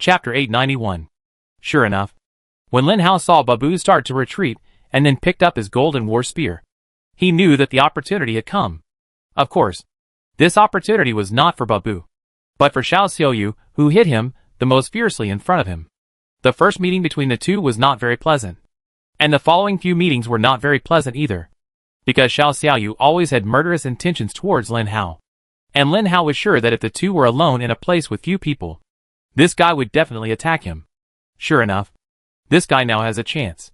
Chapter 891. Sure enough, when Lin Hao saw Babu start to retreat and then picked up his golden war spear, he knew that the opportunity had come. Of course, this opportunity was not for Babu, but for Xiao Xiaoyu, who hit him the most fiercely in front of him. The first meeting between the two was not very pleasant, and the following few meetings were not very pleasant either, because Xiao Xiaoyu always had murderous intentions towards Lin Hao, and Lin Hao was sure that if the two were alone in a place with few people, this guy would definitely attack him. Sure enough, this guy now has a chance.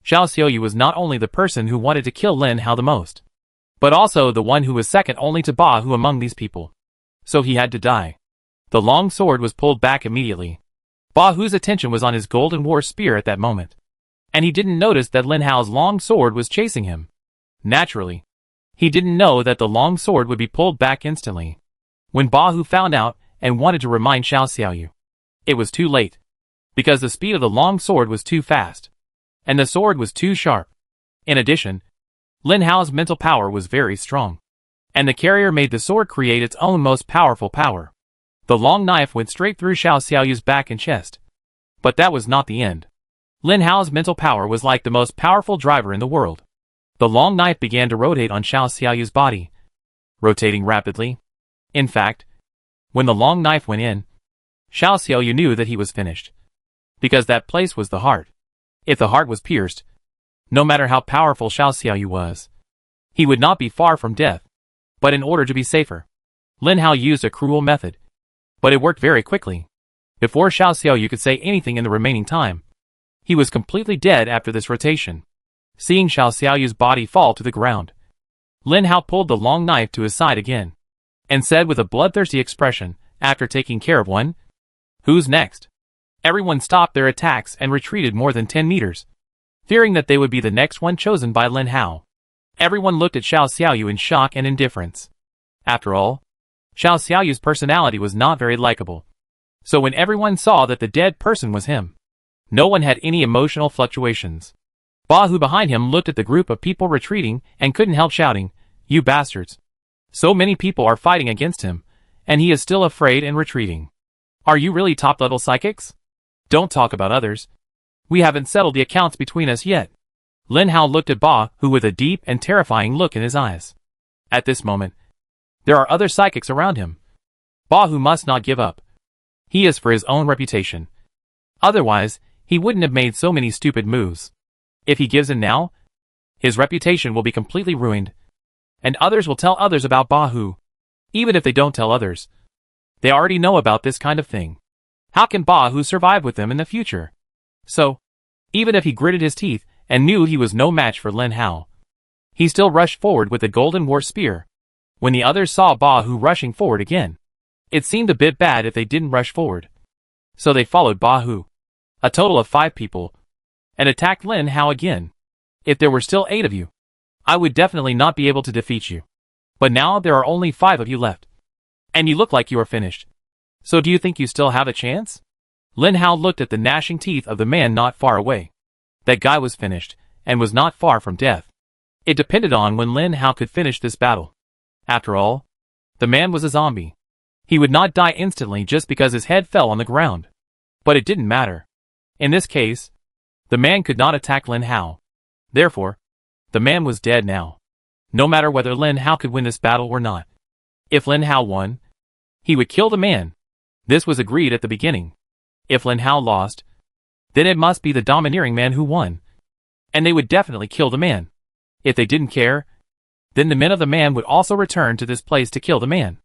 Xiao Xiaoyu was not only the person who wanted to kill Lin Hao the most, but also the one who was second only to Ba Hu among these people. So he had to die. The long sword was pulled back immediately. Ba Hu's attention was on his golden war spear at that moment, and he didn't notice that Lin Hao's long sword was chasing him. Naturally, he didn't know that the long sword would be pulled back instantly. When Ba Hu found out and wanted to remind Xiao Xiaoyu, it was too late, because the speed of the long sword was too fast, and the sword was too sharp. In addition, Lin Hao's mental power was very strong, and the carrier made the sword create its own most powerful power. The long knife went straight through Xiao Xiaoyu's back and chest. But that was not the end. Lin Hao's mental power was like the most powerful driver in the world. The long knife began to rotate on Xiao Xiaoyu's body, rotating rapidly. In fact, when the long knife went in, Xiao Xiaoyu knew that he was finished, because that place was the heart. If the heart was pierced, no matter how powerful Xiao Xiaoyu was, he would not be far from death. But in order to be safer, Lin Hao used a cruel method, but it worked very quickly. Before Xiao Xiaoyu could say anything in the remaining time, he was completely dead after this rotation. Seeing Xiao Xiaoyu's body fall to the ground, Lin Hao pulled the long knife to his side again, and said with a bloodthirsty expression, after taking care of one, "Who's next?" Everyone stopped their attacks and retreated more than 10 meters, fearing that they would be the next one chosen by Lin Hao. Everyone looked at Xiao Xiaoyu in shock and indifference. After all, Xiao Xiaoyu's personality was not very likable. So when everyone saw that the dead person was him, no one had any emotional fluctuations. Ba Hu behind him looked at the group of people retreating and couldn't help shouting, "You bastards! So many people are fighting against him, and he is still afraid and retreating. Are you really top-level psychics? Don't talk about others. We haven't settled the accounts between us yet." Lin Hao looked at Ba Hu with a deep and terrifying look in his eyes. At this moment, there are other psychics around him. Ba Hu must not give up. He is for his own reputation. Otherwise, he wouldn't have made so many stupid moves. If he gives in now, his reputation will be completely ruined, and others will tell others about Ba Hu. Even if they don't tell others, they already know about this kind of thing. How can Ba Hu survive with them in the future? So, even if he gritted his teeth and knew he was no match for Lin Hao, he still rushed forward with the golden war spear. When the others saw Ba Hu rushing forward again, it seemed a bit bad if they didn't rush forward. So they followed Ba Hu, a total of 5 people, and attacked Lin Hao again. If there were still 8 of you, I would definitely not be able to defeat you. But now there are only 5 of you left, and you look like you are finished. So do you think you still have a chance? Lin Hao looked at the gnashing teeth of the man not far away. That guy was finished, and was not far from death. It depended on when Lin Hao could finish this battle. After all, the man was a zombie. He would not die instantly just because his head fell on the ground. But it didn't matter. In this case, the man could not attack Lin Hao. Therefore, the man was dead now. No matter whether Lin Hao could win this battle or not. If Lin Hao won, he would kill the man. This was agreed at the beginning. If Lin Hao lost, then it must be the domineering man who won. And they would definitely kill the man. If they didn't care, then the men of the man would also return to this place to kill the man.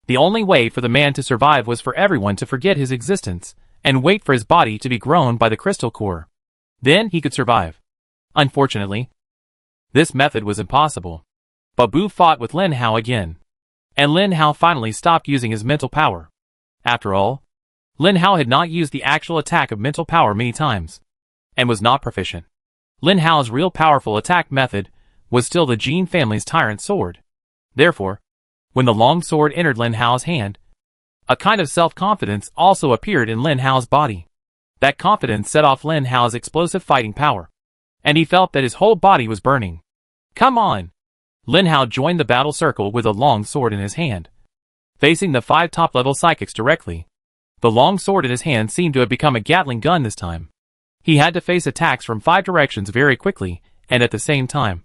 The only way for the man to survive was for everyone to forget his existence, and wait for his body to be grown by the crystal core. Then he could survive. Unfortunately, this method was impossible. Babu fought with Lin Hao again, and Lin Hao finally stopped using his mental power. After all, Lin Hao had not used the actual attack of mental power many times, and was not proficient. Lin Hao's real powerful attack method was still the Jin family's tyrant sword. Therefore, when the long sword entered Lin Hao's hand, a kind of self-confidence also appeared in Lin Hao's body. That confidence set off Lin Hao's explosive fighting power, and he felt that his whole body was burning. "Come on!" Lin Hao joined the battle circle with a long sword in his hand, facing the 5 top-level psychics directly. The The long sword in his hand seemed to have become a Gatling gun this time. He had to face attacks from 5 directions very quickly and at the same time,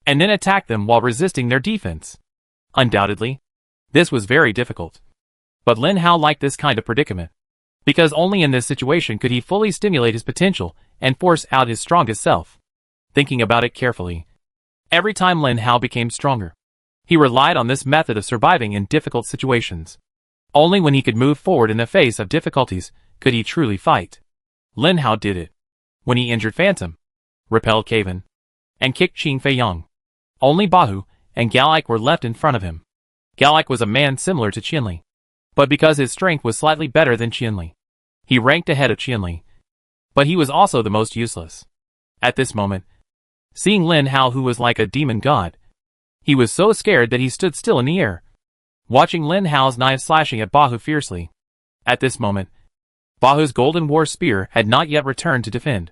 and then attack them while resisting their defense. Undoubtedly, this was very difficult. But Lin Hao liked this kind of predicament, because only in this situation could he fully stimulate his potential and force out his strongest self. Thinking about it carefully, every time Lin Hao became stronger, he relied on this method of surviving in difficult situations. Only when he could move forward in the face of difficulties could he truly fight. Lin Hao did it when he injured Phantom, repelled Caven, and kicked Qin Fei Yang. Only Bahu and Galike were left in front of him. Galike was a man similar to Qianli, but because his strength was slightly better than Qianli, he ranked ahead of Qianli. But he was also the most useless. At this moment, seeing Lin Hao, who was like a demon god, he was so scared that he stood still in the air, watching Lin Hao's knife slashing at Bahu fiercely. At this moment, Bahu's golden war spear had not yet returned to defend.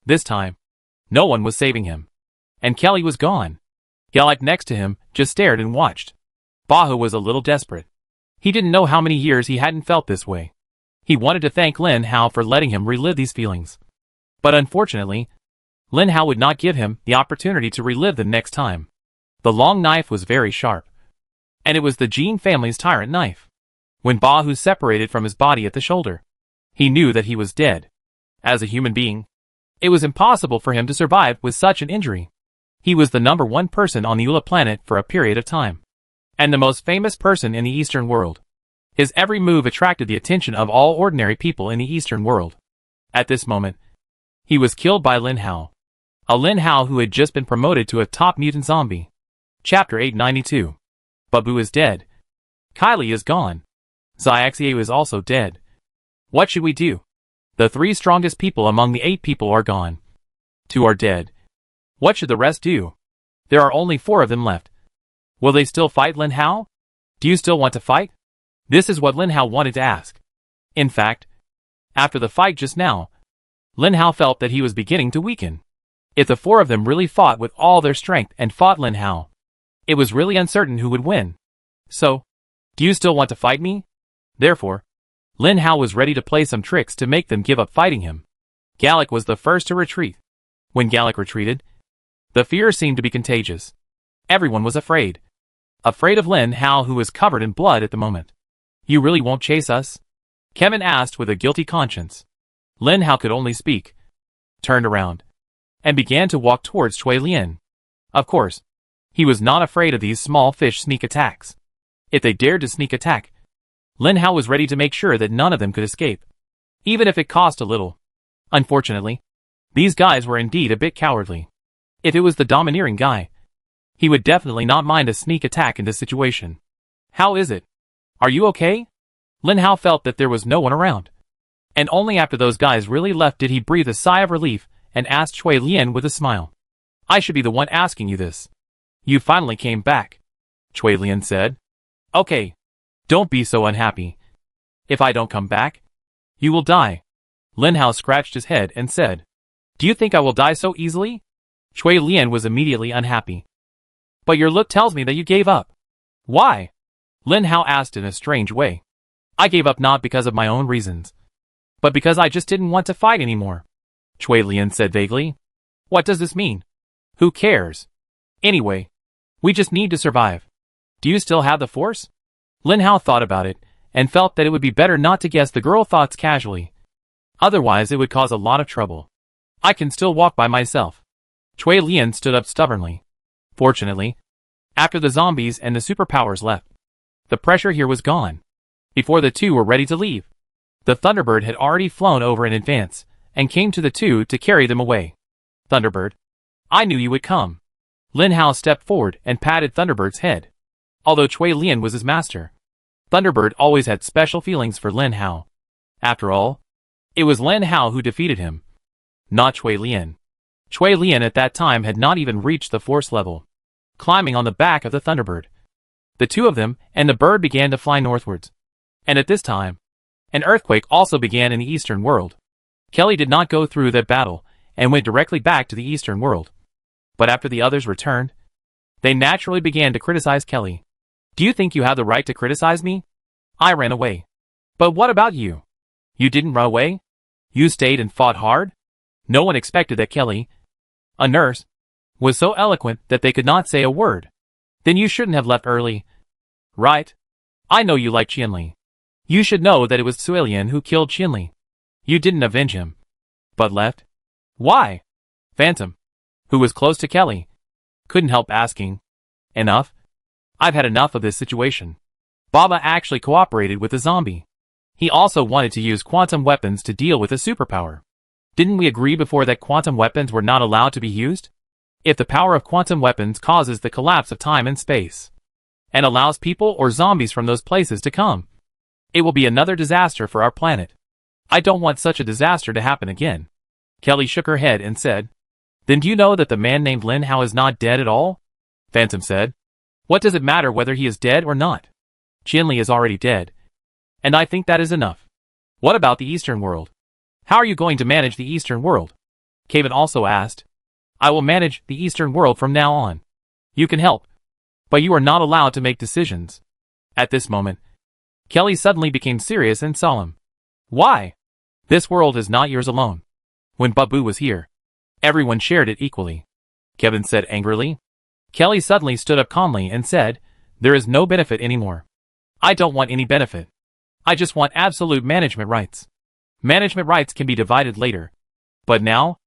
This time, no one was saving him. And Kelly was gone. Galike next to him just stared and watched. Bahu was a little desperate. He didn't know how many years he hadn't felt this way. He wanted to thank Lin Hao for letting him relive these feelings. But unfortunately, Lin Hao would not give him the opportunity to relive them next time. The long knife was very sharp, and it was the Jin family's tyrant knife. When Bahu separated from his body at the shoulder, he knew that he was dead. As a human being, it was impossible for him to survive with such an injury. He was the #1 person on the Ula planet for a period of time, and the most famous person in the Eastern world. His every move attracted the attention of all ordinary people in the Eastern world. At this moment, he was killed by Lin Hao, a Lin Hao who had just been promoted to a top mutant zombie. Chapter 892. Babu is dead. Kylie is gone. Xiaxie is also dead. What should we do? The 3 strongest people among the 8 people are gone. 2 are dead. What should the rest do? There are only 4 of them left. Will they still fight Lin Hao? Do you still want to fight? This is what Lin Hao wanted to ask. In fact, after the fight just now, Lin Hao felt that he was beginning to weaken. If the 4 of them really fought with all their strength and fought Lin Hao, it was really uncertain who would win. So, do you still want to fight me? Therefore, Lin Hao was ready to play some tricks to make them give up fighting him. Galike was the first to retreat. When Galike retreated, the fear seemed to be contagious. Everyone was afraid. Afraid of Lin Hao, who was covered in blood at the moment. You really won't chase us? Kevin asked with a guilty conscience. Lin Hao could only speak, turned around, and began to walk towards Cui Lian. Of course, he was not afraid of these small fish sneak attacks. If they dared to sneak attack, Lin Hao was ready to make sure that none of them could escape, even if it cost a little. Unfortunately, these guys were indeed a bit cowardly. If it was the domineering guy, he would definitely not mind a sneak attack in this situation. How is it? Are you okay? Lin Hao felt that there was no one around. And only after those guys really left did he breathe a sigh of relief and asked Cui Lian with a smile. I should be the one asking you this. You finally came back, Cui Lian said. Okay. Don't be so unhappy. If I don't come back, you will die. Lin Hao scratched his head and said, Do you think I will die so easily? Cui Lian was immediately unhappy. But your look tells me that you gave up. Why? Lin Hao asked in a strange way. I gave up not because of my own reasons, but because I just didn't want to fight anymore, Cui Lian said vaguely. What does this mean? Who cares? Anyway, we just need to survive. Do you still have the force? Lin Hao thought about it, and felt that it would be better not to guess the girl thoughts casually. Otherwise it would cause a lot of trouble. I can still walk by myself. Cui Lian stood up stubbornly. Fortunately, after the zombies and the superpowers left, the pressure here was gone. Before the 2 were ready to leave, the Thunderbird had already flown over in advance, and came to the 2 to carry them away. Thunderbird, I knew you would come. Lin Hao stepped forward and patted Thunderbird's head. Although Cui Lian was his master, Thunderbird always had special feelings for Lin Hao. After all, it was Lin Hao who defeated him, not Cui Lian. Cui Lian at that time had not even reached the force level. Climbing on the back of the Thunderbird, the 2 of them and the bird began to fly northwards. And at this time, an earthquake also began in the Eastern world. Kelly did not go through that battle and went directly back to the Eastern world. But after the others returned, they naturally began to criticize Kelly. Do you think you have the right to criticize me? I ran away. But what about you? You didn't run away? You stayed and fought hard? No one expected that Kelly, a nurse, was so eloquent that they could not say a word. Then you shouldn't have left early. Right? I know you like Qianli. You should know that it was Suilian who killed Qianli. You didn't avenge him. But left? Why? Phantom, who was close to Kelly, couldn't help asking. Enough? I've had enough of this situation. Baba actually cooperated with the zombie. He also wanted to use quantum weapons to deal with a superpower. Didn't we agree before that quantum weapons were not allowed to be used? If the power of quantum weapons causes the collapse of time and space, and allows people or zombies from those places to come, it will be another disaster for our planet. I don't want such a disaster to happen again. Kelly shook her head and said, Then do you know that the man named Lin Hao is not dead at all? Phantom said, What does it matter whether he is dead or not? Qianli is already dead. And I think that is enough. What about the Eastern world? How are you going to manage the Eastern world? Kevin also asked. I will manage the Eastern world from now on. You can help, but you are not allowed to make decisions. At this moment, Kelly suddenly became serious and solemn. Why? This world is not yours alone. When Babu was here, everyone shared it equally. Kevin said angrily. Kelly suddenly stood up calmly and said, There is no benefit anymore. I don't want any benefit. I just want absolute management rights. Management rights can be divided later. But now,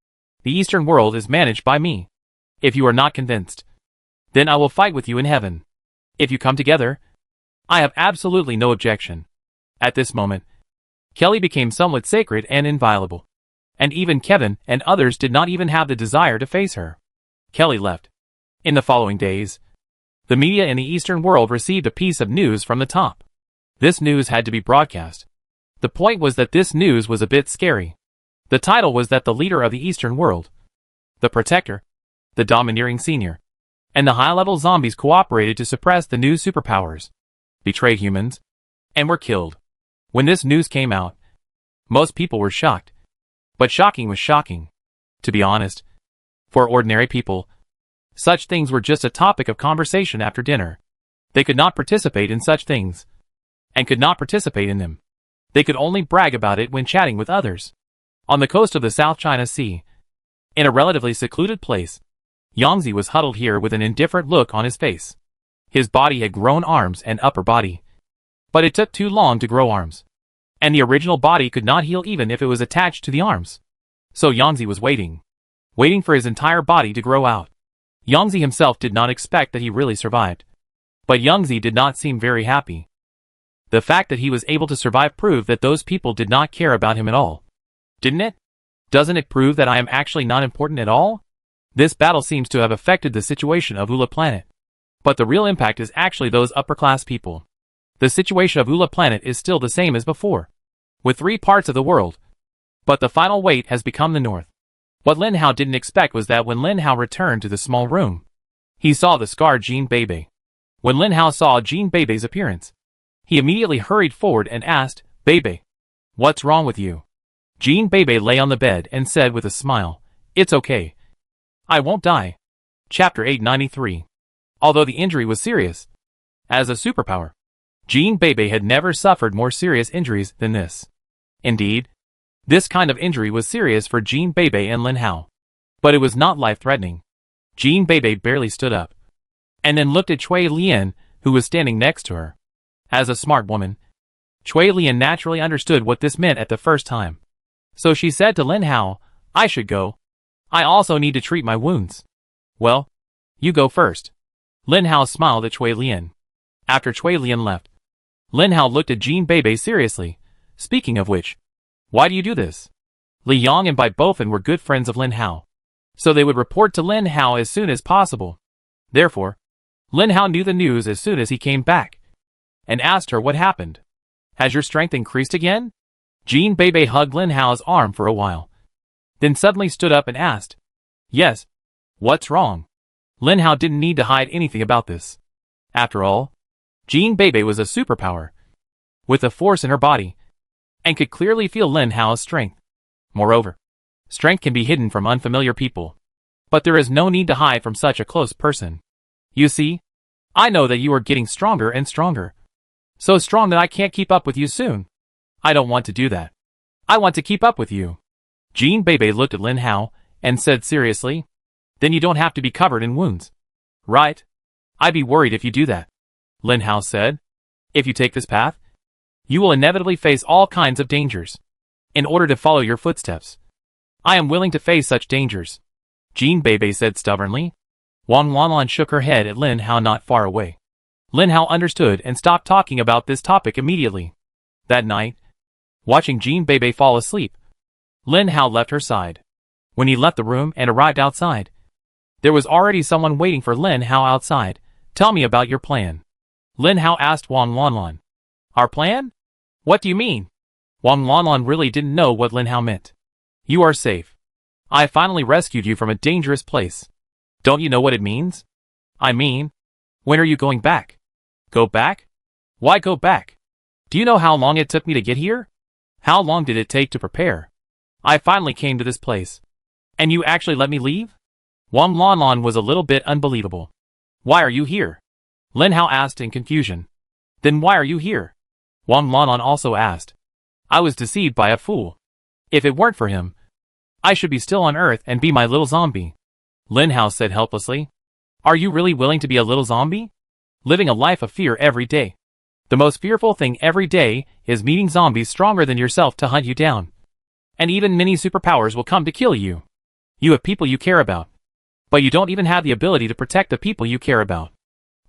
the Eastern world is managed by me. If you are not convinced, then I will fight with you in heaven. If you come together, I have absolutely no objection. At this moment, Kelly became somewhat sacred and inviolable. And even Kevin and others did not even have the desire to face her. Kelly left. In the following days, the media in the Eastern world received a piece of news from the top. This news had to be broadcast. The point was that this news was a bit scary. The title was that the leader of the Eastern world, the Protector, the Domineering Senior, and the high-level zombies cooperated to suppress the new superpowers, betrayed humans, and were killed. When this news came out, most people were shocked. But shocking was shocking. To be honest, for ordinary people, such things were just a topic of conversation after dinner. They could not participate in such things, and could not participate in them. They could only brag about it when chatting with others. On the coast of the South China Sea, in a relatively secluded place, Yangzi was huddled here with an indifferent look on his face. His body had grown arms and upper body, but it took too long to grow arms, and the original body could not heal even if it was attached to the arms. So Yangzi was waiting for his entire body to grow out. Yangzi himself did not expect that he really survived, but Yangzi did not seem very happy. The fact that he was able to survive proved that those people did not care about him at all. Didn't it? Doesn't it prove that I am actually not important at all? This battle seems to have affected the situation of Ula Planet. But the real impact is actually those upper-class people. The situation of Ula Planet is still the same as before, with 3 parts of the world. But the final weight has become the North. What Lin Hao didn't expect was that when Lin Hao returned to the small room, he saw the scarred Jean Bebe. When Lin Hao saw Jean Bebe's appearance, he immediately hurried forward and asked, Bebe, what's wrong with you? Jean Bebe lay on the bed and said with a smile, It's okay. I won't die. Chapter 893. Although the injury was serious, as a superpower, Jean Bebe had never suffered more serious injuries than this. Indeed, this kind of injury was serious for Jean Bebe and Lin Hao. But it was not life-threatening. Jean Bebe barely stood up, and then looked at Cui Lian, who was standing next to her. As a smart woman, Cui Lian naturally understood what this meant at the first time. So she said to Lin Hao, I should go. I also need to treat my wounds. Well, you go first. Lin Hao smiled at Cui Lian. After Cui Lian left, Lin Hao looked at Jean Bebe seriously. Speaking of which, why do you do this? Li Yang and Bai Bofen were good friends of Lin Hao, so they would report to Lin Hao as soon as possible. Therefore, Lin Hao knew the news as soon as he came back, and asked her what happened. Has your strength increased again? Jean Bebe hugged Lin Hao's arm for a while, then suddenly stood up and asked, Yes. What's wrong? Lin Hao didn't need to hide anything about this. After all, Jean Bebe was a superpower, with a force in her body, and could clearly feel Lin Hao's strength. Moreover, strength can be hidden from unfamiliar people, but there is no need to hide from such a close person. You see, I know that you are getting stronger and stronger. So strong that I can't keep up with you soon. I don't want to do that. I want to keep up with you. Jean Bebe looked at Lin Hao and said seriously, then you don't have to be covered in wounds. Right? I'd be worried if you do that. Lin Hao said, if you take this path, you will inevitably face all kinds of dangers. In order to follow your footsteps, I am willing to face such dangers. Jean Bebe said stubbornly. Wang Lanlan shook her head at Lin Hao not far away. Lin Hao understood and stopped talking about this topic immediately. That night, watching Jean Bebe fall asleep, Lin Hao left her side. When he left the room and arrived outside, there was already someone waiting for Lin Hao outside. Tell me about your plan. Lin Hao asked Wang Lanlan. Our plan? What do you mean? Wang Lanlan really didn't know what Lin Hao meant. You are safe. I finally rescued you from a dangerous place. Don't you know what it means? I mean, when are you going back? Go back? Why go back? Do you know how long it took me to get here? How long did it take to prepare? I finally came to this place. And you actually let me leave? Wang Lanlan was a little bit unbelievable. Why are you here? Lin Hao asked in confusion. Then why are you here? Wang Lanlan also asked. I was deceived by a fool. If it weren't for him, I should be still on Earth and be my little zombie. Lin Hao said helplessly. Are you really willing to be a little zombie? Living a life of fear every day. The most fearful thing every day is meeting zombies stronger than yourself to hunt you down. And even many superpowers will come to kill you. You have people you care about. But you don't even have the ability to protect the people you care about.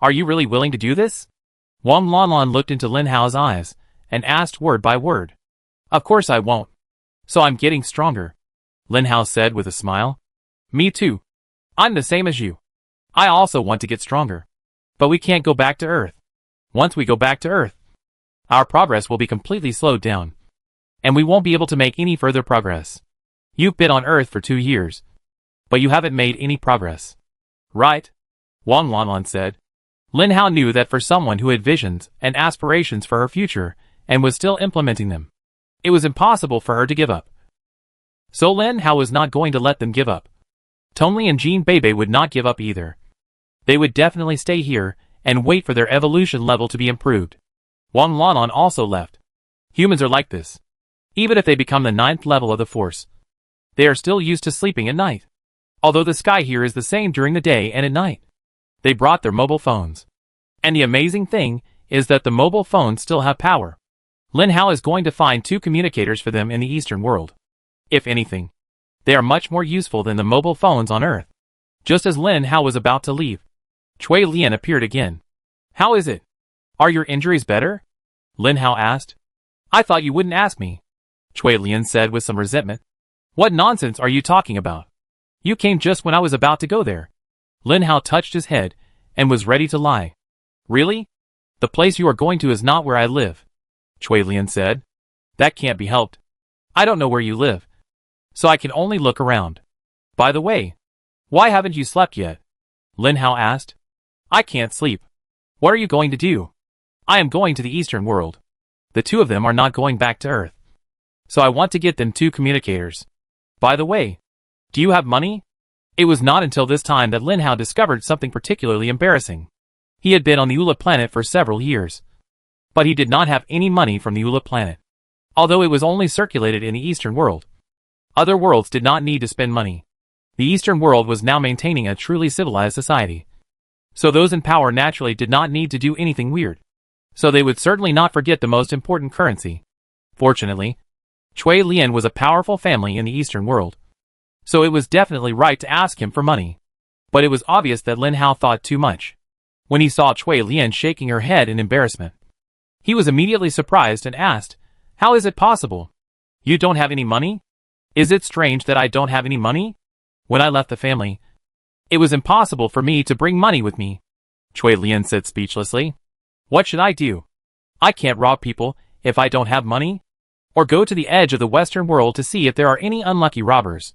Are you really willing to do this? Wang Lanlan looked into Lin Hao's eyes and asked word by word. Of course I won't. So I'm getting stronger. Lin Hao said with a smile. Me too. I'm the same as you. I also want to get stronger. But we can't go back to Earth. Once we go back to Earth, our progress will be completely slowed down. And we won't be able to make any further progress. You've been on Earth for 2 years. But you haven't made any progress. Right? Wang Lanlan said. Lin Hao knew that for someone who had visions and aspirations for her future and was still implementing them, it was impossible for her to give up. So Lin Hao was not going to let them give up. Tongli and Jean Bebe would not give up either. They would definitely stay here and wait for their evolution level to be improved. Wang Lanlan also left. Humans are like this. Even if they become the 9th level of the Force, they are still used to sleeping at night. Although the sky here is the same during the day and at night. They brought their mobile phones. And the amazing thing is that the mobile phones still have power. Lin Hao is going to find 2 communicators for them in the Eastern world. If anything, they are much more useful than the mobile phones on Earth. Just as Lin Hao was about to leave, Cui Lian appeared again. How is it? Are your injuries better? Lin Hao asked. I thought you wouldn't ask me. Cui Lian said with some resentment. What nonsense are you talking about? You came just when I was about to go there. Lin Hao touched his head and was ready to lie. Really? The place you are going to is not where I live. Cui Lian said. That can't be helped. I don't know where you live. So I can only look around. By the way, why haven't you slept yet? Lin Hao asked. I can't sleep. What are you going to do? I am going to the Eastern world. The 2 of them are not going back to Earth. So I want to get them 2 communicators. By the way, do you have money? It was not until this time that Lin Hao discovered something particularly embarrassing. He had been on the Ula planet for several years. But he did not have any money from the Ula planet. Although it was only circulated in the Eastern world. Other worlds did not need to spend money. The Eastern world was now maintaining a truly civilized society. So those in power naturally did not need to do anything weird. So they would certainly not forget the most important currency. Fortunately, Cui Lian was a powerful family in the Eastern world. So it was definitely right to ask him for money. But it was obvious that Lin Hao thought too much. When he saw Cui Lian shaking her head in embarrassment, he was immediately surprised and asked, How is it possible? You don't have any money? Is it strange that I don't have any money? When I left the family, it was impossible for me to bring money with me. Cui Lian said speechlessly. What should I do? I can't rob people if I don't have money? Or go to the edge of the Western world to see if there are any unlucky robbers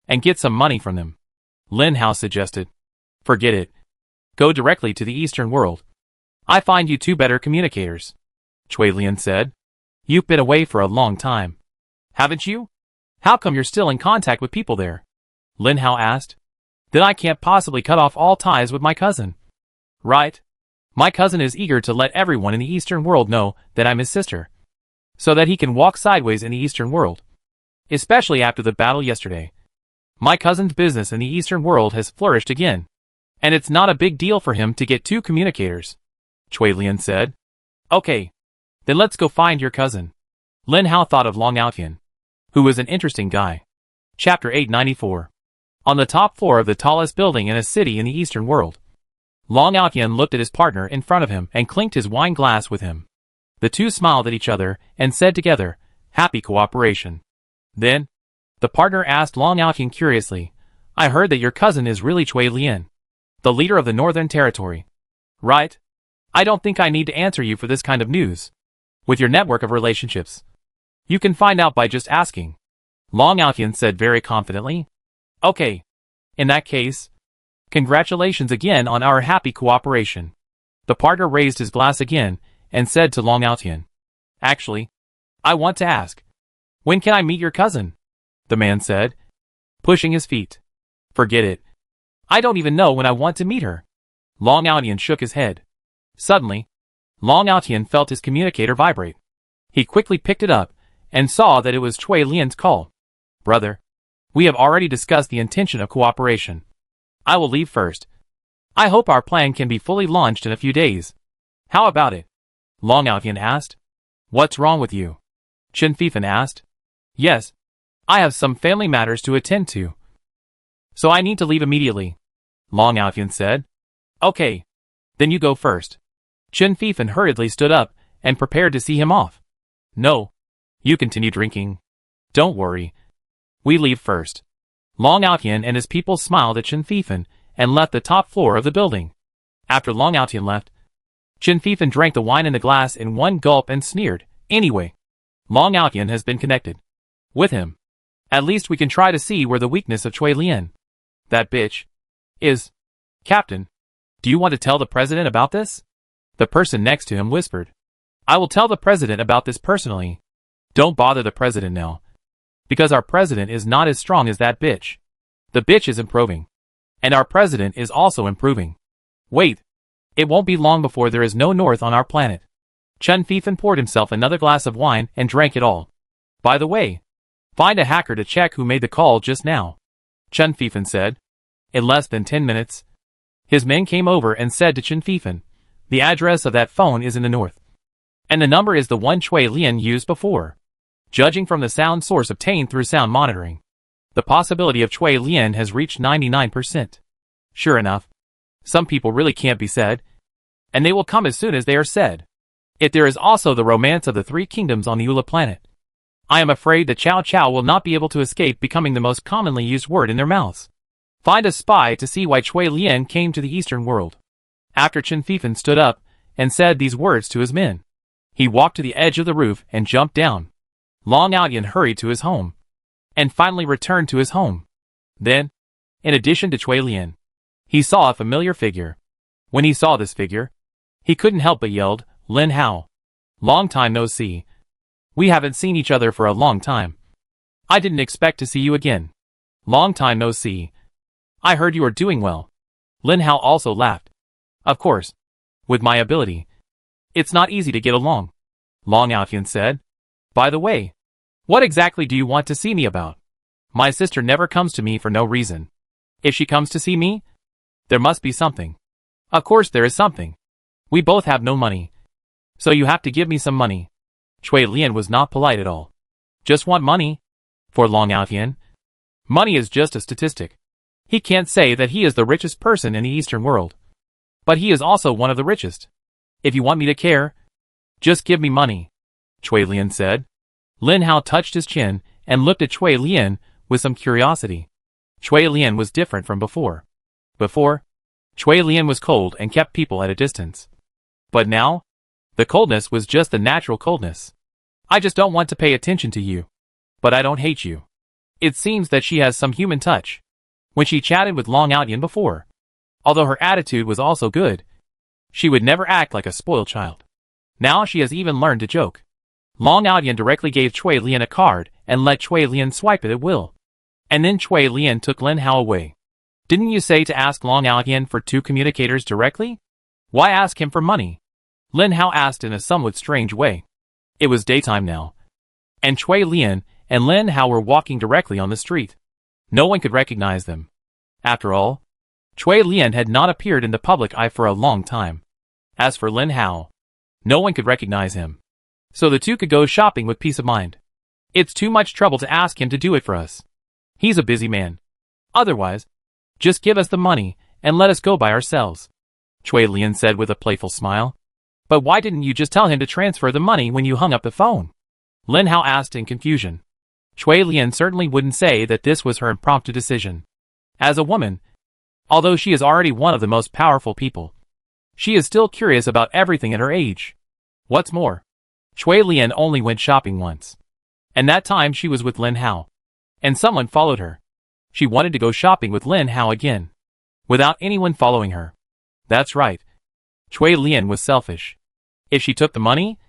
and get some money from them. Lin Hao suggested. Forget it. Go directly to the Eastern world. I find you 2 better communicators. Cui Lian said. You've been away for a long time. Haven't you? How come you're still in contact with people there? Lin Hao asked. Then I can't possibly cut off all ties with my cousin. Right. My cousin is eager to let everyone in the Eastern world know that I'm his sister. so that he can walk sideways in the Eastern world. Especially after the battle yesterday. My cousin's business in the Eastern world has flourished again. And it's not a big deal for him to get 2 communicators. Chui Lian said. Okay. Then let's go find your cousin. Lin Hao thought of Long Outyan, who was an interesting guy. Chapter 894. On the top floor of the tallest building in a city in the Eastern world. Long Outyan looked at his partner in front of him and clinked his wine glass with him. The two smiled at each other and said together, "Happy cooperation." Then, the partner asked Long Outyan curiously, "I heard that your cousin is really Chui Lian, the leader of the Northern Territory, right? I don't think I need to answer you for this kind of news. With your network of relationships, you can find out by just asking." Long Outyan said very confidently. "Okay. In that case, congratulations again on our happy cooperation." The partner raised his glass again and said to Long Outyan, "Actually, I want to ask, when can I meet your cousin?" The man said, pushing his feet. "Forget it. I don't even know when I want to meet her." Long Outyan shook his head. Suddenly, Long Outyan felt his communicator vibrate. He quickly picked it up and saw that it was Chui Lian's call. "Brother, we have already discussed the intention of cooperation. I will leave first. I hope our plan can be fully launched in a few days. How about it?" Long Outyan asked. "What's wrong with you?" Chen Fifan asked. "Yes, I have some family matters to attend to, so I need to leave immediately," Long Outyan said. "Okay, then you go first." Chen Fifan hurriedly stood up and prepared to see him off. "No, you continue drinking. Don't worry. We leave first." Long Outyan and his people smiled at Chen Fifan and left the top floor of the building. After Long Outyan left, Chen Fifan drank the wine in the glass in one gulp and sneered, "Anyway, Long Outyan has been connected with him. At least we can try to see where the weakness of Chui Lian, that bitch, is. Captain, do you want to tell the president about this?" The person next to him whispered. "I will tell the president about this personally. Don't bother the president now, because our president is not as strong as that bitch. The bitch is improving, and our president is also improving. Wait, it won't be long before there is no north on our planet." Chen Fifan poured himself another glass of wine and drank it all. "By the way, find a hacker to check who made the call just now," Chen Fifan said. In less than 10 minutes, his men came over and said to Chen Fifan, "The address of that phone is in the north, and the number is the one Chui Lian used before. Judging from the sound source obtained through sound monitoring, the possibility of Chui Lian has reached 99%. Sure enough, some people really can't be said, and they will come as soon as they are said. Yet there is also the romance of the 3 kingdoms on the Ula planet. I am afraid that Chow Chow will not be able to escape becoming the most commonly used word in their mouths. Find a spy to see why Chui Lian came to the Eastern world." After Chen Fifan stood up and said these words to his men, he walked to the edge of the roof and jumped down. Long Outyan hurried to his home, and finally returned to his home. Then, in addition to Chui Lian, he saw a familiar figure. When he saw this figure, he couldn't help but yelled, "Lin Hao. Long time no see. We haven't seen each other for a long time. I didn't expect to see you again. Long time no see. I heard you are doing well." Lin Hao also laughed. "Of course. With my ability, it's not easy to get along," Long Outyan said. "By the way, what exactly do you want to see me about? My sister never comes to me for no reason. If she comes to see me, there must be something." "Of course there is something. We both have no money, so you have to give me some money." Chui Lian was not polite at all. "Just want money?" For Long Outyan, money is just a statistic. He can't say that he is the richest person in the Eastern world, but he is also one of the richest. "If you want me to care, just give me money," Chui Lian said. Lin Hao touched his chin and looked at Chui Lian with some curiosity. Chui Lian was different from before. Before, Chui Lian was cold and kept people at a distance. But now, the coldness was just the natural coldness. "I just don't want to pay attention to you. But I don't hate you." It seems that she has some human touch. When she chatted with Long Outyan before, although her attitude was also good, she would never act like a spoiled child. Now she has even learned to joke. Long Outyan directly gave Chui Lian a card and let Chui Lian swipe it at will. And then Chui Lian took Lin Hao away. "Didn't you say to ask Long Outyan for 2 communicators directly? Why ask him for money?" Lin Hao asked in a somewhat strange way. It was daytime now, and Chui Lian and Lin Hao were walking directly on the street. No one could recognize them. After all, Chui Lian had not appeared in the public eye for a long time. As for Lin Hao, no one could recognize him. So the two could go shopping with peace of mind. It's too much trouble to ask him to do it for us. He's a busy man. Otherwise, just give us the money and let us go by ourselves, Chui Lian said with a playful smile. But why didn't you just tell him to transfer the money when you hung up the phone? Lin Hao asked in confusion. Chui Lian certainly wouldn't say that this was her impromptu decision. As a woman, although she is already one of the most powerful people, she is still curious about everything at her age. What's more, Chui Lian only went shopping once. And that time she was with Lin Hao. And someone followed her. She wanted to go shopping with Lin Hao again, without anyone following her. That's right. Chui Lian was selfish. If she took the money,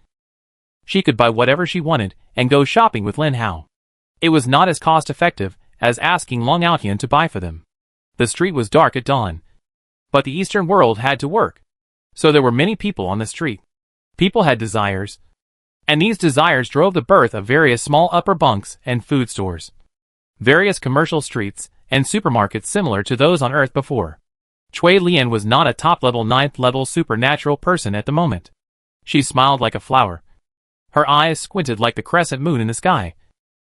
she could buy whatever she wanted and go shopping with Lin Hao. It was not as cost-effective as asking Long Outhian to buy for them. The street was dark at dawn. But the Eastern world had to work. So there were many people on the street. People had desires. And these desires drove the birth of various small upper bunks and food stores. Various commercial streets and supermarkets similar to those on Earth before. Chui Lian was not a top-level 9th-level supernatural person at the moment. She smiled like a flower. Her eyes squinted like the crescent moon in the sky.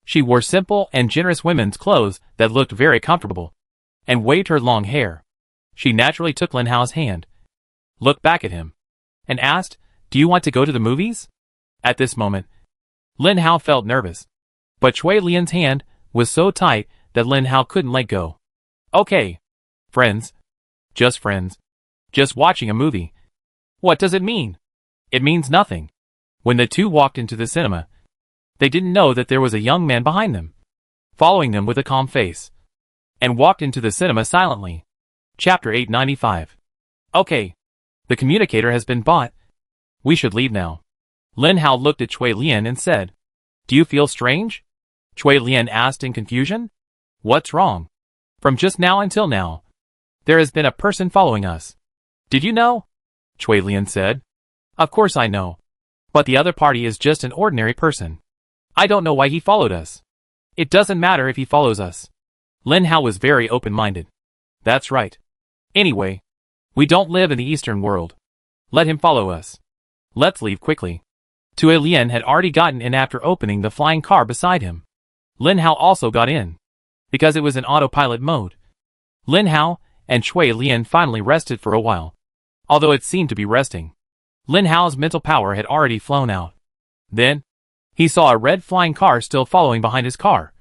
She wore simple and generous women's clothes that looked very comfortable, and waved her long hair. She naturally took Lin Hao's hand, looked back at him, and asked, "Do you want to go to the movies?" At this moment, Lin Hao felt nervous, but Chui Lian's hand was so tight that Lin Hao couldn't let go. Okay. Friends. Just friends. Just watching a movie. What does it mean? It means nothing. When the two walked into the cinema, they didn't know that there was a young man behind them, following them with a calm face, and walked into the cinema silently. Chapter 895. Okay. The communicator has been bought. We should leave now. Lin Hao looked at Chui Lian and said, "Do you feel strange?" Chui Lian asked in confusion. "What's wrong?" "From just now until now, there has been a person following us." "Did you know?" Chui Lian said. "Of course I know. But the other party is just an ordinary person. I don't know why he followed us." "It doesn't matter if he follows us." Lin Hao was very open-minded. "That's right. Anyway, we don't live in the Eastern world. Let him follow us. Let's leave quickly." Chui Lian had already gotten in after opening the flying car beside him. Lin Hao also got in, because it was in autopilot mode. Lin Hao and Chui Lian finally rested for a while. Although it seemed to be resting, Lin Hao's mental power had already flown out. Then, he saw a red flying car still following behind his car,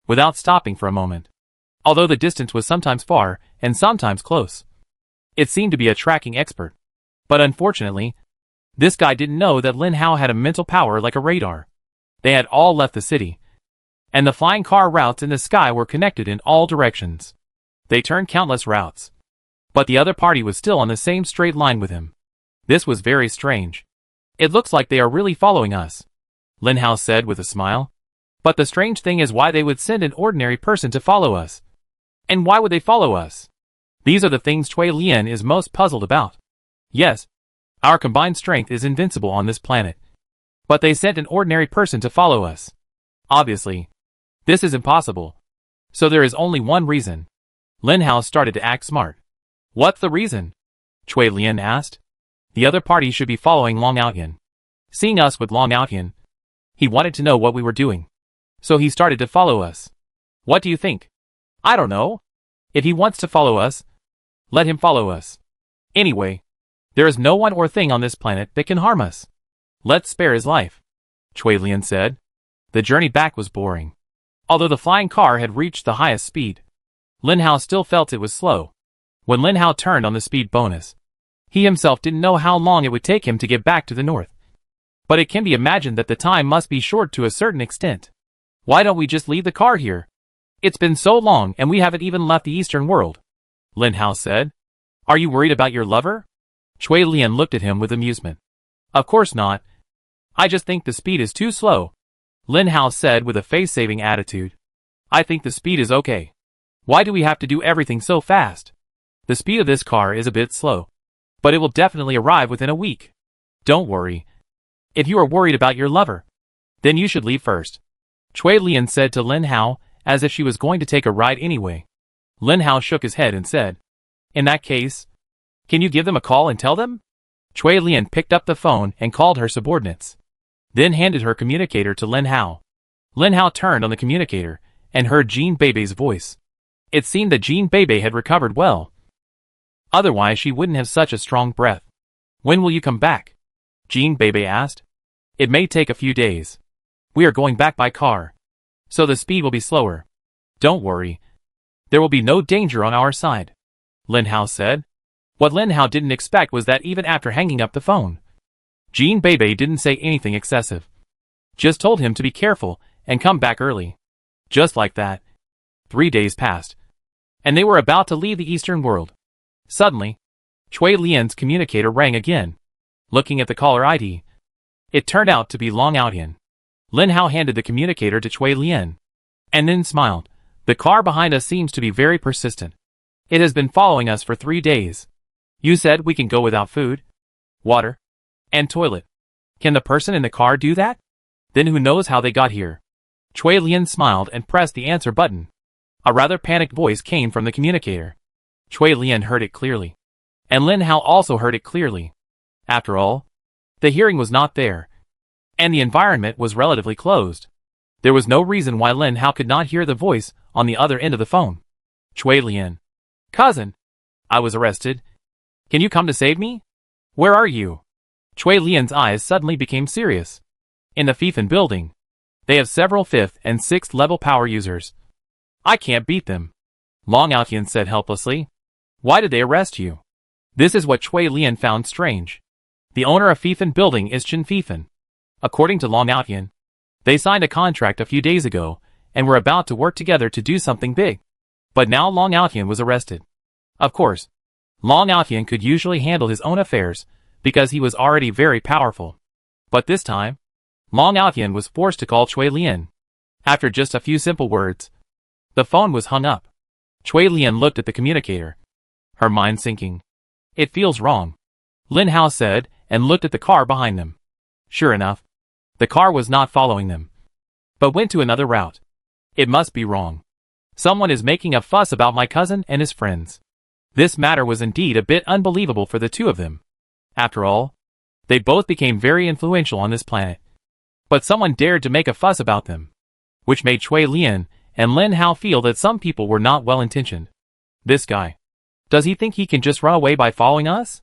without stopping for a moment. Although the distance was sometimes far and sometimes close, it seemed to be a tracking expert. But unfortunately, this guy didn't know that Lin Hao had a mental power like a radar. They had all left the city, and the flying car routes in the sky were connected in all directions. They turned countless routes, but the other party was still on the same straight line with him. This was very strange. "It looks like they are really following us," Lin Hao said with a smile. "But the strange thing is why they would send an ordinary person to follow us. And why would they follow us? These are the things Chui Lian is most puzzled about. Yes, our combined strength is invincible on this planet. But they sent an ordinary person to follow us. Obviously, this is impossible. So there is only one reason." Lin Hao started to act smart. "What's the reason?" Chui Lian asked. "The other party should be following Long Outhian. Seeing us with Long Outhian, he wanted to know what we were doing. So he started to follow us. What do you think?" "I don't know. If he wants to follow us, let him follow us. Anyway, there is no one or thing on this planet that can harm us. Let's spare his life," Chui Lian said. The journey back was boring. Although the flying car had reached the highest speed, Lin Hao still felt it was slow. When Lin Hao turned on the speed bonus, he himself didn't know how long it would take him to get back to the north. But it can be imagined that the time must be short to a certain extent. "Why don't we just leave the car here? It's been so long and we haven't even left the Eastern world," Lin Hao said. "Are you worried about your lover?" Chui Lian looked at him with amusement. "Of course not. I just think the speed is too slow," Lin Hao said with a face-saving attitude. "I think the speed is okay. Why do we have to do everything so fast? The speed of this car is a bit slow, but it will definitely arrive within a week. Don't worry. If you are worried about your lover, then you should leave first, Chui Lian said to Lin Hao, as if she was going to take a ride anyway. Lin Hao shook his head and said, in that case, can you give them a call and tell them? Chui Lian picked up the phone and called her subordinates, then handed her communicator to Lin Hao. Lin Hao turned on the communicator and heard Jean Bei's voice. It seemed that Jean Bei had recovered well. Otherwise she wouldn't have such a strong breath. When will you come back? Jean Bei asked. It may take a few days. We are going back by car, so the speed will be slower. Don't worry. There will be no danger on our side, Lin Hao said. What Lin Hao didn't expect was that even after hanging up the phone, Jean Bei didn't say anything excessive. Just told him to be careful and come back early. Just like that. 3 days passed, and they were about to leave the Eastern world. Suddenly, Chui Lian's communicator rang again. Looking at the caller ID, it turned out to be Long Outyan. Lin Hao handed the communicator to Chui Lian, and then smiled. The car behind us seems to be very persistent. It has been following us for 3 days. You said we can go without food, water, and toilet. Can the person in the car do that? Then who knows how they got here? Chui Lian smiled and pressed the answer button. A rather panicked voice came from the communicator. Chui Lian heard it clearly, and Lin Hao also heard it clearly. After all, the hearing was not there, and the environment was relatively closed. There was no reason why Lin Hao could not hear the voice on the other end of the phone. Chui Lian. Cousin, I was arrested. Can you come to save me? Where are you? Chui Lian's eyes suddenly became serious. In the Fifen building, they have several 5th and 6th level power users. I can't beat them, Long Outyan said helplessly. Why did they arrest you? This is what Chui Lian found strange. The owner of Fifen building is Chen Fifen. According to Long Outyan, they signed a contract a few days ago and were about to work together to do something big. But now Long Outyan was arrested. Of course, Long Outyan could usually handle his own affairs because he was already very powerful. But this time, Long Outyan was forced to call Chui Lian. After just a few simple words, the phone was hung up. Chui Lian looked at the communicator, her mind sinking. It feels wrong, Lin Hao said, and looked at the car behind them. Sure enough, the car was not following them, but went to another route. It must be wrong. Someone is making a fuss about my cousin and his friends. This matter was indeed a bit unbelievable for the two of them. After all, they both became very influential on this planet. But someone dared to make a fuss about them, which made Chui Lian and Lin Hao feel that some people were not well-intentioned. This guy. Does he think he can just run away by following us?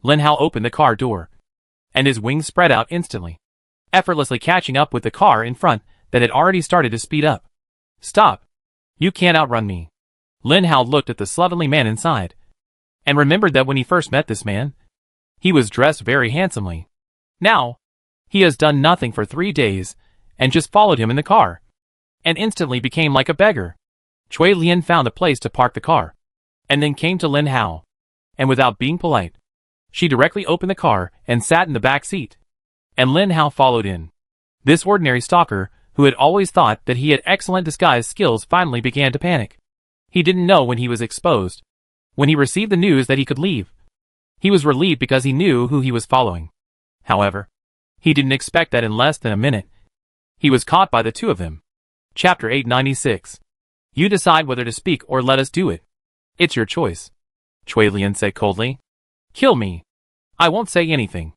Lin Hao opened the car door, and his wings spread out instantly, effortlessly catching up with the car in front that had already started to speed up. Stop! You can't outrun me. Lin Hao looked at the slovenly man inside, and remembered that when he first met this man, he was dressed very handsomely. Now, he has done nothing for 3 days, and just followed him in the car, and instantly became like a beggar. Chui Lian found a place to park the car, and then came to Lin Hao, and without being polite, she directly opened the car and sat in the back seat, and Lin Hao followed in. This ordinary stalker, who had always thought that he had excellent disguise skills, finally began to panic. He didn't know when he was exposed. When he received the news that he could leave, he was relieved because he knew who he was following. However, he didn't expect that in less than a minute, he was caught by the two of them. Chapter 896. You decide whether to speak or let us do it. It's your choice, Chui Lian said coldly. Kill me. I won't say anything,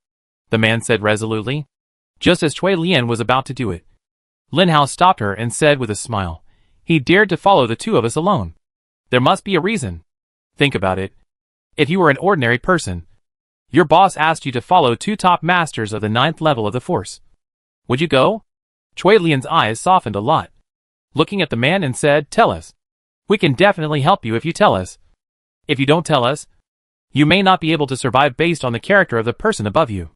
the man said resolutely. Just as Chui Lian was about to do it, Lin Hao stopped her and said with a smile, he dared to follow the two of us alone. There must be a reason. Think about it. If you were an ordinary person, your boss asked you to follow 2 top masters of the 9th level of the force. Would you go? Chui Lian's eyes softened a lot, looking at the man and said, tell us. We can definitely help you if you tell us. If you don't tell us, you may not be able to survive based on the character of the person above you.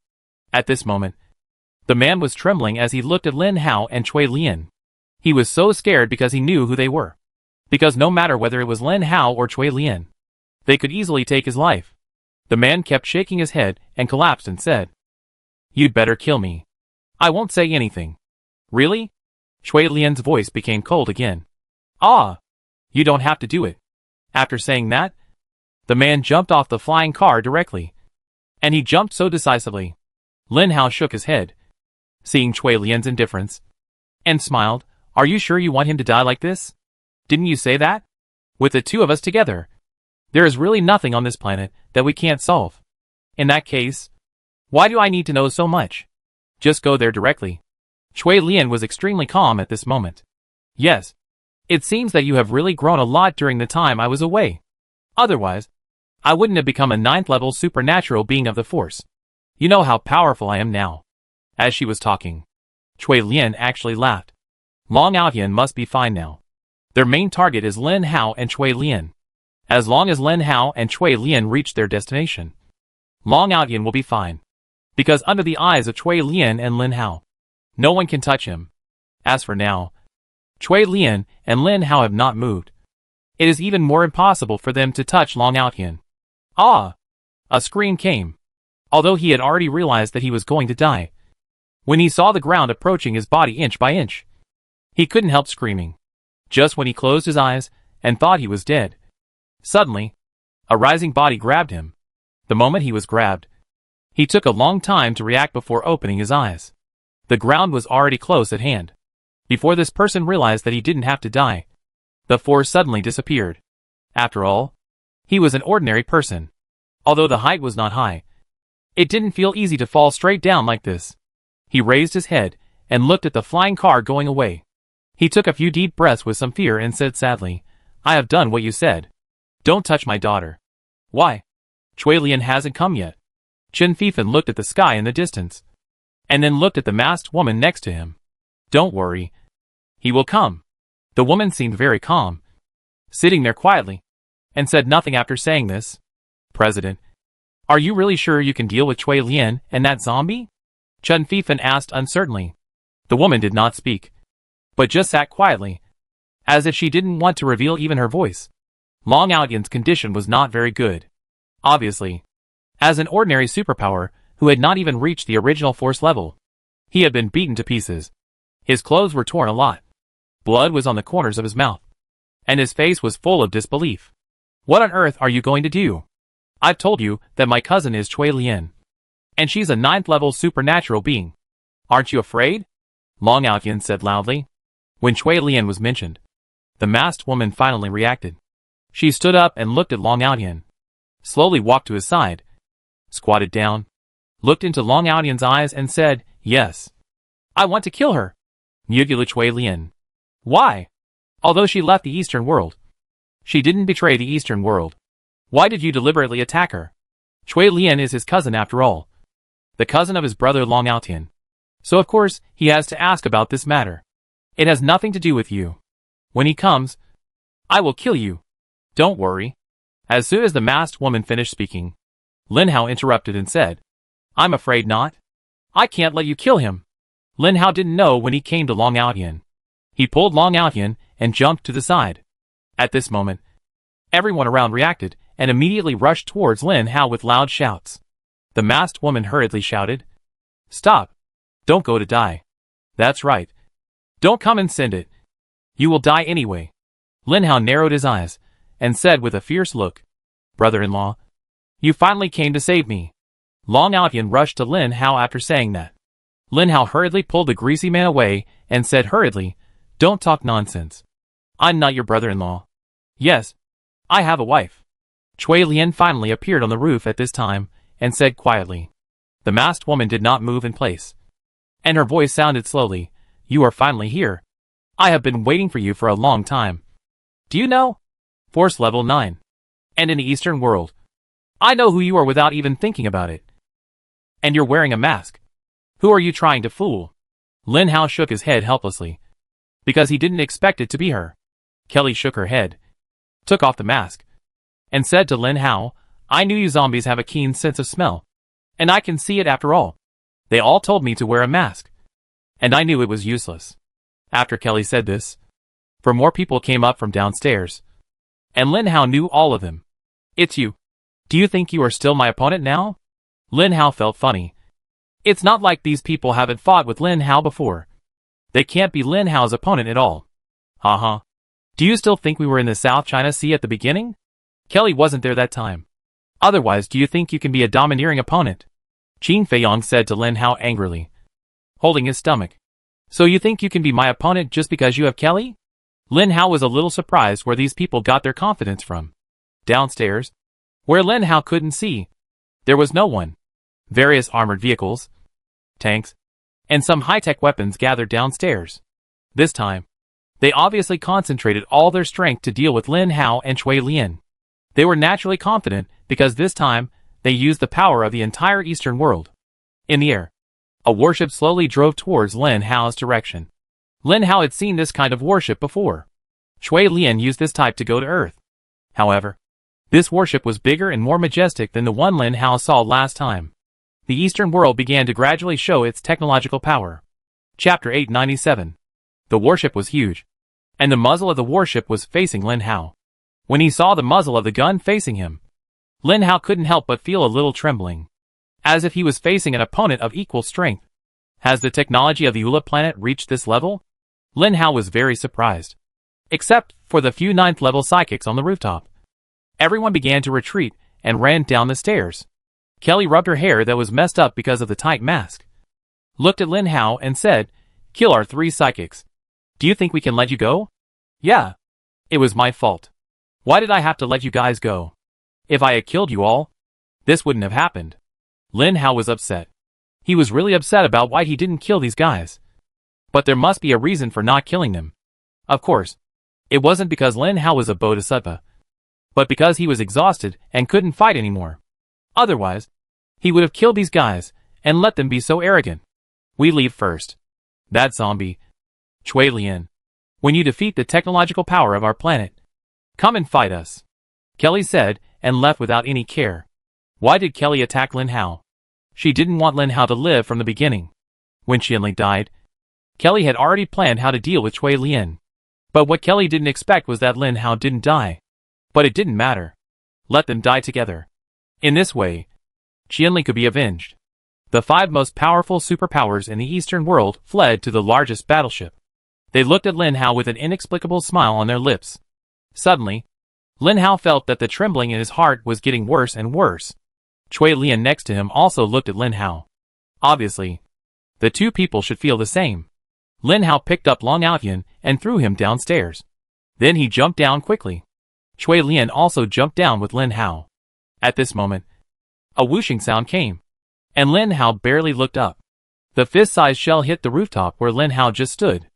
At this moment, the man was trembling as he looked at Lin Hao and Chui Lian. He was so scared because he knew who they were. Because no matter whether it was Lin Hao or Chui Lian, they could easily take his life. The man kept shaking his head and collapsed and said, You'd better kill me. I won't say anything. Really? Chui Lian's voice became cold again. Ah! You don't have to do it. After saying that, the man jumped off the flying car directly. And he jumped so decisively. Lin Hao shook his head, seeing Chui Lian's indifference, and smiled. Are you sure you want him to die like this? Didn't you say that? With the two of us together, there is really nothing on this planet that we can't solve. In that case, why do I need to know so much? Just go there directly. Chui Lian was extremely calm at this moment. Yes. It seems that you have really grown a lot during the time I was away. Otherwise, I wouldn't have become a 9th level supernatural being of the Force. You know how powerful I am now. As she was talking, Chui Lian actually laughed. Long Outyan must be fine now. Their main target is Lin Hao and Chui Lian. As long as Lin Hao and Chui Lian reach their destination, Long Outyan will be fine. Because under the eyes of Chui Lian and Lin Hao, no one can touch him. As for now, Chui Lian and Lin Hao have not moved. It is even more impossible for them to touch Long Outyan. Ah! A scream came. Although he had already realized that he was going to die. When he saw the ground approaching his body inch by inch, he couldn't help screaming. Just when he closed his eyes and thought he was dead, suddenly, a rising body grabbed him. The moment he was grabbed, he took a long time to react before opening his eyes. The ground was already close at hand. Before this person realized that he didn't have to die, the force suddenly disappeared. After all, he was an ordinary person. Although the height was not high, it didn't feel easy to fall straight down like this. He raised his head and looked at the flying car going away. He took a few deep breaths with some fear and said sadly, I have done what you said. Don't touch my daughter. Why? Chui Lian hasn't come yet. Chen Fifan looked at the sky in the distance, and then looked at the masked woman next to him. Don't worry. He will come. The woman seemed very calm, sitting there quietly, and said nothing after saying this. President, are you really sure you can deal with Chui Lian and that zombie? Chen Fifan asked uncertainly. The woman did not speak, but just sat quietly, as if she didn't want to reveal even her voice. Long Outyan's condition was not very good. Obviously, as an ordinary superpower who had not even reached the original force level, he had been beaten to pieces. His clothes were torn a lot. Blood was on the corners of his mouth, and his face was full of disbelief. What on earth are you going to do? I've told you that my cousin is Chui Lian, and she's a 9th level supernatural being. Aren't you afraid? Long Outyan said loudly. When Chui Lian was mentioned, the masked woman finally reacted. She stood up and looked at Long Outyan, slowly walked to his side, squatted down, looked into Long Outyan's eyes and said, Yes. I want to kill her. Mugula Chui Lian. Why? Although she left the Eastern world, she didn't betray the Eastern world. Why did you deliberately attack her? Chui Lian is his cousin after all. The cousin of his brother Long Outyan. So of course, he has to ask about this matter. It has nothing to do with you. When he comes, I will kill you. Don't worry. As soon as the masked woman finished speaking, Lin Hao interrupted and said, I'm afraid not. I can't let you kill him. Lin Hao didn't know when he came to Long Outyan. He pulled Long Outyan and jumped to the side. At this moment, everyone around reacted and immediately rushed towards Lin Hao with loud shouts. The masked woman hurriedly shouted, Stop. Don't go to die. That's right. Don't come and send it. You will die anyway. Lin Hao narrowed his eyes and said with a fierce look, Brother-in-law, you finally came to save me. Long Outyan rushed to Lin Hao after saying that. Lin Hao hurriedly pulled the greasy man away and said hurriedly, Don't talk nonsense. I'm not your brother-in-law. Yes, I have a wife. Chui Lian finally appeared on the roof at this time and said quietly. The masked woman did not move in place, and her voice sounded slowly, You are finally here. I have been waiting for you for a long time. Do you know? Force level 9. And in the Eastern world. I know who you are without even thinking about it. And you're wearing a mask. Who are you trying to fool? Lin Hao shook his head helplessly, because he didn't expect it to be her. Kelly shook her head, took off the mask, and said to Lin Hao, I knew you zombies have a keen sense of smell. And I can see it after all. They all told me to wear a mask. And I knew it was useless. After Kelly said this, 4 more people came up from downstairs. And Lin Hao knew all of them. It's you. Do you think you are still my opponent now? Lin Hao felt funny. It's not like these people haven't fought with Lin Hao before. They can't be Lin Hao's opponent at all. Haha. Do you still think we were in the South China Sea at the beginning? Kelly wasn't there that time. Otherwise, do you think you can be a domineering opponent? Qin Feiyong said to Lin Hao angrily. holding his stomach. So you think you can be my opponent just because you have Kelly? Lin Hao was a little surprised where these people got their confidence from. Downstairs, where Lin Hao couldn't see, there was no one. Various armored vehicles, tanks, and some high-tech weapons gathered downstairs. This time, they obviously concentrated all their strength to deal with Lin Hao and Cui Lian. They were naturally confident because this time, they used the power of the entire Eastern world. In the air, a warship slowly drove towards Lin Hao's direction. Lin Hao had seen this kind of warship before. Cui Lian used this type to go to Earth. However, this warship was bigger and more majestic than the one Lin Hao saw last time. The Eastern world began to gradually show its technological power. Chapter 897. The warship was huge, and the muzzle of the warship was facing Lin Hao. When he saw the muzzle of the gun facing him, Lin Hao couldn't help but feel a little trembling, as if he was facing an opponent of equal strength. Has the technology of the Ula planet reached this level? Lin Hao was very surprised. Except for the few 9th level psychics on the rooftop. Everyone began to retreat and ran down the stairs. Kelly rubbed her hair that was messed up because of the tight mask, looked at Lin Hao and said, "Kill our 3 psychics. Do you think we can let you go?" "Yeah. It was my fault. Why did I have to let you guys go? If I had killed you all, this wouldn't have happened." Lin Hao was upset. He was really upset about why he didn't kill these guys. But there must be a reason for not killing them. Of course, it wasn't because Lin Hao was a bodhisattva, but because he was exhausted and couldn't fight anymore. Otherwise, he would have killed these guys and let them be so arrogant. "We leave first. That zombie, Cui Lian. When you defeat the technological power of our planet, come and fight us," Kelly said and left without any care. Why did Kelly attack Lin Hao? She didn't want Lin Hao to live from the beginning. When Qianli died, Kelly had already planned how to deal with Cui Lian. But what Kelly didn't expect was that Lin Hao didn't die. But it didn't matter. Let them die together. In this way, Qianli could be avenged. The 5 most powerful superpowers in the Eastern world fled to the largest battleship. They looked at Lin Hao with an inexplicable smile on their lips. Suddenly, Lin Hao felt that the trembling in his heart was getting worse and worse. Cui Lian next to him also looked at Lin Hao. Obviously, the 2 people should feel the same. Lin Hao picked up Long Outyan and threw him downstairs. Then he jumped down quickly. Cui Lian also jumped down with Lin Hao. At this moment, a whooshing sound came, and Lin Hao barely looked up. The fist-sized shell hit the rooftop where Lin Hao just stood.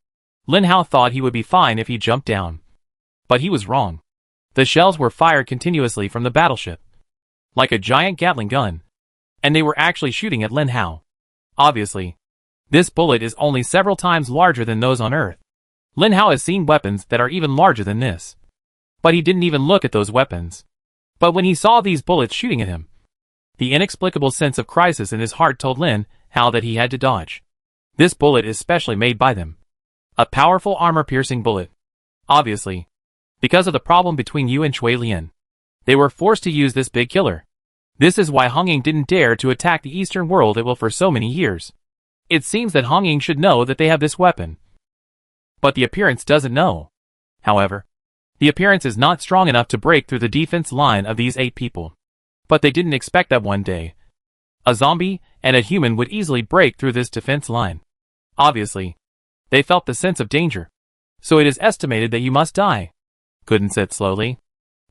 Lin Hao thought he would be fine if he jumped down. But he was wrong. The shells were fired continuously from the battleship, like a giant Gatling gun, and they were actually shooting at Lin Hao. Obviously, this bullet is only several times larger than those on Earth. Lin Hao has seen weapons that are even larger than this. But he didn't even look at those weapons. But when he saw these bullets shooting at him, the inexplicable sense of crisis in his heart told Lin Hao that he had to dodge. This bullet is specially made by them. A powerful armor-piercing bullet. Obviously, because of the problem between you and Cui Lian, they were forced to use this big killer. This is why Hong Ying didn't dare to attack the Eastern world for so many years. It seems that Hong Ying should know that they have this weapon. But the appearance doesn't know. However, the appearance is not strong enough to break through the defense line of these 8 people. But they didn't expect that one day a zombie and a human would easily break through this defense line. Obviously, they felt the sense of danger. So it is estimated that you must die. Couldn't said slowly.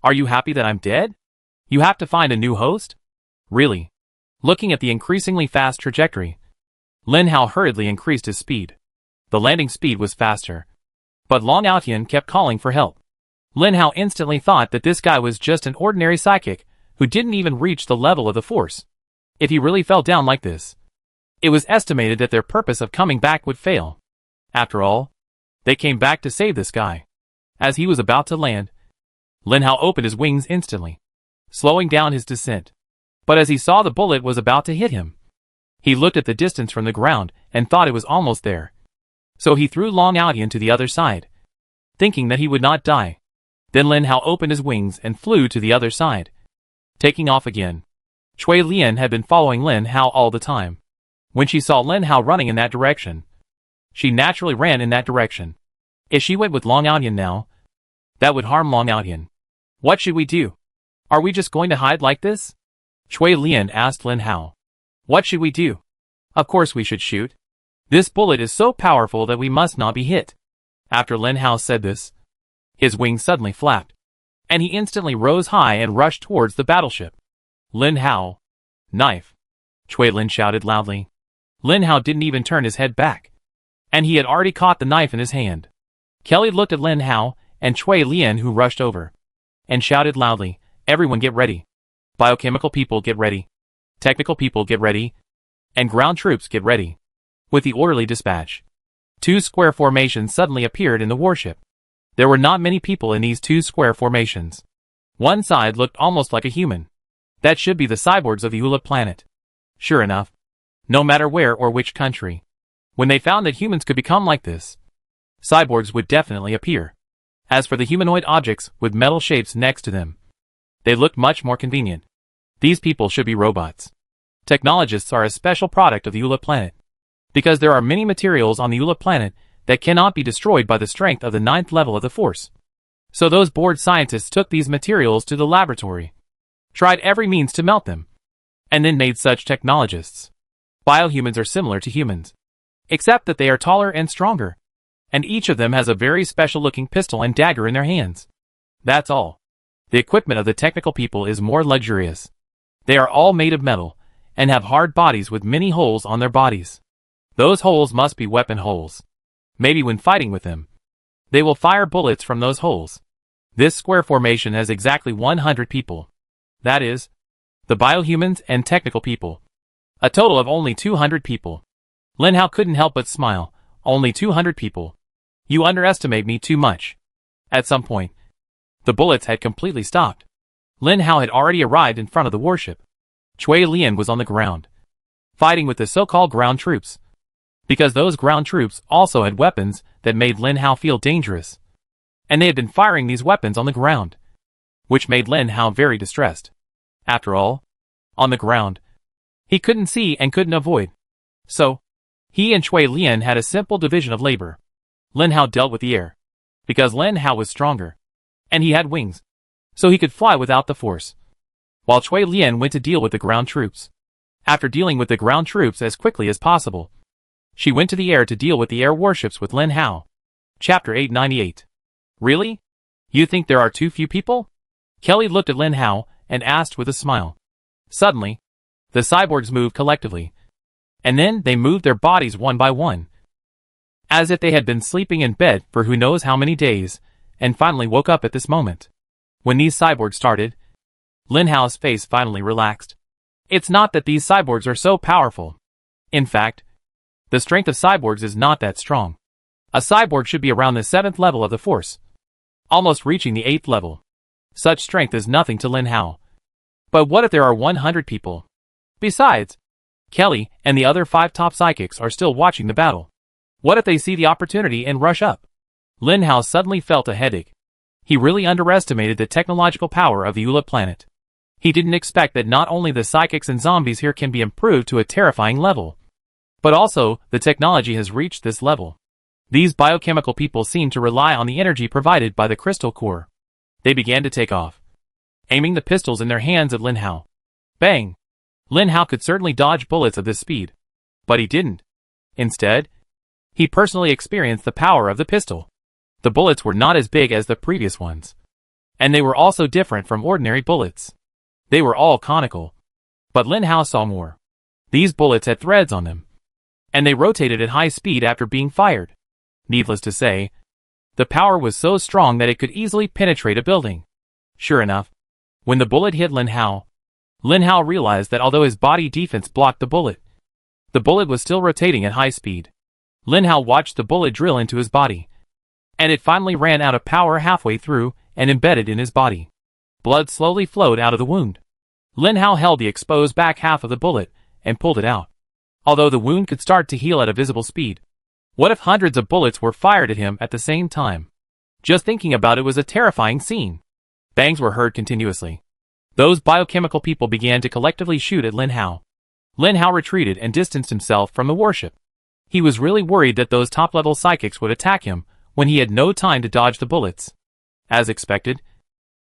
"Are you happy that I'm dead? You have to find a new host?" Really? Looking at the increasingly fast trajectory, Lin Hao hurriedly increased his speed. The landing speed was faster. But Long Outyan kept calling for help. Lin Hao instantly thought that this guy was just an ordinary psychic who didn't even reach the level of the force. If he really fell down like this, it was estimated that their purpose of coming back would fail. After all, they came back to save this guy. As he was about to land, Lin Hao opened his wings instantly, slowing down his descent. But as he saw the bullet was about to hit him, he looked at the distance from the ground and thought it was almost there. So he threw Long Outyan to the other side, thinking that he would not die. Then Lin Hao opened his wings and flew to the other side, taking off again. Cui Lian had been following Lin Hao all the time. When she saw Lin Hao running in that direction, she naturally ran in that direction. If she went with Long Outyan now, that would harm Long Outyan. "What should we do? Are we just going to hide like this?" Cui Lian asked Lin Hao. "What should we do? Of course we should shoot. This bullet is so powerful that we must not be hit. After Lin Hao said this, his wings suddenly flapped, and he instantly rose high and rushed towards the battleship. Lin Hao. Knife. Cui Lin shouted loudly. Lin Hao didn't even turn his head back, and he had already caught the knife in his hand. Kelly looked at Lin Hao and Cui Lien, who rushed over and shouted loudly, "Everyone get ready. Biochemical people get ready. Technical people get ready. And ground troops get ready." With the orderly dispatch, 2 square formations suddenly appeared in the warship. There were not many people in these 2 square formations. One side looked almost like a human. That should be the cyborgs of the Eula planet. Sure enough, no matter where or which country, when they found that humans could become like this, cyborgs would definitely appear. As for the humanoid objects with metal shapes next to them, they looked much more convenient. These people should be robots. Technologists are a special product of the Eula planet, because there are many materials on the Eula planet that cannot be destroyed by the strength of the 9th level of the Force. So those bored scientists took these materials to the laboratory, tried every means to melt them, and then made such technologists. Biohumans are similar to humans, except that they are taller and stronger, and each of them has a very special-looking pistol and dagger in their hands. That's all. The equipment of the technical people is more luxurious. They are all made of metal, and have hard bodies with many holes on their bodies. Those holes must be weapon holes. Maybe when fighting with them, they will fire bullets from those holes. This square formation has exactly 100 people. That is, the biohumans and technical people. A total of only 200 people. Lin Hao couldn't help but smile. Only 200 people. You underestimate me too much. At some point, the bullets had completely stopped. Lin Hao had already arrived in front of the warship. Cui Lien was on the ground, fighting with the so-called ground troops, because those ground troops also had weapons that made Lin Hao feel dangerous, and they had been firing these weapons on the ground, which made Lin Hao very distressed. After all, on the ground, he couldn't see and couldn't avoid. So, he and Cui Lien had a simple division of labor. Lin Hao dealt with the air, because Lin Hao was stronger, and he had wings, so he could fly without the Force, while Cui Lien went to deal with the ground troops. After dealing with the ground troops as quickly as possible, she went to the air to deal with the air warships with Lin Hao. Chapter 898. Really? You think there are too few people? Kelly looked at Lin Hao and asked with a smile. Suddenly, the cyborgs moved collectively, and then they moved their bodies one by one, as if they had been sleeping in bed for who knows how many days, and finally woke up at this moment. When these cyborgs started, Lin Hao's face finally relaxed. It's not that these cyborgs are so powerful. In fact, the strength of cyborgs is not that strong. A cyborg should be around the 7th level of the Force, almost reaching the 8th level. Such strength is nothing to Lin Hao. But what if there are 100 people? Besides, Kelly and the other 5 top psychics are still watching the battle. What if they see the opportunity and rush up? Lin Hao suddenly felt a headache. He really underestimated the technological power of the Eula planet. He didn't expect that not only the psychics and zombies here can be improved to a terrifying level, but also the technology has reached this level. These biochemical people seem to rely on the energy provided by the crystal core. They began to take off, aiming the pistols in their hands at Lin Hao. Bang! Lin Hao could certainly dodge bullets of this speed, but he didn't. Instead, he personally experienced the power of the pistol. The bullets were not as big as the previous ones, and they were also different from ordinary bullets. They were all conical, but Lin Hao saw more. These bullets had threads on them, and they rotated at high speed after being fired. Needless to say, the power was so strong that it could easily penetrate a building. Sure enough, when the bullet hit Lin Hao realized that although his body defense blocked the bullet was still rotating at high speed. Lin Hao watched the bullet drill into his body, and it finally ran out of power halfway through and embedded in his body. Blood slowly flowed out of the wound. Lin Hao held the exposed back half of the bullet and pulled it out. Although the wound could start to heal at a visible speed, what if hundreds of bullets were fired at him at the same time? Just thinking about it was a terrifying scene. Bangs were heard continuously. Those biochemical people began to collectively shoot at Lin Hao. Lin Hao retreated and distanced himself from the warship. He was really worried that those top-level psychics would attack him when he had no time to dodge the bullets. As expected,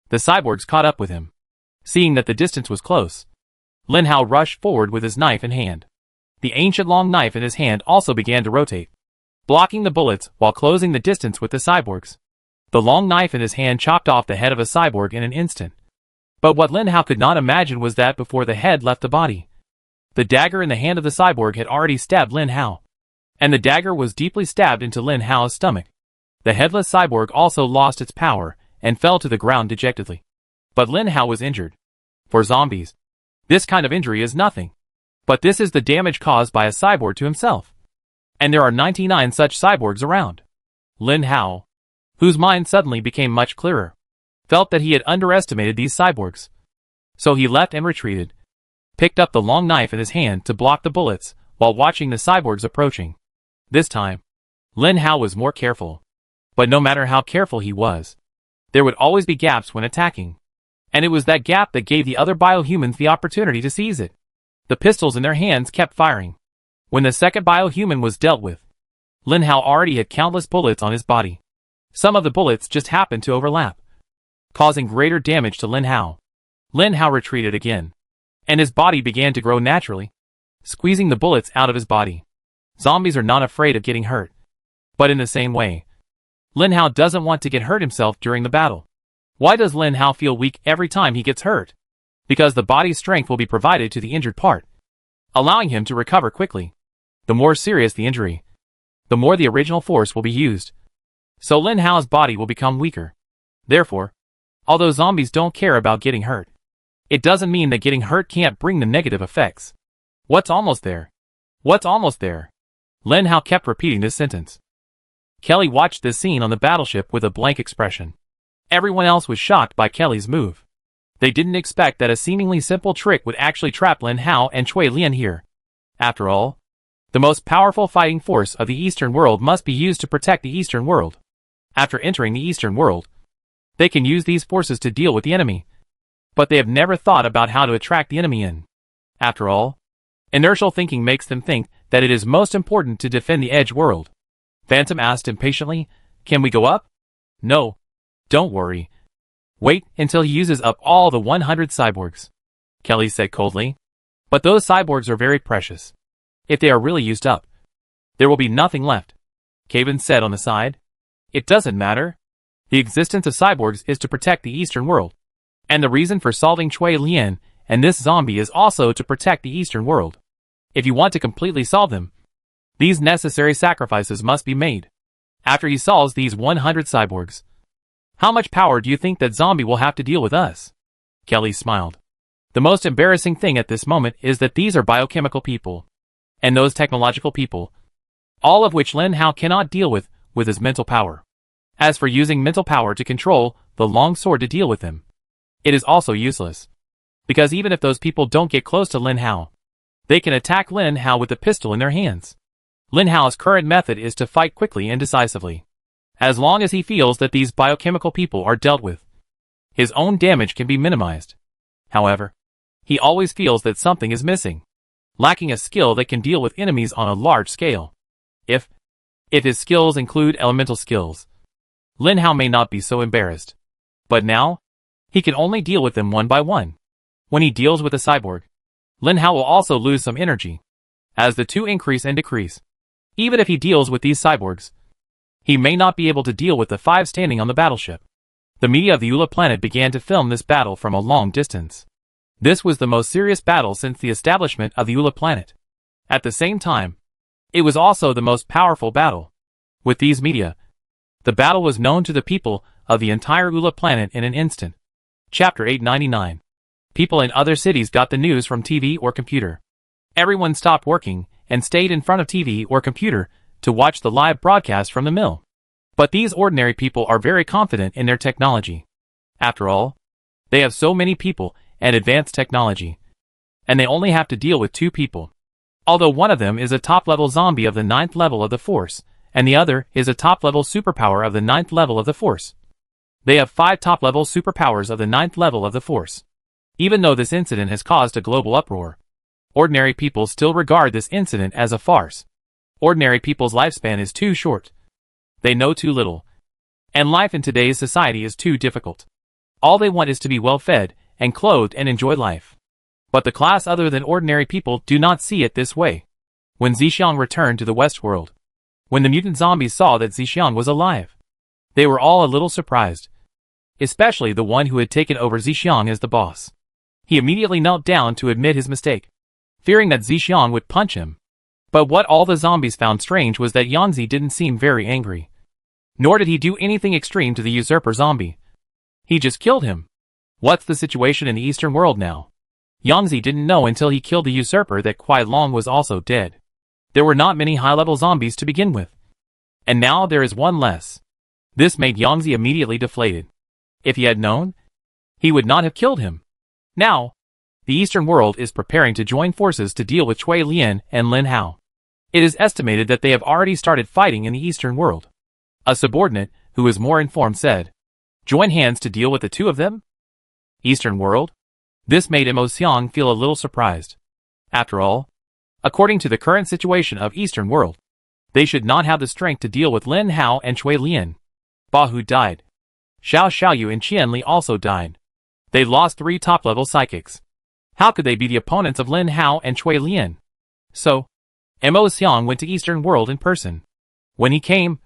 the cyborgs caught up with him. Seeing that the distance was close, Lin Hao rushed forward with his knife in hand. The ancient long knife in his hand also began to rotate, blocking the bullets while closing the distance with the cyborgs. The long knife in his hand chopped off the head of a cyborg in an instant. But what Lin Hao could not imagine was that before the head left the body, the dagger in the hand of the cyborg had already stabbed Lin Hao. And the dagger was deeply stabbed into Lin Hao's stomach. The headless cyborg also lost its power and fell to the ground dejectedly. But Lin Hao was injured. For zombies, this kind of injury is nothing. But this is the damage caused by a cyborg to himself. And there are 99 such cyborgs around. Lin Hao, whose mind suddenly became much clearer, felt that he had underestimated these cyborgs. So he left and retreated, picked up the long knife in his hand to block the bullets while watching the cyborgs approaching. This time, Lin Hao was more careful. But no matter how careful he was, there would always be gaps when attacking. And it was that gap that gave the other biohumans the opportunity to seize it. The pistols in their hands kept firing. When the second biohuman was dealt with, Lin Hao already had countless bullets on his body. Some of the bullets just happened to overlap, causing greater damage to Lin Hao. Lin Hao retreated again, and his body began to grow naturally, squeezing the bullets out of his body. Zombies are not afraid of getting hurt. But in the same way, Lin Hao doesn't want to get hurt himself during the battle. Why does Lin Hao feel weak every time he gets hurt? Because the body's strength will be provided to the injured part, allowing him to recover quickly. The more serious the injury, the more the original force will be used. So Lin Hao's body will become weaker. Therefore, although zombies don't care about getting hurt, it doesn't mean that getting hurt can't bring the negative effects. What's almost there? What's almost there? Lin Hao kept repeating this sentence. Kelly watched this scene on the battleship with a blank expression. Everyone else was shocked by Kelly's move. They didn't expect that a seemingly simple trick would actually trap Lin Hao and Cui Lian here. After all, the most powerful fighting force of the Eastern world must be used to protect the Eastern world. After entering the Eastern world, they can use these forces to deal with the enemy. But they have never thought about how to attract the enemy in. After all, inertial thinking makes them think that it is most important to defend the Edge world. Phantom asked impatiently, "Can we go up?" "No. Don't worry. Wait until he uses up all the 100 cyborgs," Kelly said coldly. "But those cyborgs are very precious. If they are really used up, there will be nothing left," Caven said on the side. "It doesn't matter. The existence of cyborgs is to protect the Eastern world. And the reason for solving Cui Lian and this zombie is also to protect the Eastern world. If you want to completely solve them, these necessary sacrifices must be made. After he solves these 100 cyborgs, how much power do you think that zombie will have to deal with us?" Kelly smiled. The most embarrassing thing at this moment is that these are biochemical people, and those technological people, all of which Lin Hao cannot deal with his mental power. As for using mental power to control the long sword to deal with them, it is also useless. Because even if those people don't get close to Lin Hao, they can attack Lin Hao with the pistol in their hands. Lin Hao's current method is to fight quickly and decisively. As long as he feels that these biochemical people are dealt with, his own damage can be minimized. However, he always feels that something is missing, lacking a skill that can deal with enemies on a large scale. If his skills include elemental skills, Lin Hao may not be so embarrassed. But now, he can only deal with them one by one. When he deals with a cyborg, Lin Hao will also lose some energy, as the two increase and decrease. Even if he deals with these cyborgs, he may not be able to deal with the 5 standing on the battleship. The media of the Ula planet began to film this battle from a long distance. This was the most serious battle since the establishment of the Ula planet. At the same time, it was also the most powerful battle. With these media, the battle was known to the people of the entire Ula planet in an instant. Chapter 899. People in other cities got the news from TV or computer. Everyone stopped working and stayed in front of TV or computer to watch the live broadcast from the mill. But these ordinary people are very confident in their technology. After all, they have so many people and advanced technology, and they only have to deal with 2 people. Although one of them is a top-level zombie of the 9th level of the Force, and the other is a top-level superpower of the 9th level of the Force. They have 5 top-level superpowers of the 9th level of the Force. Even though this incident has caused a global uproar, ordinary people still regard this incident as a farce. Ordinary people's lifespan is too short. They know too little. And life in today's society is too difficult. All they want is to be well fed and clothed and enjoy life. But the class other than ordinary people do not see it this way. when Zixiang returned to the West World. When the mutant zombies saw that Zixiang was alive, they were all a little surprised, especially the one who had taken over Zixiang as the boss. He immediately knelt down to admit his mistake, fearing that Zixiang would punch him. But what all the zombies found strange was that Yanzi didn't seem very angry. Nor did he do anything extreme to the usurper zombie. He just killed him. What's the situation in the Eastern world now? Yanzi didn't know until he killed the usurper that Kuai Long was also dead. There were not many high-level zombies to begin with. And now there is one less. This made Yanzi immediately deflated. If he had known, he would not have killed him. Now, the Eastern world is preparing to join forces to deal with Cui Lian and Lin Hao. It is estimated that they have already started fighting in the Eastern world. A subordinate, who is more informed, said, "Join hands to deal with the two of them?" Eastern world? This made Mo Xiang feel a little surprised. After all, according to the current situation of Eastern world, they should not have the strength to deal with Lin Hao and Cui Lian. Ba Hu died. Xiao Xiaoyu and Qian Li also died. They lost 3 top-level psychics. How could they be the opponents of Lin Hao and Cui Lian? So, Mo Xiang went to Eastern world in person. When he came,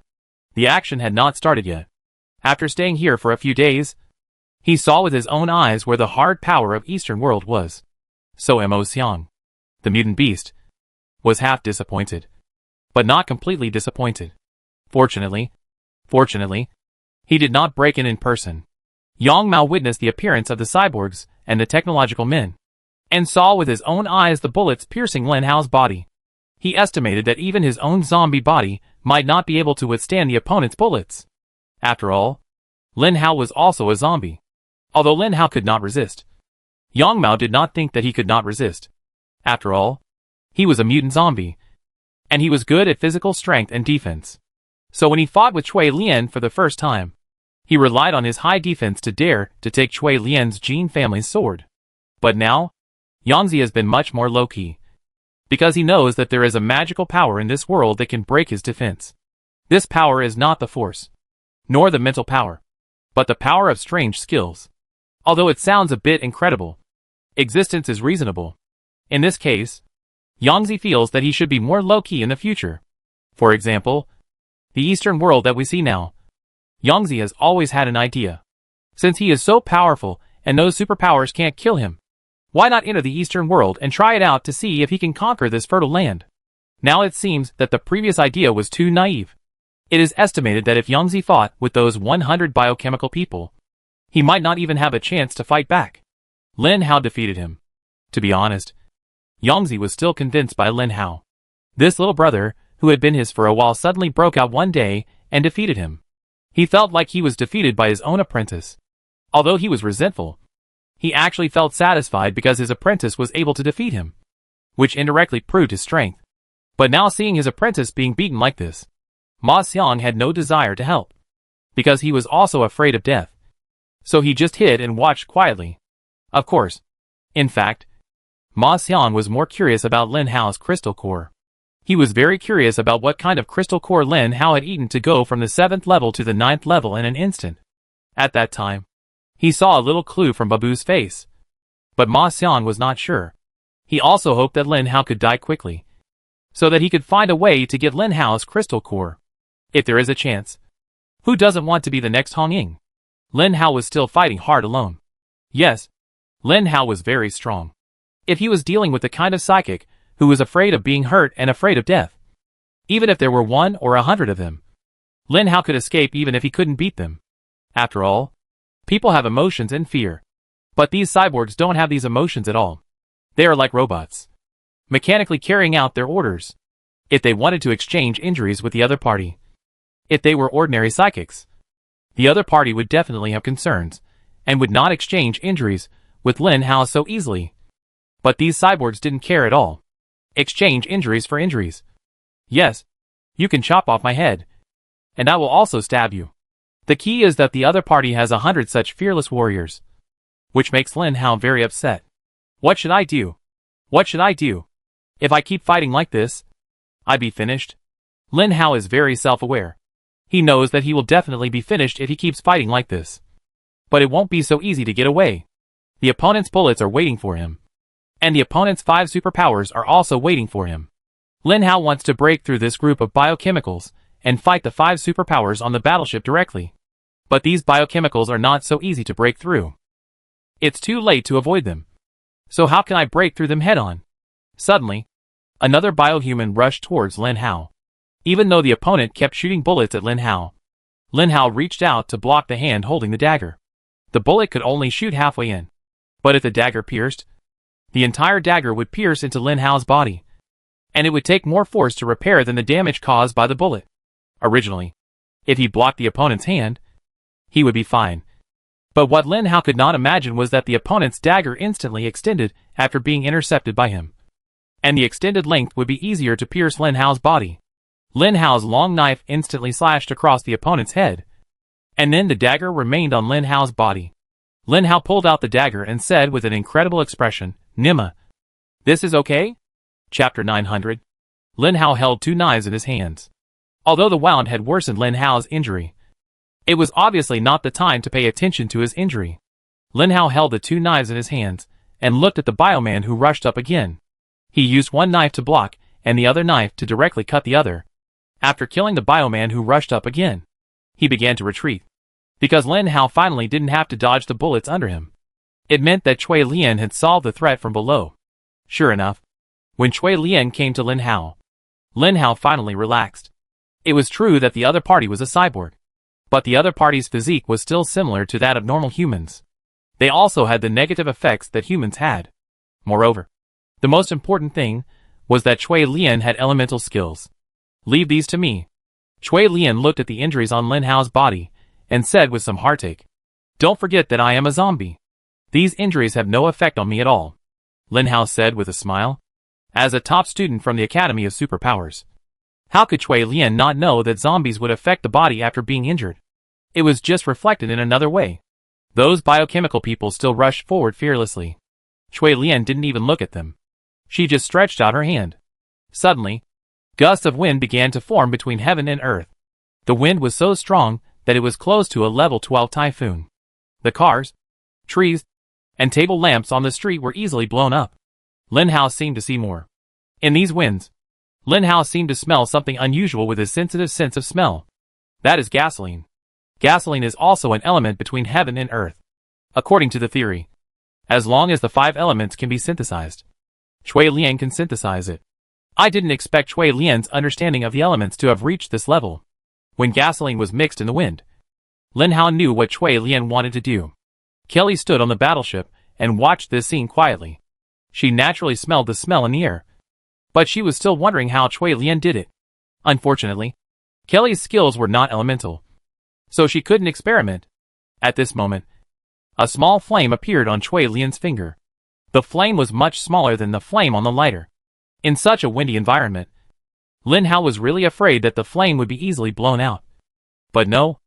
the action had not started yet. After staying here for a few days, he saw with his own eyes where the hard power of Eastern world was. So Mo Xiang, the mutant beast, was half disappointed. But not completely disappointed. Fortunately, he did not break in person. Yang Mao witnessed the appearance of the cyborgs and the technological men, and saw with his own eyes the bullets piercing Lin Hao's body. He estimated that even his own zombie body might not be able to withstand the opponent's bullets. After all, Lin Hao was also a zombie. Although Lin Hao could not resist, Yang Mao did not think that he could not resist. After all, he was a mutant zombie, and he was good at physical strength and defense. So when he fought with Cui Lian for the first time, he relied on his high defense to dare to take Cui Lian's Jin family's sword. But now, Yanzi has been much more low-key, because he knows that there is a magical power in this world that can break his defense. This power is not the force, nor the mental power, but the power of strange skills. Although it sounds a bit incredible, existence is reasonable. In this case, Yanzi feels that he should be more low-key in the future. For example, the Eastern world that we see now. Yanzi has always had an idea. Since he is so powerful and those superpowers can't kill him, why not enter the Eastern world and try it out to see if he can conquer this fertile land? Now it seems that the previous idea was too naive. It is estimated that if Yanzi fought with those 100 biochemical people, he might not even have a chance to fight back. Lin Hao defeated him. To be honest, Yanzi was still convinced by Lin Hao. This little brother, who had been his for a while, suddenly broke out one day and defeated him. He felt like he was defeated by his own apprentice. Although he was resentful, he actually felt satisfied because his apprentice was able to defeat him, which indirectly proved his strength. But now seeing his apprentice being beaten like this, Ma Xiang had no desire to help, because he was also afraid of death. So he just hid and watched quietly. Of course. In fact, Ma Xiang was more curious about Lin Hao's crystal core. He was very curious about what kind of crystal core Lin Hao had eaten to go from the 7th level to the 9th level in an instant. At that time, he saw a little clue from Babu's face. But Ma Xiang was not sure. He also hoped that Lin Hao could die quickly, so that he could find a way to get Lin Hao's crystal core. If there is a chance, who doesn't want to be the next Hong Ying? Lin Hao was still fighting hard alone. Yes, Lin Hao was very strong. If he was dealing with the kind of psychic who was afraid of being hurt and afraid of death, even if there were 1 or 100 of them, Lin Hao could escape even if he couldn't beat them. After all, people have emotions and fear. But these cyborgs don't have these emotions at all. They are like robots, mechanically carrying out their orders. If they wanted to exchange injuries with the other party, if they were ordinary psychics, the other party would definitely have concerns, and would not exchange injuries with Lin Hao so easily. But these cyborgs didn't care at all. Exchange injuries for injuries. Yes, you can chop off my head, and I will also stab you. The key is that the other party has 100 such fearless warriors, which makes Lin Hao very upset. What should I do? What should I do? If I keep fighting like this, I'd be finished. Lin Hao is very self-aware. He knows that he will definitely be finished if he keeps fighting like this. But it won't be so easy to get away. The opponent's bullets are waiting for him, and the opponent's 5 superpowers are also waiting for him. Lin Hao wants to break through this group of biochemicals and fight the 5 superpowers on the battleship directly. But these biochemicals are not so easy to break through. It's too late to avoid them. So how can I break through them head-on? Suddenly, another biohuman rushed towards Lin Hao. Even though the opponent kept shooting bullets at Lin Hao reached out to block the hand holding the dagger. The bullet could only shoot halfway in. But if the dagger pierced, the entire dagger would pierce into Lin Hao's body, and it would take more force to repair than the damage caused by the bullet. Originally, if he blocked the opponent's hand, he would be fine. But what Lin Hao could not imagine was that the opponent's dagger instantly extended after being intercepted by him. And the extended length would be easier to pierce Lin Hao's body. Lin Hao's long knife instantly slashed across the opponent's head, and then the dagger remained on Lin Hao's body. Lin Hao pulled out the dagger and said with an incredible expression, "Nima, this is okay?" Chapter 900. Lin Hao held 2 knives in his hands. Although the wound had worsened Lin Hao's injury, it was obviously not the time to pay attention to his injury. Lin Hao held the 2 knives in his hands and looked at the bioman who rushed up again. He used one knife to block and the other knife to directly cut the other. After killing the bioman who rushed up again, he began to retreat. Because Lin Hao finally didn't have to dodge the bullets under him. It meant that Cui Lian had solved the threat from below. Sure enough, when Cui Lian came to Lin Hao finally relaxed. It was true that the other party was a cyborg, but the other party's physique was still similar to that of normal humans. They also had the negative effects that humans had. Moreover, the most important thing was that Cui Lian had elemental skills. "Leave these to me." Cui Lian looked at the injuries on Lin Hao's body and said with some heartache, "Don't forget that I am a zombie. These injuries have no effect on me at all," Lin Hao said with a smile. As a top student from the Academy of Superpowers, how could Cui Lian not know that zombies would affect the body after being injured? It was just reflected in another way. Those biochemical people still rushed forward fearlessly. Cui Lian didn't even look at them. She just stretched out her hand. Suddenly, gusts of wind began to form between heaven and earth. The wind was so strong that it was close to a level 12 typhoon. The cars, trees, and table lamps on the street were easily blown up. Lin Hao seemed to see more. In these winds, Lin Hao seemed to smell something unusual with his sensitive sense of smell. That is gasoline. Gasoline is also an element between heaven and earth. According to the theory, as long as the 5 elements can be synthesized, Cui Lian can synthesize it. I didn't expect Cui Lian's understanding of the elements to have reached this level. When gasoline was mixed in the wind, Lin Hao knew what Cui Lian wanted to do. Kelly stood on the battleship and watched this scene quietly. She naturally smelled the smell in the air, but she was still wondering how Cui Lian did it. Unfortunately, Kelly's skills were not elemental, so she couldn't experiment. At this moment, a small flame appeared on Cui Lian's finger. The flame was much smaller than the flame on the lighter. In such a windy environment, Lin Hao was really afraid that the flame would be easily blown out. But no,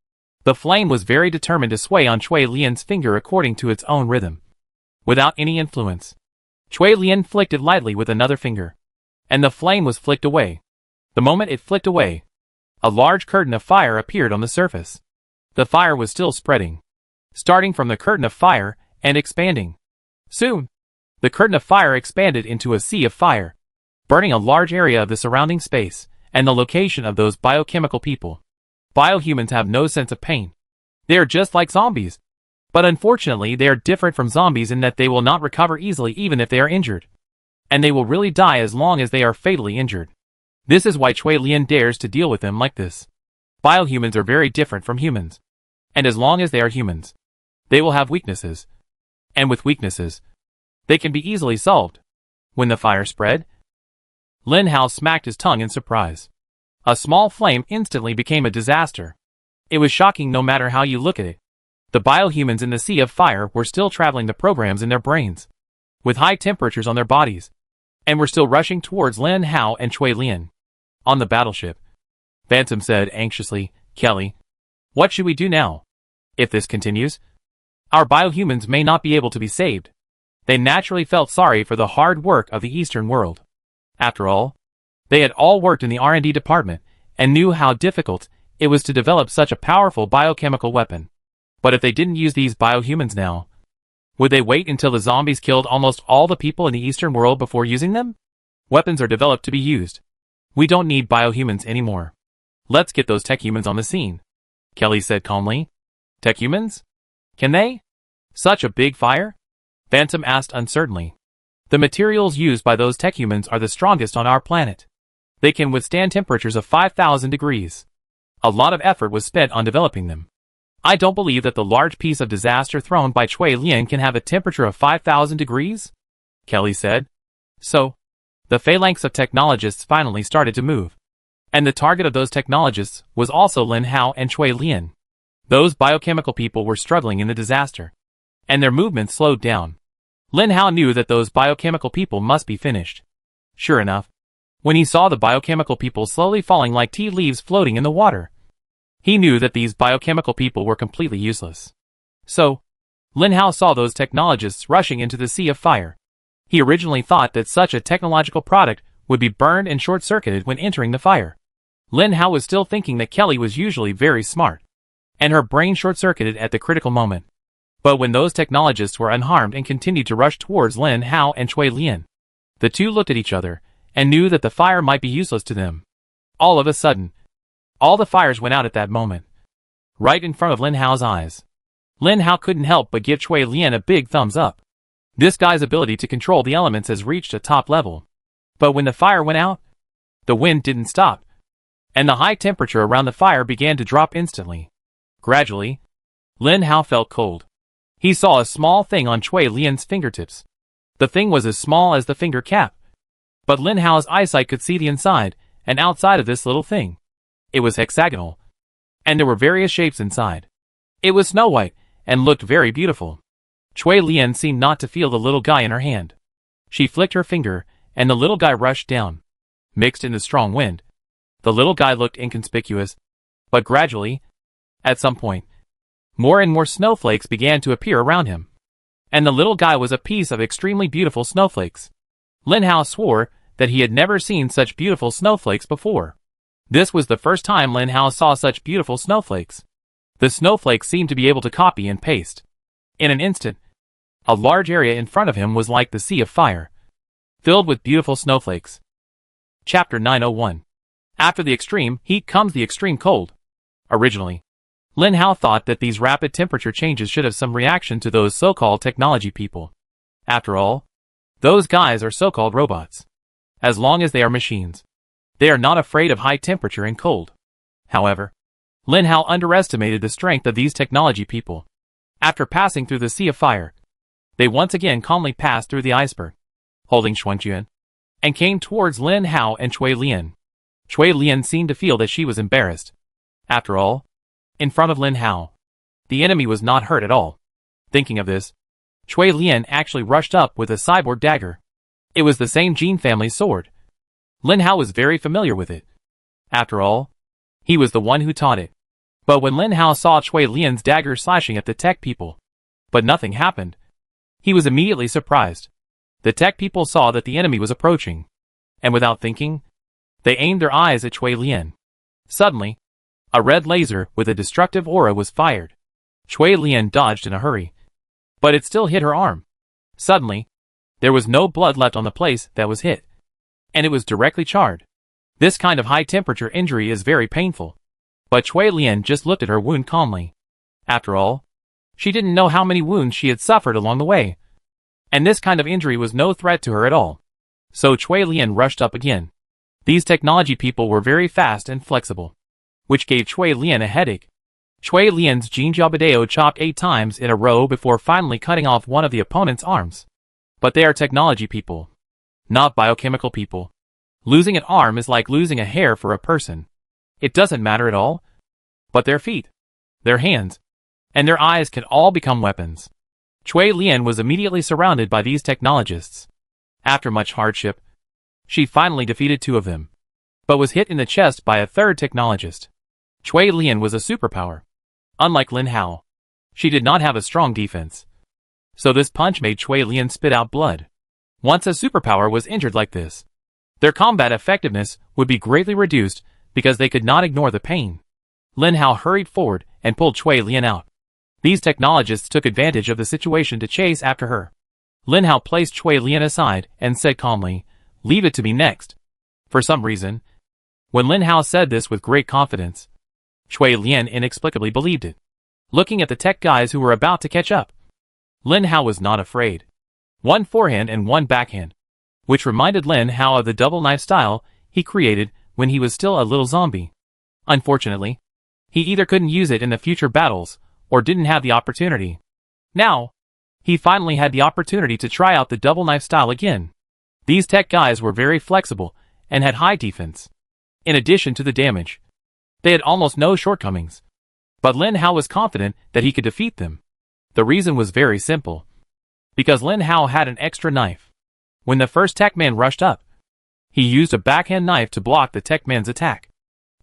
the flame was very determined to sway on Cui Lian's finger according to its own rhythm. Without any influence, Cui Lian flicked it lightly with another finger, and the flame was flicked away. The moment it flicked away, a large curtain of fire appeared on the surface. The fire was still spreading, starting from the curtain of fire and expanding. Soon, the curtain of fire expanded into a sea of fire, burning a large area of the surrounding space and the location of those biochemical people. Biohumans have no sense of pain. They are just like zombies. But unfortunately, they are different from zombies in that they will not recover easily even if they are injured. And they will really die as long as they are fatally injured. This is why Cui Lian dares to deal with them like this. Biohumans are very different from humans. And as long as they are humans, they will have weaknesses. And with weaknesses, they can be easily solved. When the fire spread, Lin Hao smacked his tongue in surprise. A small flame instantly became a disaster. It was shocking no matter how you look at it. The biohumans in the sea of fire were still traveling the programs in their brains, with high temperatures on their bodies, and were still rushing towards Lin Hao and Cui Lian. On the battleship, Phantom said anxiously, "Kelly, what should we do now? If this continues, our biohumans may not be able to be saved." They naturally felt sorry for the hard work of the Eastern world. After all, they had all worked in the R&D department and knew how difficult it was to develop such a powerful biochemical weapon. But if they didn't use these biohumans now, would they wait until the zombies killed almost all the people in the Eastern world before using them? Weapons are developed to be used. We don't need biohumans anymore. Let's get those tech humans on the scene, Kelly said calmly. Tech humans? Can they? Such a big fire? Phantom asked uncertainly. The materials used by those tech humans are the strongest on our planet. They can withstand temperatures of 5,000 degrees. A lot of effort was spent on developing them. I don't believe that the large piece of disaster thrown by Chui Lian can have a temperature of 5,000 degrees, Kelly said. So, the phalanx of technologists finally started to move. And the target of those technologists was also Lin Hao and Chui Lian. Those biochemical people were struggling in the disaster, and their movements slowed down. Lin Hao knew that those biochemical people must be finished. Sure enough, when he saw the biochemical people slowly falling like tea leaves floating in the water, he knew that these biochemical people were completely useless. So, Lin Hao saw those technologists rushing into the sea of fire. He originally thought that such a technological product would be burned and short-circuited when entering the fire. Lin Hao was still thinking that Kelly was usually very smart, and her brain short-circuited at the critical moment. But when those technologists were unharmed and continued to rush towards Lin Hao and Chui Lian, the two looked at each other and knew that the fire might be useless to them. All of a sudden, all the fires went out at that moment, right in front of Lin Hao's eyes. Lin Hao couldn't help but give Chui Lian a big thumbs up. This guy's ability to control the elements has reached a top level. But when the fire went out, the wind didn't stop, and the high temperature around the fire began to drop instantly. Gradually, Lin Hao felt cold. He saw a small thing on Chui Lian's fingertips. The thing was as small as the finger cap. But Lin Hao's eyesight could see the inside and outside of this little thing. It was hexagonal, and there were various shapes inside. It was snow white and looked very beautiful. Chui Lian seemed not to feel the little guy in her hand. She flicked her finger, and the little guy rushed down. Mixed in the strong wind, the little guy looked inconspicuous, but gradually, at some point, more and more snowflakes began to appear around him. And the little guy was a piece of extremely beautiful snowflakes. Lin Hao swore that he had never seen such beautiful snowflakes before. This was the first time Lin Hao saw such beautiful snowflakes. The snowflakes seemed to be able to copy and paste. In an instant, a large area in front of him was like the sea of fire, filled with beautiful snowflakes. Chapter 901. After the extreme heat comes the extreme cold. Originally, Lin Hao thought that these rapid temperature changes should have some reaction to those so-called technology people. After all, those guys are so-called robots. As long as they are machines, they are not afraid of high temperature and cold. However, Lin Hao underestimated the strength of these technology people. After passing through the sea of fire, they once again calmly passed through the iceberg, holding Xuanjuan, and came towards Lin Hao and Chui Lian. Chui Lian seemed to feel that she was embarrassed. After all, in front of Lin Hao, the enemy was not hurt at all. Thinking of this, Chui Lian actually rushed up with a cyborg dagger. It was the same Jin family sword. Lin Hao was very familiar with it. After all, he was the one who taught it. But when Lin Hao saw Chui Lian's dagger slashing at the tech people, but nothing happened, he was immediately surprised. The tech people saw that the enemy was approaching, and without thinking, they aimed their eyes at Chui Lian. Suddenly, a red laser with a destructive aura was fired. Chui Lian dodged in a hurry, but it still hit her arm. Suddenly, there was no blood left on the place that was hit, and it was directly charred. This kind of high-temperature injury is very painful. But Chui Lian just looked at her wound calmly. After all, she didn't know how many wounds she had suffered along the way, and this kind of injury was no threat to her at all. So Chui Lian rushed up again. These technology people were very fast and flexible, which gave Chui Lian a headache. Chui Lian's Jinjiabadeo chopped 8 times in a row before finally cutting off one of the opponent's arms. But they are technology people, not biochemical people. Losing an arm is like losing a hair for a person. It doesn't matter at all. But their feet, their hands, and their eyes can all become weapons. Chui Lian was immediately surrounded by these technologists. After much hardship, she finally defeated 2 of them, but was hit in the chest by a 3rd technologist. Chui Lian was a superpower. Unlike Lin Hao, she did not have a strong defense. So this punch made Chui Lian spit out blood. Once a superpower was injured like this, their combat effectiveness would be greatly reduced because they could not ignore the pain. Lin Hao hurried forward and pulled Chui Lian out. These technologists took advantage of the situation to chase after her. Lin Hao placed Chui Lian aside and said calmly, "Leave it to me next." For some reason, When Lin Hao said this with great confidence, Cui Lian inexplicably believed it. Looking at the tech guys who were about to catch up, Lin Hao was not afraid. One forehand and one backhand, which reminded Lin Hao of the double knife style he created when he was still a little zombie. Unfortunately, he either couldn't use it in the future battles, or didn't have the opportunity. Now, he finally had the opportunity to try out the double knife style again. These tech guys were very flexible, and had high defense. In addition to the damage, they had almost no shortcomings. But Lin Hao was confident that he could defeat them. The reason was very simple. Because Lin Hao had an extra knife. When the first tech man rushed up, he used a backhand knife to block the tech man's attack.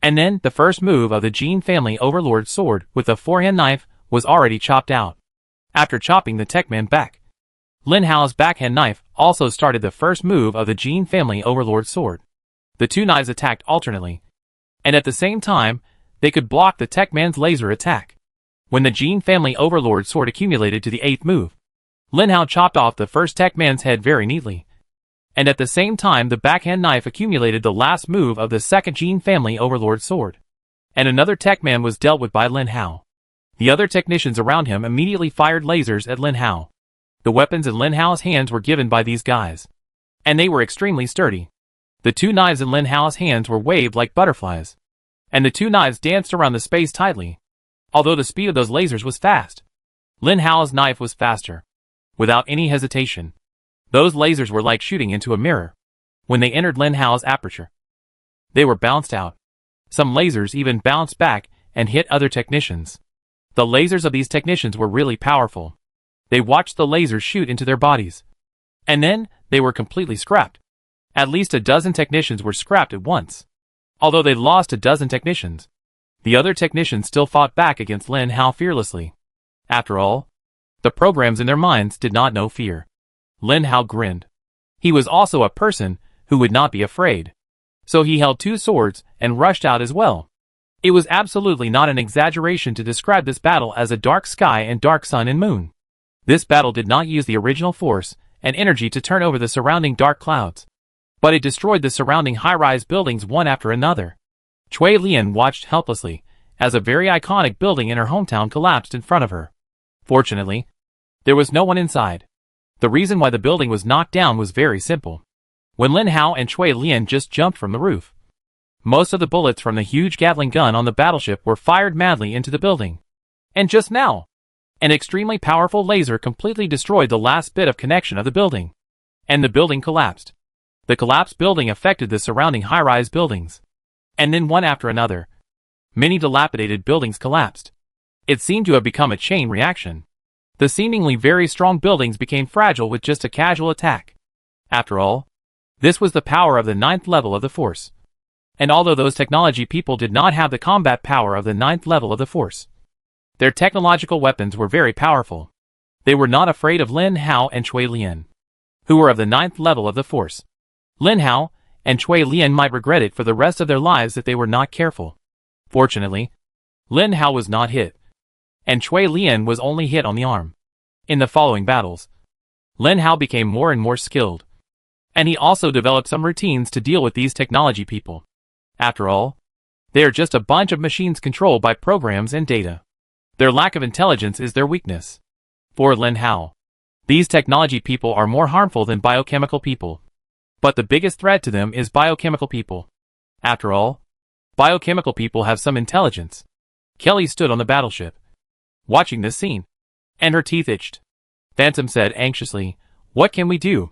And then, the first move of the Jin family overlord sword with a forehand knife was already chopped out. After chopping the tech man back, Lin Hao's backhand knife also started the first move of the Jin family overlord sword. The two knives attacked alternately, and at the same time, they could block the tech man's laser attack. When the Jin family overlord sword accumulated to the 8th move, Lin Hao chopped off the first tech man's head very neatly. And at the same time the backhand knife accumulated the last move of the second Jin family overlord sword. And another tech man was dealt with by Lin Hao. The other technicians around him immediately fired lasers at Lin Hao. The weapons in Lin Hao's hands were given by these guys. And they were extremely sturdy. The two knives in Lin Hao's hands were waved like butterflies. And the two knives danced around the space tightly. Although the speed of those lasers was fast, Lin Hao's knife was faster. Without any hesitation, those lasers were like shooting into a mirror. When they entered Lin Hao's aperture, they were bounced out. Some lasers even bounced back and hit other technicians. The lasers of these technicians were really powerful. They watched the lasers shoot into their bodies. And then, they were completely scrapped. At least a dozen technicians were scrapped at once. Although they lost a dozen technicians, the other technicians still fought back against Lin Hao fearlessly. After all, the programs in their minds did not know fear. Lin Hao grinned. He was also a person who would not be afraid. So he held two swords and rushed out as well. It was absolutely not an exaggeration to describe this battle as a dark sky and dark sun and moon. This battle did not use the original force and energy to turn over the surrounding dark clouds, but it destroyed the surrounding high-rise buildings one after another. Cui Lian watched helplessly as a very iconic building in her hometown collapsed in front of her. Fortunately, there was no one inside. The reason why the building was knocked down was very simple. When Lin Hao and Cui Lian just jumped from the roof, most of the bullets from the huge Gatling gun on the battleship were fired madly into the building. And just now, an extremely powerful laser completely destroyed the last bit of connection of the building. And the building collapsed. The collapsed building affected the surrounding high-rise buildings. And then one after another, many dilapidated buildings collapsed. It seemed to have become a chain reaction. The seemingly very strong buildings became fragile with just a casual attack. After all, this was the power of the 9th level of the Force. And although those technology people did not have the combat power of the 9th level of the Force, their technological weapons were very powerful. They were not afraid of Lin Hao and Cui Lian, who were of the 9th level of the Force. Lin Hao and Cui Lian might regret it for the rest of their lives if they were not careful. Fortunately, Lin Hao was not hit, and Cui Lian was only hit on the arm. In the following battles, Lin Hao became more and more skilled, and he also developed some routines to deal with these technology people. After all, they are just a bunch of machines controlled by programs and data. Their lack of intelligence is their weakness. For Lin Hao, these technology people are more harmful than biochemical people. But the biggest threat to them is biochemical people. After all, biochemical people have some intelligence. Kelly stood on the battleship, watching this scene, and her teeth itched. Phantom said anxiously, "What can we do?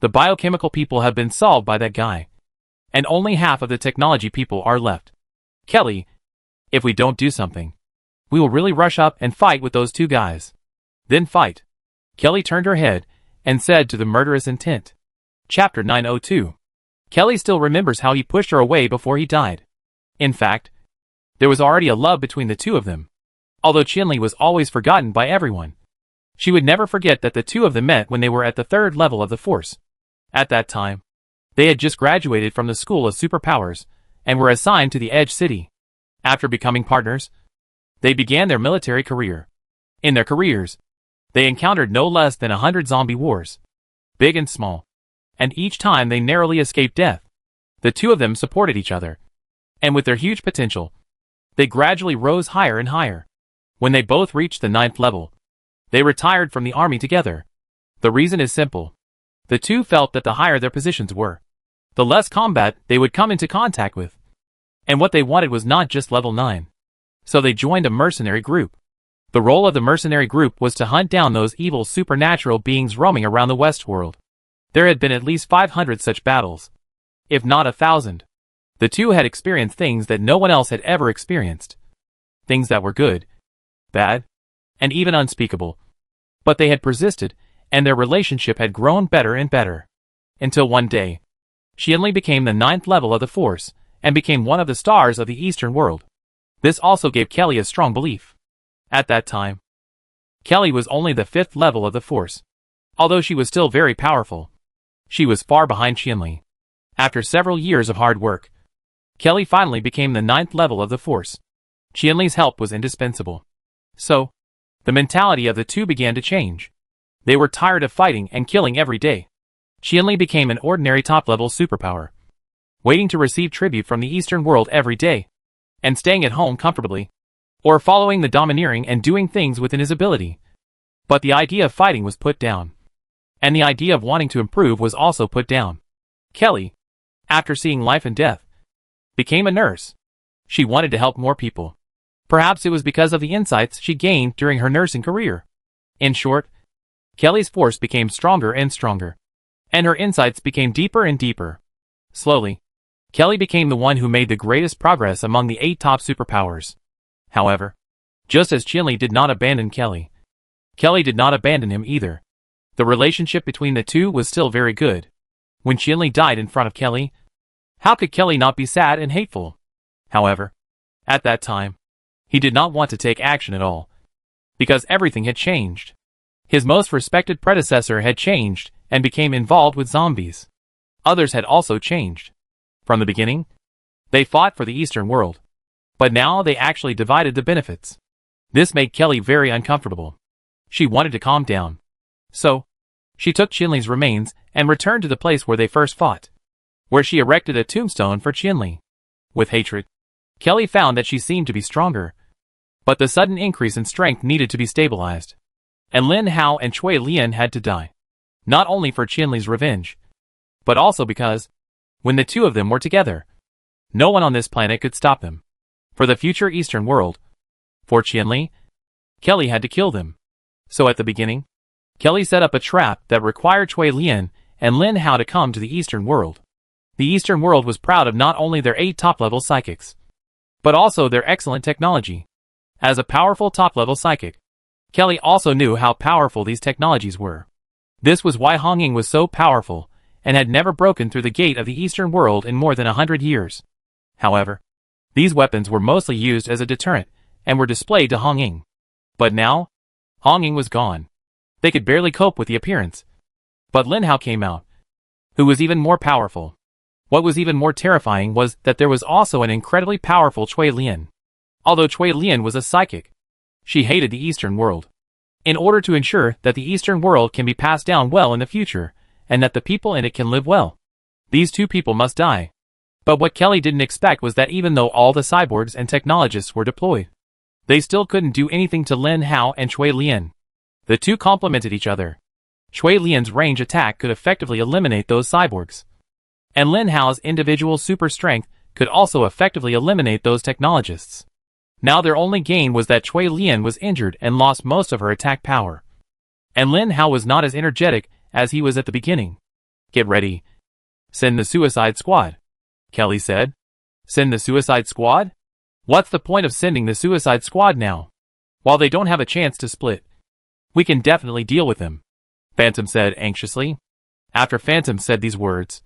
The biochemical people have been solved by that guy, and only half of the technology people are left. Kelly, if we don't do something, we will really rush up and fight with those two guys. Then fight." Kelly turned her head and said to the murderous intent. Chapter 902. Kelly still remembers how he pushed her away before he died. In fact, there was already a love between the two of them. Although Qinli was always forgotten by everyone, she would never forget that the two of them met when they were at the 3rd level of the Force. At that time, they had just graduated from the School of Superpowers and were assigned to the Edge City. After becoming partners, they began their military career. In their careers, they encountered no less than 100 zombie wars, big and small, and each time they narrowly escaped death. The two of them supported each other, And with their huge potential, they gradually rose higher and higher. When they both reached the 9th level, they retired from the army together. The reason is simple. The two felt that the higher their positions were, the less combat they would come into contact with. And what they wanted was not just level 9. So they joined a mercenary group. The role of the mercenary group was to hunt down those evil supernatural beings roaming around the Westworld. There had been at least 500 such battles, if not 1,000. The two had experienced things that no one else had ever experienced. Things that were good, bad, and even unspeakable. But they had persisted, and their relationship had grown better and better. Until one day, Qianli became the 9th level of the Force, and became one of the stars of the Eastern world. This also gave Kelly a strong belief. At that time, Kelly was only the 5th level of the Force. Although she was still very powerful, she was far behind Qianli. After several years of hard work, Kelly finally became the 9th level of the Force. Qianli's help was indispensable. So, the mentality of the two began to change. They were tired of fighting and killing every day. Qianli became an ordinary top-level superpower, waiting to receive tribute from the Eastern world every day, and staying at home comfortably, or following the domineering and doing things within his ability. But the idea of fighting was put down, and the idea of wanting to improve was also put down. Kelly, after seeing life and death, became a nurse. She wanted to help more people. Perhaps it was because of the insights she gained during her nursing career. In short, Kelly's force became stronger and stronger, and her insights became deeper and deeper. Slowly, Kelly became the one who made the greatest progress among the 8 top superpowers. However, just as Qianli did not abandon Kelly, Kelly did not abandon him either. The relationship between the two was still very good. When Qianli died in front of Kelly, how could Kelly not be sad and hateful? However, at that time, he did not want to take action at all, because everything had changed. His most respected predecessor had changed and became involved with zombies. Others had also changed. From the beginning, they fought for the Eastern world, but now they actually divided the benefits. This made Kelly very uncomfortable. She wanted to calm down. So, she took Qianli's remains and returned to the place where they first fought, where she erected a tombstone for Qianli. With hatred, Kelly found that she seemed to be stronger, but the sudden increase in strength needed to be stabilized. And Lin Hao and Cui Lian had to die. Not only for Qianli's revenge, but also because, when the two of them were together, no one on this planet could stop them. For the future Eastern world, for Qianli, Kelly had to kill them. So at the beginning, Kelly set up a trap that required Cui Lian and Lin Hao to come to the Eastern world. The Eastern world was proud of not only their 8 top-level psychics, but also their excellent technology. As a powerful top-level psychic, Kelly also knew how powerful these technologies were. This was why Hongying was so powerful and had never broken through the gate of the Eastern world in more than 100 years. However, these weapons were mostly used as a deterrent and were displayed to Hongying. But now, Hongying was gone. They could barely cope with the appearance. But Lin Hao came out, who was even more powerful. What was even more terrifying was that there was also an incredibly powerful Cui Lian. Although Cui Lian was a psychic, she hated the Eastern world. In order to ensure that the Eastern world can be passed down well in the future, and that the people in it can live well, these two people must die. But what Kelly didn't expect was that even though all the cyborgs and technologists were deployed, they still couldn't do anything to Lin Hao and Cui Lian. The two complemented each other. Cui Lian's range attack could effectively eliminate those cyborgs, and Lin Hao's individual super strength could also effectively eliminate those technologists. Now their only gain was that Cui Lian was injured and lost most of her attack power, and Lin Hao was not as energetic as he was at the beginning. Get ready. Send the Suicide Squad, Kelly said. Send the Suicide Squad? What's the point of sending the Suicide Squad now? While they don't have a chance to split, we can definitely deal with them, Phantom said anxiously. After Phantom said these words,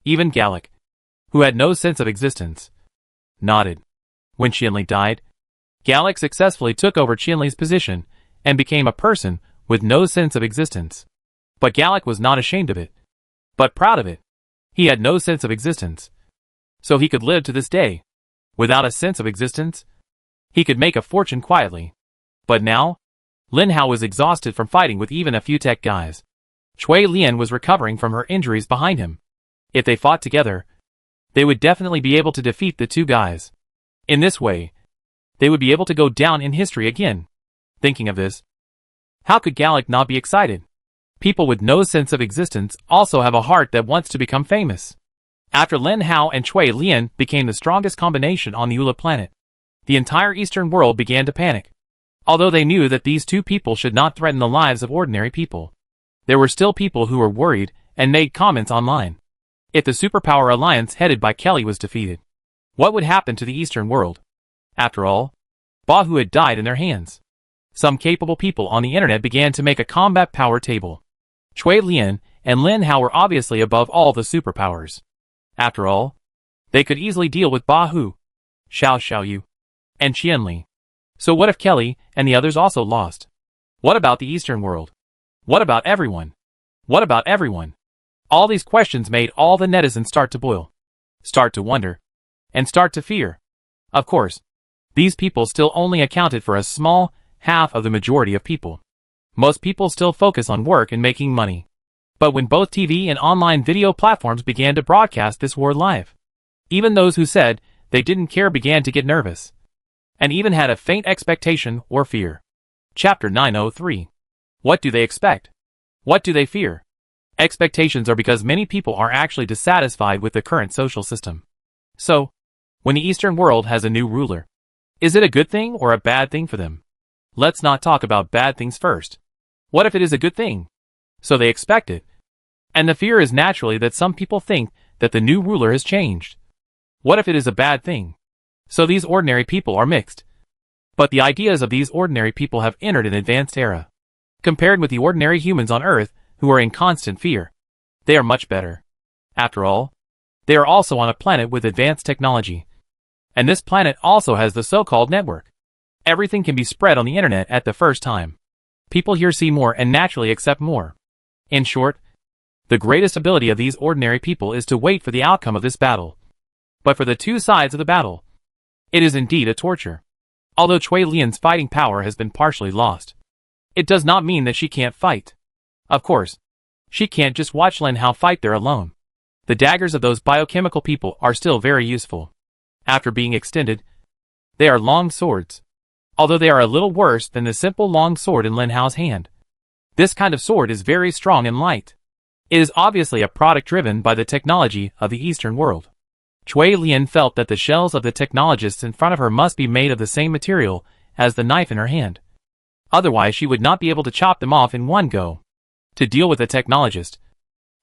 even Gallic, who had no sense of existence, nodded. When Qianli died, Gallic successfully took over Qianli's position and became a person with no sense of existence. But Gallic was not ashamed of it, but proud of it. He had no sense of existence, so he could live to this day. Without a sense of existence, he could make a fortune quietly. But now, Lin Hao was exhausted from fighting with even a few tech guys. Cui Lian was recovering from her injuries behind him. If they fought together, they would definitely be able to defeat the two guys. In this way, they would be able to go down in history again. Thinking of this, how could Gallic not be excited? People with no sense of existence also have a heart that wants to become famous. After Lin Hao and Cui Lian became the strongest combination on the Ula planet, the entire Eastern world began to panic. Although they knew that these two people should not threaten the lives of ordinary people, there were still people who were worried and made comments online. If the superpower alliance headed by Kelly was defeated, what would happen to the Eastern world? After all, Bahu had died in their hands. Some capable people on the internet began to make a combat power table. Cui Lian and Lin Hao were obviously above all the superpowers. After all, they could easily deal with Bahu, Xiao Xiaoyu, and Qianli. So what if Kelly and the others also lost? What about the Eastern world? What about everyone? What about everyone? All these questions made all the netizens start to boil, start to wonder, and start to fear. Of course, these people still only accounted for a small half of the majority of people. Most people still focus on work and making money. But when both TV and online video platforms began to broadcast this war live, even those who said they didn't care began to get nervous, and even had a faint expectation or fear. Chapter 903. What do they expect? What do they fear? Expectations are because many people are actually dissatisfied with the current social system. So, when the Eastern world has a new ruler, is it a good thing or a bad thing for them? Let's not talk about bad things first. What if it is a good thing? So they expect it. And the fear is naturally that some people think that the new ruler has changed. What if it is a bad thing? So these ordinary people are mixed. But the ideas of these ordinary people have entered an advanced era. Compared with the ordinary humans on Earth who are in constant fear, they are much better. After all, they are also on a planet with advanced technology. And this planet also has the so-called network. Everything can be spread on the internet at the first time. People here see more and naturally accept more. In short, the greatest ability of these ordinary people is to wait for the outcome of this battle. But for the two sides of the battle, it is indeed a torture. Although Cui Lian's fighting power has been partially lost, it does not mean that she can't fight. Of course, she can't just watch Lin Hao fight there alone. The daggers of those biochemical people are still very useful. After being extended, they are long swords. Although they are a little worse than the simple long sword in Lin Hao's hand. This kind of sword is very strong and light. It is obviously a product driven by the technology of the Eastern world. Cui Lian felt that the shells of the technologists in front of her must be made of the same material as the knife in her hand. Otherwise she would not be able to chop them off in one go. To deal with a technologist,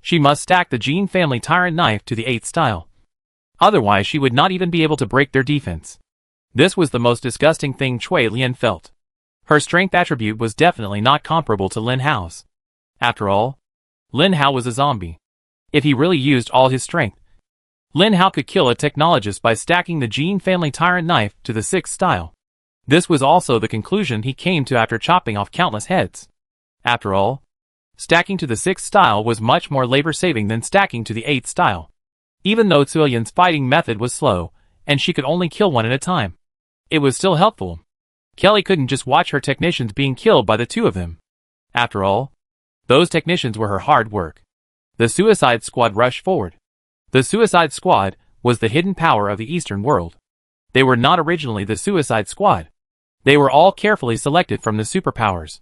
she must stack the Jin family tyrant knife to the 8th style. Otherwise she would not even be able to break their defense. This was the most disgusting thing Cui Lian felt. Her strength attribute was definitely not comparable to Lin Hao's. After all, Lin Hao was a zombie. If he really used all his strength, Lin Hao could kill a technologist by stacking the Jin family tyrant knife to the 6th style. This was also the conclusion he came to after chopping off countless heads. After all, stacking to the 6th style was much more labor-saving than stacking to the 8th style. Even though Cuilian's fighting method was slow, and she could only kill one at a time, it was still helpful. Kelly couldn't just watch her technicians being killed by the two of them. After all, those technicians were her hard work. The Suicide Squad rushed forward. The Suicide Squad was the hidden power of the Eastern world. They were not originally the Suicide Squad. They were all carefully selected from the superpowers.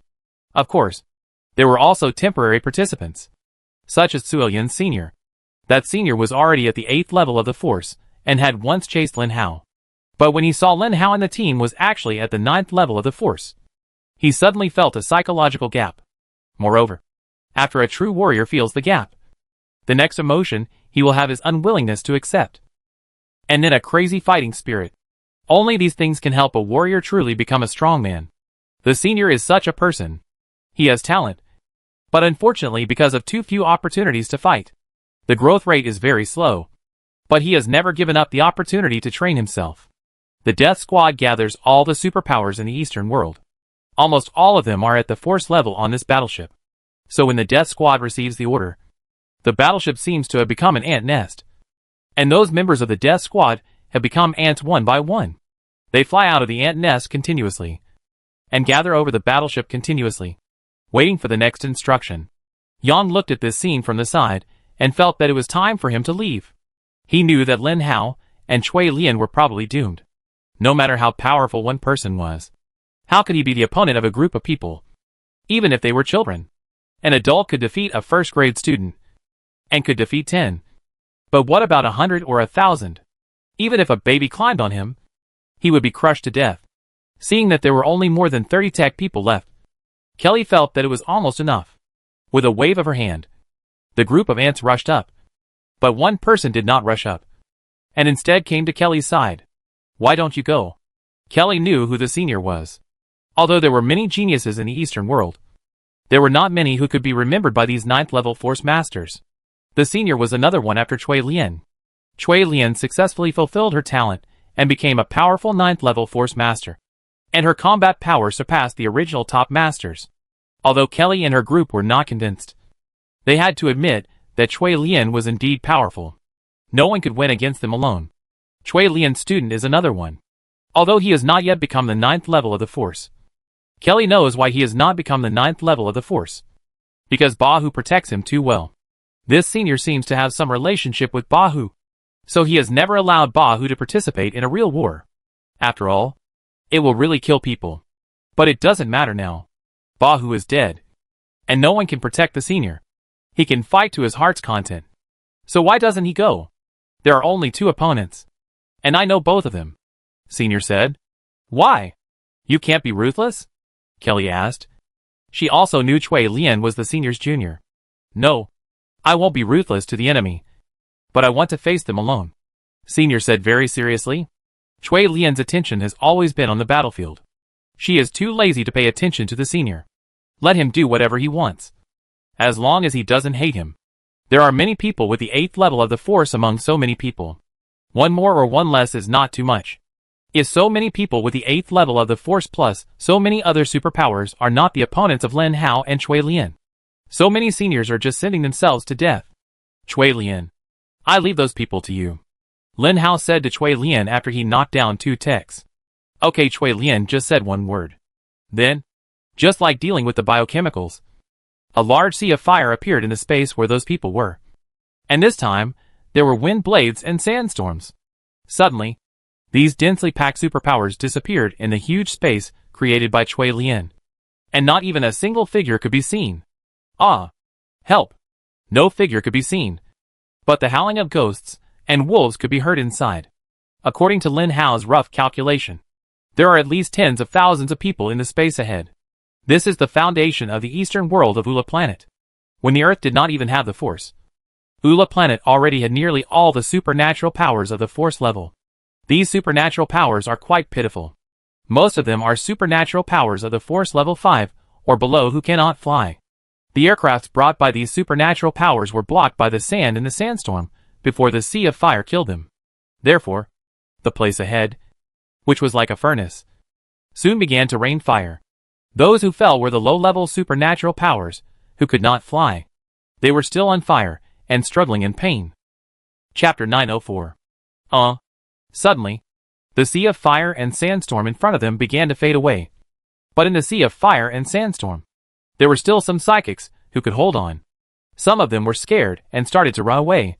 Of course, there were also temporary participants, such as Cuilian Sr. That senior was already at the 8th level of the force, and had once chased Lin Hao. But when he saw Lin Hao and the team was actually at the 9th level of the force, he suddenly felt a psychological gap. Moreover, after a true warrior feels the gap, the next emotion he will have is unwillingness to accept. And then a crazy fighting spirit. Only these things can help a warrior truly become a strong man. The senior is such a person. He has talent, but unfortunately because of too few opportunities to fight, the growth rate is very slow. But he has never given up the opportunity to train himself. The Death Squad gathers all the superpowers in the Eastern world. Almost all of them are at the force level on this battleship. So when the Death Squad receives the order, the battleship seems to have become an ant nest. And those members of the Death Squad have become ants one by one. They fly out of the ant nest continuously, and gather over the battleship continuously, waiting for the next instruction. Yang looked at this scene from the side, and felt that it was time for him to leave. He knew that Lin Hao and Cui Lian were probably doomed. No matter how powerful one person was, how could he be the opponent of a group of people? Even if they were children. An adult could defeat a first-grade student, and could defeat 10. But what about 100 or 1,000? Even if a baby climbed on him, he would be crushed to death. Seeing that there were only more than 30 tech people left, Kelly felt that it was almost enough. With a wave of her hand, the group of ants rushed up. But one person did not rush up, and instead came to Kelly's side. Why don't you go? Kelly knew who the senior was. Although there were many geniuses in the Eastern world, there were not many who could be remembered by these 9th-level Force Masters. The senior was another one after Cui Lian. Cui Lian successfully fulfilled her talent and became a powerful 9th-level Force Master, and her combat power surpassed the original top masters. Although Kelly and her group were not convinced, they had to admit that Cui Lian was indeed powerful. No one could win against them alone. Cui Lian's student is another one. Although he has not yet become the 9th level of the Force, Kelly knows why he has not become the 9th level of the Force. Because Bahu protects him too well. This senior seems to have some relationship with Bahu, so he has never allowed Bahu to participate in a real war. After all, it will really kill people. But it doesn't matter now. Bahu is dead, and no one can protect the senior. He can fight to his heart's content. So why doesn't he go? There are only 2 opponents, and I know both of them, Senior said. Why? You can't be ruthless? Kelly asked. She also knew Cui Lian was the senior's junior. No, I won't be ruthless to the enemy, but I want to face them alone, Senior said very seriously. Cui Lian's attention has always been on the battlefield. She is too lazy to pay attention to the senior. Let him do whatever he wants, as long as he doesn't hate him. There are many people with the 8th level of the Force among so many people. One more or one less is not too much. If so many people with the 8th level of the Force plus so many other superpowers are not the opponents of Lin Hao and Cui Lian, so many seniors are just sending themselves to death. Cui Lian, I leave those people to you, Lin Hao said to Cui Lian after he knocked down 2 techs. Okay, Cui Lian just said one word. Then, just like dealing with the biochemicals, a large sea of fire appeared in the space where those people were. And this time, there were wind blades and sandstorms. Suddenly, these densely packed superpowers disappeared in the huge space created by Cui Lian. And not even a single figure could be seen. Ah! Help! No figure could be seen. But the howling of ghosts and wolves could be heard inside. According to Lin Hao's rough calculation, there are at least tens of thousands of people in the space ahead. This is the foundation of the eastern world of Ula Planet. When the Earth did not even have the Force, Ula Planet already had nearly all the supernatural powers of the Force level. These supernatural powers are quite pitiful. Most of them are supernatural powers of the Force level 5 or below who cannot fly. The aircrafts brought by these supernatural powers were blocked by the sand in the sandstorm before the sea of fire killed them. Therefore, the place ahead, which was like a furnace, soon began to rain fire. Those who fell were the low-level supernatural powers who could not fly. They were still on fire and struggling in pain. Chapter 904. Suddenly, the sea of fire and sandstorm in front of them began to fade away. But in the sea of fire and sandstorm, there were still some psychics who could hold on. Some of them were scared and started to run away,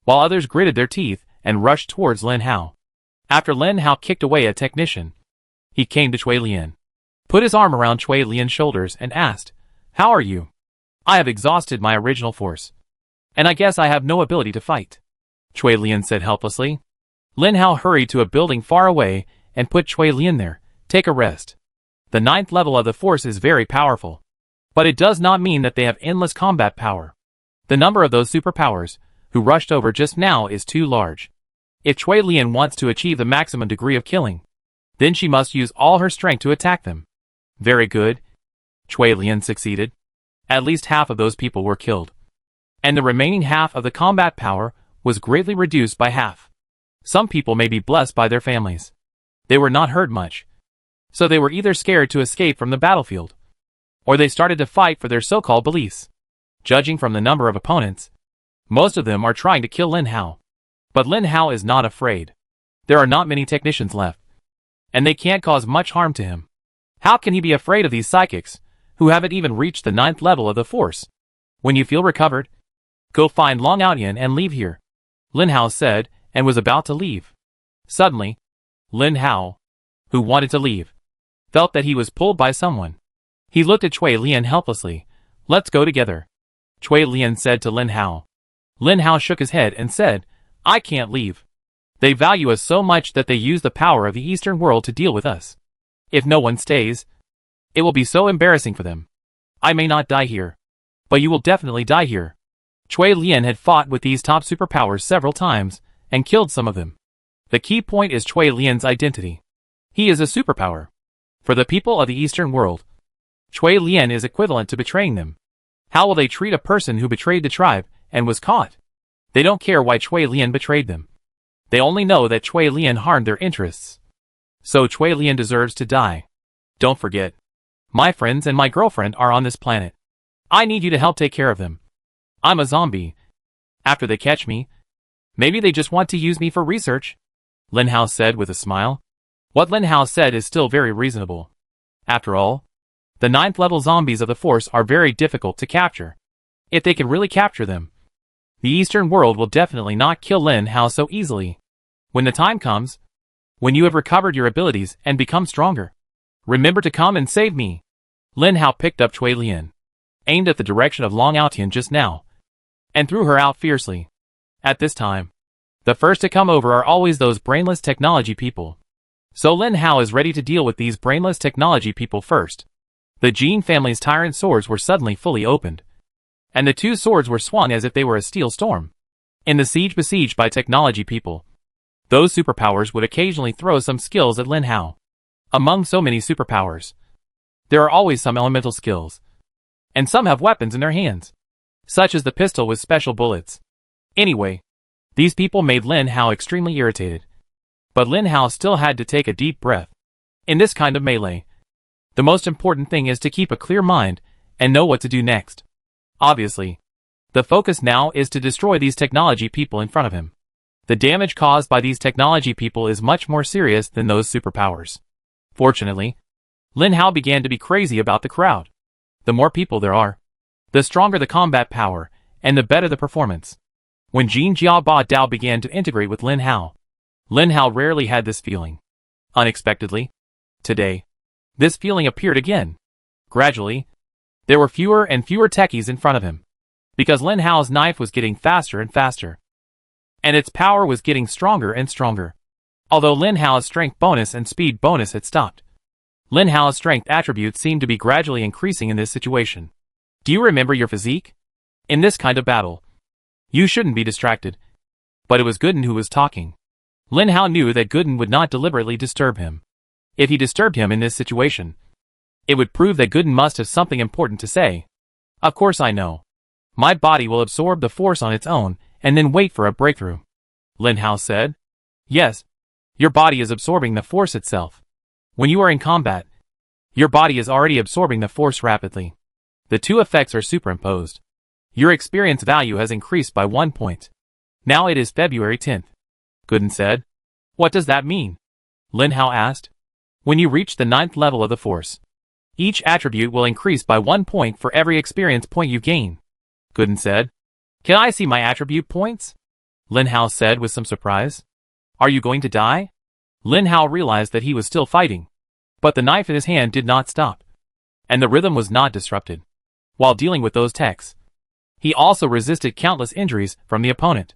while others gritted their teeth and rushed towards Lin Hao. After Lin Hao kicked away a technician, he came to Cui Lian, put his arm around Cui Lian's shoulders and asked, "How are you? I have exhausted my original force, and I guess I have no ability to fight," Cui Lian said helplessly. Lin Hao hurried to a building far away and put Cui Lian there. Take a rest. The 9th level of the Force is very powerful, but it does not mean that they have endless combat power. The number of those superpowers who rushed over just now is too large. If Cui Lian wants to achieve the maximum degree of killing, then she must use all her strength to attack them. Very good. Cui Lian succeeded. At least half of those people were killed, and the remaining half of the combat power was greatly reduced by half. Some people may be blessed by their families. They were not hurt much, so they were either scared to escape from the battlefield, or they started to fight for their so-called beliefs. Judging from the number of opponents, most of them are trying to kill Lin Hao. But Lin Hao is not afraid. There are not many technicians left, and they can't cause much harm to him. How can he be afraid of these psychics, who haven't even reached the 9th level of the Force? When you feel recovered, go find Long Outyan and leave here. Lin Hao said, and was about to leave. Suddenly, Lin Hao, who wanted to leave, felt that he was pulled by someone. He looked at Cui Lian helplessly. Let's go together, Cui Lian said to Lin Hao. Lin Hao shook his head and said, I can't leave. They value us so much that they use the power of the Eastern world to deal with us. If no one stays, it will be so embarrassing for them. I may not die here, but you will definitely die here. Cui Lian had fought with these top superpowers several times, and killed some of them. The key point is Cui Lian's identity. He is a superpower. For the people of the Eastern world, Cui Lian is equivalent to betraying them. How will they treat a person who betrayed the tribe, and was caught? They don't care why Cui Lian betrayed them. They only know that Cui Lian harmed their interests. So Cui Lian deserves to die. Don't forget, my friends and my girlfriend are on this planet. I need you to help take care of them. I'm a zombie. After they catch me, maybe they just want to use me for research, Lin Hao said with a smile. What Lin Hao said is still very reasonable. After all, the 9th level zombies of the Force are very difficult to capture. If they can really capture them, the Eastern world will definitely not kill Lin Hao so easily. When the time comes, when you have recovered your abilities and become stronger, remember to come and save me. Lin Hao picked up Cui Lian, aimed at the direction of Long Aotian just now, and threw her out fiercely. At this time, the first to come over are always those brainless technology people. So Lin Hao is ready to deal with these brainless technology people first. The Jin family's tyrant swords were suddenly fully opened, and the 2 swords were swung as if they were a steel storm. In the siege besieged by technology people, those superpowers would occasionally throw some skills at Lin Hao. Among so many superpowers, there are always some elemental skills, and some have weapons in their hands, such as the pistol with special bullets. Anyway, these people made Lin Hao extremely irritated. But Lin Hao still had to take a deep breath. In this kind of melee, the most important thing is to keep a clear mind and know what to do next. Obviously, the focus now is to destroy these technology people in front of him. The damage caused by these technology people is much more serious than those superpowers. Fortunately, Lin Hao began to be crazy about the crowd. The more people there are, the stronger the combat power, and the better the performance. When Jin Jia Ba Dao began to integrate with Lin Hao rarely had this feeling. Unexpectedly, today, this feeling appeared again. Gradually, there were fewer and fewer techies in front of him, because Lin Hao's knife was getting faster and faster, and its power was getting stronger and stronger. Although Lin Hao's strength bonus and speed bonus had stopped, Lin Hao's strength attributes seemed to be gradually increasing in this situation. Do you remember your physique? In this kind of battle, you shouldn't be distracted. But it was Gooden who was talking. Lin Hao knew that Gooden would not deliberately disturb him. If he disturbed him in this situation, it would prove that Gooden must have something important to say. Of course I know. My body will absorb the force on its own and then wait for a breakthrough, Lin Hao said. Yes, your body is absorbing the force itself. When you are in combat, your body is already absorbing the force rapidly. The 2 effects are superimposed. Your experience value has increased by 1 point. Now it is February 10th. Gooden said. What does that mean? Lin Hao asked. When you reach the 9th level of the force, each attribute will increase by 1 point for every experience point you gain, Gooden said. Can I see my attribute points? Lin Hao said with some surprise. Are you going to die? Lin Hao realized that he was still fighting, but the knife in his hand did not stop, and the rhythm was not disrupted. While dealing with those techs, he also resisted countless injuries from the opponent.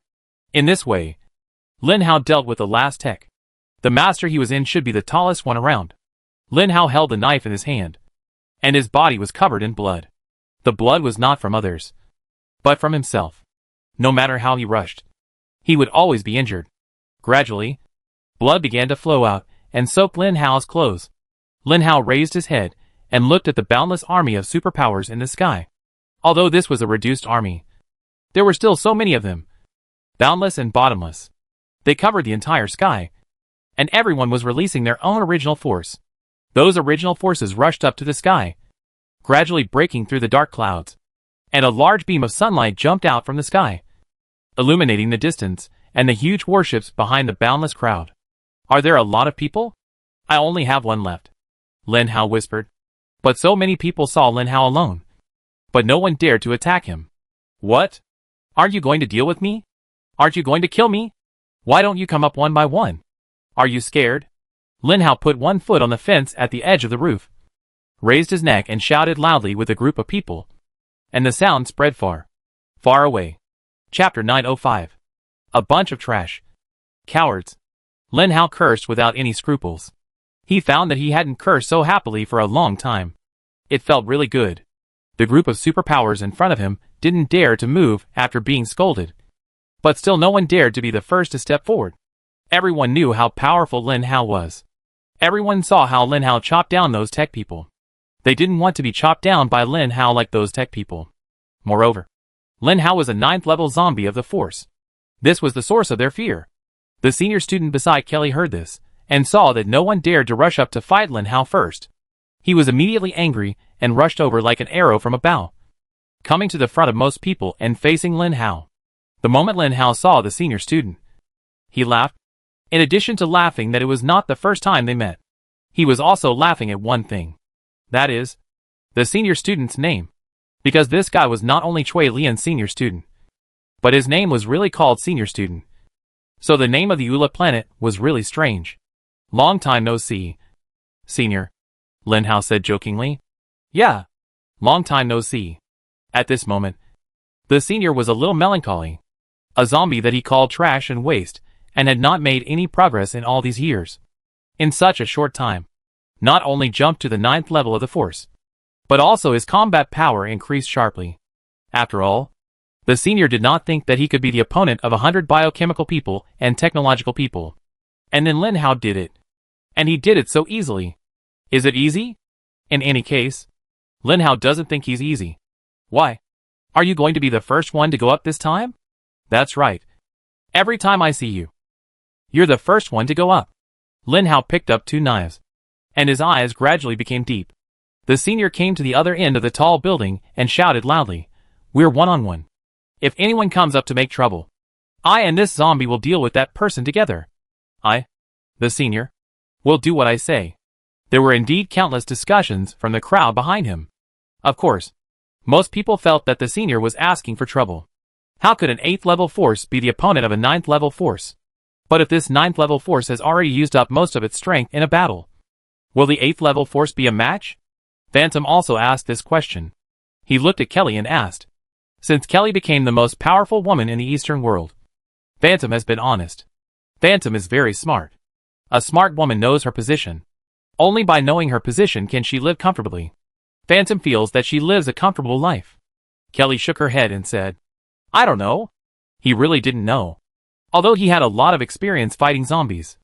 In this way, Lin Hao dealt with the last tech. The master he was in should be the tallest one around. Lin Hao held the knife in his hand, and his body was covered in blood. The blood was not from others, but from himself. No matter how he rushed, he would always be injured. Gradually, blood began to flow out and soak Lin Hao's clothes. Lin Hao raised his head and looked at the boundless army of superpowers in the sky. Although this was a reduced army, there were still so many of them, boundless and bottomless. They covered the entire sky, and everyone was releasing their own original force. Those original forces rushed up to the sky, gradually breaking through the dark clouds, and a large beam of sunlight jumped out from the sky, illuminating the distance and the huge warships behind the boundless crowd. Are there a lot of people? I only have one left, Lin Hao whispered. But so many people saw Lin Hao alone, but no one dared to attack him. What? Aren't you going to deal with me? Aren't you going to kill me? Why don't you come up one by one? Are you scared? Lin Hao put one foot on the fence at the edge of the roof, raised his neck and shouted loudly with a group of people. And the sound spread far, far away. Chapter 905. A bunch of trash. Cowards. Lin Hao cursed without any scruples. He found that he hadn't cursed so happily for a long time. It felt really good. The group of superpowers in front of him didn't dare to move after being scolded. But still no one dared to be the first to step forward. Everyone knew how powerful Lin Hao was. Everyone saw how Lin Hao chopped down those tech people. They didn't want to be chopped down by Lin Hao like those tech people. Moreover, Lin Hao was a 9th level zombie of the Force. This was the source of their fear. The senior student beside Kelly heard this, and saw that no one dared to rush up to fight Lin Hao first. He was immediately angry, and rushed over like an arrow from a bow, coming to the front of most people and facing Lin Hao. The moment Lin Hao saw the senior student, he laughed. In addition to laughing that it was not the first time they met, he was also laughing at one thing. That is, the senior student's name. Because this guy was not only Chui Lian's senior student, but his name was really called senior student. So the name of the Ula planet was really strange. Long time no see. Senior, Lin Hao said jokingly. Yeah, long time no see. At this moment, the senior was a little melancholy. A zombie that he called trash and waste, and had not made any progress in all these years. In such a short time, not only jumped to the 9th level of the Force, but also his combat power increased sharply. After all, the senior did not think that he could be the opponent of 100 biochemical people and technological people. And then Lin Hao did it. And he did it so easily. Is it easy? In any case, Lin Hao doesn't think he's easy. Why? Are you going to be the first one to go up this time? That's right. Every time I see you, you're the first one to go up. Lin Hao picked up 2 knives, and his eyes gradually became deep. The senior came to the other end of the tall building and shouted loudly, "We're one-on-one. If anyone comes up to make trouble, I and this zombie will deal with that person together. The senior, will do what I say." There were indeed countless discussions from the crowd behind him. Of course, most people felt that the senior was asking for trouble. How could an 8th level force be the opponent of a 9th level force? But if this 9th level force has already used up most of its strength in a battle, will the 8th level force be a match? Phantom also asked this question. He looked at Kelly and asked. Since Kelly became the most powerful woman in the Eastern world, Phantom has been honest. Phantom is very smart. A smart woman knows her position. Only by knowing her position can she live comfortably. Phantom feels that she lives a comfortable life. Kelly shook her head and said, I don't know. He really didn't know. Although he had a lot of experience fighting zombies,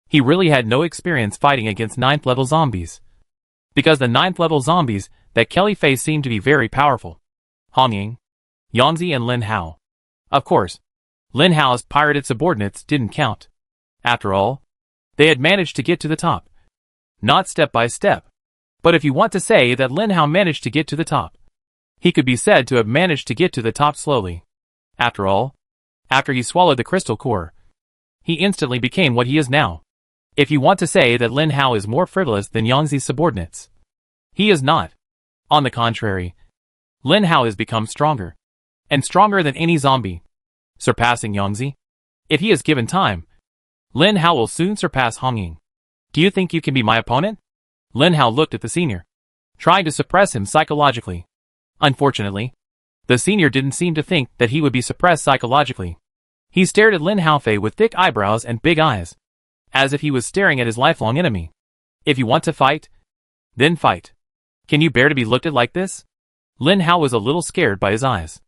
he really had no experience fighting against 9th level zombies. Because the 9th level zombies that Kelly faced seemed to be very powerful. Hong Ying, Yangzi and Lin Hao. Of course, Lin Hao's pirated subordinates didn't count. After all, they had managed to get to the top. Not step by step. But if you want to say that Lin Hao managed to get to the top, he could be said to have managed to get to the top slowly. After all, after he swallowed the crystal core, he instantly became what he is now. If you want to say that Lin Hao is more frivolous than Yangzi's subordinates, he is not. On the contrary, Lin Hao has become stronger. And stronger than any zombie, surpassing Yangzi. If he is given time, Lin Hao will soon surpass Hong Ying. Do you think you can be my opponent? Lin Hao looked at the senior, trying to suppress him psychologically. Unfortunately, the senior didn't seem to think that he would be suppressed psychologically. He stared at Lin Haofei with thick eyebrows and big eyes, as if he was staring at his lifelong enemy. If you want to fight, then fight. Can you bear to be looked at like this? Lin Hao was a little scared by his eyes.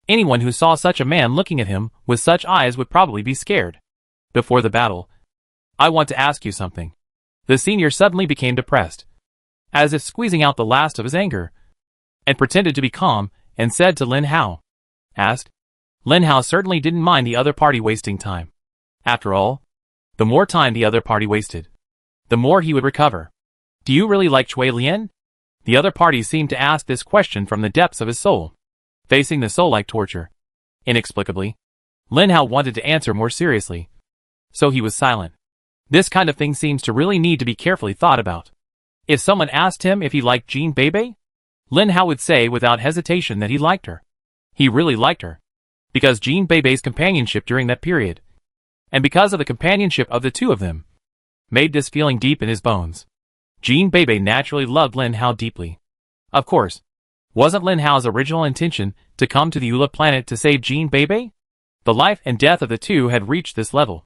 Anyone who saw such a man looking at him with such eyes would probably be scared. Before the battle, I want to ask you something. The senior suddenly became depressed, as if squeezing out the last of his anger, and pretended to be calm, and said to Lin Hao, Ask. Lin Hao certainly didn't mind the other party wasting time. After all, the more time the other party wasted, the more he would recover. Do you really like Chui Lian? The other party seemed to ask this question from the depths of his soul, facing the soul-like torture. Inexplicably, Lin Hao wanted to answer more seriously, so he was silent. This kind of thing seems to really need to be carefully thought about. If someone asked him if he liked Jean Bebe, Lin Hao would say without hesitation that he liked her. He really liked her. because Jean Bebe's companionship during that period, and because of the companionship of the two of them, made this feeling deep in his bones. Jean Bebe naturally loved Lin Hao deeply. Of course, wasn't Lin Hao's original intention to come to the Eula planet to save Jean Bebe? The life and death of the two had reached this level.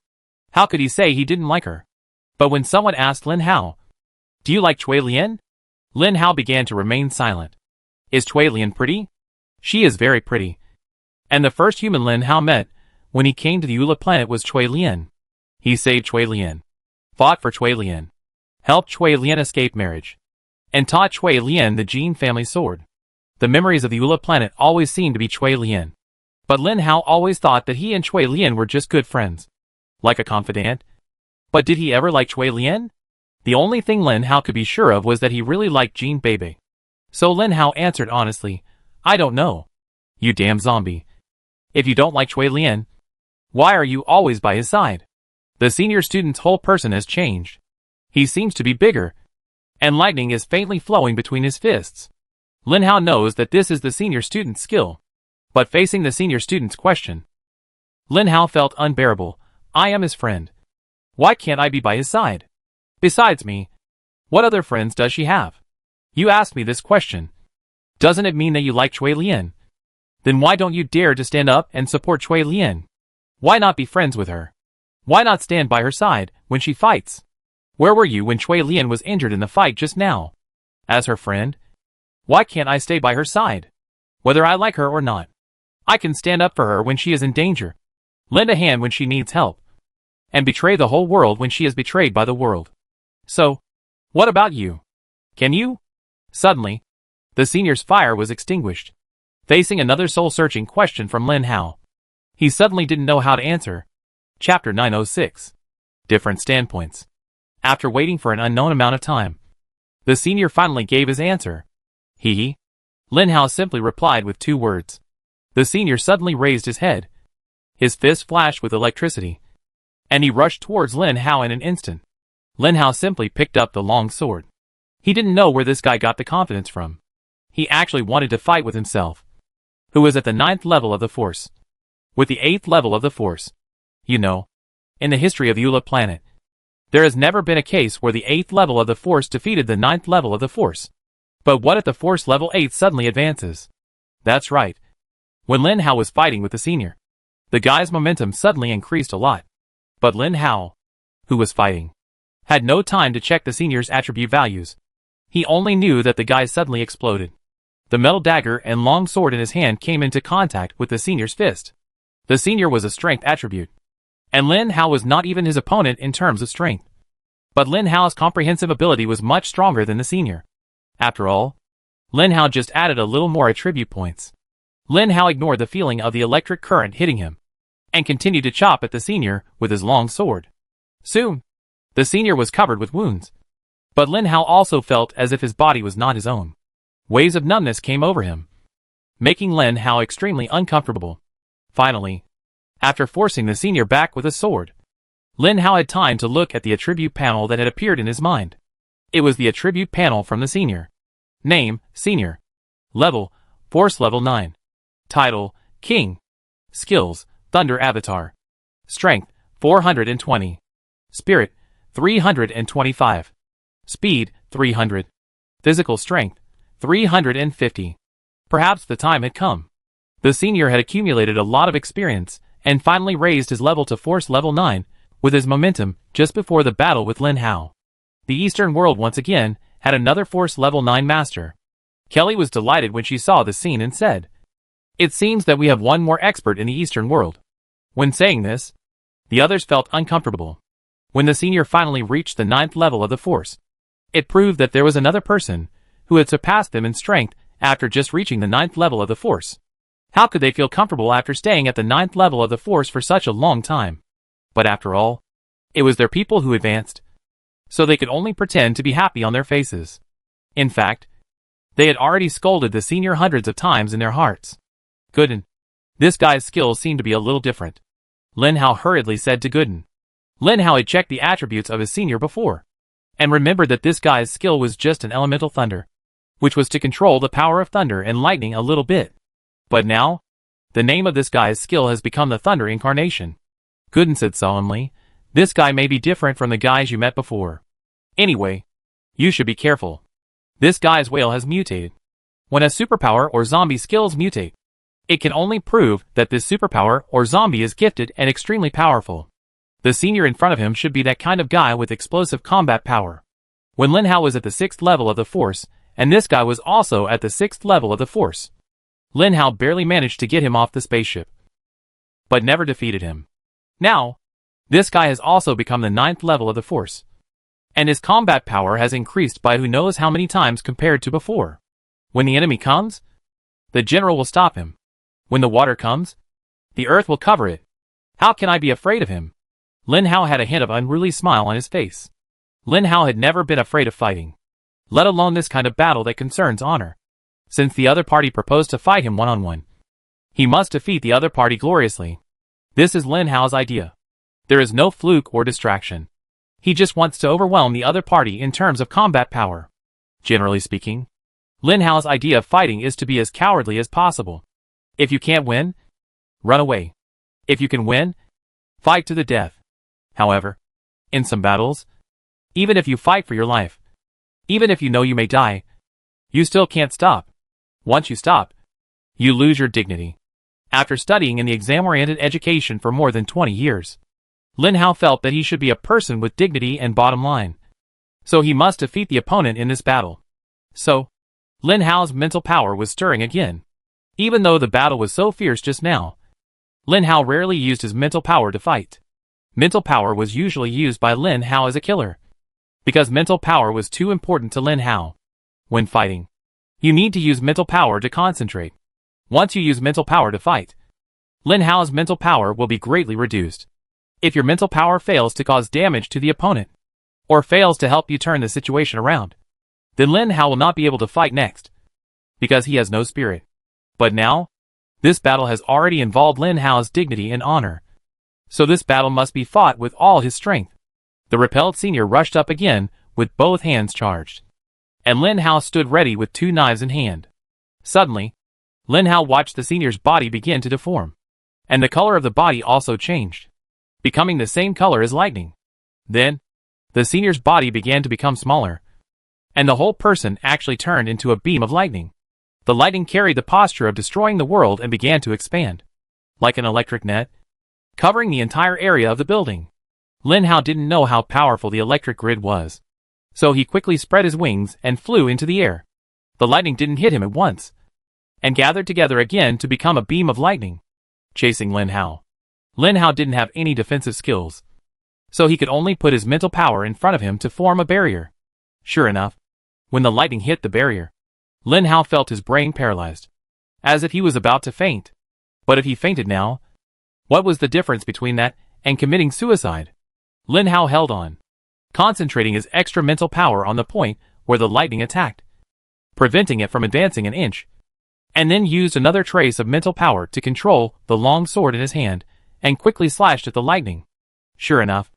How could he say he didn't like her? But when someone asked Lin Hao, "Do you like Cui Lian?" Lin Hao began to remain silent. Is Cui Lian pretty? She is very pretty. And the first human Lin Hao met when he came to the Eula planet was Cui Lian. He saved Cui Lian, fought for Cui Lian, helped Cui Lian escape marriage, and taught Cui Lian the Jean family sword. The memories of the Eula planet always seemed to be Cui Lian. But Lin Hao always thought that he and Cui Lian were just good friends, like a confidant. But did he ever like Cui Lian? The only thing Lin Hao could be sure of was that he really liked Jean Bebe. So Lin Hao answered honestly, "I don't know. You damn zombie. If you don't like Cui Lian, why are you always by his side?" The senior student's whole person has changed. He seems to be bigger, and lightning is faintly flowing between his fists. Lin Hao knows that this is the senior student's skill. But facing the senior student's question, Lin Hao felt unbearable. I am his friend. Why can't I be by his side? Besides me, what other friends does she have? You asked me this question. Doesn't it mean that you like Cui Lian? Then why don't you dare to stand up and support Cui Lian? Why not be friends with her? Why not stand by her side when she fights? Where were you when Cui Lian was injured in the fight just now? As her friend, why can't I stay by her side? Whether I like her or not, I can stand up for her when she is in danger, lend a hand when she needs help, and betray the whole world when she is betrayed by the world. So, what about you? Can you? Suddenly, the senior's fire was extinguished. Facing another soul-searching question from Lin Hao, he suddenly didn't know how to answer. Chapter 906. Different Standpoints. After waiting for an unknown amount of time, the senior finally gave his answer. He. Lin Hao simply replied with 2 words. The senior suddenly raised his head. His fist flashed with electricity, and he rushed towards Lin Hao in an instant. Lin Hao simply picked up the long sword. He didn't know where this guy got the confidence from. He actually wanted to fight with himself, who was at the 9th level of the Force, with the 8th level of the Force. You know, in the history of Eula planet, there has never been a case where the 8th level of the Force defeated the 9th level of the Force. But what if the Force level 8 suddenly advances? That's right. When Lin Hao was fighting with the senior, the guy's momentum suddenly increased a lot. But Lin Hao, who was fighting, had no time to check the senior's attribute values. He only knew that the guy suddenly exploded. The metal dagger and long sword in his hand came into contact with the senior's fist. The senior was a strength attribute, and Lin Hao was not even his opponent in terms of strength. But Lin Hao's comprehensive ability was much stronger than the senior. After all, Lin Hao just added a little more attribute points. Lin Hao ignored the feeling of the electric current hitting him, and continued to chop at the senior with his long sword. Soon, the senior was covered with wounds. But Lin Hao also felt as if his body was not his own. Waves of numbness came over him, making Lin Hao extremely uncomfortable. Finally, after forcing the senior back with a sword, Lin Hao had time to look at the attribute panel that had appeared in his mind. It was the attribute panel from the senior. Name, Senior. Level, Force Level 9. Title, King. Skills, Thunder Avatar. Strength, 420. Spirit, 325. Speed, 300. Physical strength, 350. Perhaps the time had come. The senior had accumulated a lot of experience, and finally raised his level to Force Level 9, with his momentum, just before the battle with Lin Hao. The Eastern world once again had another Force Level 9 master. Kelly was delighted when she saw the scene and said, "It seems that we have one more expert in the Eastern world." When saying this, the others felt uncomfortable. When the senior finally reached the 9th level of the Force, it proved that there was another person who had surpassed them in strength after just reaching the 9th level of the Force. How could they feel comfortable after staying at the 9th level of the Force for such a long time? But after all, it was their people who advanced, so they could only pretend to be happy on their faces. In fact, they had already scolded the senior hundreds of times in their hearts. Gooden. This guy's skills seemed to be a little different, Lin Hao hurriedly said to Gooden. Lin Hao had checked the attributes of his senior before, and remembered that this guy's skill was just an elemental thunder, which was to control the power of thunder and lightning a little bit. But now, The name of this guy's skill has become the Thunder Incarnation. Gooden said solemnly, "This guy may be different from the guys you met before. Anyway, you should be careful. This guy's whale has mutated. When a superpower or zombie skills mutate, it can only prove that this superpower or zombie is gifted and extremely powerful. The senior in front of him should be that kind of guy with explosive combat power." When Lin Hao was at the 6th level of the Force, and this guy was also at the 6th level of the Force, Lin Hao barely managed to get him off the spaceship, but never defeated him. Now, this guy has also become the 9th level of the Force, and his combat power has increased by who knows how many times compared to before. When the enemy comes, the general will stop him. When the water comes, the earth will cover it. How can I be afraid of him? Lin Hao had a hint of unruly smile on his face. Lin Hao had never been afraid of fighting, let alone this kind of battle that concerns honor. Since the other party proposed to fight him one-on-one, he must defeat the other party gloriously. This is Lin Hao's idea. There is no fluke or distraction. He just wants to overwhelm the other party in terms of combat power. Generally speaking, Lin Hao's idea of fighting is to be as cowardly as possible. If you can't win, run away. If you can win, fight to the death. However, in some battles, even if you fight for your life, even if you know you may die, you still can't stop. Once you stop, you lose your dignity. After studying in the exam-oriented education for more than 20 years, Lin Hao felt that he should be a person with dignity and bottom line. So he must defeat the opponent in this battle. So, Lin Hao's mental power was stirring again. Even though the battle was so fierce just now, Lin Hao rarely used his mental power to fight. Mental power was usually used by Lin Hao as a killer, because mental power was too important to Lin Hao. When fighting, you need to use mental power to concentrate. Once you use mental power to fight, Lin Hao's mental power will be greatly reduced. If your mental power fails to cause damage to the opponent, or fails to help you turn the situation around, then Lin Hao will not be able to fight next, because he has no spirit. But now, this battle has already involved Lin Hao's dignity and honor, so this battle must be fought with all his strength. The repelled senior rushed up again with both hands charged, and Lin Hao stood ready with 2 knives in hand. Suddenly, Lin Hao watched the senior's body begin to deform, and the color of the body also changed, becoming the same color as lightning. Then, the senior's body began to become smaller, and the whole person actually turned into a beam of lightning. The lightning carried the posture of destroying the world and began to expand, like an electric net, covering the entire area of the building. Lin Hao didn't know how powerful the electric grid was, so he quickly spread his wings and flew into the air. The lightning didn't hit him at once, and gathered together again to become a beam of lightning, chasing Lin Hao. Lin Hao didn't have any defensive skills, so he could only put his mental power in front of him to form a barrier. Sure enough, when the lightning hit the barrier, Lin Hao felt his brain paralyzed, as if he was about to faint. But if he fainted now, what was the difference between that and committing suicide? Lin Hao held on, concentrating his extra mental power on the point where the lightning attacked, preventing it from advancing an inch, and then used another trace of mental power to control the long sword in his hand and quickly slashed at the lightning. Sure enough,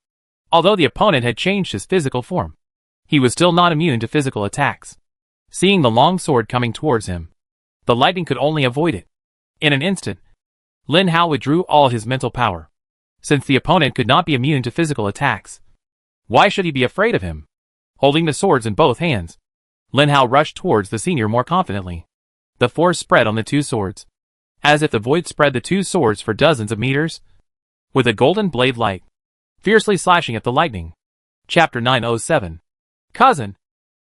although the opponent had changed his physical form, he was still not immune to physical attacks. Seeing the long sword coming towards him, the lightning could only avoid it. In an instant, Lin Hao withdrew all his mental power. Since the opponent could not be immune to physical attacks, why should he be afraid of him? Holding the swords in both hands, Lin Hao rushed towards the senior more confidently. The force spread on the 2 swords, as if the void spread the 2 swords for dozens of meters, with a golden blade light, fiercely slashing at the lightning. Chapter 907. Cousin,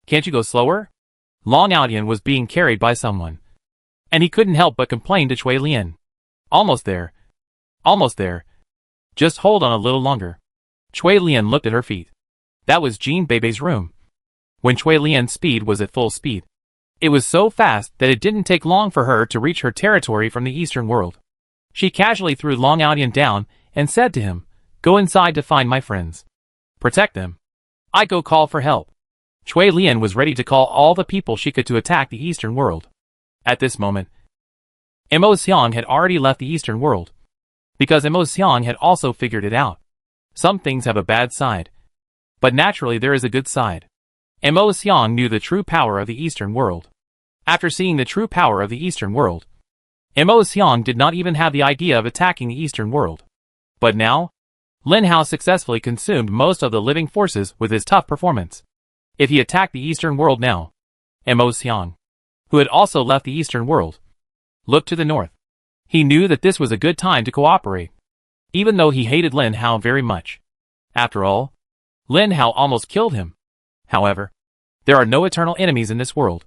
can't you go slower? Long Aodian was being carried by someone, and he couldn't help but complain to Chui Lian. Almost there. Almost there. Just hold on a little longer. Chui Lian looked at her feet. That was Jean Bebe's room. When Chui Lian's speed was at full speed, it was so fast that it didn't take long for her to reach her territory from the eastern world. She casually threw Long Aodian down and said to him, "Go inside to find my friends. Protect them. I go call for help." Chui Lian was ready to call all the people she could to attack the eastern world. At this moment, Mo Xiang had already left the eastern world, because Mo Xiang had also figured it out. Some things have a bad side, but naturally there is a good side. Mo Xiang knew the true power of the eastern world. After seeing the true power of the eastern world, Mo Xiang did not even have the idea of attacking the Eastern world. But now, Lin Hao successfully consumed most of the living forces with his tough performance. If he attacked the Eastern world now, Mo Xiang, who had also left the Eastern world, looked to the north. He knew that this was a good time to cooperate, even though he hated Lin Hao very much. After all, Lin Hao almost killed him. However, there are no eternal enemies in this world,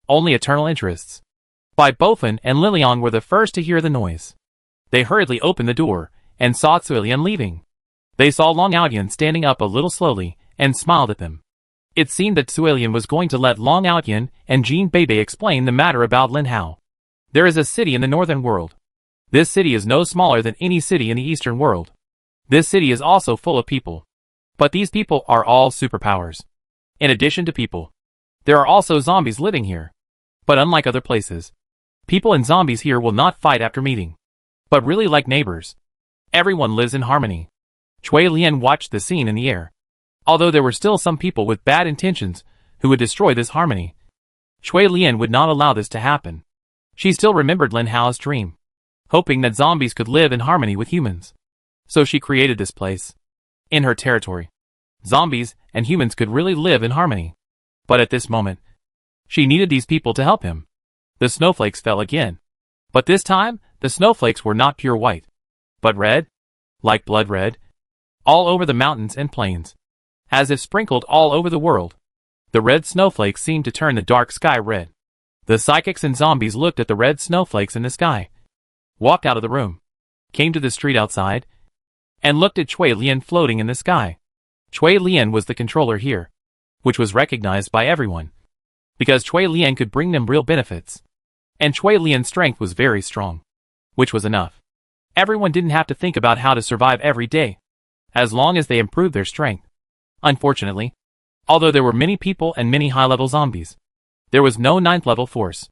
only eternal interests. Bai Bofan and Liliang were the first to hear the noise. They hurriedly opened the door and saw Cuilian leaving. They saw Long Aoyan standing up a little slowly and smiled at them. It seemed that Cuilian was going to let Long Aoyan and Jean Bebe explain the matter about Lin Hao. There is a city in the northern world. This city is no smaller than any city in the eastern world. This city is also full of people. But these people are all superpowers. In addition to people, there are also zombies living here. But unlike other places, people and zombies here will not fight after meeting, but really like neighbors. Everyone lives in harmony. Cui Lian watched the scene in the air. Although there were still some people with bad intentions who would destroy this harmony, Cui Lian would not allow this to happen. She still remembered Lin Hao's dream, hoping that zombies could live in harmony with humans. So she created this place. In her territory, zombies and humans could really live in harmony. But at this moment, she needed these people to help him. The snowflakes fell again. But this time, the snowflakes were not pure white, but red, like blood red, all over the mountains and plains, as if sprinkled all over the world. The red snowflakes seemed to turn the dark sky red. The psychics and zombies looked at the red snowflakes in the sky, walked out of the room, came to the street outside, and looked at Cui Lian floating in the sky. Cui Lian was the controller here, which was recognized by everyone, because Cui Lian could bring them real benefits. And Cui Lian's strength was very strong, which was enough. Everyone didn't have to think about how to survive every day, as long as they improved their strength. Unfortunately, although there were many people and many high-level zombies, there was no 9th level force.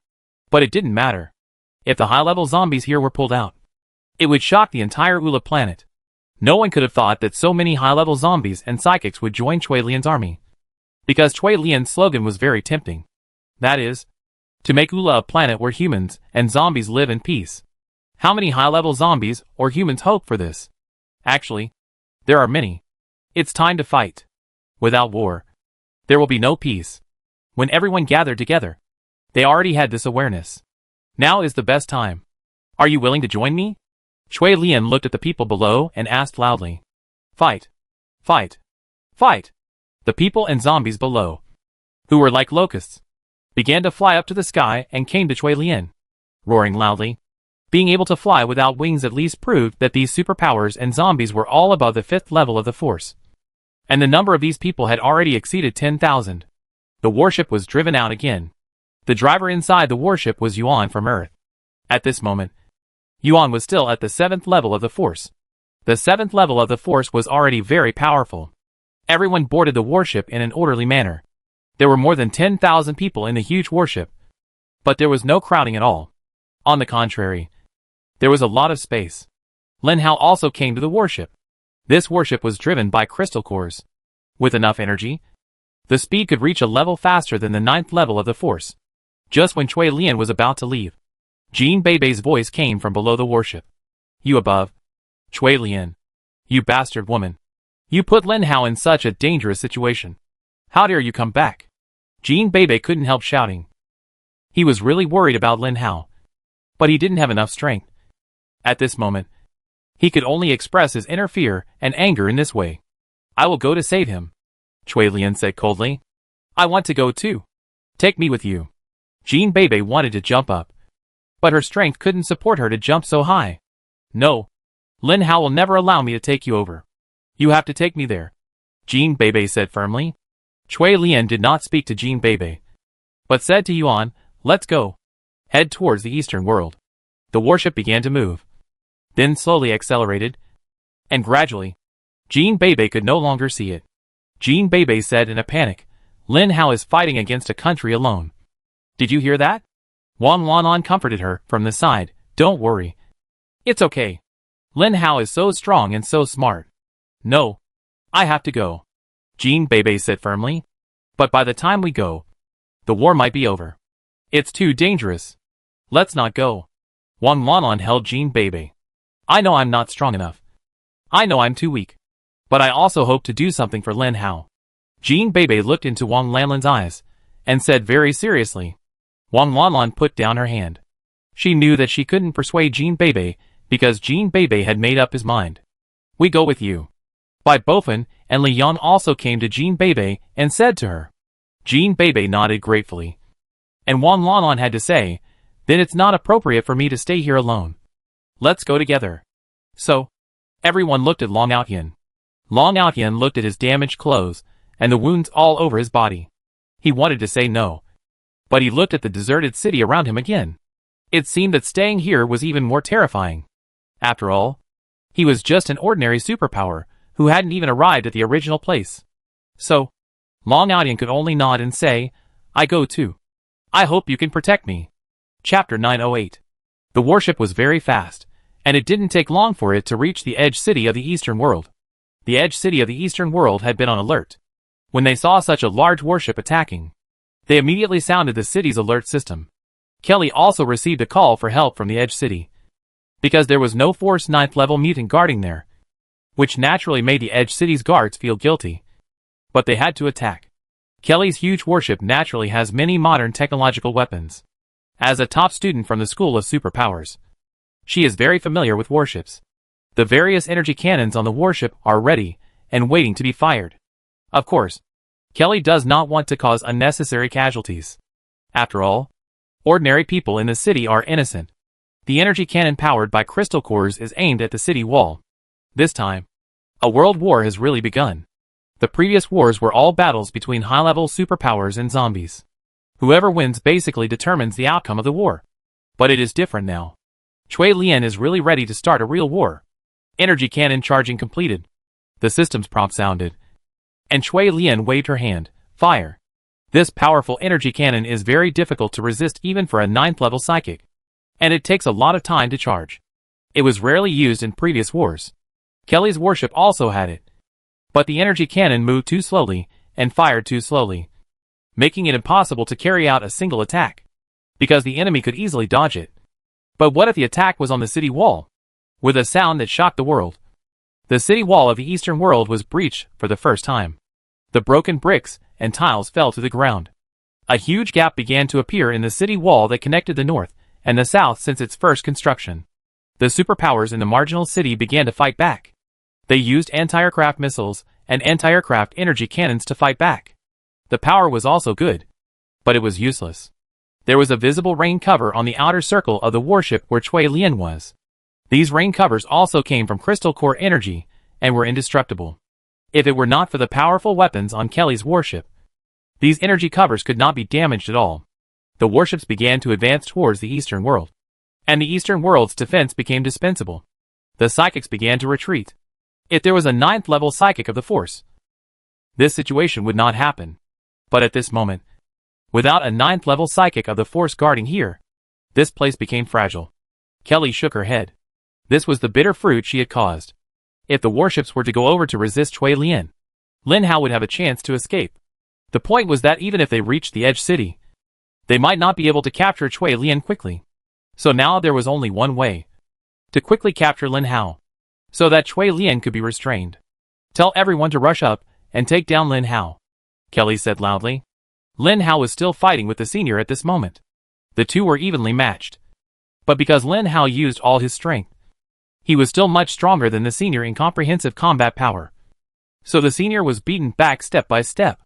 But it didn't matter. If the high-level zombies here were pulled out, it would shock the entire Ula planet. No one could have thought that so many high-level zombies and psychics would join Cui Lian's army, because Cui Lian's slogan was very tempting. That is, to make Ula a planet where humans and zombies live in peace. How many high-level zombies or humans hope for this? Actually, there are many. It's time to fight. Without war, there will be no peace. When everyone gathered together, they already had this awareness. Now is the best time. Are you willing to join me? Cui Lian looked at the people below and asked loudly. Fight! Fight! Fight! The people and zombies below, who were like locusts, began to fly up to the sky and came to Cui Lian, roaring loudly. Being able to fly without wings at least proved that these superpowers and zombies were all above the 5th level of the force. And the number of these people had already exceeded 10,000. The warship was driven out again. The driver inside the warship was Yuan from Earth. At this moment, Yuan was still at the 7th level of the force. The 7th level of the force was already very powerful. Everyone boarded the warship in an orderly manner. There were more than 10,000 people in the huge warship, but there was no crowding at all. On the contrary, there was a lot of space. Lin Hao also came to the warship. This warship was driven by crystal cores. With enough energy, the speed could reach a level faster than the 9th level of the force. Just when Cui Lian was about to leave, Jean Bei's voice came from below the warship. You above? Cui Lian. You bastard woman. You put Lin Hao in such a dangerous situation. How dare you come back? Jean Bei couldn't help shouting. He was really worried about Lin Hao, but he didn't have enough strength. At this moment, he could only express his inner fear and anger in this way. I will go to save him, Cui Lian said coldly. I want to go too. Take me with you. Jean Bei wanted to jump up, but her strength couldn't support her to jump so high. No, Lin Hao will never allow me to take you over. You have to take me there, Jean Bei said firmly. Cui Lian did not speak to Jean Bei, but said to Yuan, let's go. Head towards the eastern world. The warship began to move, then slowly accelerated, and gradually, Jean Bei could no longer see it. Jean Bei said in a panic, Lin Hao is fighting against a country alone. Did you hear that? Wang Lanan comforted her from the side. Don't worry. It's okay. Lin Hao is so strong and so smart. No. I have to go, Jean Bei said firmly. But by the time we go, the war might be over. It's too dangerous. Let's not go. Wang Lanlan held Jean Bebe. I know I'm not strong enough. I know I'm too weak. But I also hope to do something for Lin Hao. Jean Bebe looked into Wang Lanlan's eyes, and said very seriously. Wang Lanlan put down her hand. She knew that she couldn't persuade Jean Bebe, because Jean Bebe had made up his mind. We go with you. Bai Bofan and Li Yan also came to Jean Bebe and said to her. Jean Bebe nodded gratefully. And Wang Lanlan had to say, then it's not appropriate for me to stay here alone. Let's go together. So, everyone looked at Long Outyan. Long Outyan looked at his damaged clothes, and the wounds all over his body. He wanted to say no. But he looked at the deserted city around him again. It seemed that staying here was even more terrifying. After all, he was just an ordinary superpower, who hadn't even arrived at the original place. So, Long Outyan could only nod and say, I go too. I hope you can protect me. Chapter 908. The warship was very fast, and it didn't take long for it to reach the edge city of the Eastern World. The edge city of the Eastern World had been on alert. When they saw such a large warship attacking, they immediately sounded the city's alert system. Kelly also received a call for help from the edge city, because there was no Force 9th level mutant guarding there, which naturally made the edge city's guards feel guilty. But they had to attack. Kelly's huge warship naturally has many modern technological weapons. As a top student from the School of Superpowers, she is very familiar with warships. The various energy cannons on the warship are ready and waiting to be fired. Of course, Kelly does not want to cause unnecessary casualties. After all, ordinary people in the city are innocent. The energy cannon powered by crystal cores is aimed at the city wall. This time, a world war has really begun. The previous wars were all battles between high-level superpowers and zombies. Whoever wins basically determines the outcome of the war. But it is different now. Chui Lian is really ready to start a real war. Energy cannon charging completed. The system's prompt sounded. And Chui Lian waved her hand. Fire. This powerful energy cannon is very difficult to resist even for a 9th level psychic. And it takes a lot of time to charge. It was rarely used in previous wars. Kelly's warship also had it. But the energy cannon moved too slowly, and fired too slowly, making it impossible to carry out a single attack, because the enemy could easily dodge it. But what if the attack was on the city wall? With a sound that shocked the world, the city wall of the Eastern World was breached for the first time. The broken bricks and tiles fell to the ground. A huge gap began to appear in the city wall that connected the north and the south since its first construction. The superpowers in the marginal city began to fight back. They used anti-aircraft missiles and anti-aircraft energy cannons to fight back. The power was also good, but it was useless. There was a visible rain cover on the outer circle of the warship where Chui Lian was. These rain covers also came from crystal core energy and were indestructible. If it were not for the powerful weapons on Kelly's warship, these energy covers could not be damaged at all. The warships began to advance towards the Eastern World, and the Eastern World's defense became dispensable. The psychics began to retreat. If there was a 9th level psychic of the Force, this situation would not happen. But at this moment, without a 9th level psychic of the Force guarding here, this place became fragile. Kelly shook her head. This was the bitter fruit she had caused. If the warships were to go over to resist Chui Lian, Lin Hao would have a chance to escape. The point was that even if they reached the edge city, they might not be able to capture Chui Lian quickly. So now there was only one way. To quickly capture Lin Hao, so that Chui Lian could be restrained. Tell everyone to rush up and take down Lin Hao, Kelly said loudly. Lin Hao was still fighting with the senior at this moment. The two were evenly matched. But because Lin Hao used all his strength, he was still much stronger than the senior in comprehensive combat power. So the senior was beaten back step by step.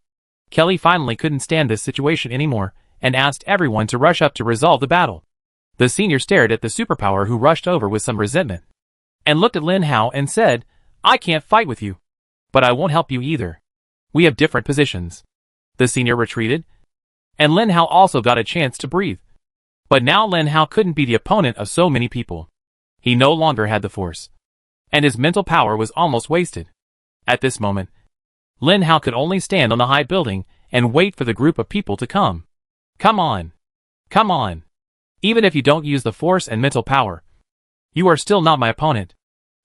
Kelly finally couldn't stand this situation anymore and asked everyone to rush up to resolve the battle. The senior stared at the superpower who rushed over with some resentment, and looked at Lin Hao and said, I can't fight with you. But I won't help you either. We have different positions. The senior retreated, and Lin Hao also got a chance to breathe. But now Lin Hao couldn't be the opponent of so many people. He no longer had the force, and his mental power was almost wasted. At this moment, Lin Hao could only stand on the high building and wait for the group of people to come. Come on. Come on. Even if you don't use the force and mental power, you are still not my opponent.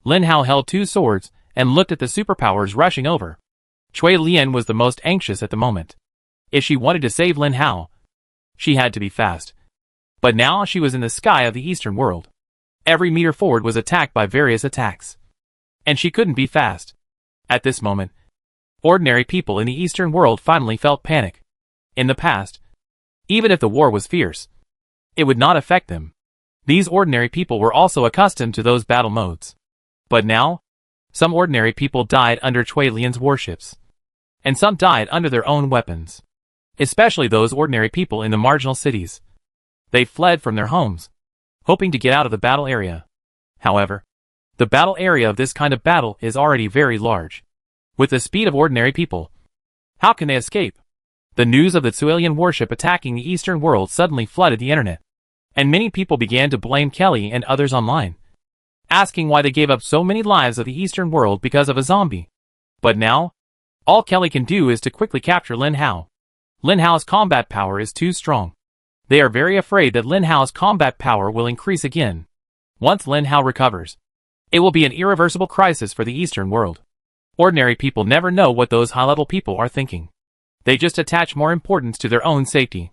Lin Hao held two swords and looked at the superpowers rushing over. Chui Lian was the most anxious at the moment. If she wanted to save Lin Hao, she had to be fast. But now she was in the sky of the Eastern World. Every meter forward was attacked by various attacks. And she couldn't be fast. At this moment, ordinary people in the Eastern world finally felt panic. In the past, even if the war was fierce, it would not affect them. These ordinary people were also accustomed to those battle modes. But now, some ordinary people died under Cui Lian's warships. And some died under their own weapons. Especially those ordinary people in the marginal cities. They fled from their homes, hoping to get out of the battle area. However, the battle area of this kind of battle is already very large. With the speed of ordinary people, how can they escape? The news of the Cui warship attacking the Eastern world suddenly flooded the internet. And many people began to blame Kelly and others online, asking why they gave up so many lives of the Eastern world because of a zombie. But now, all Kelly can do is to quickly capture Lin Hao. Lin Hao's combat power is too strong. They are very afraid that Lin Hao's combat power will increase again. Once Lin Hao recovers, it will be an irreversible crisis for the Eastern world. Ordinary people never know what those high-level people are thinking. They just attach more importance to their own safety.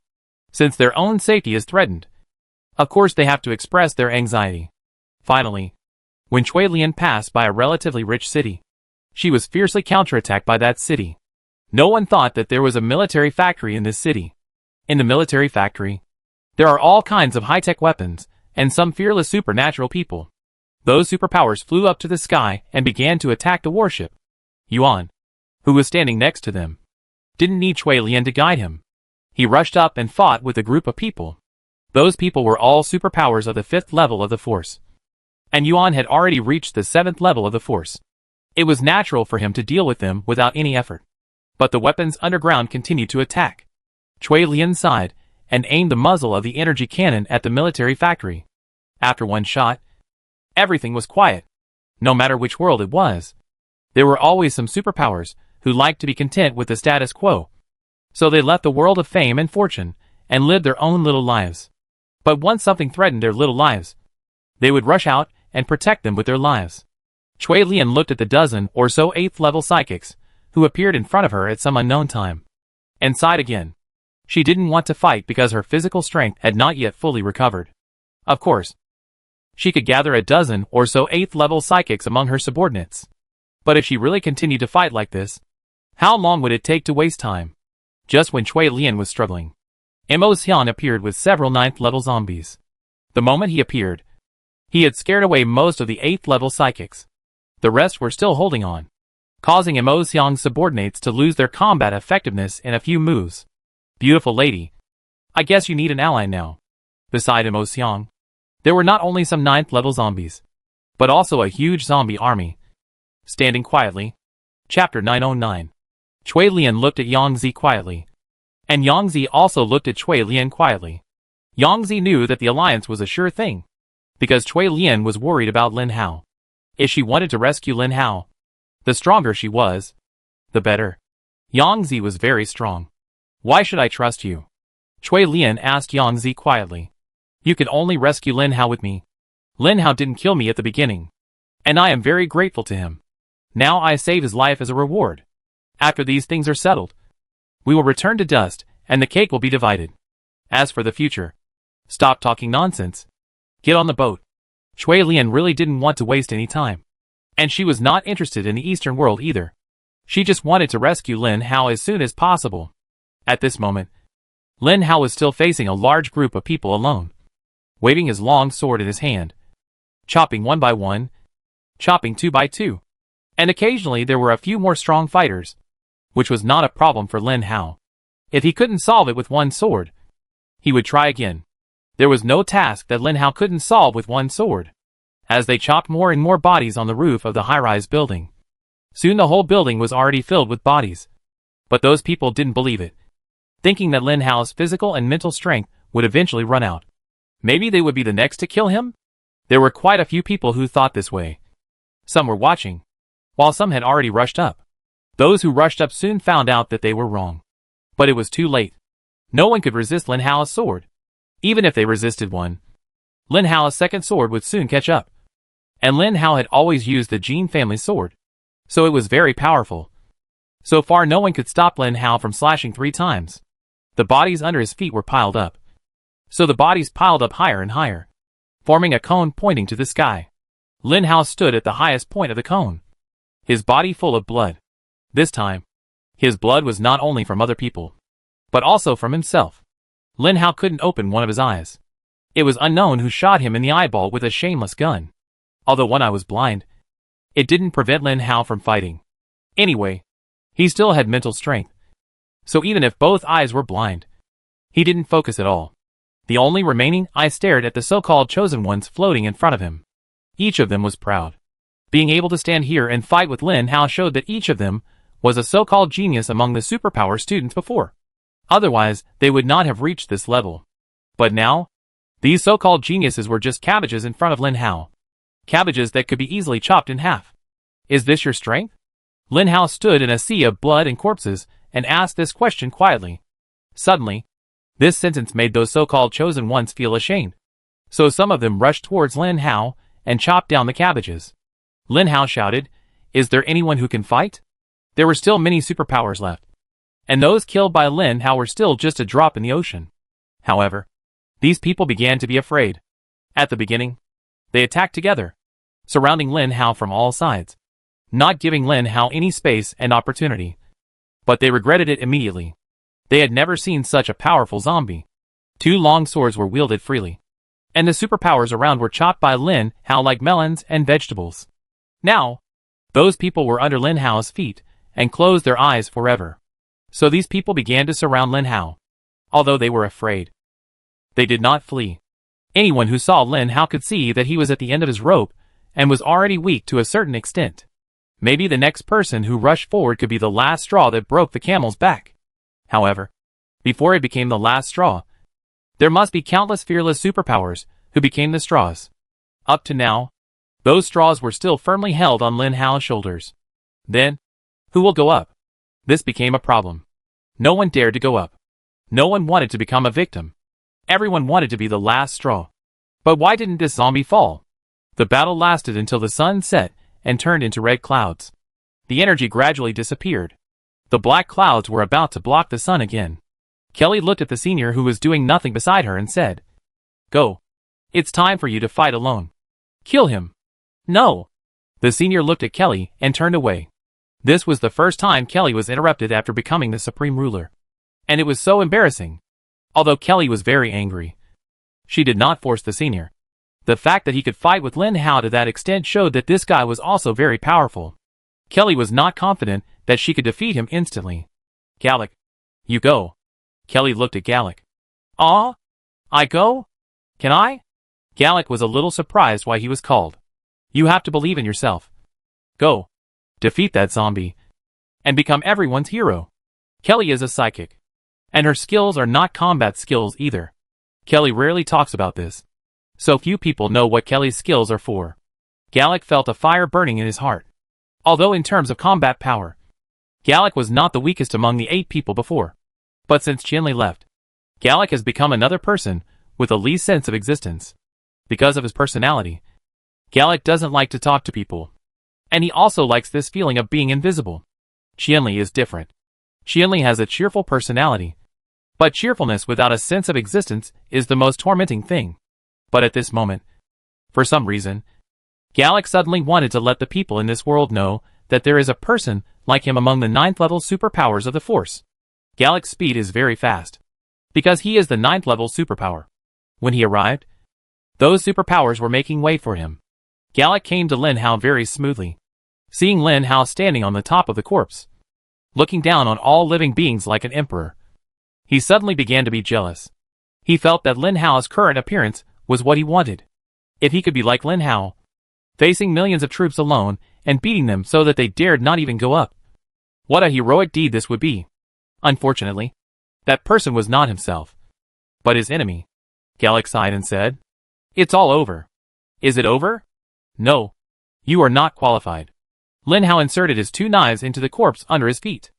Since their own safety is threatened, of course they have to express their anxiety. Finally, when Cui Lian passed by a relatively rich city, she was fiercely counterattacked by that city. No one thought that there was a military factory in this city. In the military factory, there are all kinds of high-tech weapons, and some fearless supernatural people. Those superpowers flew up to the sky and began to attack the warship. Yuan, who was standing next to them, didn't need Cui Lian to guide him. He rushed up and fought with a group of people. Those people were all superpowers of the 5th level of the force. And Yuan had already reached the 7th level of the force. It was natural for him to deal with them without any effort. But the weapons underground continued to attack. Cui Lian sighed and aimed the muzzle of the energy cannon at the military factory. After one shot, everything was quiet. No matter which world it was, there were always some superpowers who liked to be content with the status quo. So they left the world of fame and fortune and lived their own little lives. But once something threatened their little lives, they would rush out and protect them with their lives. Cui Lian looked at the dozen or so 8th level psychics who appeared in front of her at some unknown time, and sighed again. She didn't want to fight because her physical strength had not yet fully recovered. Of course, she could gather a dozen or so 8th level psychics among her subordinates. But if she really continued to fight like this, how long would it take to waste time? Just when Cui Lian was struggling, Mo Xian appeared with several 9th level zombies. The moment he appeared, he had scared away most of the 8th level psychics. The rest were still holding on, causing Mo Xiang's subordinates to lose their combat effectiveness in a few moves. Beautiful lady, I guess you need an ally now. Beside Mo Xiang, there were not only some 9th level zombies, but also a huge zombie army. Standing quietly. Chapter 909. Cui Lian looked at Yang Zi quietly. And Yang Zi also looked at Cui Lian quietly. Yang Zi knew that the alliance was a sure thing, because Cui Lian was worried about Lin Hao. If she wanted to rescue Lin Hao, the stronger she was, the better. Yang Zi was very strong. Why should I trust you? Cui Lian asked Yang Zi quietly. You could only rescue Lin Hao with me. Lin Hao didn't kill me at the beginning, and I am very grateful to him. Now I save his life as a reward. After these things are settled, we will return to dust, and the cake will be divided. As for the future, stop talking nonsense. Get on the boat. Cui Lian really didn't want to waste any time. And she was not interested in the Eastern world either. She just wanted to rescue Lin Hao as soon as possible. At this moment, Lin Hao was still facing a large group of people alone, waving his long sword in his hand, chopping one by one, chopping two by two. And occasionally there were a few more strong fighters, which was not a problem for Lin Hao. If he couldn't solve it with one sword, he would try again. There was no task that Lin Hao couldn't solve with one sword. As they chopped more and more bodies on the roof of the high-rise building, soon the whole building was already filled with bodies. But those people didn't believe it, thinking that Lin Hao's physical and mental strength would eventually run out. Maybe they would be the next to kill him? There were quite a few people who thought this way. Some were watching, while some had already rushed up. Those who rushed up soon found out that they were wrong. But it was too late. No one could resist Lin Hao's sword. Even if they resisted one, Lin Hao's second sword would soon catch up. And Lin Hao had always used the Jin family sword, so it was very powerful. So far no one could stop Lin Hao from slashing 3 times. The bodies under his feet were piled up. So the bodies piled up higher and higher. forming a cone pointing to the sky. Lin Hao stood at the highest point of the cone, his body full of blood. This time, his blood was not only from other people, but also from himself. Lin Hao couldn't open one of his eyes. It was unknown who shot him in the eyeball with a shameless gun. Although one eye was blind, it didn't prevent Lin Hao from fighting. Anyway, he still had mental strength. So even if both eyes were blind, he didn't focus at all. The only remaining eye stared at the so-called chosen ones floating in front of him. Each of them was proud. Being able to stand here and fight with Lin Hao showed that each of them was a so-called genius among the superpower students before. Otherwise, they would not have reached this level. But now, these so-called geniuses were just cabbages in front of Lin Hao. Cabbages that could be easily chopped in half. Is this your strength? Lin Hao stood in a sea of blood and corpses and asked this question quietly. Suddenly, this sentence made those so-called chosen ones feel ashamed. So some of them rushed towards Lin Hao and chopped down the cabbages. Lin Hao shouted, "Is there anyone who can fight?" There were still many superpowers left, and those killed by Lin Hao were still just a drop in the ocean. However, these people began to be afraid. At the beginning, they attacked together, surrounding Lin Hao from all sides, not giving Lin Hao any space and opportunity. But they regretted it immediately. They had never seen such a powerful zombie. 2 long swords were wielded freely, and the superpowers around were chopped by Lin Hao like melons and vegetables. Now, those people were under Lin Hao's feet and closed their eyes forever. So these people began to surround Lin Hao. Although they were afraid, they did not flee. Anyone who saw Lin Hao could see that he was at the end of his rope and was already weak to a certain extent. Maybe the next person who rushed forward could be the last straw that broke the camel's back. However, before it became the last straw, there must be countless fearless superpowers who became the straws. Up to now, those straws were still firmly held on Lin Hao's shoulders. Then, who will go up? This became a problem. No one dared to go up. No one wanted to become a victim. Everyone wanted to be the last straw. But why didn't this zombie fall? The battle lasted until the sun set and turned into red clouds. The energy gradually disappeared. The black clouds were about to block the sun again. Kelly looked at the senior who was doing nothing beside her and said, "Go. It's time for you to fight alone. Kill him." "No." The senior looked at Kelly and turned away. This was the first time Kelly was interrupted after becoming the supreme ruler. And it was so embarrassing. Although Kelly was very angry, she did not force the senior. The fact that he could fight with Lin Hao to that extent showed that this guy was also very powerful. Kelly was not confident that she could defeat him instantly. "Gallic, you go." Kelly looked at Gallic. "Ah? I go? Can I?" Gallic was a little surprised why he was called. "You have to believe in yourself. Go. Defeat that zombie. And become everyone's hero." Kelly is a psychic. And her skills are not combat skills either. Kelly rarely talks about this. So few people know what Kelly's skills are for. Gallic felt a fire burning in his heart. Although in terms of combat power, Gallic was not the weakest among the 8 people before. But since Qianli left, Gallic has become another person with the least sense of existence. Because of his personality, Gallic doesn't like to talk to people. And he also likes this feeling of being invisible. Qianli is different. Qianli has a cheerful personality. But cheerfulness without a sense of existence is the most tormenting thing. But at this moment, for some reason, Gallic suddenly wanted to let the people in this world know that there is a person like him among the 9th level superpowers of the Force. Gallic's speed is very fast, because he is the 9th level superpower. When he arrived, those superpowers were making way for him. Gallic came to Lin Hao very smoothly, seeing Lin Hao standing on the top of the corpse, looking down on all living beings like an emperor. He suddenly began to be jealous. He felt that Lin Hao's current appearance was what he wanted. If he could be like Lin Hao, facing millions of troops alone and beating them so that they dared not even go up. What a heroic deed this would be. Unfortunately, that person was not himself, but his enemy. Gallic sighed and said, "It's all over." "Is it over?" "No. You are not qualified." Lin Hao inserted his 2 knives into the corpse under his feet,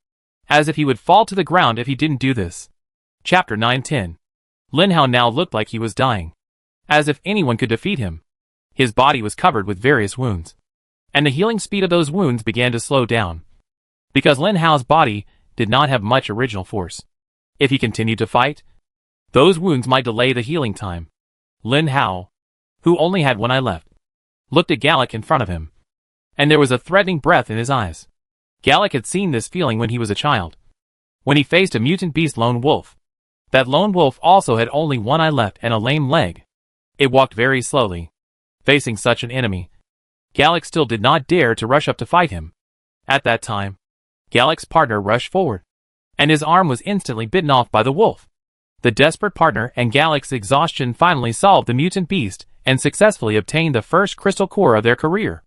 as if he would fall to the ground if he didn't do this. Chapter 910. Lin Hao now looked like he was dying, as if anyone could defeat him. His body was covered with various wounds, and the healing speed of those wounds began to slow down, because Lin Hao's body did not have much original force. If he continued to fight, those wounds might delay the healing time. Lin Hao, who only had one eye left, looked at Gallic in front of him, and there was a threatening breath in his eyes. Gallic had seen this feeling when he was a child, when he faced a mutant beast lone wolf. That lone wolf also had only one eye left and a lame leg. It walked very slowly. Facing such an enemy, Gallic still did not dare to rush up to fight him. At that time, Gallic's partner rushed forward, and his arm was instantly bitten off by the wolf. The desperate partner and Gallic's exhaustion finally solved the mutant beast and successfully obtained the first crystal core of their career.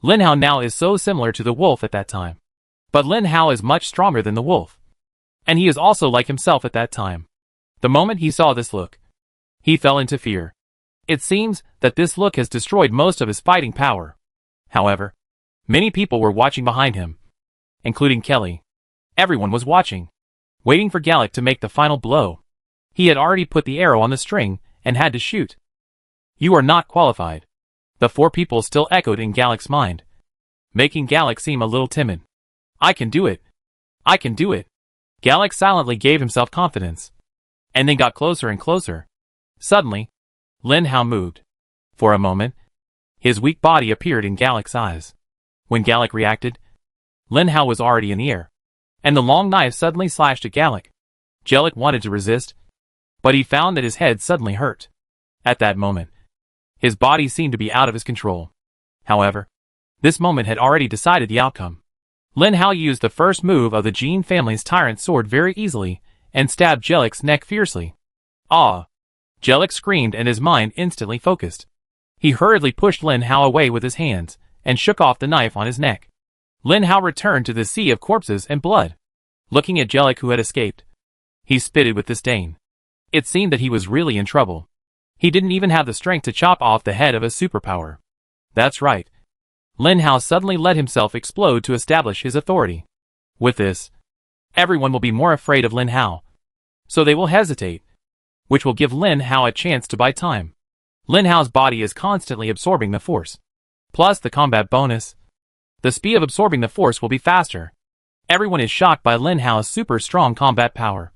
Lin Hao now is so similar to the wolf at that time. But Lin Hao is much stronger than the wolf. And he is also like himself at that time. The moment he saw this look, he fell into fear. It seems that this look has destroyed most of his fighting power. However, many people were watching behind him, including Kelly. Everyone was watching, waiting for Gallic to make the final blow. He had already put the arrow on the string and had to shoot. "You are not qualified." The four people still echoed in Gallic's mind, making Gallic seem a little timid. "I can do it. I can do it." Gallic silently gave himself confidence, and then got closer and closer. Suddenly, Lin Hao moved. For a moment, his weak body appeared in Gallic's eyes. When Gallic reacted, Lin Hao was already in the air, and the long knife suddenly slashed at Gallic. Gallic wanted to resist, but he found that his head suddenly hurt. At that moment, his body seemed to be out of his control. However, this moment had already decided the outcome. Lin Hao used the first move of the Jin family's tyrant sword very easily and stabbed Gallic's neck fiercely. "Ah!" Gallic screamed and his mind instantly focused. He hurriedly pushed Lin Hao away with his hands and shook off the knife on his neck. Lin Hao returned to the sea of corpses and blood. Looking at Gallic who had escaped, he spitted with disdain. It seemed that he was really in trouble. He didn't even have the strength to chop off the head of a superpower. That's right. Lin Hao suddenly let himself explode to establish his authority. With this, everyone will be more afraid of Lin Hao, so they will hesitate, which will give Lin Hao a chance to buy time. Lin Hao's body is constantly absorbing the force. Plus the combat bonus. The speed of absorbing the force will be faster. Everyone is shocked by Lin Hao's super strong combat power.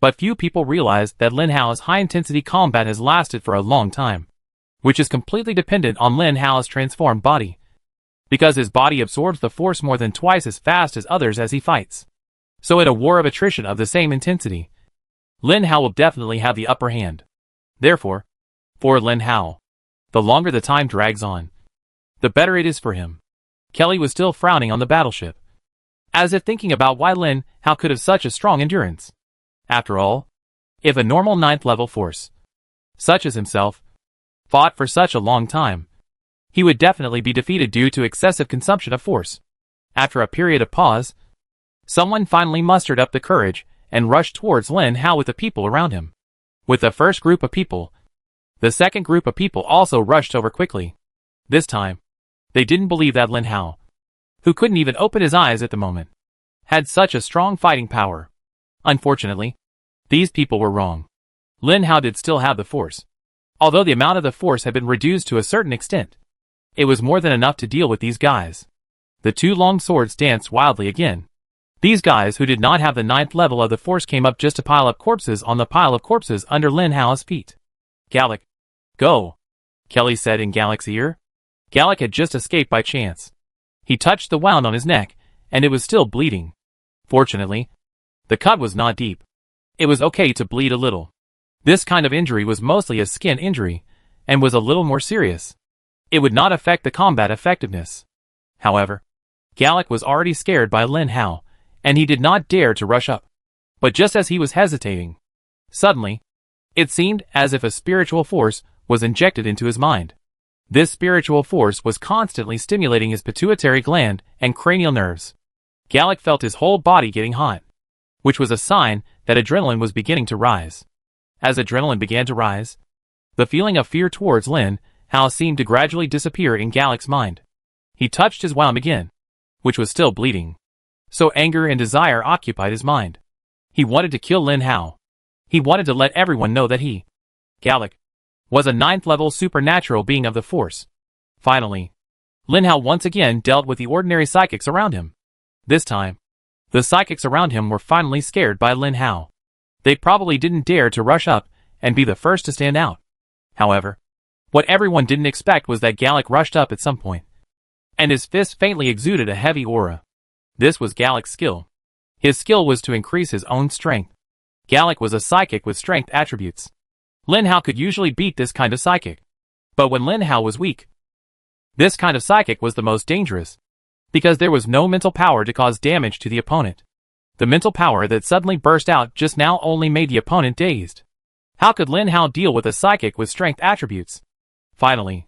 But few people realize that Lin Hao's high-intensity combat has lasted for a long time, which is completely dependent on Lin Hao's transformed body, because his body absorbs the force more than twice as fast as others as he fights. So in a war of attrition of the same intensity, Lin Hao will definitely have the upper hand. Therefore, for Lin Hao, the longer the time drags on, the better it is for him. Kelly was still frowning on the battleship, as if thinking about why Lin Hao could have such a strong endurance. After all, if a normal 9th level force, such as himself, fought for such a long time, he would definitely be defeated due to excessive consumption of force. After a period of pause, someone finally mustered up the courage and rushed towards Lin Hao with the people around him. With the first group of people, the second group of people also rushed over quickly. This time, they didn't believe that Lin Hao, who couldn't even open his eyes at the moment, had such a strong fighting power. Unfortunately, these people were wrong. Lin Hao did still have the force. Although the amount of the force had been reduced to a certain extent, it was more than enough to deal with these guys. The two long swords danced wildly again. These guys who did not have the 9th level of the force came up just to pile up corpses on the pile of corpses under Lin Hao's feet. "Gallic, go," Kelly said in Gallic's ear. Gallic had just escaped by chance. He touched the wound on his neck, and it was still bleeding. Fortunately, the cut was not deep. It was okay to bleed a little. This kind of injury was mostly a skin injury, and was a little more serious. It would not affect the combat effectiveness. However, Gallic was already scared by Lin Hao, and he did not dare to rush up. But just as he was hesitating, suddenly, it seemed as if a spiritual force was injected into his mind. This spiritual force was constantly stimulating his pituitary gland and cranial nerves. Gallic felt his whole body getting hot, which was a sign that adrenaline was beginning to rise. As adrenaline began to rise, the feeling of fear towards Lin Hao seemed to gradually disappear in Gallic's mind. He touched his wound again, which was still bleeding. So anger and desire occupied his mind. He wanted to kill Lin Hao. He wanted to let everyone know that he, Gallic, was a 9th level supernatural being of the force. Finally, Lin Hao once again dealt with the ordinary psychics around him. This time, the psychics around him were finally scared by Lin Hao. They probably didn't dare to rush up and be the first to stand out. However, What everyone didn't expect was that Gallic rushed up at some point, and his fist faintly exuded a heavy aura. This was Gallic's skill. His skill was to increase his own strength. Gallic was a psychic with strength attributes. Lin Hao could usually beat this kind of psychic. But when Lin Hao was weak, this kind of psychic was the most dangerous, because there was no mental power to cause damage to the opponent. The mental power that suddenly burst out just now only made the opponent dazed. How could Lin Hao deal with a psychic with strength attributes? Finally,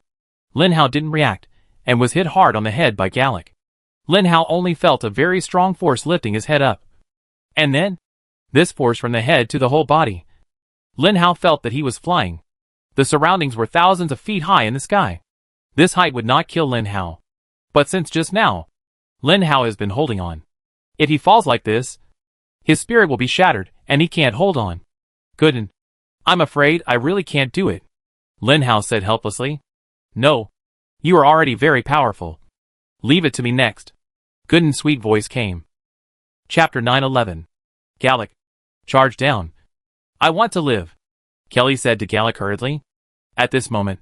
Lin Hao didn't react, and was hit hard on the head by Gallic. Lin Hao only felt a very strong force lifting his head up. And then, this force from the head to the whole body. Lin Hao felt that he was flying. The surroundings were thousands of feet high in the sky. This height would not kill Lin Hao. But since just now, Lin Hao has been holding on. If he falls like this, his spirit will be shattered, and he can't hold on. Couldn't. I'm afraid I really can't do it, Lin Hao said helplessly. No. You are already very powerful. Leave it to me next. Good and sweet voice came. Chapter 911. Gallic. Charge down. I want to live, Kelly said to Gallic hurriedly. At this moment,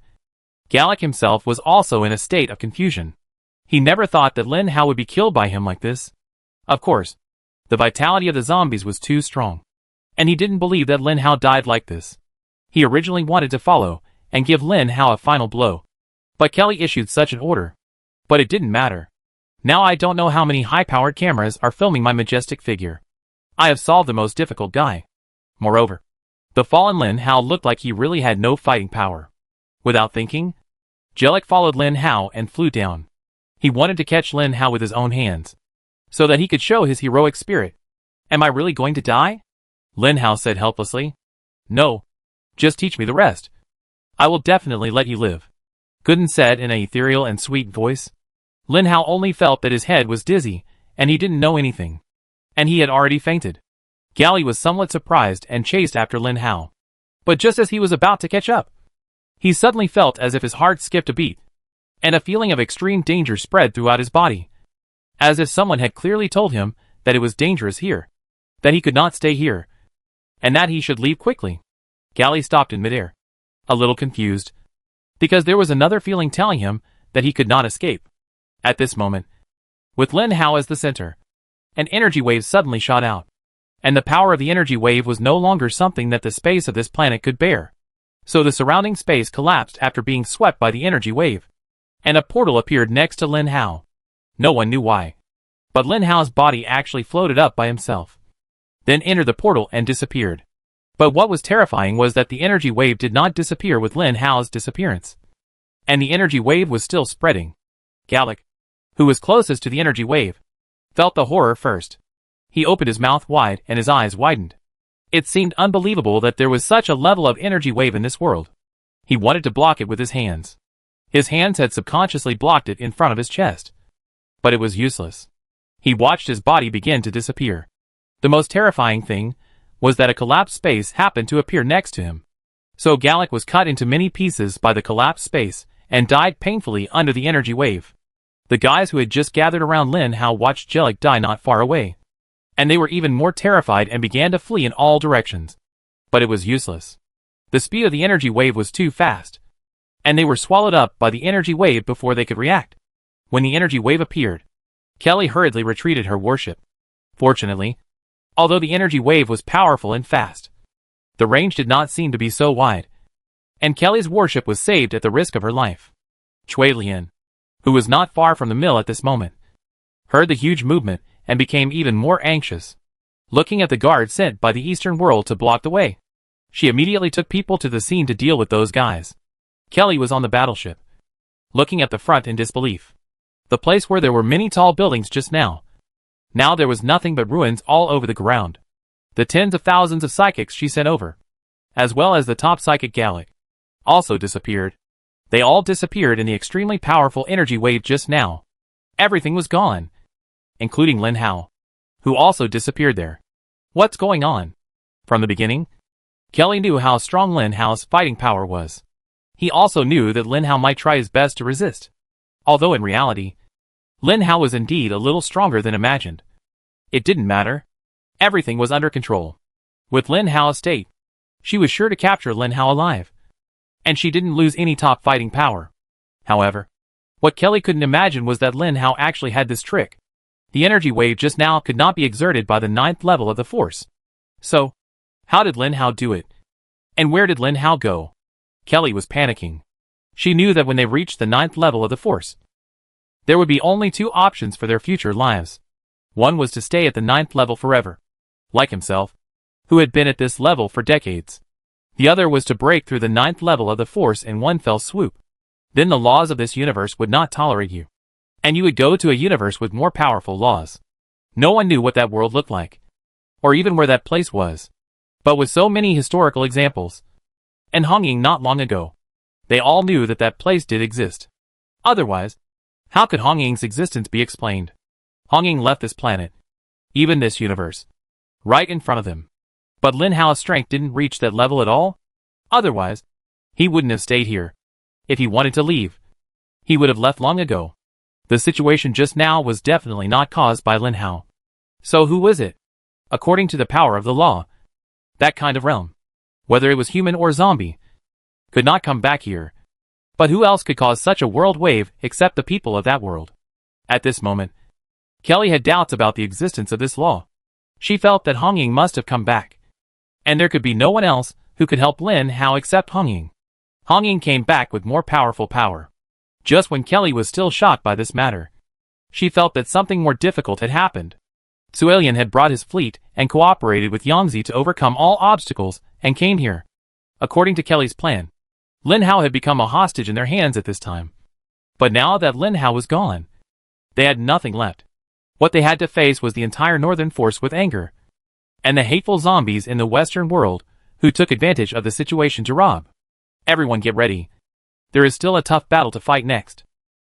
Gallic himself was also in a state of confusion. He never thought that Lin Hao would be killed by him like this. Of course, the vitality of the zombies was too strong. And he didn't believe that Lin Hao died like this. He originally wanted to follow and give Lin Hao a final blow. But Kelly issued such an order. But it didn't matter. Now I don't know how many high-powered cameras are filming my majestic figure. I have solved the most difficult guy. Moreover, the fallen Lin Hao looked like he really had no fighting power. Without thinking, Gallic followed Lin Hao and flew down. He wanted to catch Lin Hao with his own hands, so that he could show his heroic spirit. Am I really going to die? Lin Hao said helplessly. No. Just teach me the rest. I will definitely let you live, Gooden said in an ethereal and sweet voice. Lin Hao only felt that his head was dizzy, and he didn't know anything. And he had already fainted. Galli was somewhat surprised and chased after Lin Hao. But just as he was about to catch up, he suddenly felt as if his heart skipped a beat, and a feeling of extreme danger spread throughout his body. As if someone had clearly told him that it was dangerous here, that he could not stay here, and that he should leave quickly. Galli stopped in midair, a little confused, because there was another feeling telling him that he could not escape. At this moment, with Lin Hao as the center, an energy wave suddenly shot out, and the power of the energy wave was no longer something that the space of this planet could bear. So the surrounding space collapsed after being swept by the energy wave, and a portal appeared next to Lin Hao. No one knew why, but Lin Hao's body actually floated up by himself, then entered the portal and disappeared. But what was terrifying was that the energy wave did not disappear with Lin Hao's disappearance, and the energy wave was still spreading. Gallic, who was closest to the energy wave, felt the horror first. He opened his mouth wide and his eyes widened. It seemed unbelievable that there was such a level of energy wave in this world. He wanted to block it with his hands. His hands had subconsciously blocked it in front of his chest. But it was useless. He watched his body begin to disappear. The most terrifying thing was that a collapsed space happened to appear next to him. So Gallic was cut into many pieces by the collapsed space and died painfully under the energy wave. The guys who had just gathered around Lin Hao watched Gallic die not far away, and they were even more terrified and began to flee in all directions. But it was useless. The speed of the energy wave was too fast, and they were swallowed up by the energy wave before they could react. When the energy wave appeared, Kelly hurriedly retreated her warship. Fortunately, although the energy wave was powerful and fast, the range did not seem to be so wide, and Kelly's warship was saved at the risk of her life. Cui Lian, who was not far from the mill at this moment, heard the huge movement and became even more anxious. Looking at the guard sent by the Eastern world to block the way, she immediately took people to the scene to deal with those guys. Kelly was on the battleship, looking at the front in disbelief. The place where there were many tall buildings just now. Now there was nothing but ruins all over the ground. The tens of thousands of psychics she sent over, as well as the top psychic Gallic, also disappeared. They all disappeared in the extremely powerful energy wave just now. Everything was gone, including Lin Hao, who also disappeared there. What's going on? From the beginning, Kelly knew how strong Lin Hao's fighting power was. He also knew that Lin Hao might try his best to resist, although in reality, Lin Hao was indeed a little stronger than imagined. It didn't matter. Everything was under control. With Lin Hao's state, she was sure to capture Lin Hao alive. and she didn't lose any top fighting power. However, what Kelly couldn't imagine was that Lin Hao actually had this trick. The energy wave just now could not be exerted by the 9th level of the force. So, how did Lin Hao do it? And where did Lin Hao go? Kelly was panicking. She knew that when they reached the 9th level of the force, there would be only 2 options for their future lives. One was to stay at the 9th level forever, like himself, who had been at this level for decades. The other was to break through the 9th level of the force in one fell swoop. Then the laws of this universe would not tolerate you, and you would go to a universe with more powerful laws. No one knew what that world looked like, or even where that place was. But with so many historical examples, and Hongying not long ago, they all knew that that place did exist. Otherwise, how could Hongying's existence be explained? Hongying left this planet, even this universe, right in front of them. But Lin Hao's strength didn't reach that level at all. Otherwise, he wouldn't have stayed here. If he wanted to leave, he would have left long ago. The situation just now was definitely not caused by Lin Hao. So who was it? According to the power of the law, that kind of realm, whether it was human or zombie, could not come back here. But who else could cause such a world wave except the people of that world? At this moment, Kelly had doubts about the existence of this law. She felt that Hongying must have come back, and there could be no one else who could help Lin Hao except Hongying. Hongying came back with more powerful power. Just when Kelly was still shocked by this matter, she felt that something more difficult had happened. Suelian had brought his fleet and cooperated with Yangtze to overcome all obstacles and came here. According to Kelly's plan, Lin Hao had become a hostage in their hands at this time. But now that Lin Hao was gone, they had nothing left. What they had to face was the entire northern force with anger, and the hateful zombies in the western world who took advantage of the situation to rob. Everyone get ready. There is still a tough battle to fight next,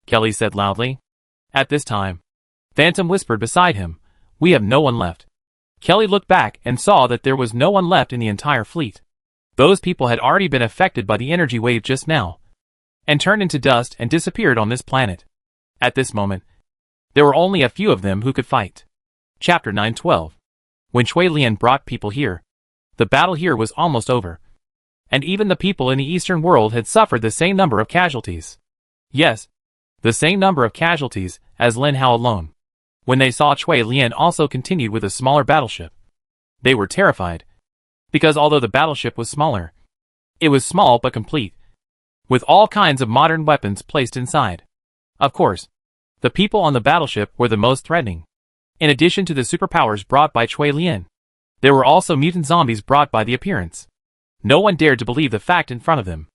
Kelly said loudly. At this time, Phantom whispered beside him, "We have no one left." Kelly looked back and saw that there was no one left in the entire fleet. Those people had already been affected by the energy wave just now, and turned into dust and disappeared on this planet. At this moment, there were only a few of them who could fight. Chapter 912. When Chui Lian brought people here, the battle here was almost over, and even the people in the eastern world had suffered the same number of casualties. Yes, the same number of casualties as Lin Hao alone. When they saw Chui Lian also continued with a smaller battleship, they were terrified, because although the battleship was smaller, it was small but complete, with all kinds of modern weapons placed inside. Of course, the people on the battleship were the most threatening. In addition to the superpowers brought by Chui Lian, there were also mutant zombies brought by the appearance. No one dared to believe the fact in front of them.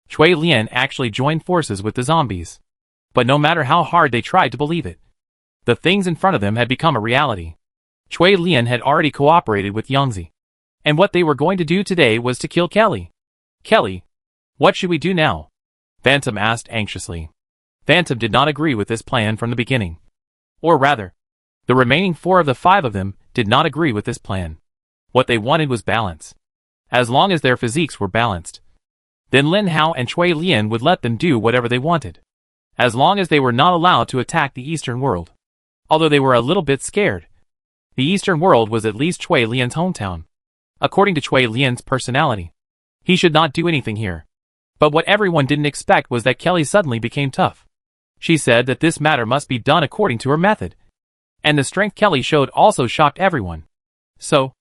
Chui Lian actually joined forces with the zombies. But no matter how hard they tried to believe it, the things in front of them had become a reality. Chui Lian had already cooperated with Yangtze, and what they were going to do today was to kill Kelly. "Kelly, what should we do now?" Phantom asked anxiously. Phantom did not agree with this plan from the beginning. Or rather, the remaining 4 of the 5 of them did not agree with this plan. What they wanted was balance. As long as their physiques were balanced, then Lin Hao and Chui Lian would let them do whatever they wanted, as long as they were not allowed to attack the eastern world. Although they were a little bit scared, the eastern world was at least Chui Lian's hometown. According to Chui Lian's personality, he should not do anything here. But what everyone didn't expect was that Kelly suddenly became tough. She said that this matter must be done according to her method. And the strength Kelly showed also shocked everyone. So,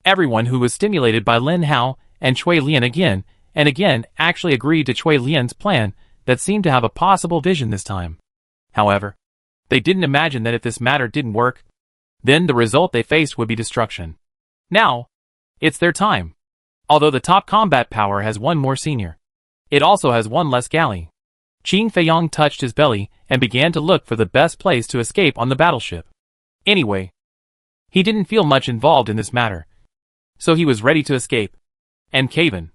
everyone who was stimulated by Lin Hao and Chui Lian again and again actually agreed to Chui Lian's plan that seemed to have a possible vision this time. However, they didn't imagine that if this matter didn't work, then the result they faced would be destruction. Now, it's their time. Although the top combat power has one more senior, it also has one less galley. Qing Feiyong touched his belly and began to look for the best place to escape on the battleship. Anyway, he didn't feel much involved in this matter, so he was ready to escape. And Caven,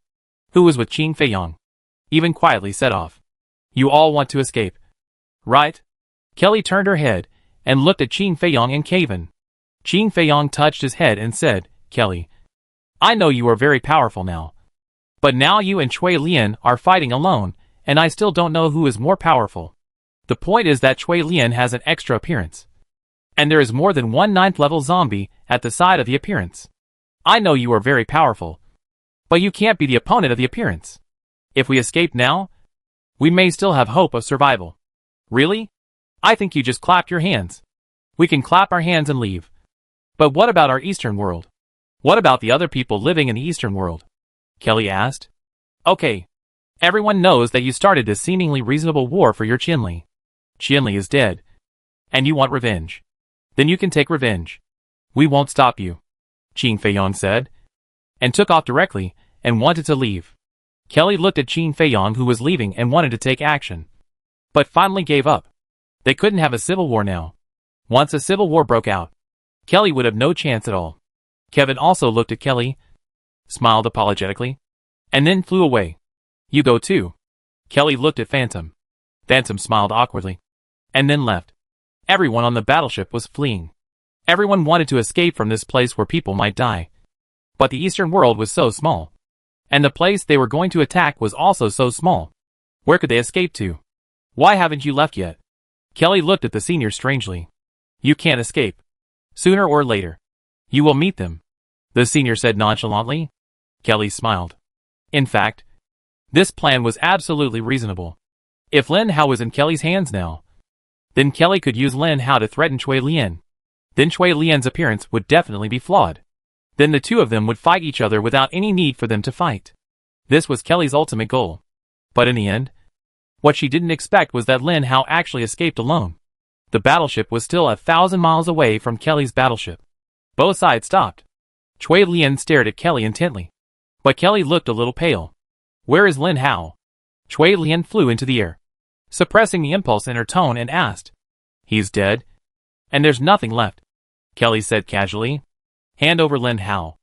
who was with Qing Feiyong, even quietly set off. "You all want to escape, right?" Kelly turned her head and looked at Qing Feiyong and Caven. Qing Feiyong touched his head and said, "Kelly, I know you are very powerful now. But now you and Chui Lian are fighting alone, and I still don't know who is more powerful. The point is that Chui Lian has an extra appearance, and there is more than one 9th level zombie at the side of the appearance. I know you are very powerful, but you can't be the opponent of the appearance. If we escape now, we may still have hope of survival. Really? I think you just clapped your hands. We can clap our hands and leave. But what about our Eastern world? What about the other people living in the Eastern world? Kelly asked. Okay. Everyone knows that you started this seemingly reasonable war for your Chinli. Chinli is dead. And you want revenge. Then you can take revenge. We won't stop you. Qin Feiyong said. And took off directly, and wanted to leave. Kelly looked at Qin Feiyong, who was leaving and wanted to take action. But finally gave up. They couldn't have a civil war now. Once a civil war broke out, Kelly would have no chance at all. Kevin also looked at Kelly, smiled apologetically, and then flew away. You go too. Kelly looked at Phantom. Phantom smiled awkwardly, and then left. Everyone on the battleship was fleeing. Everyone wanted to escape from this place where people might die. But the Eastern world was so small. And the place they were going to attack was also so small. Where could they escape to? Why haven't you left yet? Kelly looked at the senior strangely. You can't escape. Sooner or later, you will meet them, the senior said nonchalantly. Kelly smiled. In fact, this plan was absolutely reasonable. If Lin Hao was in Kelly's hands now, then Kelly could use Lin Hao to threaten Cui Lian. Then Cui Lian's appearance would definitely be flawed. Then the two of them would fight each other without any need for them to fight. This was Kelly's ultimate goal. But in the end, what she didn't expect was that Lin Hao actually escaped alone. The battleship was still 1,000 miles away from Kelly's battleship. Both sides stopped. Cui Lian stared at Kelly intently. But Kelly looked a little pale. Where is Lin Hao? Cui Lian flew into the air, suppressing the impulse in her tone, and asked. He's dead. And there's nothing left. Kelly said casually. Hand over Lin Hao.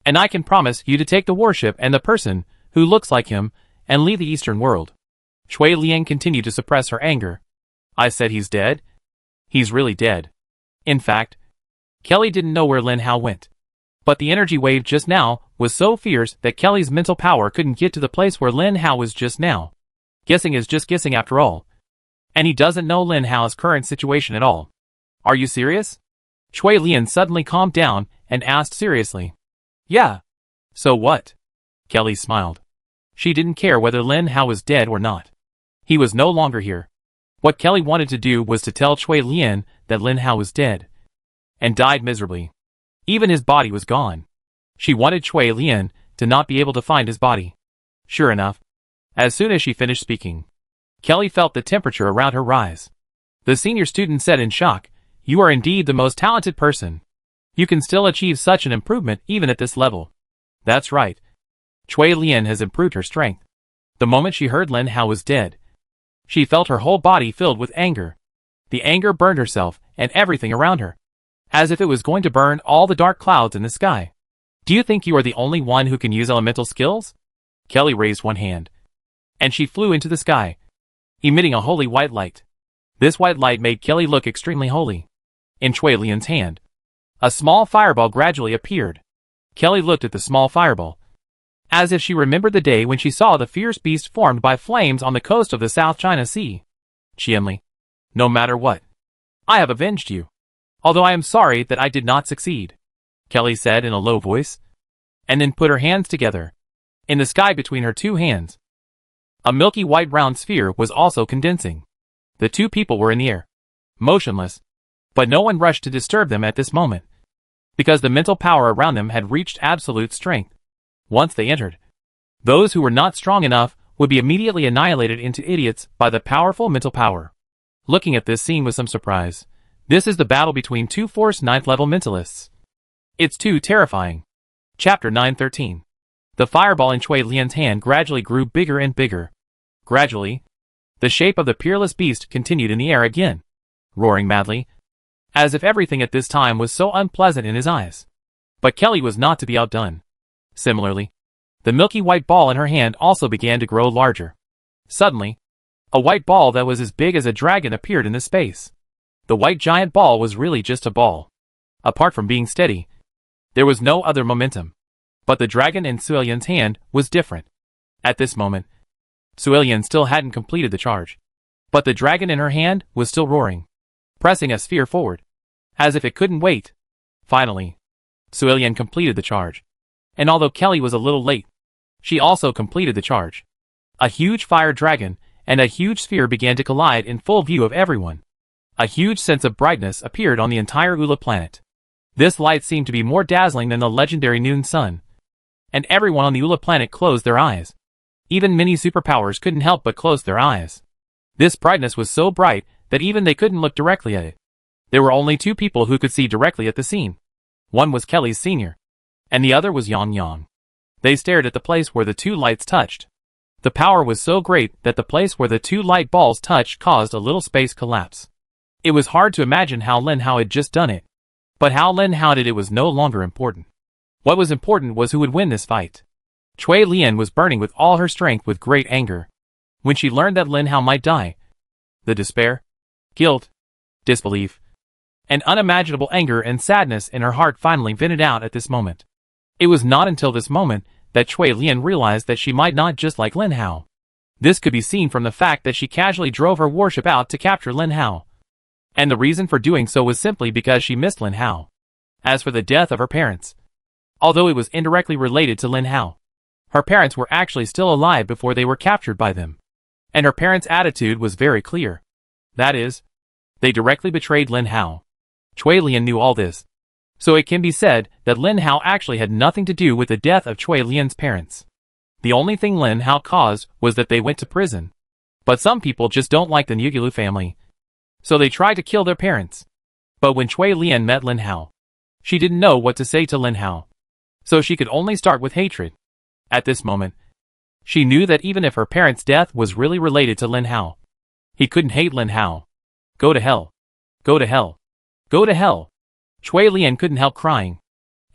And I can promise you to take the warship and the person who looks like him and leave the Eastern world. Cui Lian continued to suppress her anger. I said he's dead? He's really dead. In fact, Kelly didn't know where Lin Hao went. But the energy wave just now was so fierce that Kelly's mental power couldn't get to the place where Lin Hao was just now. Guessing is just guessing after all. And he doesn't know Lin Hao's current situation at all. Are you serious? Cui Lian suddenly calmed down and asked seriously. Yeah. So what? Kelly smiled. She didn't care whether Lin Hao was dead or not. He was no longer here. What Kelly wanted to do was to tell Cui Lian that Lin Hao was dead. And died miserably. Even his body was gone. She wanted Cui Lian to not be able to find his body. Sure enough, as soon as she finished speaking, Kelly felt the temperature around her rise. The senior student said in shock, You are indeed the most talented person. You can still achieve such an improvement even at this level. That's right. Cui Lian has improved her strength. The moment she heard Lin Hao was dead, she felt her whole body filled with anger. The anger burned herself and everything around her, as if it was going to burn all the dark clouds in the sky. Do you think you are the only one who can use elemental skills? Kelly raised one hand, and she flew into the sky, emitting a holy white light. This white light made Kelly look extremely holy. In Cui Lian's hand, a small fireball gradually appeared. Kelly looked at the small fireball, as if she remembered the day when she saw the fierce beast formed by flames on the coast of the South China Sea. Qianli, no matter what, I have avenged you. Although I am sorry that I did not succeed, Kelly said in a low voice, and then put her hands together. In the sky between her two hands, a milky white round sphere was also condensing. The two people were in the air, motionless, but no one rushed to disturb them at this moment, because the mental power around them had reached absolute strength. Once they entered, those who were not strong enough would be immediately annihilated into idiots by the powerful mental power. Looking at this scene with some surprise, this is the battle between two Force 9th level mentalists. It's too terrifying. Chapter 913. The fireball in Cui Lian's hand gradually grew bigger and bigger. Gradually, the shape of the peerless beast continued in the air again, roaring madly, as if everything at this time was so unpleasant in his eyes. But Kelly was not to be outdone. Similarly, the milky white ball in her hand also began to grow larger. Suddenly, a white ball that was as big as a dragon appeared in the space. The white giant ball was really just a ball. Apart from being steady, there was no other momentum. But the dragon in Suilian's hand was different. At this moment, Suilian still hadn't completed the charge. But the dragon in her hand was still roaring, pressing a sphere forward, as if it couldn't wait. Finally, Suilian completed the charge. And although Kelly was a little late, she also completed the charge. A huge fire dragon and a huge sphere began to collide in full view of everyone. A huge sense of brightness appeared on the entire Ula planet. This light seemed to be more dazzling than the legendary noon sun. And everyone on the Ula planet closed their eyes. Even many superpowers couldn't help but close their eyes. This brightness was so bright that even they couldn't look directly at it. There were only two people who could see directly at the scene. One was Kelly's senior, and the other was Yang Yang. They stared at the place where the two lights touched. The power was so great that the place where the two light balls touched caused a little space collapse. It was hard to imagine how Lin Hao had just done it. But how Lin Hao did it was no longer important. What was important was who would win this fight. Cui Lian was burning with all her strength with great anger. When she learned that Lin Hao might die, the despair, guilt, disbelief, and unimaginable anger and sadness in her heart finally vented out at this moment. It was not until this moment that Cui Lian realized that she might not just like Lin Hao. This could be seen from the fact that she casually drove her warship out to capture Lin Hao. And the reason for doing so was simply because she missed Lin Hao. As for the death of her parents, although it was indirectly related to Lin Hao, her parents were actually still alive before they were captured by them. And her parents' attitude was very clear. That is, they directly betrayed Lin Hao. Cui Lian knew all this. So it can be said that Lin Hao actually had nothing to do with the death of Cui Lian's parents. The only thing Lin Hao caused was that they went to prison. But some people just don't like the Nugulu family. So they tried to kill their parents. But when Cui Lian met Lin Hao, she didn't know what to say to Lin Hao. So she could only start with hatred. At this moment, she knew that even if her parents' death was really related to Lin Hao, he couldn't hate Lin Hao. Go to hell. Go to hell. Go to hell. Cui Lian couldn't help crying,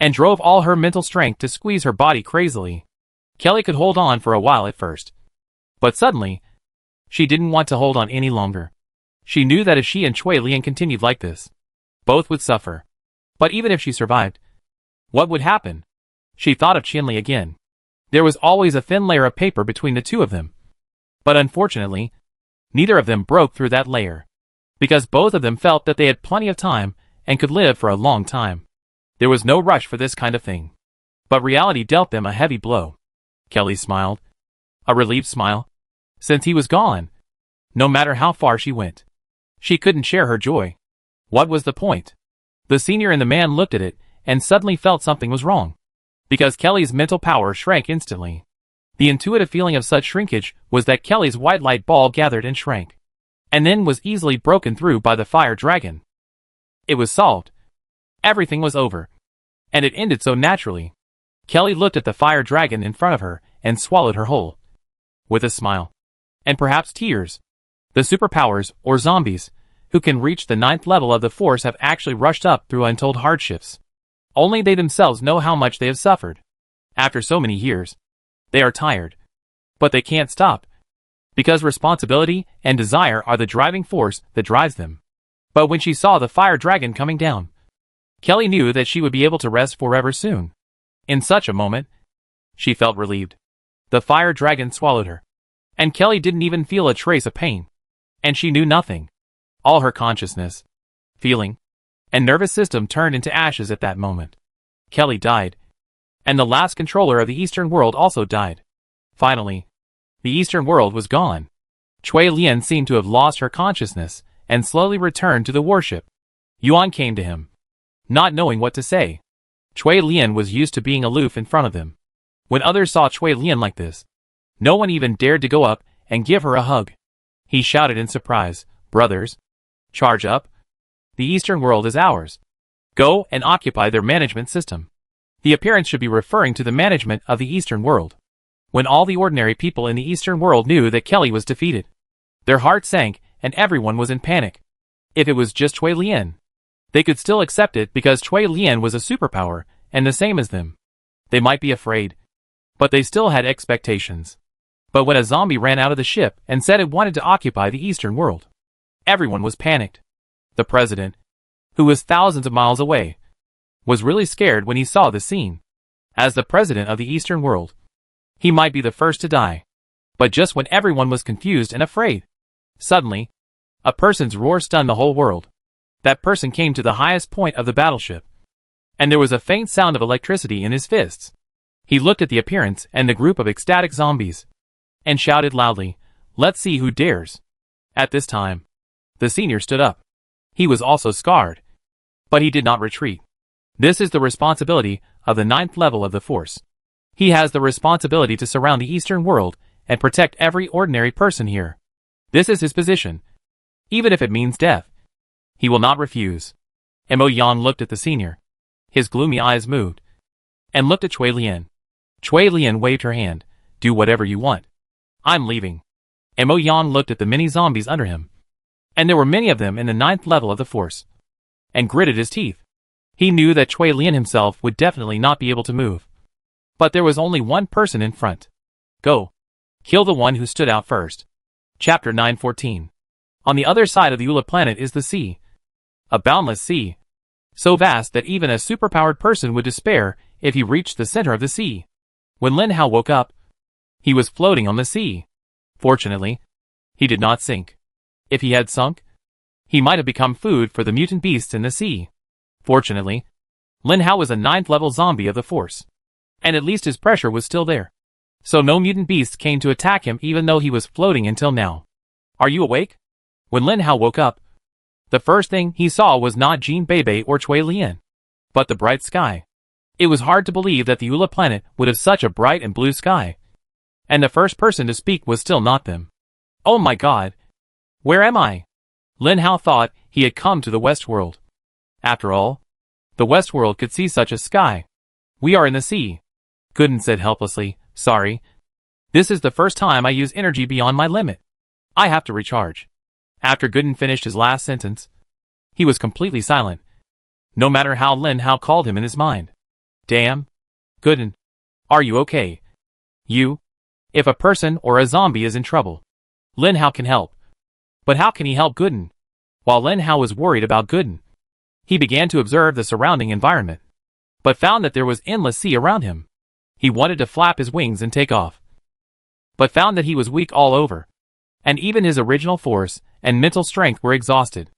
and drove all her mental strength to squeeze her body crazily. Kelly could hold on for a while at first. But suddenly, she didn't want to hold on any longer. She knew that if she and Cui Lian continued like this, both would suffer. But even if she survived, what would happen? She thought of Qinli again. There was always a thin layer of paper between the two of them. But unfortunately, neither of them broke through that layer, because both of them felt that they had plenty of time and could live for a long time. There was no rush for this kind of thing. But reality dealt them a heavy blow. Kelly smiled. A relieved smile. Since he was gone, no matter how far she went, she couldn't share her joy. What was the point? The senior and the man looked at it and suddenly felt something was wrong. Because Kelly's mental power shrank instantly. The intuitive feeling of such shrinkage was that Kelly's white light ball gathered and shrank, and then was easily broken through by the fire dragon. It was solved. Everything was over. And it ended so naturally. Kelly looked at the fire dragon in front of her and swallowed her whole. With a smile. And perhaps tears. The superpowers, or zombies, who can reach the 9th level of the force have actually rushed up through untold hardships. Only they themselves know how much they have suffered. After so many years, they are tired. But they can't stop. Because responsibility and desire are the driving force that drives them. But when she saw the fire dragon coming down, Kelly knew that she would be able to rest forever soon. In such a moment, she felt relieved. The fire dragon swallowed her. And Kelly didn't even feel a trace of pain. And she knew nothing. All her consciousness, feeling, and nervous system turned into ashes at that moment. Kelly died. And the last controller of the Eastern world also died. Finally, the Eastern world was gone. Cui Lian seemed to have lost her consciousness and slowly returned to the warship. Yuan came to him, not knowing what to say. Cui Lian was used to being aloof in front of them. When others saw Cui Lian like this, no one even dared to go up and give her a hug. He shouted in surprise, "Brothers, charge up. The Eastern world is ours. Go and occupy their management system." The appearance should be referring to the management of the Eastern world. When all the ordinary people in the Eastern world knew that Kelly was defeated, their hearts sank and everyone was in panic. If it was just Cui Lian, they could still accept it because Cui Lian was a superpower and the same as them. They might be afraid, but they still had expectations. But when a zombie ran out of the ship and said it wanted to occupy the Eastern world, everyone was panicked. The president, who was thousands of miles away, was really scared when he saw the scene. As the president of the Eastern world, he might be the first to die. But just when everyone was confused and afraid, suddenly, a person's roar stunned the whole world. That person came to the highest point of the battleship, and there was a faint sound of electricity in his fists. He looked at the appearance and the group of ecstatic zombies. and shouted loudly, "Let's see who dares." At this time, the senior stood up. He was also scarred, but he did not retreat. This is the responsibility of the 9th level of the Force. He has the responsibility to surround the Eastern world and protect every ordinary person here. This is his position. Even if it means death, he will not refuse. Mo Yan looked at the senior. His gloomy eyes moved, and looked at Cui Lian. Cui Lian waved her hand. "Do whatever you want. I'm leaving." Mo Yan looked at the many zombies under him, and there were many of them in the 9th level of the Force, and gritted his teeth. He knew that Cui Lian himself would definitely not be able to move. But there was only one person in front. Go. Kill the one who stood out first. Chapter 914. On the other side of the Ula planet is the sea. A boundless sea. So vast that even a superpowered person would despair if he reached the center of the sea. When Lin Hao woke up, he was floating on the sea. Fortunately, he did not sink. If he had sunk, he might have become food for the mutant beasts in the sea. Fortunately, Lin Hao was a 9th level zombie of the Force, and at least his pressure was still there. So no mutant beasts came to attack him even though he was floating until now. "Are you awake?" When Lin Hao woke up, the first thing he saw was not Jean Bebe or Cui Lian, but the bright sky. It was hard to believe that the Ula planet would have such a bright and blue sky. And the first person to speak was still not them. "Oh my god! Where am I?" Lin Hao thought he had come to the West World. After all, the West World could see such a sky. "We are in the sea," Gooden said helplessly. "Sorry. This is the first time I use energy beyond my limit. I have to recharge." After Gooden finished his last sentence, he was completely silent, no matter how Lin Hao called him in his mind. "Damn. Gooden. Are you okay?" "You? If a person or a zombie is in trouble, Lin Hao can help. But how can he help Gooden?" While Lin Hao was worried about Gooden, he began to observe the surrounding environment, but found that there was endless sea around him. He wanted to flap his wings and take off, but found that he was weak all over, and even his original force and mental strength were exhausted.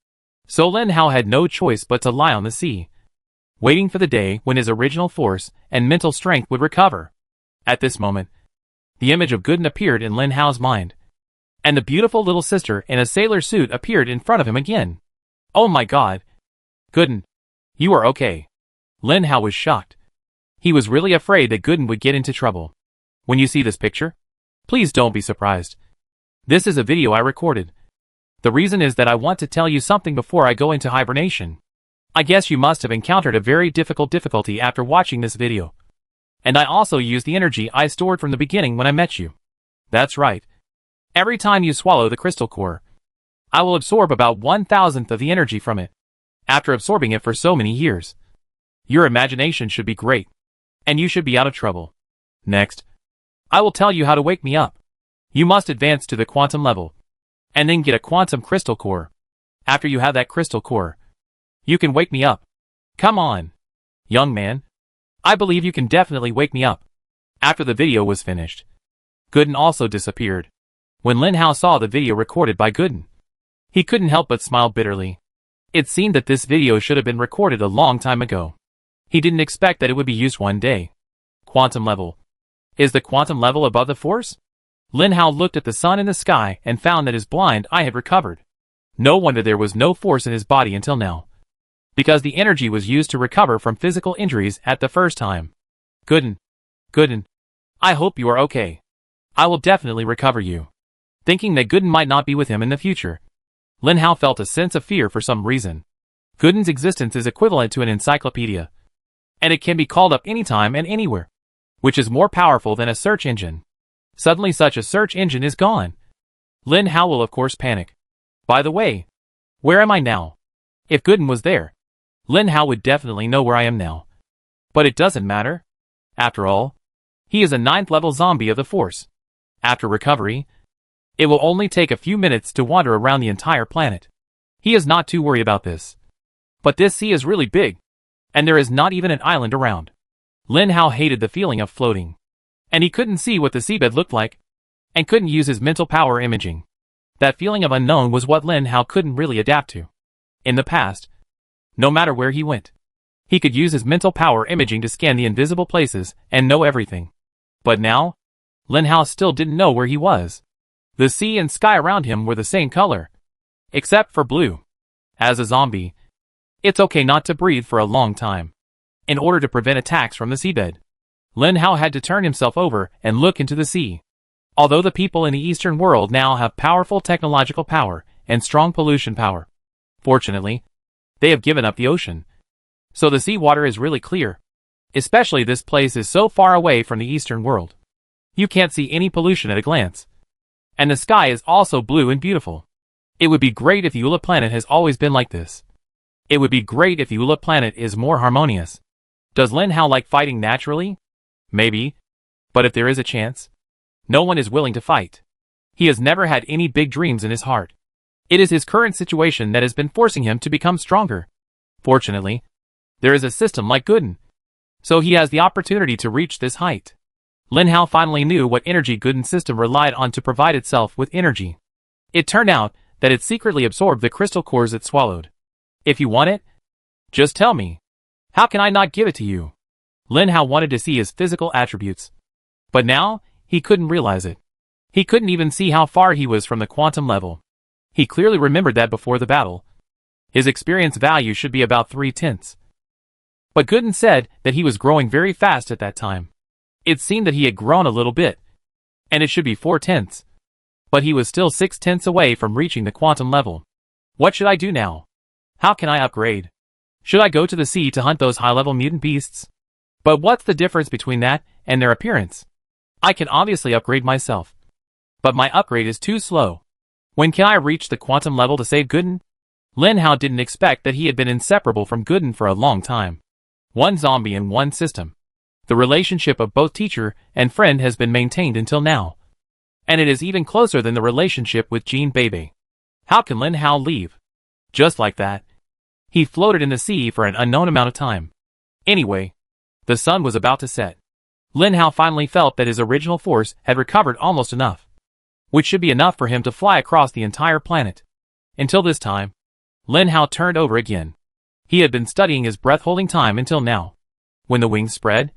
So Lin Hao had no choice but to lie on the sea, waiting for the day when his original force and mental strength would recover. At this moment, the image of Gooden appeared in Lin Hao's mind, and the beautiful little sister in a sailor suit appeared in front of him again. "Oh my god! Gooden, you are okay." Lin Hao was shocked. He was really afraid that Gooden would get into trouble. When you see this picture, please don't be surprised. This is a video I recorded. The reason is that I want to tell you something before I go into hibernation. I guess you must have encountered a very difficulty after watching this video. And I also used the energy I stored from the beginning when I met you. That's right. Every time you swallow the crystal core, I will absorb about 1,000th of the energy from it. After absorbing it for so many years, your imagination should be great, and you should be out of trouble. Next, I will tell you how to wake me up. You must advance to the quantum level, and then get a quantum crystal core. After you have that crystal core, you can wake me up. Come on, young man. I believe you can definitely wake me up. After the video was finished, Gooden also disappeared. When Lin Hao saw the video recorded by Gooden, he couldn't help but smile bitterly. It seemed that this video should have been recorded a long time ago. He didn't expect that it would be used one day. Quantum level. Is the quantum level above the Force? Lin Hao looked at the sun in the sky and found that his blind eye had recovered. No wonder there was no force in his body until now, because the energy was used to recover from physical injuries at the first time. Gooden, I hope you are okay. I will definitely recover you. Thinking that Gooden might not be with him in the future, Lin Hao felt a sense of fear for some reason. Gooden's existence is equivalent to an encyclopedia, and it can be called up anytime and anywhere, which is more powerful than a search engine. Suddenly such a search engine is gone. Lin Hao will of course panic. By the way, where am I now? If Gooden was there, Lin Hao would definitely know where I am now. But it doesn't matter. After all, he is a 9th level zombie of the Force. After recovery, it will only take a few minutes to wander around the entire planet. He is not too worried about this. But this sea is really big, and there is not even an island around. Lin Hao hated the feeling of floating, and he couldn't see what the seabed looked like, and couldn't use his mental power imaging. That feeling of unknown was what Lin Hao couldn't really adapt to. In the past, no matter where he went, he could use his mental power imaging to scan the invisible places and know everything. But now, Lin Hao still didn't know where he was. The sea and sky around him were the same color, except for blue. As a zombie, it's okay not to breathe for a long time. In order to prevent attacks from the seabed, Lin Hao had to turn himself over and look into the sea. Although the people in the Eastern world now have powerful technological power and strong pollution power, fortunately, they have given up the ocean. So the seawater is really clear. Especially this place is so far away from the Eastern world. You can't see any pollution at a glance. And the sky is also blue and beautiful. It would be great if Eula planet has always been like this. It would be great if Eula planet is more harmonious. Does Lin Hao like fighting naturally? Maybe. But if there is a chance, no one is willing to fight. He has never had any big dreams in his heart. It is his current situation that has been forcing him to become stronger. Fortunately, there is a system like Gooden, so he has the opportunity to reach this height. Lin Hao finally knew what energy Gooden's system relied on to provide itself with energy. It turned out that it secretly absorbed the crystal cores it swallowed. If you want it, just tell me. How can I not give it to you? Lin Hao wanted to see his physical attributes. But now, he couldn't realize it. He couldn't even see how far he was from the quantum level. He clearly remembered that before the battle, his experience value should be about 3/10. But Gooden said that he was growing very fast at that time. It seemed that he had grown a little bit, and it should be 4/10. But he was still 6/10 away from reaching the quantum level. What should I do now? How can I upgrade? Should I go to the sea to hunt those high-level mutant beasts? But what's the difference between that and their appearance? I can obviously upgrade myself, but my upgrade is too slow. When can I reach the quantum level to save Gooden? Lin Hao didn't expect that he had been inseparable from Gooden for a long time. One zombie in one system. The relationship of both teacher and friend has been maintained until now. And it is even closer than the relationship with Jean Bebe. How can Lin Hao leave? Just like that. He floated in the sea for an unknown amount of time. Anyway, the sun was about to set. Lin Hao finally felt that his original force had recovered almost enough, which should be enough for him to fly across the entire planet. Until this time, Lin Hao turned over again. He had been studying his breath-holding time until now. When the wings spread,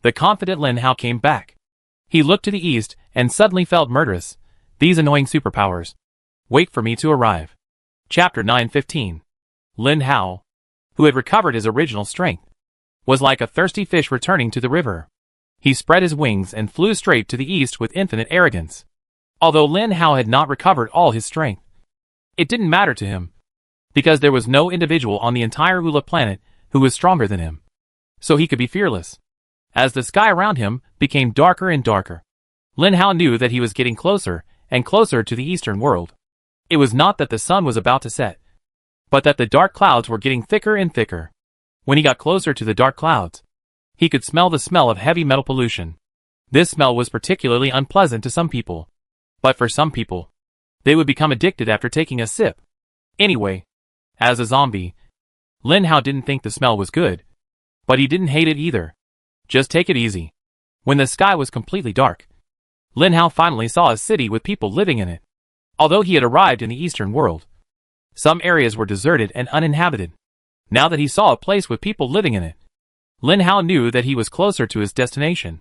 the confident Lin Hao came back. He looked to the east and suddenly felt murderous. These annoying superpowers. Wait for me to arrive. Chapter 9:15. Lin Hao, who had recovered his original strength, was like a thirsty fish returning to the river. He spread his wings and flew straight to the east with infinite arrogance. Although Lin Hao had not recovered all his strength, it didn't matter to him, because there was no individual on the entire Eula planet who was stronger than him. So he could be fearless. As the sky around him became darker and darker, Lin Hao knew that he was getting closer and closer to the eastern world. It was not that the sun was about to set, but that the dark clouds were getting thicker and thicker. When he got closer to the dark clouds, he could smell the smell of heavy metal pollution. This smell was particularly unpleasant to some people. But for some people, they would become addicted after taking a sip. Anyway, as a zombie, Lin Hao didn't think the smell was good. But he didn't hate it either. Just take it easy. When the sky was completely dark, Lin Hao finally saw a city with people living in it. Although he had arrived in the eastern world, some areas were deserted and uninhabited. Now that he saw a place with people living in it, Lin Hao knew that he was closer to his destination.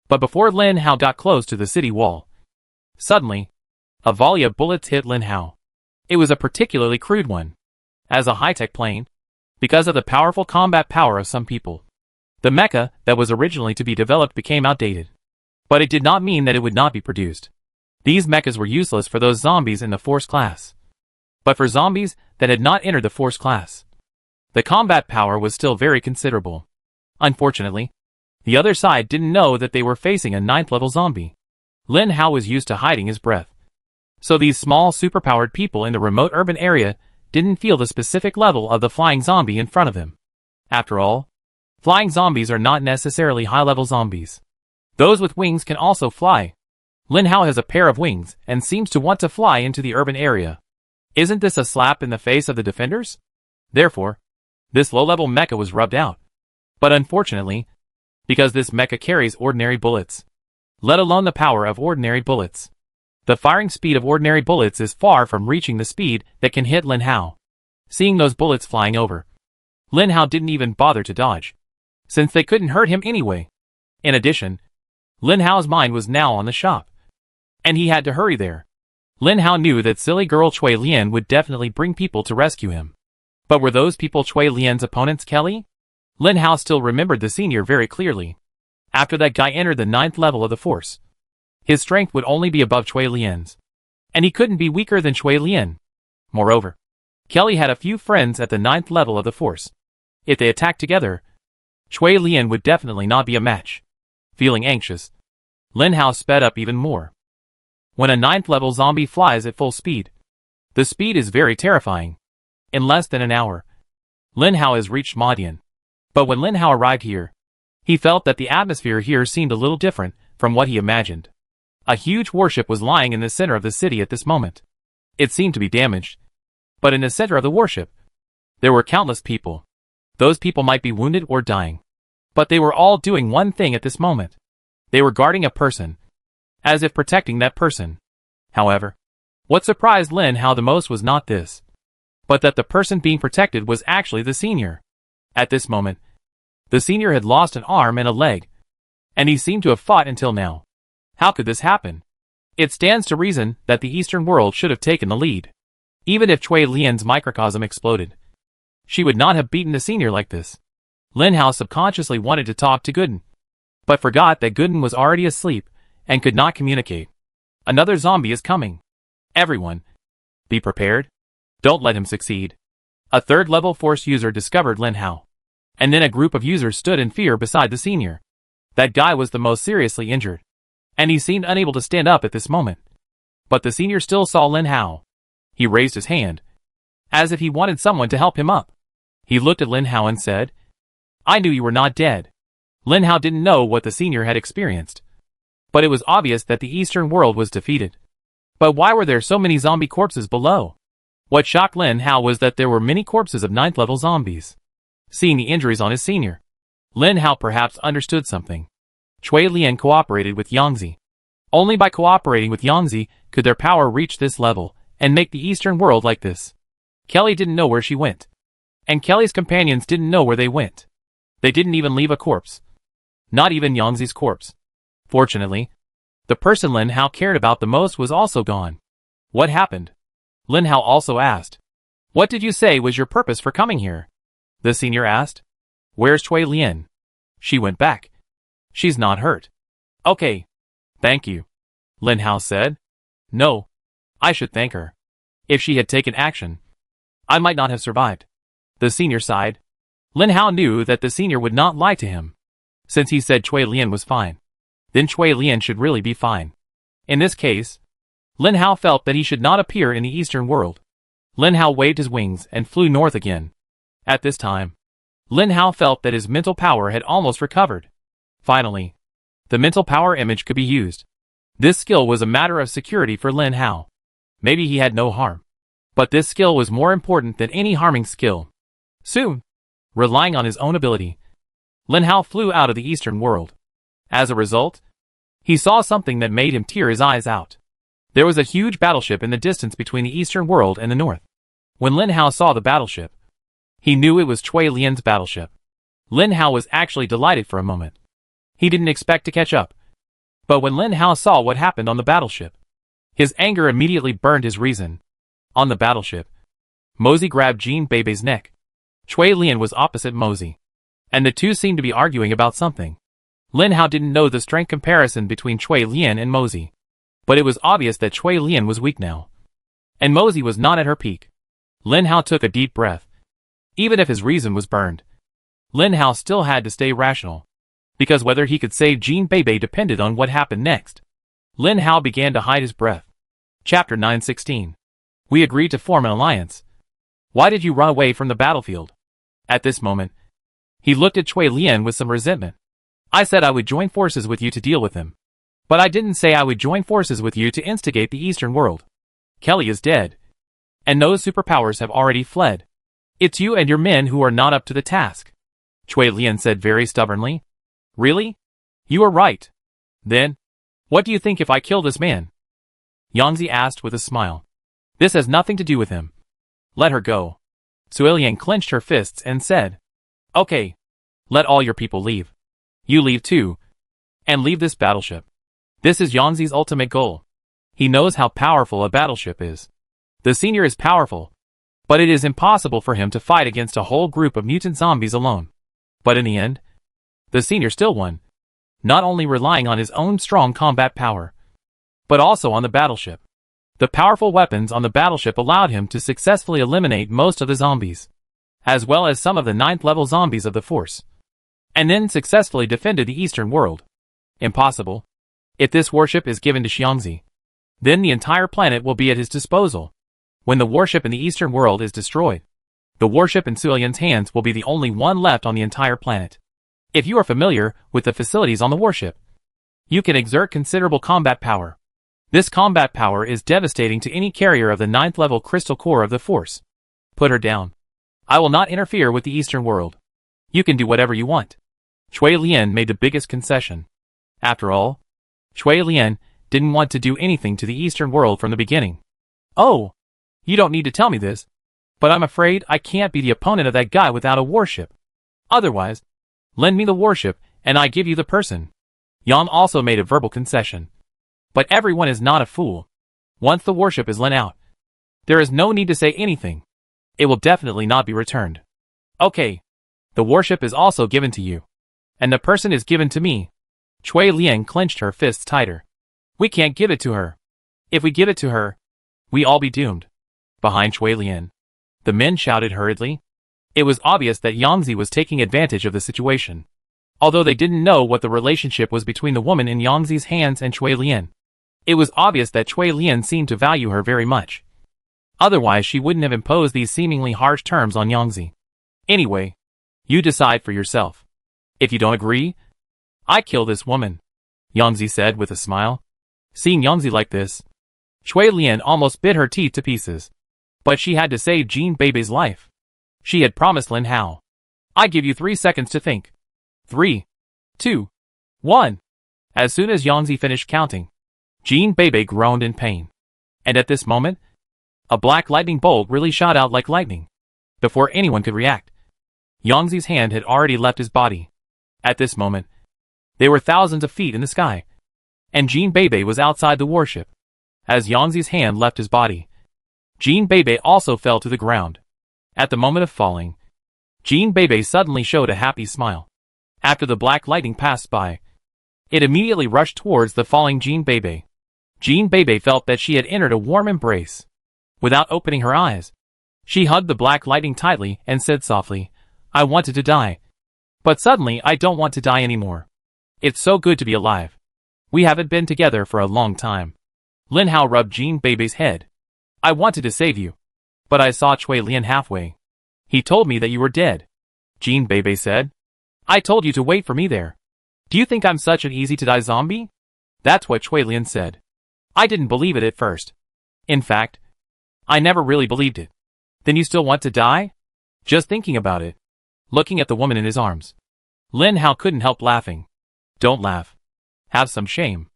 But before Lin Hao got close to the city wall, suddenly, a volley of bullets hit Lin Hao. It was a particularly crude one. As a high-tech plane, because of the powerful combat power of some people, the mecha that was originally to be developed became outdated. But it did not mean that it would not be produced. These mechas were useless for those zombies in the Force class. But for zombies that had not entered the Force class, the combat power was still very considerable. Unfortunately, the other side didn't know that they were facing a 9th-level zombie. Lin Hao was used to hiding his breath. So these small superpowered people in the remote urban area didn't feel the specific level of the flying zombie in front of him. After all, flying zombies are not necessarily high-level zombies. Those with wings can also fly. Lin Hao has a pair of wings and seems to want to fly into the urban area. Isn't this a slap in the face of the defenders? Therefore, this low-level mecha was rubbed out. But unfortunately, because this mecha carries ordinary bullets, let alone the power of ordinary bullets, the firing speed of ordinary bullets is far from reaching the speed that can hit Lin Hao. Seeing those bullets flying over, Lin Hao didn't even bother to dodge, since they couldn't hurt him anyway. In addition, Lin Hao's mind was now on the shop. And he had to hurry there. Lin Hao knew that silly girl Cui Lian would definitely bring people to rescue him. But were those people Cui Lian's opponents, Kelly? Lin Hao still remembered the senior very clearly. After that guy entered the 9th level of the force, his strength would only be above Cui Lian's. And he couldn't be weaker than Cui Lian. Moreover, Kelly had a few friends at the 9th level of the force. If they attacked together, Cui Lian would definitely not be a match. Feeling anxious, Lin Hao sped up even more. When a 9th level zombie flies at full speed, the speed is very terrifying. In less than an hour, Lin Hao has reached Madian. But when Lin Hao arrived here, he felt that the atmosphere here seemed a little different from what he imagined. A huge warship was lying in the center of the city at this moment. It seemed to be damaged. But in the center of the warship, there were countless people. Those people might be wounded or dying. But they were all doing one thing at this moment. They were guarding a person, as if protecting that person. However, what surprised Lin Hao the most was not this, but that the person being protected was actually the senior. At this moment, the senior had lost an arm and a leg, and he seemed to have fought until now. How could this happen? It stands to reason that the Eastern world should have taken the lead. Even if Cui Lian's microcosm exploded, she would not have beaten the senior like this. Lin Hao subconsciously wanted to talk to Gooden, but forgot that Gooden was already asleep and could not communicate. Another zombie is coming. Everyone, be prepared. Don't let him succeed. A 3rd level force user discovered Lin Hao. And then a group of users stood in fear beside the senior. That guy was the most seriously injured, and he seemed unable to stand up at this moment. But the senior still saw Lin Hao. He raised his hand, as if he wanted someone to help him up. He looked at Lin Hao and said, "I knew you were not dead." Lin Hao didn't know what the senior had experienced, but it was obvious that the Eastern world was defeated. But why were there so many zombie corpses below? What shocked Lin Hao was that there were many corpses of 9th level zombies. Seeing the injuries on his senior, Lin Hao perhaps understood something. Cui Lian cooperated with Yangzi. Only by cooperating with Yangzi could their power reach this level and make the Eastern world like this. Kelly didn't know where she went. And Kelly's companions didn't know where they went. They didn't even leave a corpse. Not even Yangzi's corpse. Fortunately, the person Lin Hao cared about the most was also gone. What happened? Lin Hao also asked. What did you say was your purpose for coming here? The senior asked. Where's Cui Lian? She went back. She's not hurt. Okay. Thank you. Lin Hao said. No. I should thank her. If she had taken action, I might not have survived. The senior sighed. Lin Hao knew that the senior would not lie to him. Since he said Cui Lian was fine, then Cui Lian should really be fine. In this case, Lin Hao felt that he should not appear in the Eastern world. Lin Hao waved his wings and flew north again. At this time, Lin Hao felt that his mental power had almost recovered. Finally, the mental power image could be used. This skill was a matter of security for Lin Hao. Maybe he had no harm, but this skill was more important than any harming skill. Soon, relying on his own ability, Lin Hao flew out of the Eastern world. As a result, he saw something that made him tear his eyes out. There was a huge battleship in the distance between the Eastern world and the North. When Lin Hao saw the battleship, he knew it was Cui Lian's battleship. Lin Hao was actually delighted for a moment. He didn't expect to catch up. But when Lin Hao saw what happened on the battleship, his anger immediately burned his reason. On the battleship, Mosey grabbed Jean Beibe's neck. Cui Lian was opposite Mosey, and the two seemed to be arguing about something. Lin Hao didn't know the strength comparison between Cui Lian and Mosey, but it was obvious that Cui Lian was weak now, and Mosey was not at her peak. Lin Hao took a deep breath. Even if his reason was burned, Lin Hao still had to stay rational, because whether he could save Jean Beibe depended on what happened next. Lin Hao began to hide his breath. Chapter 916. We agreed to form an alliance. Why did you run away from the battlefield? At this moment, he looked at Cui Lian with some resentment. I said I would join forces with you to deal with him. But I didn't say I would join forces with you to instigate the Eastern world. Kelly is dead, and those superpowers have already fled. It's you and your men who are not up to the task. Cui Lian said very stubbornly. Really? You are right. Then, what do you think if I kill this man? Yangzi asked with a smile. This has nothing to do with him. Let her go. Cui Lian clenched her fists and said. Okay. Let all your people leave. You leave too. and leave this battleship. This is Yangzi's ultimate goal. He knows how powerful a battleship is. The senior is powerful, but it is impossible for him to fight against a whole group of mutant zombies alone. But in the end, the senior still won, not only relying on his own strong combat power, but also on the battleship. The powerful weapons on the battleship allowed him to successfully eliminate most of the zombies, as well as some of the 9th level zombies of the force, and then successfully defended the eastern world. Impossible. If this warship is given to Xiangzi, then the entire planet will be at his disposal. When the warship in the eastern world is destroyed, the warship in Sulian's hands will be the only one left on the entire planet. If you are familiar with the facilities on the warship, you can exert considerable combat power. This combat power is devastating to any carrier of the 9th level crystal core of the force. Put her down. I will not interfere with the eastern world. You can do whatever you want. Cui Lian made the biggest concession. After all, Cui Lian didn't want to do anything to the eastern world from the beginning. Oh, you don't need to tell me this, but I'm afraid I can't be the opponent of that guy without a warship. Otherwise, lend me the warship and I give you the person. Yang also made a verbal concession. But everyone is not a fool. Once the warship is lent out, there is no need to say anything. It will definitely not be returned. Okay. The warship is also given to you. And the person is given to me. Cui Lian clenched her fists tighter. We can't give it to her. If we give it to her, we all be doomed. Behind Cui Lian, the men shouted hurriedly. It was obvious that Yangzi was taking advantage of the situation. Although they didn't know what the relationship was between the woman in Yangzi's hands and Cui Lian, it was obvious that Cui Lian seemed to value her very much. Otherwise she wouldn't have imposed these seemingly harsh terms on Yangzi. Anyway, you decide for yourself. If you don't agree, I kill this woman, Yangzi said with a smile. Seeing Yangzi like this, Cui Lian almost bit her teeth to pieces. But she had to save Jean Beibe's life. She had promised Lin Hao. I give you 3 seconds to think. 3, 2, 1. As soon as Yangzi finished counting, Jean Beibe groaned in pain. And at this moment, a black lightning bolt really shot out like lightning. Before anyone could react, Yangzi's hand had already left his body. At this moment, they were thousands of feet in the sky, and Jean Beibe was outside the warship. As Yangzi's hand left his body, Jean Beibe also fell to the ground. At the moment of falling, Jean Beibe suddenly showed a happy smile. After the black lightning passed by, it immediately rushed towards the falling Jean Beibe. Jean Beibe felt that she had entered a warm embrace. Without opening her eyes, she hugged the black lightning tightly and said softly, I wanted to die. But suddenly I don't want to die anymore. It's so good to be alive. We haven't been together for a long time. Lin Hao rubbed Jean Beibe's head. I wanted to save you, but I saw Cui Lian halfway. He told me that you were dead. Jean Beibe said. I told you to wait for me there. Do you think I'm such an easy-to-die zombie? That's what Cui Lian said. I didn't believe it at first. In fact, I never really believed it. Then you still want to die? Just thinking about it. Looking at the woman in his arms, Lin Hao couldn't help laughing. Don't laugh. Have some shame.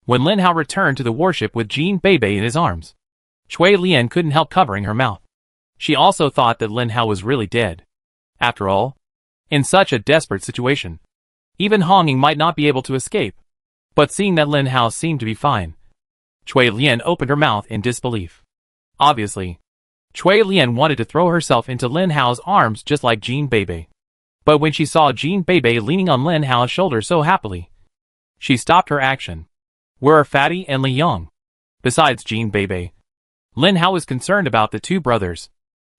When Lin Hao returned to the warship with Jean Beibe in his arms, Cui Lian couldn't help covering her mouth. She also thought that Lin Hao was really dead. After all, in such a desperate situation, even Hong Ying might not be able to escape. But seeing that Lin Hao seemed to be fine, Cui Lian opened her mouth in disbelief. Obviously, Cui Lian wanted to throw herself into Lin Hao's arms just like Jean Beibe. But when she saw Jean Beibe leaning on Lin Hao's shoulder so happily, she stopped her action. Where are Fatty and Li Yong? Besides Jean Beibe, Lin Hao was concerned about the two brothers.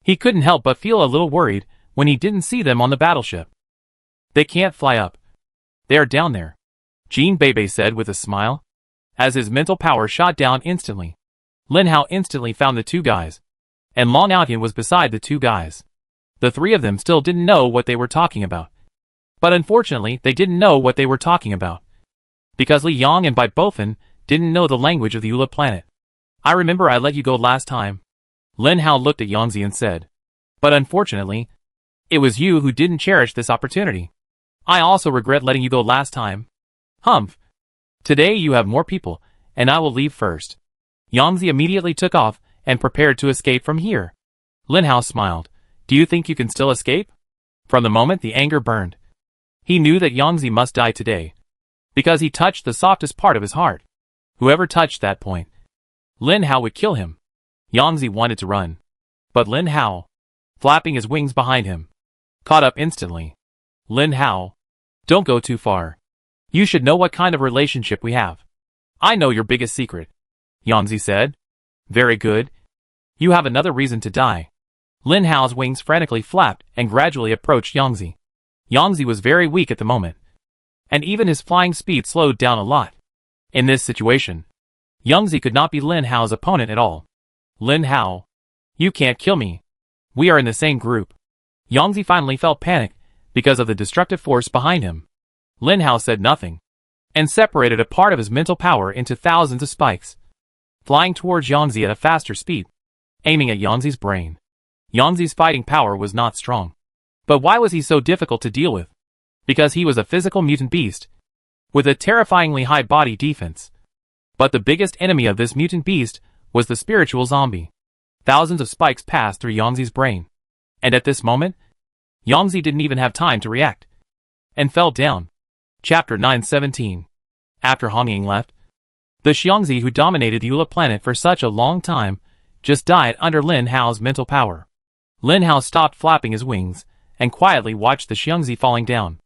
He couldn't help but feel a little worried when he didn't see them on the battleship. They can't fly up. They are down there, Jean Beibe said with a smile. As his mental power shot down instantly, Lin Hao instantly found the two guys, and Long Outyan was beside the two guys. The three of them still didn't know what they were talking about. But unfortunately, they didn't know what they were talking about, because Li Yong and Bai Bofen didn't know the language of the Ula planet. I remember I let you go last time. Lin Hao looked at Yangzi and said, but unfortunately, it was you who didn't cherish this opportunity. I also regret letting you go last time. Humph. Today you have more people, and I will leave first. Yangzi immediately took off and prepared to escape from here. Lin Hao smiled. Do you think you can still escape? From the moment the anger burned, he knew that Yangzi must die today. because he touched the softest part of his heart. Whoever touched that point, Lin Hao would kill him. Yangzi wanted to run, but Lin Hao, flapping his wings behind him, caught up instantly. Lin Hao, don't go too far. You should know what kind of relationship we have. I know your biggest secret, Yangzi said. Very good. You have another reason to die. Lin Hao's wings frantically flapped and gradually approached Yangzi. Yangzi was very weak at the moment, and even his flying speed slowed down a lot. In this situation, Yangzi could not be Lin Hao's opponent at all. Lin Hao, you can't kill me. We are in the same group. Yangzi finally felt panic because of the destructive force behind him. Lin Hao said nothing, and separated a part of his mental power into thousands of spikes, flying towards Yangzi at a faster speed, aiming at Yangzi's brain. Yangzi's fighting power was not strong. But why was he so difficult to deal with? Because he was a physical mutant beast, with a terrifyingly high body defense. But the biggest enemy of this mutant beast was the spiritual zombie. Thousands of spikes passed through Yangzi's brain, and at this moment, Yangzi didn't even have time to react, and fell down. Chapter 917. After Hong Ying left, the Xiangzi who dominated the Ula planet for such a long time just died under Lin Hao's mental power. Lin Hao stopped flapping his wings and quietly watched the Xiangzi falling down.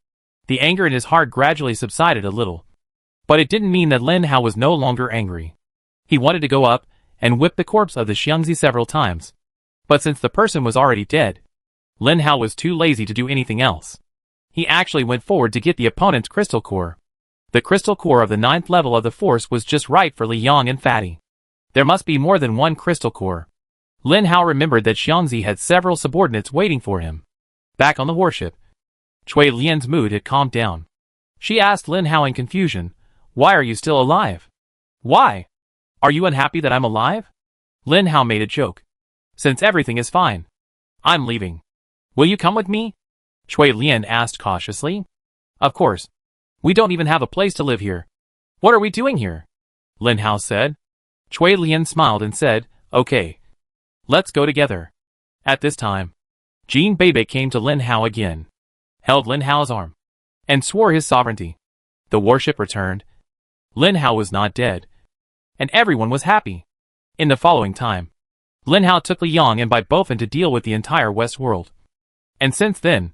The anger in his heart gradually subsided a little, but it didn't mean that Lin Hao was no longer angry. He wanted to go up and whip the corpse of the Xiangzi several times, but since the person was already dead, Lin Hao was too lazy to do anything else. He actually went forward to get the opponent's crystal core. The crystal core of the 9th level of the force was just right for Li Yang and Fatty. There must be more than one crystal core. Lin Hao remembered that Xiangzi had several subordinates waiting for him. Back on the warship, Cui Lian's mood had calmed down. She asked Lin Hao in confusion, "Why are you still alive? Why? Are you unhappy that I'm alive?" Lin Hao made a joke. "Since everything is fine, I'm leaving. Will you come with me?" Cui Lian asked cautiously. "Of course. We don't even have a place to live here. What are we doing here?" Lin Hao said. Cui Lian smiled and said, "Okay. Let's go together." At this time, Jean Bebe came to Lin Hao again, held Lin Hao's arm, and swore his sovereignty. The warship returned. Lin Hao was not dead, and everyone was happy. In the following time, Lin Hao took Li Yang and Bai Bofin to deal with the entire West World. And since then,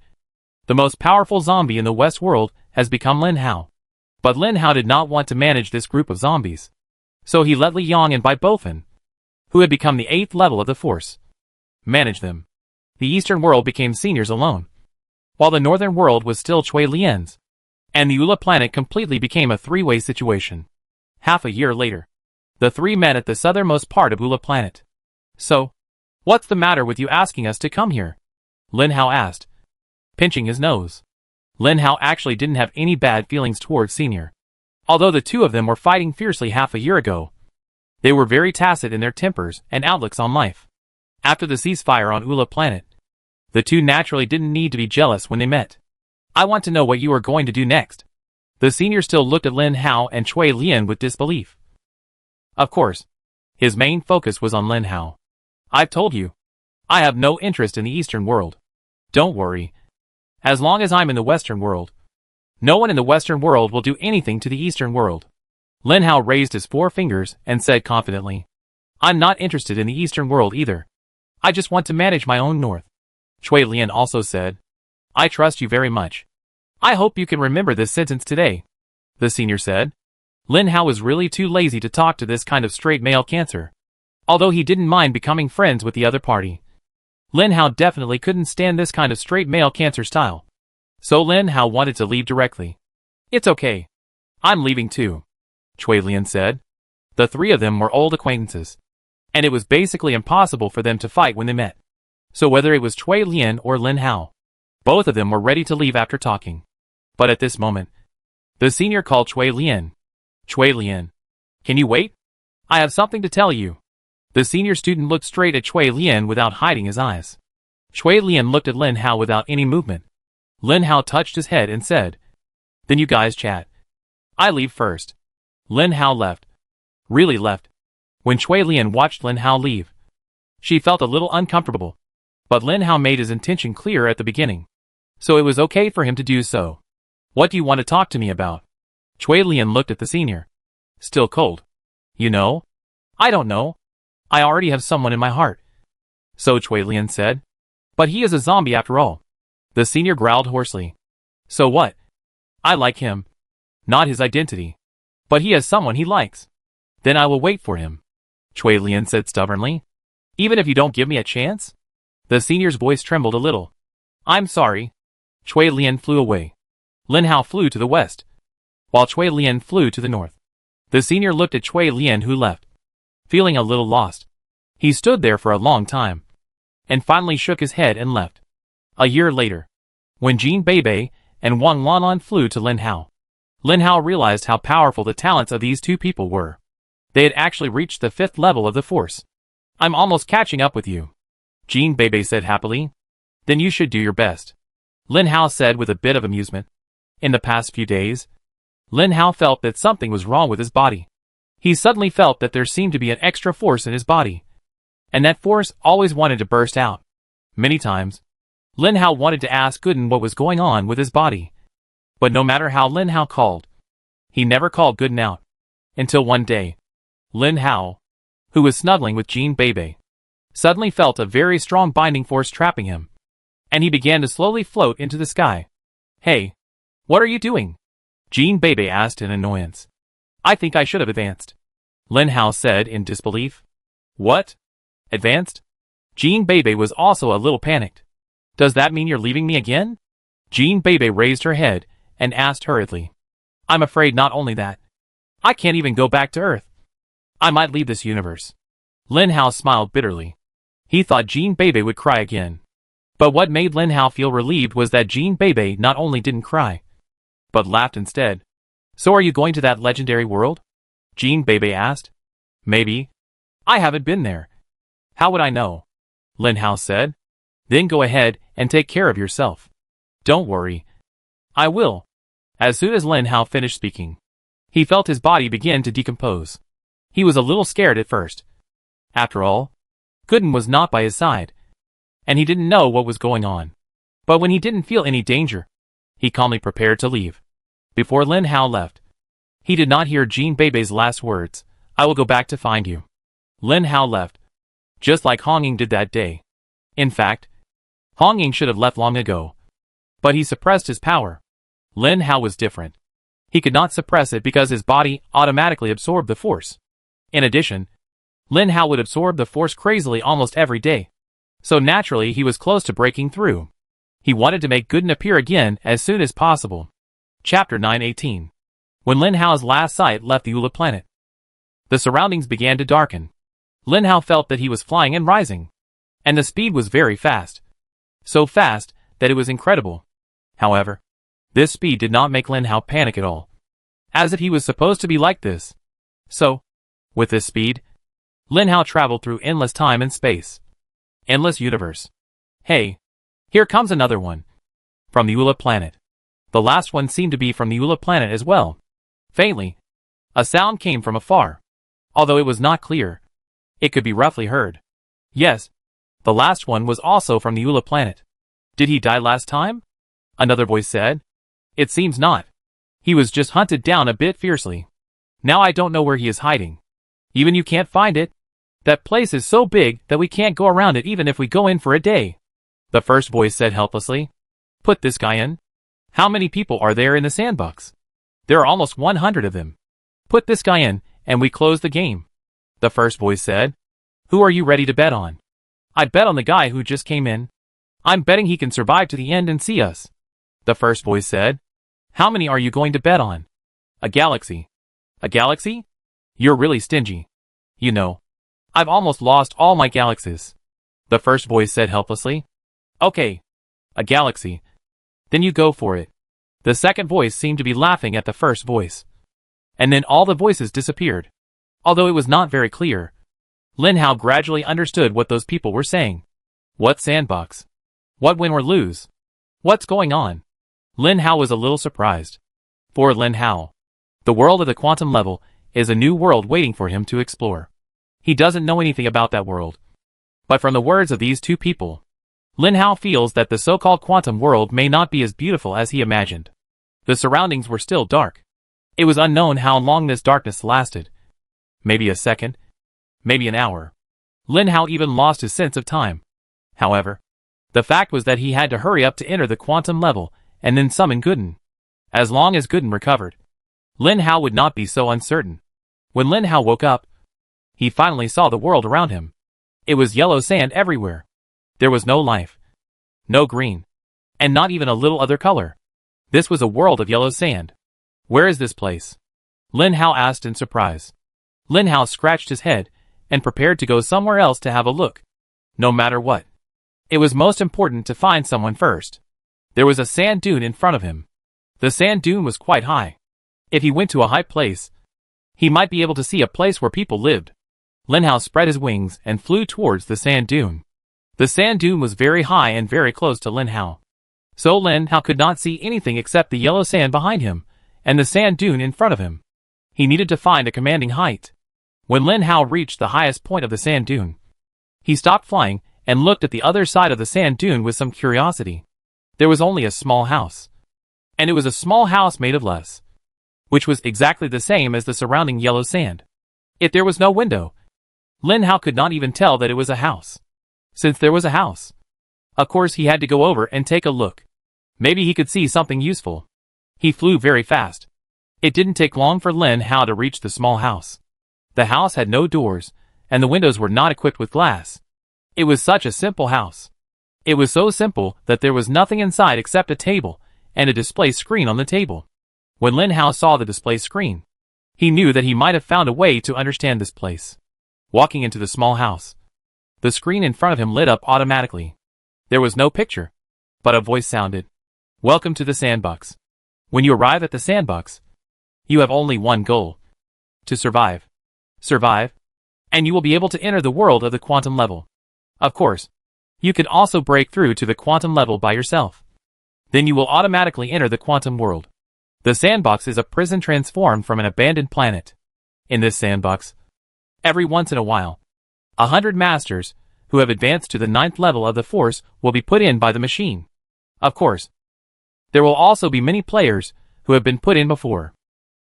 the most powerful zombie in the West World has become Lin Hao. But Lin Hao did not want to manage this group of zombies, so he let Li Yang and Bai Bofin, who had become the 8th level of the force, manage them. The Eastern world became seniors alone, while the Northern world was still Cui Lian's, and the Ula planet completely became a three-way situation. Half a year later, the three met at the southernmost part of Ula planet. "So, what's the matter with you asking us to come here?" Lin Hao asked, pinching his nose. Lin Hao actually didn't have any bad feelings towards Senior. Although the two of them were fighting fiercely half a year ago, they were very tacit in their tempers and outlooks on life. After the ceasefire on Ula planet, the two naturally didn't need to be jealous when they met. "I want to know what you are going to do next." The senior still looked at Lin Hao and Cui Lian with disbelief. Of course, his main focus was on Lin Hao. "I've told you, I have no interest in the Eastern world. Don't worry. As long as I'm in the Western world, no one in the Western world will do anything to the Eastern world." Lin Hao raised his 4 fingers and said confidently, "I'm not interested in the Eastern world either. I just want to manage my own North." Cui Lian also said, "I trust you very much. I hope you can remember this sentence today," the senior said. Lin Hao was really too lazy to talk to this kind of straight male cancer, although he didn't mind becoming friends with the other party. Lin Hao definitely couldn't stand this kind of straight male cancer style, so Lin Hao wanted to leave directly. "It's okay. I'm leaving too," Cui Lian said. The three of them were old acquaintances, and it was basically impossible for them to fight when they met. So whether it was Cui Lian or Lin Hao, both of them were ready to leave after talking. But at this moment, the senior called Cui Lian. "Cui Lian, can you wait? I have something to tell you." The senior student looked straight at Cui Lian without hiding his eyes. Cui Lian looked at Lin Hao without any movement. Lin Hao touched his head and said, "Then you guys chat. I leave first." Lin Hao left. Really left. When Cui Lian watched Lin Hao leave, she felt a little uncomfortable. But Lin Hao made his intention clear at the beginning, so it was okay for him to do so. "What do you want to talk to me about?" Cui Lian looked at the senior. Still cold. You know? I don't know. I already have someone in my heart. So Cui Lian said. But he is a zombie after all. The senior growled hoarsely. So what? I like him. Not his identity. But he has someone he likes. Then I will wait for him. Cui Lian said stubbornly. Even if you don't give me a chance? The senior's voice trembled a little. I'm sorry. Cui Lian flew away. Lin Hao flew to the west, while Cui Lian flew to the north. The senior looked at Cui Lian, who left, feeling a little lost. He stood there for a long time, and finally shook his head and left. A year later, when Jin Beibei and Wang Lanlan flew to Lin Hao realized how powerful the talents of these two people were. They had actually reached the 5th level of the force. I'm almost catching up with you, Jin Beibei said happily. Then you should do your best, Lin Hao said with a bit of amusement. In the past few days, Lin Hao felt that something was wrong with his body. He suddenly felt that there seemed to be an extra force in his body, and that force always wanted to burst out. Many times, Lin Hao wanted to ask Gooden what was going on with his body. But no matter how Lin Hao called, he never called Gooden out. Until one day, Lin Hao, who was snuggling with Jin Beibei, suddenly felt a very strong binding force trapping him, and he began to slowly float into the sky. Hey, what are you doing? Jin Beibei asked in annoyance. I think I should have advanced, Lin Hao said in disbelief. What? Advanced? Jin Beibei was also a little panicked. Does that mean you're leaving me again? Jin Beibei raised her head and asked hurriedly. I'm afraid not only that. I can't even go back to Earth. I might leave this universe. Lin Hao smiled bitterly. He thought Jin Beibei would cry again. But what made Lin Hao feel relieved was that Jin Beibei not only didn't cry, but laughed instead. So are you going to that legendary world? Jin Beibei asked. Maybe. I haven't been there. How would I know? Lin Hao said. Then go ahead and take care of yourself. Don't worry. I will. As soon as Lin Hao finished speaking, he felt his body begin to decompose. He was a little scared at first. After all, Gooden was not by his side, and he didn't know what was going on. But when he didn't feel any danger, he calmly prepared to leave. Before Lin Hao left, he did not hear Jin Beibei's last words, I will go back to find you. Lin Hao left, just like Hong Ying did that day. In fact, Hong Ying should have left long ago, but he suppressed his power. Lin Hao was different. He could not suppress it because his body automatically absorbed the force. In addition, Lin Hao would absorb the force crazily almost every day. So naturally he was close to breaking through. He wanted to make Gooden appear again as soon as possible. Chapter 918. When Lin Hao's last sight left the Ula planet, the surroundings began to darken. Lin Hao felt that he was flying and rising, and the speed was very fast. So fast that it was incredible. However, this speed did not make Lin Hao panic at all, as if he was supposed to be like this. So, with this speed, Lin Hao traveled through endless time and space. Endless universe. Hey, here comes another one. From the Ula planet. The last one seemed to be from the Ula planet as well. Faintly, a sound came from afar. Although it was not clear, it could be roughly heard. Yes, the last one was also from the Ula planet. Did he die last time? Another voice said. It seems not. He was just hunted down a bit fiercely. Now I don't know where he is hiding. Even you can't find it. That place is so big that we can't go around it even if we go in for a day. The first voice said helplessly. Put this guy in. How many people are there in the sandbox? There are almost 100 of them. Put this guy in, and we close the game. The first voice said. Who are you ready to bet on? I'd bet on the guy who just came in. I'm betting he can survive to the end and see us. The first voice said. How many are you going to bet on? A galaxy. A galaxy? You're really stingy. You know, I've almost lost all my galaxies. The first voice said helplessly. Okay. A galaxy. Then you go for it. The second voice seemed to be laughing at the first voice. And then all the voices disappeared. Although it was not very clear, Lin Hao gradually understood what those people were saying. What sandbox? What win or lose? What's going on? Lin Hao was a little surprised. For Lin Hao, the world of the quantum level is a new world waiting for him to explore. He doesn't know anything about that world. But from the words of these two people, Lin Hao feels that the so-called quantum world may not be as beautiful as he imagined. The surroundings were still dark. It was unknown how long this darkness lasted. Maybe a second, maybe an hour. Lin Hao even lost his sense of time. However, the fact was that he had to hurry up to enter the quantum level and then summon Gooden. As long as Gooden recovered, Lin Hao would not be so uncertain. When Lin Hao woke up, he finally saw the world around him. It was yellow sand everywhere. There was no life, no green, and not even a little other color. This was a world of yellow sand. Where is this place? Lin Hao asked in surprise. Lin Hao scratched his head and prepared to go somewhere else to have a look. No matter what. It was most important to find someone first. There was a sand dune in front of him. The sand dune was quite high. If he went to a high place, he might be able to see a place where people lived. Lin Hao spread his wings and flew towards the sand dune. The sand dune was very high and very close to Lin Hao. So Lin Hao could not see anything except the yellow sand behind him and the sand dune in front of him. He needed to find a commanding height. When Lin Hao reached the highest point of the sand dune, he stopped flying and looked at the other side of the sand dune with some curiosity. There was only a small house. And it was a small house made of glass, which was exactly the same as the surrounding yellow sand. If there was no window, Lin Hao could not even tell that it was a house. Since there was a house, of course he had to go over and take a look. Maybe he could see something useful. He flew very fast. It didn't take long for Lin Hao to reach the small house. The house had no doors, and the windows were not equipped with glass. It was such a simple house. It was so simple that there was nothing inside except a table and a display screen on the table. When Lin Hao saw the display screen, he knew that he might have found a way to understand this place. Walking into the small house, the screen in front of him lit up automatically. There was no picture, but a voice sounded. Welcome to the sandbox. When you arrive at the sandbox, you have only one goal. To survive. Survive, and you will be able to enter the world of the quantum level. Of course, you can also break through to the quantum level by yourself. Then you will automatically enter the quantum world. The sandbox is a prison transformed from an abandoned planet. In this sandbox, every once in a while, 100 masters who have advanced to the 9th level of the force will be put in by the machine. Of course, there will also be many players who have been put in before.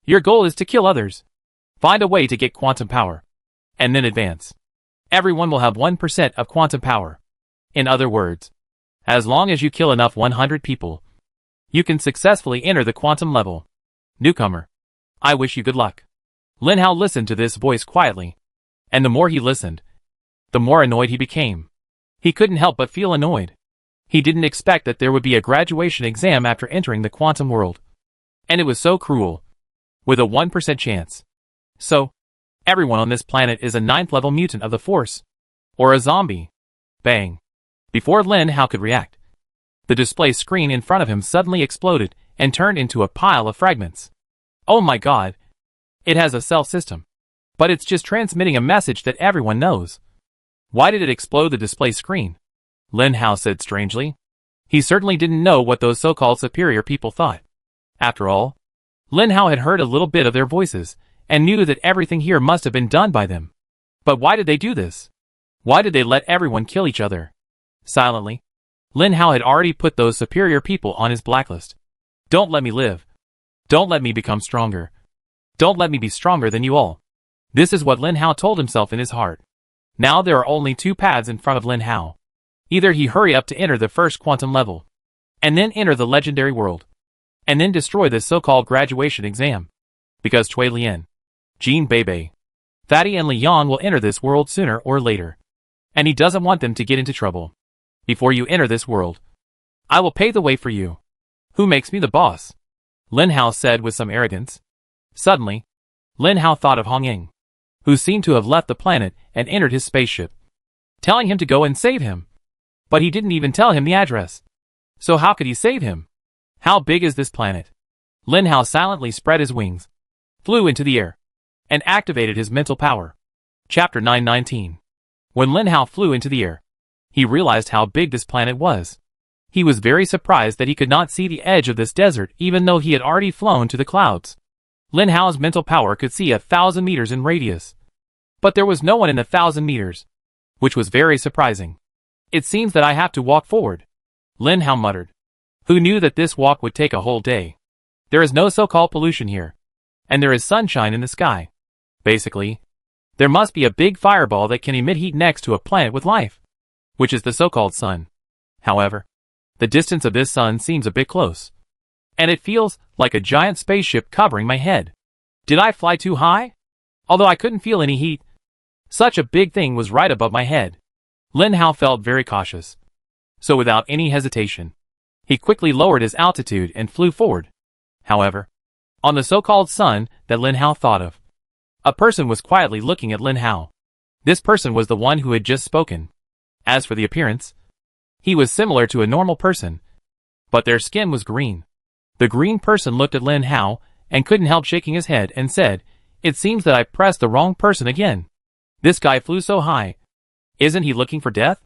Your goal is to kill others. Find a way to get quantum power, and then advance. Everyone will have 1% of quantum power. In other words, as long as you kill enough 100 people, you can successfully enter the quantum level. Newcomer, I wish you good luck. Lin Hao listened to this voice quietly, and the more he listened, the more annoyed he became. He couldn't help but feel annoyed. He didn't expect that there would be a graduation exam after entering the quantum world. And it was so cruel. With a 1% chance. So, everyone on this planet is a 9th level mutant of the force. Or a zombie. Bang. Before Lin Hao could react, the display screen in front of him suddenly exploded and turned into a pile of fragments. Oh my god. It has a cell system. But it's just transmitting a message that everyone knows. Why did it explode the display screen? Lin Hao said strangely. He certainly didn't know what those so-called superior people thought. After all, Lin Hao had heard a little bit of their voices, and knew that everything here must have been done by them. But why did they do this? Why did they let everyone kill each other? Silently, Lin Hao had already put those superior people on his blacklist. Don't let me live. Don't let me become stronger. Don't let me be stronger than you all. This is what Lin Hao told himself in his heart. Now there are only two paths in front of Lin Hao. Either he hurry up to enter the first quantum level, and then enter the legendary world, and then destroy this so-called graduation exam. Because Cui Lian, Jean Bebe, Fatty and Li Yang will enter this world sooner or later. And he doesn't want them to get into trouble. Before you enter this world, I will pave the way for you. Who makes me the boss? Lin Hao said with some arrogance. Suddenly, Lin Hao thought of Hong Ying, who seemed to have left the planet and entered his spaceship, telling him to go and save him. But he didn't even tell him the address. So how could he save him? How big is this planet? Lin Hao silently spread his wings, flew into the air, and activated his mental power. Chapter 919. When Lin Hao flew into the air, he realized how big this planet was. He was very surprised that he could not see the edge of this desert even though he had already flown to the clouds. Lin Hao's mental power could see 1,000 meters in radius. But there was no one in 1,000 meters, which was very surprising. It seems that I have to walk forward, Lin Hao muttered. Who knew that this walk would take a whole day? There is no so-called pollution here. and there is sunshine in the sky. Basically, there must be a big fireball that can emit heat next to a planet with life, which is the so-called sun. However, the distance of this sun seems a bit close, and it feels like a giant spaceship covering my head. Did I fly too high? Although I couldn't feel any heat, such a big thing was right above my head. Lin Hao felt very cautious, so without any hesitation, he quickly lowered his altitude and flew forward. However, on the so-called sun that Lin Hao thought of, a person was quietly looking at Lin Hao. This person was the one who had just spoken. As for the appearance, he was similar to a normal person, but their skin was green. The green person looked at Lin Hao and couldn't help shaking his head and said, "It seems that I pressed the wrong person again. This guy flew so high. Isn't he looking for death?"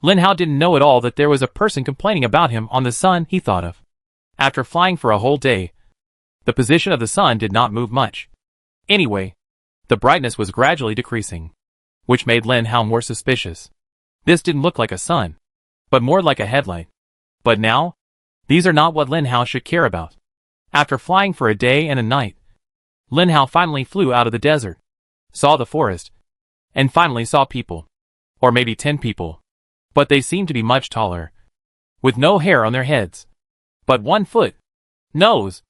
Lin Hao didn't know at all that there was a person complaining about him on the sun he thought of. After flying for a whole day, the position of the sun did not move much. Anyway, the brightness was gradually decreasing, which made Lin Hao more suspicious. This didn't look like a sun, but more like a headlight. But now, these are not what Lin Hao should care about. After flying for a day and a night, Lin Hao finally flew out of the desert, saw the forest, and finally saw people. Or maybe 10 people. But they seemed to be much taller, with no hair on their heads, but 1 foot, nose,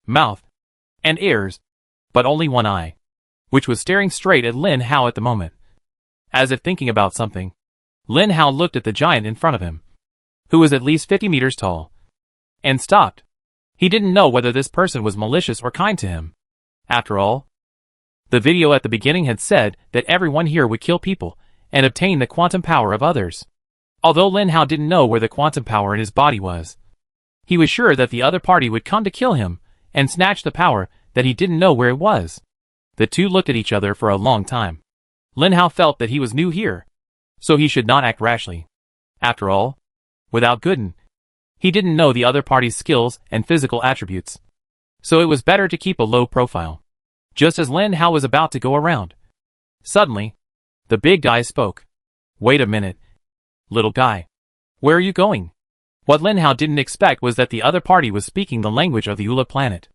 mouth, and ears, but only 1 eye, which was staring straight at Lin Hao at the moment. As if thinking about something, Lin Hao looked at the giant in front of him, who was at least 50 meters tall, and stopped. He didn't know whether this person was malicious or kind to him. After all, the video at the beginning had said that everyone here would kill people and obtain the quantum power of others. Although Lin Hao didn't know where the quantum power in his body was, he was sure that the other party would come to kill him and snatch the power that he didn't know where it was. The two looked at each other for a long time. Lin Hao felt that he was new here, so he should not act rashly. After all, without Gooden, he didn't know the other party's skills and physical attributes, so it was better to keep a low profile. Just as Lin Hao was about to go around, suddenly, the big guy spoke. "Wait a minute. Little guy. Where are you going?" What Lin Hao didn't expect was that the other party was speaking the language of the Ula planet.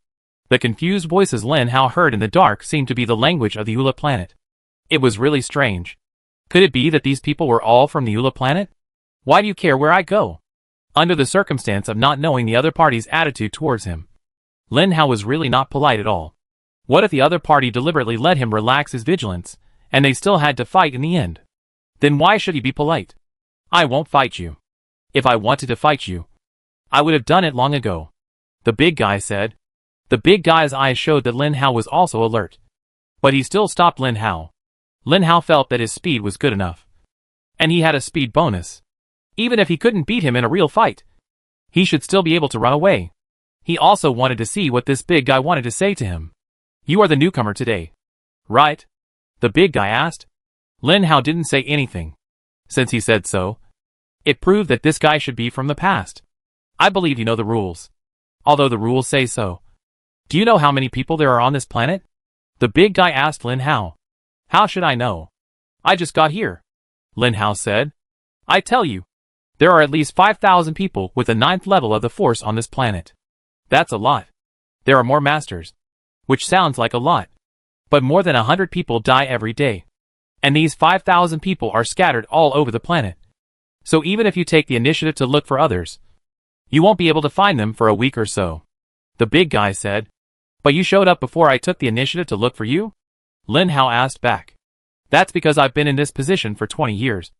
The confused voices Lin Hao heard in the dark seemed to be the language of the Ula planet. It was really strange. Could it be that these people were all from the Ula planet? Why do you care where I go? Under the circumstance of not knowing the other party's attitude towards him, Lin Hao was really not polite at all. What if the other party deliberately let him relax his vigilance, and they still had to fight in the end? Then why should he be polite? "I won't fight you. If I wanted to fight you, I would have done it long ago," the big guy said. The big guy's eyes showed that Lin Hao was also alert. But he still stopped Lin Hao. Lin Hao felt that his speed was good enough. And he had a speed bonus. Even if he couldn't beat him in a real fight, he should still be able to run away. He also wanted to see what this big guy wanted to say to him. "You are the newcomer today, right?" the big guy asked. Lin Hao didn't say anything. Since he said so, it proved that this guy should be from the past. "I believe you know the rules. Although the rules say so. Do you know how many people there are on this planet?" the big guy asked Lin Hao. "How should I know? I just got here," Lin Hao said. "I tell you, there are at least 5,000 people with the 9th level of the force on this planet. That's a lot. There are more masters, which sounds like a lot. But more than 100 people die every day. And these 5,000 people are scattered all over the planet. So even if you take the initiative to look for others, you won't be able to find them for a week or so," the big guy said. "But you showed up before I took the initiative to look for you?" Lin Hao asked back. "That's because I've been in this position for 20 years.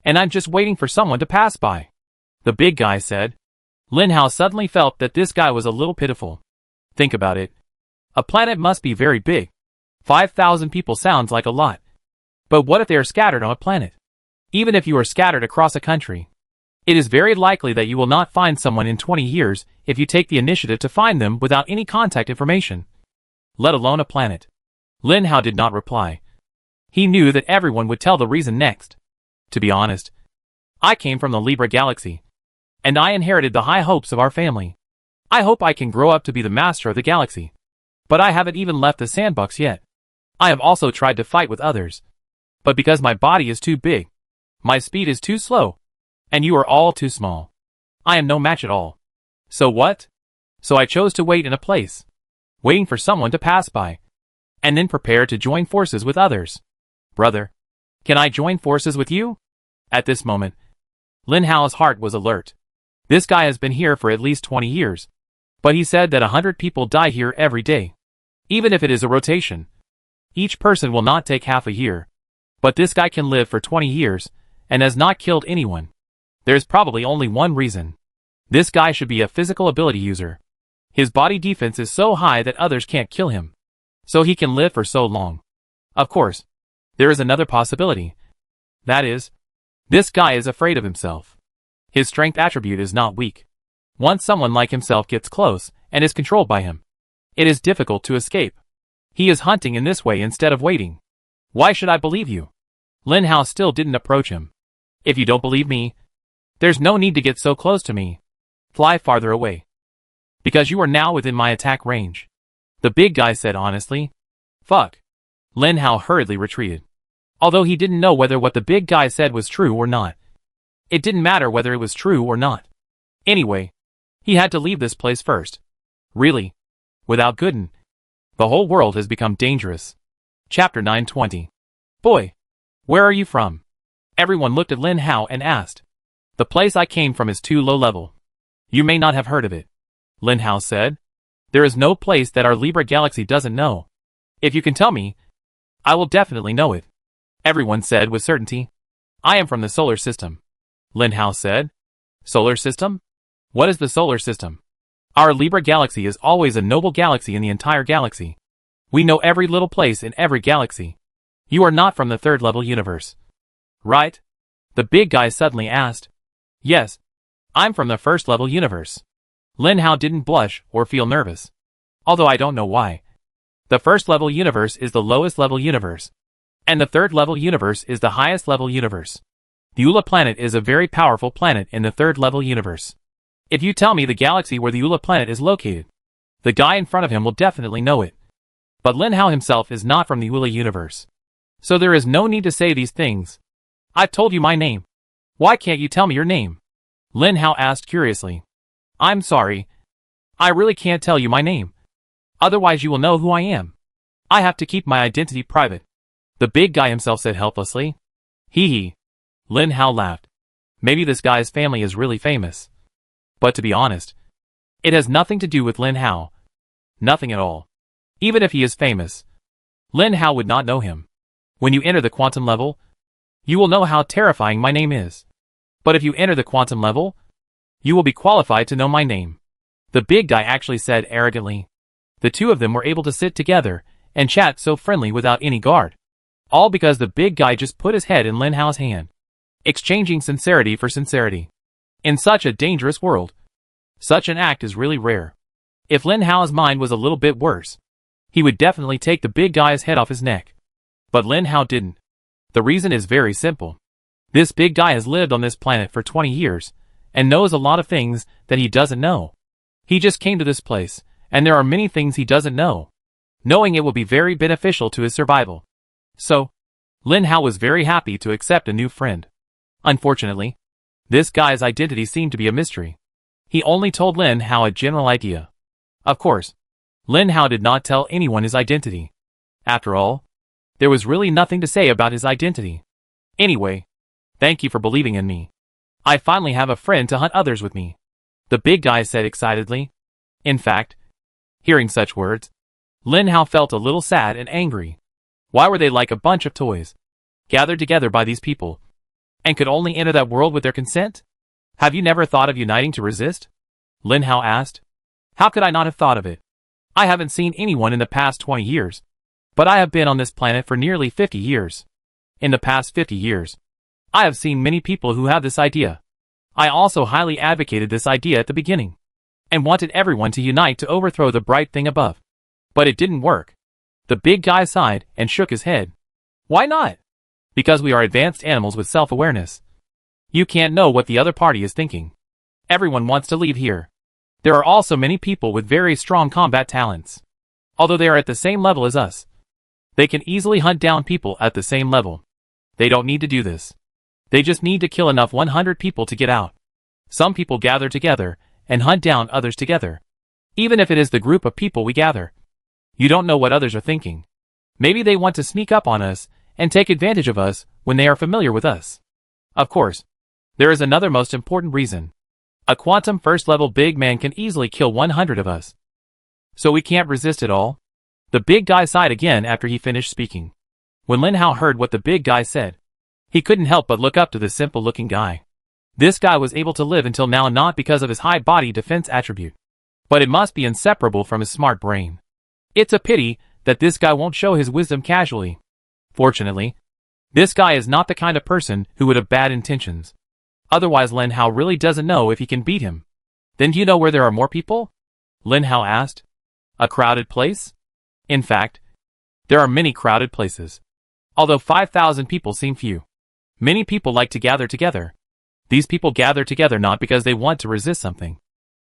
And I'm just waiting for someone to pass by," the big guy said. Lin Hao suddenly felt that this guy was a little pitiful. Think about it. A planet must be very big. 5,000 people sounds like a lot. But what if they are scattered on a planet? Even if you are scattered across a country, it is very likely that you will not find someone in 20 years if you take the initiative to find them without any contact information, let alone a planet. Lin Hao did not reply. He knew that everyone would tell the reason next. "To be honest, I came from the Libra galaxy, and I inherited the high hopes of our family. I hope I can grow up to be the master of the galaxy. But I haven't even left the sandbox yet. I have also tried to fight with others. But because my body is too big, my speed is too slow, and you are all too small, I am no match at all. So what? So I chose to wait in a place waiting for someone to pass by, and then prepare to join forces with others. Brother, can I join forces with you? At this moment, Lin Hao's heart was alert. This guy has been here for at least 20 years. But he said that 100 people die here every day. Even if it is a rotation. Each person will not take half a year. But this guy can live for 20 years, and has not killed anyone. There's probably only one reason. This guy should be a physical ability user. His body defense is so high that others can't kill him. So he can live for so long. Of course, there is another possibility. That is, this guy is afraid of himself. His strength attribute is not weak. Once someone like himself gets close and is controlled by him, it is difficult to escape. He is hunting in this way instead of waiting. Why should I believe you? Lin Hao still didn't approach him. If you don't believe me, there's no need to get so close to me. Fly farther away. Because you are now within my attack range. The big guy said honestly. Fuck. Lin Hao hurriedly retreated. Although he didn't know whether what the big guy said was true or not. It didn't matter whether it was true or not. Anyway, he had to leave this place first. Really? Without Gooden, the whole world has become dangerous. Chapter 920. Boy, where are you from? Everyone looked at Lin Hao and asked. The place I came from is too low level. You may not have heard of it. Lin Hao said. There is no place that our Libra galaxy doesn't know. If you can tell me, I will definitely know it. Everyone said with certainty. I am from the solar system. Lin Hao said. Solar system? What is the solar system? Our Libra galaxy is always a noble galaxy in the entire galaxy. We know every little place in every galaxy. You are not from the third level universe. Right? The big guy suddenly asked. Yes. I'm from the first level universe. Lin Hao didn't blush or feel nervous. Although I don't know why. The first level universe is the lowest level universe. And the third level universe is the highest level universe. The Ula planet is a very powerful planet in the third level universe. If you tell me the galaxy where the Ula planet is located, the guy in front of him will definitely know it. But Lin Hao himself is not from the Ula universe. So there is no need to say these things. I've told you my name. Why can't you tell me your name? Lin Hao asked curiously. I'm sorry. I really can't tell you my name. Otherwise you will know who I am. I have to keep my identity private. The big guy himself said helplessly. Hee hee. Lin Hao laughed. Maybe this guy's family is really famous. But to be honest, it has nothing to do with Lin Hao. Nothing at all. Even if he is famous, Lin Hao would not know him. When you enter the quantum level, you will know how terrifying my name is. But if you enter the quantum level, you will be qualified to know my name. The big guy actually said arrogantly. The two of them were able to sit together and chat so friendly without any guard. All because the big guy just put his head in Lin Hao's hand. Exchanging sincerity for sincerity. In such a dangerous world, such an act is really rare. If Lin Hao's mind was a little bit worse, he would definitely take the big guy's head off his neck. But Lin Hao didn't. The reason is very simple. This big guy has lived on this planet for 20 years, and knows a lot of things that he doesn't know. He just came to this place, and there are many things he doesn't know. Knowing it will be very beneficial to his survival. So, Lin Hao was very happy to accept a new friend. Unfortunately, this guy's identity seemed to be a mystery. He only told Lin Hao a general idea. Of course, Lin Hao did not tell anyone his identity. After all, there was really nothing to say about his identity. Anyway, thank you for believing in me. I finally have a friend to hunt others with me. The big guy said excitedly. In fact, hearing such words, Lin Hao felt a little sad and angry. Why were they like a bunch of toys, gathered together by these people, and could only enter that world with their consent? Have you never thought of uniting to resist? Lin Hao asked. How could I not have thought of it? I haven't seen anyone in the past 20 years, but I have been on this planet for nearly 50 years. In the past 50 years, I have seen many people who have this idea. I also highly advocated this idea at the beginning, and wanted everyone to unite to overthrow the bright thing above. But it didn't work. The big guy sighed and shook his head. Why not? Because we are advanced animals with self-awareness. You can't know what the other party is thinking. Everyone wants to leave here. There are also many people with very strong combat talents. Although they are at the same level as us, they can easily hunt down people at the same level. They don't need to do this. They just need to kill enough 100 people to get out. Some people gather together and hunt down others together. Even if it is the group of people we gather, You don't know what others are thinking. Maybe they want to sneak up on us and take advantage of us when they are familiar with us. Of course, there is another most important reason. A quantum first-level big man can easily kill 100 of us. So we can't resist it all? The big guy sighed again after he finished speaking. When Lin Hao heard what the big guy said, he couldn't help but look up to the simple-looking guy. This guy was able to live until now not because of his high body defense attribute, but it must be inseparable from his smart brain. It's a pity that this guy won't show his wisdom casually. Fortunately, this guy is not the kind of person who would have bad intentions. Otherwise Lin Hao really doesn't know if he can beat him. Then do you know where there are more people? Lin Hao asked. A crowded place? In fact, there are many crowded places. Although 5,000 people seem few. Many people like to gather together. These people gather together not because they want to resist something.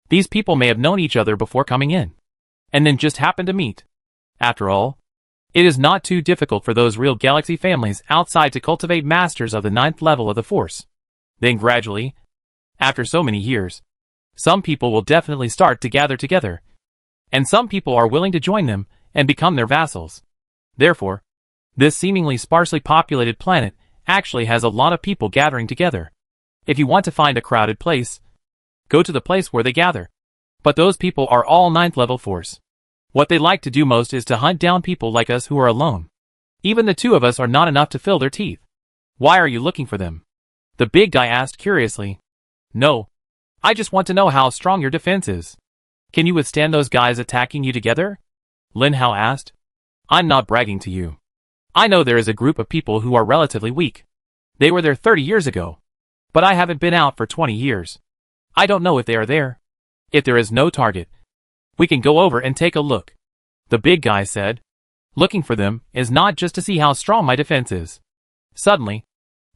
These people may have known each other before coming in, and then just happened to meet. After all, it is not too difficult for those real galaxy families outside to cultivate masters of the 9th level of the Force. Then gradually, after so many years, some people will definitely start to gather together. And some people are willing to join them and become their vassals. Therefore, this seemingly sparsely populated planet actually has a lot of people gathering together. If you want to find a crowded place, go to the place where they gather. But those people are all 9th level Force. What they like to do most is to hunt down people like us who are alone. Even the two of us are not enough to fill their teeth. Why are you looking for them? The big guy asked curiously. No. I just want to know how strong your defense is. Can you withstand those guys attacking you together? Lin Hao asked. I'm not bragging to you. I know there is a group of people who are relatively weak. They were there 30 years ago. But I haven't been out for 20 years. I don't know if they are there. If there is no target, we can go over and take a look. The big guy said. Looking for them is not just to see how strong my defense is. Suddenly,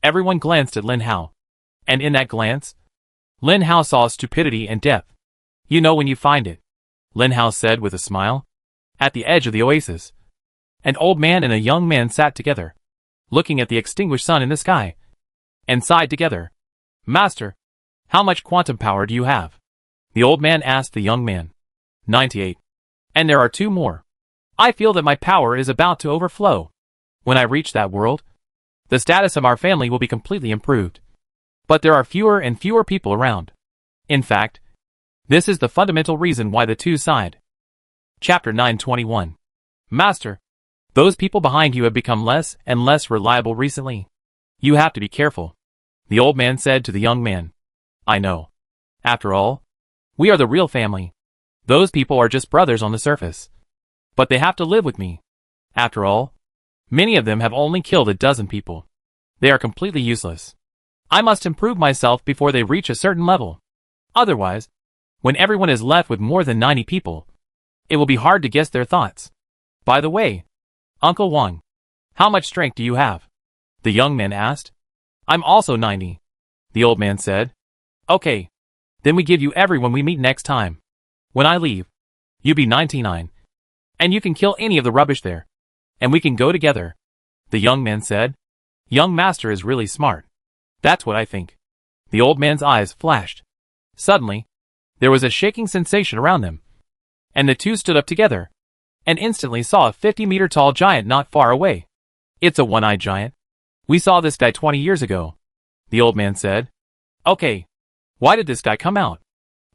everyone glanced at Lin Hao. And in that glance, Lin Hao saw stupidity and depth. You know when you find it, Lin Hao said with a smile. At the edge of the oasis, an old man and a young man sat together, looking at the extinguished sun in the sky, and sighed together. Master, how much quantum power do you have? The old man asked the young man. 98. And there are 2 more. I feel that my power is about to overflow. When I reach that world, the status of our family will be completely improved. But there are fewer and fewer people around. In fact, this is the fundamental reason why the two sighed. Chapter 921. Master, those people behind you have become less and less reliable recently. You have to be careful, the old man said to the young man. I know. After all, we are the real family. Those people are just brothers on the surface. But they have to live with me. After all, many of them have only killed a dozen people. They are completely useless. I must improve myself before they reach a certain level. Otherwise, when everyone is left with more than 90 people, it will be hard to guess their thoughts. By the way, Uncle Wang, how much strength do you have? The young man asked. I'm also 90, the old man said. Okay, then we give you everyone we meet next time. When I leave, you be 99. And you can kill any of the rubbish there. And we can go together, the young man said. Young master is really smart. That's what I think. The old man's eyes flashed. Suddenly, there was a shaking sensation around them. And the two stood up together, and instantly saw a 50-meter tall giant not far away. It's a one-eyed giant. We saw this guy 20 years ago, the old man said. Okay, why did this guy come out?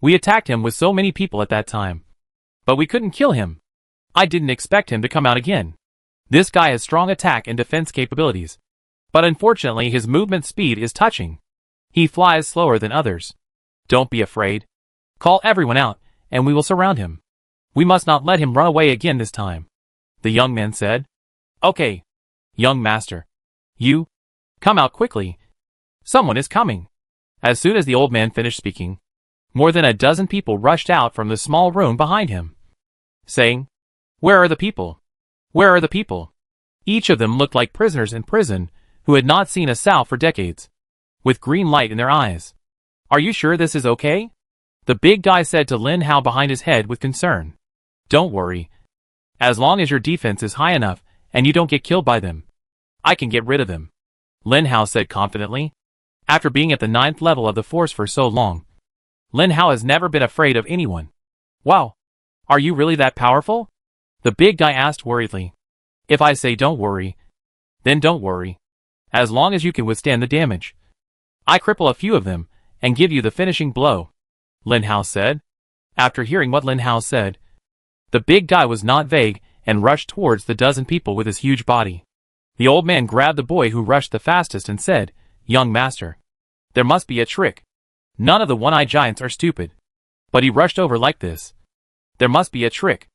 We attacked him with so many people at that time. But we couldn't kill him. I didn't expect him to come out again. This guy has strong attack and defense capabilities. But unfortunately his movement speed is touching. He flies slower than others. Don't be afraid. Call everyone out, and we will surround him. We must not let him run away again this time, the young man said. Okay, young master. You, come out quickly. Someone is coming. As soon as the old man finished speaking, more than a dozen people rushed out from the small room behind him, saying, Where are the people? Where are the people? Each of them looked like prisoners in prison who had not seen a sow for decades, with green light in their eyes. Are you sure this is okay? The big guy said to Lin Hao behind his head with concern. Don't worry. As long as your defense is high enough and you don't get killed by them, I can get rid of them, Lin Hao said confidently. After being at the 9th level of the Force for so long, Lin Hao has never been afraid of anyone. Wow, are you really that powerful? The big guy asked worriedly. If I say don't worry, then don't worry. As long as you can withstand the damage. I cripple a few of them, and give you the finishing blow, Lin Hao said. After hearing what Lin Hao said, the big guy was not vague and rushed towards the dozen people with his huge body. The old man grabbed the boy who rushed the fastest and said, Young master, there must be a trick. None of the one-eyed giants are stupid. But he rushed over like this. There must be a trick.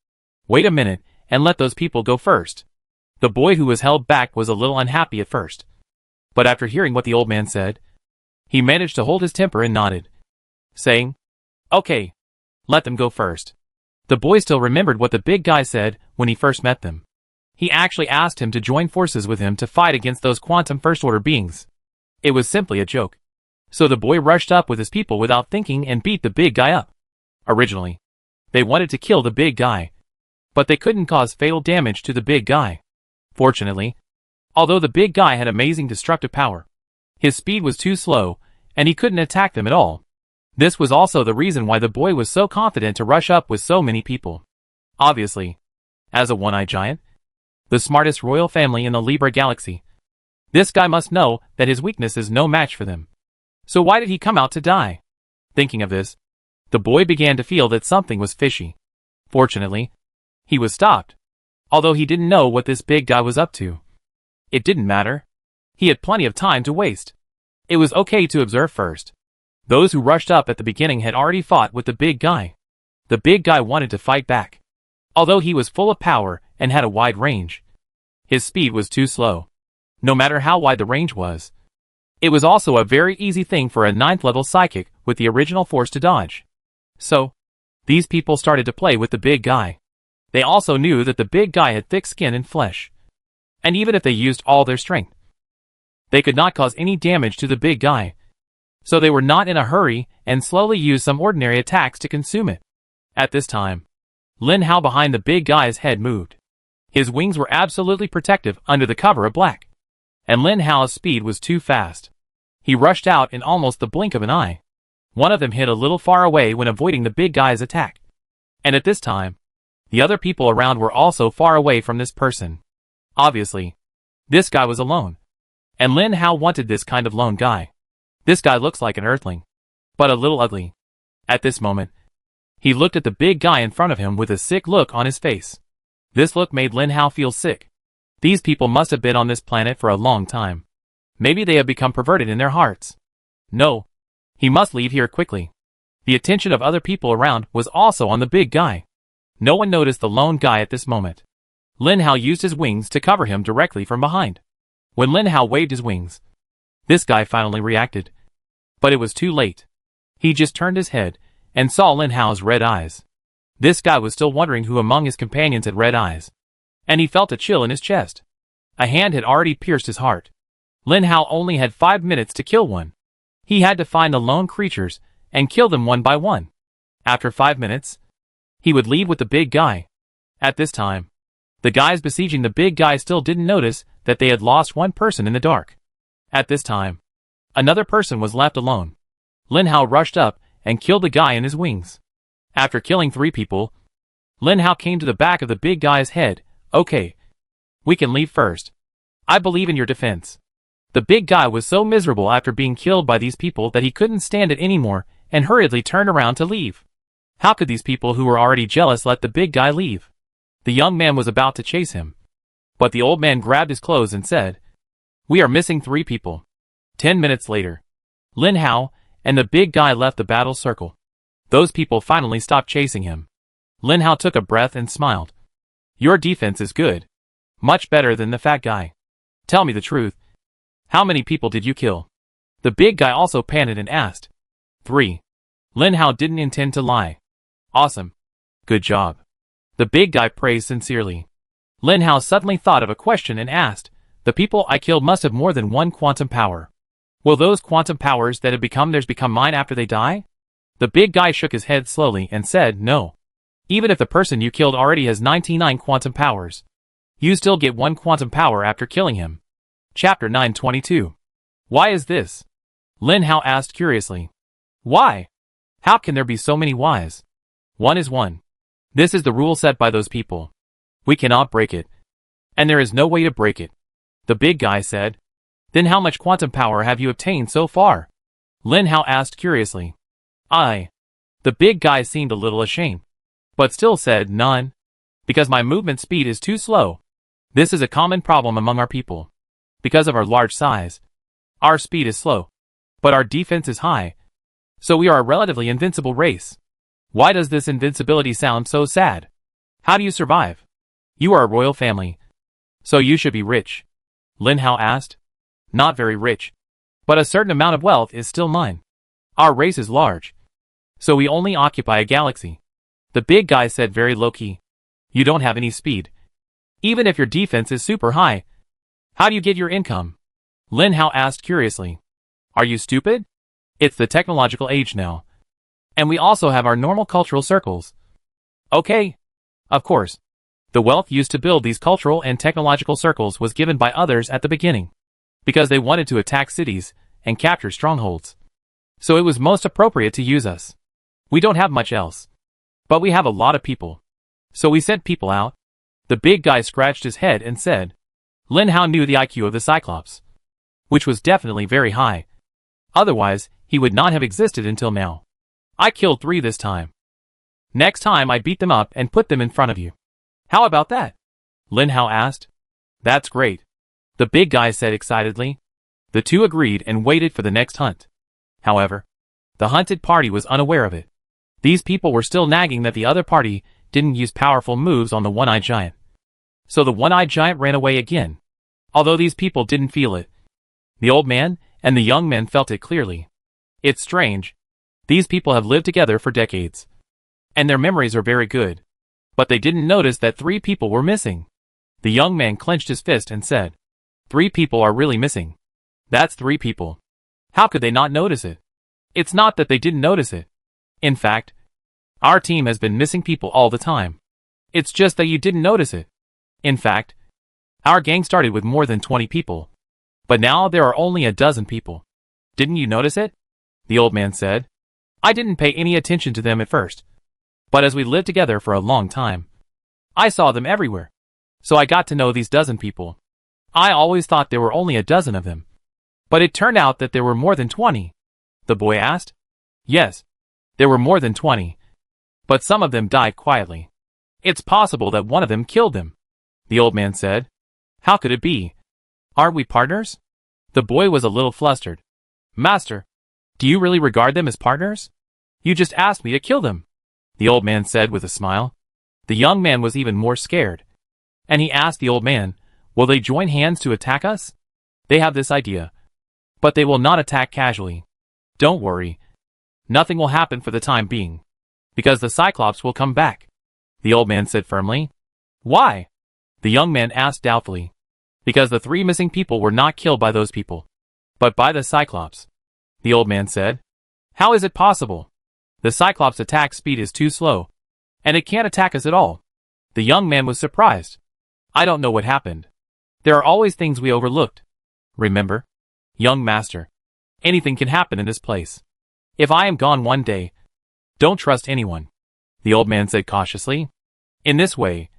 Wait a minute, and let those people go first. The boy who was held back was a little unhappy at first. But after hearing what the old man said, he managed to hold his temper and nodded, saying, Okay, let them go first. The boy still remembered what the big guy said when he first met them. He actually asked him to join forces with him to fight against those quantum first-order beings. It was simply a joke. So the boy rushed up with his people without thinking and beat the big guy up. Originally, they wanted to kill the big guy, but they couldn't cause fatal damage to the big guy. Fortunately, although the big guy had amazing destructive power, his speed was too slow, and he couldn't attack them at all. This was also the reason why the boy was so confident to rush up with so many people. Obviously, as a one-eyed giant, the smartest royal family in the Libra galaxy, this guy must know that his weakness is no match for them. So why did he come out to die? Thinking of this, the boy began to feel that something was fishy. Fortunately, he was stopped, although he didn't know what this big guy was up to. It didn't matter. He had plenty of time to waste. It was okay to observe first. Those who rushed up at the beginning had already fought with the big guy. The big guy wanted to fight back. Although he was full of power and had a wide range, his speed was too slow. No matter how wide the range was, it was also a very easy thing for a 9th level psychic with the original force to dodge. So, these people started to play with the big guy. They also knew that the big guy had thick skin and flesh. And even if they used all their strength, they could not cause any damage to the big guy. So they were not in a hurry and slowly used some ordinary attacks to consume it. At this time, Lin Hao behind the big guy's head moved. His wings were absolutely protective under the cover of black. And Lin Hao's speed was too fast. He rushed out in almost the blink of an eye. One of them hit a little far away when avoiding the big guy's attack. And at this time, the other people around were also far away from this person. Obviously, this guy was alone. And Lin Hao wanted this kind of lone guy. This guy looks like an earthling, but a little ugly. At this moment, he looked at the big guy in front of him with a sick look on his face. This look made Lin Hao feel sick. These people must have been on this planet for a long time. Maybe they have become perverted in their hearts. No. He must leave here quickly. The attention of other people around was also on the big guy. No one noticed the lone guy at this moment. Lin Hao used his wings to cover him directly from behind. When Lin Hao waved his wings, this guy finally reacted. But it was too late. He just turned his head and saw Lin Hao's red eyes. This guy was still wondering who among his companions had red eyes. And he felt a chill in his chest. A hand had already pierced his heart. Lin Hao only had 5 minutes to kill one. He had to find the lone creatures and kill them one by one. After 5 minutes, he would leave with the big guy. At this time, the guys besieging the big guy still didn't notice that they had lost one person in the dark. At this time, another person was left alone. Lin Hao rushed up and killed the guy in his wings. After killing 3 people, Lin Hao came to the back of the big guy's head. Okay, we can leave first. I believe in your defense. The big guy was so miserable after being killed by these people that he couldn't stand it anymore and hurriedly turned around to leave. How could these people who were already jealous let the big guy leave? The young man was about to chase him. But the old man grabbed his clothes and said, We are missing 3 people. 10 minutes later, Lin Hao and the big guy left the battle circle. Those people finally stopped chasing him. Lin Hao took a breath and smiled. Your defense is good. Much better than the fat guy. Tell me the truth. How many people did you kill? The big guy also panted and asked. 3. Lin Hao didn't intend to lie. Awesome. Good job. The big guy praised sincerely. Lin Hao suddenly thought of a question and asked, The people I killed must have more than one quantum power. Will those quantum powers that have become theirs become mine after they die? The big guy shook his head slowly and said, No. Even if the person you killed already has 99 quantum powers, you still get 1 quantum power after killing him. Chapter 922. Why is this? Lin Hao asked curiously. Why? How can there be so many whys? 1 is 1. This is the rule set by those people. We cannot break it. And there is no way to break it. The big guy said. Then how much quantum power have you obtained so far? Lin Hao asked curiously. The big guy seemed a little ashamed, but still said none. Because my movement speed is too slow. This is a common problem among our people. Because of our large size, our speed is slow, but our defense is high. So we are a relatively invincible race. Why does this invincibility sound so sad? How do you survive? You are a royal family, so you should be rich. Lin Hao asked. Not very rich, but a certain amount of wealth is still mine. Our race is large, so we only occupy a galaxy. The big guy said very low-key. You don't have any speed. Even if your defense is super high, how do you get your income? Lin Hao asked curiously. Are you stupid? It's the technological age now. And we also have our normal cultural circles. Okay. Of course. The wealth used to build these cultural and technological circles was given by others at the beginning, because they wanted to attack cities and capture strongholds. So it was most appropriate to use us. We don't have much else, but we have a lot of people. So we sent people out. The big guy scratched his head and said. Lin Hao knew the IQ of the Cyclops, which was definitely very high. Otherwise, he would not have existed until now. I killed 3 this time. Next time I beat them up and put them in front of you. How about that? Lin Hao asked. That's great. The big guy said excitedly. The two agreed and waited for the next hunt. However, the hunted party was unaware of it. These people were still nagging that the other party didn't use powerful moves on the one-eyed giant. So the one-eyed giant ran away again. Although these people didn't feel it. The old man and the young men felt it clearly. It's strange. These people have lived together for decades. And their memories are very good. But they didn't notice that 3 people were missing. The young man clenched his fist and said, 3 people are really missing. That's 3 people. How could they not notice it? It's not that they didn't notice it. In fact, our team has been missing people all the time. It's just that you didn't notice it. In fact, our gang started with more than 20 people. But now there are only a dozen people. Didn't you notice it? The old man said. I didn't pay any attention to them at first. But as we lived together for a long time, I saw them everywhere. So I got to know these dozen people. I always thought there were only a dozen of them. But it turned out that there were more than 20. The boy asked. Yes, there were more than 20. But some of them died quietly. It's possible that one of them killed them. The old man said. How could it be? Aren't we partners? The boy was a little flustered. Master, do you really regard them as partners? You just asked me to kill them. The old man said with a smile. The young man was even more scared. And he asked the old man, will they join hands to attack us? They have this idea. But they will not attack casually. Don't worry. Nothing will happen for the time being. Because the Cyclops will come back. The old man said firmly. Why? The young man asked doubtfully. Because the 3 missing people were not killed by those people, but by the Cyclops. The old man said. How is it possible? The Cyclops' attack speed is too slow, and it can't attack us at all. The young man was surprised. I don't know what happened. There are always things we overlooked. Remember? Young master. Anything can happen in this place. If I am gone one day, don't trust anyone. The old man said cautiously. In this way,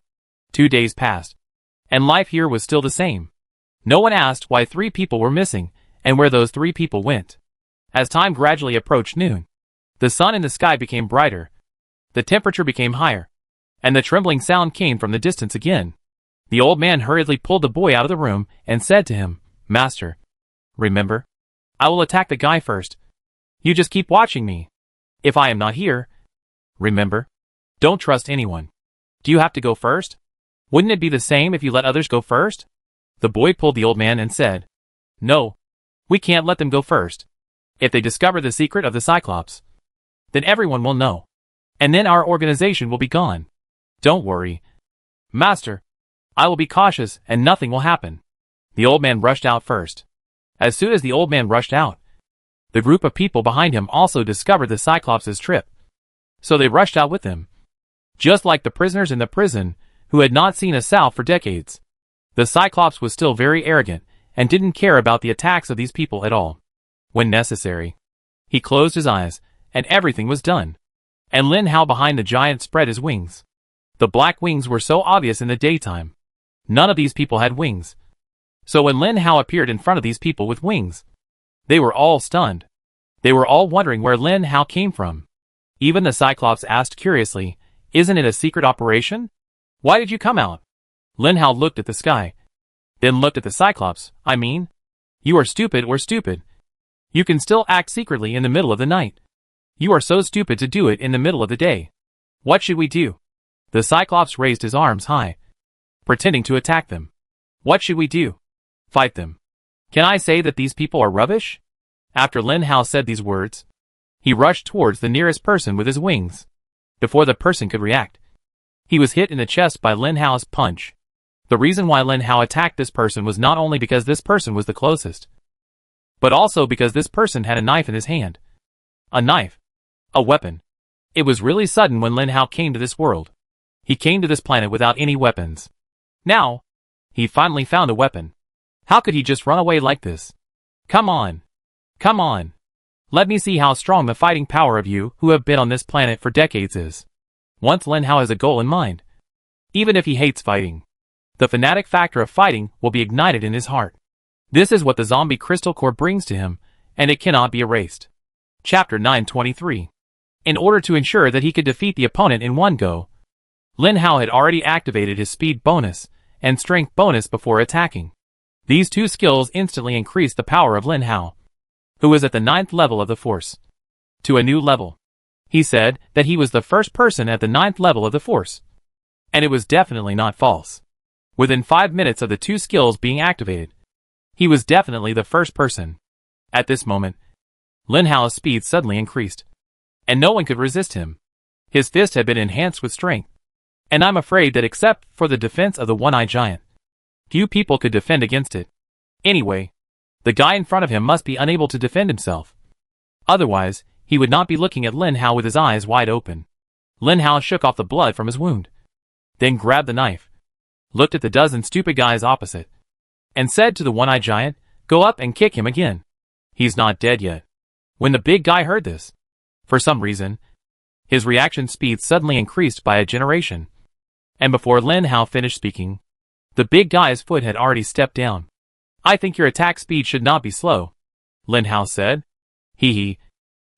2 days passed, and life here was still the same. No one asked why 3 people were missing, and where those 3 people went. As time gradually approached noon, the sun in the sky became brighter, the temperature became higher, and the trembling sound came from the distance again. The old man hurriedly pulled the boy out of the room and said to him, Master, remember, I will attack the guy first. You just keep watching me. If I am not here, remember, don't trust anyone. Do you have to go first? Wouldn't it be the same if you let others go first? The boy pulled the old man and said, No, we can't let them go first. If they discover the secret of the Cyclops, then everyone will know. And then our organization will be gone. Don't worry. Master, I will be cautious and nothing will happen. The old man rushed out first. As soon as the old man rushed out, the group of people behind him also discovered the Cyclops' trip. So they rushed out with him. Just like the prisoners in the prison who had not seen a Sal for decades. The Cyclops was still very arrogant and didn't care about the attacks of these people at all. When necessary, he closed his eyes and everything was done. And Lin Hao behind the giant spread his wings. The black wings were so obvious in the daytime. None of these people had wings. So when Lin Hao appeared in front of these people with wings, they were all stunned. They were all wondering where Lin Hao came from. Even the Cyclops asked curiously, "Isn't it a secret operation? Why did you come out?" Lin Hao looked at the sky, then looked at the Cyclops. "I mean, you are stupid or stupid. You can still act secretly in the middle of the night. You are so stupid to do it in the middle of the day. What should we do?" The Cyclops raised his arms high, pretending to attack them. "What should we do? Fight them. Can I say that these people are rubbish?" After Lin Hao said these words, he rushed towards the nearest person with his wings. Before the person could react, he was hit in the chest by Lin Hao's punch. The reason why Lin Hao attacked this person was not only because this person was the closest, but also because this person had a knife in his hand. A knife. A weapon. It was really sudden when Lin Hao came to this world. He came to this planet without any weapons. Now, he finally found a weapon. How could he just run away like this? Come on. Come on. Let me see how strong the fighting power of you who have been on this planet for decades is. Once Lin Hao has a goal in mind, even if he hates fighting, the fanatic factor of fighting will be ignited in his heart. This is what the zombie crystal core brings to him, and it cannot be erased. Chapter 923. In order to ensure that he could defeat the opponent in one go, Lin Hao had already activated his speed bonus and strength bonus before attacking. These two skills instantly increased the power of Lin Hao, who was at the 9th level of the Force, to a new level. He said that he was the first person at the 9th level of the Force. And it was definitely not false. Within 5 minutes of the two skills being activated, he was definitely the first person. At this moment, Lin Hao's speed suddenly increased, and no one could resist him. His fist had been enhanced with strength, and I'm afraid that except for the defense of the one-eyed giant, few people could defend against it. Anyway, the guy in front of him must be unable to defend himself. Otherwise, he would not be looking at Lin Hao with his eyes wide open. Lin Hao shook off the blood from his wound, then grabbed the knife, looked at the dozen stupid guys opposite, and said to the one-eyed giant, "Go up and kick him again. He's not dead yet." When the big guy heard this, for some reason, his reaction speed suddenly increased by a generation. And before Lin Hao finished speaking, the big guy's foot had already stepped down. "I think your attack speed should not be slow," Lin Hao said. Hee hee.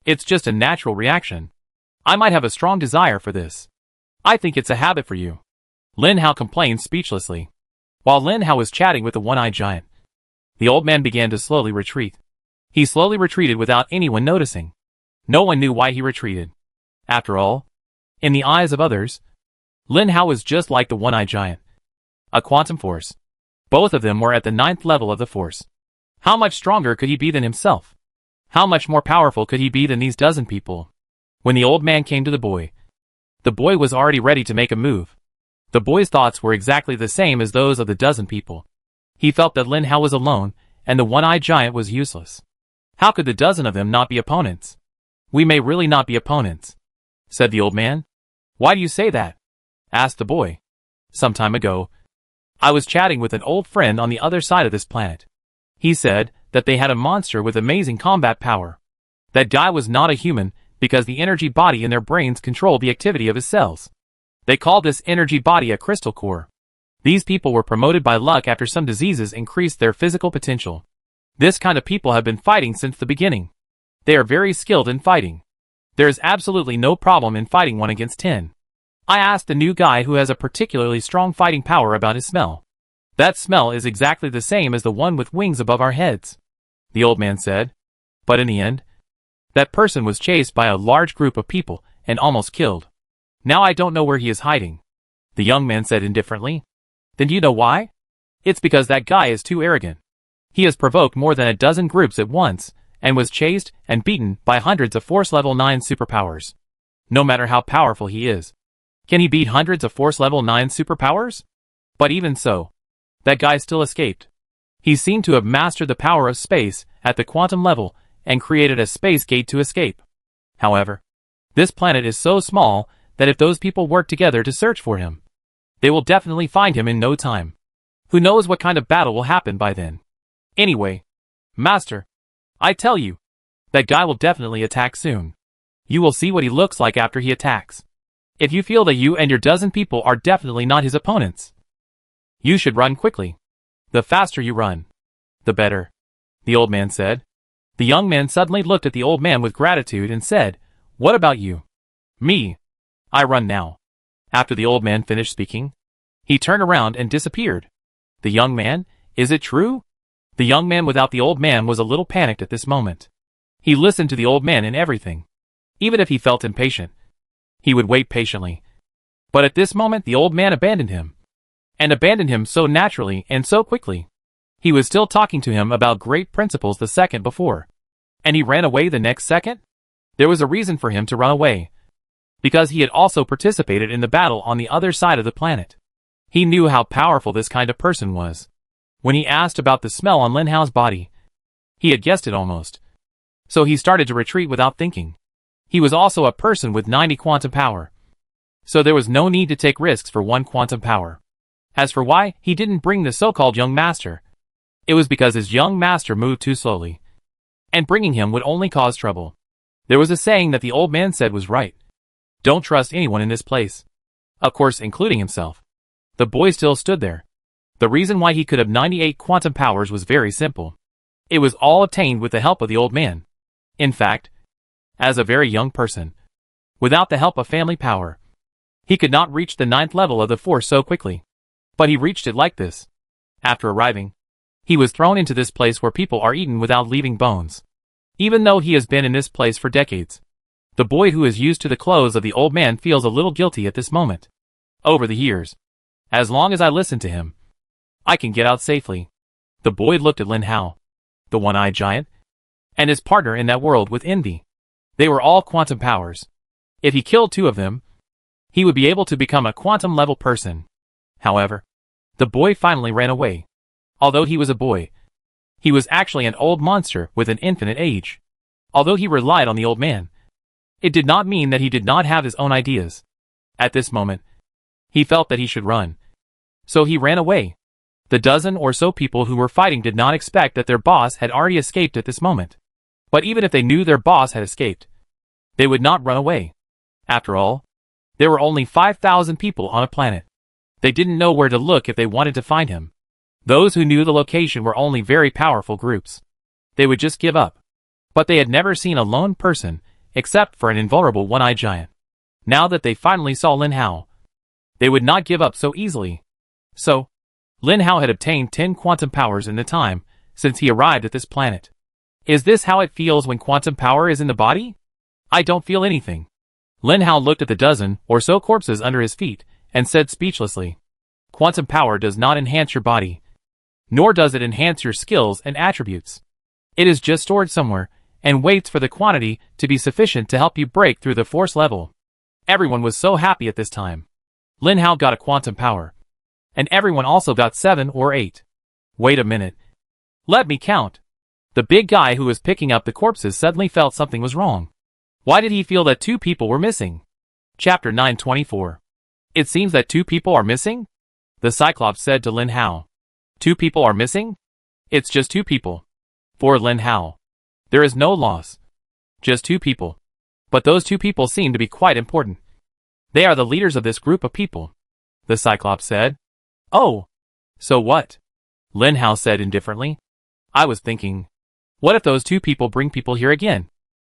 "It's just a natural reaction. I might have a strong desire for this. I think it's a habit for you." Lin Hao complained speechlessly. While Lin Hao was chatting with the one-eyed giant, the old man began to slowly retreat. He slowly retreated without anyone noticing. No one knew why he retreated. After all, in the eyes of others, Lin Hao was just like the one-eyed giant, a quantum force. Both of them were at the 9th level of the Force. How much stronger could he be than himself? How much more powerful could he be than these dozen people? When the old man came to the boy was already ready to make a move. The boy's thoughts were exactly the same as those of the dozen people. He felt that Lin Hao was alone, and the one-eyed giant was useless. How could the dozen of them not be opponents? "We may really not be opponents," said the old man. "Why do you say that?" asked the boy. "Some time ago, I was chatting with an old friend on the other side of this planet. He said that they had a monster with amazing combat power. That guy was not a human because the energy body in their brains controlled the activity of his cells. They called this energy body a crystal core. These people were promoted by luck after some diseases increased their physical potential. This kind of people have been fighting since the beginning. They are very skilled in fighting. There is absolutely no problem in fighting 1 against 10. I asked the new guy who has a particularly strong fighting power about his smell. That smell is exactly the same as the one with wings above our heads," the old man said. "But in the end, that person was chased by a large group of people and almost killed. Now I don't know where he is hiding," the young man said indifferently. "Then do you know why? It's because that guy is too arrogant. He has provoked more than a dozen groups at once, and was chased and beaten by hundreds of Force Level 9 superpowers. No matter how powerful he is, can he beat hundreds of Force Level 9 superpowers? But even so, that guy still escaped. He seemed to have mastered the power of space at the quantum level and created a space gate to escape. However, this planet is so small that if those people work together to search for him, they will definitely find him in no time. Who knows what kind of battle will happen by then? Anyway, Master, I tell you, that guy will definitely attack soon. You will see what he looks like after he attacks. If you feel that you and your dozen people are definitely not his opponents, you should run quickly. The faster you run, the better, the old man said. The young man suddenly looked at the old man with gratitude and said, "What about you?" "Me. I run now." After the old man finished speaking, he turned around and disappeared. The young man, is it true? The young man without the old man was a little panicked at this moment. He listened to the old man in everything. Even if he felt impatient, he would wait patiently. But at this moment the old man abandoned him. And abandoned him so naturally and so quickly. He was still talking to him about great principles the second before. And he ran away the next second? There was a reason for him to run away. Because he had also participated in the battle on the other side of the planet. He knew how powerful this kind of person was. When he asked about the smell on Lin Hao's body, he had guessed it almost. So he started to retreat without thinking. He was also a person with 90 quantum power. So there was no need to take risks for 1 quantum power. As for why he didn't bring the so-called young master, it was because his young master moved too slowly. And bringing him would only cause trouble. There was a saying that the old man said was right. Don't trust anyone in this place. Of course, including himself. The boy still stood there. The reason why he could have 98 quantum powers was very simple. It was all obtained with the help of the old man. In fact, as a very young person, without the help of family power, he could not reach the 9th level of the force so quickly. But he reached it like this. After arriving, he was thrown into this place where people are eaten without leaving bones. Even though he has been in this place for decades, the boy who is used to the clothes of the old man feels a little guilty at this moment. Over the years, as long as I listen to him, I can get out safely. The boy looked at Lin Hao, the one-eyed giant, and his partner in that world with envy. They were all quantum powers. If he killed 2 of them, he would be able to become a quantum-level person. However, the boy finally ran away. Although he was a boy, he was actually an old monster with an infinite age. Although he relied on the old man, it did not mean that he did not have his own ideas. At this moment, he felt that he should run. So he ran away. The dozen or so people who were fighting did not expect that their boss had already escaped at this moment. But even if they knew their boss had escaped, they would not run away. After all, there were only 5,000 people on a planet. They didn't know where to look if they wanted to find him. Those who knew the location were only very powerful groups. They would just give up. But they had never seen a lone person, except for an invulnerable one-eyed giant. Now that they finally saw Lin Hao, they would not give up so easily. So, Lin Hao had obtained 10 quantum powers in the time since he arrived at this planet. Is this how it feels when quantum power is in the body? I don't feel anything. Lin Hao looked at the dozen or so corpses under his feet and said speechlessly, "Quantum power does not enhance your body, nor does it enhance your skills and attributes. It is just stored somewhere and waits for the quantity to be sufficient to help you break through the force level." Everyone was so happy at this time. Lin Hao got a quantum power. And everyone also got 7 or 8. Wait a minute. Let me count. The big guy who was picking up the corpses suddenly felt something was wrong. Why did he feel that 2 people were missing? Chapter 924. It seems that 2 people are missing? The Cyclops said to Lin Hao. 2 people are missing? It's just 2 people. For Lin Hao, there is no loss. Just 2 people. But those 2 people seem to be quite important. They are the leaders of this group of people. The Cyclops said. Oh. So what? Lin Hao said indifferently. I was thinking, what if those 2 people bring people here again?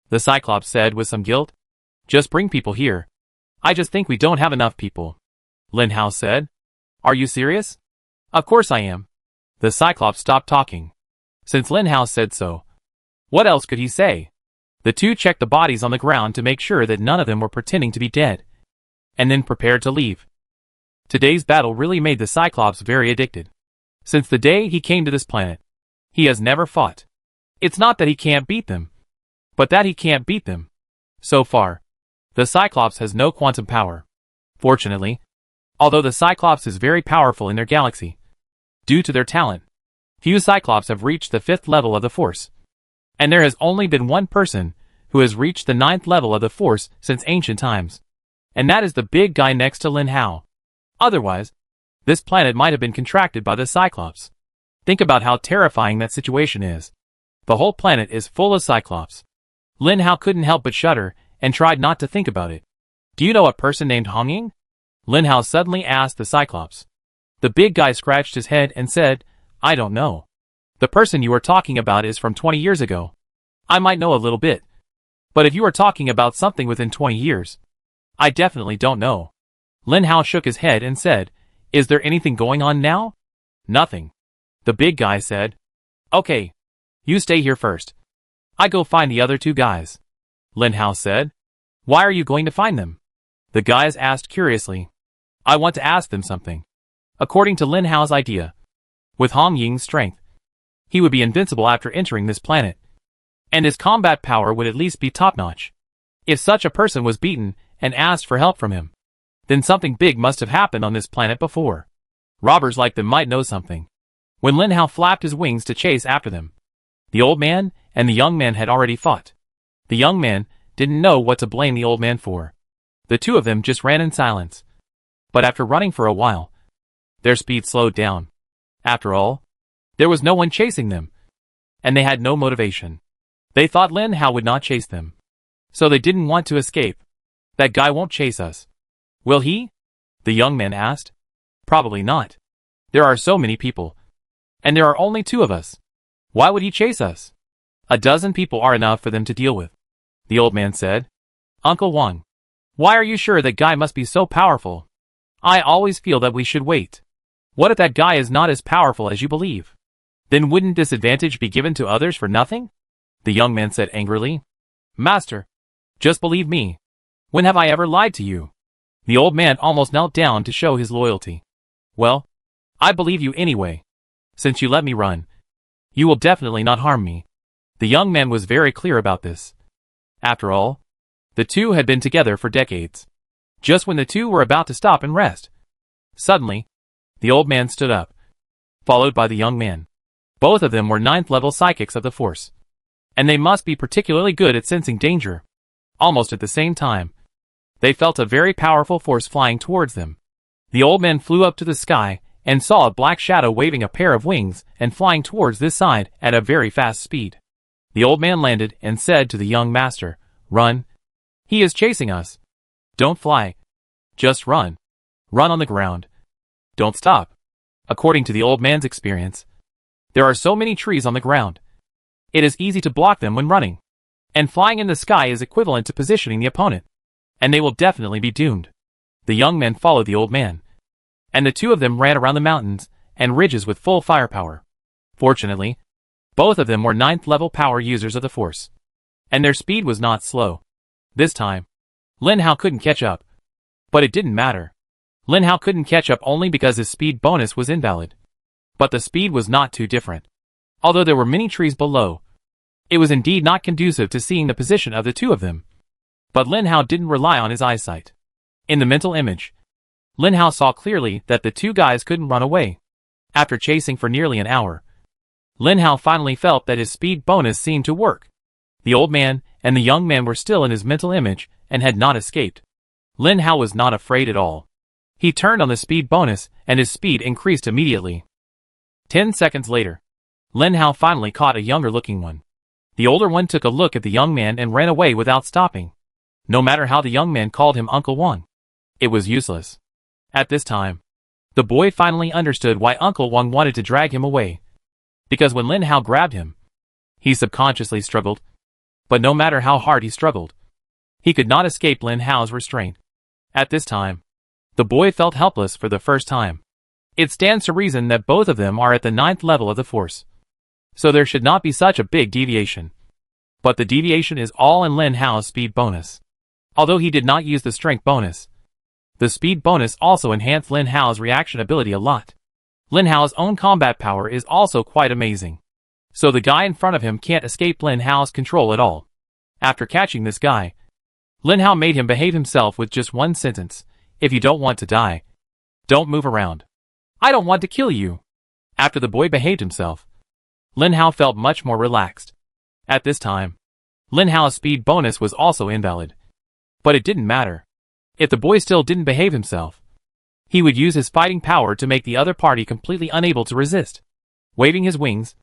The Cyclops said with some guilt. Just bring people here. I just think we don't have enough people. Lin Hao said. Are you serious? Of course I am. The Cyclops stopped talking. Since Lin Hao said so, what else could he say? The 2 checked the bodies on the ground to make sure that none of them were pretending to be dead, and then prepared to leave. Today's battle really made the Cyclops very addicted. Since the day he came to this planet, he has never fought. It's not that he can't beat them, but that he can't beat them. So far, the Cyclops has no quantum power. Fortunately, although the Cyclops is very powerful in their galaxy, due to their talent, few Cyclops have reached the 5th level of the Force. And there has only been one person who has reached the 9th level of the Force since ancient times. And that is the big guy next to Lin Hao. Otherwise, this planet might have been contracted by the Cyclops. Think about how terrifying that situation is. The whole planet is full of Cyclops. Lin Hao couldn't help but shudder and tried not to think about it. Do you know a person named Hongying? Lin Hao suddenly asked the Cyclops. The big guy scratched his head and said, I don't know. The person you are talking about is from 20 years ago. I might know a little bit. But if you are talking about something within 20 years, I definitely don't know. Lin Hao shook his head and said, Is there anything going on now? Nothing. The big guy said. Okay. You stay here first. I go find the other two guys. Lin Hao said. Why are you going to find them? The guys asked curiously. I want to ask them something. According to Lin Hao's idea, with Hongying's strength, he would be invincible after entering this planet. And his combat power would at least be top-notch. If such a person was beaten and asked for help from him, then something big must have happened on this planet before. Robbers like them might know something. When Lin Hao flapped his wings to chase after them, the old man and the young man had already fought. The young man didn't know what to blame the old man for. The two of them just ran in silence. But after running for a while, their speed slowed down. After all, there was no one chasing them, and they had no motivation. They thought Lin Hao would not chase them, so they didn't want to escape. That guy won't chase us. Will he? The young man asked. Probably not. There are so many people, and there are only two of us. Why would he chase us? A dozen people are enough for them to deal with, the old man said. Uncle Wang, why are you sure that guy must be so powerful? I always feel that we should wait. What if that guy is not as powerful as you believe? Then wouldn't this advantage be given to others for nothing? The young man said angrily. Master, just believe me. When have I ever lied to you? The old man almost knelt down to show his loyalty. Well, I believe you anyway. Since you let me run, you will definitely not harm me. The young man was very clear about this. After all, the two had been together for decades. Just when the two were about to stop and rest, suddenly, the old man stood up, followed by the young man. Both of them were 9th level psychics of the Force, and they must be particularly good at sensing danger. Almost at the same time, they felt a very powerful force flying towards them. The old man flew up to the sky and saw a black shadow waving a pair of wings and flying towards this side at a very fast speed. The old man landed and said to the young master, Run. He is chasing us. Don't fly. Just run. Run on the ground. Don't stop. According to the old man's experience, there are so many trees on the ground. It is easy to block them when running. And flying in the sky is equivalent to positioning the opponent. And they will definitely be doomed. The young man followed the old man, and the two of them ran around the mountains and ridges with full firepower. Fortunately, both of them were 9th level power users of the Force, and their speed was not slow. This time, Lin Hao couldn't catch up. But it didn't matter. Lin Hao couldn't catch up only because his speed bonus was invalid. But the speed was not too different. Although there were many trees below, it was indeed not conducive to seeing the position of the two of them. But Lin Hao didn't rely on his eyesight. In the mental image, Lin Hao saw clearly that the two guys couldn't run away. After chasing for nearly an hour, Lin Hao finally felt that his speed bonus seemed to work. The old man and the young man were still in his mental image and had not escaped. Lin Hao was not afraid at all. He turned on the speed bonus and his speed increased immediately. 10 seconds later, Lin Hao finally caught a younger-looking one. The older one took a look at the young man and ran away without stopping. No matter how the young man called him Uncle Wang, it was useless. At this time, the boy finally understood why Uncle Wang wanted to drag him away. Because when Lin Hao grabbed him, he subconsciously struggled. But no matter how hard he struggled, he could not escape Lin Hao's restraint. At this time, the boy felt helpless for the first time. It stands to reason that both of them are at the 9th level of the Force, so there should not be such a big deviation. But the deviation is all in Lin Hao's speed bonus. Although he did not use the strength bonus, the speed bonus also enhanced Lin Hao's reaction ability a lot. Lin Hao's own combat power is also quite amazing. So the guy in front of him can't escape Lin Hao's control at all. After catching this guy, Lin Hao made him behave himself with just one sentence. If you don't want to die, don't move around. I don't want to kill you. After the boy behaved himself, Lin Hao felt much more relaxed. At this time, Lin Hao's speed bonus was also invalid. But it didn't matter. If the boy still didn't behave himself, he would use his fighting power to make the other party completely unable to resist. Waving his wings,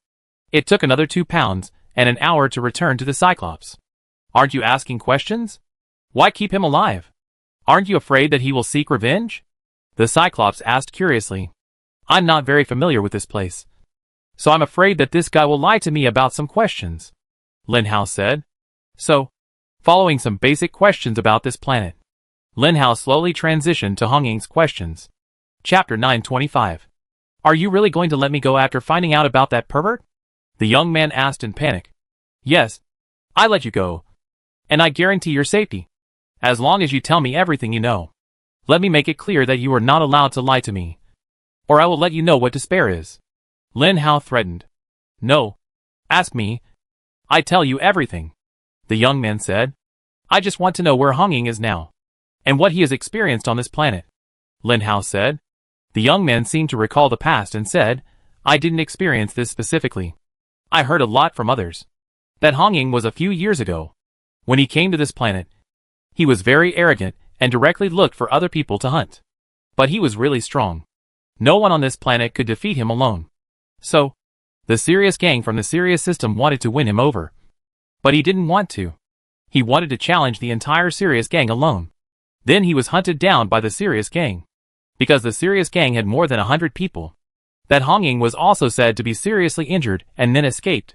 it took another 2 pounds and an hour to return to the Cyclops. Aren't you asking questions? Why keep him alive? Aren't you afraid that he will seek revenge? The Cyclops asked curiously. I'm not very familiar with this place, so I'm afraid that this guy will lie to me about some questions, Lin Hao said. So, following some basic questions about this planet, Lin Hao slowly transitioned to Hong Ying's questions. Chapter 925. Are you really going to let me go after finding out about that pervert? The young man asked in panic. Yes, I let you go, and I guarantee your safety, as long as you tell me everything you know. Let me make it clear that you are not allowed to lie to me, or I will let you know what despair is. Lin Hao threatened. No, ask me. I tell you everything, the young man said. I just want to know where Hong Ying is now, and what he has experienced on this planet, Lin Hao said. The young man seemed to recall the past and said, I didn't experience this specifically. I heard a lot from others. That Hong Ying was a few years ago. When he came to this planet, he was very arrogant and directly looked for other people to hunt. But he was really strong. No one on this planet could defeat him alone. So, the Sirius gang from the Sirius system wanted to win him over. But he didn't want to. He wanted to challenge the entire Sirius gang alone. Then he was hunted down by the Sirius gang. Because the Sirius gang had more than 100 people. That Hong Ying was also said to be seriously injured and then escaped.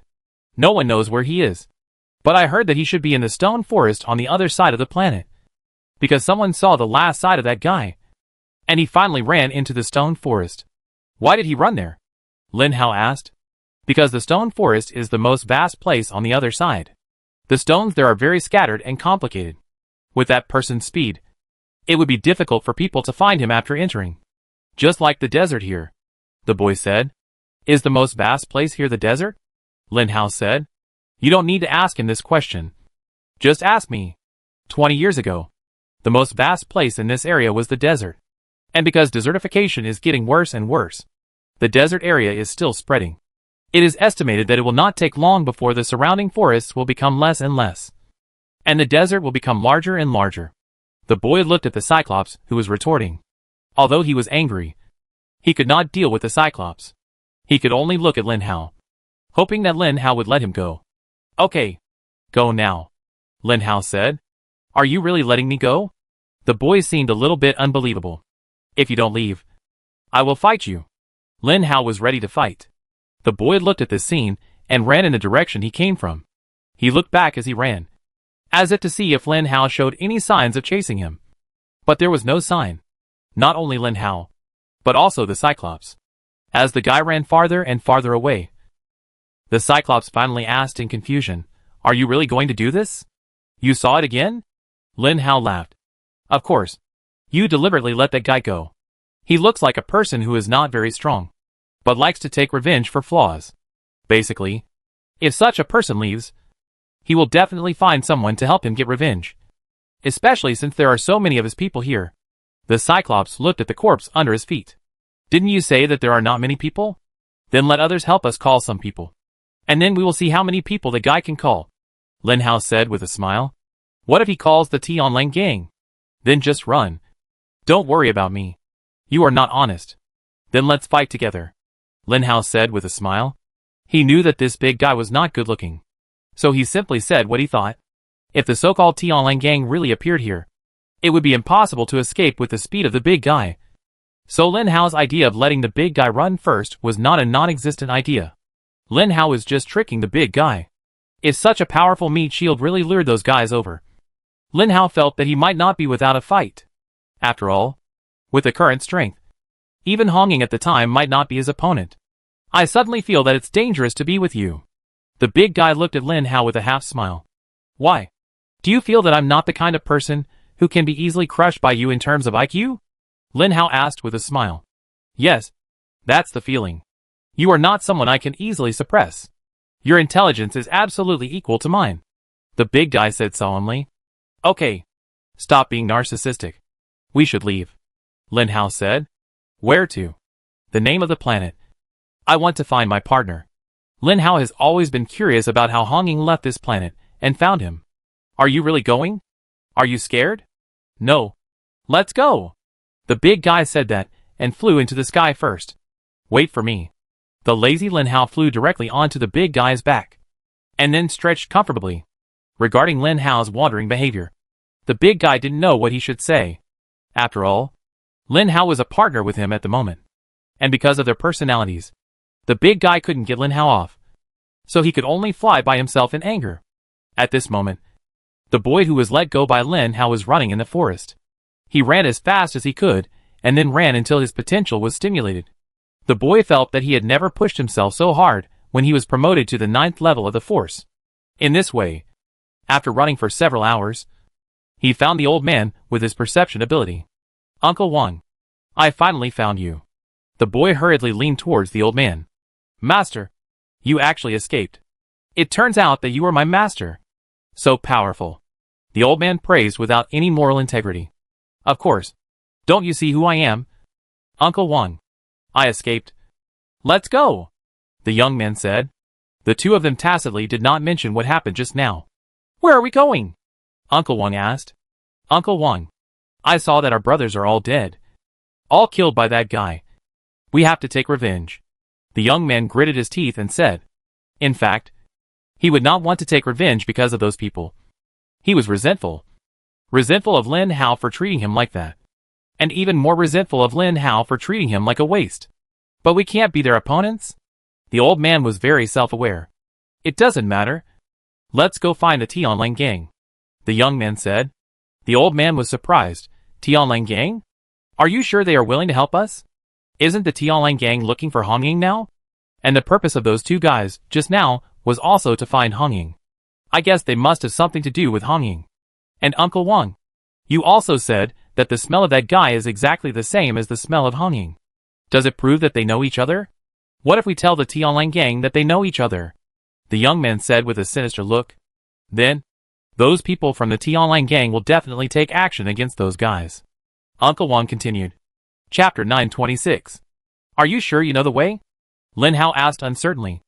No one knows where he is. But I heard that he should be in the stone forest on the other side of the planet. Because someone saw the last side of that guy. And he finally ran into the stone forest. Why did he run there? Lin Hao asked. Because the stone forest is the most vast place on the other side. The stones there are very scattered and complicated. With that person's speed, it would be difficult for people to find him after entering. Just like the desert here, the boy said. Is the most vast place here the desert? Lin Hao said. You don't need to ask him this question. Just ask me. 20 years ago, the most vast place in this area was the desert. And because desertification is getting worse and worse, the desert area is still spreading. It is estimated that it will not take long before the surrounding forests will become less and less. And the desert will become larger and larger. The boy looked at the Cyclops, who was retorting. Although he was angry, he could not deal with the Cyclops. He could only look at Lin Hao, hoping that Lin Hao would let him go. Okay. Go now, Lin Hao said. Are you really letting me go? The boy seemed a little bit unbelievable. If you don't leave, I will fight you. Lin Hao was ready to fight. The boy looked at this scene and ran in the direction he came from. He looked back as he ran, as if to see if Lin Hao showed any signs of chasing him. But there was no sign. Not only Lin Hao, but also the Cyclops. As the guy ran farther and farther away, the Cyclops finally asked in confusion, Are you really going to do this? You saw it again? Lin Hao laughed. Of course. You deliberately let that guy go. He looks like a person who is not very strong, but likes to take revenge for flaws. Basically, if such a person leaves, he will definitely find someone to help him get revenge. Especially since there are so many of his people here. The Cyclops looked at the corpse under his feet. Didn't you say that there are not many people? Then let others help us call some people. And then we will see how many people the guy can call. Lin Hao said with a smile. What if he calls the Tianlang gang? Then just run. Don't worry about me. You are not honest. Then let's fight together. Lin Hao said with a smile. He knew that this big guy was not good looking. So he simply said what he thought. If the so-called Tianlang gang really appeared here, it would be impossible to escape with the speed of the big guy. So Lin Hao's idea of letting the big guy run first was not a non-existent idea. Lin Hao was just tricking the big guy. If such a powerful meat shield really lured those guys over, Lin Hao felt that he might not be without a fight. After all, with the current strength, even Hong Ying at the time might not be his opponent. I suddenly feel that it's dangerous to be with you. The big guy looked at Lin Hao with a half smile. Why? Do you feel that I'm not the kind of person who can be easily crushed by you in terms of IQ? Lin Hao asked with a smile. Yes, that's the feeling. You are not someone I can easily suppress. Your intelligence is absolutely equal to mine. The big guy said solemnly. Okay. Stop being narcissistic. We should leave. Lin Hao said. Where to? The name of the planet. I want to find my partner. Lin Hao has always been curious about how Hong Ying left this planet and found him. Are you really going? Are you scared? No. Let's go. The big guy said that and flew into the sky first. Wait for me. The lazy Lin Hao flew directly onto the big guy's back, and then stretched comfortably. Regarding Lin Hao's wandering behavior, The big guy didn't know what he should say. After all, Lin Hao was a partner with him at the moment. And because of their personalities, the big guy couldn't get Lin Hao off. So he could only fly by himself in anger. At this moment, the boy who was let go by Lin Hao was running in the forest. He ran as fast as he could, and then ran until his potential was stimulated. The boy felt that he had never pushed himself so hard when he was promoted to the 9th level of the force. In this way, after running for several hours, he found the old man with his perception ability. Uncle Wang, I finally found you. The boy hurriedly leaned towards the old man. Master, you actually escaped. It turns out that you are my master. So powerful. The old man praised without any moral integrity. Of course. Don't you see who I am? Uncle Wang. I escaped. Let's go, the young man said. The two of them tacitly did not mention what happened just now. Where are we going? Uncle Wang asked. Uncle Wang, I saw that our brothers are all dead. All killed by that guy. We have to take revenge. The young man gritted his teeth and said. In fact, he would not want to take revenge because of those people. He was resentful. Resentful of Lin Hao for treating him like that. And even more resentful of Lin Hao for treating him like a waste. But we can't be their opponents? The old man was very self-aware. It doesn't matter. Let's go find the Tianlang gang, the young man said. The old man was surprised. Tianlang gang? Are you sure they are willing to help us? Isn't the Tianlang gang looking for Hong Ying now? And the purpose of those two guys, just now, was also to find Hong Ying. I guess they must have something to do with Hong Ying. And Uncle Wang, you also said that the smell of that guy is exactly the same as the smell of Hong Ying. Does it prove that they know each other? What if we tell the Tianlang gang that they know each other? The young man said with a sinister look. Then, those people from the Tianlang gang will definitely take action against those guys. Uncle Wang continued. Chapter 926. Are you sure you know the way? Lin Hao asked uncertainly.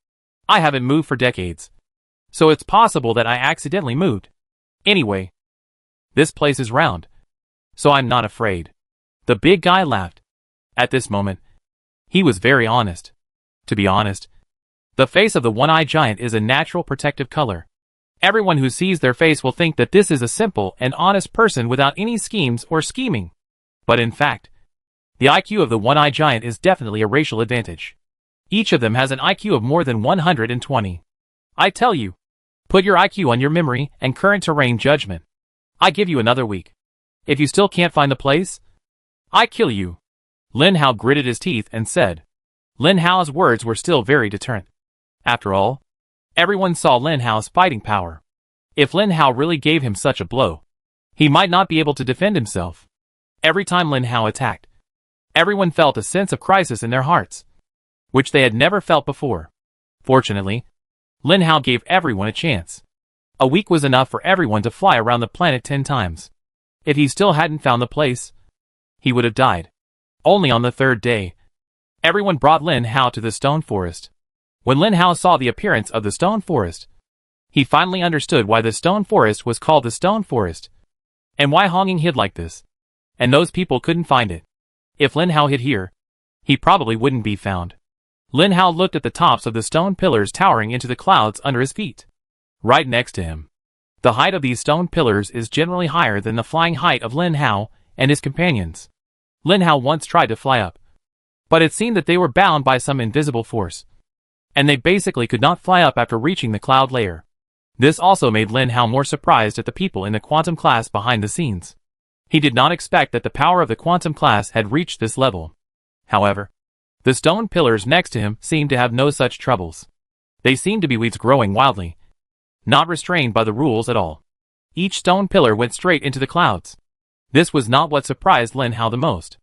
I haven't moved for decades. So it's possible that I accidentally moved. Anyway, this place is round. So I'm not afraid. The big guy laughed. At this moment, he was very honest. To be honest, the face of the one-eyed giant is a natural protective color. Everyone who sees their face will think that this is a simple and honest person without any schemes or scheming. But in fact, the IQ of the one-eyed giant is definitely a racial advantage. Each of them has an IQ of more than 120. I tell you, put your IQ on your memory and current terrain judgment. I give you another week. If you still can't find the place, I kill you. Lin Hao gritted his teeth and said. Lin Hao's words were still very deterrent. After all, everyone saw Lin Hao's fighting power. If Lin Hao really gave him such a blow, he might not be able to defend himself. Every time Lin Hao attacked, everyone felt a sense of crisis in their hearts, which they had never felt before. Fortunately, Lin Hao gave everyone a chance. A week was enough for everyone to fly around the planet 10 times. If he still hadn't found the place, he would have died. Only on the 3rd day, everyone brought Lin Hao to the stone forest. When Lin Hao saw the appearance of the stone forest, he finally understood why the stone forest was called the stone forest, and why Hong Ying hid like this. And those people couldn't find it. If Lin Hao hid here, he probably wouldn't be found. Lin Hao looked at the tops of the stone pillars towering into the clouds under his feet. Right next to him. The height of these stone pillars is generally higher than the flying height of Lin Hao and his companions. Lin Hao once tried to fly up, but it seemed that they were bound by some invisible force, and they basically could not fly up after reaching the cloud layer. This also made Lin Hao more surprised at the people in the quantum class behind the scenes. He did not expect that the power of the quantum class had reached this level. However, the stone pillars next to him seemed to have no such troubles. They seemed to be weeds growing wildly, not restrained by the rules at all. Each stone pillar went straight into the clouds. This was not what surprised Lin Hao the most.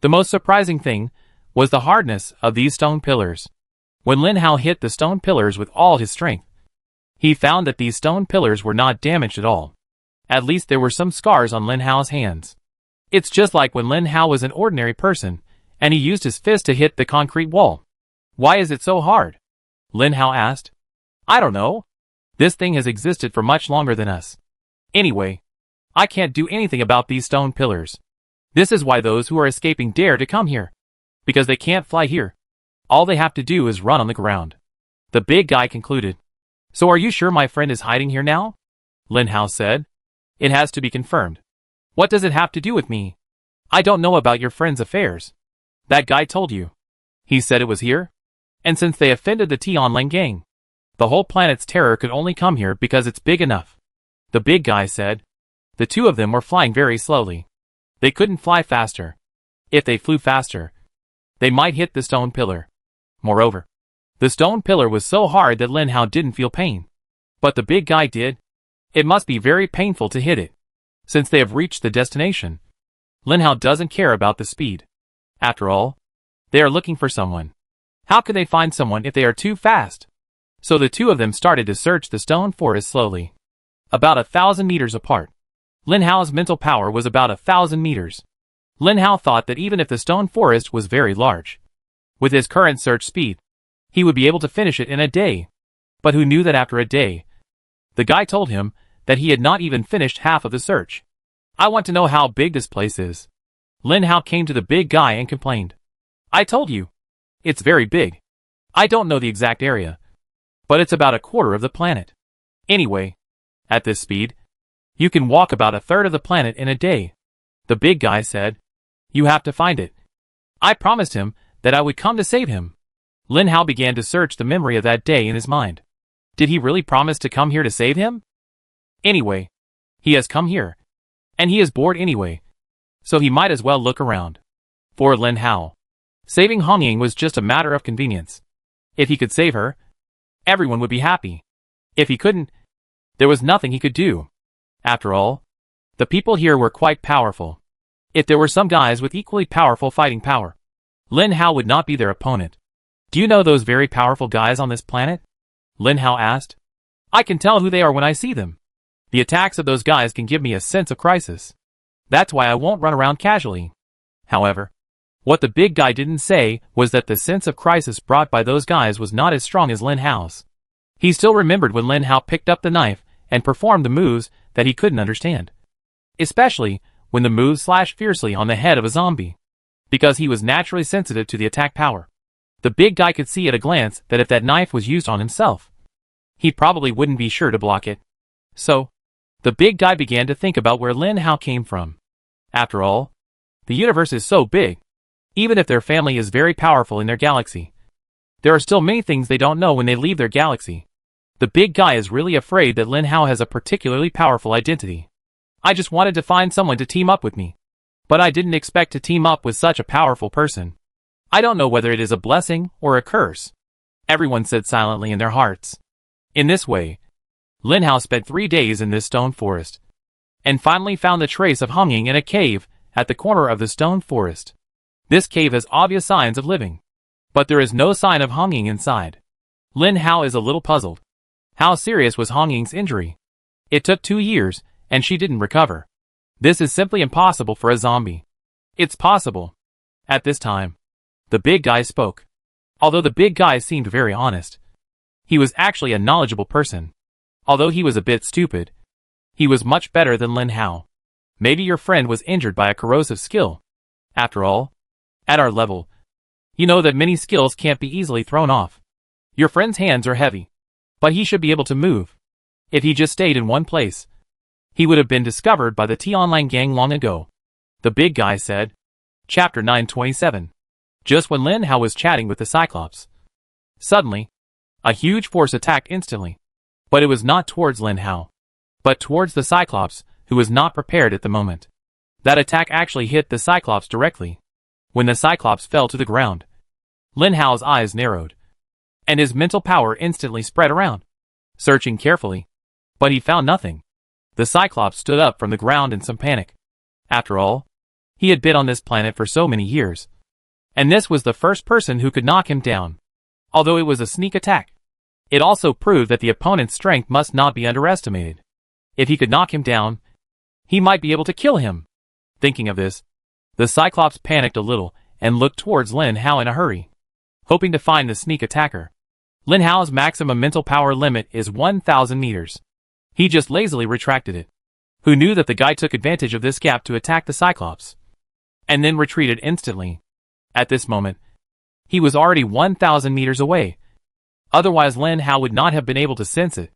The most surprising thing was the hardness of these stone pillars. When Lin Hao hit the stone pillars with all his strength, he found that these stone pillars were not damaged at all. At least there were some scars on Lin Hao's hands. It's just like when Lin Hao was an ordinary person, and he used his fist to hit the concrete wall. Why is it so hard? Lin Hao asked. I don't know. This thing has existed for much longer than us. Anyway, I can't do anything about these stone pillars. This is why those who are escaping dare to come here. Because they can't fly here. All they have to do is run on the ground. The big guy concluded. So are you sure my friend is hiding here now? Lin Hao said. It has to be confirmed. What does it have to do with me? I don't know about your friend's affairs. That guy told you. He said it was here? And since they offended the Tianlang gang, the whole planet's terror could only come here because it's big enough. The big guy said. The two of them were flying very slowly. They couldn't fly faster. If they flew faster, they might hit the stone pillar. Moreover, the stone pillar was so hard that Lin Hao didn't feel pain. But the big guy did. It must be very painful to hit it. Since they have reached the destination, Lin Hao doesn't care about the speed. After all, they are looking for someone. How can they find someone if they are too fast? So the two of them started to search the stone forest slowly. About 1,000 meters apart. Lin Hao's mental power was about 1,000 meters. Lin Hao thought that even if the stone forest was very large, with his current search speed, he would be able to finish it in a day. But who knew that after a day? The guy told him that he had not even finished half of the search. I want to know how big this place is. Lin Hao came to the big guy and complained. I told you. It's very big. I don't know the exact area, but it's about 1/4 of the planet. Anyway, at this speed, you can walk about 1/3 of the planet in a day. The big guy said. You have to find it. I promised him that I would come to save him. Lin Hao began to search the memory of that day in his mind. Did he really promise to come here to save him? Anyway, he has come here. And he is bored anyway. So he might as well look around. For Lin Hao, saving Hong Ying was just a matter of convenience. If he could save her, everyone would be happy. If he couldn't, there was nothing he could do. After all, the people here were quite powerful. If there were some guys with equally powerful fighting power, Lin Hao would not be their opponent. Do you know those very powerful guys on this planet? Lin Hao asked. I can tell who they are when I see them. The attacks of those guys can give me a sense of crisis. That's why I won't run around casually. However, what the big guy didn't say was that the sense of crisis brought by those guys was not as strong as Lin Hao's. He still remembered when Lin Hao picked up the knife and performed the moves that he couldn't understand. Especially when the moves slashed fiercely on the head of a zombie. Because he was naturally sensitive to the attack power. The big guy could see at a glance that if that knife was used on himself, he probably wouldn't be sure to block it. So, the big guy began to think about where Lin Hao came from. After all, the universe is so big. Even if their family is very powerful in their galaxy, there are still many things they don't know when they leave their galaxy. The big guy is really afraid that Lin Hao has a particularly powerful identity. I just wanted to find someone to team up with me. But I didn't expect to team up with such a powerful person. I don't know whether it is a blessing or a curse. Everyone said silently in their hearts. In this way, Lin Hao spent 3 days in this stone forest, and finally found the trace of Hong Ying in a cave at the corner of the stone forest. This cave has obvious signs of living, but there is no sign of Hong Ying inside. Lin Hao is a little puzzled. How serious was Hong Ying's injury? It took 2 years, and she didn't recover. This is simply impossible for a zombie. It's possible. At this time, the big guy spoke. Although the big guy seemed very honest, he was actually a knowledgeable person. Although he was a bit stupid, he was much better than Lin Hao. Maybe your friend was injured by a corrosive skill. After all, at our level, you know that many skills can't be easily thrown off. Your friend's hands are heavy, but he should be able to move. If he just stayed in one place, he would have been discovered by the Tianlang gang long ago. The big guy said. Chapter 927. Just when Lin Hao was chatting with the Cyclops, suddenly, a huge force attacked instantly. But it was not towards Lin Hao, but towards the Cyclops, who was not prepared at the moment. That attack actually hit the Cyclops directly. When the Cyclops fell to the ground, Lin Hao's eyes narrowed, and his mental power instantly spread around, searching carefully. But he found nothing. The Cyclops stood up from the ground in some panic. After all, he had been on this planet for so many years, and this was the first person who could knock him down. Although it was a sneak attack, it also proved that the opponent's strength must not be underestimated. If he could knock him down, he might be able to kill him. Thinking of this, the Cyclops panicked a little and looked towards Lin Hao in a hurry, hoping to find the sneak attacker. Lin Hao's maximum mental power limit is 1,000 meters. He just lazily retracted it. Who knew that the guy took advantage of this gap to attack the Cyclops, and then retreated instantly. At this moment, he was already 1,000 meters away. Otherwise Lin Hao would not have been able to sense it.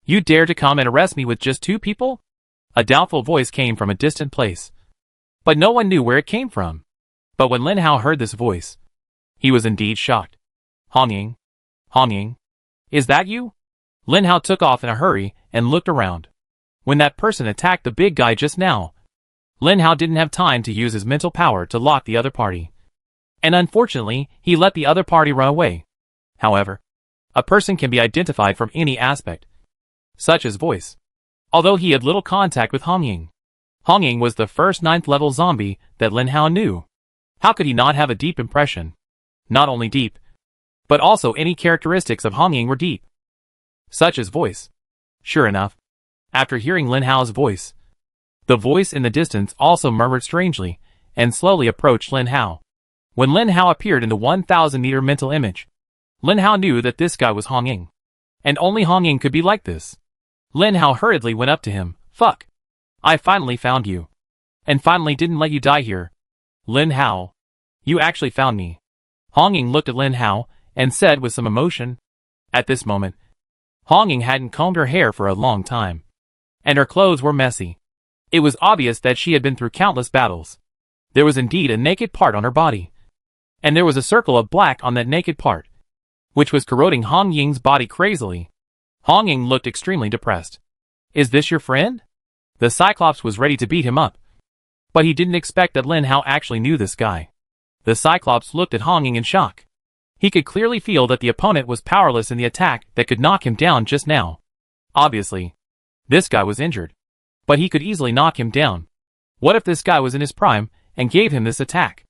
You dare to come and arrest me with just 2 people? A doubtful voice came from a distant place, but no one knew where it came from. But when Lin Hao heard this voice, he was indeed shocked. Hong Ying? Hong Ying? Is that you? Lin Hao took off in a hurry and looked around. When that person attacked the big guy just now, Lin Hao didn't have time to use his mental power to lock the other party. And unfortunately, he let the other party run away. However, a person can be identified from any aspect, such as voice. Although he had little contact with Hong Ying, Hong Ying was the first 9th level zombie that Lin Hao knew. How could he not have a deep impression? Not only deep, but also any characteristics of Hong Ying were deep, such as voice. Sure enough, after hearing Lin Hao's voice, the voice in the distance also murmured strangely and slowly approached Lin Hao. When Lin Hao appeared in the 1,000-meter mental image, Lin Hao knew that this guy was Hong Ying. And only Hong Ying could be like this. Lin Hao hurriedly went up to him. Fuck. I finally found you. And finally didn't let you die here. Lin Hao. You actually found me. Hong Ying looked at Lin Hao and said with some emotion. At this moment, Hong Ying hadn't combed her hair for a long time, and her clothes were messy. It was obvious that she had been through countless battles. There was indeed a naked part on her body, and there was a circle of black on that naked part, which was corroding Hong Ying's body crazily. Hong Ying looked extremely depressed. Is this your friend? The Cyclops was ready to beat him up, but he didn't expect that Lin Hao actually knew this guy. The Cyclops looked at Hong Ying in shock. He could clearly feel that the opponent was powerless in the attack that could knock him down just now. Obviously, this guy was injured, but he could easily knock him down. What if this guy was in his prime and gave him this attack?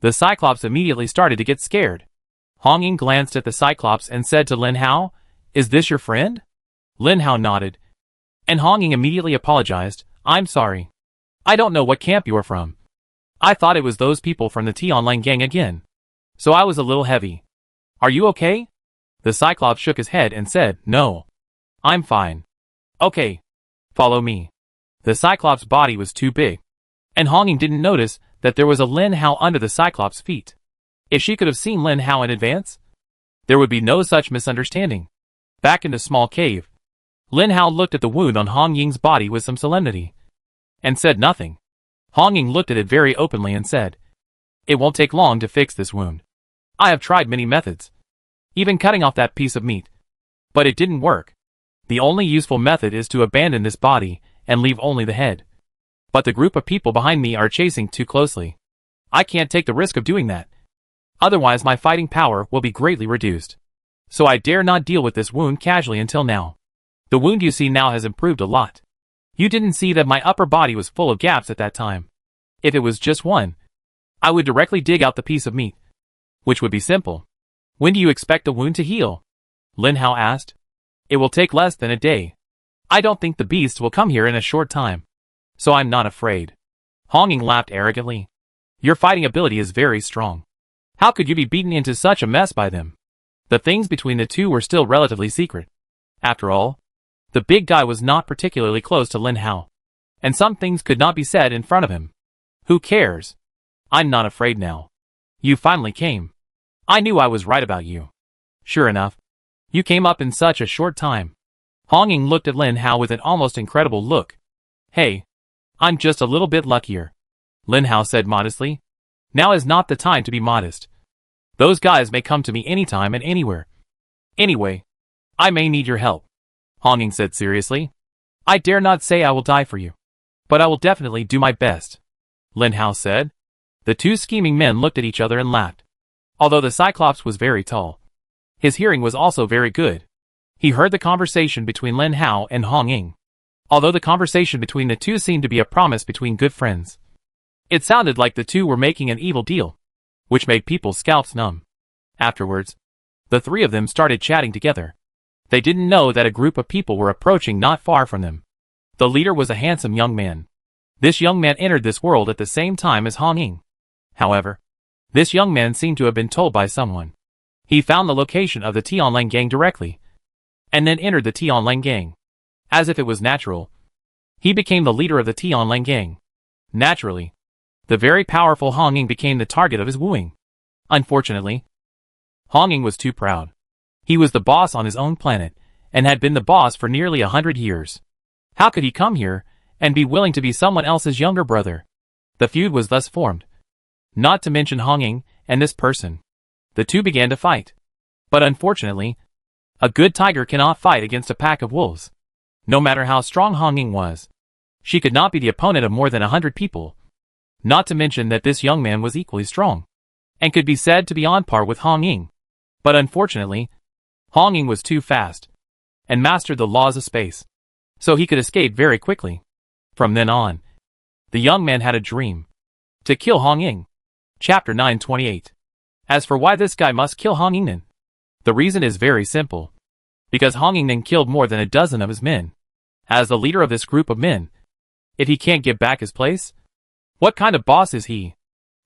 The Cyclops immediately started to get scared. Hong Ying glanced at the Cyclops and said to Lin Hao, Is this your friend? Lin Hao nodded, and Hong Ying immediately apologized. I'm sorry. I don't know what camp you are from. I thought it was those people from the T-Online gang again, so I was a little heavy. Are you okay? The Cyclops shook his head and said, No. I'm fine. Okay. Follow me. The Cyclops' body was too big, and Hong Ying didn't notice that there was a Lin Hao under the Cyclops' feet. If she could have seen Lin Hao in advance, there would be no such misunderstanding. Back in the small cave, Lin Hao looked at the wound on Hong Ying's body with some solemnity, and said nothing. Hong Ying looked at it very openly and said, It won't take long to fix this wound. I have tried many methods, even cutting off that piece of meat, but it didn't work. The only useful method is to abandon this body and leave only the head. But the group of people behind me are chasing too closely. I can't take the risk of doing that. Otherwise my fighting power will be greatly reduced. So I dare not deal with this wound casually until now. The wound you see now has improved a lot. You didn't see that my upper body was full of gaps at that time. If it was just one, I would directly dig out the piece of meat, which would be simple. When do you expect the wound to heal? Lin Hao asked. It will take less than a day. I don't think the beasts will come here in a short time, so I'm not afraid. Hong Ying laughed arrogantly. Your fighting ability is very strong. How could you be beaten into such a mess by them? The things between the two were still relatively secret. After all, the big guy was not particularly close to Lin Hao, and some things could not be said in front of him. Who cares? I'm not afraid now. You finally came. I knew I was right about you. Sure enough, you came up in such a short time. Hong Ying looked at Lin Hao with an almost incredible look. Hey, I'm just a little bit luckier, Lin Hao said modestly. Now is not the time to be modest. Those guys may come to me anytime and anywhere. Anyway, I may need your help, Hong Ying said seriously. I dare not say I will die for you, but I will definitely do my best, Lin Hao said. The two scheming men looked at each other and laughed. Although the Cyclops was very tall, his hearing was also very good. He heard the conversation between Lin Hao and Hong Ying. Although the conversation between the two seemed to be a promise between good friends, it sounded like the two were making an evil deal, which made people's scalps numb. Afterwards, the three of them started chatting together. They didn't know that a group of people were approaching not far from them. The leader was a handsome young man. This young man entered this world at the same time as Hong Ying. However, this young man seemed to have been told by someone. He found the location of the T-Online gang directly, and then entered the T-Online gang. As if it was natural, he became the leader of the T-Online gang. Naturally, the very powerful Hong Ying became the target of his wooing. Unfortunately, Hong Ying was too proud. He was the boss on his own planet, and had been the boss for nearly 100 years. How could he come here and be willing to be someone else's younger brother. The feud was thus formed. Not to mention Hong Ying and this person. The two began to fight. But unfortunately, a good tiger cannot fight against a pack of wolves. No matter how strong Hong Ying was, she could not be the opponent of more than 100 people. Not to mention that this young man was equally strong, and could be said to be on par with Hong Ying. But unfortunately, Hong Ying was too fast, and mastered the laws of space, so he could escape very quickly. From then on, the young man had a dream. To kill Hong Ying. Chapter 928. As for why this guy must kill Hong Ying, the reason is very simple. Because Hong Ying killed more than a dozen of his men. As the leader of this group of men, if he can't get back his place, what kind of boss is he?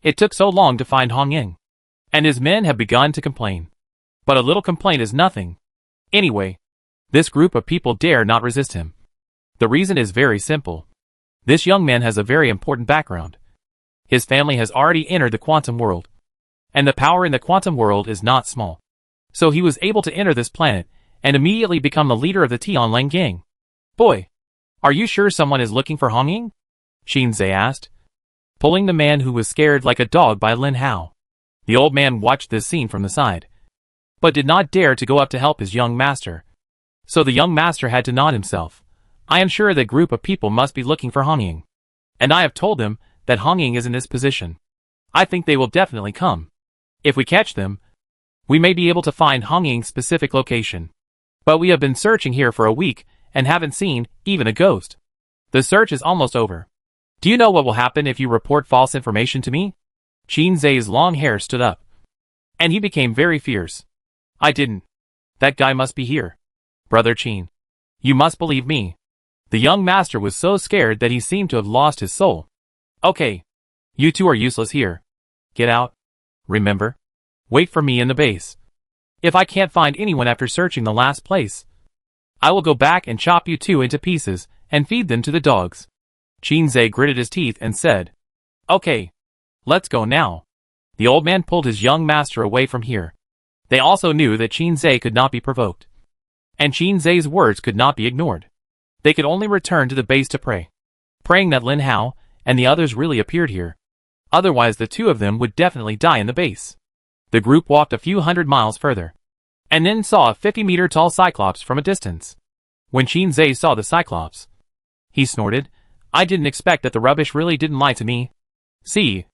It took so long to find Hong Ying, and his men have begun to complain. But a little complaint is nothing. Anyway, this group of people dare not resist him. The reason is very simple. This young man has a very important background. His family has already entered the quantum world, and the power in the quantum world is not small. So he was able to enter this planet and immediately become the leader of the Tianlang gang. Boy, are you sure someone is looking for Hong Ying? Qin Zhe asked, pulling the man who was scared like a dog by Lin Hao. The old man watched this scene from the side, but did not dare to go up to help his young master. So the young master had to nod himself. I am sure that group of people must be looking for Hong Ying, and I have told them that Hong Ying is in this position. I think they will definitely come. If we catch them, we may be able to find Hong Ying's specific location. But we have been searching here for a week and haven't seen even a ghost. The search is almost over. Do you know what will happen if you report false information to me? Qin Zhe's long hair stood up, and he became very fierce. I didn't. That guy must be here. Brother Qin, you must believe me. The young master was so scared that he seemed to have lost his soul. Okay. You two are useless here. Get out. Remember? Wait for me in the base. If I can't find anyone after searching the last place, I will go back and chop you two into pieces and feed them to the dogs. Qin Zhe gritted his teeth and said, Okay. Let's go now. The old man pulled his young master away from here. They also knew that Qin Zhe could not be provoked, and Qin Zhe's words could not be ignored. They could only return to the base to pray, praying that Lin Hao and the others really appeared here. Otherwise the two of them would definitely die in the base. The group walked a few hundred miles further, and then saw a 50-meter tall cyclops from a distance. When Qin Zhe saw the cyclops, he snorted, I didn't expect that the rubbish really didn't lie to me. See,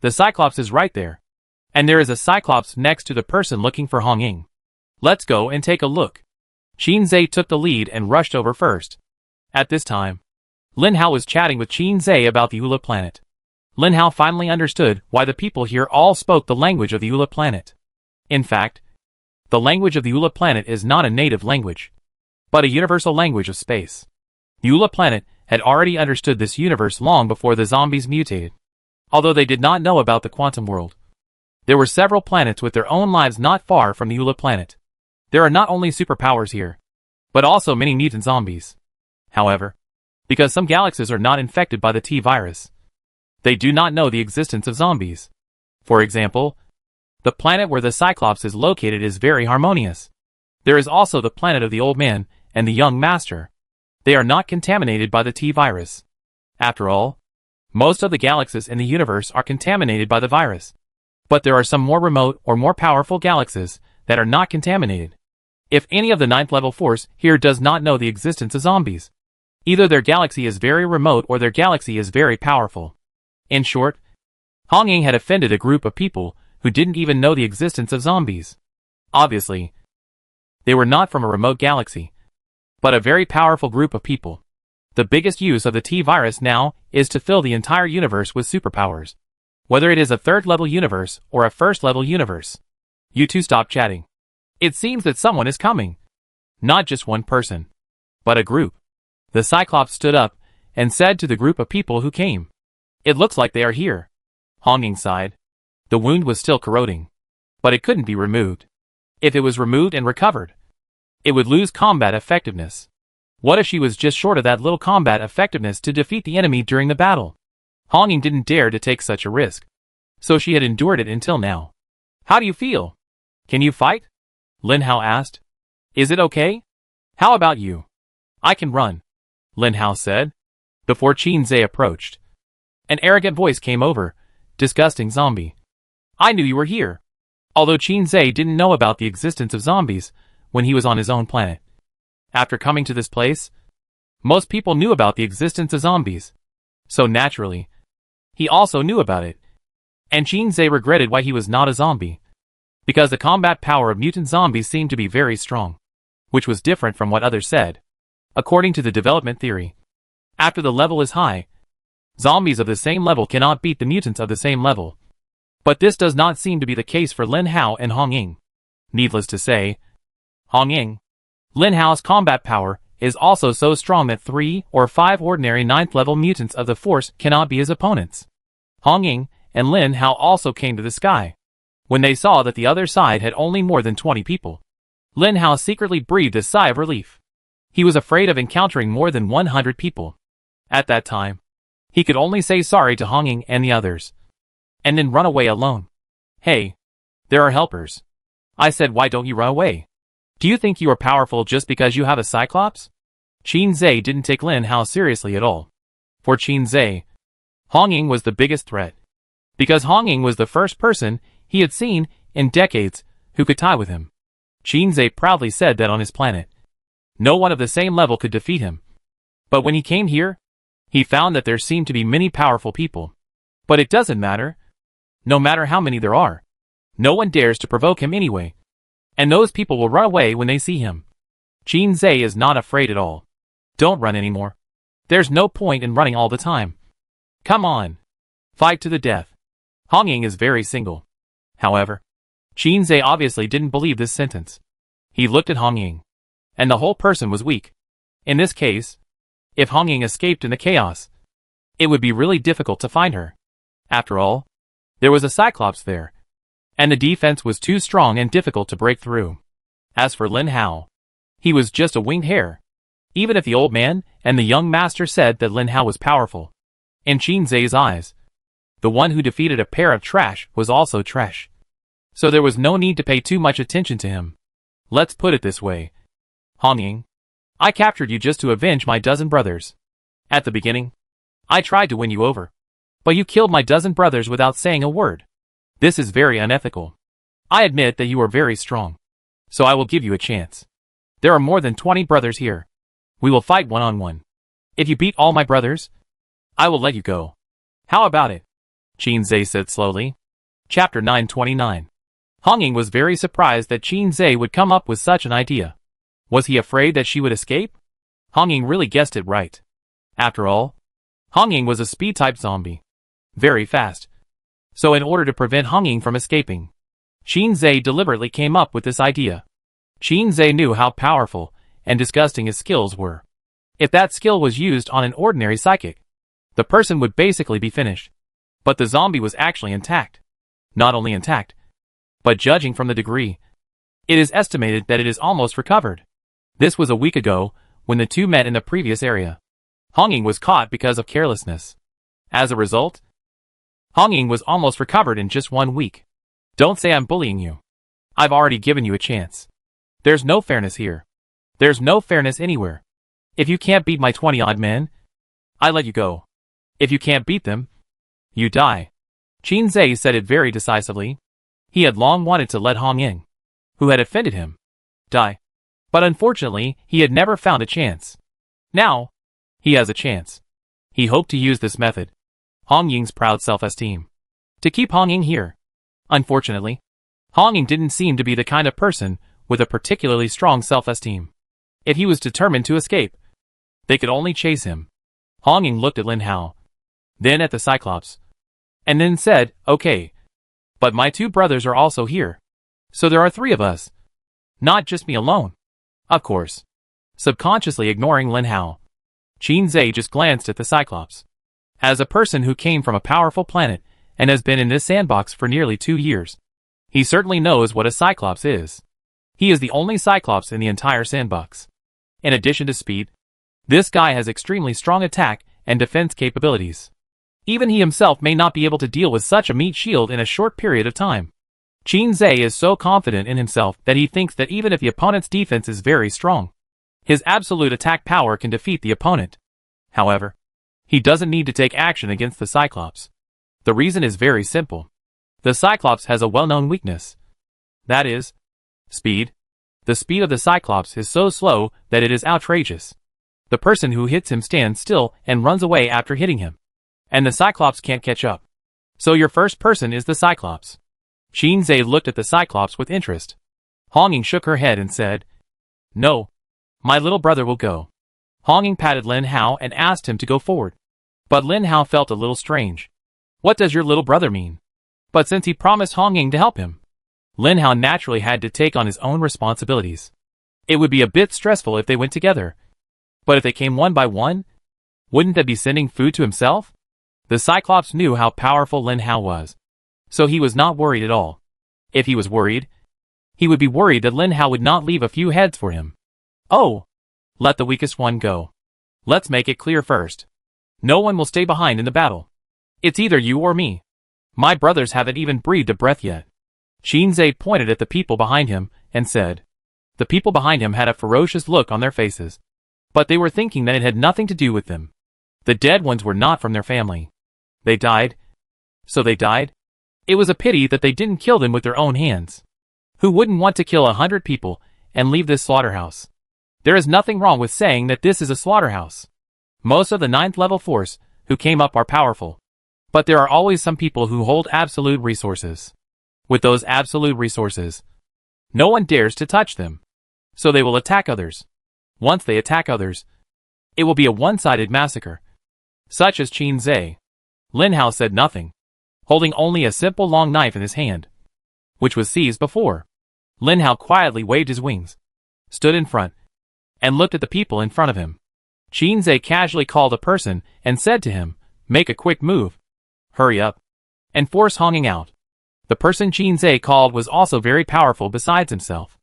the cyclops is right there, and there is a cyclops next to the person looking for Hong Ying. Let's go and take a look. Qin Zhe took the lead and rushed over first. At this time, Lin Hao was chatting with Qin Zhe about the Ula planet. Lin Hao finally understood why the people here all spoke the language of the Ula planet. In fact, the language of the Ula planet is not a native language, but a universal language of space. The Ula planet had already understood this universe long before the zombies mutated, although they did not know about the quantum world. There were several planets with their own lives not far from the Ula planet. There are not only superpowers here, but also many mutant zombies. However, because some galaxies are not infected by the T-virus, they do not know the existence of zombies. For example, the planet where the Cyclops is located is very harmonious. There is also the planet of the old man and the young master. They are not contaminated by the T-virus. After all, most of the galaxies in the universe are contaminated by the virus. But there are some more remote or more powerful galaxies that are not contaminated. If any of the 9th level force here does not know the existence of zombies, either their galaxy is very remote or their galaxy is very powerful. In short, Hong Ying had offended a group of people who didn't even know the existence of zombies. Obviously, they were not from a remote galaxy, but a very powerful group of people. The biggest use of the T-virus now is to fill the entire universe with superpowers. Whether it is a 3rd level universe or a 1st level universe. You two stop chatting. It seems that someone is coming. Not just one person, but a group. The Cyclops stood up and said to the group of people who came, It looks like they are here. Hong Ying sighed. The wound was still corroding, but it couldn't be removed. If it was removed and recovered, it would lose combat effectiveness. What if she was just short of that little combat effectiveness to defeat the enemy during the battle? Hong Ying didn't dare to take such a risk, so she had endured it until now. How do you feel? Can you fight? Lin Hao asked. Is it okay? How about you? I can run, Lin Hao said. before Qin approached. An arrogant voice came over. Disgusting zombie. I knew you were here. Although Qin didn't know about the existence of zombies when he was on his own planet. After coming to this place, most people knew about the existence of zombies. So naturally, he also knew about it. And Qin regretted why he was not a zombie. Because the combat power of mutant zombies seemed to be very strong. Which was different from what others said. According to the development theory, after the level is high, zombies of the same level cannot beat the mutants of the same level. But this does not seem to be the case for Lin Hao and Hong Ying. Needless to say, Hong Ying, Lin Hao's combat power is also so strong that 3 or 5 ordinary 9th level mutants of the Force cannot be his opponents. Hong Ying and Lin Hao also came to the sky. When they saw that the other side had only more than 20 people, Lin Hao secretly breathed a sigh of relief. He was afraid of encountering more than 100 people. At that time, he could only say sorry to Hong Ying and the others, and then run away alone. Hey, there are helpers. I said, why don't you run away? Do you think you are powerful just because you have a Cyclops? Qin didn't take Lin Hao seriously at all. For Qin, Hong Ying was the biggest threat. Because Hong Ying was the first person he had seen in decades who could tie with him. Qin proudly said that on his planet, no one of the same level could defeat him. But when he came here, he found that there seemed to be many powerful people. But it doesn't matter. No matter how many there are, no one dares to provoke him anyway. And those people will run away when they see him. Qin is not afraid at all. Don't run anymore. There's no point in running all the time. Come on. Fight to the death. Hong Ying is very single. However, Qin obviously didn't believe this sentence. He looked at Hong Ying, and the whole person was weak. In this case, if Hong Ying escaped in the chaos, it would be really difficult to find her. After all, there was a Cyclops there, and the defense was too strong and difficult to break through. As for Lin Hao, he was just a winged hare. Even if the old man and the young master said that Lin Hao was powerful, in Qin eyes, the one who defeated a pair of trash was also trash. So there was no need to pay too much attention to him. Let's put it this way. Hong Ying, I captured you just to avenge my dozen brothers. At the beginning, I tried to win you over. But you killed my dozen brothers without saying a word. This is very unethical. I admit that you are very strong. So I will give you a chance. There are more than 20 brothers here. We will fight one-on-one. If you beat all my brothers, I will let you go. How about it? Qin said slowly. Chapter 929. Hong Ying was very surprised that Qin would come up with such an idea. Was he afraid that she would escape? Hong Ying really guessed it right. After all, Hong Ying was a speed-type zombie. Very fast. So in order to prevent Hong Ying from escaping, Qin deliberately came up with this idea. Qin knew how powerful and disgusting his skills were. If that skill was used on an ordinary psychic, the person would basically be finished. But the zombie was actually intact. Not only intact, but judging from the degree, it is estimated that it is almost recovered. This was a week ago, when the two met in the previous area. Hong Ying was caught because of carelessness. As a result, Hong Ying was almost recovered in just 1 week. Don't say I'm bullying you. I've already given you a chance. There's no fairness here. There's no fairness anywhere. If you can't beat my 20-odd men, I let you go. If you can't beat them, you die. Qin said it very decisively. He had long wanted to let Hong Ying, who had offended him, die. But unfortunately, he had never found a chance. Now, he has a chance. He hoped to use this method, Hong Ying's proud self-esteem, to keep Hong Ying here. Unfortunately, Hong Ying didn't seem to be the kind of person with a particularly strong self-esteem. If he was determined to escape, they could only chase him. Hong Ying looked at Lin Hao, then at the Cyclops, and then said, okay. But my 2 brothers are also here. So there are 3 of us. Not just me alone. Of course. Subconsciously ignoring Lin Hao, Qin just glanced at the Cyclops. As a person who came from a powerful planet and has been in this sandbox for nearly 2 years, he certainly knows what a Cyclops is. He is the only Cyclops in the entire sandbox. In addition to speed, this guy has extremely strong attack and defense capabilities. Even he himself may not be able to deal with such a meat shield in a short period of time. Qin is so confident in himself that he thinks that even if the opponent's defense is very strong, his absolute attack power can defeat the opponent. However, He doesn't need to take action against the Cyclops. The reason is very simple. The Cyclops has a well-known weakness. That is, speed. The speed of the Cyclops is so slow that it is outrageous. The person who hits him stands still and runs away after hitting him. And the Cyclops can't catch up. So your first person is the Cyclops. Qinze looked at the Cyclops with interest. Honging shook her head and said, "No. My little brother will go." Honging patted Lin Hao and asked him to go forward. But Lin Hao felt a little strange. What does your little brother mean? But since he promised Honging to help him, Lin Hao naturally had to take on his own responsibilities. It would be a bit stressful if they went together. But if they came one by one, wouldn't that be sending food to himself? The Cyclops knew how powerful Lin Hao was. So he was not worried at all. If he was worried, he would be worried that Lin Hao would not leave a few heads for him. Oh! Let the weakest one go. Let's make it clear first. No one will stay behind in the battle. It's either you or me. My brothers haven't even breathed a breath yet. Qinze pointed at the people behind him and said. The people behind him had a ferocious look on their faces. But they were thinking that it had nothing to do with them. The dead ones were not from their family. They died. So they died? It was a pity that they didn't kill them with their own hands. Who wouldn't want to kill 100 people and leave this slaughterhouse? There is nothing wrong with saying that this is a slaughterhouse. Most of the 9th level force who came up are powerful. But there are always some people who hold absolute resources. With those absolute resources, no one dares to touch them. So they will attack others. Once they attack others, it will be a one-sided massacre. Such as Qinze. Lin Hao said nothing, holding only a simple long knife in his hand, which was seized before. Lin Hao quietly waved his wings, stood in front, and looked at the people in front of him. Qinze casually called a person and said to him, "Make a quick move. Hurry up. And force Honging out." The person Qinze called was also very powerful besides himself.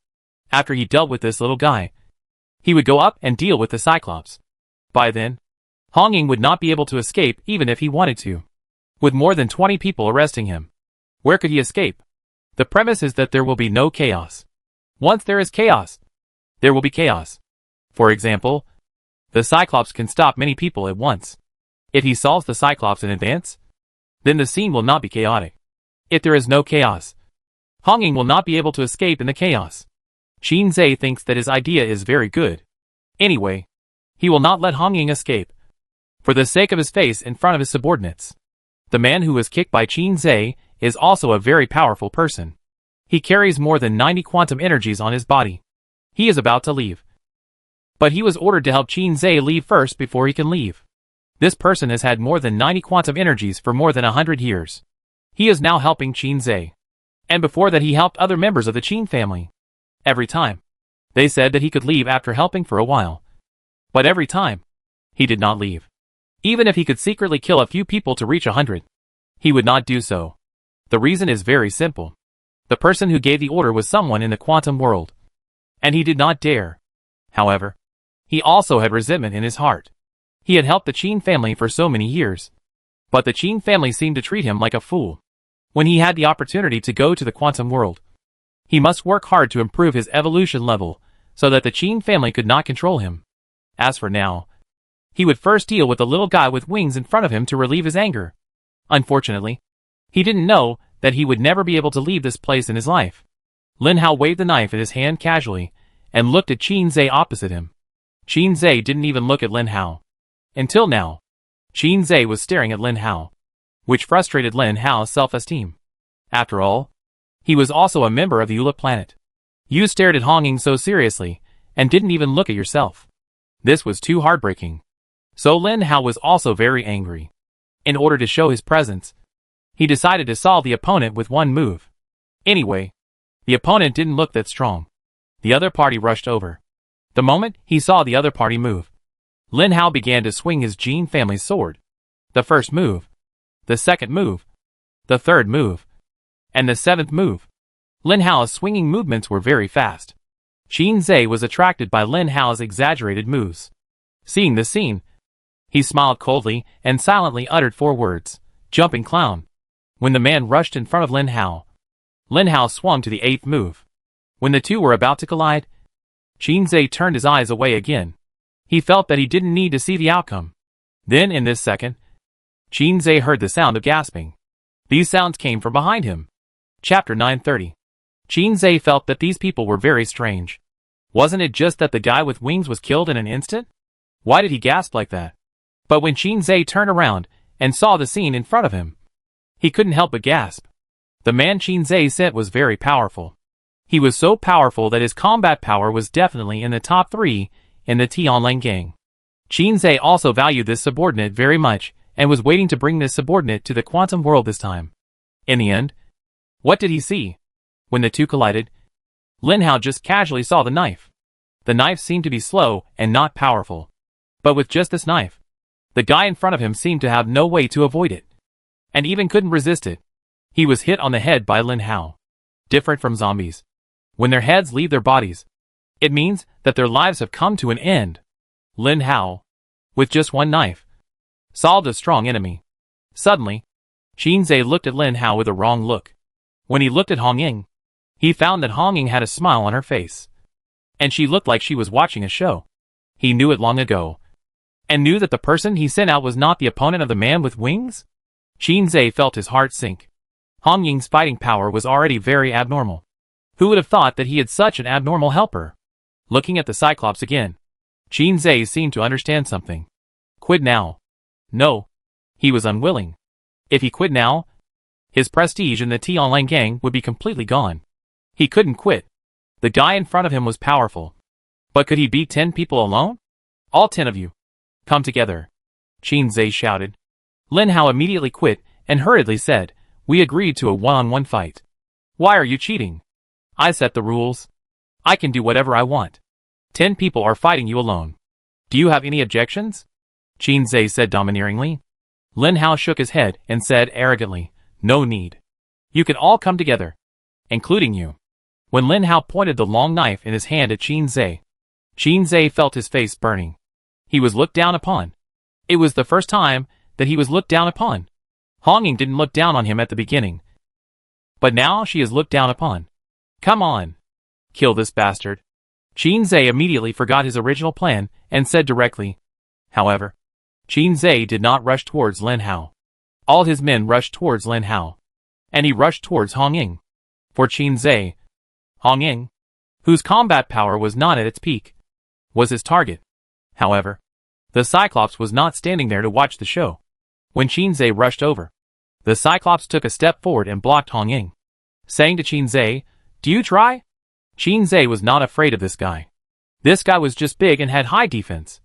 After he dealt with this little guy, he would go up and deal with the Cyclops. By then, Honging would not be able to escape even if he wanted to. With more than 20 people arresting him, where could he escape? The premise is that there will be no chaos. Once there is chaos, there will be chaos. For example, the Cyclops can stop many people at once. If he solves the Cyclops in advance, then the scene will not be chaotic. If there is no chaos, Honging will not be able to escape in the chaos. Qinze thinks that his idea is very good. Anyway, he will not let Honging escape. For the sake of his face in front of his subordinates. The man who was kicked by Qinze is also a very powerful person. He carries more than 90 quantum energies on his body. He is about to leave. But he was ordered to help Qinze leave first before he can leave. This person has had more than 90 quantum energies for more than 100 years. He is now helping Qinze. And before that he helped other members of the Qin family. Every time, they said that he could leave after helping for a while. But every time, he did not leave. Even if he could secretly kill a few people to reach 100, he would not do so. The reason is very simple. The person who gave the order was someone in the quantum world. And he did not dare. However, he also had resentment in his heart. He had helped the Qin family for so many years. But the Qin family seemed to treat him like a fool. When he had the opportunity to go to the quantum world, he must work hard to improve his evolution level so that the Qin family could not control him. As for now, he would first deal with the little guy with wings in front of him to relieve his anger. Unfortunately, he didn't know that he would never be able to leave this place in his life. Lin Hao waved the knife in his hand casually and looked at Qinze opposite him. Qinze didn't even look at Lin Hao. Until now, Qinze was staring at Lin Hao, which frustrated Lin Hao's self-esteem. After all, he was also a member of the Ula planet. You stared at Honging so seriously and didn't even look at yourself. This was too heartbreaking. So Lin Hao was also very angry. In order to show his presence, he decided to solve the opponent with one move. Anyway, the opponent didn't look that strong. The other party rushed over. The moment he saw the other party move, Lin Hao began to swing his Qin family's sword. The first move, the second move, the third move, and the seventh move. Lin Hao's swinging movements were very fast. Qinze was attracted by Lin Hao's exaggerated moves. Seeing the scene, he smiled coldly and silently uttered 4 words, "Jumping clown." When the man rushed in front of Lin Hao swung to the 8th move. When the two were about to collide, Qinze turned his eyes away again. He felt that he didn't need to see the outcome. Then in this second, Qin Zhe heard the sound of gasping. These sounds came from behind him. Chapter 930. Qin Zhe felt that these people were very strange. Wasn't it just that the guy with wings was killed in an instant? Why did he gasp like that? But when Qin Zhe turned around and saw the scene in front of him, he couldn't help but gasp. The man Qin Zhe sent was very powerful. He was so powerful that his combat power was definitely in the top 3 in the Tianlang gang. Qin Zhe also valued this subordinate very much and was waiting to bring this subordinate to the quantum world this time. In the end, what did he see? When the two collided, Lin Hao just casually saw the knife. The knife seemed to be slow and not powerful. But with just this knife, the guy in front of him seemed to have no way to avoid it. And even couldn't resist it. He was hit on the head by Lin Hao. Different from zombies. When their heads leave their bodies, it means that their lives have come to an end. Lin Hao, with just one knife, solved a strong enemy. Suddenly, Qin Zhe looked at Lin Hao with a wrong look. When he looked at Hong Ying, he found that Hong Ying had a smile on her face. And she looked like she was watching a show. He knew it long ago. And knew that the person he sent out was not the opponent of the man with wings? Qin Zhe felt his heart sink. Hong Ying's fighting power was already very abnormal. Who would have thought that he had such an abnormal helper? Looking at the Cyclops again, Qin Zhe seemed to understand something. Quit now. No. He was unwilling. If he quit now, his prestige in the Tianlang gang would be completely gone. He couldn't quit. The guy in front of him was powerful. But could he beat 10 people alone? All 10 of you. Come together. Qin Zhe shouted. Lin Hao immediately quit and hurriedly said, we agreed to a one-on-one fight. Why are you cheating? I set the rules. I can do whatever I want. 10 people are fighting you alone. Do you have any objections? Qin Zhe said domineeringly. Lin Hao shook his head and said arrogantly, no need. You can all come together. Including you. When Lin Hao pointed the long knife in his hand at Qin Zhe felt his face burning. He was looked down upon. It was the first time that he was looked down upon. Hong Ying didn't look down on him at the beginning. But now she is looked down upon. Come on. Kill this bastard. Qin Zhe immediately forgot his original plan and said directly. However, Qin Zhe did not rush towards Lin Hao. All his men rushed towards Lin Hao. And he rushed towards Hong Ying. For Qin Zhe, Hong Ying, whose combat power was not at its peak, was his target. However, the Cyclops was not standing there to watch the show. When Qin Zhe rushed over, the Cyclops took a step forward and blocked Hong Ying, saying to Qin Zhe, do you try? Qin Zhe was not afraid of this guy. This guy was just big and had high defense.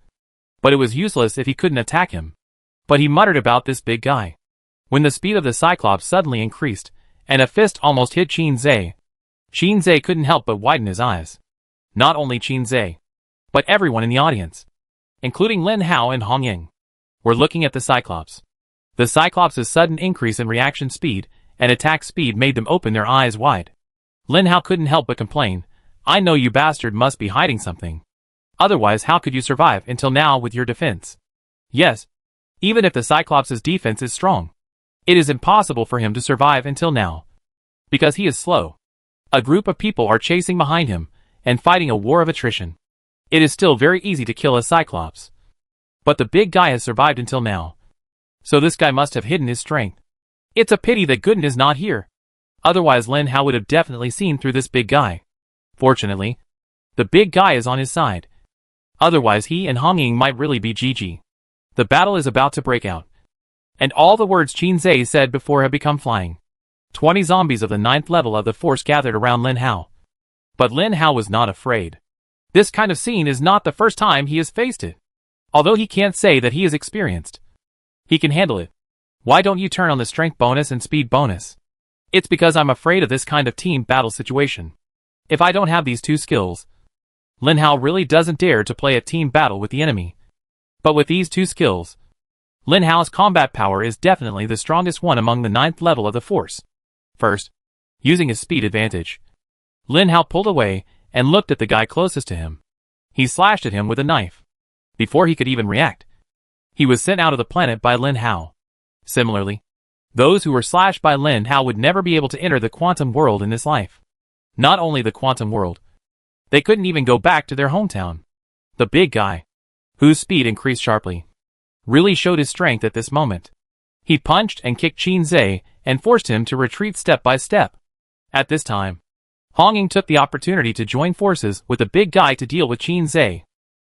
But it was useless if he couldn't attack him. But he muttered about this big guy. When the speed of the Cyclops suddenly increased, and a fist almost hit Qin Zhe couldn't help but widen his eyes. Not only Qin Zhe, but everyone in the audience, including Lin Hao and Hong Ying, were looking at the Cyclops. The Cyclops' sudden increase in reaction speed and attack speed made them open their eyes wide. Lin Hao couldn't help but complain, I know you bastard must be hiding something. Otherwise how could you survive until now with your defense? Yes, even if the Cyclops' defense is strong, it is impossible for him to survive until now. Because he is slow. A group of people are chasing behind him and fighting a war of attrition. It is still very easy to kill a Cyclops. But the big guy has survived until now. So this guy must have hidden his strength. It's a pity that Gooden is not here. Otherwise Lin Hao would have definitely seen through this big guy. Fortunately, the big guy is on his side. Otherwise he and Hong Ying might really be GG. The battle is about to break out. And all the words Qin Zhe said before have become flying. 20 zombies of the 9th level of the force gathered around Lin Hao. But Lin Hao was not afraid. This kind of scene is not the first time he has faced it. Although he can't say that he is experienced. He can handle it. Why don't you turn on the strength bonus and speed bonus? It's because I'm afraid of this kind of team battle situation. If I don't have these two skills, Lin Hao really doesn't dare to play a team battle with the enemy. But with these two skills, Lin Hao's combat power is definitely the strongest one among the 9th level of the force. First, using his speed advantage, Lin Hao pulled away and looked at the guy closest to him. He slashed at him with a knife. Before he could even react, he was sent out of the planet by Lin Hao. Similarly, those who were slashed by Lin Hao would never be able to enter the quantum world in this life. Not only the quantum world, they couldn't even go back to their hometown. The big guy, whose speed increased sharply, really showed his strength at this moment. He punched and kicked Qin Zhe and forced him to retreat step by step. At this time, Hong Ying took the opportunity to join forces with the big guy to deal with Qin Zhe.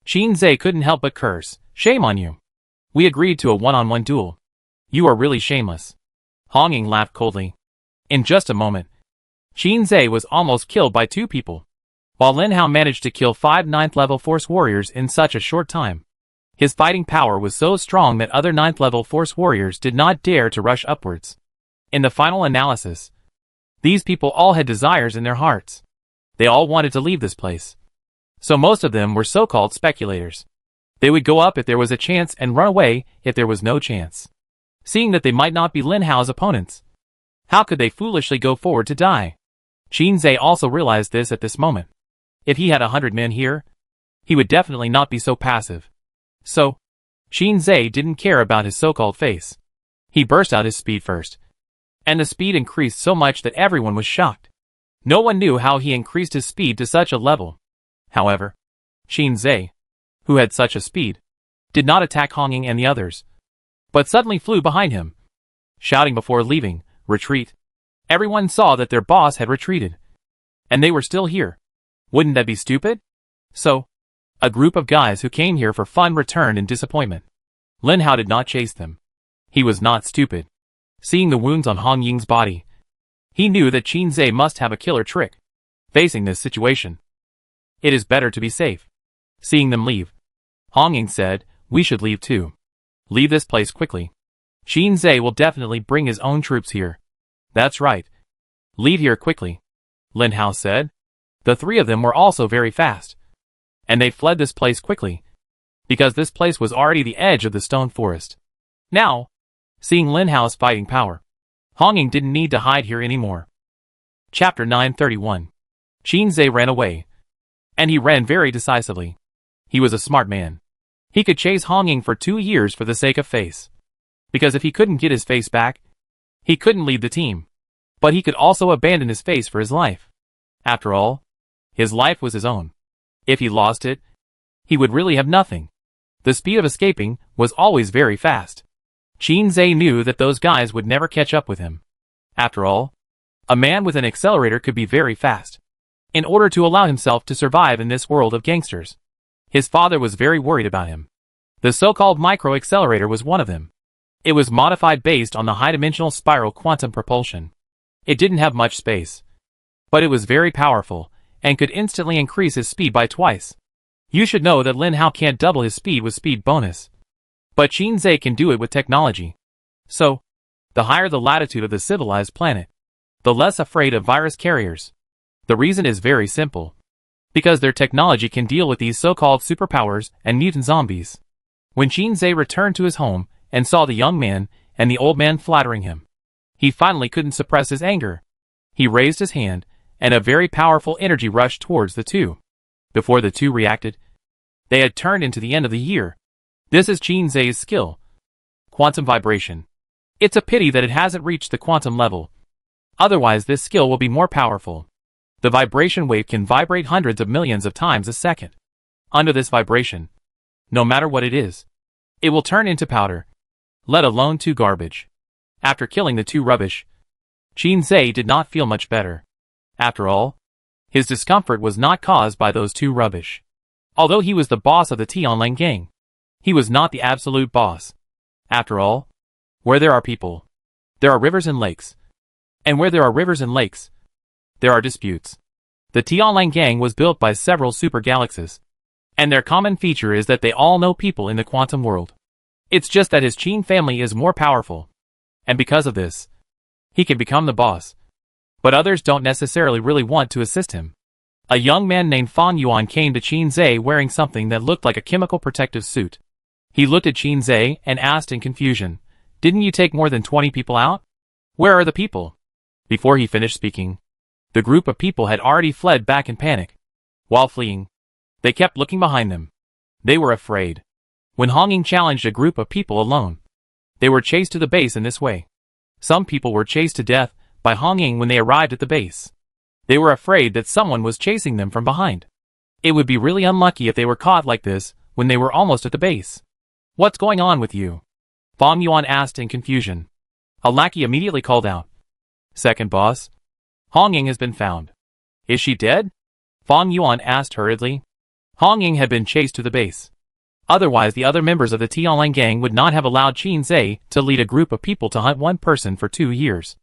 Qin Zhe couldn't help but curse, "Shame on you. We agreed to a one-on-one duel. You are really shameless." Hong Ying laughed coldly. In just a moment, Qin Zhe was almost killed by 2 people, while Lin Hao managed to kill 5 9th-level Force Warriors in such a short time. His fighting power was so strong that other 9th-level Force Warriors did not dare to rush upwards. In the final analysis, these people all had desires in their hearts. They all wanted to leave this place. So most of them were so-called speculators. They would go up if there was a chance and run away if there was no chance. Seeing that they might not be Lin Hao's opponents, how could they foolishly go forward to die? Qin Zhe also realized this at this moment. If he had 100 men here, he would definitely not be so passive. So, Qin Zhe didn't care about his so-called face. He burst out his speed first. And the speed increased so much that everyone was shocked. No one knew how he increased his speed to such a level. However, Qin Zhe, who had such a speed, did not attack Hong Ying and the others, but suddenly flew behind him, shouting before leaving, "Retreat." Everyone saw that their boss had retreated, and they were still here. Wouldn't that be stupid? So, a group of guys who came here for fun returned in disappointment. Lin Hao did not chase them. He was not stupid. Seeing the wounds on Hong Ying's body, he knew that Qin Zhe must have a killer trick. Facing this situation, it is better to be safe. Seeing them leave, Hong Ying said, "We should leave too. Leave this place quickly. Qin Zhe will definitely bring his own troops here." "That's right. Leave here quickly," Lin Hao said. The 3 of them were also very fast, and they fled this place quickly, because this place was already the edge of the stone forest. Now, seeing Lin Hao's fighting power, Hong Ying didn't need to hide here anymore. Chapter 931. Qin Zhe ran away, and he ran very decisively. He was a smart man. He could chase Hong Ying for 2 years for the sake of face, because if he couldn't get his face back, he couldn't lead the team. But he could also abandon his face for his life. After all, his life was his own. If he lost it, he would really have nothing. The speed of escaping was always very fast. Qin Zhe knew that those guys would never catch up with him. After all, a man with an accelerator could be very fast. In order to allow himself to survive in this world of gangsters, his father was very worried about him. The so-called micro-accelerator was one of them. It was modified based on the high-dimensional spiral quantum propulsion. It didn't have much space, but it was very powerful, and could instantly increase his speed by twice. You should know that Lin Hao can't double his speed with speed bonus, but Qin Zhe can do it with technology. So, the higher the latitude of the civilized planet, the less afraid of virus carriers. The reason is very simple. Because their technology can deal with these so-called superpowers and mutant zombies. When Qin Zhe returned to his home and saw the young man and the old man flattering him, he finally couldn't suppress his anger. He raised his hand, and a very powerful energy rushed towards the 2. Before the 2 reacted, they had turned into the end of the year. This is Qin Zhe's skill. Quantum vibration. It's a pity that it hasn't reached the quantum level. Otherwise this skill will be more powerful. The vibration wave can vibrate hundreds of millions of times a second. Under this vibration, no matter what it is, it will turn into powder, let alone 2 garbage. After killing the 2 rubbish, Qin Zhe did not feel much better. After all, his discomfort was not caused by those 2 rubbish. Although he was the boss of the Tianlang gang, he was not the absolute boss. After all, where there are people, there are rivers and lakes. And where there are rivers and lakes, there are disputes. The Tianlang gang was built by several super galaxies, and their common feature is that they all know people in the quantum world. It's just that his Qin family is more powerful, and because of this, he can become the boss. But others don't necessarily really want to assist him. A young man named Fan Yuan came to Qin Zhe wearing something that looked like a chemical protective suit. He looked at Qin Zhe and asked in confusion, "Didn't you take more than 20 people out? Where are the people?" Before he finished speaking, the group of people had already fled back in panic. While fleeing, they kept looking behind them. They were afraid. When Hong Ying challenged a group of people alone, they were chased to the base in this way. Some people were chased to death by Hong Ying when they arrived at the base. They were afraid that someone was chasing them from behind. It would be really unlucky if they were caught like this when they were almost at the base. What's going on with you? Fang Yuan asked in confusion. A lackey immediately called out. Second boss. Hong Ying has been found. Is she dead? Fang Yuan asked hurriedly. Hong Ying had been chased to the base. Otherwise the other members of the Tianlang gang would not have allowed Qin Zhe to lead a group of people to hunt one person for 2 years.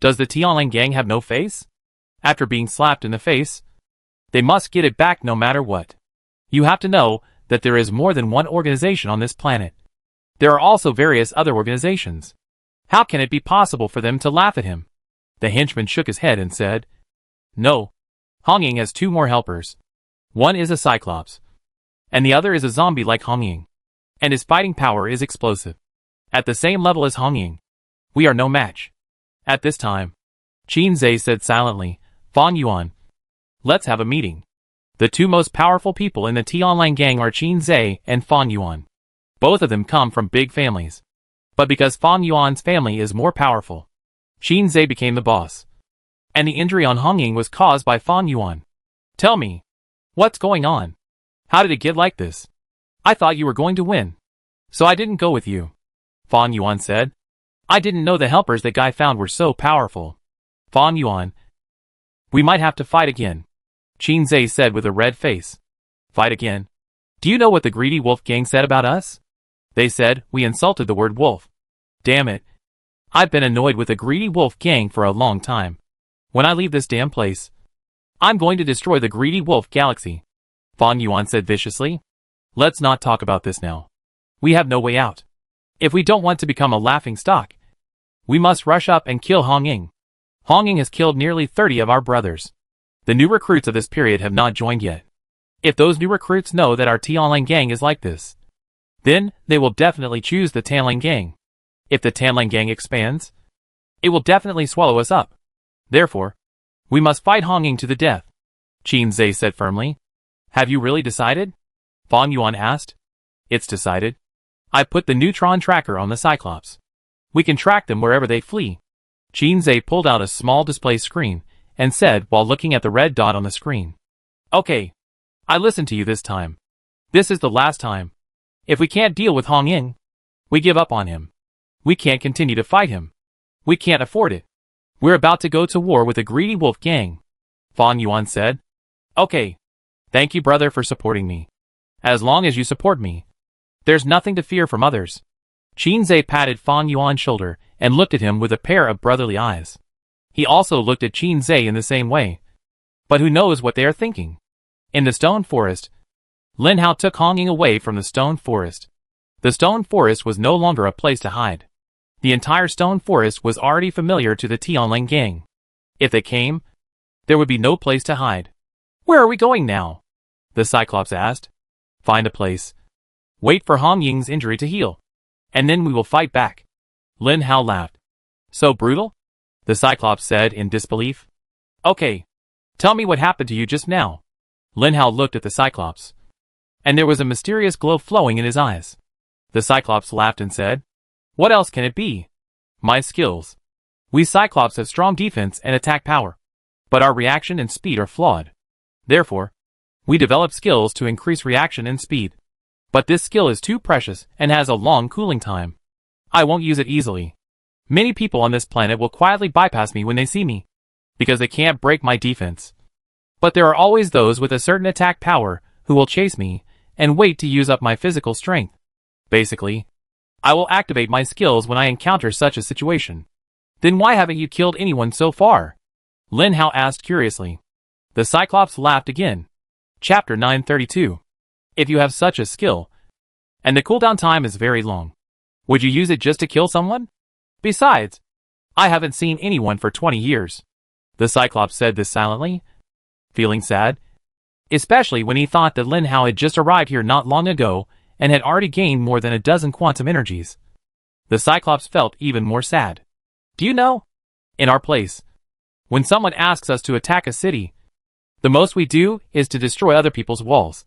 Does the Tianlang gang have no face? After being slapped in the face, they must get it back no matter what. You have to know that there is more than one organization on this planet. There are also various other organizations. How can it be possible for them to laugh at him? The henchman shook his head and said, No. Hong Ying has 2 more helpers. One is a Cyclops, and the other is a zombie like Hong Ying. And his fighting power is explosive. At the same level as Hong Ying. We are no match. At this time, Qin Zhe said silently, Fang Yuan, let's have a meeting. The 2 most powerful people in the Tianlang gang are Qin Zhe and Fang Yuan. Both of them come from big families. But because Fang Yuan's family is more powerful, Qin Zhe became the boss. And the injury on Hong Ying was caused by Fang Yuan. Tell me, what's going on? How did it get like this? I thought you were going to win. So I didn't go with you. Fang Yuan said. I didn't know the helpers that guy found were so powerful. Fang Yuan. We might have to fight again. Qin Zhe said with a red face. Fight again? Do you know what the greedy wolf gang said about us? They said we insulted the word wolf. Damn it. I've been annoyed with the greedy wolf gang for a long time. When I leave this damn place, I'm going to destroy the greedy wolf galaxy. Fang Yuan said viciously. Let's not talk about this now. We have no way out. If we don't want to become a laughing stock, we must rush up and kill Hong Ying. Hong Ying has killed nearly 30 of our brothers. The new recruits of this period have not joined yet. If those new recruits know that our Tianlang gang is like this, then they will definitely choose the Tianlang gang. If the Tianlang gang expands, it will definitely swallow us up. Therefore, we must fight Hong Ying to the death. Qin Zhe said firmly. Have you really decided? Fang Yuan asked. It's decided. I put the neutron tracker on the Cyclops. We can track them wherever they flee. Qin Zhe pulled out a small display screen and said while looking at the red dot on the screen. Okay. I listened to you this time. This is the last time. If we can't deal with Hong Ying, we give up on him. We can't continue to fight him. We can't afford it. We're about to go to war with the greedy wolf gang. Fang Yuan said. Okay. Thank you, brother, for supporting me. As long as you support me, there's nothing to fear from others. Qin Zhe patted Fang Yuan's shoulder and looked at him with a pair of brotherly eyes. He also looked at Qin Zhe in the same way. But who knows what they are thinking? In the stone forest, Lin Hao took Hong Ying away from the stone forest. The stone forest was no longer a place to hide. The entire stone forest was already familiar to the Tianlang gang. If they came, there would be no place to hide. Where are we going now? The Cyclops asked. Find a place. Wait for Hong Ying's injury to heal. And then we will fight back. Lin Hao laughed. So brutal? The Cyclops said in disbelief. Okay. Tell me what happened to you just now. Lin Hao looked at the Cyclops. And there was a mysterious glow flowing in his eyes. The Cyclops laughed and said, What else can it be? My skills. We Cyclops have strong defense and attack power. But our reaction and speed are flawed. Therefore, we develop skills to increase reaction and speed. But this skill is too precious and has a long cooling time. I won't use it easily. Many people on this planet will quietly bypass me when they see me, because they can't break my defense. But there are always those with a certain attack power who will chase me and wait to use up my physical strength. Basically, I will activate my skills when I encounter such a situation. Then why haven't you killed anyone so far? Lin Hao asked curiously. The Cyclops laughed again. Chapter 932. If you have such a skill, and the cooldown time is very long, would you use it just to kill someone? Besides, I haven't seen anyone for 20 years. The Cyclops said this silently, feeling sad, especially when he thought that Lin Hao had just arrived here not long ago and had already gained more than a dozen quantum energies. The Cyclops felt even more sad. Do you know? In our place, when someone asks us to attack a city, the most we do is to destroy other people's walls.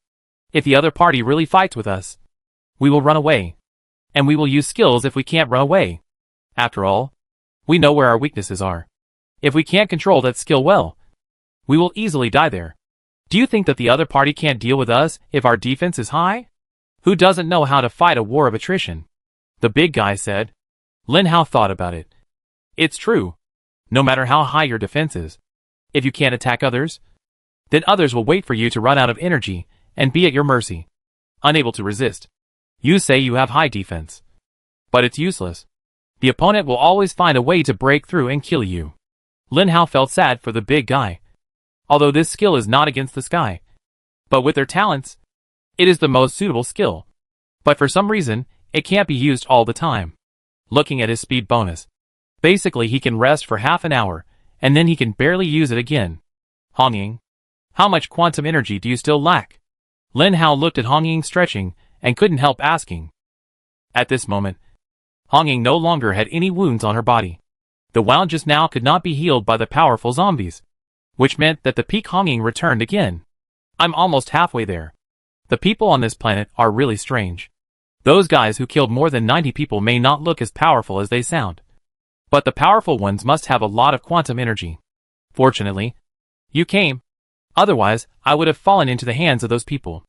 If the other party really fights with us, we will run away. And we will use skills if we can't run away. After all, we know where our weaknesses are. If we can't control that skill well, we will easily die there. Do you think that the other party can't deal with us if our defense is high? Who doesn't know how to fight a war of attrition? The big guy said. Lin Hao thought about it. It's true. No matter how high your defense is, if you can't attack others, then others will wait for you to run out of energy and be at your mercy, unable to resist. You say you have high defense, but it's useless. The opponent will always find a way to break through and kill you. Lin Hao felt sad for the big guy. Although this skill is not against the sky, but with their talents, it is the most suitable skill. But for some reason, it can't be used all the time. Looking at his speed bonus, basically he can rest for half an hour, and then he can barely use it again. Hong Ying, how much quantum energy do you still lack? Lin Hao looked at Hong Ying stretching, and couldn't help asking. At this moment, Hong Ying no longer had any wounds on her body. The wound just now could not be healed by the powerful zombies, which meant that the peak Hong Ying returned again. I'm almost halfway there. The people on this planet are really strange. Those guys who killed more than 90 people may not look as powerful as they sound, but the powerful ones must have a lot of quantum energy. Fortunately, you came. Otherwise, I would have fallen into the hands of those people.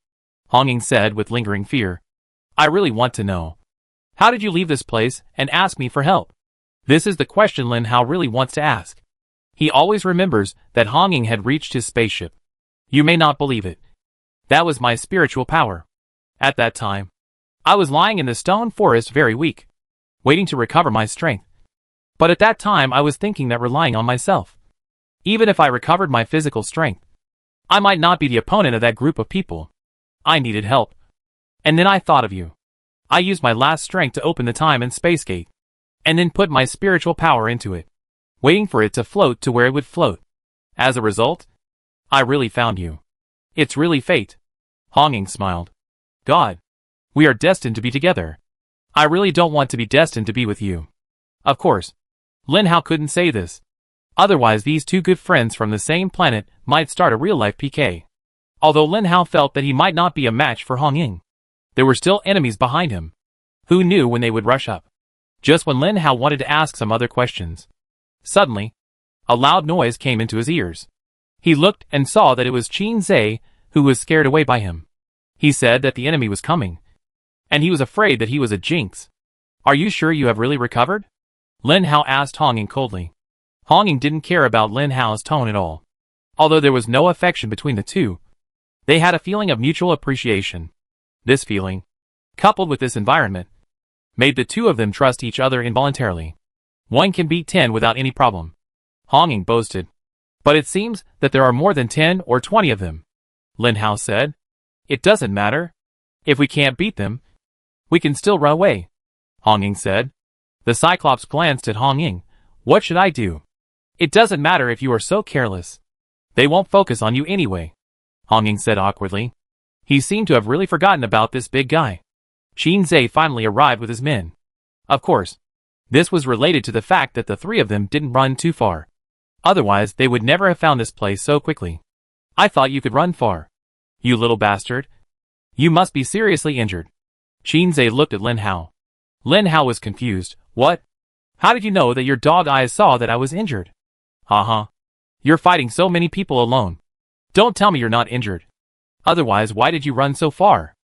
Hong Ying said with lingering fear. I really want to know. How did you leave this place and ask me for help? This is the question Lin Hao really wants to ask. He always remembers that Hong Ying had reached his spaceship. You may not believe it. That was my spiritual power. At that time, I was lying in the stone forest very weak, waiting to recover my strength. But at that time I was thinking that relying on myself, even if I recovered my physical strength, I might not be the opponent of that group of people. I needed help. And then I thought of you. I used my last strength to open the time and space gate, and then put my spiritual power into it, waiting for it to float to where it would float. As a result, I really found you. It's really fate. Hong Ying smiled. God, we are destined to be together. I really don't want to be destined to be with you. Of course, Lin Hao couldn't say this. Otherwise these two good friends from the same planet might start a real-life PK. Although Lin Hao felt that he might not be a match for Hong Ying, there were still enemies behind him. Who knew when they would rush up? Just when Lin Hao wanted to ask some other questions, suddenly, a loud noise came into his ears. He looked and saw that it was Qin Zhe, who was scared away by him. He said that the enemy was coming, and he was afraid that he was a jinx. Are you sure you have really recovered? Lin Hao asked Hong Ying coldly. Hong Ying didn't care about Lin Hao's tone at all. Although there was no affection between the two, they had a feeling of mutual appreciation. This feeling, coupled with this environment, made the two of them trust each other involuntarily. One can beat 10 without any problem, Hong Ying boasted. But it seems that there are more than 10 or 20 of them, Lin Hao said. It doesn't matter. If we can't beat them, we can still run away, Hong Ying said. The Cyclops glanced at Hong Ying. What should I do? It doesn't matter if you are so careless. They won't focus on you anyway, Hong Ying said awkwardly. He seemed to have really forgotten about this big guy. Qin Zhe finally arrived with his men. Of course, this was related to the fact that the three of them didn't run too far. Otherwise, they would never have found this place so quickly. I thought you could run far. You little bastard. You must be seriously injured. Qin Zhe looked at Lin Hao. Lin Hao was confused. What? How did you know that your dog eyes saw that I was injured? Haha. You're fighting so many people alone. Don't tell me you're not injured. Otherwise, why did you run so far?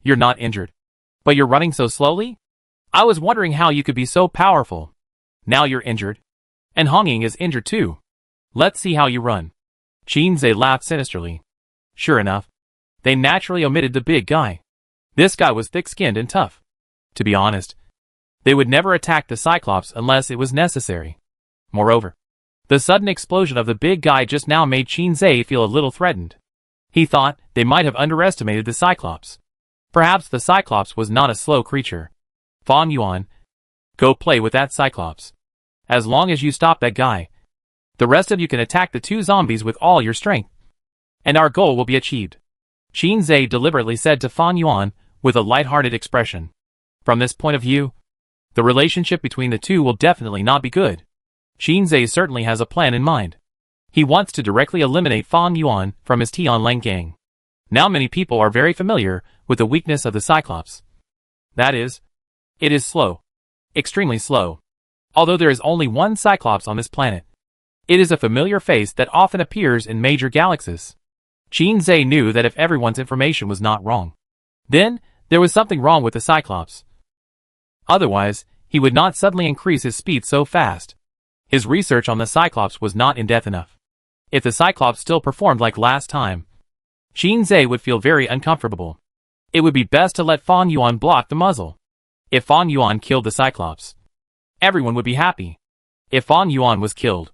You're not injured. But you're running so slowly? I was wondering how you could be so powerful. Now you're injured. And Hong Ying is injured too. Let's see how you run. Qin Zhe laughed sinisterly. Sure enough, they naturally omitted the big guy. This guy was thick-skinned and tough. To be honest, they would never attack the Cyclops unless it was necessary. Moreover, the sudden explosion of the big guy just now made Qin Zhe feel a little threatened. He thought they might have underestimated the Cyclops. Perhaps the Cyclops was not a slow creature. Fang Yuan, go play with that Cyclops. As long as you stop that guy, the rest of you can attack the two zombies with all your strength, and our goal will be achieved. Qin Zhe deliberately said to Fang Yuan with a light-hearted expression. From this point of view, the relationship between the two will definitely not be good. Qin Zhe certainly has a plan in mind. He wants to directly eliminate Fang Yuan from his Tianlang gang. Now many people are very familiar with the weakness of the Cyclops. That is, it is slow. Extremely slow. Although there is only one Cyclops on this planet, it is a familiar face that often appears in major galaxies. Qin Zhe knew that if everyone's information was not wrong, then There was something wrong with the Cyclops. Otherwise, he would not suddenly increase his speed so fast. His research on the Cyclops was not in-depth enough. If the Cyclops still performed like last time, Qin would feel very uncomfortable. It would be best to let Fang Yuan block the muzzle. If Fang Yuan killed the Cyclops, everyone would be happy. If Fang Yuan was killed,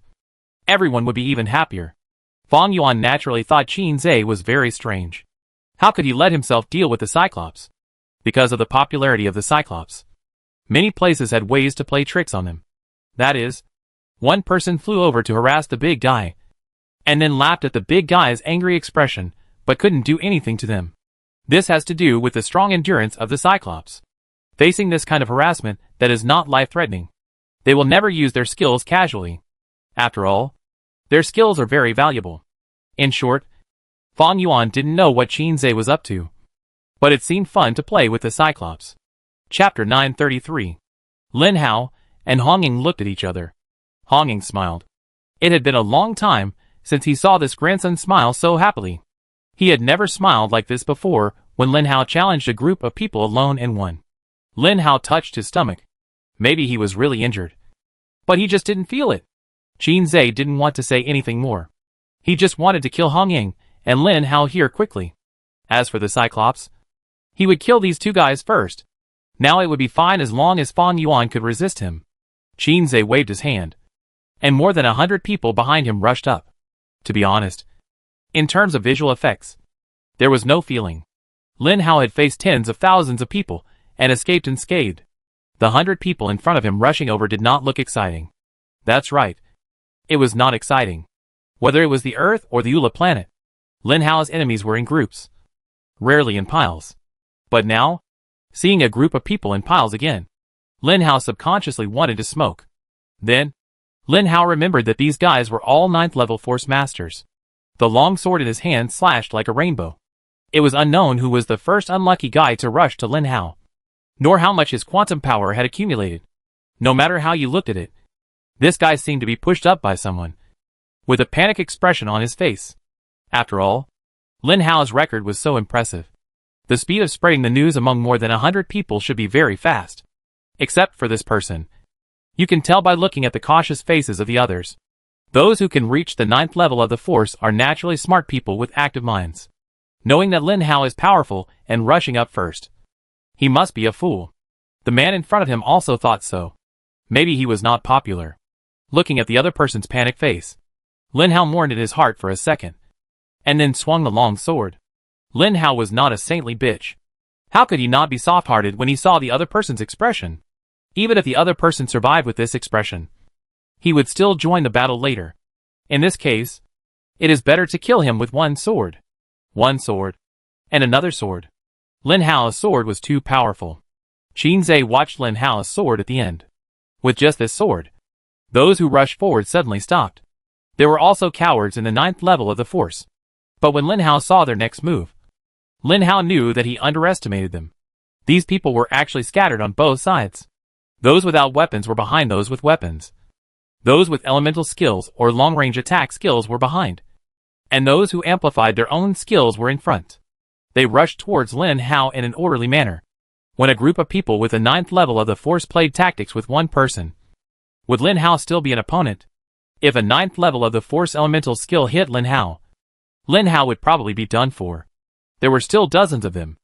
everyone would be even happier. Fang Yuan naturally thought Qin was very strange. How could he let himself deal with the Cyclops? Because of the popularity of the Cyclops, many places had ways to play tricks on them. That is, one person flew over to harass the big guy, and then laughed at the big guy's angry expression, but couldn't do anything to them. This has to do with the strong endurance of the Cyclops. Facing this kind of harassment that is not life-threatening, they will never use their skills casually. After all, their skills are very valuable. In short, Fang Yuan didn't know what Qin was up to, but it seemed fun to play with the Cyclops. Chapter 933. Lin Hao and Hong Ying looked at each other. Hong Ying smiled. It had been a long time since he saw this grandson smile so happily. He had never smiled like this before when Lin Hao challenged a group of people alone and won. Lin Hao touched his stomach. Maybe he was really injured. But he just didn't feel it. Qin didn't want to say anything more. He just wanted to kill Hong Ying and Lin Hao here quickly. As for the Cyclops, he would kill these two guys first. Now it would be fine as long as Fang Yuan could resist him. Qin waved his hand, and more than 100 people behind him rushed up. To be honest, in terms of visual effects, there was no feeling. Lin Hao had faced tens of thousands of people and escaped unscathed. The 100 people in front of him rushing over did not look exciting. That's right. It was not exciting. Whether it was the Earth or the Ula planet, Lin Hao's enemies were in groups, rarely in piles. But now, seeing a group of people in piles again, Lin Hao subconsciously wanted to smoke. Then, Lin Hao remembered that these guys were all 9th level Force Masters. The long sword in his hand slashed like a rainbow. It was unknown who was the first unlucky guy to rush to Lin Hao, nor how much his quantum power had accumulated. No matter how you looked at it, this guy seemed to be pushed up by someone, with a panic expression on his face. After all, Lin Hao's record was so impressive. The speed of spreading the news among more than 100 people should be very fast. Except for this person. You can tell by looking at the cautious faces of the others. Those who can reach the 9th level of the Force are naturally smart people with active minds. Knowing that Lin Hao is powerful and rushing up first, he must be a fool. The man in front of him also thought so. Maybe he was not popular. Looking at the other person's panic face, Lin Hao mourned in his heart for a second, and then swung the long sword. Lin Hao was not a saintly bitch. How could he not be soft-hearted when he saw the other person's expression? Even if the other person survived with this expression, he would still join the battle later. In this case, it is better to kill him with one sword. One sword. And another sword. Lin Hao's sword was too powerful. Qin watched Lin Hao's sword at the end. With just this sword, those who rushed forward suddenly stopped. There were also cowards in the 9th level of the Force. But when Lin Hao saw their next move, Lin Hao knew that he underestimated them. These people were actually scattered on both sides. Those without weapons were behind those with weapons. Those with elemental skills or long-range attack skills were behind. And those who amplified their own skills were in front. They rushed towards Lin Hao in an orderly manner. When a group of people with the 9th level of the Force played tactics with one person, would Lin Hao still be an opponent? If a 9th level of the Force elemental skill hit Lin Hao would probably be done for. There were still dozens of them.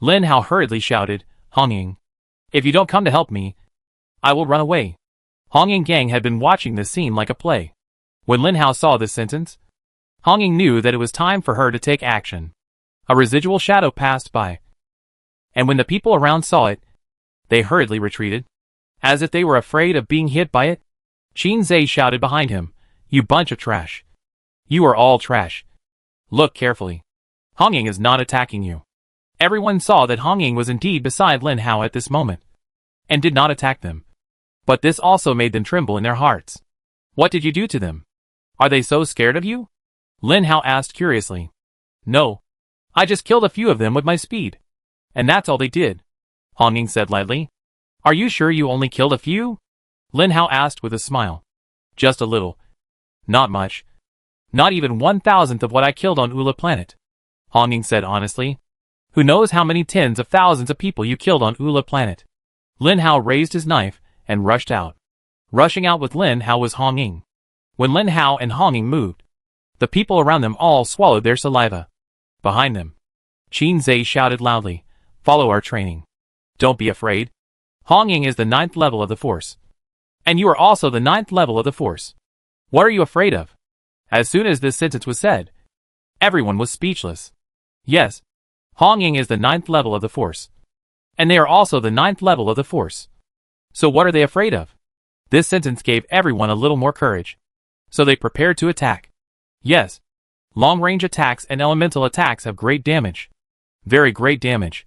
Lin Hao hurriedly shouted, "Hong Ying, if you don't come to help me, I will run away." Hong Ying gang had been watching this scene like a play. When Lin Hao saw this sentence, Hong Ying knew that it was time for her to take action. A residual shadow passed by, and when the people around saw it, they hurriedly retreated, as if they were afraid of being hit by it. Qin shouted behind him, "You bunch of trash. You are all trash. Look carefully. Hong Ying is not attacking you." Everyone saw that Hong Ying was indeed beside Lin Hao at this moment, and did not attack them. But this also made them tremble in their hearts. "What did you do to them? Are they so scared of you?" Lin Hao asked curiously. "No. I just killed a few of them with my speed. And that's all they did," Hong Ying said lightly. "Are you sure you only killed a few?" Lin Hao asked with a smile. "Just a little. Not much. Not even 1,000th of what I killed on Ula planet," Hong Ying said honestly. Who knows how many tens of thousands of people you killed on Ula planet? Lin Hao raised his knife and rushed out. Rushing out with Lin Hao was Hong Ying. When Lin Hao and Hong Ying moved, the people around them all swallowed their saliva. Behind them, Qin Zhe shouted loudly, "Follow our training. Don't be afraid. Hong Ying is the 9th level of the Force. And you are also the 9th level of the Force. What are you afraid of?" As soon as this sentence was said, everyone was speechless. Yes, Hong Ying is the 9th level of the Force. And they are also the 9th level of the Force. So what are they afraid of? This sentence gave everyone a little more courage. So they prepared to attack. Yes, long-range attacks and elemental attacks have great damage. Very great damage.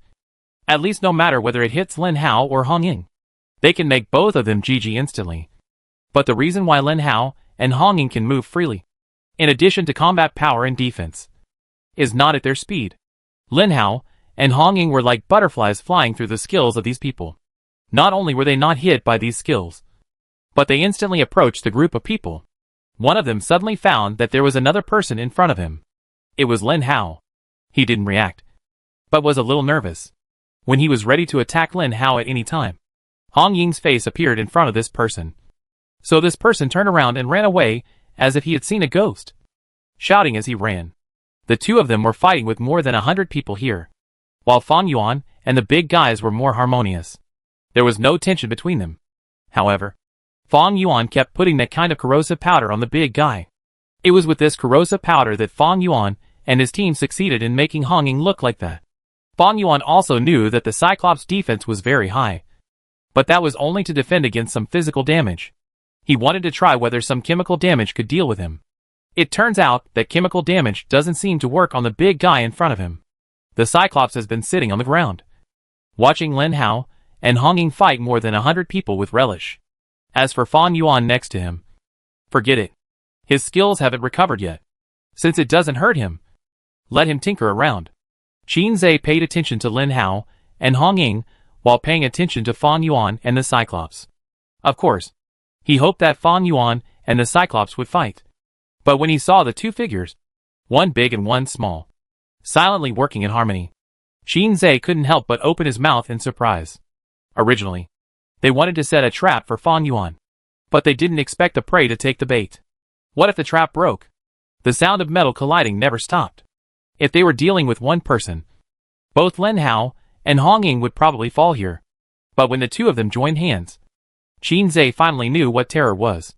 At least no matter whether it hits Lin Hao or Hong Ying. They can make both of them GG instantly. But the reason why Lin Hao and Hong Ying can move freely, in addition to combat power and defense, is not at their speed. Lin Hao and Hong Ying were like butterflies flying through the skills of these people. Not only were they not hit by these skills, but they instantly approached the group of people. One of them suddenly found that there was another person in front of him. It was Lin Hao. He didn't react, but was a little nervous. When he was ready to attack Lin Hao at any time, Hong Ying's face appeared in front of this person. So this person turned around and ran away as if he had seen a ghost, shouting as he ran. The two of them were fighting with more than 100 people here, while Fang Yuan and the big guys were more harmonious. There was no tension between them. However, Fang Yuan kept putting that kind of corrosive powder on the big guy. It was with this corrosive powder that Fang Yuan and his team succeeded in making Hong Ying look like that. Fang Yuan also knew that the Cyclops' defense was very high, but that was only to defend against some physical damage. He wanted to try whether some chemical damage could deal with him. It turns out that chemical damage doesn't seem to work on the big guy in front of him. The Cyclops has been sitting on the ground, watching Lin Hao and Hong Ying fight more than 100 people with relish. As for Fang Yuan next to him, forget it. His skills haven't recovered yet. Since it doesn't hurt him, let him tinker around. Qin Zhe paid attention to Lin Hao and Hong Ying while paying attention to Fang Yuan and the Cyclops. Of course, he hoped that Fang Yuan and the Cyclops would fight. But when he saw the two figures, one big and one small, silently working in harmony, Qin Zhe couldn't help but open his mouth in surprise. Originally, they wanted to set a trap for Fang Yuan, but they didn't expect the prey to take the bait. What if the trap broke? The sound of metal colliding never stopped. If they were dealing with one person, both Lin Hao and Hong Ying would probably fall here. But when the two of them joined hands, Qin Zhe finally knew what terror was.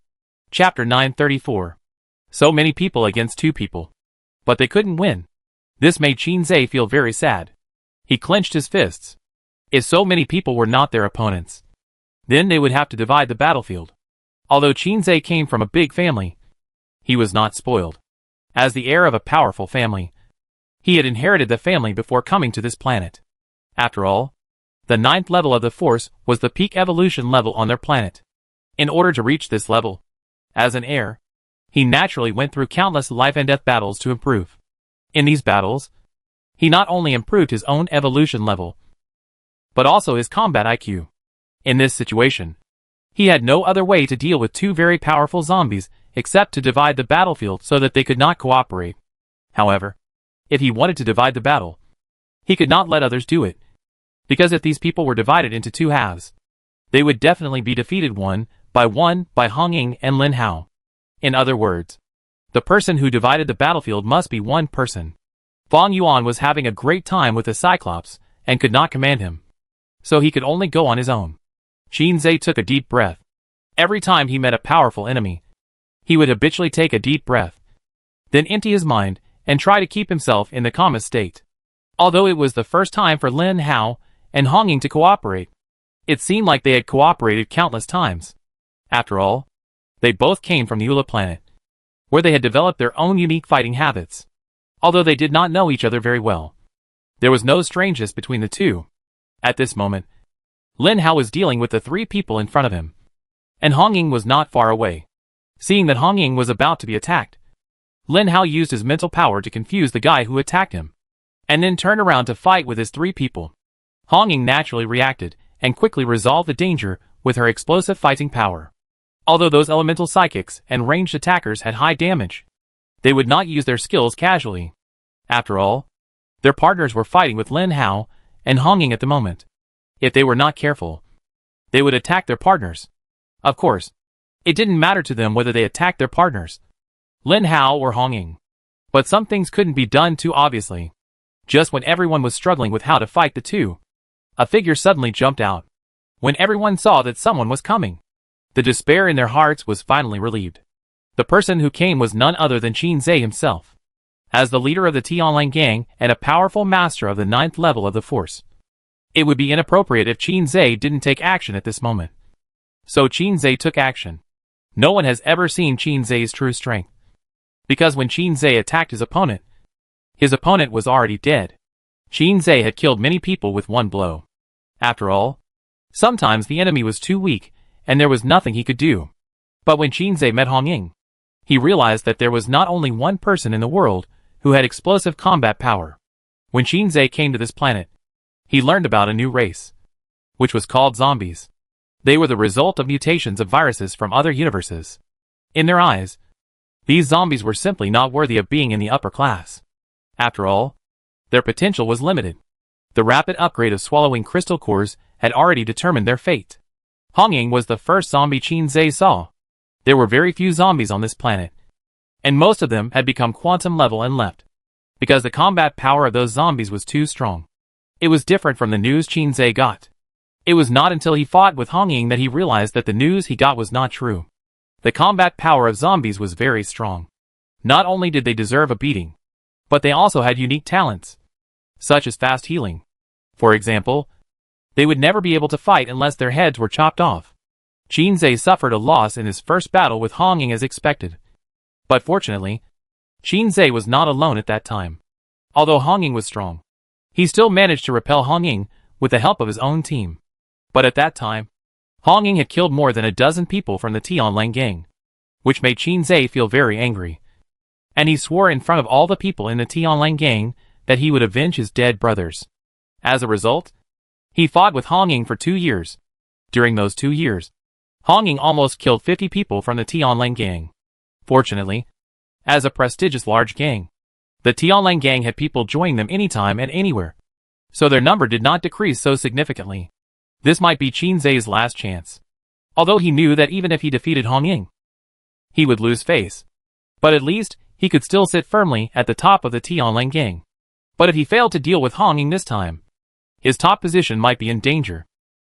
Chapter 934. So many people against two people. But they couldn't win. This made Qin Zhe feel very sad. He clenched his fists. If so many people were not their opponents, then they would have to divide the battlefield. Although Qin Zhe came from a big family, he was not spoiled. As the heir of a powerful family, he had inherited the family before coming to this planet. After all, the 9th level of the Force was the peak evolution level on their planet. In order to reach this level, as an heir, he naturally went through countless life and death battles to improve. In these battles, he not only improved his own evolution level, but also his combat IQ. In this situation, he had no other way to deal with two very powerful zombies except to divide the battlefield so that they could not cooperate. However, if he wanted to divide the battle, he could not let others do it, because if these people were divided into two halves, they would definitely be defeated one by Hong Ying and Lin Hao. In other words, the person who divided the battlefield must be one person. Fang Yuan was having a great time with the Cyclops and could not command him, so he could only go on his own. Qin Zhe took a deep breath. Every time he met a powerful enemy, he would habitually take a deep breath, then empty his mind and try to keep himself in the calmest state. Although it was the first time for Lin Hao and Hong Ying to cooperate, it seemed like they had cooperated countless times. After all, they both came from the Ula planet, where they had developed their own unique fighting habits. Although they did not know each other very well, there was no strangeness between the two. At this moment, Lin Hao was dealing with the three people in front of him, and Hong Ying was not far away. Seeing that Hong Ying was about to be attacked, Lin Hao used his mental power to confuse the guy who attacked him, and then turned around to fight with his three people. Hong Ying naturally reacted and quickly resolved the danger with her explosive fighting power. Although those elemental psychics and ranged attackers had high damage, they would not use their skills casually. After all, Their partners were fighting with Lin Hao and Hong Ying at the moment. If they were not careful, they would attack their partners. Of course, it didn't matter to them whether they attacked their partners, Lin Hao or Hong Ying. But some things couldn't be done too obviously. Just when everyone was struggling with how to fight the two, a figure suddenly jumped out. When everyone saw that someone was coming, the despair in their hearts was finally relieved. The person who came was none other than Qin Zhe himself. As the leader of the Tianlang gang and a powerful master of the 9th level of the force, it would be inappropriate if Qin Zhe didn't take action at this moment. So Qin Zhe took action. No one has ever seen Qin Zhe's true strength. Because when Qin Zhe attacked his opponent was already dead. Qin Zhe had killed many people with one blow. After all, sometimes the enemy was too weak, and there was nothing he could do. But when Qin Zhe met Hong Ying, he realized that there was not only one person in the world who had explosive combat power. When Qin Zhe came to this planet, he learned about a new race, which was called zombies. They were the result of mutations of viruses from other universes. In their eyes, these zombies were simply not worthy of being in the upper class. After all, their potential was limited. The rapid upgrade of swallowing crystal cores had already determined their fate. Hong Ying was the first zombie Qin Zhe saw. There were very few zombies on this planet, and most of them had become quantum level and left, because the combat power of those zombies was too strong. It was different from the news Qin Zhe got. It was not until he fought with Hong Ying that he realized that the news he got was not true. The combat power of zombies was very strong. Not only did they deserve a beating, but they also had unique talents, such as fast healing. For example, they would never be able to fight unless their heads were chopped off. Qin Zhe suffered a loss in his first battle with Hong Ying as expected. But fortunately, Qin Zhe was not alone at that time. Although Hong Ying was strong, he still managed to repel Hong Ying with the help of his own team. But at that time, Hong Ying had killed more than a dozen people from the Tianlang gang, which made Qin Zhe feel very angry. And he swore in front of all the people in the Tianlang gang that he would avenge his dead brothers. As a result, he fought with Hong Ying for 2 years. During those 2 years, Hong Ying almost killed 50 people from the Tianlang gang. Fortunately, as a prestigious large gang, the Tianlang gang had people joining them anytime and anywhere, so their number did not decrease so significantly. This might be Qin Zhe's last chance. Although he knew that even if he defeated Hong Ying, he would lose face. But at least, he could still sit firmly at the top of the Tianlang gang. But if he failed to deal with Hong Ying this time, his top position might be in danger.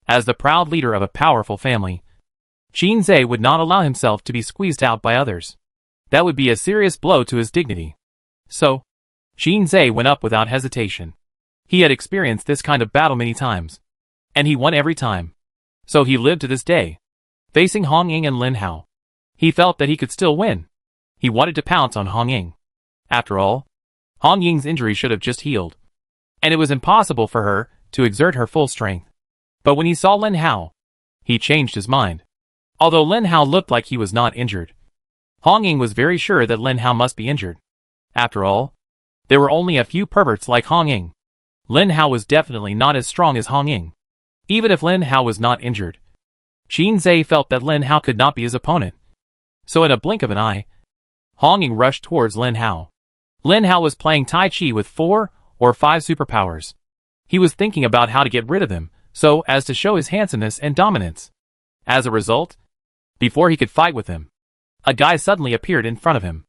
As the proud leader of a powerful family, Qin Zhe would not allow himself to be squeezed out by others. That would be a serious blow to his dignity. So, Qin Zhe went up without hesitation. He had experienced this kind of battle many times, and he won every time. So he lived to this day, facing Hong Ying and Lin Hao. He felt that he could still win. He wanted to pounce on Hong Ying. After all, Hong Ying's injury should have just healed, and it was impossible for her to exert her full strength. But when he saw Lin Hao, he changed his mind. Although Lin Hao looked like he was not injured, Hong Ying was very sure that Lin Hao must be injured. After all, there were only a few perverts like Hong Ying. Lin Hao was definitely not as strong as Hong Ying. Even if Lin Hao was not injured, Qin Zhe felt that Lin Hao could not be his opponent. So in a blink of an eye, Hong Ying rushed towards Lin Hao. Lin Hao was playing Tai Chi with 4 or 5 superpowers. He was thinking about how to get rid of them, so as to show his handsomeness and dominance. As a result, before he could fight with him, a guy suddenly appeared in front of him.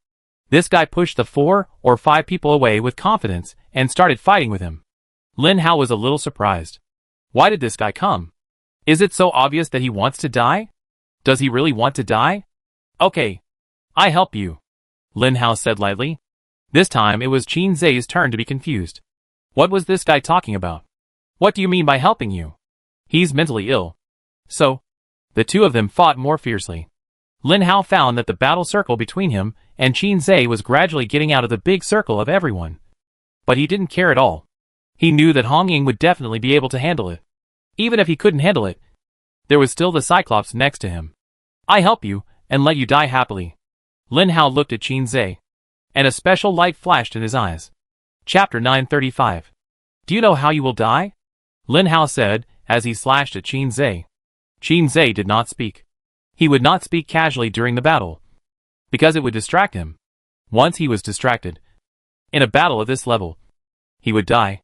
This guy pushed the 4 or 5 people away with confidence and started fighting with him. Lin Hao was a little surprised. Why did this guy come? Is it so obvious that he wants to die? Does he really want to die? Okay, I help you, Lin Hao said lightly. This time it was Qin Zhe's turn to be confused. What was this guy talking about? What do you mean by helping you? He's mentally ill. So, the two of them fought more fiercely. Lin Hao found that the battle circle between him and Qin Zhe was gradually getting out of the big circle of everyone. But he didn't care at all. He knew that Hong Ying would definitely be able to handle it. Even if he couldn't handle it, there was still the Cyclops next to him. I help you, and let you die happily. Lin Hao looked at Qin Zhe, and a special light flashed in his eyes. Chapter 935. Do you know how you will die? Lin Hao said, as he slashed at Qin Zhe. Qin Zhe did not speak. He would not speak casually during the battle, because it would distract him. Once he was distracted, in a battle of this level, He would die.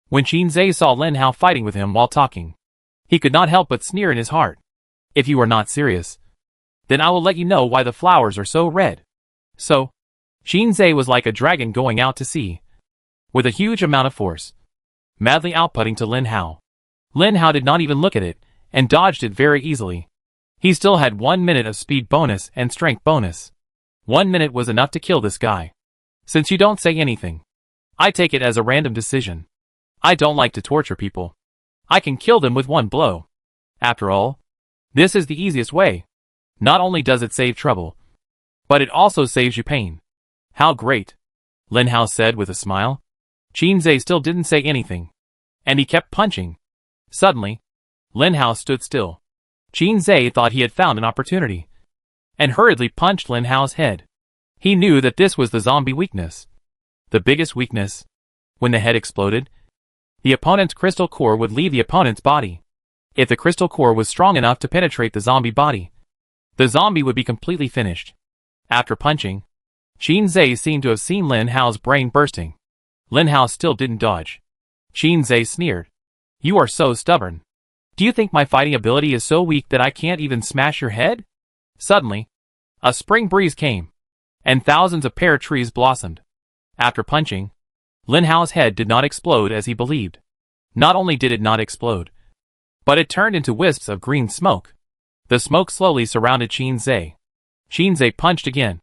When Qin Zhe saw Lin Hao fighting with him while talking, he could not help but sneer in his heart. If you are not serious, then I will let you know why the flowers are so red. So, Qin Zhe was like a dragon going out to sea, with a huge amount of force, madly outputting to Lin Hao. Lin Hao did not even look at it, and dodged it very easily. He still had 1 minute of speed bonus and strength bonus. 1 minute was enough to kill this guy. Since you don't say anything, I take it as a random decision. I don't like to torture people. I can kill them with 1 blow. After all, this is the easiest way. Not only does it save trouble, but it also saves you pain. How great, Lin Hao said with a smile. Qin Zhe still didn't say anything, and he kept punching. Suddenly, Lin Hao stood still. Qin Zhe thought he had found an opportunity, and hurriedly punched Lin Hao's head. He knew that this was the zombie weakness. The biggest weakness. When the head exploded, the opponent's crystal core would leave the opponent's body. If the crystal core was strong enough to penetrate the zombie body, the zombie would be completely finished. After punching, Qin Zhe seemed to have seen Lin Hao's brain bursting. Lin Hao still didn't dodge. Qin Zhe sneered. You are so stubborn. Do you think my fighting ability is so weak that I can't even smash your head? Suddenly, a spring breeze came, and thousands of pear trees blossomed. After punching, Lin Hao's head did not explode as he believed. Not only did it not explode, but it turned into wisps of green smoke. The smoke slowly surrounded Qin Zhe. Qin Zhe punched again,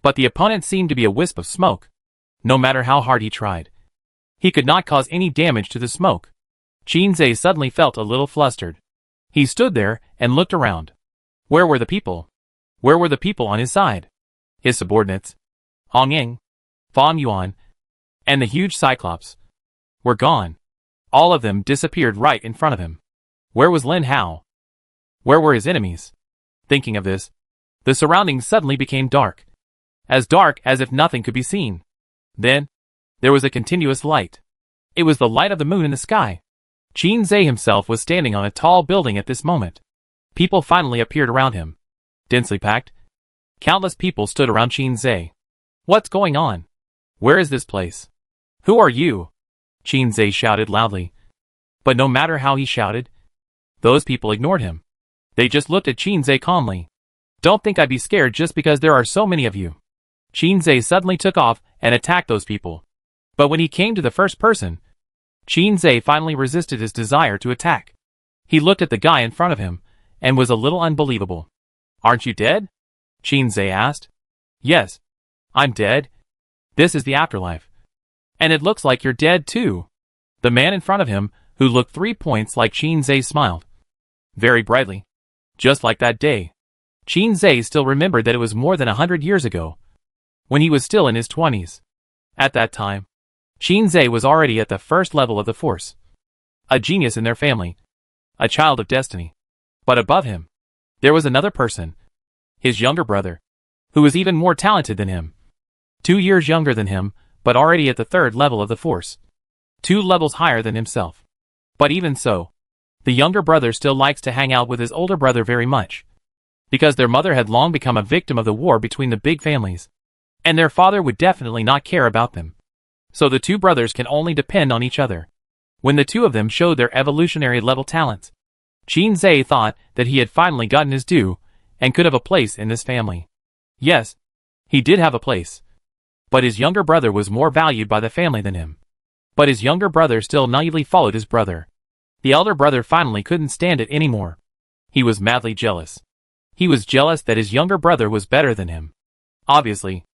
but the opponent seemed to be a wisp of smoke. No matter how hard he tried, he could not cause any damage to the smoke. Qin Zhe suddenly felt a little flustered. He stood there and looked around. Where were the people? Where were the people on his side? His subordinates, Hong Ying, Fang Yuan, and the huge Cyclops, were gone. All of them disappeared right in front of him. Where was Lin Hao? Where were his enemies? Thinking of this, the surroundings suddenly became dark as if nothing could be seen. Then, there was a continuous light. It was the light of the moon in the sky. Qin Zhe himself was standing on a tall building at this moment. People finally appeared around him. Densely packed, countless people stood around Qin Zhe. What's going on? Where is this place? Who are you? Qin Zhe shouted loudly. But no matter how he shouted, those people ignored him. They just looked at Qin Zhe calmly. Don't think I'd be scared just because there are so many of you. Qin Zhe suddenly took off and attacked those people. But when he came to the first person, Qin Zhe finally resisted his desire to attack. He looked at the guy in front of him, and was a little unbelievable. Aren't you dead? Qin Zhe asked. Yes, I'm dead. This is the afterlife. And it looks like you're dead too. The man in front of him, who looked 3 points like Qin Zhe, smiled very brightly. Just like that day. Qin Zhe still remembered that it was more than 100 years ago, when he was still in his 20s. At that time, Qin Zhe was already at the first level of the force. A genius in their family. A child of destiny. But above him, there was another person. His younger brother, who was even more talented than him. 2 years younger than him, but already at the 3rd level of the force. 2 levels higher than himself. But even so, the younger brother still likes to hang out with his older brother very much. Because their mother had long become a victim of the war between the big families. And their father would definitely not care about them. So the 2 brothers can only depend on each other. When the 2 of them showed their evolutionary level talents, Qin Zhe thought that he had finally gotten his due, and could have a place in this family. Yes, he did have a place. But his younger brother was more valued by the family than him. But his younger brother still naively followed his brother. The elder brother finally couldn't stand it anymore. He was madly jealous. He was jealous that his younger brother was better than him. Obviously,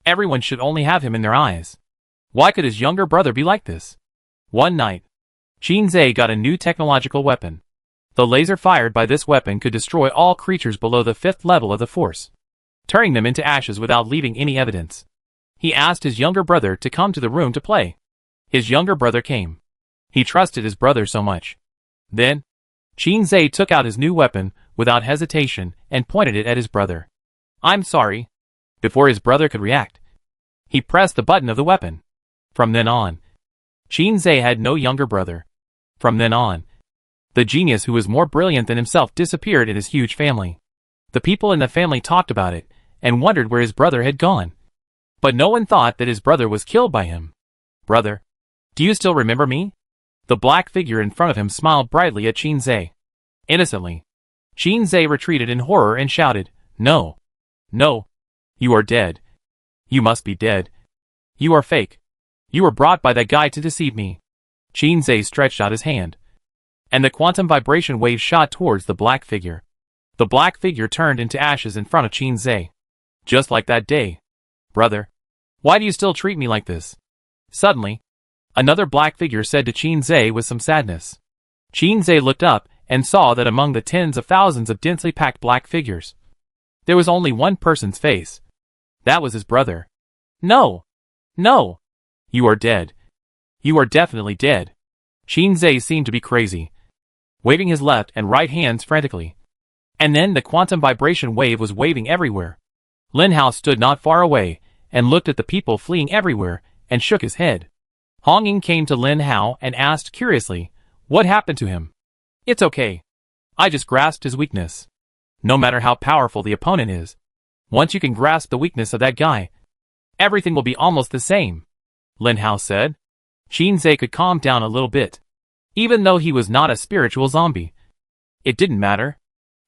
everyone should only have him in their eyes. Why could his younger brother be like this? One night, Qin Zhe got a new technological weapon. The laser fired by this weapon could destroy all creatures below the 5th level of the force, turning them into ashes without leaving any evidence. He asked his younger brother to come to the room to play. His younger brother came. He trusted his brother so much. Then, Qin Zhe took out his new weapon without hesitation and pointed it at his brother. I'm sorry. Before his brother could react, he pressed the button of the weapon. From then on, Qin Zhe had no younger brother. From then on, the genius who was more brilliant than himself disappeared in his huge family. The people in the family talked about it, and wondered where his brother had gone. But no one thought that his brother was killed by him. Brother, do Do you still remember me? The black figure in front of him smiled brightly at Qin Zhe. Innocently. Qin Zhe retreated in horror and shouted, No. No. You are dead. You must be dead. You are fake. You were brought by that guy to deceive me. Qin Zhe stretched out his hand. And the quantum vibration wave shot towards the black figure. The black figure turned into ashes in front of Qin Zhe. Just like that day. Brother. Why do you still treat me like this? Suddenly, another black figure said to Qin Zhe with some sadness. Qin Zhe looked up and saw that among the tens of thousands of densely packed black figures, there was only one person's face. That was his brother. No! No! You are dead. You are definitely dead. Qin Zhe seemed to be crazy, waving his left and right hands frantically. And then the quantum vibration wave was waving everywhere. Lin Hao stood not far away and looked at the people fleeing everywhere and shook his head. Hong Ying came to Lin Hao and asked curiously, what happened to him? It's okay. I just grasped his weakness. No matter how powerful the opponent is, once you can grasp the weakness of that guy, everything will be almost the same, Lin Hao said. Qin Zhe could calm down a little bit. Even though he was not a spiritual zombie, it didn't matter,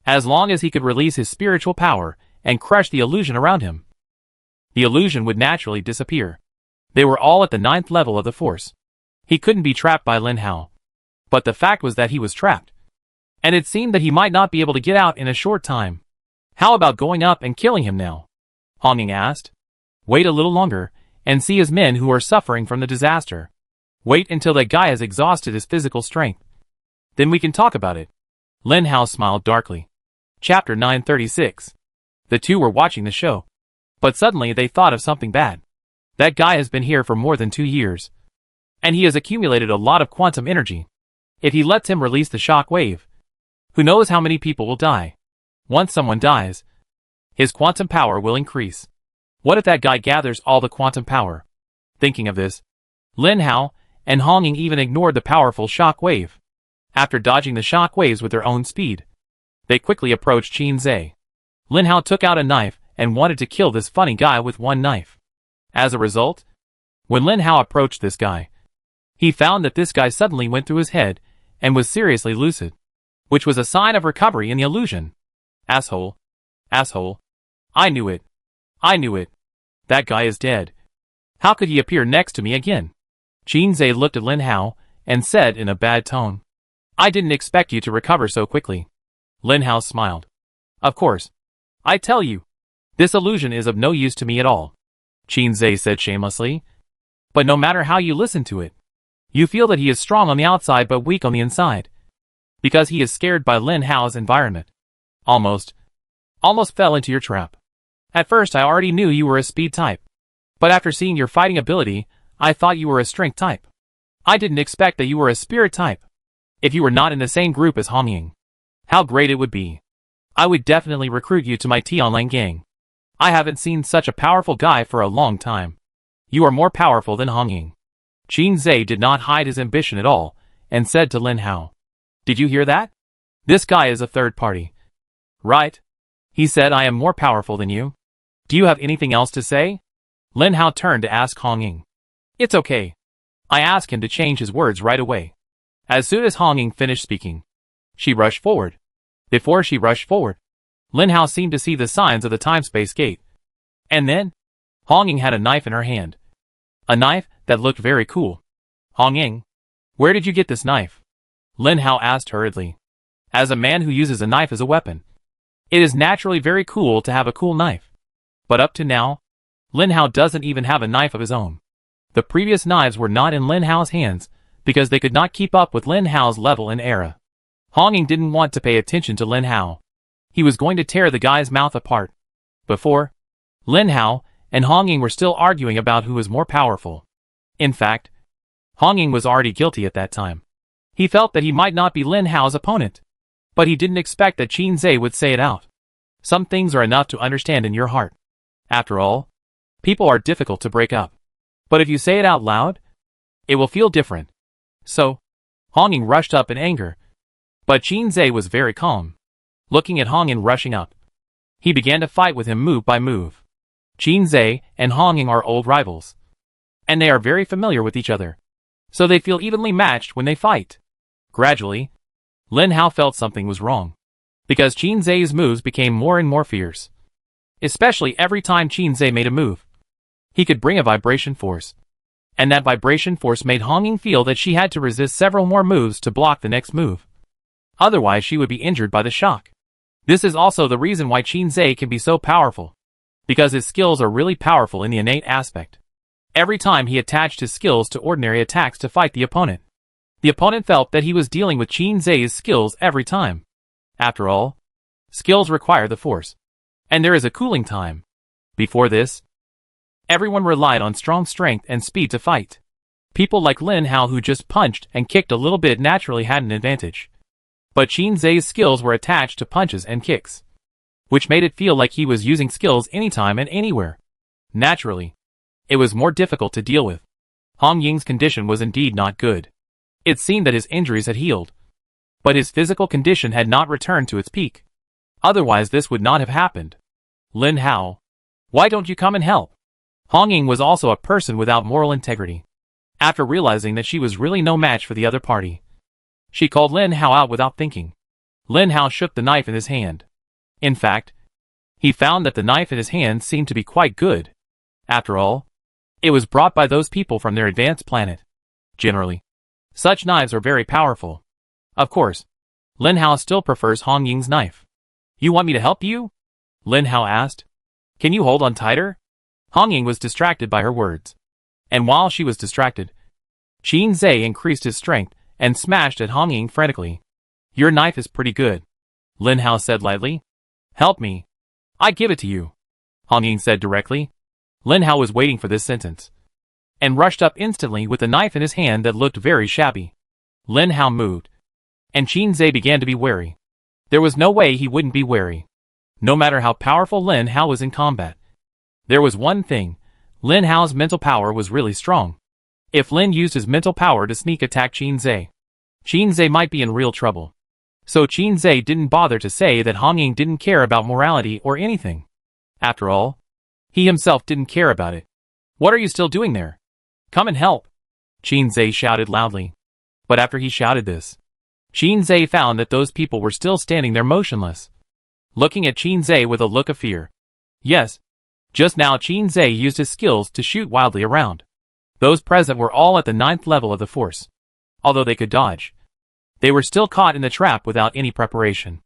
as long as he could release his spiritual power and crush the illusion around him. The illusion would naturally disappear. They were all at the 9th level of the force. He couldn't be trapped by Lin Hao. But the fact was that he was trapped. And it seemed that he might not be able to get out in a short time. How about going up and killing him now? Hong Ying asked. Wait a little longer, and see his men who are suffering from the disaster. Wait until that guy has exhausted his physical strength. Then we can talk about it. Lin Hao smiled darkly. Chapter 936. The two were watching the show. But suddenly they thought of something bad. That guy has been here for more than 2 years. And he has accumulated a lot of quantum energy. If he lets him release the shock wave, who knows how many people will die? Once someone dies, his quantum power will increase. What if that guy gathers all the quantum power? Thinking of this, Lin Hao and Hong Ying even ignored the powerful shock wave. After dodging the shock waves with their own speed, they quickly approached Qin Zhe. Lin Hao took out a knife and wanted to kill this funny guy with one knife. As a result, when Lin Hao approached this guy, he found that this guy suddenly went through his head and was seriously lucid, which was a sign of recovery in the illusion. Asshole. Asshole. I knew it. I knew it. That guy is dead. How could he appear next to me again? Qin Zhe looked at Lin Hao and said in a bad tone, I didn't expect you to recover so quickly. Lin Hao smiled. Of course. I tell you, this illusion is of no use to me at all, Qin Zhe said shamelessly. But no matter how you listen to it, you feel that he is strong on the outside but weak on the inside. Because he is scared by Lin Hao's environment. Almost fell into your trap. At first I already knew you were a speed type. But after seeing your fighting ability, I thought you were a strength type. I didn't expect that you were a spirit type. If you were not in the same group as Hong Ying, how great it would be. I would definitely recruit you to my Tianlang gang. I haven't seen such a powerful guy for a long time. You are more powerful than Hong Ying. Qin Zhe did not hide his ambition at all, and said to Lin Hao, Did you hear that? This guy is a third party. Right? He said I am more powerful than you. Do you have anything else to say? Lin Hao turned to ask Hong Ying. It's okay. I asked him to change his words right away. As soon as Hong Ying finished speaking, she rushed forward. Before she rushed forward, Lin Hao seemed to see the signs of the time-space gate. And then, Hong Ying had a knife in her hand. A knife that looked very cool. Hong Ying, where did you get this knife? Lin Hao asked hurriedly. As a man who uses a knife as a weapon, it is naturally very cool to have a cool knife. But up to now, Lin Hao doesn't even have a knife of his own. The previous knives were not in Lin Hao's hands because they could not keep up with Lin Hao's level and era. Hong Ying didn't want to pay attention to Lin Hao. He was going to tear the guy's mouth apart. Before, Lin Hao and Hong Ying were still arguing about who was more powerful. In fact, Hong Ying was already guilty at that time. He felt that he might not be Lin Hao's opponent. But he didn't expect that Qin Zhe would say it out. Some things are enough to understand in your heart. After all, people are difficult to break up. But if you say it out loud, it will feel different. So, Hong Ying rushed up in anger. But Qin Zhe was very calm. Looking at Hong Ying rushing up, he began to fight with him move by move. Qin Zhe and Hong Ying are old rivals. And they are very familiar with each other. so they feel evenly matched when they fight. Gradually, Lin Hao felt something was wrong, because Qin Zai's moves became more and more fierce. Especially every time Qin Zai made a move, he could bring a vibration force, and that vibration force made Hong Ying feel that she had to resist several more moves to block the next move. Otherwise she would be injured by the shock. This is also the reason why Qin Zai can be so powerful, because his skills are really powerful in the innate aspect. Every time he attached his skills to ordinary attacks to fight the opponent felt that he was dealing with Qin Zai's skills every time. After all, skills require the force, and there is a cooling time. Before this, everyone relied on strong strength and speed to fight. People like Lin Hao who just punched and kicked a little bit naturally had an advantage. But Qin Zai's skills were attached to punches and kicks, which made it feel like he was using skills anytime and anywhere. Naturally, it was more difficult to deal with. Hong Ying's condition was indeed not good. It seemed that his injuries had healed, but his physical condition had not returned to its peak. Otherwise this would not have happened. Lin Hao, why don't you come and help? Hong Ying was also a person without moral integrity. After realizing that she was really no match for the other party, she called Lin Hao out without thinking. Lin Hao shook the knife in his hand. In fact, he found that the knife in his hand seemed to be quite good. After all, it was brought by those people from their advanced planet. Generally, such knives are very powerful. Of course, Lin Hao still prefers Hong Ying's knife. You want me to help you? Lin Hao asked. Can you hold on tighter? Hong Ying was distracted by her words. And while she was distracted, Qin Zai increased his strength and smashed at Hong Ying frantically. Your knife is pretty good, Lin Hao said lightly. Help me. I give it to you, Hong Ying said directly. Lin Hao was waiting for this sentence, and rushed up instantly with the knife in his hand that looked very shabby. Lin Hao moved, and Qin Zai began to be wary. There was no way he wouldn't be wary, no matter how powerful Lin Hao was in combat. There was one thing, Lin Hao's mental power was really strong. If Lin used his mental power to sneak attack Qin Zai might be in real trouble. So Qin Zai didn't bother to say that Hong Ying didn't care about morality or anything. After all, he himself didn't care about it. What are you still doing there? Come and help, Qin Zai shouted loudly. But after he shouted this, Qin Zai found that those people were still standing there motionless, looking at Qin Zai with a look of fear. Yes, just now Qin Zai used his skills to shoot wildly around. Those present were all at the 9th level of the force. Although they could dodge, they were still caught in the trap without any preparation.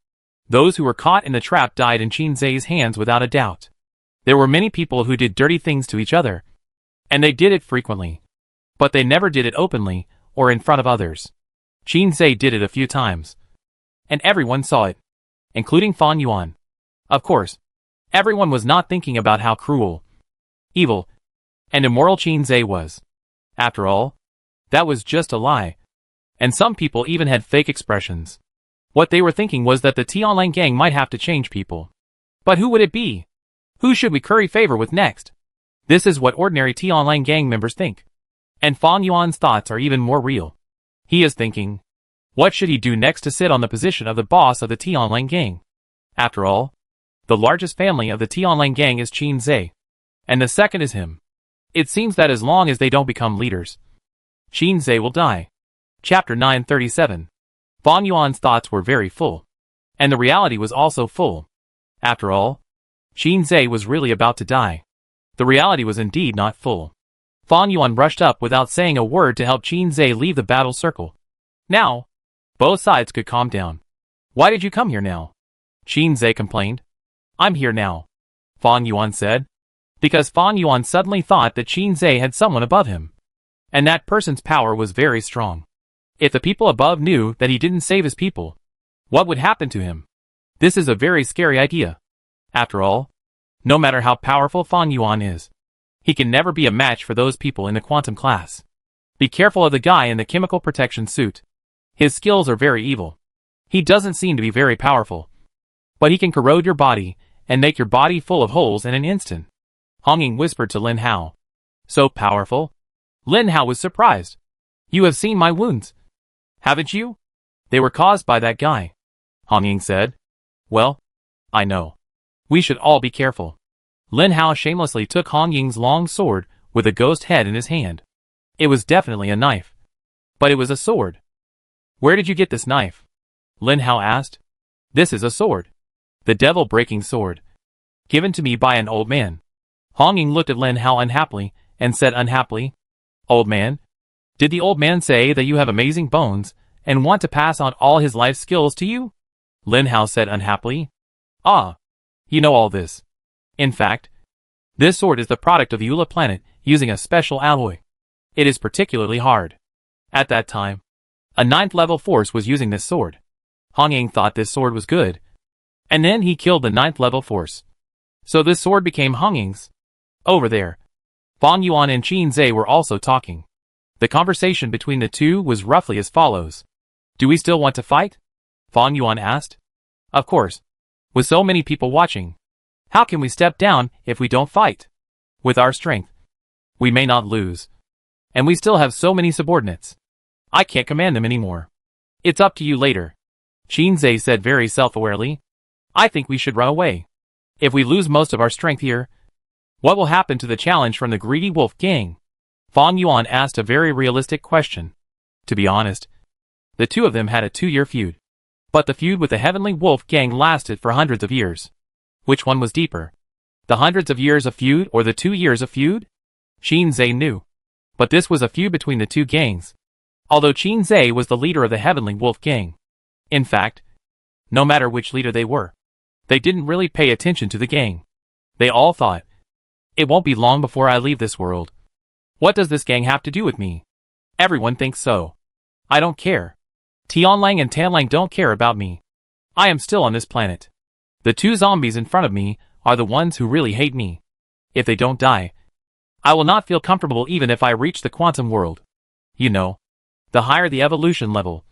Those who were caught in the trap died in Qin Zai's hands without a doubt. There were many people who did dirty things to each other, and they did it frequently. But they never did it openly, or in front of others. Qin Zai did it a few times, and everyone saw it, including Fan Yuan. Of course, everyone was not thinking about how cruel, evil, and immoral Qin Zai was. After all, that was just a lie. And some people even had fake expressions. What they were thinking was that the Tianlang gang might have to change people. But who would it be? Who should we curry favor with next? This is what ordinary Tianlang gang members think. And Fan Yuan's thoughts are even more real. He is thinking, what should he do next to sit on the position of the boss of the Tianlang gang? After all, the largest family of the Tianlang gang is Qin Zai, and the second is him. It seems that as long as they don't become leaders, Qin Zai will die. Chapter 937. Fan Yuan's thoughts were very full, and the reality was also full. After all, Qin Zai was really about to die. The reality was indeed not full. Fan Yuan rushed up without saying a word to help Qin Zai leave the battle circle. Now, both sides could calm down. Why did you come here now? Qin Zai complained. I'm here now, Fan Yuan said, because Fan Yuan suddenly thought that Qin Zai had someone above him, and that person's power was very strong. If the people above knew that he didn't save his people, what would happen to him? This is a very scary idea. After all, no matter how powerful Fan Yuan is, he can never be a match for those people in the quantum class. Be careful of the guy in the chemical protection suit. His skills are very evil. He doesn't seem to be very powerful, but he can corrode your body and make your body full of holes in an instant. Hong Ying whispered to Lin Hao. So powerful? Lin Hao was surprised. You have seen my wounds, haven't you? They were caused by that guy, Hong Ying said. Well, I know. We should all be careful. Lin Hao shamelessly took Hong Ying's long sword with a ghost head in his hand. It was definitely a knife. But it was a sword. Where did you get this knife? Lin Hao asked. This is a sword. The devil-breaking sword. Given to me by an old man. Hong Ying looked at Lin Hao unhappily, and said unhappily, Old man? Did the old man say that you have amazing bones, and want to pass on all his life skills to you? Lin Hao said unhappily. Ah. You know all this. In fact, this sword is the product of Eula planet using a special alloy. It is particularly hard. At that time, a 9th level force was using this sword. Hong Ying thought this sword was good. And then he killed the 9th level force. So this sword became Hong Ying's. Over there, Fang Yuan and Qin Zhe were also talking. The conversation between the two was roughly as follows. Do we still want to fight? Fang Yuan asked. Of course. With so many people watching, how can we step down if we don't fight? With our strength, we may not lose. And we still have so many subordinates. I can't command them anymore. It's up to you later. Qin Zhe said very self-awarely. I think we should run away. If we lose most of our strength here, what will happen to the challenge from the Greedy Wolf Gang? Fang Yuan asked a very realistic question. To be honest, the two of them had a 2-year feud. But the feud with the Heavenly Wolf Gang lasted for hundreds of years. Which one was deeper? The hundreds of years of feud or the 2 years of feud? Qin Zhe knew. But this was a feud between the two gangs. Although Qin Zhe was the leader of the Heavenly Wolf Gang. In fact, no matter which leader they were, they didn't really pay attention to the gang. They all thought, it won't be long before I leave this world. What does this gang have to do with me? Everyone thinks so. I don't care. Tianlang and Tanlang don't care about me. I am still on this planet. The two zombies in front of me are the ones who really hate me. If they don't die, I will not feel comfortable even if I reach the quantum world. You know, the higher the evolution level,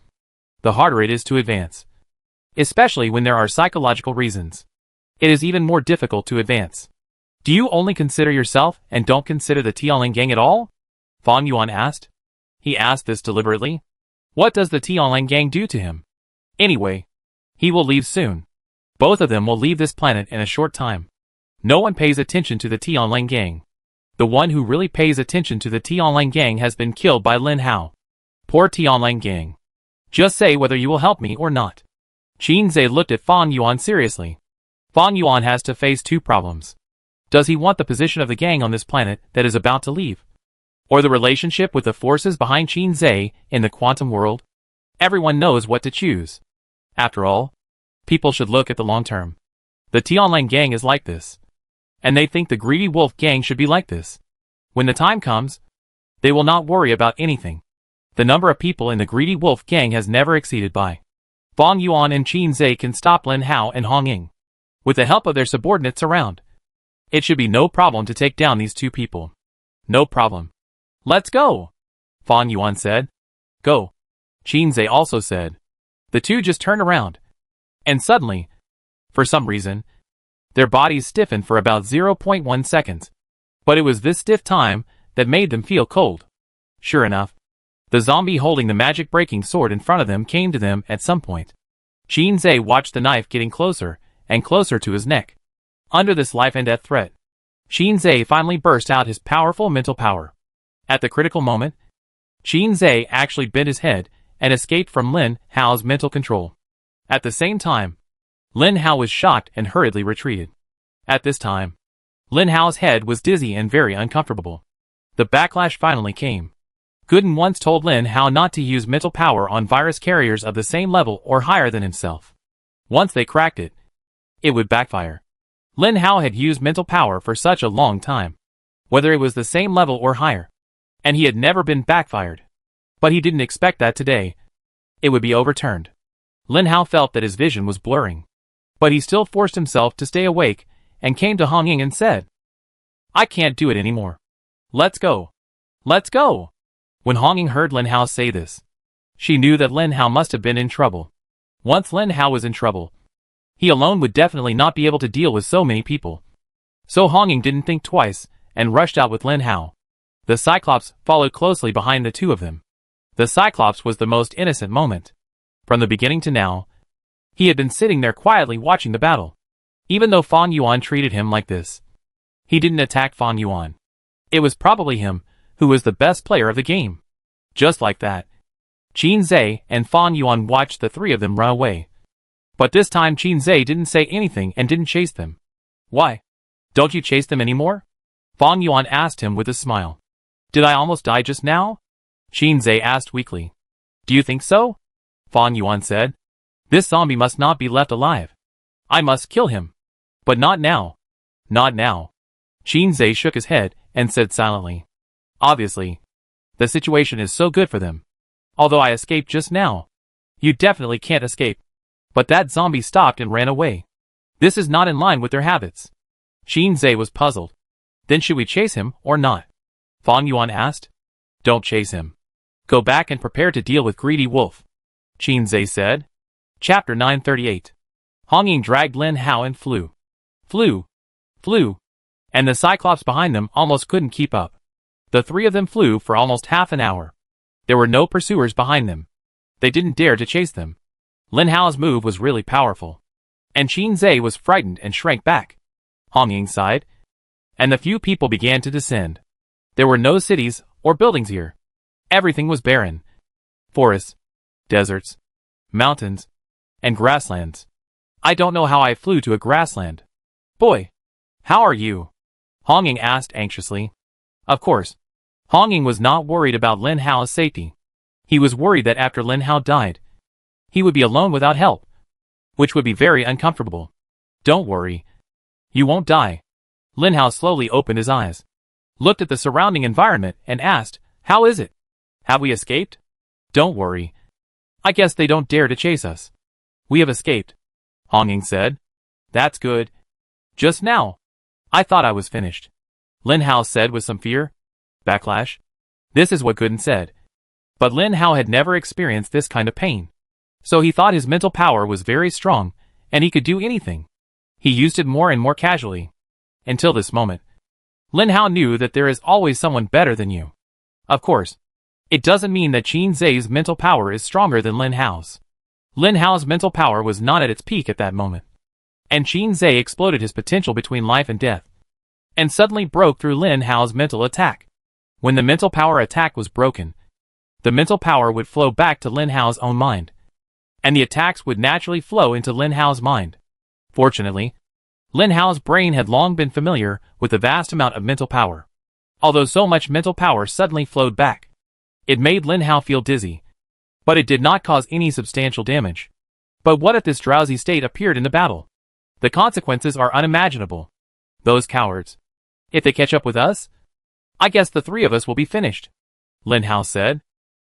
the harder it is to advance. Especially when there are psychological reasons. It is even more difficult to advance. Do you only consider yourself and don't consider the Tianlang gang at all? Fang Yuan asked. He asked this deliberately. What does the Tianlang gang do to him? Anyway, he will leave soon. Both of them will leave this planet in a short time. No one pays attention to the Tianlang gang. The one who really pays attention to the Tianlang gang has been killed by Lin Hao. Poor Tianlang gang. Just say whether you will help me or not. Qin Zhe looked at Fang Yuan seriously. Fang Yuan has to face two problems. Does he want the position of the gang on this planet that is about to leave? Or the relationship with the forces behind Qin Zhe in the quantum world? Everyone knows what to choose. After all, people should look at the long term. The Tianlang gang is like this. And they think the Greedy Wolf gang should be like this. When the time comes, they will not worry about anything. The number of people in the Greedy Wolf gang has never exceeded by. Fang Yuan and Qin Zhe can stop Lin Hao and Hong Ying. With the help of their subordinates around. It should be no problem to take down these two people. No problem. Let's go, Fang Yuan said. Go, Qin Zhe also said. The two just turned around. And suddenly, for some reason, their bodies stiffened for about 0.1 seconds. But it was this stiff time that made them feel cold. Sure enough, the zombie holding the magic-breaking sword in front of them came to them at some point. Qin Zhe watched the knife getting closer and closer to his neck. Under this life-and-death threat, Qin Zhe finally burst out his powerful mental power. At the critical moment, Qin Zhe actually bent his head and escaped from Lin Hao's mental control. At the same time, Lin Hao was shocked and hurriedly retreated. At this time, Lin Hao's head was dizzy and very uncomfortable. The backlash finally came. Gooden once told Lin Hao not to use mental power on virus carriers of the same level or higher than himself. Once they cracked it, it would backfire. Lin Hao had used mental power for such a long time, whether it was the same level or higher, and he had never been backfired. But he didn't expect that today it would be overturned. Lin Hao felt that his vision was blurring, but he still forced himself to stay awake and came to Hong Ying and said, I can't do it anymore. Let's go. Let's go. When Hong Ying heard Lin Hao say this, she knew that Lin Hao must have been in trouble. Once Lin Hao was in trouble, he alone would definitely not be able to deal with so many people. So Hong Ying didn't think twice and rushed out with Lin Hao. The Cyclops followed closely behind the two of them. The Cyclops was the most innocent moment. From the beginning to now, he had been sitting there quietly watching the battle. Even though Fang Yuan treated him like this, he didn't attack Fang Yuan. It was probably him who was the best player of the game. Just like that, Qin Zhe and Fang Yuan watched the three of them run away. But this time Qin Zhe didn't say anything and didn't chase them. Why? Don't you chase them anymore? Fang Yuan asked him with a smile. Did I almost die just now? Qin Zhe asked weakly. Do you think so? Fang Yuan said. This zombie must not be left alive. I must kill him. But not now. Not now. Qin Zhe shook his head and said silently. Obviously. The situation is so good for them. Although I escaped just now. You definitely can't escape. But that zombie stopped and ran away. This is not in line with their habits. Qin Zhe was puzzled. Then should we chase him or not? Fang Yuan asked. Don't chase him. Go back and prepare to deal with Greedy Wolf. Qin Zhe said. Chapter 938. Hong Ying dragged Lin Hao and flew. Flew. And the Cyclops behind them almost couldn't keep up. The three of them flew for almost half an hour. There were no pursuers behind them. They didn't dare to chase them. Lin Hao's move was really powerful. And Qin Zhe was frightened and shrank back. Hong Ying sighed. And the few people began to descend. There were no cities or buildings here. Everything was barren. Forests, deserts, mountains, and grasslands. I don't know how I flew to a grassland. Boy, how are you? Hong Ying asked anxiously. Of course, Hong Ying was not worried about Lin Hao's safety. He was worried that after Lin Hao died, he would be alone without help, which would be very uncomfortable. Don't worry. You won't die. Lin Hao slowly opened his eyes, looked at the surrounding environment and asked, How is it? Have we escaped? Don't worry. I guess they don't dare to chase us. We have escaped. Hong Ying said. That's good. Just now. I thought I was finished. Lin Hao said with some fear. Backlash. This is what Gooden said. But Lin Hao had never experienced this kind of pain. So he thought his mental power was very strong, and he could do anything. He used it more and more casually. Until this moment. Lin Hao knew that there is always someone better than you. Of course. It doesn't mean that Qin Zhe's mental power is stronger than Lin Hao's. Lin Hao's mental power was not at its peak at that moment. And Qin Zhe exploded his potential between life and death. And suddenly broke through Lin Hao's mental attack. When the mental power attack was broken, the mental power would flow back to Lin Hao's own mind. And the attacks would naturally flow into Lin Hao's mind. Fortunately, Lin Hao's brain had long been familiar with the vast amount of mental power. Although so much mental power suddenly flowed back, it made Lin Hao feel dizzy. But it did not cause any substantial damage. But what if this drowsy state appeared in the battle? The consequences are unimaginable. Those cowards. If they catch up with us, I guess the three of us will be finished. Lin Hao said.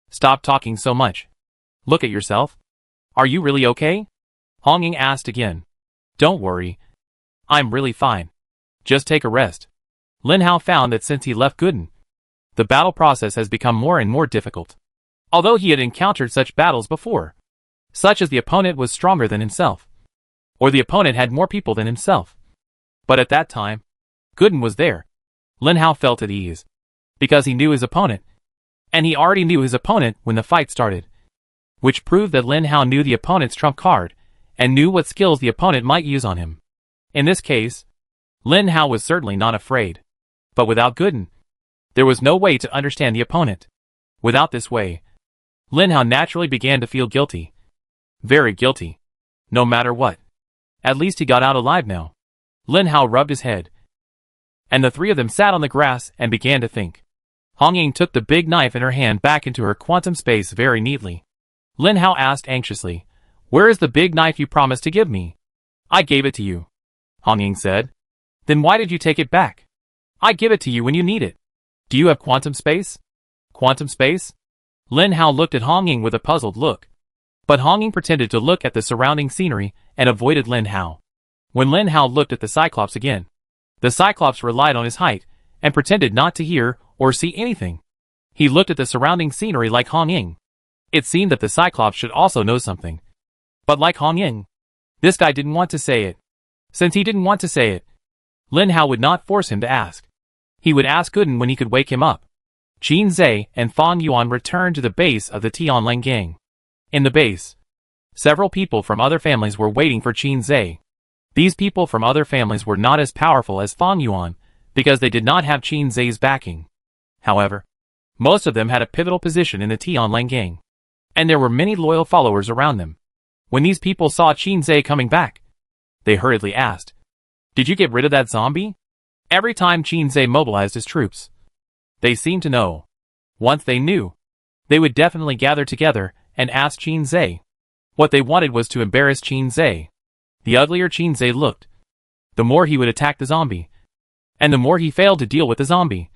Stop talking so much. Look at yourself. Are you really okay? Hong Ying asked again. Don't worry. I'm really fine. Just take a rest. Lin Hao found that since he left Gooden, the battle process has become more and more difficult. Although he had encountered such battles before, such as the opponent was stronger than himself, or the opponent had more people than himself. But at that time, Gooden was there. Lin Hao felt at ease, because he knew his opponent, and he already knew his opponent when the fight started, which proved that Lin Hao knew the opponent's trump card, and knew what skills the opponent might use on him. In this case, Lin Hao was certainly not afraid. But without Gooden, there was no way to understand the opponent. Without this way, Lin Hao naturally began to feel guilty. Very guilty. No matter what. At least he got out alive now. Lin Hao rubbed his head. And the three of them sat on the grass and began to think. Hong Ying took the big knife in her hand back into her quantum space very neatly. Lin Hao asked anxiously, Where is the big knife you promised to give me? I gave it to you. Hong Ying said. Then why did you take it back? I give it to you when you need it. Do you have quantum space? Quantum space? Lin Hao looked at Hong Ying with a puzzled look. But Hong Ying pretended to look at the surrounding scenery and avoided Lin Hao. When Lin Hao looked at the Cyclops again, the Cyclops relied on his height and pretended not to hear or see anything. He looked at the surrounding scenery like Hong Ying. It seemed that the Cyclops should also know something. But like Hong Ying, this guy didn't want to say it. Since he didn't want to say it, Lin Hao would not force him to ask. He would ask Gooden when he could wake him up. Qin Zhe and Fang Yuan returned to the base of the Tianlang gang. In the base, several people from other families were waiting for Qin Zhe. These people from other families were not as powerful as Fang Yuan because they did not have Qin Zhe's backing. However, most of them had a pivotal position in the Tianlang gang. and there were many loyal followers around them. When these people saw Qinzhe coming back, they hurriedly asked, "Did you get rid of that zombie?" Every time Qinzhe mobilized his troops, they seemed to know. Once they knew, they would definitely gather together and ask Qinzhe. What they wanted was to embarrass Qinzhe. The uglier Qinzhe looked, the more he would attack the zombie, and the more he failed to deal with the zombie,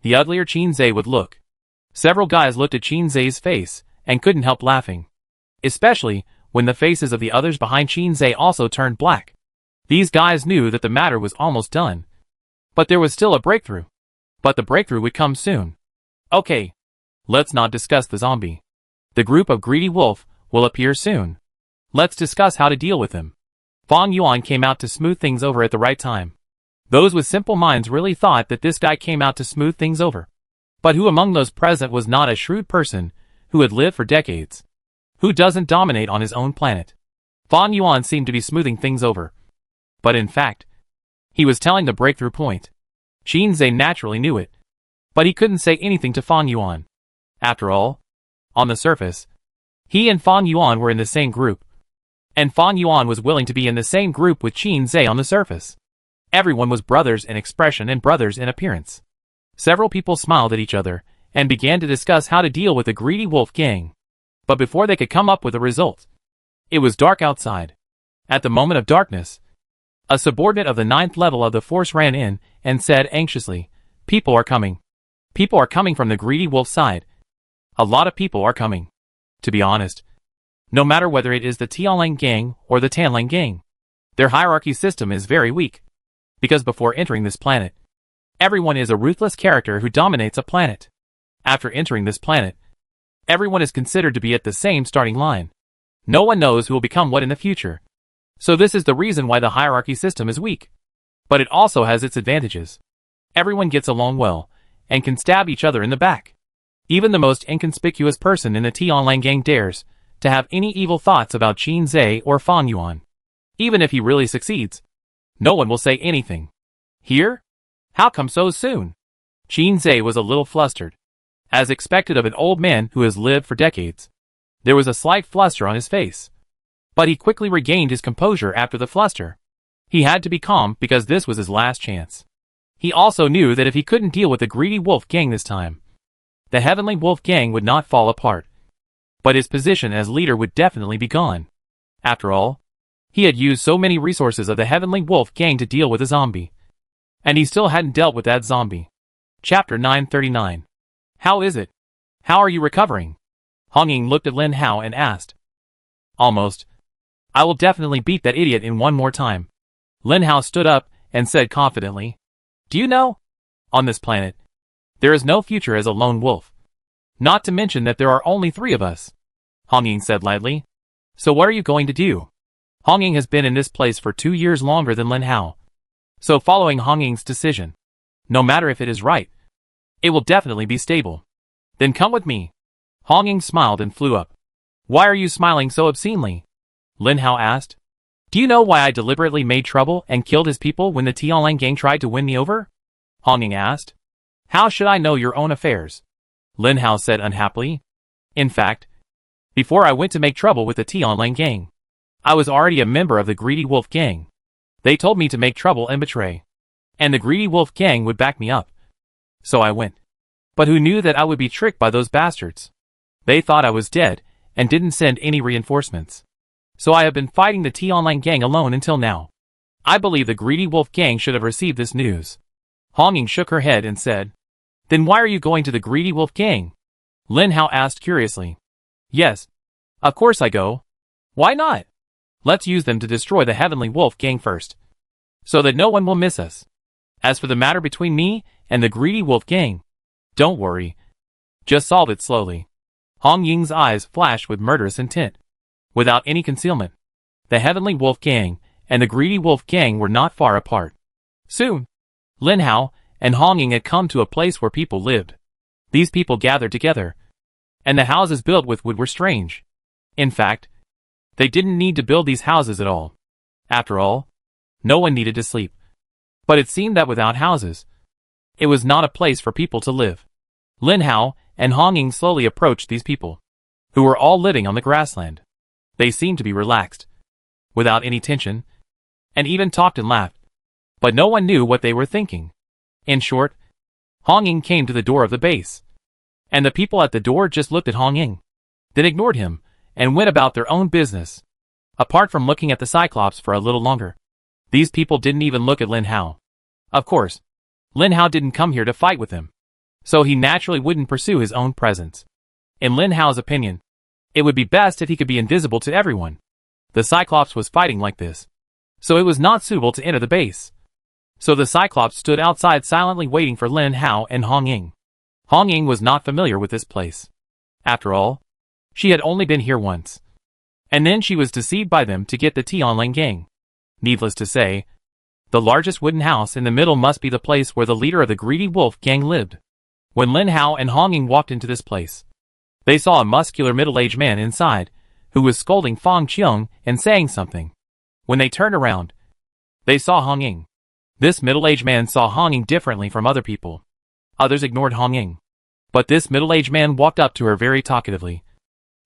the uglier Qinzhe would look. Several guys looked at Qinzhe's face and couldn't help laughing, especially when the faces of the others behind Qinzhe also turned black. These guys knew that the matter was almost done, but there was still a breakthrough. But the breakthrough would come soon. Okay, let's not discuss the zombie. The group of greedy wolf will appear soon. Let's discuss how to deal with him. Fang Yuan came out to smooth things over at the right time. Those with simple minds really thought that this guy came out to smooth things over. But who among those present was not a shrewd person who had lived for decades? Who doesn't dominate on his own planet? Fang Yuan seemed to be smoothing things over. But in fact, he was telling the breakthrough point. Qinzhe naturally knew it, but he couldn't say anything to Fang Yuan. After all, on the surface, he and Fang Yuan were in the same group, and Fang Yuan was willing to be in the same group with Qinzhe on the surface. Everyone was brothers in expression and brothers in appearance. Several people smiled at each other and began to discuss how to deal with the greedy wolf gang. But before they could come up with a result, it was dark outside. At the moment of darkness, a subordinate of the 9th level of the force ran in and said anxiously, "People are coming. People are coming from the greedy wolf side. A lot of people are coming." To be honest, no matter whether it is the Tianlang gang or the Tanlang gang, their hierarchy system is very weak. Because before entering this planet, everyone is a ruthless character who dominates a planet. After entering this planet, everyone is considered to be at the same starting line. No one knows who will become what in the future. So this is the reason why the hierarchy system is weak. But it also has its advantages. Everyone gets along well, and can stab each other in the back. Even the most inconspicuous person in the Tianlang gang dares to have any evil thoughts about Qinzhe or Fang Yuan. Even if he really succeeds, no one will say anything. Here? How come so soon? Qinzhe was a little flustered. As expected of an old man who has lived for decades, there was a slight fluster on his face. But he quickly regained his composure after the fluster. He had to be calm because this was his last chance. He also knew that if he couldn't deal with the greedy wolf gang this time, the heavenly wolf gang would not fall apart. But his position as leader would definitely be gone. After all, he had used so many resources of the heavenly wolf gang to deal with a zombie. And he still hadn't dealt with that zombie. Chapter 939. How is it? How are you recovering? Hong Ying looked at Lin Hao and asked. Almost. I will definitely beat that idiot in one more time. Lin Hao stood up and said confidently. Do you know? On this planet, there is no future as a lone wolf. Not to mention that there are only 3 of us. Hong Ying said lightly. So what are you going to do? Hong Ying has been in this place for 2 years longer than Lin Hao. So following Hong Ying's decision, no matter if it is right, it will definitely be stable. Then come with me. Hong Ying smiled and flew up. Why are you smiling so obscenely? Lin Hao asked. Do you know why I deliberately made trouble and killed his people when the Tianlang gang tried to win me over? Hong Ying asked. How should I know your own affairs? Lin Hao said unhappily. In fact, before I went to make trouble with the Tianlang gang, I was already a member of the greedy wolf gang. They told me to make trouble and betray. And the greedy wolf gang would back me up. So I went. But who knew that I would be tricked by those bastards? They thought I was dead and didn't send any reinforcements. So I have been fighting the Tianlang gang alone until now. I believe the greedy wolf gang should have received this news. Hong Ying shook her head and said, Then why are you going to the greedy wolf gang? Lin Hao asked curiously. Yes, of course I go. Why not? Let's use them to destroy the heavenly wolf gang first, so that no one will miss us. As for the matter between me and the greedy wolf gang, don't worry. Just solve it slowly. Hong Ying's eyes flashed with murderous intent. Without any concealment, the heavenly wolf gang and the greedy wolf gang were not far apart. Soon, Lin Hao and Hong Ying had come to a place where people lived. These people gathered together, and the houses built with wood were strange. In fact, they didn't need to build these houses at all. After all, no one needed to sleep. But it seemed that without houses, it was not a place for people to live. Lin Hao and Hong Ying slowly approached these people. who were all living on the grassland. They seemed to be relaxed, without any tension, and even talked and laughed. But no one knew what they were thinking. In short, Hong Ying came to the door of the base, and the people at the door just looked at Hong Ying, then ignored him, and went about their own business. Apart from looking at the Cyclops for a little longer, these people didn't even look at Lin Hao. Of course, Lin Hao didn't come here to fight with him, so he naturally wouldn't pursue his own presence. In Lin Hao's opinion, it would be best if he could be invisible to everyone. The Cyclops was fighting like this, so it was not suitable to enter the base. So the Cyclops stood outside silently waiting for Lin Hao and Hong Ying. Hong Ying was not familiar with this place. After all, she had only been here once. And then she was deceived by them to get the Tianlang gang. Needless to say, the largest wooden house in the middle must be the place where the leader of the greedy wolf gang lived. When Lin Hao and Hong Ying walked into this place, they saw a muscular middle-aged man inside, who was scolding Fang Qiong and saying something. When they turned around, they saw Hong Ying. This middle-aged man saw Hong Ying differently from other people. Others ignored Hong Ying. But this middle-aged man walked up to her very talkatively,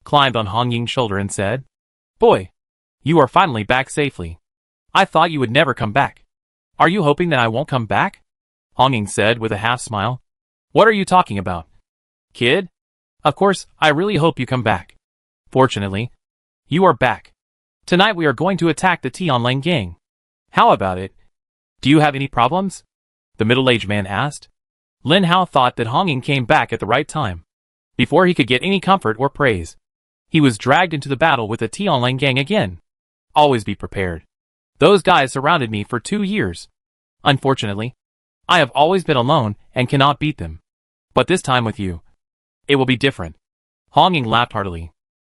climbed on Hong Ying's shoulder and said, "Boy, you are finally back safely. I thought you would never come back. Are you hoping that I won't come back?" Hong Ying said with a half-smile. "What are you talking about, kid? Of course, I really hope you come back. Fortunately, you are back. Tonight we are going to attack the Tianlang gang. How about it? Do you have any problems?" the middle-aged man asked. Lin Hao thought that Hong Ying came back at the right time. Before he could get any comfort or praise, he was dragged into the battle with the Tianlang gang again. Always be prepared. Those guys surrounded me for 2 years. Unfortunately, I have always been alone and cannot beat them. But this time with you, it will be different. Hong Ying laughed heartily.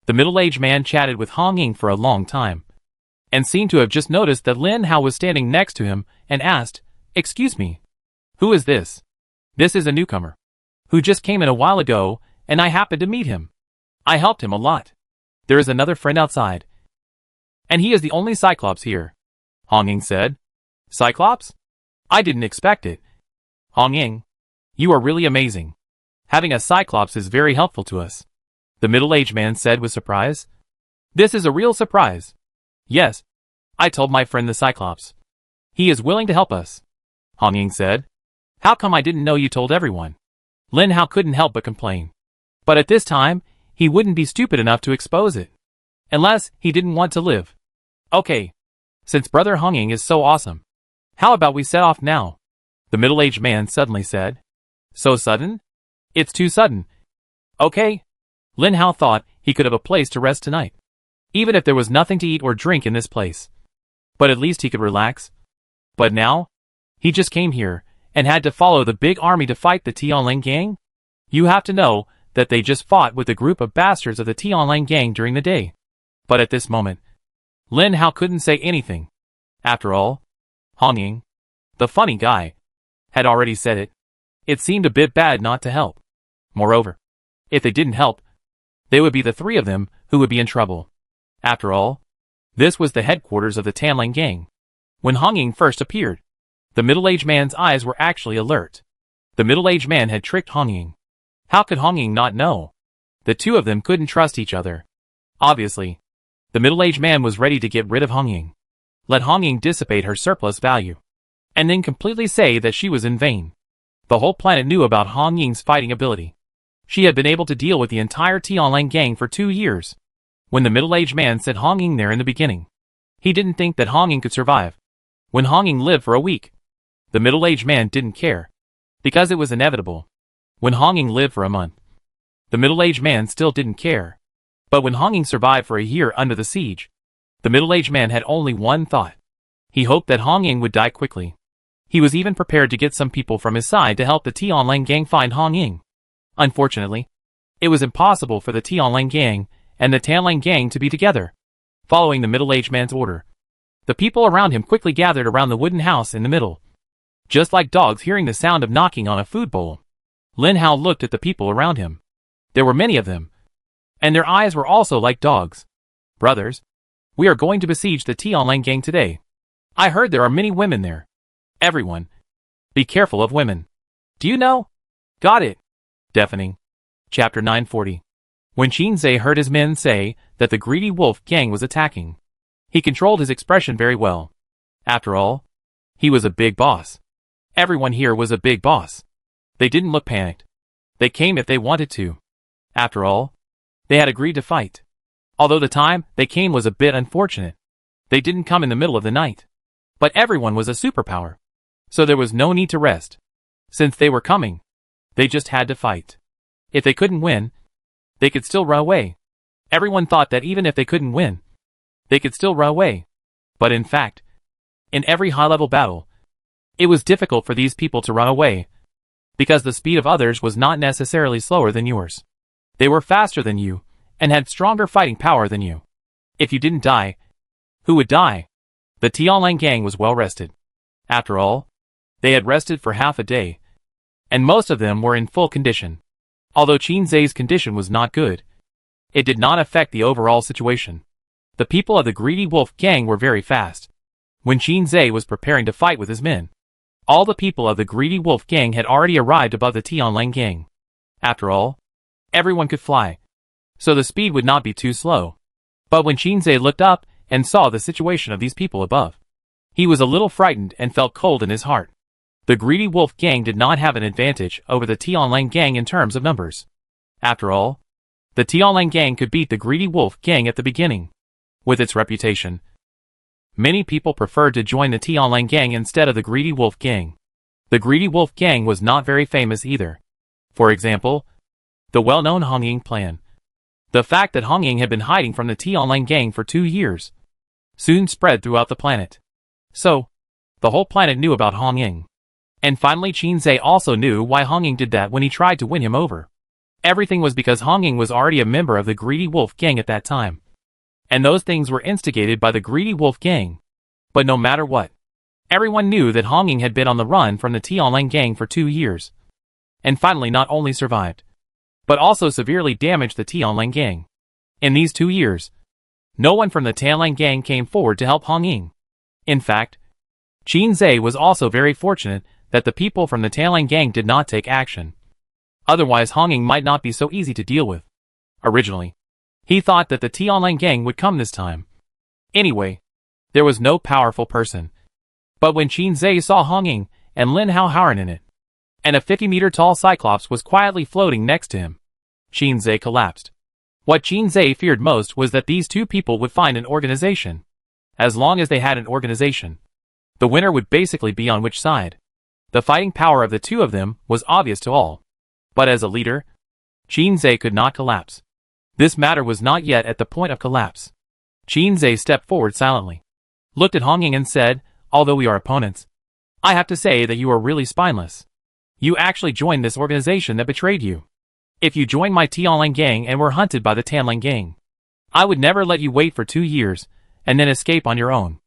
The middle-aged man chatted with Hong Ying for a long time, and seemed to have just noticed that Lin Hao was standing next to him and asked, "Excuse me, who is this?" "This is a newcomer, who just came in a while ago, and I happened to meet him. I helped him a lot. There is another friend outside, and he is the only Cyclops here," Hong Ying said. "Cyclops? I didn't expect it. Hong Ying, you are really amazing. Having a Cyclops is very helpful to us," the middle-aged man said with surprise. "This is a real surprise. Yes, I told my friend the Cyclops. He is willing to help us," Hong Ying said. "How come I didn't know you told everyone?" Lin Hao couldn't help but complain. But at this time, he wouldn't be stupid enough to expose it. Unless he didn't want to live. "Okay, since Brother Hong Ying is so awesome, how about we set off now?" the middle-aged man suddenly said. "So sudden? It's too sudden." "Okay." Lin Hao thought he could have a place to rest tonight, even if there was nothing to eat or drink in this place. But at least he could relax. But now, he just came here, and had to follow the big army to fight the Tianlang gang? You have to know that they just fought with a group of bastards of the Tianlang gang during the day. But at this moment, Lin Hao couldn't say anything. After all, Hong Ying, the funny guy, had already said it. It seemed a bit bad not to help. Moreover, if they didn't help, they would be the three of them who would be in trouble. After all, this was the headquarters of the Tianlang gang. When Hong Ying first appeared, the middle-aged man's eyes were actually alert. The middle-aged man had tricked Hong Ying. How could Hong Ying not know? The two of them couldn't trust each other. Obviously, the middle-aged man was ready to get rid of Hong Ying. Let Hong Ying dissipate her surplus value, and then completely say that she was in vain. The whole planet knew about Hong Ying's fighting ability. She had been able to deal with the entire Tianlang gang for 2 years. When the middle-aged man sent Hong Ying there in the beginning, he didn't think that Hong Ying could survive. When Hong Ying lived for a week, the middle-aged man didn't care, because it was inevitable. When Hong Ying lived for a month, the middle-aged man still didn't care. But when Hong Ying survived for a year under the siege, the middle-aged man had only one thought. He hoped that Hong Ying would die quickly. He was even prepared to get some people from his side to help the Tianlang gang find Hong Ying. Unfortunately, it was impossible for the Tianlang gang and the Tianlang gang to be together. Following the middle-aged man's order, the people around him quickly gathered around the wooden house in the middle. Just like dogs hearing the sound of knocking on a food bowl, Lin Hao looked at the people around him. There were many of them, and their eyes were also like dogs. "Brothers, we are going to besiege the Tianlang gang today. I heard there are many women there. Everyone, be careful of women. Do you know?" "Got it." Deafening. Chapter 940. When Qin heard his men say that the greedy wolf gang was attacking, he controlled his expression very well. After all, he was a big boss. Everyone here was a big boss. They didn't look panicked. They came if they wanted to. After all, they had agreed to fight. Although the time they came was a bit unfortunate. They didn't come in the middle of the night. But everyone was a superpower. So there was no need to rest. Since they were coming, they just had to fight. If they couldn't win, they could still run away. Everyone thought that even if they couldn't win, they could still run away. But in fact, in every high-level battle, it was difficult for these people to run away, because the speed of others was not necessarily slower than yours. They were faster than you, and had stronger fighting power than you. If you didn't die, who would die? The Tianlang gang was well rested. After all, they had rested for half a day, and most of them were in full condition. Although Qin's condition was not good, it did not affect the overall situation. The people of the greedy wolf gang were very fast. When Qin was preparing to fight with his men, all the people of the greedy wolf gang had already arrived above the Tianlang gang. After all, everyone could fly, so the speed would not be too slow. But when Qin looked up and saw the situation of these people above, he was a little frightened and felt cold in his heart. The greedy wolf gang did not have an advantage over the Tianlang gang in terms of numbers. After all, the Tianlang gang could beat the greedy wolf gang at the beginning. With its reputation, many people preferred to join the Tianlang gang instead of the greedy wolf gang. The greedy wolf gang was not very famous either. For example, the well-known Hongying clan. The fact that Hongying had been hiding from the Tianlang gang for 2 years soon spread throughout the planet. So, the whole planet knew about Hongying. And finally Qin also knew why Hongying did that when he tried to win him over. Everything was because Hongying was already a member of the greedy wolf gang at that time. And those things were instigated by the greedy wolf gang. But no matter what, everyone knew that Hongying had been on the run from the Tianlang gang for 2 years. And finally not only survived, but also severely damaged the Tianlang gang. In these 2 years, no one from the Tianlang gang came forward to help Hongying. In fact, Qin was also very fortunate that the people from the Tianlang gang did not take action. Otherwise Hongying might not be so easy to deal with. Originally, he thought that the Tianlang gang would come this time. Anyway, there was no powerful person. But when Qin saw Hongying and Lin Haoharan in it, and a 50-meter-tall cyclops was quietly floating next to him, Qin collapsed. What Qin feared most was that these two people would find an organization. As long as they had an organization, the winner would basically be on which side. The fighting power of the two of them was obvious to all. But as a leader, Qin could not collapse. This matter was not yet at the point of collapse. Qin stepped forward silently, looked at Hongying and said, "Although we are opponents, I have to say that you are really spineless. You actually joined this organization that betrayed you. If you joined my Tianlang gang and were hunted by the Tianlang gang, I would never let you wait for 2 years and then escape on your own."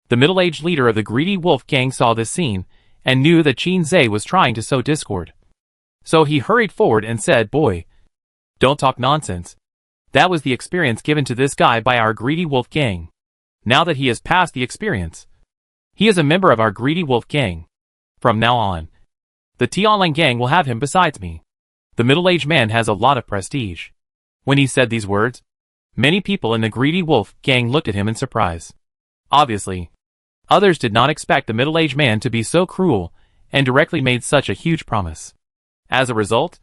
The middle-aged leader of the greedy wolf gang saw this scene and knew that Qin was trying to sow discord. So he hurried forward and said, "Boy, don't talk nonsense. That was the experience given to this guy by our greedy wolf gang. Now that he has passed the experience, he is a member of our greedy wolf gang. From now on, the Tianlang gang will have him besides me." The middle-aged man has a lot of prestige. When he said these words, many people in the greedy wolf gang looked at him in surprise. Obviously, others did not expect the middle-aged man to be so cruel and directly made such a huge promise. As a result,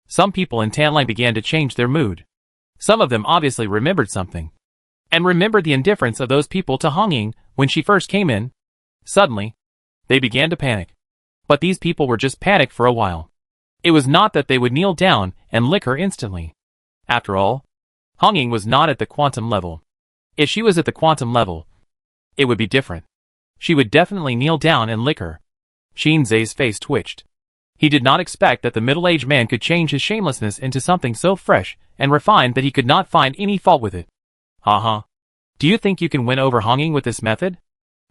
some people in Tianlang began to change their mood. Some of them obviously remembered something, and remembered the indifference of those people to Hongying when she first came in. Suddenly, they began to panic. But these people were just panicked for a while. It was not that they would kneel down and lick her instantly. After all, Hongying was not at the quantum level. If she was at the quantum level, it would be different. She would definitely kneel down and lick her. Qin's face twitched. He did not expect that the middle-aged man could change his shamelessness into something so fresh and refined that he could not find any fault with it. "Uh-huh. Do you think you can win over Hongying with this method?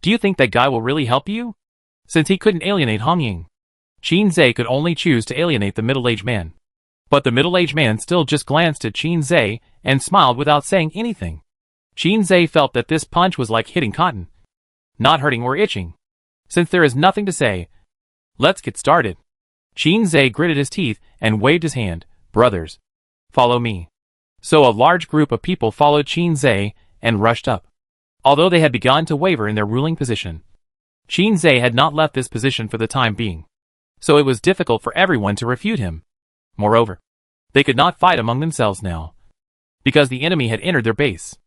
Do you think that guy will really help you?" Since he couldn't alienate Hongying, Qin could only choose to alienate the middle-aged man. But the middle-aged man still just glanced at Qin and smiled without saying anything. Qin felt that this punch was like hitting cotton. Not hurting or itching. Since there is nothing to say, let's get started. Qin gritted his teeth and waved his hand. "Brothers, follow me." So a large group of people followed Qin Zhe and rushed up. Although they had begun to waver in their ruling position, Qin Zhe had not left this position for the time being, so it was difficult for everyone to refute him. Moreover, they could not fight among themselves now, because the enemy had entered their base.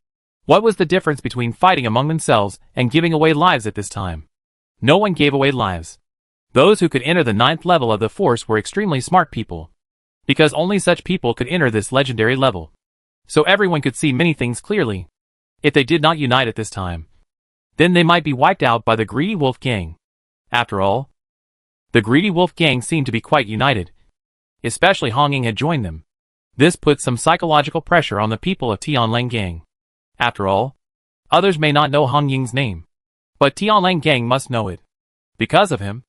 What was the difference between fighting among themselves and giving away lives at this time? No one gave away lives. Those who could enter the 9th level of the force were extremely smart people, because only such people could enter this legendary level. So everyone could see many things clearly. If they did not unite at this time, then they might be wiped out by the greedy wolf gang. After all, the greedy wolf gang seemed to be quite united. Especially Hong Ying had joined them. This put some psychological pressure on the people of Tianlang gang. After all, others may not know Hong Ying's name, but Tianlang gang must know it. Because of him,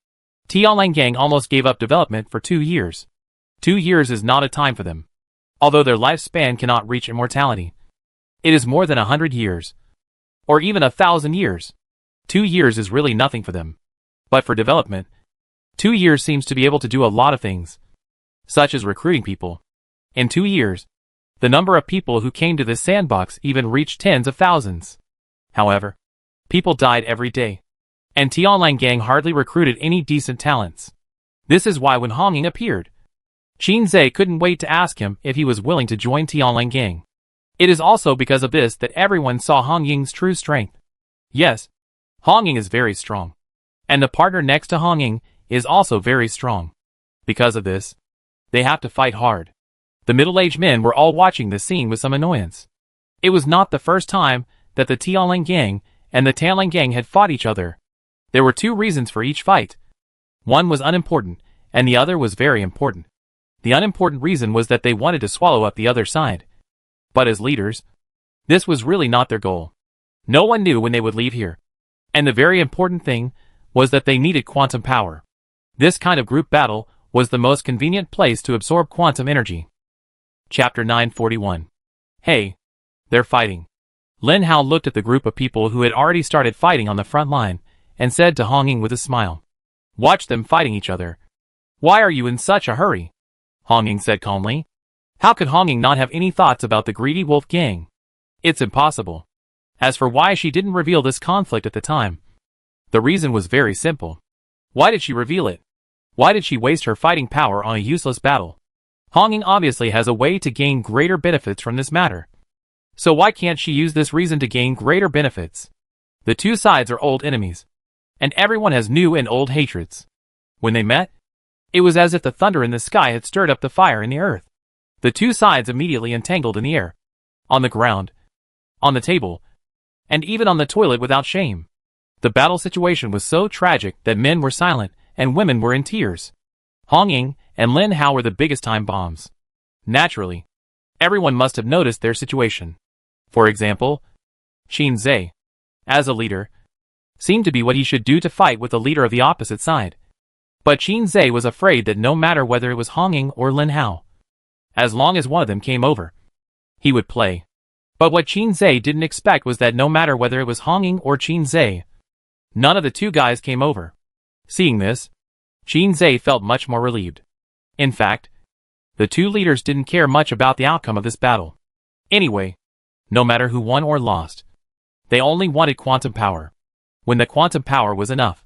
Tianlang gang almost gave up development for 2 years. 2 years is not a time for them. Although their lifespan cannot reach immortality, it is more than 100 years, or even 1,000 years. 2 years is really nothing for them. But for development, 2 years seems to be able to do a lot of things, such as recruiting people. In 2 years, the number of people who came to this sandbox even reached tens of thousands. However, people died every day, and Tianlang gang hardly recruited any decent talents. This is why when Hong Ying appeared, Qin Zhe couldn't wait to ask him if he was willing to join Tianlang gang. It is also because of this that everyone saw Hong Ying's true strength. Yes, Hong Ying is very strong, and the partner next to Hong Ying is also very strong. Because of this, they have to fight hard. The middle-aged men were all watching this scene with some annoyance. It was not the first time that the Tianlang gang and the Tanlang gang had fought each other. There were 2 reasons for each fight. One was unimportant, and the other was very important. The unimportant reason was that they wanted to swallow up the other side. But as leaders, this was really not their goal. No one knew when they would leave here. And the very important thing was that they needed quantum power. This kind of group battle was the most convenient place to absorb quantum energy. Chapter 941. Hey, they're fighting. Lin Hao looked at the group of people who had already started fighting on the front line and said to Hong Ying with a smile, "Watch them fighting each other. Why are you in such a hurry?" Hong Ying said calmly. How could Hong Ying not have any thoughts about the greedy wolf gang? It's impossible. As for why she didn't reveal this conflict at the time, the reason was very simple. Why did she reveal it? Why did she waste her fighting power on a useless battle? Hong Ying obviously has a way to gain greater benefits from this matter. So why can't she use this reason to gain greater benefits? The 2 sides are old enemies, and everyone has new and old hatreds. When they met, it was as if the thunder in the sky had stirred up the fire in the earth. The 2 sides immediately entangled in the air, on the ground, on the table, and even on the toilet without shame. The battle situation was so tragic that men were silent and women were in tears. Hong Ying and Lin Hao were the biggest time bombs. Naturally, everyone must have noticed their situation. For example, Qin Zhe, as a leader, seemed to be what he should do to fight with the leader of the opposite side. But Qin Zhe was afraid that no matter whether it was Hong Ying or Lin Hao, as long as one of them came over, he would play. But what Qin Zhe didn't expect was that no matter whether it was Hong Ying or Qin Zhe, none of the 2 guys came over. Seeing this, Qin Zhe felt much more relieved. In fact, the 2 leaders didn't care much about the outcome of this battle. Anyway, no matter who won or lost, they only wanted quantum power. When the quantum power was enough,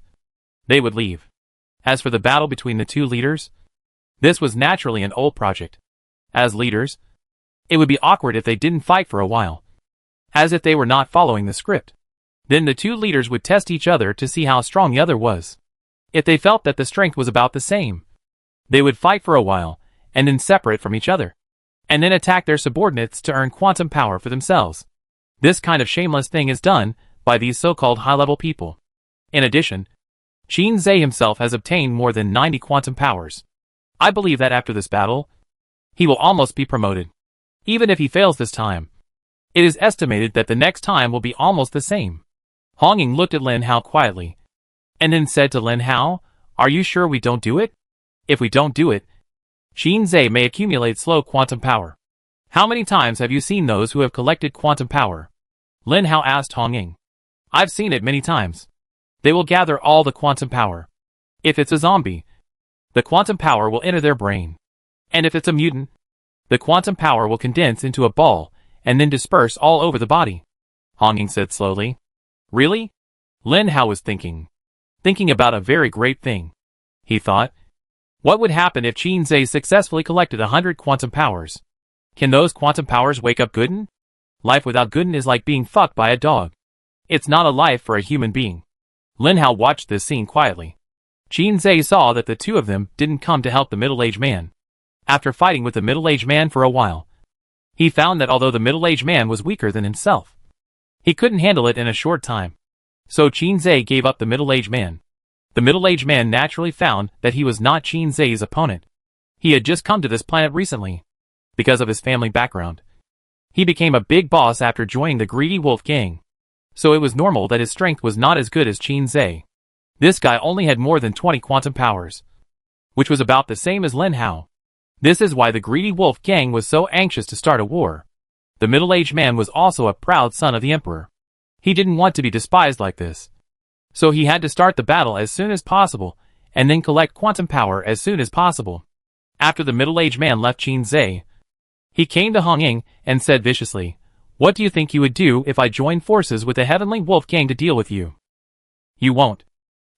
they would leave. As for the battle between the 2 leaders, this was naturally an old project. As leaders, it would be awkward if they didn't fight for a while, as if they were not following the script. Then the 2 leaders would test each other to see how strong the other was. If they felt that the strength was about the same, they would fight for a while, and then separate from each other, and then attack their subordinates to earn quantum power for themselves. This kind of shameless thing is done by these so-called high-level people. In addition, Qin Zhe himself has obtained more than 90 quantum powers. I believe that after this battle, he will almost be promoted. Even if he fails this time, it is estimated that the next time will be almost the same. Hong Ying looked at Lin Hao quietly, and then said to Lin Hao, "Are you sure we don't do it? If we don't do it, Qin Zhe may accumulate slow quantum power." "How many times have you seen those who have collected quantum power?" Lin Hao asked Hong Ying. "I've seen it many times. They will gather all the quantum power. If it's a zombie, the quantum power will enter their brain. And if it's a mutant, The quantum power will condense into a ball and then disperse all over the body. Hong Ying said slowly. Really? Lin Hao was thinking about a very great thing. He thought, what would happen if Qin Zhe successfully collected 100 quantum powers? Can those quantum powers wake up Gooden? Life without Gooden is like being fucked by a dog. It's not a life for a human being. Lin Hao watched this scene quietly. Qin Zhe saw that the two of them didn't come to help the middle-aged man. After fighting with the middle-aged man for a while, he found that although the middle-aged man was weaker than himself, he couldn't handle it in a short time. So Qin Zhe gave up the middle-aged man. The middle-aged man naturally found that he was not Qin Zhe's opponent. He had just come to this planet recently. Because of his family background, he became a big boss after joining the Greedy Wolf Gang. So it was normal that his strength was not as good as Qin Zhe. This guy only had more than 20 quantum powers, which was about the same as Lin Hao. This is why the Greedy Wolf Gang was so anxious to start a war. The middle-aged man was also a proud son of the emperor. He didn't want to be despised like this. So he had to start the battle as soon as possible, and then collect quantum power as soon as possible. After the middle-aged man left Qin Zhe, he came to Hong Ying and said viciously, what do you think you would do if I joined forces with the Heavenly Wolf Gang to deal with you? You won't.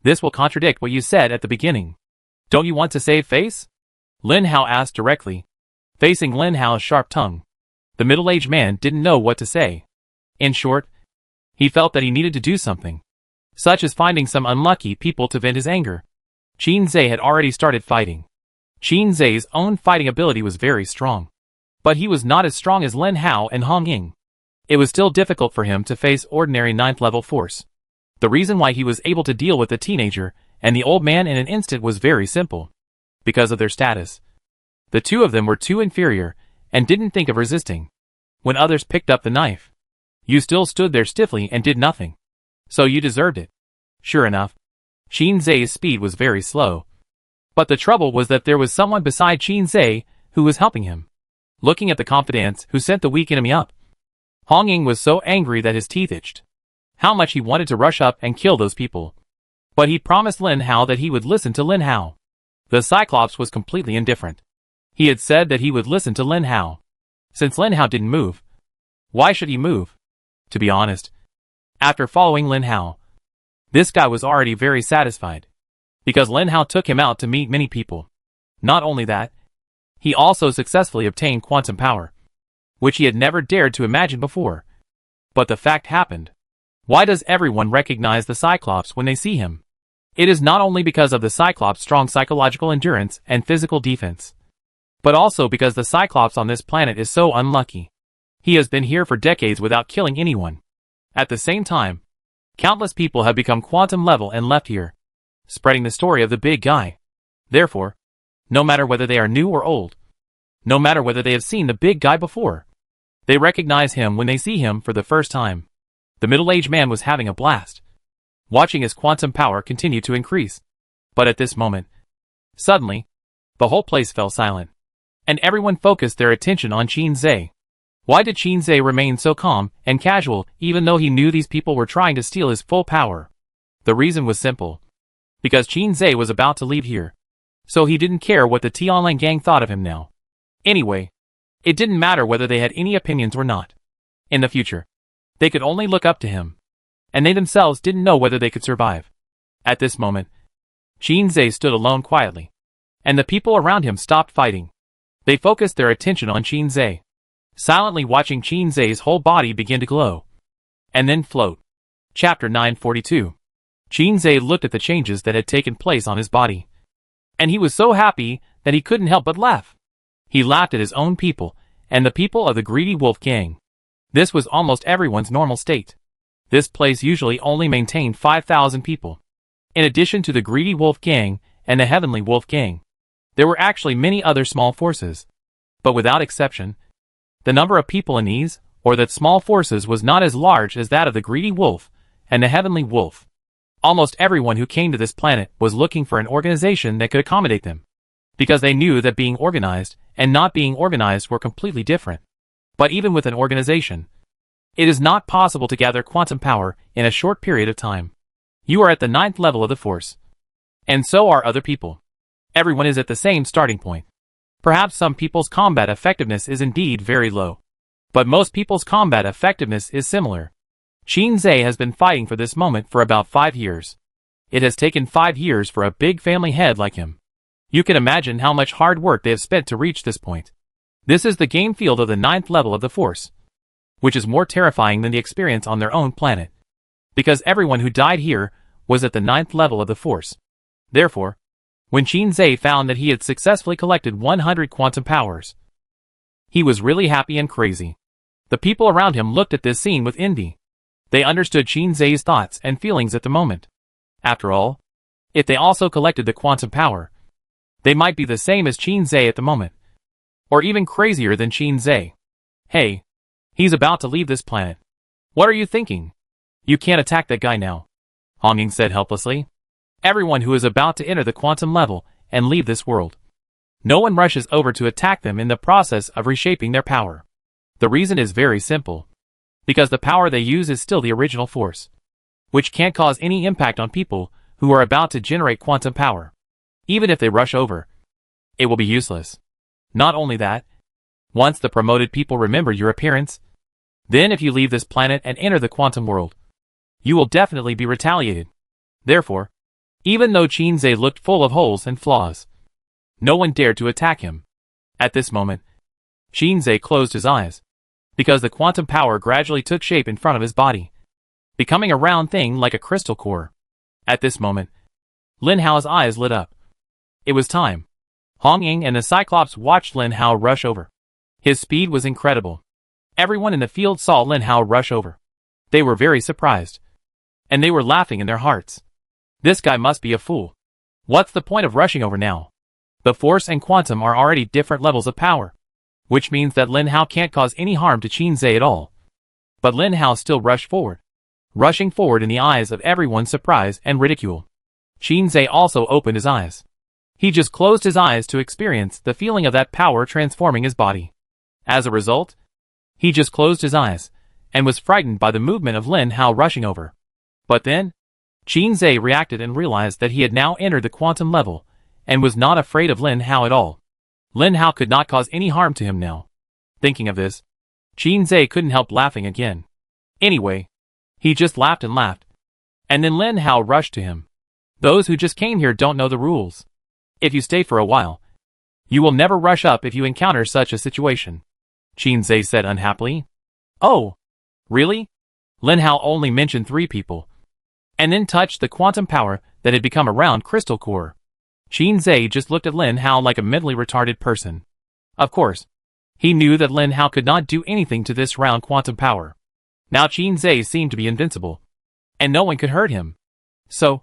This will contradict what you said at the beginning. Don't you want to save face? Lin Hao asked directly. Facing Lin Hao's sharp tongue, the middle-aged man didn't know what to say. In short, he felt that he needed to do something, such as finding some unlucky people to vent his anger. Qin Zhe had already started fighting. Qin Zhe's own fighting ability was very strong, but he was not as strong as Lin Hao and Hong Ying. It was still difficult for him to face ordinary 9th level force. The reason why he was able to deal with the teenager and the old man in an instant was very simple. Because of their status. The two of them were too inferior and didn't think of resisting. When others picked up the knife, you still stood there stiffly and did nothing. So you deserved it. Sure enough, Qin Zhe's speed was very slow. But the trouble was that there was someone beside Qin Zhe who was helping him. Looking at the confidants who sent the weak enemy up, Hong Ying was so angry that his teeth itched. How much he wanted to rush up and kill those people. But he promised Lin Hao that he would listen to Lin Hao. The Cyclops was completely indifferent. He had said that he would listen to Lin Hao. Since Lin Hao didn't move, why should he move? To be honest, after following Lin Hao, this guy was already very satisfied. Because Lin Hao took him out to meet many people. Not only that, he also successfully obtained quantum power, which he had never dared to imagine before. But the fact happened. Why does everyone recognize the Cyclops when they see him? It is not only because of the Cyclops' strong psychological endurance and physical defense, but also because the Cyclops on this planet is so unlucky. He has been here for decades without killing anyone. At the same time, countless people have become quantum level and left here, spreading the story of the big guy. Therefore, no matter whether they are new or old, no matter whether they have seen the big guy before, they recognize him when they see him for the first time. The middle-aged man was having a blast, watching his quantum power continue to increase. But at this moment, suddenly, the whole place fell silent, and everyone focused their attention on Qin Zhe. Why did Qin Zhe remain so calm and casual even though he knew these people were trying to steal his full power? The reason was simple. Because Qin Zhe was about to leave here. So he didn't care what the Tianlang gang thought of him now. Anyway, it didn't matter whether they had any opinions or not. In the future, they could only look up to him. And they themselves didn't know whether they could survive. At this moment, Qin Zhe stood alone quietly. And the people around him stopped fighting. They focused their attention on Qin Zhe, silently watching Qin Zhe's whole body begin to glow. And then float. Chapter 942. Qin Zhe looked at the changes that had taken place on his body. And he was so happy that he couldn't help but laugh. He laughed at his own people, and the people of the Greedy Wolf Gang. This was almost everyone's normal state. This place usually only maintained 5,000 people. In addition to the Greedy Wolf Gang and the Heavenly Wolf Gang, there were actually many other small forces. But without exception, the number of people in these, or that small forces, was not as large as that of the Greedy Wolf and the Heavenly Wolf. Almost everyone who came to this planet was looking for an organization that could accommodate them, because they knew that being organized and not being organized were completely different. But even with an organization, it is not possible to gather quantum power in a short period of time. You are at the 9th level of the force. And so are other people. Everyone is at the same starting point. Perhaps some people's combat effectiveness is indeed very low. But most people's combat effectiveness is similar. Qin Zhe has been fighting for this moment for about 5 years. It has taken 5 years for a big family head like him. You can imagine how much hard work they have spent to reach this point. This is the game field of the 9th level of the Force, which is more terrifying than the experience on their own planet. Because everyone who died here was at the 9th level of the Force. Therefore, when Qin Zhe found that he had successfully collected 100 quantum powers, he was really happy and crazy. The people around him looked at this scene with envy. They understood Qin Zhe's thoughts and feelings at the moment. After all, if they also collected the quantum power, they might be the same as Qin Zhe at the moment. Or even crazier than Qin Zhe. Hey, he's about to leave this planet. What are you thinking? You can't attack that guy now, Hong Ying said helplessly. Everyone who is about to enter the quantum level and leave this world, no one rushes over to attack them in the process of reshaping their power. The reason is very simple. Because the power they use is still the original force, which can't cause any impact on people who are about to generate quantum power. Even if they rush over, it will be useless. Not only that, once the promoted people remember your appearance, then if you leave this planet and enter the quantum world, you will definitely be retaliated. Therefore, even though Qin Zhe looked full of holes and flaws, no one dared to attack him. At this moment, Qin Zhe closed his eyes, because the quantum power gradually took shape in front of his body, becoming a round thing like a crystal core. At this moment, Lin Hao's eyes lit up. It was time. Hong Ying and the Cyclops watched Lin Hao rush over. His speed was incredible. Everyone in the field saw Lin Hao rush over. They were very surprised. And they were laughing in their hearts. This guy must be a fool. What's the point of rushing over now? The Force and Quantum are already different levels of power, which means that Lin Hao can't cause any harm to Qin Zhe at all. But Lin Hao still rushed forward, rushing forward in the eyes of everyone's surprise and ridicule. Qin Zhe also opened his eyes. He just closed his eyes to experience the feeling of that power transforming his body. As a result, he just closed his eyes, and was frightened by the movement of Lin Hao rushing over. But then, Qin Zhe reacted and realized that he had now entered the quantum level, and was not afraid of Lin Hao at all. Lin Hao could not cause any harm to him now. Thinking of this, Qin Zhe couldn't help laughing again. Anyway, he just laughed and laughed. And then Lin Hao rushed to him. Those who just came here don't know the rules. If you stay for a while, you will never rush up if you encounter such a situation, Qin Zhe said unhappily. Oh, really? Lin Hao only mentioned 3 people, and then touched the quantum power that had become a round crystal core. Qin Zhe just looked at Lin Hao like a mentally retarded person. Of course, he knew that Lin Hao could not do anything to this round quantum power. Now Qin Zhe seemed to be invincible, and no one could hurt him. So,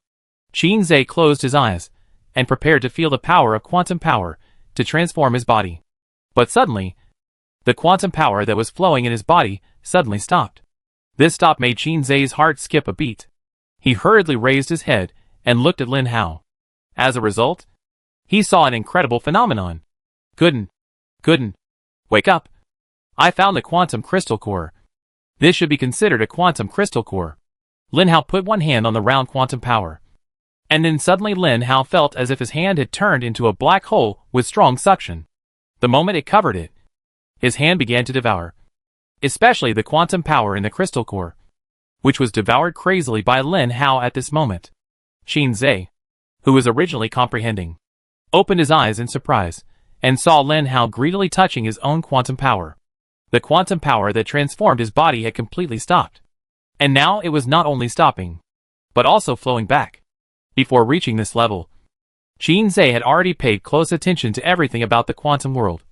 Qin Zhe closed his eyes, and prepared to feel the power of quantum power to transform his body. But suddenly, the quantum power that was flowing in his body suddenly stopped. This stop made Qin Zhe's heart skip a beat. He hurriedly raised his head and looked at Lin Hao. As a result, he saw an incredible phenomenon. Couldn't. Wake up. I found the quantum crystal core. This should be considered a quantum crystal core. Lin Hao put one hand on the round quantum power. And then suddenly Lin Hao felt as if his hand had turned into a black hole with strong suction. The moment it covered it, his hand began to devour, especially the quantum power in the crystal core, which was devoured crazily by Lin Hao at this moment. Qin Zhe, who was originally comprehending, opened his eyes in surprise, and saw Lin Hao greedily touching his own quantum power. The quantum power that transformed his body had completely stopped. And now it was not only stopping, but also flowing back. Before reaching this level, Qin Zhe had already paid close attention to everything about the quantum world.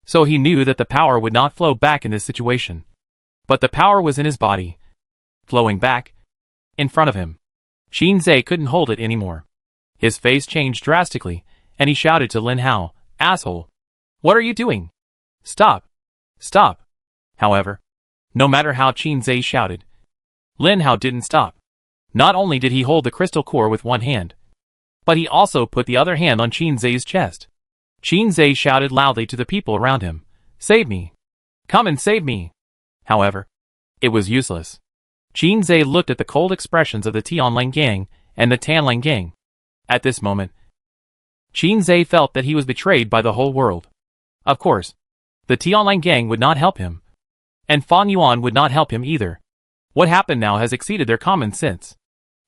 So he knew that the power would not flow back in this situation. But the power was in his body, flowing back, in front of him. Qin Zhe couldn't hold it anymore. His face changed drastically, and he shouted to Lin Hao, "Asshole! What are you doing? Stop! Stop!" However, no matter how Qin Zhe shouted, Lin Hao didn't stop. Not only did he hold the crystal core with one hand, but he also put the other hand on Qin Zhe's chest. Qin Zhe shouted loudly to the people around him, "Save me! Come and save me!" However, it was useless. Qin Zhe looked at the cold expressions of the Tianlang gang and the Tanlang gang. At this moment, Qin Zhe felt that he was betrayed by the whole world. Of course, the Tianlang gang would not help him. And Fang Yuan would not help him either. What happened now has exceeded their common sense.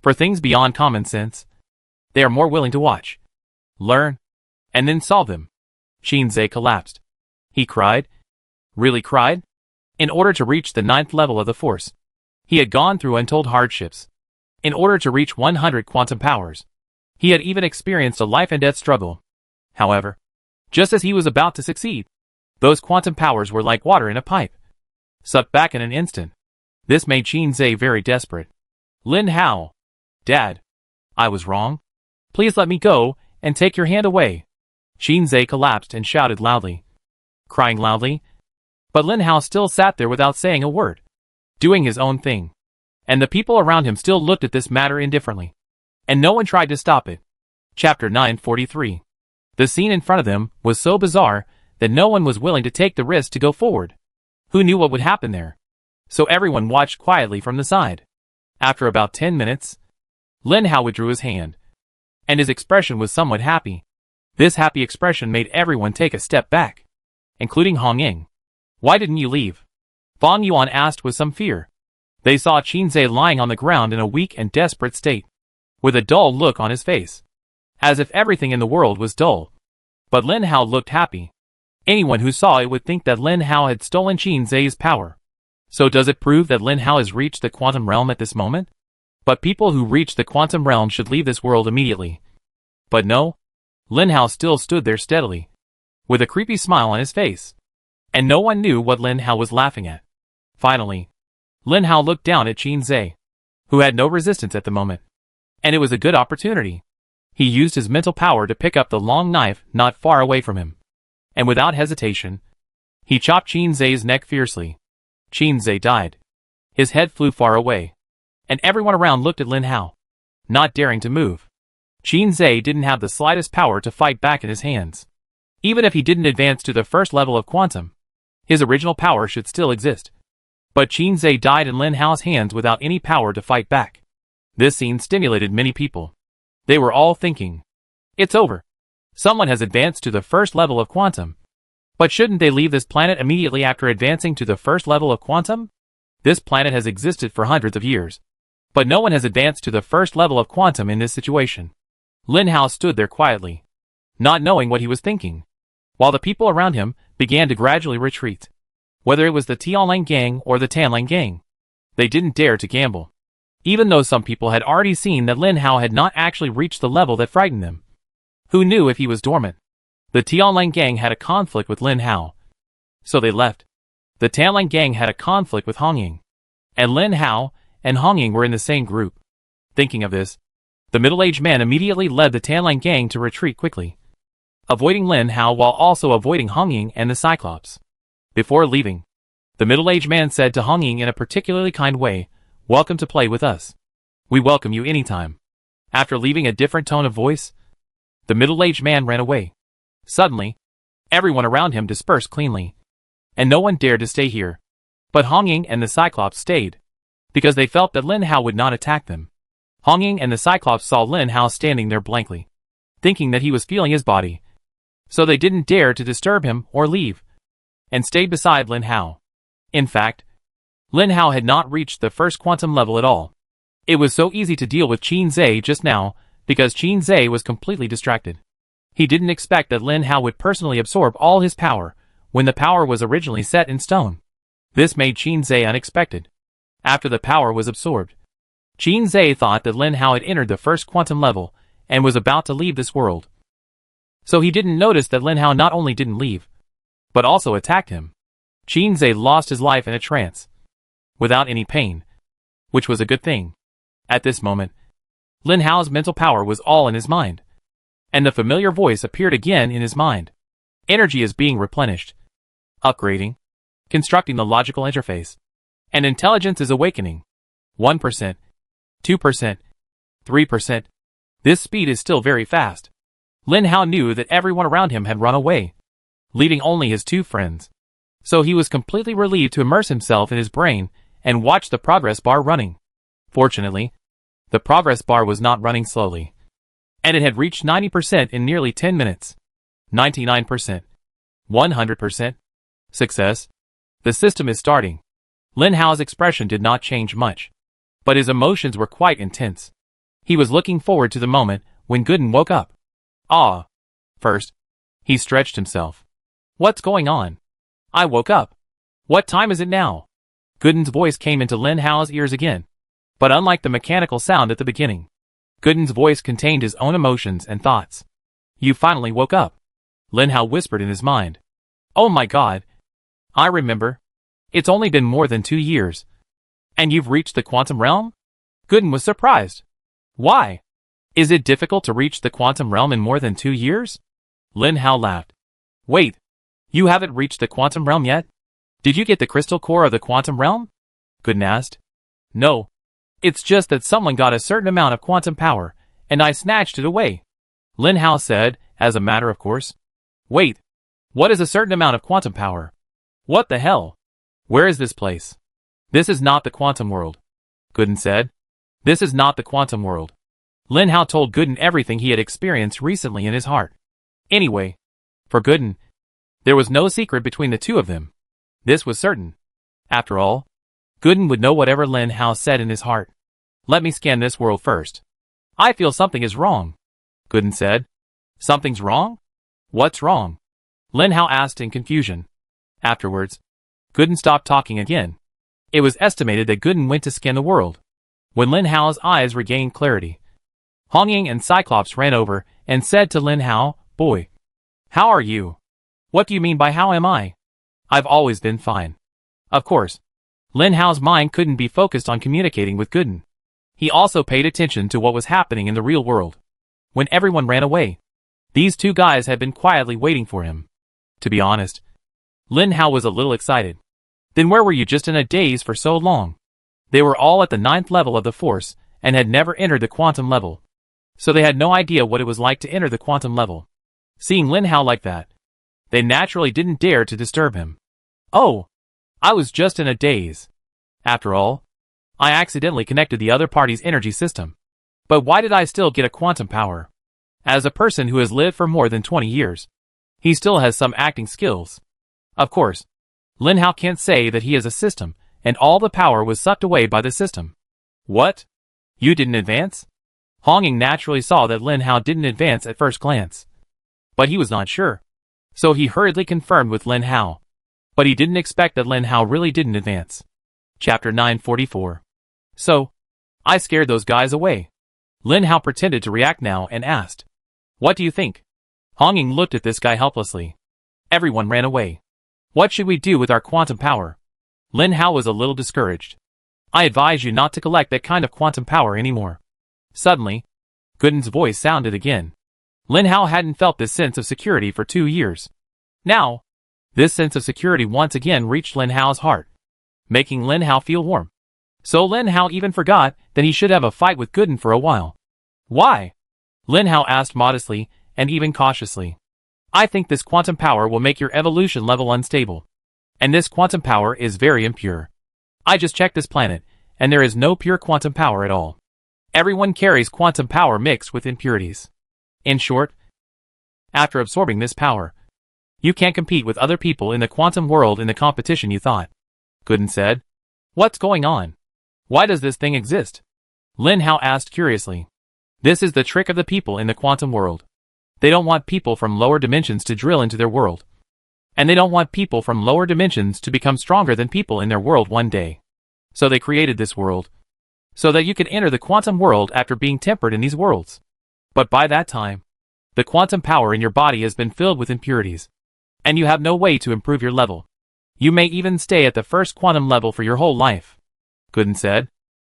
For things beyond common sense, they are more willing to watch, learn, and then solve them. Qin Zhe collapsed. He cried. Really cried? In order to reach the 9th level of the Force, he had gone through untold hardships. In order to reach 100 quantum powers, he had even experienced a life and death struggle. However, just as he was about to succeed, those quantum powers were like water in a pipe, sucked back in an instant. This made Qin Zhe very desperate. Lin Hao. Dad. I was wrong. Please let me go, and take your hand away. Qin Zhe collapsed and shouted loudly, crying loudly. But Lin Hao still sat there without saying a word, doing his own thing. And the people around him still looked at this matter indifferently. And no one tried to stop it. Chapter 943. The scene in front of them was so bizarre that no one was willing to take the risk to go forward. Who knew what would happen there? So everyone watched quietly from the side. After about 10 minutes, Lin Hao withdrew his hand, and his expression was somewhat happy. This happy expression made everyone take a step back, including Hong Ying. Why didn't you leave? Fang Yuan asked with some fear. They saw Qin Zhe lying on the ground in a weak and desperate state, with a dull look on his face, as if everything in the world was dull. But Lin Hao looked happy. Anyone who saw it would think that Lin Hao had stolen Qin Zhe's power. So does it prove that Lin Hao has reached the quantum realm at this moment? But people who reach the quantum realm should leave this world immediately. But no. Lin Hao still stood there steadily, with a creepy smile on his face. And no one knew what Lin Hao was laughing at. Finally, Lin Hao looked down at Qin Zhe, who had no resistance at the moment. And it was a good opportunity. He used his mental power to pick up the long knife not far away from him. And without hesitation, he chopped Qin Zhe's neck fiercely. Qin Zhe died. His head flew far away, and everyone around looked at Lin Hao, not daring to move. Qin Zhe didn't have the slightest power to fight back in his hands. Even if he didn't advance to the first level of quantum, his original power should still exist. But Qin Zhe died in Lin Hao's hands without any power to fight back. This scene stimulated many people. They were all thinking, it's over. Someone has advanced to the first level of quantum. But shouldn't they leave this planet immediately after advancing to the first level of quantum? This planet has existed for hundreds of years. But no one has advanced to the first level of quantum in this situation. Lin Hao stood there quietly, not knowing what he was thinking, while the people around him began to gradually retreat. Whether it was the Tianlang gang or the Tanlang gang, they didn't dare to gamble. Even though some people had already seen that Lin Hao had not actually reached the level that frightened them. Who knew if he was dormant? The Tianlang gang had a conflict with Lin Hao, so they left. The Tanlang gang had a conflict with Hong Ying, and Lin Hao and Hong Ying were in the same group. Thinking of this, the middle-aged man immediately led the Tanlang gang to retreat quickly, avoiding Lin Hao while also avoiding Hong Ying and the Cyclops. Before leaving, the middle-aged man said to Hong Ying in a particularly kind way, "Welcome to play with us. We welcome you anytime." After leaving a different tone of voice, the middle-aged man ran away. Suddenly, everyone around him dispersed cleanly, and no one dared to stay here. But Hong Ying and the Cyclops stayed, because they felt that Lin Hao would not attack them. Hong Ying and the Cyclops saw Lin Hao standing there blankly, thinking that he was feeling his body. So they didn't dare to disturb him or leave, and stayed beside Lin Hao. In fact, Lin Hao had not reached the first quantum level at all. It was so easy to deal with Qin Zhe just now, because Qin Zhe was completely distracted. He didn't expect that Lin Hao would personally absorb all his power, when the power was originally set in stone. This made Qin Zhe unexpected. After the power was absorbed, Qin Zhe thought that Lin Hao had entered the first quantum level, and was about to leave this world. So he didn't notice that Lin Hao not only didn't leave, but also attacked him. Qin Zhe lost his life in a trance, without any pain, which was a good thing. At this moment, Lin Hao's mental power was all in his mind, and the familiar voice appeared again in his mind. Energy is being replenished, upgrading, constructing the logical interface, and intelligence is awakening. 1%, 2%, 3%. This speed is still very fast. Lin Hao knew that everyone around him had run away, leaving only his two friends. So he was completely relieved to immerse himself in his brain and watch the progress bar running. Fortunately, the progress bar was not running slowly, and it had reached 90% in nearly 10 minutes. 99%. 100%. Success. The system is starting. Lin Hao's expression did not change much, but his emotions were quite intense. He was looking forward to the moment when Gooden woke up. Ah. First, he stretched himself. What's going on? I woke up. What time is it now? Gooden's voice came into Lin Hao's ears again, but unlike the mechanical sound at the beginning, Gooden's voice contained his own emotions and thoughts. You finally woke up, Lin Hao whispered in his mind. Oh my god. I remember. It's only been more than 2 years. And you've reached the quantum realm? Gooden was surprised. Why? Is it difficult to reach the quantum realm in more than 2 years? Lin Hao laughed. Wait. You haven't reached the quantum realm yet? Did you get the crystal core of the quantum realm? Gooden asked. No. It's just that someone got a certain amount of quantum power, and I snatched it away. Lin Hao said, as a matter of course. Wait. What is a certain amount of quantum power? What the hell? Where is this place? This is not the quantum world. Gooden said. This is not the quantum world. Lin Hao told Gooden everything he had experienced recently in his heart. Anyway, for Gooden, there was no secret between the two of them. This was certain. After all, Gooden would know whatever Lin Hao said in his heart. Let me scan this world first. I feel something is wrong, Gooden said. Something's wrong? What's wrong? Lin Hao asked in confusion. Afterwards, Gooden stopped talking again. It was estimated that Gooden went to scan the world. When Lin Hao's eyes regained clarity, Hong Ying and Cyclops ran over and said to Lin Hao, Boy, how are you? What do you mean by how am I? I've always been fine. Of course, Lin Hao's mind couldn't be focused on communicating with Gooden. He also paid attention to what was happening in the real world. When everyone ran away, these two guys had been quietly waiting for him. To be honest, Lin Hao was a little excited. Then where were you just in a daze for so long? They were all at the 9th level of the Force and had never entered the quantum level. So they had no idea what it was like to enter the quantum level. Seeing Lin Hao like that, they naturally didn't dare to disturb him. Oh, I was just in a daze. After all, I accidentally connected the other party's energy system. But why did I still get a quantum power? As a person who has lived for more than 20 years, he still has some acting skills. Of course, Lin Hao can't say that he is a system, and all the power was sucked away by the system. What? You didn't advance? Hong Ying naturally saw that Lin Hao didn't advance at first glance. But he was not sure. So he hurriedly confirmed with Lin Hao. But he didn't expect that Lin Hao really didn't advance. Chapter 944. So, I scared those guys away. Lin Hao pretended to react now and asked. What do you think? Hong Ying looked at this guy helplessly. Everyone ran away. What should we do with our quantum power? Lin Hao was a little discouraged. I advise you not to collect that kind of quantum power anymore. Suddenly, Gooden's voice sounded again. Lin Hao hadn't felt this sense of security for 2 years. Now, this sense of security once again reached Lin Hao's heart, making Lin Hao feel warm. So Lin Hao even forgot that he should have a fight with Gooden for a while. Why? Lin Hao asked modestly and even cautiously. I think this quantum power will make your evolution level unstable. And this quantum power is very impure. I just checked this planet, and there is no pure quantum power at all. Everyone carries quantum power mixed with impurities. In short, after absorbing this power, you can't compete with other people in the quantum world in the competition you thought. Gooden said. What's going on? Why does this thing exist? Lin Hao asked curiously. This is the trick of the people in the quantum world. They don't want people from lower dimensions to drill into their world. And they don't want people from lower dimensions to become stronger than people in their world one day. So they created this world, so that you could enter the quantum world after being tempered in these worlds. But by that time, the quantum power in your body has been filled with impurities, and you have no way to improve your level. You may even stay at the first quantum level for your whole life. Gooden said.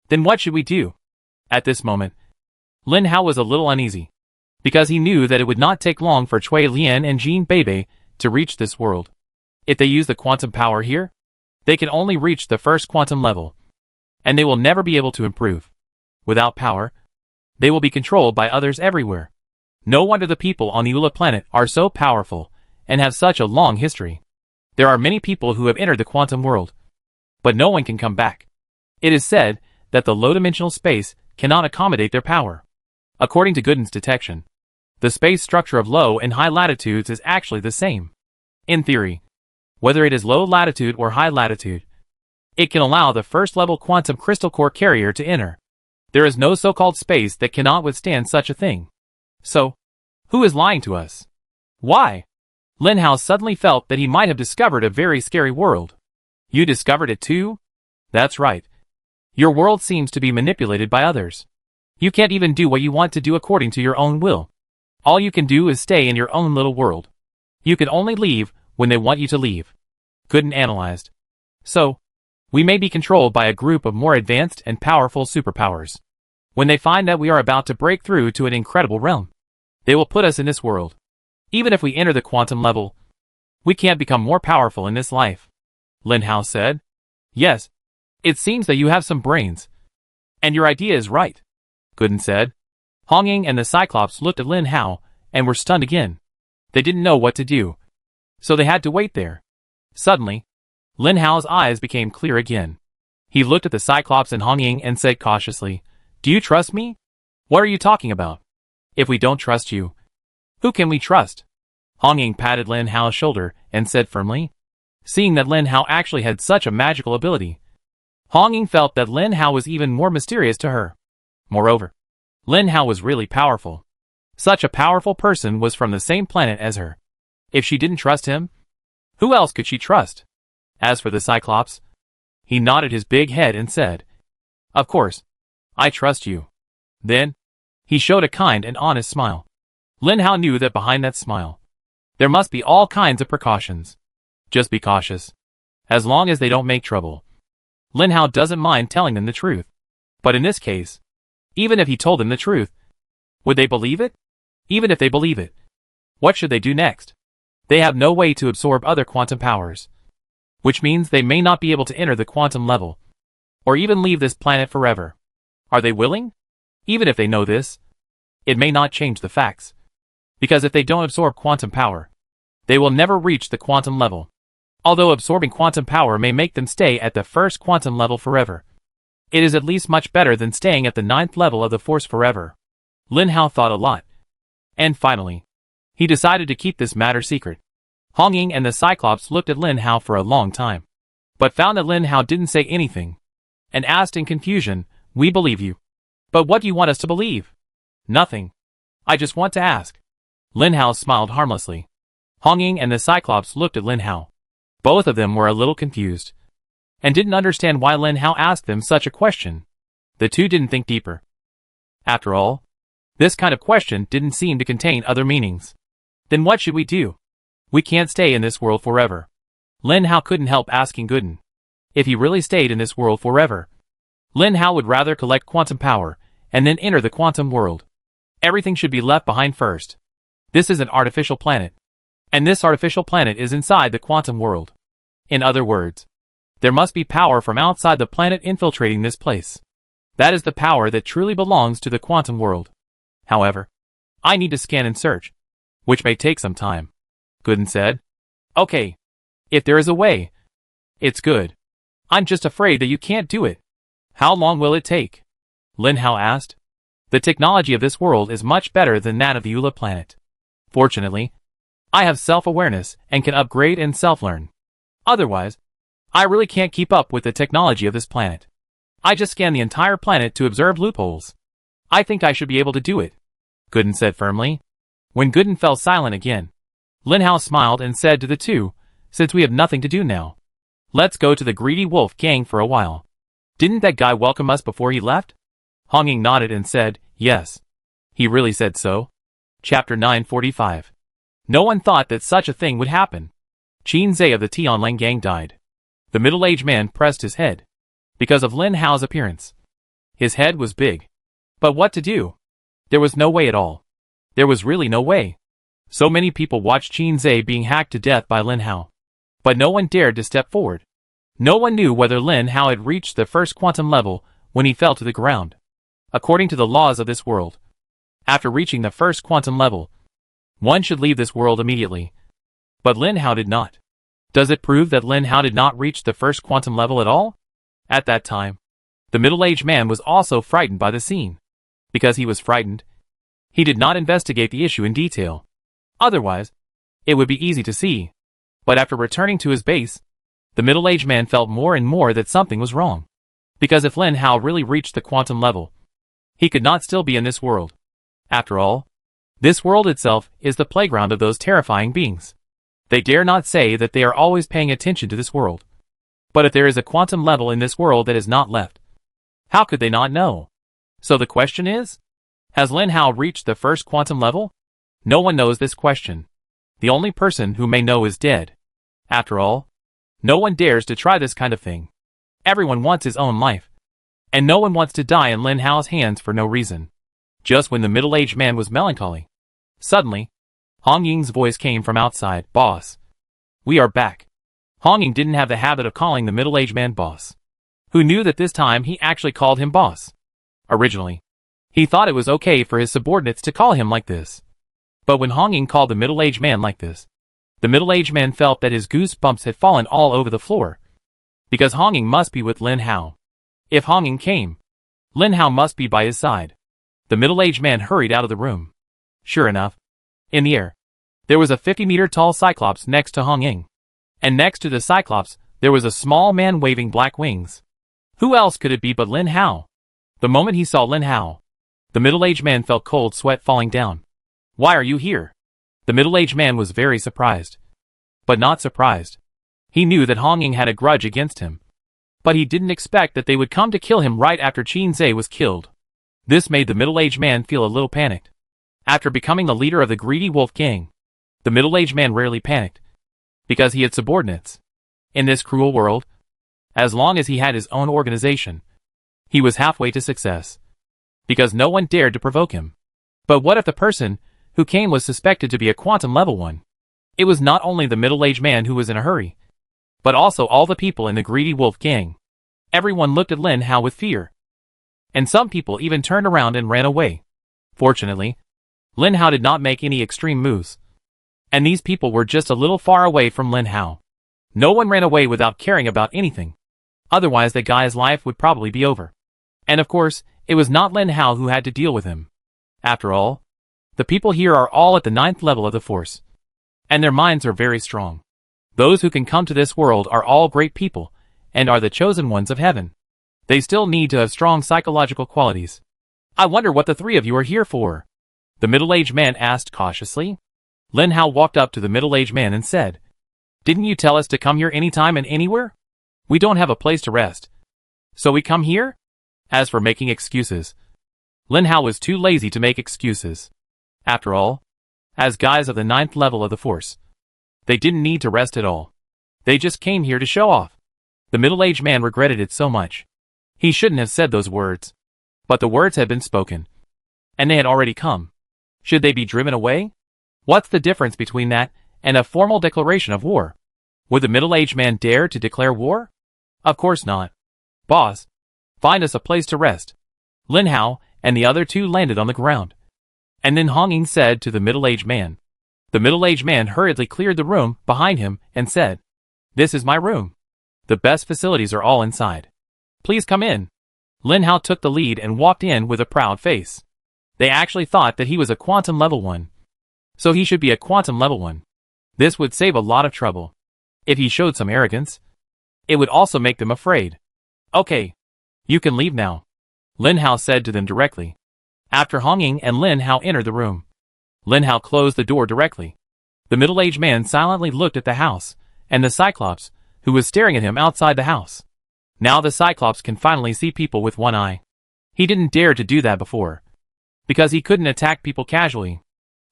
Then what should we do? At this moment, Lin Hao was a little uneasy, because he knew that it would not take long for Cui Lian and Jean Bebe to reach this world. If they use the quantum power here, they can only reach the first quantum level, and they will never be able to improve. Without power, they will be controlled by others everywhere. No wonder the people on the Ula planet are so powerful and have such a long history. There are many people who have entered the quantum world, but no one can come back. It is said that the low-dimensional space cannot accommodate their power. According to Gooden's detection, the space structure of low and high latitudes is actually the same. In theory, whether it is low latitude or high latitude, it can allow the first-level quantum crystal core carrier to enter. There is no so-called space that cannot withstand such a thing. So, who is lying to us? Why? Lin Hao suddenly felt that he might have discovered a very scary world. You discovered it too? That's right. Your world seems to be manipulated by others. You can't even do what you want to do according to your own will. All you can do is stay in your own little world. You can only leave when they want you to leave. Gooden analyzed. So, we may be controlled by a group of more advanced and powerful superpowers. When they find that we are about to break through to an incredible realm, they will put us in this world. Even if we enter the quantum level, we can't become more powerful in this life. Lin Hao said. Yes, it seems that you have some brains. And your idea is right, Gooden said. Hong Ying and the Cyclops looked at Lin Hao and were stunned again. They didn't know what to do, so they had to wait there. Suddenly, Lin Hao's eyes became clear again. He looked at the Cyclops and Hong Ying and said cautiously, "Do you trust me? What are you talking about? If we don't trust you, who can we trust?" Hong Ying patted Lin Hao's shoulder and said firmly, seeing that Lin Hao actually had such a magical ability. Hong Ying felt that Lin Hao was even more mysterious to her. Moreover, Lin Hao was really powerful. Such a powerful person was from the same planet as her. If she didn't trust him, who else could she trust? As for the Cyclops, he nodded his big head and said, "Of course, I trust you." Then, he showed a kind and honest smile. Lin Hao knew that behind that smile, there must be all kinds of precautions. Just be cautious. As long as they don't make trouble. Lin Hao doesn't mind telling them the truth. But in this case, even if he told them the truth, would they believe it? Even if they believe it, what should they do next? They have no way to absorb other quantum powers, which means they may not be able to enter the quantum level, or even leave this planet forever. Are they willing? Even if they know this, it may not change the facts, because if they don't absorb quantum power, they will never reach the quantum level. Although absorbing quantum power may make them stay at the first quantum level forever, it is at least much better than staying at the 9th level of the force forever. Lin Hao thought a lot, and finally, he decided to keep this matter secret. Hong Ying and the Cyclops looked at Lin Hao for a long time, but found that Lin Hao didn't say anything, and asked in confusion, "We believe you. But what do you want us to believe?" "Nothing. I just want to ask." Lin Hao smiled harmlessly. Hong Ying and the Cyclops looked at Lin Hao. Both of them were a little confused, and didn't understand why Lin Hao asked them such a question. The two didn't think deeper. After all, this kind of question didn't seem to contain other meanings. Then what should we do? We can't stay in this world forever. Lin Hao couldn't help asking Gooden. If he really stayed in this world forever, Lin Hao would rather collect quantum power and then enter the quantum world. Everything should be left behind first. This is an artificial planet, and this artificial planet is inside the quantum world. In other words, there must be power from outside the planet infiltrating this place. That is the power that truly belongs to the quantum world. However, I need to scan and search, which may take some time, Gooden said. Okay. If there is a way, it's good. I'm just afraid that you can't do it. How long will it take? Lin Hao asked. The technology of this world is much better than that of the Eula planet. Fortunately, I have self-awareness and can upgrade and self-learn. Otherwise, I really can't keep up with the technology of this planet. I just scan the entire planet to observe loopholes. I think I should be able to do it, Gooden said firmly. When Gooden fell silent again, Lin Hao smiled and said to the two, "Since we have nothing to do now, let's go to the Greedy Wolf gang for a while. Didn't that guy welcome us before he left?" Hong Ying nodded and said, "Yes. He really said so." Chapter 945. No one thought that such a thing would happen. Qin Zhe of the Tianlang gang died. The middle-aged man pressed his head, because of Lin Hao's appearance. His head was big. But what to do? There was no way at all. There was really no way. So many people watched Qin Zhe being hacked to death by Lin Hao. But no one dared to step forward. No one knew whether Lin Hao had reached the first quantum level when he fell to the ground. According to the laws of this world, after reaching the first quantum level, one should leave this world immediately. But Lin Hao did not. Does it prove that Lin Hao did not reach the first quantum level at all? At that time, the middle-aged man was also frightened by the scene. Because he was frightened, he did not investigate the issue in detail. Otherwise, it would be easy to see But after returning to his base, the middle-aged man felt more and more that something was wrong. Because if Lin Hao really reached the quantum level, he could not still be in this world. After all, this world itself is the playground of those terrifying beings. They dare not say that they are always paying attention to this world. But if there is a quantum level in this world that is not left, how could they not know? So the question is, has Lin Hao reached the first quantum level? No one knows this question. The only person who may know is dead. After all, no one dares to try this kind of thing. Everyone wants his own life. And no one wants to die in Lin Hao's hands for no reason. Just when the middle-aged man was melancholy, suddenly, Hong Ying's voice came from outside. "Boss, we are back." Hong Ying didn't have the habit of calling the middle-aged man boss. Who knew that this time he actually called him boss? Originally, he thought it was okay for his subordinates to call him like this. But when Hong Ying called the middle-aged man like this, the middle-aged man felt that his goosebumps had fallen all over the floor. Because Hong Ying must be with Lin Hao. If Hong Ying came, Lin Hao must be by his side. The middle-aged man hurried out of the room. Sure enough, in the air, there was a 50-meter-tall Cyclops next to Hong Ying. And next to the Cyclops, there was a small man waving black wings. Who else could it be but Lin Hao? The moment he saw Lin Hao, the middle-aged man felt cold sweat falling down. "Why are you here?" The middle-aged man was very surprised. But not surprised. He knew that Hong Ying had a grudge against him. But he didn't expect that they would come to kill him right after Qin Zhe was killed. This made the middle-aged man feel a little panicked. After becoming the leader of the greedy wolf gang, the middle-aged man rarely panicked. Because he had subordinates. In this cruel world, as long as he had his own organization, he was halfway to success. Because no one dared to provoke him. But what if the person who came was suspected to be a quantum level one? It was not only the middle-aged man who was in a hurry, but also all the people in the greedy wolf gang. Everyone looked at Lin Hao with fear. And some people even turned around and ran away. Fortunately, Lin Hao did not make any extreme moves. And these people were just a little far away from Lin Hao. No one ran away without caring about anything. Otherwise the guy's life would probably be over. And of course, it was not Lin Hao who had to deal with him. After all, the people here are all at the 9th level of the force. And their minds are very strong. Those who can come to this world are all great people, and are the chosen ones of heaven. They still need to have strong psychological qualities. "I wonder what the three of you are here for?" the middle-aged man asked cautiously. Lin Hao walked up to the middle-aged man and said, "Didn't you tell us to come here anytime and anywhere? We don't have a place to rest. So we come here?" As for making excuses, Lin Hao was too lazy to make excuses. After all, as guys of the 9th level of the force, they didn't need to rest at all. They just came here to show off. The middle-aged man regretted it so much. He shouldn't have said those words. But the words had been spoken. And they had already come. Should they be driven away? What's the difference between that and a formal declaration of war? Would the middle-aged man dare to declare war? Of course not. "Boss, find us a place to rest." Lin Hao and the other two landed on the ground. And then Hong Ying said to the middle-aged man. The middle-aged man hurriedly cleared the room behind him and said, "This is my room. The best facilities are all inside. Please come in." Lin Hao took the lead and walked in with a proud face. They actually thought that he was a quantum level one. So he should be a quantum level one. This would save a lot of trouble. If he showed some arrogance, it would also make them afraid. "Okay, you can leave now," Lin Hao said to them directly. After Hong Ying and Lin Hao entered the room, Lin Hao closed the door directly. The middle-aged man silently looked at the house, and the Cyclops, who was staring at him outside the house. Now the Cyclops can finally see people with one eye. He didn't dare to do that before, because he couldn't attack people casually.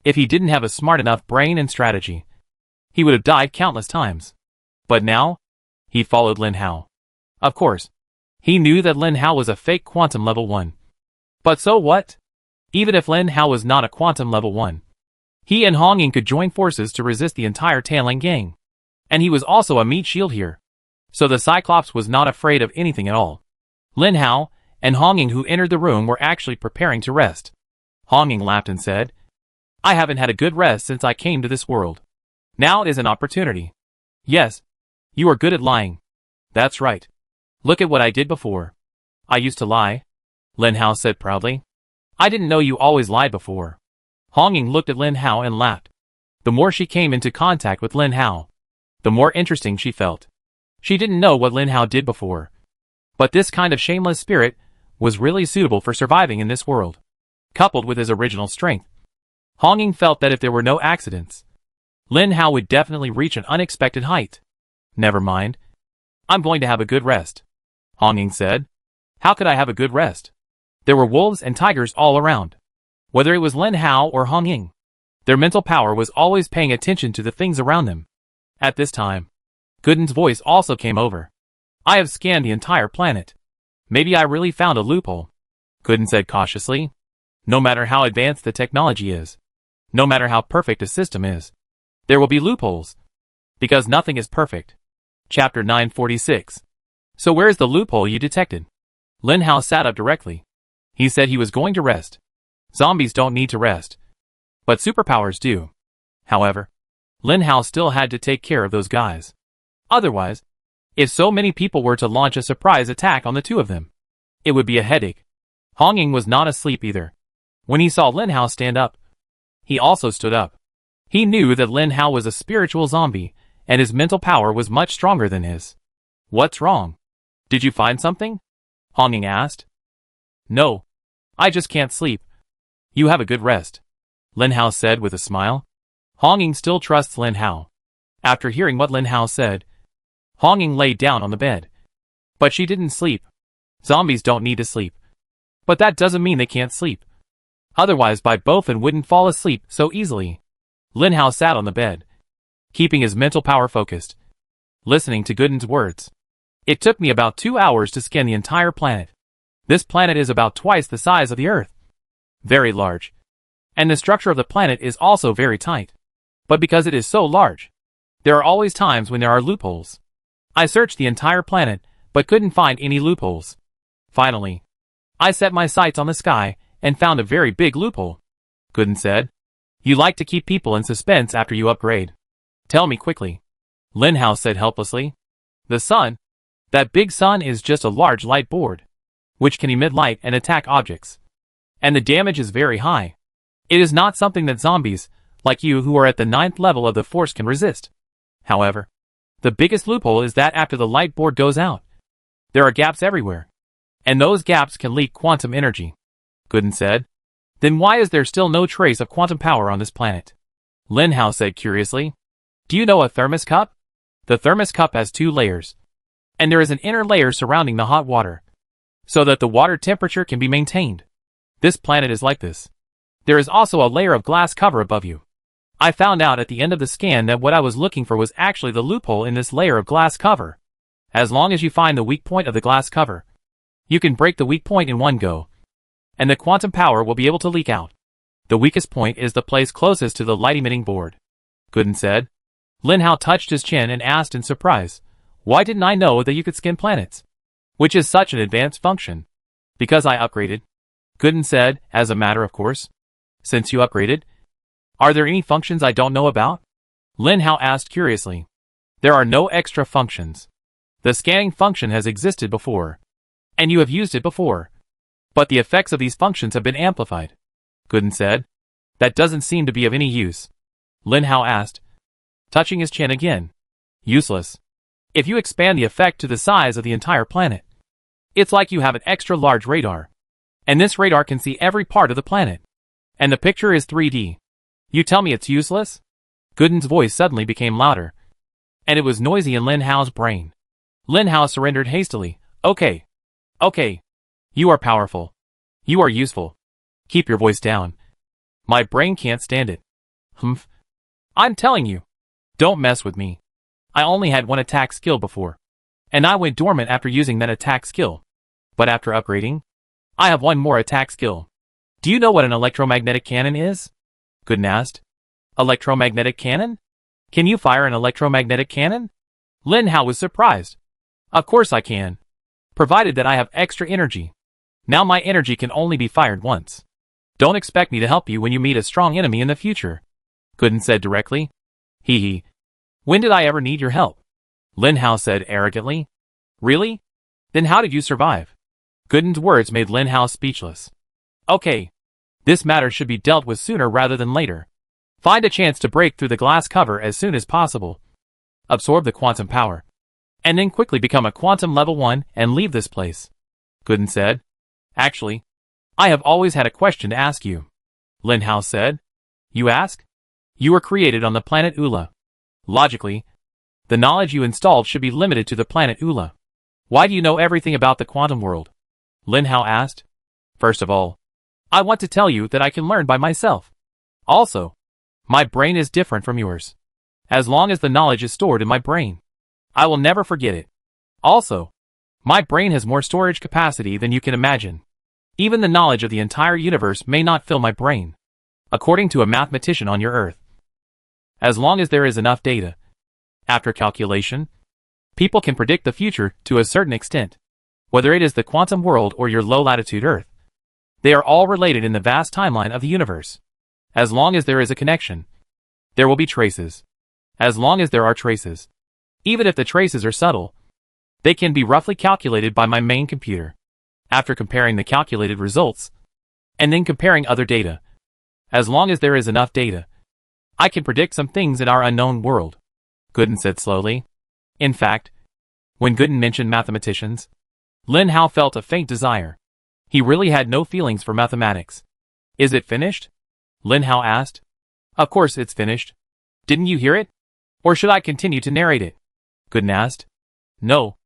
If he didn't have a smart enough brain and strategy, he would have died countless times. But now, he followed Lin Hao. Of course, he knew that Lin Hao was a fake quantum level 1. But so what? Even if Lin Hao was not a quantum level 1, he and Hong Ying could join forces to resist the entire Tanling gang. And he was also a meat shield here. So the Cyclops was not afraid of anything at all. Lin Hao and Hong Ying, who entered the room, were actually preparing to rest. Hong Ying laughed and said, "I haven't had a good rest since I came to this world. Now it is an opportunity." "Yes, you are good at lying." "That's right. Look at what I did before." "I used to lie," Lin Hao said proudly. "I didn't know you always lied before." Hong Ying looked at Lin Hao and laughed. The more she came into contact with Lin Hao, the more interesting she felt. She didn't know what Lin Hao did before, but this kind of shameless spirit was really suitable for surviving in this world. Coupled with his original strength, Hong Ying felt that if there were no accidents, Lin Hao would definitely reach an unexpected height. Never mind. I'm going to have a good rest, Hong Ying said. How could I have a good rest? There were wolves and tigers all around. Whether it was Lin Hao or Hong Ying, their mental power was always paying attention to the things around them. At this time, Gooden's voice also came over. I have scanned the entire planet. Maybe I really found a loophole, Gooden said cautiously. No matter how advanced the technology is, no matter how perfect a system is, there will be loopholes. Because nothing is perfect. Chapter 946. So where's the loophole you detected? Lin Hao sat up directly. He said he was going to rest. Zombies don't need to rest, but superpowers do. However, Lin Hao still had to take care of those guys. Otherwise, if so many people were to launch a surprise attack on the two of them, it would be a headache. Hong Ying was not asleep either. When he saw Lin Hao stand up, he also stood up. He knew that Lin Hao was a spiritual zombie, and his mental power was much stronger than his. What's wrong? Did you find something? Hong Ying asked. No. I just can't sleep. You have a good rest, Lin Hao said with a smile. Hong Ying still trusts Lin Hao. After hearing what Lin Hao said, Hong Ying lay down on the bed. But she didn't sleep. Zombies don't need to sleep. But that doesn't mean they can't sleep. Otherwise Bai Bofin wouldn't fall asleep so easily. Lin Hao sat on the bed, keeping his mental power focused, listening to Gooden's words. It took me about 2 hours to scan the entire planet. This planet is about twice the size of the Earth. Very large. And the structure of the planet is also very tight. But because it is so large, there are always times when there are loopholes. I searched the entire planet, but couldn't find any loopholes. Finally, I set my sights on the sky and found a very big loophole, Gooden said. You like to keep people in suspense after you upgrade. Tell me quickly, Lin Hao said helplessly. The sun? That big sun is just a large light board, which can emit light and attack objects. And the damage is very high. It is not something that zombies, like you who are at the 9th level of the force, can resist. However, the biggest loophole is that after the light board goes out, there are gaps everywhere. And those gaps can leak quantum energy, Gooden said. Then why is there still no trace of quantum power on this planet? Lin Hao said curiously. Do you know a thermos cup? The thermos cup has 2 layers. And there is an inner layer surrounding the hot water, so that the water temperature can be maintained. This planet is like this. There is also a layer of glass cover above you. I found out at the end of the scan that what I was looking for was actually the loophole in this layer of glass cover. As long as you find the weak point of the glass cover, you can break the weak point in one go, and the quantum power will be able to leak out. The weakest point is the place closest to the light-emitting board, Gooden said. Lin Hao touched his chin and asked in surprise, why didn't I know that you could scan planets? Which is such an advanced function. Because I upgraded, Gooden said, as a matter of course. Since you upgraded, are there any functions I don't know about? Lin Hao asked curiously. There are no extra functions. The scanning function has existed before, and you have used it before. But the effects of these functions have been amplified, Gooden said. That doesn't seem to be of any use, Lin Hao asked, touching his chin again. Useless. If you expand the effect to the size of the entire planet, it's like you have an extra large radar. And this radar can see every part of the planet. And the picture is 3D. You tell me it's useless? Gooden's voice suddenly became louder, and it was noisy in Lin Hao's brain. Lin Hao surrendered hastily. Okay. Okay. You are powerful. You are useful. Keep your voice down. My brain can't stand it. Humph. I'm telling you. Don't mess with me. I only had 1 attack skill before, and I went dormant after using that attack skill. But after upgrading, I have 1 more attack skill. Do you know what an electromagnetic cannon is? Gooden asked. Electromagnetic cannon? Can you fire an electromagnetic cannon? Lin Hao was surprised. Of course I can. Provided that I have extra energy. Now my energy can only be fired once. Don't expect me to help you when you meet a strong enemy in the future, Gooden said directly. Hee hee. When did I ever need your help? Lin Hao said arrogantly. Really? Then how did you survive? Gooden's words made Lin Hao speechless. Okay. This matter should be dealt with sooner rather than later. Find a chance to break through the glass cover as soon as possible. absorb the quantum power, and then quickly become a quantum level 1 and leave this place. Gooden said. Actually, I have always had a question to ask you. Lin Hao said. You ask? You were created on the planet Ula. Logically, the knowledge you installed should be limited to the planet Ula. Why do you know everything about the quantum world? Lin Hao asked. First of all, I want to tell you that I can learn by myself. Also, my brain is different from yours. As long as the knowledge is stored in my brain, I will never forget it. Also, my brain has more storage capacity than you can imagine. Even the knowledge of the entire universe may not fill my brain, according to a mathematician on your Earth. As long as there is enough data, after calculation, people can predict the future to a certain extent, whether it is the quantum world or your low-latitude Earth. They are all related in the vast timeline of the universe. As long as there is a connection, there will be traces. As long as there are traces, even if the traces are subtle, they can be roughly calculated by my main computer. After comparing the calculated results, and then comparing other data, as long as there is enough data, I can predict some things in our unknown world, Gooden said slowly. In fact, when Gooden mentioned mathematicians, Lin Hao felt a faint desire. He really had no feelings for mathematics. Is it finished? Lin Hao asked. Of course it's finished. Didn't you hear it? Or should I continue to narrate it? Gooden asked. No.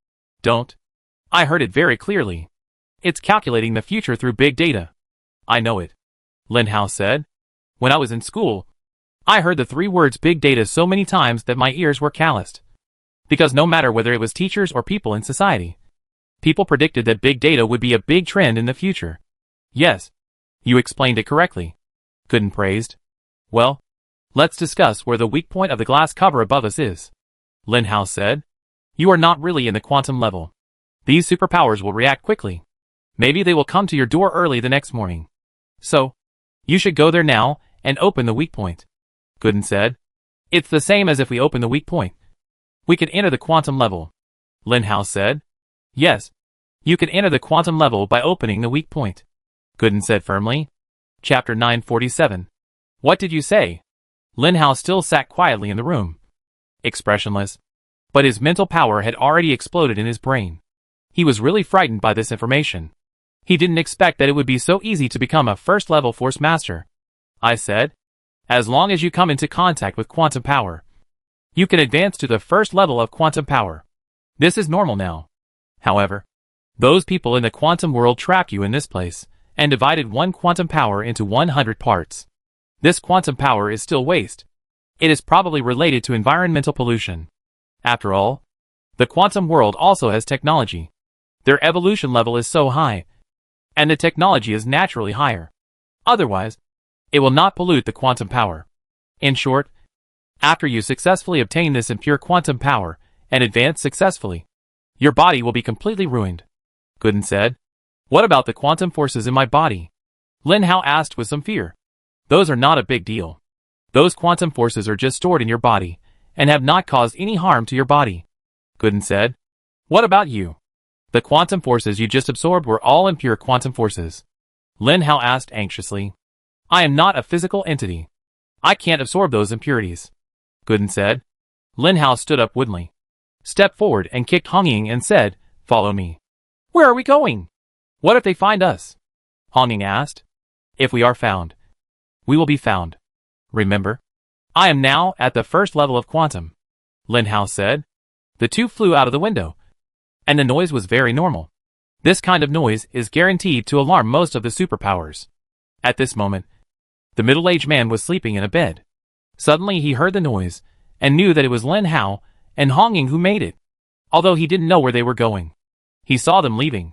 Don't. I heard it very clearly. It's calculating the future through big data. I know it. Lin Hao said. When I was in school, I heard the 3 words big data so many times that my ears were calloused. Because no matter whether it was teachers or people in society, people predicted that big data would be a big trend in the future. Yes. You explained it correctly. Gooden praised. Well, let's discuss where the weak point of the glass cover above us is. Lin Hao said. You are not really in the quantum level. These superpowers will react quickly. Maybe they will come to your door early the next morning. So, you should go there now and open the weak point. Gooden said. It's the same as if we open the weak point. We can enter the quantum level. Lin Hao said. Yes. You can enter the quantum level by opening the weak point. Gooden said firmly. Chapter 947. What did you say? Lin Hao still sat quietly in the room, expressionless, but his mental power had already exploded in his brain. He was really frightened by this information. He didn't expect that it would be so easy to become a first-level force master. I said, as long as you come into contact with quantum power, you can advance to the first level of quantum power. This is normal now. However, those people in the quantum world trapped you in this place and divided one quantum power into 100 parts. This quantum power is still waste. It is probably related to environmental pollution. After all, the quantum world also has technology. Their evolution level is so high, and the technology is naturally higher. Otherwise, it will not pollute the quantum power. In short, after you successfully obtain this impure quantum power and advance successfully, your body will be completely ruined. Gooden said. What about the quantum forces in my body? Lin Hao asked with some fear. Those are not a big deal. Those quantum forces are just stored in your body and have not caused any harm to your body. Gooden said. What about you? The quantum forces you just absorbed were all impure quantum forces. Lin Hao asked anxiously. I am not a physical entity. I can't absorb those impurities. Gooden said. Lin Hao stood up woodenly, stepped forward and kicked Hong Ying and said, Follow me. Where are we going? What if they find us? Hong Ying asked. If we are found, we will be found. Remember, I am now at the first level of quantum. Lin Hao said. The two flew out of the window, and the noise was very normal. This kind of noise is guaranteed to alarm most of the superpowers. At this moment, the middle-aged man was sleeping in a bed. Suddenly he heard the noise, and knew that it was Lin Hao and Hong Ying who made it, although he didn't know where they were going. He saw them leaving.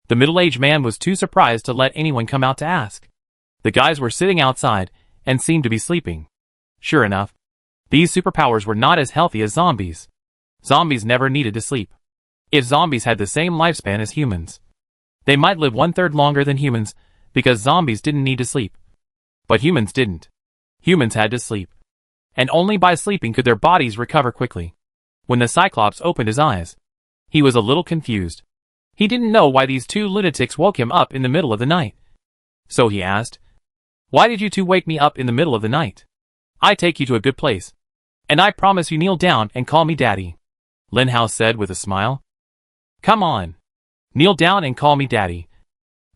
The middle-aged man was too surprised to let anyone come out to ask. The guys were sitting outside, and seemed to be sleeping. Sure enough, these superpowers were not as healthy as zombies. Zombies never needed to sleep. If zombies had the same lifespan as humans, they might live 1/3 longer than humans, because zombies didn't need to sleep. But humans didn't. Humans had to sleep. And only by sleeping could their bodies recover quickly. When the Cyclops opened his eyes, he was a little confused. He didn't know why these two lunatics woke him up in the middle of the night. So he asked, Why did you two wake me up in the middle of the night? I take you to a good place, And I promise you kneel down and call me daddy, Lin Hao said with a smile. Come on. Kneel down and call me daddy.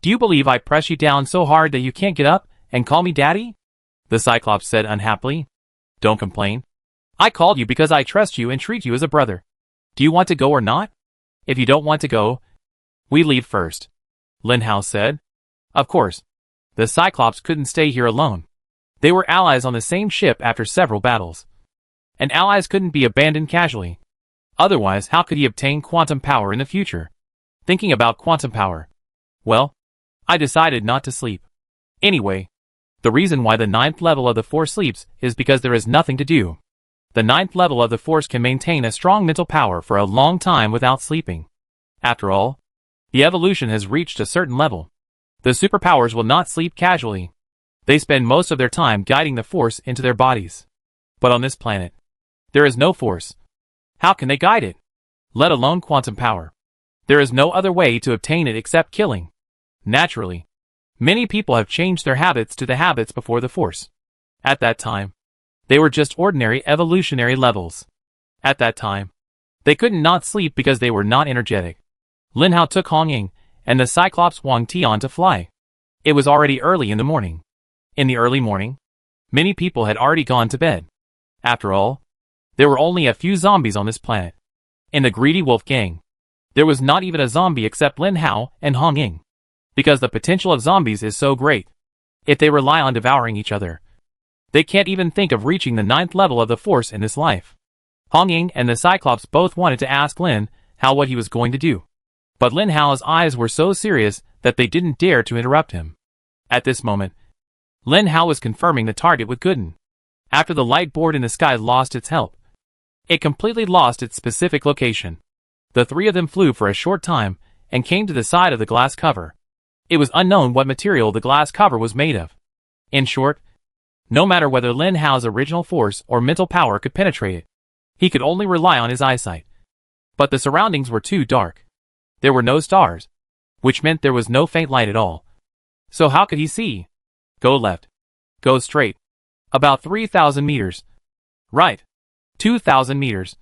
Do you believe I press you down so hard that you can't get up and call me daddy? The Cyclops said unhappily. Don't complain. I called you because I trust you and treat you as a brother. Do you want to go or not? If you don't want to go, we leave first, Lin Hao said. Of course. The Cyclops couldn't stay here alone. They were allies on the same ship after several battles. And allies couldn't be abandoned casually. Otherwise, how could he obtain quantum power in the future? Thinking about quantum power. Well, I decided not to sleep. Anyway, the reason why the 9th level of the Force sleeps is because there is nothing to do. The 9th level of the Force can maintain a strong mental power for a long time without sleeping. After all, the evolution has reached a certain level. The superpowers will not sleep casually. They spend most of their time guiding the Force into their bodies. But on this planet, there is no Force. How can they guide it? Let alone quantum power. There is no other way to obtain it except killing. Naturally, many people have changed their habits to the habits before the Force. At that time, they were just ordinary evolutionary levels. At that time, they couldn't not sleep because they were not energetic. Lin Hao took Hong Ying and the Cyclops Wang Tian to fly. It was already early in the morning. In the early morning, many people had already gone to bed. After all, there were only a few zombies on this planet. In the greedy wolf gang, there was not even a zombie except Lin Hao and Hong Ying. Because the potential of zombies is so great. If they rely on devouring each other, they can't even think of reaching the 9th level of the Force in this life. Hong Ying and the Cyclops both wanted to ask Lin Hao what he was going to do. But Lin Hao's eyes were so serious that they didn't dare to interrupt him. At this moment, Lin Hao was confirming the target with Gooden. After the light board in the sky lost its help, it completely lost its specific location. The three of them flew for a short time and came to the side of the glass cover. It was unknown what material the glass cover was made of. In short, no matter whether Lin Hao's original force or mental power could penetrate it, he could only rely on his eyesight. But the surroundings were too dark. There were no stars, which meant there was no faint light at all. So how could he see? Go left. Go straight. About 3,000 meters. Right. 2,000 meters.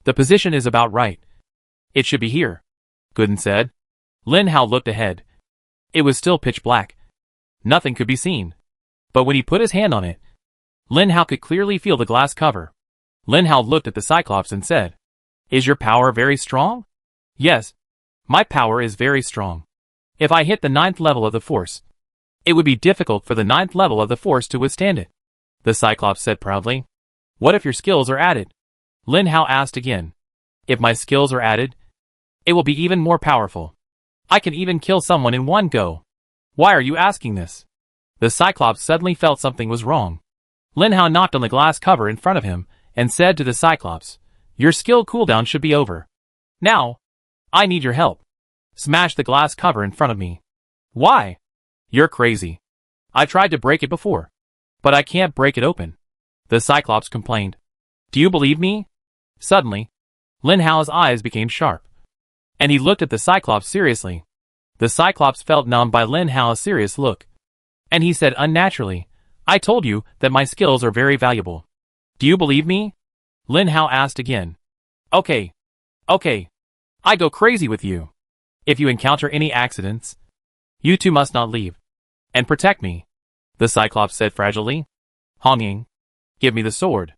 The position is about right. It should be here, Gooden said. Lin Hao looked ahead. It was still pitch black. Nothing could be seen. But when he put his hand on it, Lin Hao could clearly feel the glass cover. Lin Hao looked at the Cyclops and said, Is your power very strong? Yes. My power is very strong. If I hit the 9th level of the Force, it would be difficult for the 9th level of the Force to withstand it, the Cyclops said proudly. What if your skills are added? Lin Hao asked again. If my skills are added, it will be even more powerful. I can even kill someone in one go. Why are you asking this? The Cyclops suddenly felt something was wrong. Lin Hao knocked on the glass cover in front of him and said to the Cyclops, Your skill cooldown should be over. Now, I need your help. Smash the glass cover in front of me. Why? You're crazy. I tried to break it before, but I can't break it open, the Cyclops complained. Do you believe me? Suddenly, Lin Hao's eyes became sharp, and he looked at the Cyclops seriously. The Cyclops felt numbed by Lin Hao's serious look, and he said unnaturally, I told you that my skills are very valuable. Do you believe me? Lin Hao asked again. Okay. I go crazy with you. If you encounter any accidents, you two must not leave. And protect me, the Cyclops said fragilely. Hong Ying, give me the sword,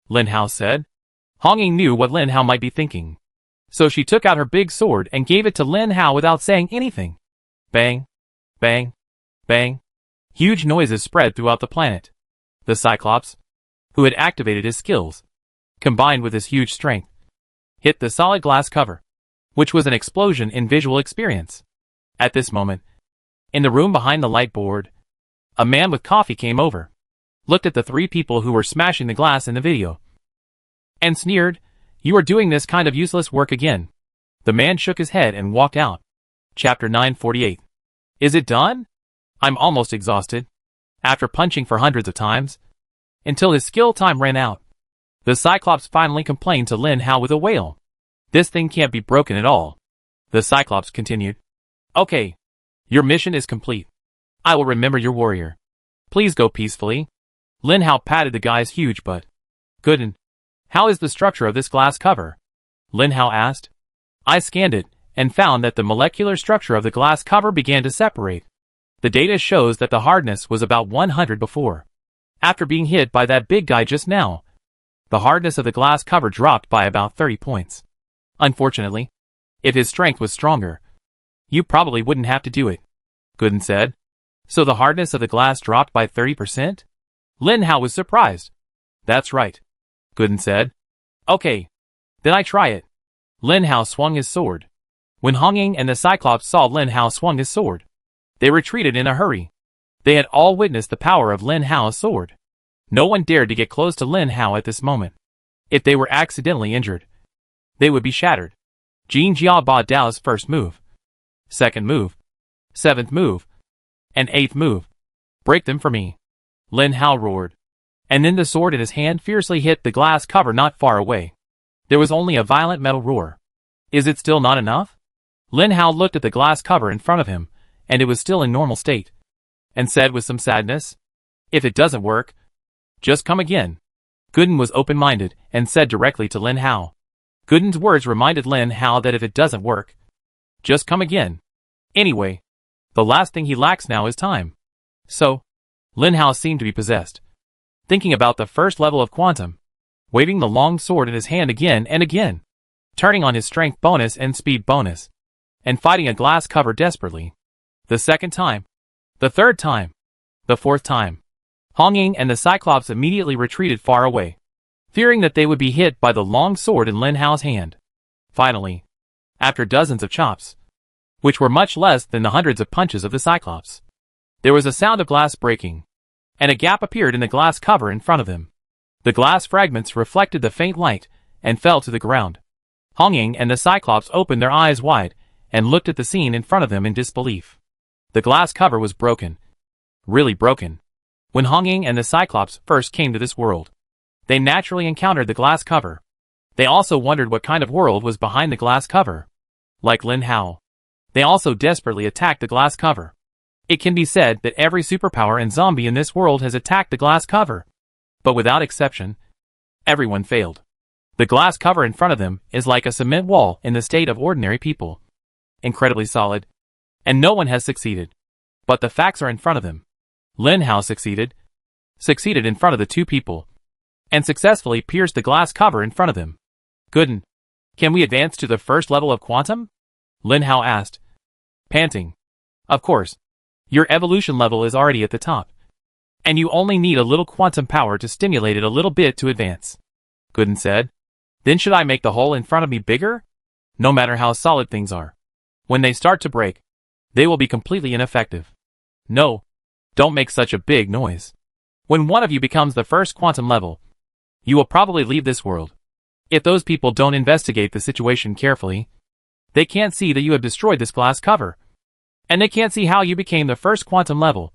Lin Hao said. Hong Ying knew what Lin Hao might be thinking. So she took out her big sword and gave it to Lin Hao without saying anything. Bang, bang, bang. Huge noises spread throughout the planet. The Cyclops, who had activated his skills, combined with his huge strength, hit the solid glass cover, which was an explosion in visual experience. At this moment, in the room behind the light board, a man with coffee came over, looked at the three people who were smashing the glass in the video, and sneered, You are doing this kind of useless work again. The man shook his head and walked out. Chapter 948. Is it done? I'm almost exhausted. After punching for hundreds of times, until his skill time ran out, the Cyclops finally complained to Lin Hao with a wail. This thing can't be broken at all. The Cyclops continued. Okay. Your mission is complete. I will remember your warrior. Please go peacefully. Lin Hao patted the guy's huge butt. Gooden, How is the structure of this glass cover? Lin Hao asked. I scanned it, and found that the molecular structure of the glass cover began to separate. The data shows that the hardness was about 100 before. After being hit by that big guy just now, the hardness of the glass cover dropped by about 30 points. Unfortunately, if his strength was stronger, you probably wouldn't have to do it, Gooden said. So the hardness of the glass dropped by 30%? Lin Hao was surprised. That's right, Gooden said. Okay, then I try it. Lin Hao swung his sword. When Hong Ying and the Cyclops saw Lin Hao swung his sword, they retreated in a hurry. They had all witnessed the power of Lin Hao's sword. No one dared to get close to Lin Hao at this moment. If they were accidentally injured, they would be shattered. Jin Jia Ba Dao's first move, second move, seventh move, and eighth move. Break them for me, Lin Hao roared. And then the sword in his hand fiercely hit the glass cover not far away. There was only a violent metal roar. Is it still not enough? Lin Hao looked at the glass cover in front of him, and it was still in normal state, and said with some sadness, if it doesn't work, just come again. Gooden was open-minded and said directly to Lin Hao. Gooden's words reminded Lin Hao that if it doesn't work, just come again. Anyway, the last thing he lacks now is time. So, Lin Hao seemed to be possessed, thinking about the first level of quantum, waving the long sword in his hand again and again, turning on his strength bonus and speed bonus, and fighting a glass cover desperately. The second time, the third time, the fourth time, Hong Ying and the Cyclops immediately retreated far away, fearing that they would be hit by the long sword in Lin Hao's hand. Finally, after dozens of chops, which were much less than the hundreds of punches of the Cyclops, there was a sound of glass breaking, and a gap appeared in the glass cover in front of them. The glass fragments reflected the faint light and fell to the ground. Hong Ying and the Cyclops opened their eyes wide and looked at the scene in front of them in disbelief. The glass cover was broken. Really broken. When Hong Ying and the Cyclops first came to this world, they naturally encountered the glass cover. They also wondered what kind of world was behind the glass cover. Like Lin Hao, they also desperately attacked the glass cover. It can be said that every superpower and zombie in this world has attacked the glass cover. But without exception, everyone failed. The glass cover in front of them is like a cement wall in the state of ordinary people. Incredibly solid. And no one has succeeded. But the facts are in front of them. Lin Hao succeeded in front of the two people, and successfully pierced the glass cover in front of them. Gooden, can we advance to the first level of quantum? Lin Hao asked, panting. Of course. Your evolution level is already at the top, and you only need a little quantum power to stimulate it a little bit to advance, Gooden said. Then should I make the hole in front of me bigger? No matter how solid things are, when they start to break, they will be completely ineffective. No, don't make such a big noise. When one of you becomes the first quantum level, you will probably leave this world. If those people don't investigate the situation carefully, they can't see that you have destroyed this glass cover, and they can't see how you became the first quantum level.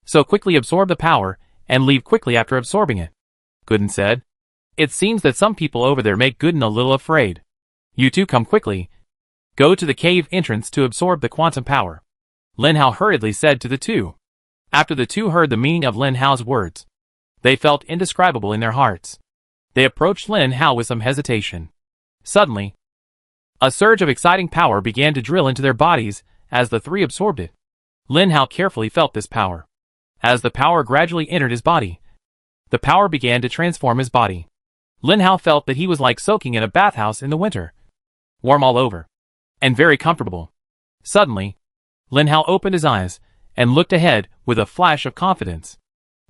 So quickly absorb the power, and leave quickly after absorbing it, Gooden said. It seems that some people over there make Gooden a little afraid. You two come quickly. Go to the cave entrance to absorb the quantum power, Lin Hao hurriedly said to the two. After the two heard the meaning of Lin Hao's words, they felt indescribable in their hearts. They approached Lin Hao with some hesitation. Suddenly, a surge of exciting power began to drill into their bodies as the three absorbed it. Lin Hao carefully felt this power. As the power gradually entered his body, the power began to transform his body. Lin Hao felt that he was like soaking in a bathhouse in the winter. Warm all over, and very comfortable. Suddenly, Lin Hao opened his eyes and looked ahead with a flash of confidence.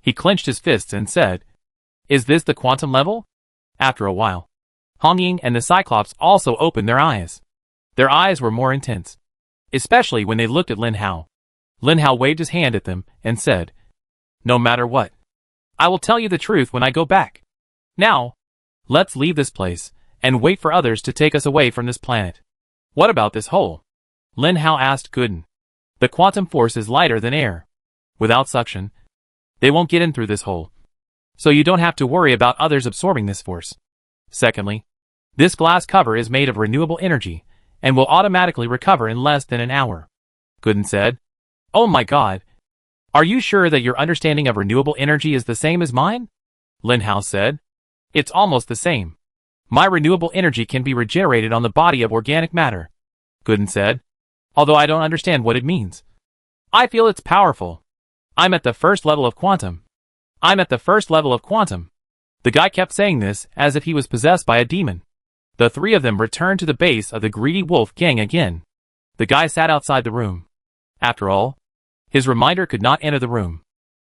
He clenched his fists and said, "Is this the quantum level?" After a while, Hong Ying and the Cyclops also opened their eyes. Their eyes were more intense, especially when they looked at Lin Hao. Lin Hao waved his hand at them and said, "No matter what, I will tell you the truth when I go back. Now, let's leave this place and wait for others to take us away from this planet." "What about this hole?" Lin Hao asked Gooden. "The quantum force is lighter than air. Without suction, they won't get in through this hole. So you don't have to worry about others absorbing this force. Secondly, this glass cover is made of renewable energy and will automatically recover in less than an hour," Gooden said. "Oh my god. Are you sure that your understanding of renewable energy is the same as mine?" Lin Hao said. It's almost the same. My renewable energy can be regenerated on the body of organic matter, Gooden said, although I don't understand what it means. I feel it's powerful. I'm at the first level of quantum. I'm at the first level of quantum. The guy kept saying this as if he was possessed by a demon. The three of them returned to the base of the Greedy Wolf Gang again. The guy sat outside the room. After all, his reminder could not enter the room.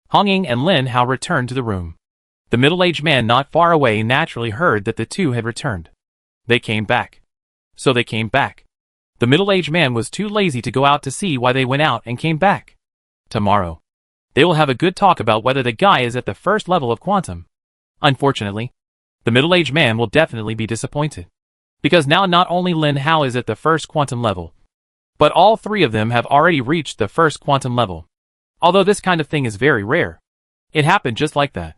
Hong Ying and Lin Hao returned to the room. The middle-aged man not far away naturally heard that the two had returned. They came back. So they came back. The middle-aged man was too lazy to go out to see why they went out and came back. Tomorrow, they will have a good talk about whether the guy is at the first level of quantum. Unfortunately, the middle-aged man will definitely be disappointed. Because now not only Lin Hao is at the first quantum level, but all three of them have already reached the first quantum level. Although this kind of thing is very rare. It happened just like that.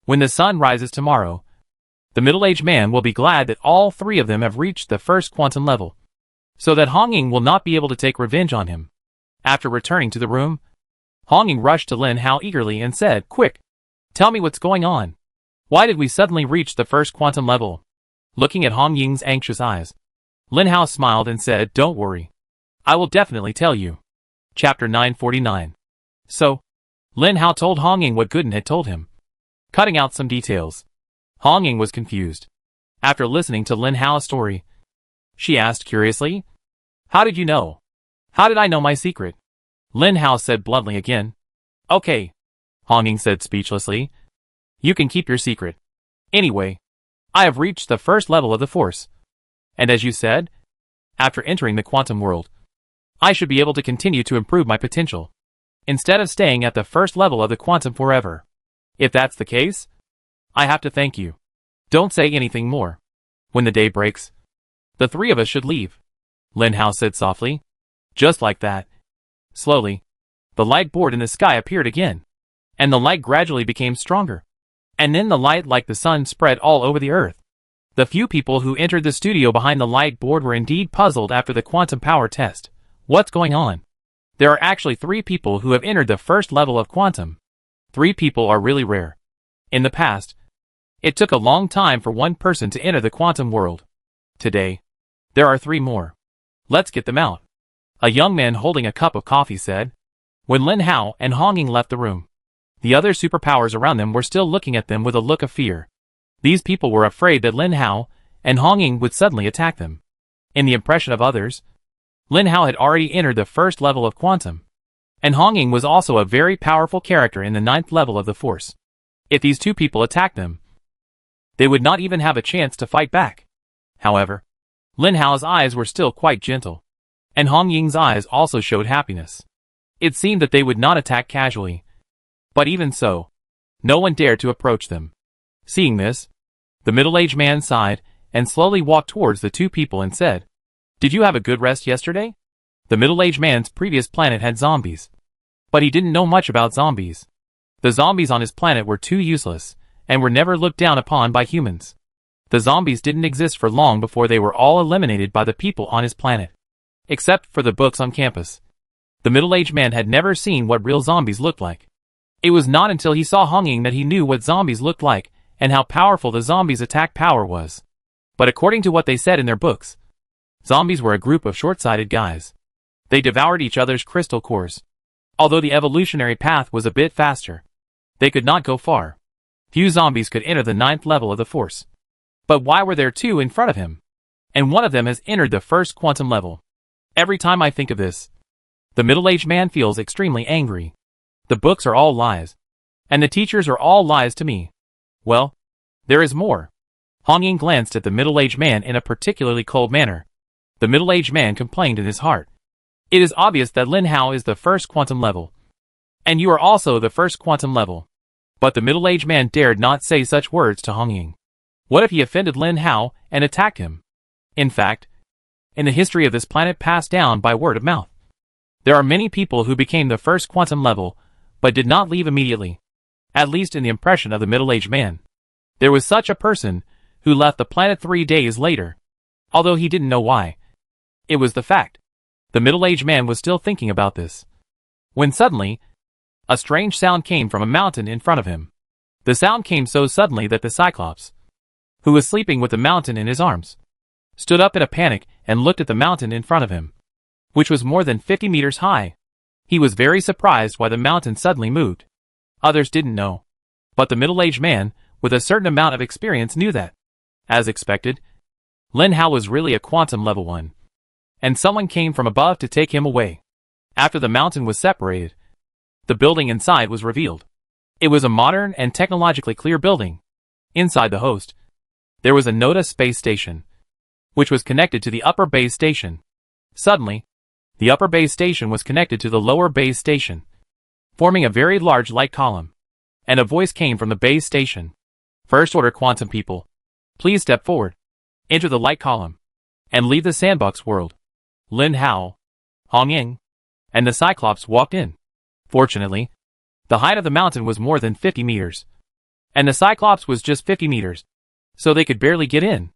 When the sun rises tomorrow, the middle-aged man will be glad that all three of them have reached the first quantum level, so that Hong Ying will not be able to take revenge on him. After returning to the room, Hong Ying rushed to Lin Hao eagerly and said, "Quick! Tell me what's going on. Why did we suddenly reach the first quantum level?" Looking at Hong Ying's anxious eyes, Lin Hao smiled and said, "Don't worry. I will definitely tell you." Chapter 949. So, Lin Hao told Hong Ying what Gooden had told him, cutting out some details. Hong Ying was confused. After listening to Lin Hao's story, she asked curiously, "How did you know? How did I know my secret?" Lin Hao said bluntly again. "Okay," Hong Ying said speechlessly. "You can keep your secret. Anyway, I have reached the first level of the Force. And as you said, after entering the quantum world, I should be able to continue to improve my potential, instead of staying at the first level of the quantum forever. If that's the case, I have to thank you. Don't say anything more. When the day breaks, the three of us should leave," Lin Hao said softly. Just like that. Slowly, the light board in the sky appeared again, and the light gradually became stronger. And then the light like the sun spread all over the earth. The few people who entered the studio behind the light board were indeed puzzled after the quantum power test. What's going on? There are actually 3 people who have entered the first level of quantum. 3 people are really rare. In the past, it took a long time for one person to enter the quantum world. Today, there are 3 more. Let's get them out. A young man holding a cup of coffee said. When Lin Hao and Hong Ying left the room, the other superpowers around them were still looking at them with a look of fear. These people were afraid that Lin Hao and Hong Ying would suddenly attack them. In the impression of others, Lin Hao had already entered the first level of quantum, and Hong Ying was also a very powerful character in the 9th level of the Force. If these 2 people attacked them, they would not even have a chance to fight back. However, Lin Hao's eyes were still quite gentle, and Hong Ying's eyes also showed happiness. It seemed that they would not attack casually. But even so, no one dared to approach them. Seeing this, the middle-aged man sighed and slowly walked towards the 2 people and said, "Did you have a good rest yesterday?" The middle-aged man's previous planet had zombies, but he didn't know much about zombies. The zombies on his planet were too useless and were never looked down upon by humans. The zombies didn't exist for long before they were all eliminated by the people on his planet. Except for the books on campus, the middle-aged man had never seen what real zombies looked like. It was not until he saw Hong Ying that he knew what zombies looked like and how powerful the zombies' attack power was. But according to what they said in their books, zombies were a group of short-sighted guys. They devoured each other's crystal cores. Although the evolutionary path was a bit faster, they could not go far. Few zombies could enter the 9th level of the Force. But why were there 2 in front of him? And one of them has entered the first quantum level. Every time I think of this, the middle-aged man feels extremely angry. The books are all lies, and the teachers are all lies to me. Well, there is more. Hong Ying glanced at the middle-aged man in a particularly cold manner. The middle-aged man complained in his heart. It is obvious that Lin Hao is the first quantum level, and you are also the first quantum level. But the middle-aged man dared not say such words to Hong Ying. What if he offended Lin Hao and attacked him? In fact, in the history of this planet passed down by word of mouth, there are many people who became the first quantum level, but did not leave immediately. At least in the impression of the middle-aged man. There was such a person who left the planet 3 days later, although he didn't know why. It was the fact. The middle-aged man was still thinking about this, when suddenly, a strange sound came from a mountain in front of him. The sound came so suddenly that the Cyclops, who was sleeping with the mountain in his arms, stood up in a panic and looked at the mountain in front of him, which was more than 50 meters high. He was very surprised why the mountain suddenly moved. Others didn't know, but the middle-aged man, with a certain amount of experience, knew that, as expected, Lin Hao was really a quantum level 1. And someone came from above to take him away. After the mountain was separated, the building inside was revealed. It was a modern and technologically clear building. Inside the host, there was a Noda space station, which was connected to the upper base station. Suddenly, the upper base station was connected to the lower base station, forming a very large light column. And a voice came from the base station. First order quantum people, please step forward, enter the light column, and leave the sandbox world. Lin Hao, Hong Ying, and the Cyclops walked in. Fortunately, the height of the mountain was more than 50 meters, and the Cyclops was just 50 meters, so they could barely get in.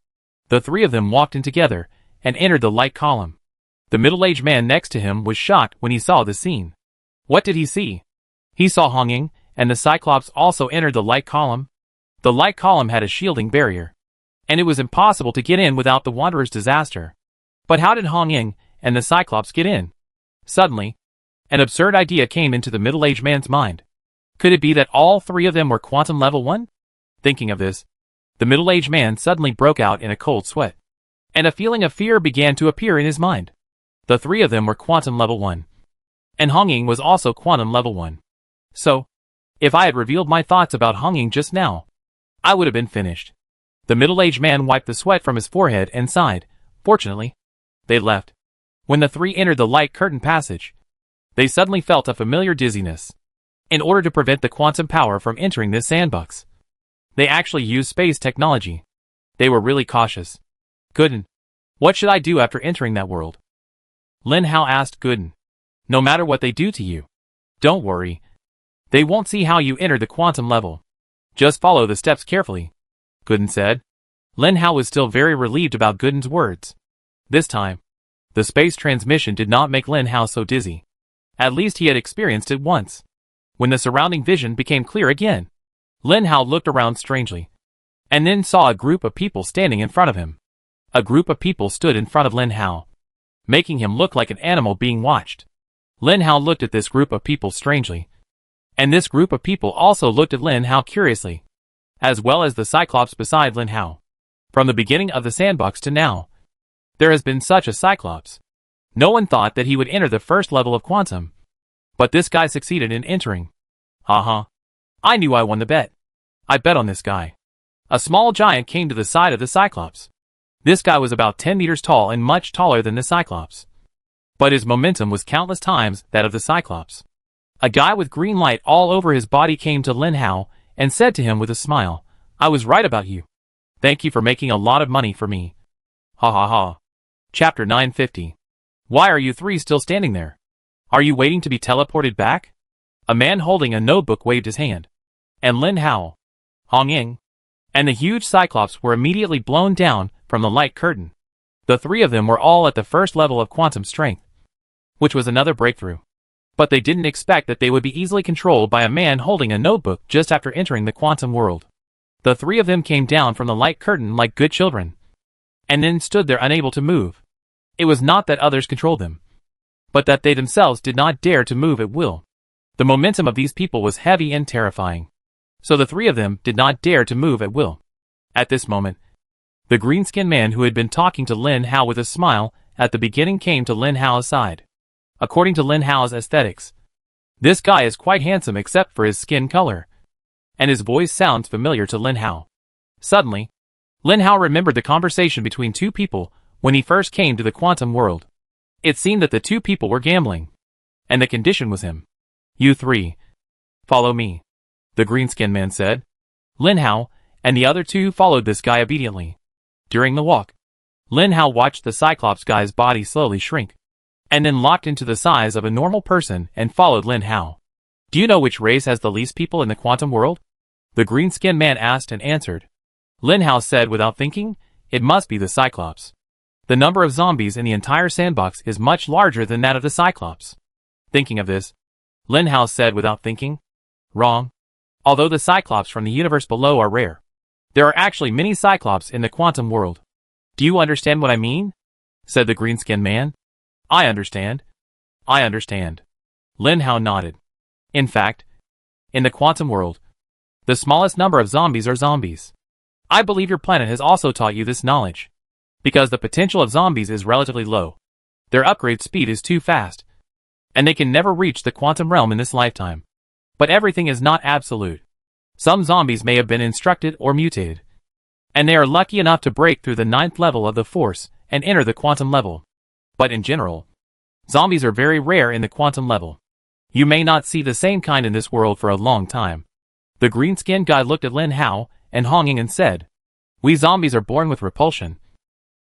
The three of them walked in together and entered the light column. The middle-aged man next to him was shocked when he saw the scene. What did he see? He saw Hong Ying and the Cyclops also entered the light column. The light column had a shielding barrier, and it was impossible to get in without the Wanderer's disaster. But how did Hong Ying and the Cyclops get in? Suddenly, an absurd idea came into the middle-aged man's mind. Could it be that all three of them were quantum level 1? Thinking of this, the middle-aged man suddenly broke out in a cold sweat, and a feeling of fear began to appear in his mind. The three of them were quantum level 1, and Hong Ying was also quantum level 1. So, if I had revealed my thoughts about Hong Ying just now, I would have been finished. The middle-aged man wiped the sweat from his forehead and sighed. Fortunately, they left. When the three entered the light curtain passage, they suddenly felt a familiar dizziness. In order to prevent the quantum power from entering this sandbox, they actually used space technology. They were really cautious. Gooden, what should I do after entering that world? Lin Hao asked Gooden. No matter what they do to you, don't worry. They won't see how you enter the quantum level. Just follow the steps carefully, Gooden said. Lin Hao was still very relieved about Gooden's words. This time, the space transmission did not make Lin Hao so dizzy. At least he had experienced it once. When the surrounding vision became clear again, Lin Hao looked around strangely, and then saw a group of people standing in front of him. A group of people stood in front of Lin Hao, making him look like an animal being watched. Lin Hao looked at this group of people strangely, and this group of people also looked at Lin Hao curiously, as well as the Cyclops beside Lin Hao. From the beginning of the sandbox to now, there has been such a Cyclops. No one thought that he would enter the first level of quantum, but this guy succeeded in entering. Haha. I knew I won the bet. I bet on this guy. A small giant came to the side of the Cyclops. This guy was about 10 meters tall and much taller than the Cyclops, but his momentum was countless times that of the Cyclops. A guy with green light all over his body came to Lin Hao and said to him with a smile, I was right about you. Thank you for making a lot of money for me. Ha ha ha. Chapter 950. Why are you three still standing there? Are you waiting to be teleported back? A man holding a notebook waved his hand, and Lin Hao, Hong Ying, and the huge Cyclops were immediately blown down from the light curtain. The three of them were all at the first level of quantum strength, which was another breakthrough. But they didn't expect that they would be easily controlled by a man holding a notebook just after entering the quantum world. The three of them came down from the light curtain like good children, and then stood there unable to move. It was not that others controlled them, but that they themselves did not dare to move at will. The momentum of these people was heavy and terrifying, so the three of them did not dare to move at will. At this moment, the green-skinned man who had been talking to Lin Hao with a smile at the beginning came to Lin Hao's side. According to Lin Hao's aesthetics, this guy is quite handsome except for his skin color, and his voice sounds familiar to Lin Hao. Suddenly, Lin Hao remembered the conversation between two people when he first came to the quantum world. It seemed that the two people were gambling, and the condition was him. You three, follow me, the green-skinned man said. Lin Hao and the other two followed this guy obediently. During the walk, Lin Hao watched the Cyclops guy's body slowly shrink, and then locked into the size of a normal person and followed Lin Hao. Do you know which race has the least people in the quantum world? The green-skinned man asked and answered. Lin Hao said without thinking, it must be the Cyclops. The number of zombies in the entire sandbox is much larger than that of the Cyclops. Thinking of this, Lin Hao said without thinking, wrong. Although the Cyclops from the universe below are rare, There are actually many Cyclops in the quantum world. Do you understand what I mean? Said the green-skinned man. I understand. I understand. Lin Hao nodded. In fact, in the quantum world, the smallest number of zombies are zombies. I believe your planet has also taught you this knowledge. Because the potential of zombies is relatively low. Their upgrade speed is too fast. And they can never reach the quantum realm in this lifetime. But everything is not absolute. Some zombies may have been instructed or mutated. And they are lucky enough to break through the 9th level of the Force and enter the quantum level. But in general, zombies are very rare in the quantum level. You may not see the same kind in this world for a long time. The green-skinned guy looked at Lin Hao and Hong Ying and said, We zombies are born with repulsion.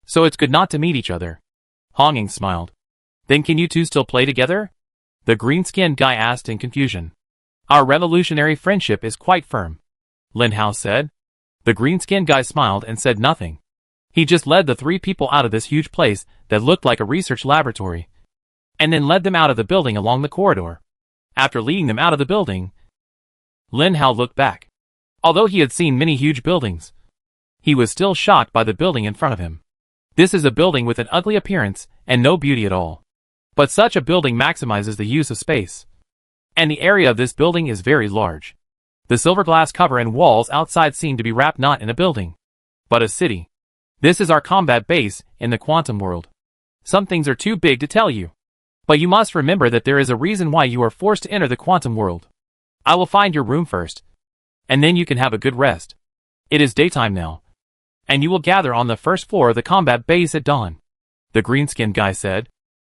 So it's good not to meet each other. Hong Ying smiled. Then can you two still play together? The green-skinned guy asked in confusion. Our revolutionary friendship is quite firm, Lin Hao said. The green-skinned guy smiled and said nothing. He just led the 3 people out of this huge place that looked like a research laboratory, and then led them out of the building along the corridor. After leading them out of the building, Lin Hao looked back. Although he had seen many huge buildings, he was still shocked by the building in front of him. This is a building with an ugly appearance and no beauty at all. But such a building maximizes the use of space. And the area of this building is very large. The silver glass cover and walls outside seem to be wrapped not in a building, but a city. This is our combat base in the quantum world. Some things are too big to tell you. But you must remember that there is a reason why you are forced to enter the quantum world. I will find your room first, and then you can have a good rest. It is daytime now, and you will gather on the first floor of the combat base at dawn, the green-skinned guy said.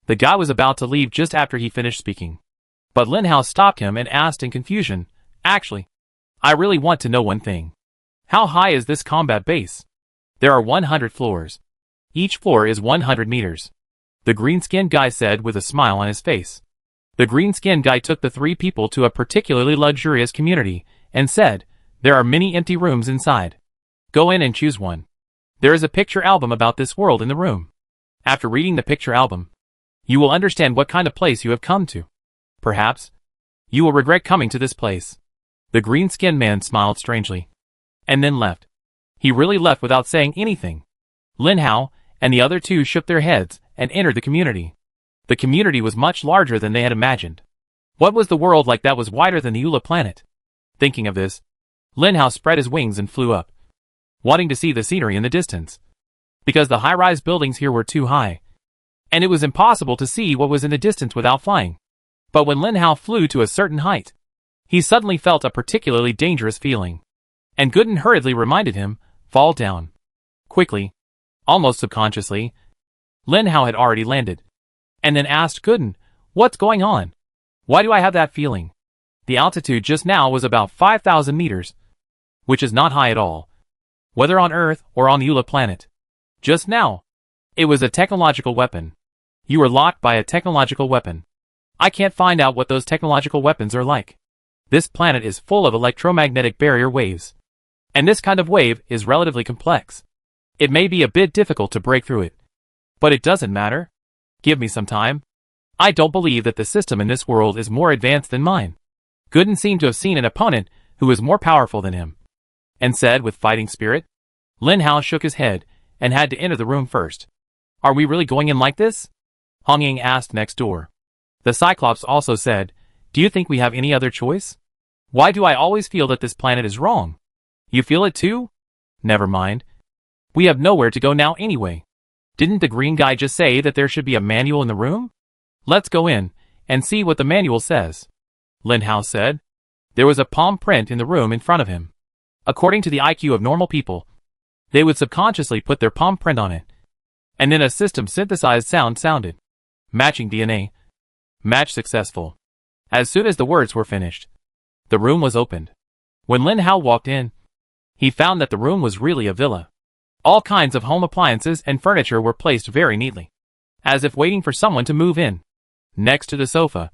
The guy was about to leave just after he finished speaking. But Lin Hao stopped him and asked in confusion, Actually, I really want to know one thing. How high is this combat base? There are 100 floors. Each floor is 100 meters. The green-skinned guy said with a smile on his face. The green-skinned guy took the 3 people to a particularly luxurious community and said, There are many empty rooms inside. Go in and choose one. There is a picture album about this world in the room. After reading the picture album, you will understand what kind of place you have come to. Perhaps, you will regret coming to this place. The green-skinned man smiled strangely, and then left. He really left without saying anything. Lin Hao and the other 2 shook their heads and entered the community. The community was much larger than they had imagined. What was the world like that was wider than the Eula planet? Thinking of this, Lin Hao spread his wings and flew up, wanting to see the scenery in the distance. Because the high-rise buildings here were too high, and it was impossible to see what was in the distance without flying. But when Lin Hao flew to a certain height, he suddenly felt a particularly dangerous feeling. And Gooden hurriedly reminded him, fall down. Quickly, almost subconsciously, Lin Hao had already landed. And then asked Gooden, what's going on? Why do I have that feeling? The altitude just now was about 5,000 meters, which is not high at all, whether on Earth or on the Eula planet. Just now, it was a technological weapon. You were locked by a technological weapon. I can't find out what those technological weapons are like. This planet is full of electromagnetic barrier waves. And this kind of wave is relatively complex. It may be a bit difficult to break through it. But it doesn't matter. Give me some time. I don't believe that the system in this world is more advanced than mine. Gooden seemed to have seen an opponent who was more powerful than him, and said with fighting spirit. Lin Hao shook his head and had to enter the room first. Are we really going in like this? Hong Ying asked next door. The Cyclops also said, Do you think we have any other choice? Why do I always feel that this planet is wrong? You feel it too? Never mind. We have nowhere to go now anyway. Didn't the green guy just say that there should be a manual in the room? Let's go in and see what the manual says, Lin Hao said. There was a palm print in the room in front of him. According to the IQ of normal people, they would subconsciously put their palm print on it. And then a system-synthesized sound sounded. Matching DNA. Match successful. As soon as the words were finished, the room was opened. When Lin Hao walked in, he found that the room was really a villa. All kinds of home appliances and furniture were placed very neatly, as if waiting for someone to move in. Next to the sofa,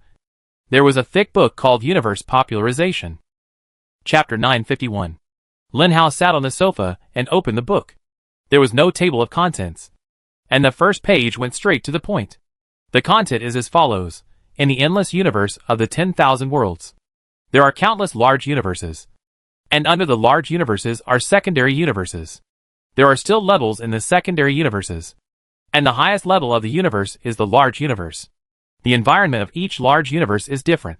there was a thick book called Universe Popularization. Chapter 951. Lin Hao sat on the sofa and opened the book. There was no table of contents, and the first page went straight to the point. The content is as follows. In the endless universe of the 10,000 worlds, there are countless large universes. And under the large universes are secondary universes. There are still levels in the secondary universes. And the highest level of the universe is the large universe. The environment of each large universe is different.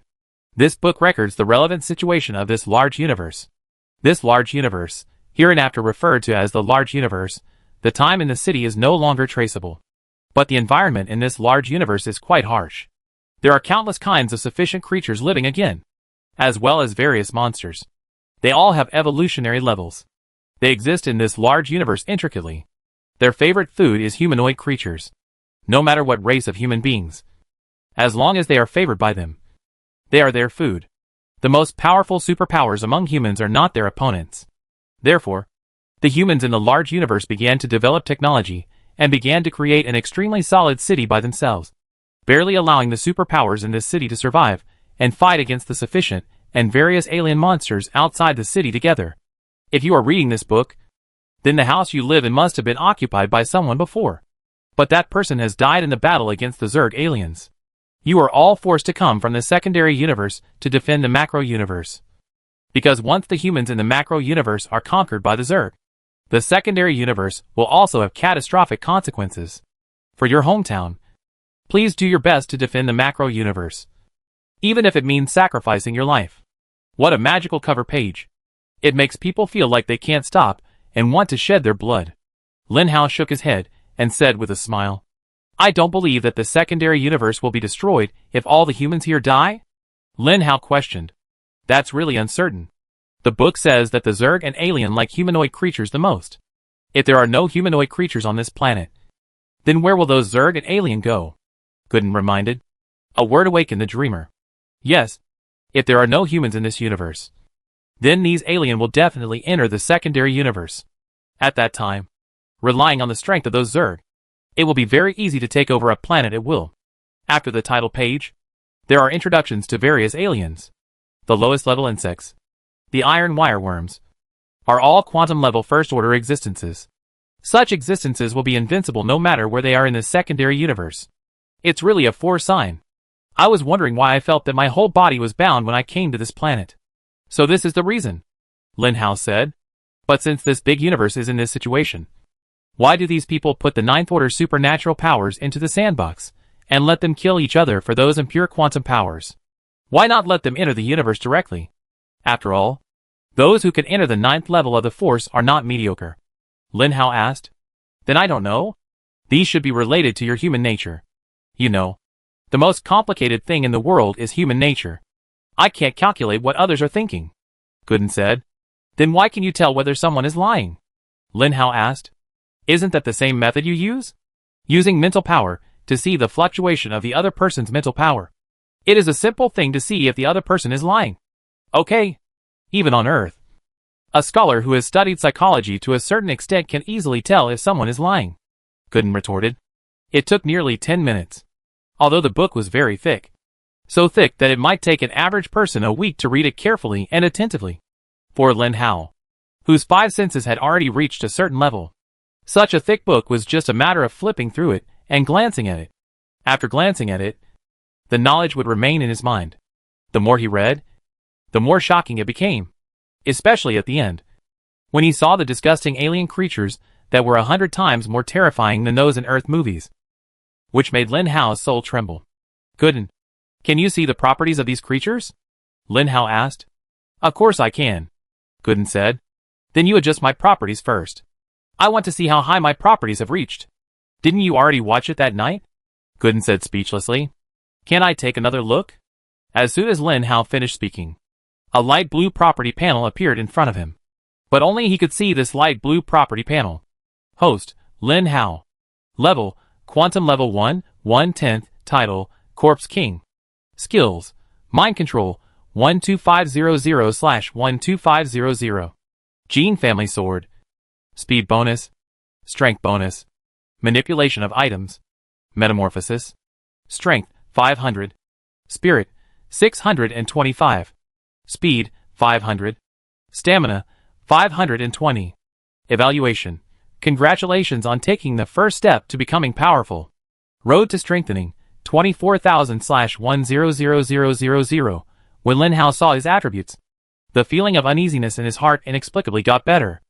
This book records the relevant situation of this large universe. This large universe, hereinafter referred to as the large universe, the time in the city is no longer traceable. But the environment in this large universe is quite harsh. There are countless kinds of sufficient creatures living again, as well as various monsters. They all have evolutionary levels. They exist in this large universe intricately. Their favorite food is humanoid creatures. No matter what race of human beings. As long as they are favored by them, they are their food. The most powerful superpowers among humans are not their opponents. Therefore, the humans in the large universe began to develop technology and began to create an extremely solid city by themselves, barely allowing the superpowers in this city to survive and fight against the sufficient and various alien monsters outside the city together. If you are reading this book, then the house you live in must have been occupied by someone before. But that person has died in the battle against the Zerg aliens. You are all forced to come from the secondary universe to defend the macro universe. Because once the humans in the macro universe are conquered by the Zerg, the secondary universe will also have catastrophic consequences. For your hometown, please do your best to defend the macro universe, even if it means sacrificing your life. What a magical cover page. It makes people feel like they can't stop and want to shed their blood. Lin Hao shook his head and said with a smile, I don't believe that the secondary universe will be destroyed if all the humans here die? Lin Hao questioned. That's really uncertain. The book says that the Zerg and alien like humanoid creatures the most. If there are no humanoid creatures on this planet, then where will those Zerg and alien go? Gooden reminded. A word awakened the dreamer. Yes, if there are no humans in this universe, then these alien will definitely enter the secondary universe. At that time, relying on the strength of those Zerg, it will be very easy to take over a planet at will. After the title page, there are introductions to various aliens. The lowest level insects, the iron wireworms, are all quantum level first order existences. Such existences will be invincible no matter where they are in the secondary universe. It's really a sign. I was wondering why I felt that my whole body was bound when I came to this planet. So this is the reason, Lin Hao said. But since this big universe is in this situation, why do these people put the ninth order supernatural powers into the sandbox and let them kill each other for those impure quantum powers? Why not let them enter the universe directly? After all, those who can enter the ninth level of the force are not mediocre. Lin Hao asked. Then I don't know. These should be related to your human nature. You know, the most complicated thing in the world is human nature. I can't calculate what others are thinking, Gooden said. Then why can you tell whether someone is lying? Lin Hao asked. Isn't that the same method you use? Using mental power to see the fluctuation of the other person's mental power. It is a simple thing to see if the other person is lying. Okay. Even on Earth, a scholar who has studied psychology to a certain extent can easily tell if someone is lying, Gooden retorted. It took nearly 10 minutes. Although the book was very thick. So thick that it might take an average person a week to read it carefully and attentively. For Lin Hao, whose 5 senses had already reached a certain level, such a thick book was just a matter of flipping through it and glancing at it. After glancing at it, the knowledge would remain in his mind. The more he read, the more shocking it became. Especially at the end, when he saw the disgusting alien creatures that were 100 times more terrifying than those in Earth movies, which made Lin Hao's soul tremble. Gooden, can you see the properties of these creatures? Lin Hao asked. Of course I can, Gooden said. Then you adjust my properties first. I want to see how high my properties have reached. Didn't you already watch it that night? Gooden said speechlessly. Can I take another look? As soon as Lin Hao finished speaking, a light blue property panel appeared in front of him. But only he could see this light blue property panel. Host, Lin Hao. Level, Quantum Level 1, 1/10, Title, Corpse King. Skills, Mind Control, 12500/12500. Gene Family Sword. Speed Bonus. Strength Bonus. Manipulation of Items. Metamorphosis. Strength, 500. Spirit, 625. Speed, 500. Stamina, 520. Evaluation. Congratulations on taking the first step to becoming powerful. Road to Strengthening, 24,000/100,000. When Lin Hao saw his attributes, The feeling of uneasiness in his heart inexplicably got better.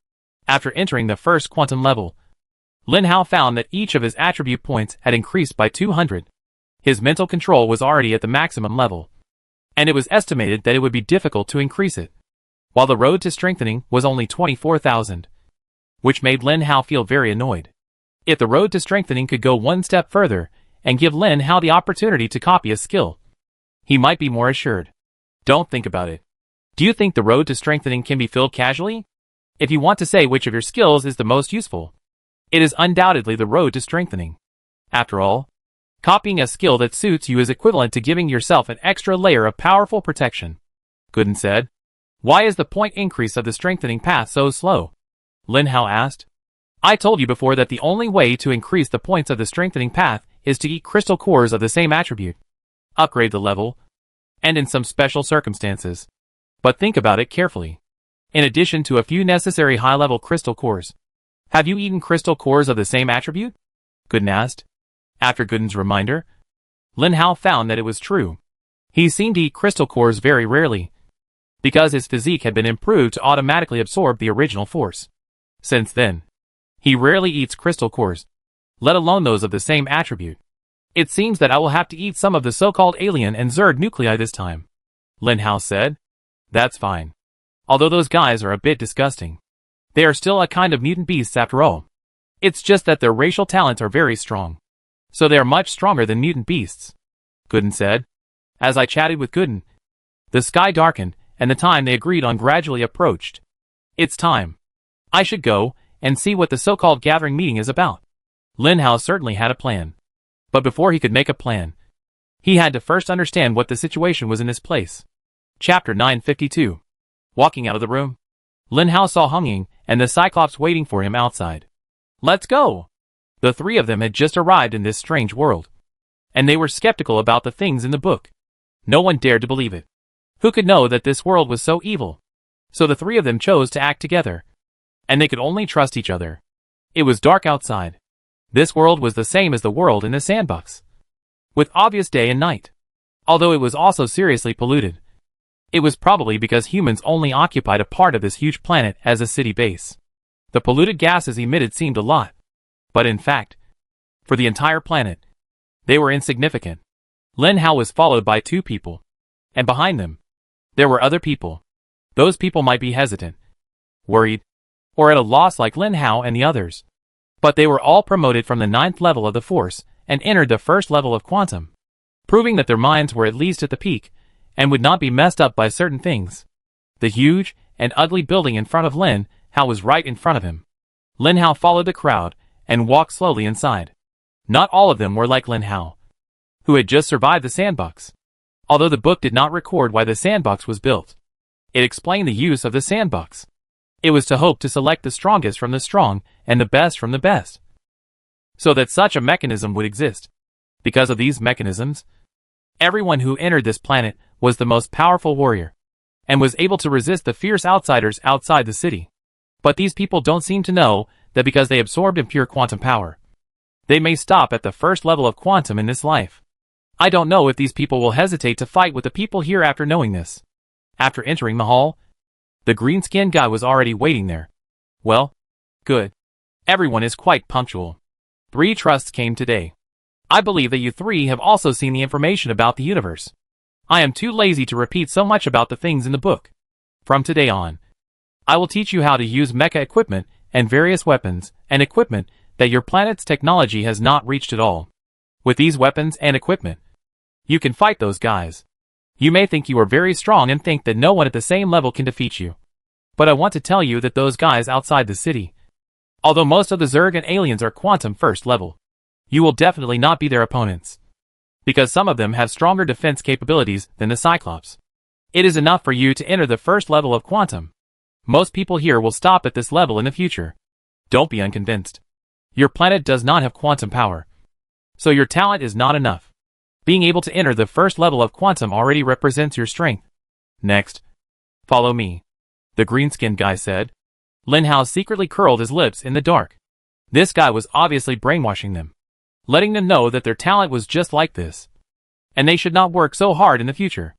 After entering the first quantum level, Lin Hao found that each of his attribute points had increased by 200. His mental control was already at the maximum level, and it was estimated that it would be difficult to increase it, while the road to strengthening was only 24,000, which made Lin Hao feel very annoyed. If the road to strengthening could go one step further and give Lin Hao the opportunity to copy a skill, he might be more assured. Don't think about it. Do you think the road to strengthening can be filled casually? If you want to say which of your skills is the most useful, it is undoubtedly the road to strengthening. After all, copying a skill that suits you is equivalent to giving yourself an extra layer of powerful protection. Gooden said. Why is the point increase of the strengthening path so slow? Lin Hao asked. I told you before that the only way to increase the points of the strengthening path is to eat crystal cores of the same attribute, upgrade the level, and in some special circumstances. But think about it carefully. In addition to a few necessary high-level crystal cores, have you eaten crystal cores of the same attribute? Gooden asked. After Gooden's reminder, Lin Hao found that it was true. He seemed to eat crystal cores very rarely, because his physique had been improved to automatically absorb the original force. Since then, he rarely eats crystal cores, let alone those of the same attribute. It seems that I will have to eat some of the so-called alien and Zerg nuclei this time, Lin Hao said. That's fine. Although those guys are a bit disgusting, they are still a kind of mutant beasts after all. It's just that their racial talents are very strong, so they are much stronger than mutant beasts, Gooden said. As I chatted with Gooden, the sky darkened, and the time they agreed on gradually approached. It's time. I should go and see what the so-called gathering meeting is about. Lin Hao certainly had a plan. But before he could make a plan, he had to first understand what the situation was in this place. Chapter 952. Walking out of the room, Lin Hao saw Hung Ying and the Cyclops waiting for him outside. Let's go! The three of them had just arrived in this strange world, and they were skeptical about the things in the book. No one dared to believe it. Who could know that this world was so evil? So the three of them chose to act together, and they could only trust each other. It was dark outside. This world was the same as the world in the sandbox, with obvious day and night. Although it was also seriously polluted. It was probably because humans only occupied a part of this huge planet as a city base. The polluted gases emitted seemed a lot, but in fact, for the entire planet, they were insignificant. Lin Hao was followed by two people, and behind them, there were other people. Those people might be hesitant, worried, or at a loss like Lin Hao and the others. But they were all promoted from the 9th level of the Force and entered the 1st level of Quantum, proving that their minds were at least at the peak and would not be messed up by certain things. The huge and ugly building in front of Lin Hao was right in front of him. Lin Hao followed the crowd and walked slowly inside. Not all of them were like Lin Hao, who had just survived the sandbox. Although the book did not record why the sandbox was built, it explained the use of the sandbox. It was to hope to select the strongest from the strong and the best from the best, so that such a mechanism would exist. Because of these mechanisms, everyone who entered this planet was the most powerful warrior, and was able to resist the fierce outsiders outside the city. But these people don't seem to know that because they absorbed impure quantum power, they may stop at the 1st level of quantum in this life. I don't know if these people will hesitate to fight with the people here after knowing this. After entering the hall, the green-skinned guy was already waiting there. Well, good. Everyone is quite punctual. 3 trusts came today. I believe that you 3 have also seen the information about the universe. I am too lazy to repeat so much about the things in the book. From today on, I will teach you how to use mecha equipment and various weapons and equipment that your planet's technology has not reached at all. With these weapons and equipment, you can fight those guys. You may think you are very strong and think that no one at the same level can defeat you. But I want to tell you that those guys outside the city, although most of the Zerg and aliens are quantum 1st level, you will definitely not be their opponents, because some of them have stronger defense capabilities than the Cyclops. It is enough for you to enter the 1st level of quantum. Most people here will stop at this level in the future. Don't be unconvinced. Your planet does not have quantum power, so your talent is not enough. Being able to enter the 1st level of quantum already represents your strength. Next, follow me, the green-skinned guy said. Lin Hao secretly curled his lips in the dark. This guy was obviously brainwashing them, letting them know that their talent was just like this, and they should not work so hard in the future.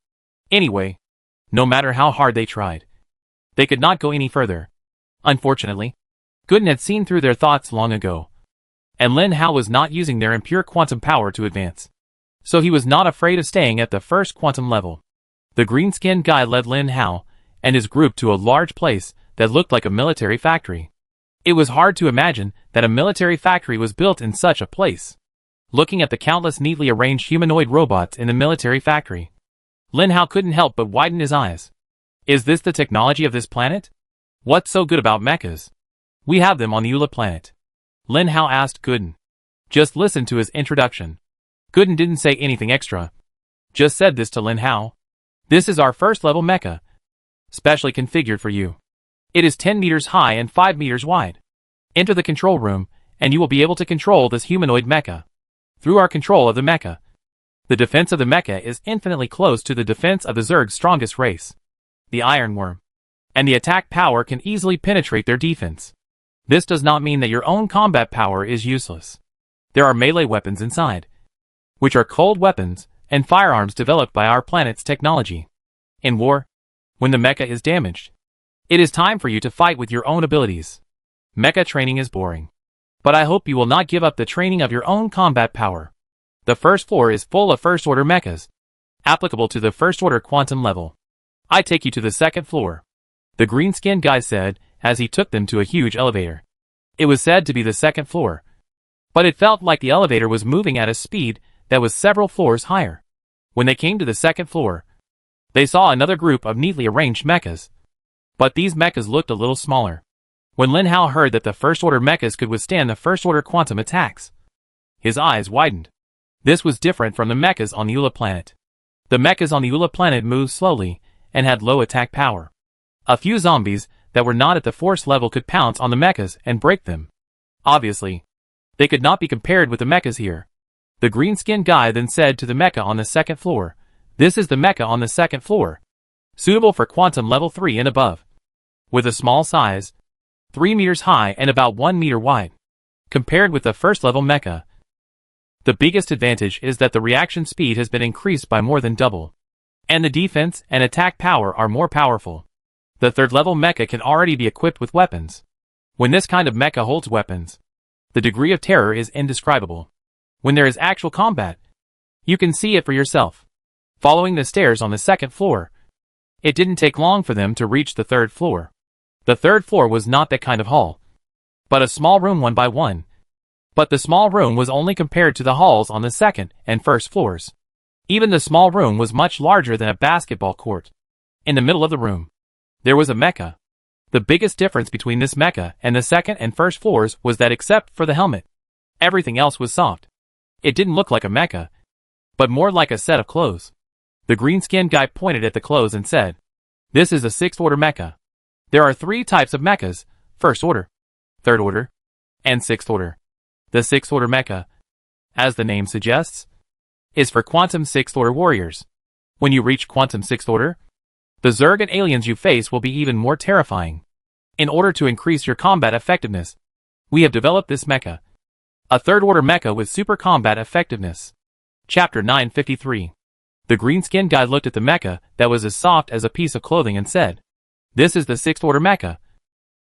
Anyway, no matter how hard they tried, They could not go any further. Unfortunately, Gooden had seen through their thoughts long ago, and Lin Hao was not using their impure quantum power to advance. So he was not afraid of staying at the first quantum level. The green-skinned guy led Lin Hao and his group to a large place that looked like a military factory. It was hard to imagine that a military factory was built in such a place. Looking at the countless neatly arranged humanoid robots in the military factory, Lin Hao couldn't help but widen his eyes. Is this the technology of this planet? What's so good about mechas? We have them on the Eula planet. Lin Hao asked Gooden. Just listen to his introduction. Gooden didn't say anything extra. Just said this to Lin Hao. This is our first level mecha, specially configured for you. It is 10 meters high and 5 meters wide. Enter the control room, and you will be able to control this humanoid mecha. Through our control of the mecha, the defense of the mecha is infinitely close to the defense of the Zerg's strongest race, the Iron Worm, and the attack power can easily penetrate their defense. This does not mean that your own combat power is useless. There are melee weapons inside, which are cold weapons and firearms developed by our planet's technology. In war, when the mecha is damaged, it is time for you to fight with your own abilities. Mecha training is boring, but I hope you will not give up the training of your own combat power. The first floor is full of first-order mechas, applicable to the first-order quantum level. I take you to the second floor, the green-skinned guy said as he took them to a huge elevator. It was said to be the second floor, but it felt like the elevator was moving at a speed that was several floors higher. When they came to the second floor, they saw another group of neatly arranged mechas, but these mechas looked a little smaller. When Lin Hao heard that the first-order mechas could withstand the first-order quantum attacks, his eyes widened. This was different from the mechas on the Eula planet. The mechas on the Eula planet moved slowly and had low attack power. A few zombies that were not at the force level could pounce on the mechas and break them. Obviously, they could not be compared with the mechas here. The green-skinned guy then said to the mecha on the second floor, "This is the mecha on the second floor, suitable for quantum level 3 and above. With a small size, 3 meters high and about 1 meter wide. Compared with the first level mecha, the biggest advantage is that the reaction speed has been increased by more than double, and the defense and attack power are more powerful. The third level mecha can already be equipped with weapons. When this kind of mecha holds weapons, the degree of terror is indescribable. When there is actual combat, you can see it for yourself." Following the stairs on the second floor, it didn't take long for them to reach the third floor. The third floor was not that kind of hall, but a small room one by one. But the small room was only compared to the halls on the second and first floors. Even the small room was much larger than a basketball court. In the middle of the room, there was a mecha. The biggest difference between this mecha and the second and first floors was that except for the helmet, everything else was soft. It didn't look like a mecha, but more like a set of clothes. The green-skinned guy pointed at the clothes and said, "This is a sixth-order mecha. There are 3 types of mechas: first order, third order, and sixth order. The sixth order mecha, as the name suggests, is for quantum sixth order warriors. When you reach quantum sixth order, the Zerg and aliens you face will be even more terrifying. In order to increase your combat effectiveness, we have developed this mecha, a third order mecha with super combat effectiveness." Chapter 953. The green-skinned guy looked at the mecha that was as soft as a piece of clothing and said, "This is the sixth order mecha,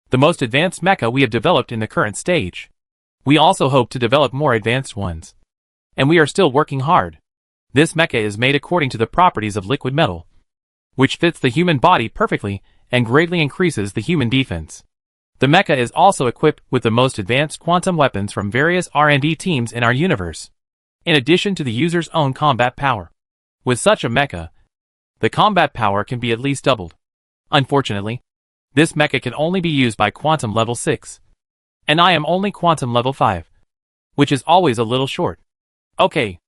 the most advanced mecha we have developed in the current stage. We also hope to develop more advanced ones, and we are still working hard. This mecha is made according to the properties of liquid metal, which fits the human body perfectly and greatly increases the human defense. The mecha is also equipped with the most advanced quantum weapons from various R&D teams in our universe, in addition to the user's own combat power. With such a mecha, the combat power can be at least doubled. Unfortunately, this mecha can only be used by quantum level 6, and I am only quantum level 5, which is always a little short. Okay,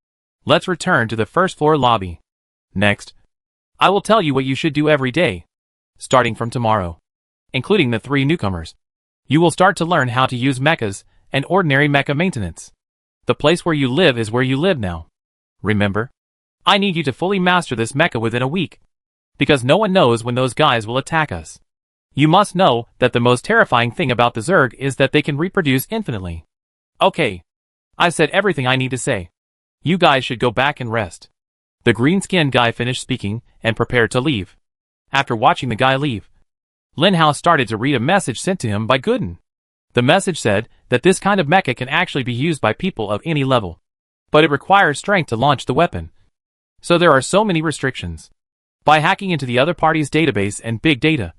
let's return to the first floor lobby. Next, I will tell you what you should do every day, starting from tomorrow, including the 3 newcomers. You will start to learn how to use mechas and ordinary mecha maintenance. The place where you live is where you live now. Remember, I need you to fully master this mecha within a week, because no one knows when those guys will attack us. You must know that the most terrifying thing about the Zerg is that they can reproduce infinitely. Okay, I've said everything I need to say. You guys should go back and rest." The green-skinned guy finished speaking and prepared to leave. After watching the guy leave, Lin Hao started to read a message sent to him by Gooden. The message said that this kind of mecha can actually be used by people of any level, but it requires strength to launch the weapon. So there are so many restrictions. By hacking into the other party's database and big data,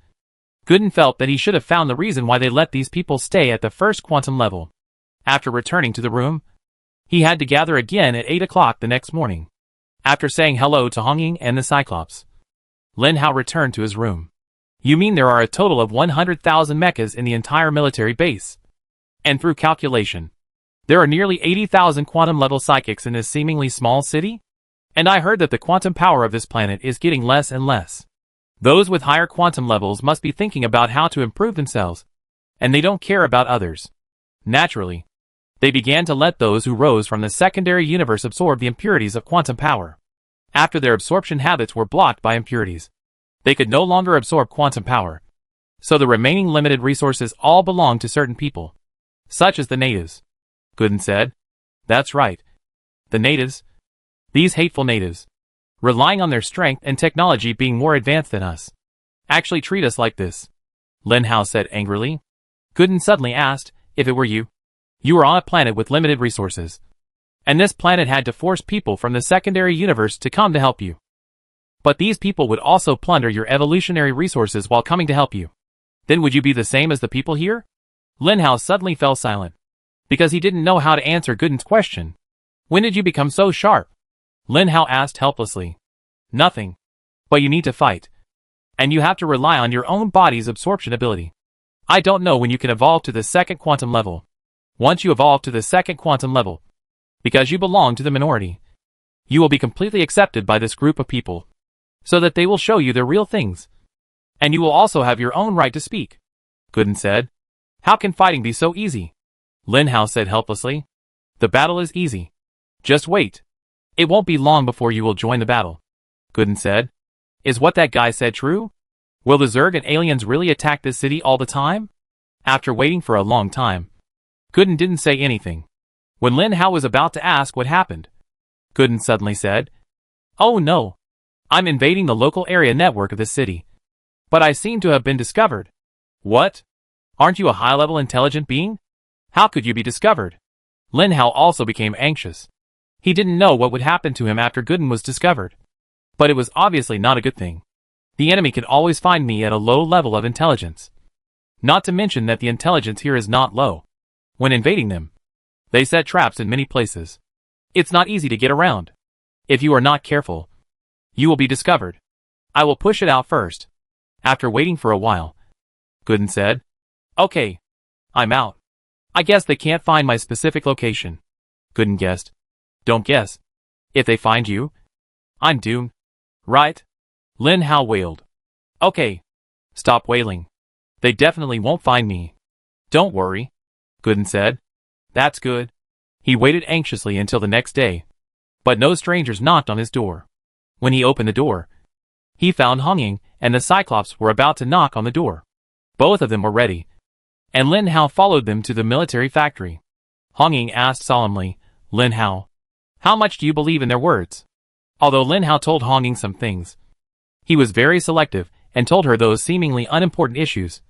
Gooden felt that he should have found the reason why they let these people stay at the first quantum level. After returning to the room, he had to gather again at 8 o'clock the next morning. After saying hello to Hongying and the Cyclops, Lin Hao returned to his room. You mean there are a total of 100,000 mechas in the entire military base? And through calculation, there are nearly 80,000 quantum-level psychics in this seemingly small city? And I heard that the quantum power of this planet is getting less and less. Those with higher quantum levels must be thinking about how to improve themselves, and they don't care about others. Naturally, they began to let those who rose from the secondary universe absorb the impurities of quantum power. After their absorption habits were blocked by impurities, they could no longer absorb quantum power. So the remaining limited resources all belong to certain people, such as the natives. Gooden said. That's right. The natives. These hateful natives, relying on their strength and technology being more advanced than us, actually treat us like this. Lin Hao said angrily. Gooden suddenly asked, if it were you? You were on a planet with limited resources, and this planet had to force people from the secondary universe to come to help you. But these people would also plunder your evolutionary resources while coming to help you. Then would you be the same as the people here? Lin Hao suddenly fell silent, because he didn't know how to answer Gooden's question. When did you become so sharp? Lin Hao asked helplessly. Nothing. But you need to fight. And you have to rely on your own body's absorption ability. I don't know when you can evolve to the second quantum level. Once you evolve to the second quantum level, because you belong to the minority, you will be completely accepted by this group of people, so that they will show you their real things. And you will also have your own right to speak. Gooden said. How can fighting be so easy? Lin Hao said helplessly. The battle is easy. Just wait. It won't be long before you will join the battle. Gooden said. Is what that guy said true? Will the Zerg and aliens really attack this city all the time? After waiting for a long time, Gooden didn't say anything. When Lin Hao was about to ask what happened, Gooden suddenly said, Oh no. I'm invading the local area network of this city. But I seem to have been discovered. What? Aren't you a high-level intelligent being? How could you be discovered? Lin Hao also became anxious. He didn't know what would happen to him after Gooden was discovered. But it was obviously not a good thing. The enemy can always find me at a low level of intelligence. Not to mention that the intelligence here is not low. When invading them, they set traps in many places. It's not easy to get around. If you are not careful, you will be discovered. I will push it out first. After waiting for a while, Gooden said, Okay. I'm out. I guess they can't find my specific location. Gooden guessed. Don't guess. If they find you, I'm doomed. Right? Lin Hao wailed. Okay. Stop wailing. They definitely won't find me. Don't worry, Gooden said. That's good. He waited anxiously until the next day, but no strangers knocked on his door. When he opened the door, he found Hongying and the Cyclops were about to knock on the door. Both of them were ready, and Lin Hao followed them to the military factory. Hongying asked solemnly, Lin Hao, how much do you believe in their words? Although Lin Hao told Hongying some things, he was very selective and told her those seemingly unimportant issues,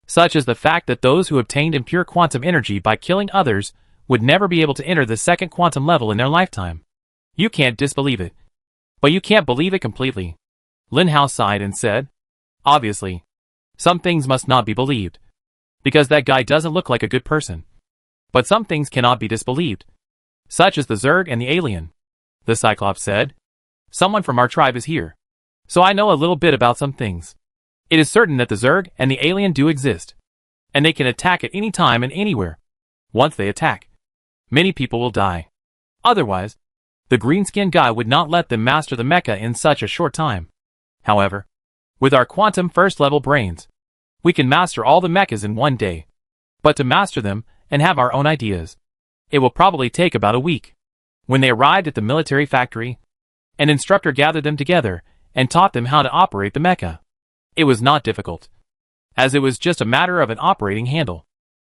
such as the fact that those who obtained impure quantum energy by killing others would never be able to enter the second quantum level in their lifetime. You can't disbelieve it. But you can't believe it completely. Lin Hao sighed and said, Obviously, some things must not be believed, because that guy doesn't look like a good person. But some things cannot be disbelieved, such as the Zerg and the alien. The Cyclops said, Someone from our tribe is here, so I know a little bit about some things. It is certain that the Zerg and the alien do exist, and they can attack at any time and anywhere. Once they attack, many people will die. Otherwise, the green-skinned guy would not let them master the mecha in such a short time. However, with our quantum first-level brains, we can master all the mechas in one day. But to master them and have our own ideas, it will probably take about a week. When they arrived at the military factory, an instructor gathered them together and taught them how to operate the mecha. It was not difficult, as it was just a matter of an operating handle.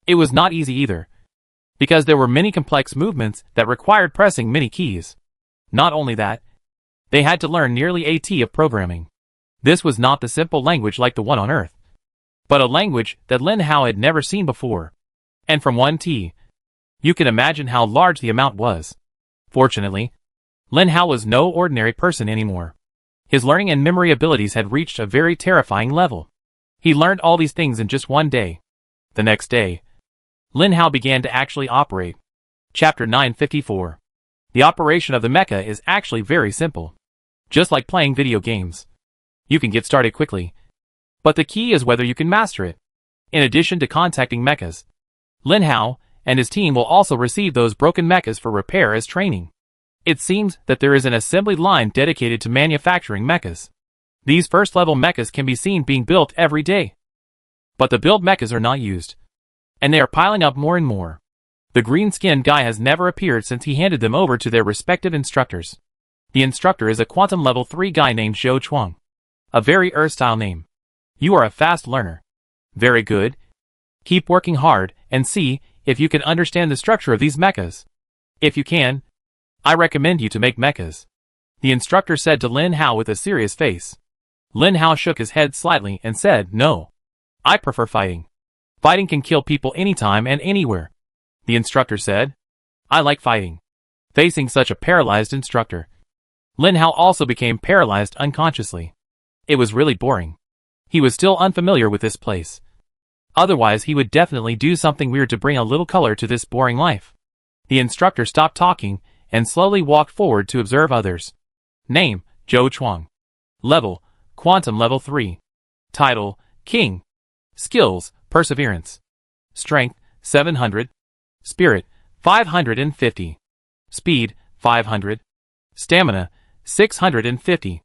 It was not easy either, because there were many complex movements that required pressing many keys. Not only that, they had to learn nearly 80 of programming. This was not the simple language like the one on Earth. but a language that Lin Hao had never seen before. And from 1T, you can imagine how large the amount was. Fortunately, Lin Hao was no ordinary person anymore. His learning and memory abilities had reached a very terrifying level. He learned all these things in just one day. The next day, Lin Hao began to actually operate. Chapter 954. The operation of the mecha is actually very simple. Just like playing video games. You can get started quickly. But the key is whether you can master it. In addition to contacting mechas, Lin Hao and his team will also receive those broken mechas for repair as training. It seems that there is an assembly line dedicated to manufacturing mechas. These first-level mechas can be seen being built every day. But the build mechas are not used. And they are piling up more and more. The green-skinned guy has never appeared since he handed them over to their respective instructors. The instructor is a quantum level 3 guy named Zhou Chuang. A very Earth-style name. You are a fast learner. Very good. Keep working hard and see if you can understand the structure of these mechas. If you can, I recommend you to make mechas. The instructor said to Lin Hao with a serious face. Lin Hao shook his head slightly and said, "No. I prefer fighting. Fighting can kill people anytime and anywhere." The instructor said, "I like fighting." Facing such a paralyzed instructor, Lin Hao also became paralyzed unconsciously. It was really boring. He was still unfamiliar with this place. Otherwise he would definitely do something weird to bring a little color to this boring life. The instructor stopped talking and slowly walked forward to observe others. Name, Zhou Chuang. Level, Quantum Level 3. Title, King. Skills, Perseverance. Strength, 700. Spirit, 550. Speed, 500. Stamina, 650.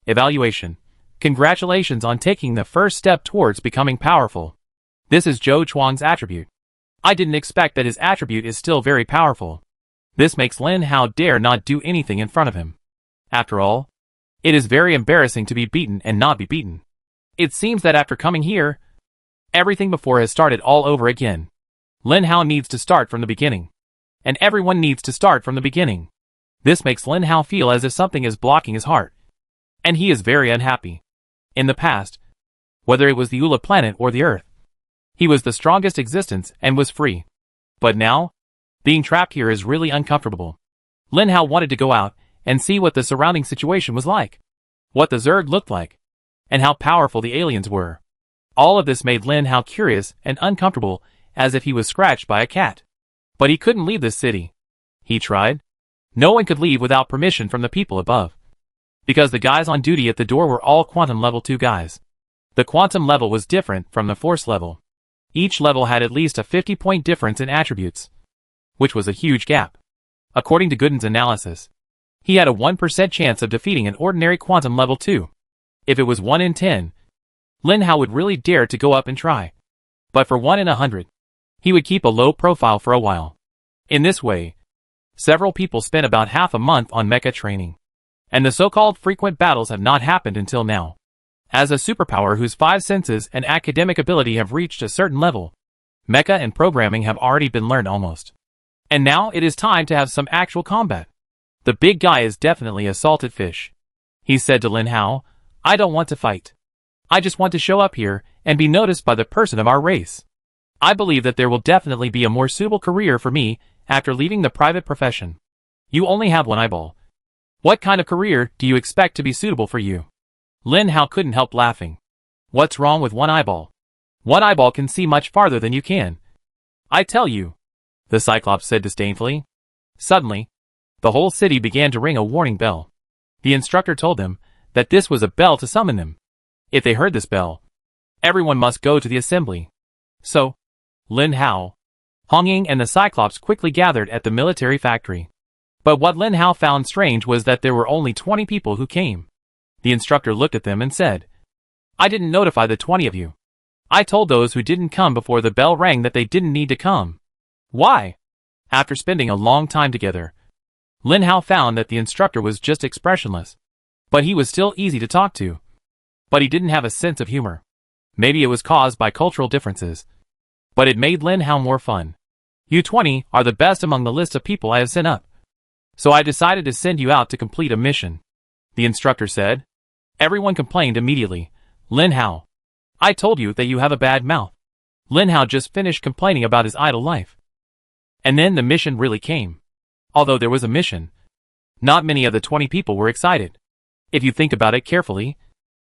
Evaluation. Congratulations on taking the first step towards becoming powerful. This is Zhou Chuang's attribute. I didn't expect that his attribute is still very powerful. This makes Lin Hao dare not do anything in front of him. After all, it is very embarrassing to be beaten and not be beaten. It seems that after coming here, everything before has started all over again. Lin Hao needs to start from the beginning. And everyone needs to start from the beginning. This makes Lin Hao feel as if something is blocking his heart. And he is very unhappy. In the past, whether it was the Ula planet or the Earth, he was the strongest existence and was free. But now, being trapped here is really uncomfortable. Lin Hao wanted to go out and see what the surrounding situation was like, what the Zerg looked like, and how powerful the aliens were. All of this made Lin Hao curious and uncomfortable, as if he was scratched by a cat. But he couldn't leave this city. He tried. No one could leave without permission from the people above. Because the guys on duty at the door were all Quantum Level 2 guys. The Quantum level was different from the Force level. Each level had at least a 50-point difference in attributes, which was a huge gap. According to Gooden's analysis, he had a 1% chance of defeating an ordinary Quantum Level 2. If it was 1 in 10, Lin Hao would really dare to go up and try. But for 1 in 100, he would keep a low profile for a while. In this way, several people spent about half a month on mecha training. And the so-called frequent battles have not happened until now. As a superpower whose 5 senses and academic ability have reached a certain level, mecha and programming have already been learned almost. And now it is time to have some actual combat. The big guy is definitely a salted fish. He said to Lin Hao, "I don't want to fight. I just want to show up here and be noticed by the person of our race. I believe that there will definitely be a more suitable career for me after leaving the private profession. You only have one eyeball. What kind of career do you expect to be suitable for you?" Lin Hao couldn't help laughing. What's wrong with one eyeball? One eyeball can see much farther than you can. I tell you, the Cyclops said disdainfully. Suddenly, the whole city began to ring a warning bell. The instructor told them that this was a bell to summon them. If they heard this bell, everyone must go to the assembly. So, Lin Hao, Hong Ying and the Cyclops quickly gathered at the military factory. But what Lin Hao found strange was that there were only 20 people who came. The instructor looked at them and said, "I didn't notify the 20 of you. I told those who didn't come before the bell rang that they didn't need to come." Why? After spending a long time together, Lin Hao found that the instructor was just expressionless. But he was still easy to talk to. But he didn't have a sense of humor. Maybe it was caused by cultural differences. But it made Lin Hao more fun. "You 20 are the best among the list of people I have sent up. So I decided to send you out to complete a mission," the instructor said. Everyone complained immediately. "Lin Hao, I told you that you have a bad mouth. Lin Hao just finished complaining about his idle life. And then the mission really came. Although there was a mission, not many of the 20 people were excited. If you think about it carefully,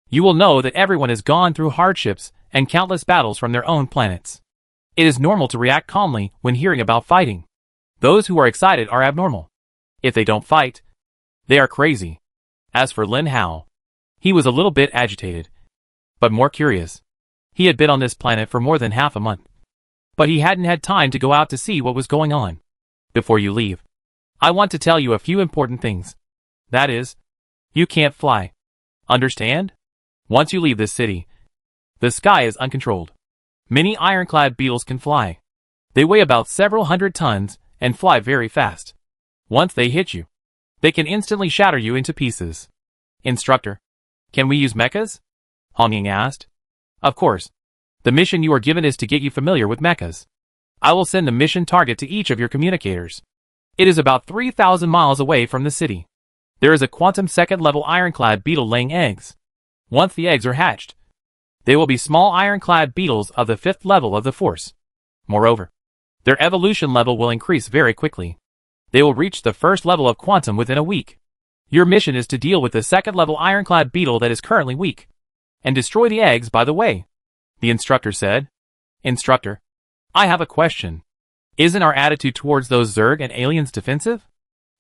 you will know that everyone has gone through hardships and countless battles from their own planets. It is normal to react calmly when hearing about fighting. Those who are excited are abnormal. If they don't fight, they are crazy. As for Lin Hao, he was a little bit agitated, but more curious. He had been on this planet for more than half a month, but he hadn't had time to go out to see what was going on. Before you leave, I want to tell you a few important things. That is, you can't fly. Understand? Once you leave this city, the sky is uncontrolled. Many ironclad beetles can fly. They weigh about several hundred tons and fly very fast. Once they hit you, they can instantly shatter you into pieces. Instructor, can we use mechas? Hong Ying asked. Of course. The mission you are given is to get you familiar with mechas. I will send the mission target to each of your communicators. It is about 3,000 miles away from the city. There is a quantum second-level ironclad beetle laying eggs. Once the eggs are hatched, they will be small ironclad beetles of the 5th level of the force. Moreover, their evolution level will increase very quickly. They will reach the 1st level of quantum within a week. Your mission is to deal with the 2nd-level ironclad beetle that is currently weak, and destroy the eggs by the way, the instructor said. Instructor, I have a question. Isn't our attitude towards those Zerg and aliens defensive?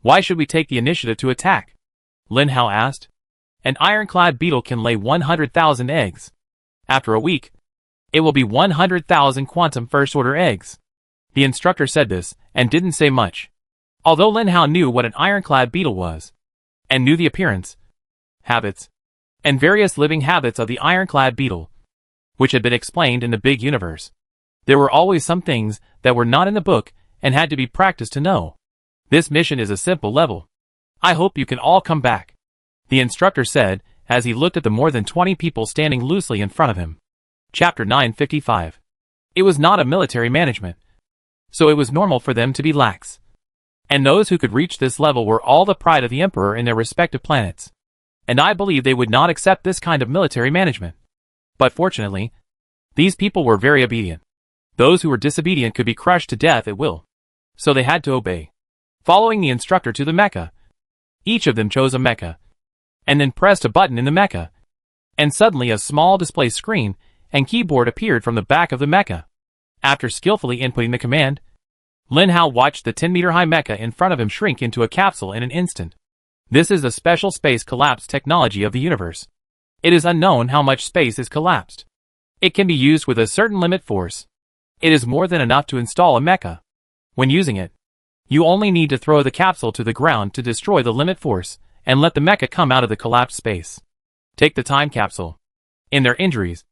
Why should we take the initiative to attack? Lin Hao asked. An ironclad beetle can lay 100,000 eggs. After a week, it will be 100,000 quantum first-order eggs. The instructor said this and didn't say much. Although Lin Hao knew what an ironclad beetle was, and knew the appearance, habits, and various living habits of the ironclad beetle, which had been explained in the big universe, there were always some things that were not in the book and had to be practiced to know. This mission is a simple level. I hope you can all come back, the instructor said as he looked at the more than 20 people standing loosely in front of him. Chapter 955. It was not a military management, so it was normal for them to be lax. And those who could reach this level were all the pride of the Emperor in their respective planets. And I believe they would not accept this kind of military management. But fortunately, these people were very obedient. Those who were disobedient could be crushed to death at will. So they had to obey, following the instructor to the mecha. Each of them chose a mecha, and then pressed a button in the mecha. And suddenly a small display screen and keyboard appeared from the back of the mecha. After skillfully inputting the command, Lin Hao watched the 10-meter-high mecha in front of him shrink into a capsule in an instant. This is the special space collapse technology of the universe. It is unknown how much space is collapsed. It can be used with a certain limit force. It is more than enough to install a mecha. When using it, you only need to throw the capsule to the ground to destroy the limit force and let the mecha come out of the collapsed space. Take the time capsule. In their injuries,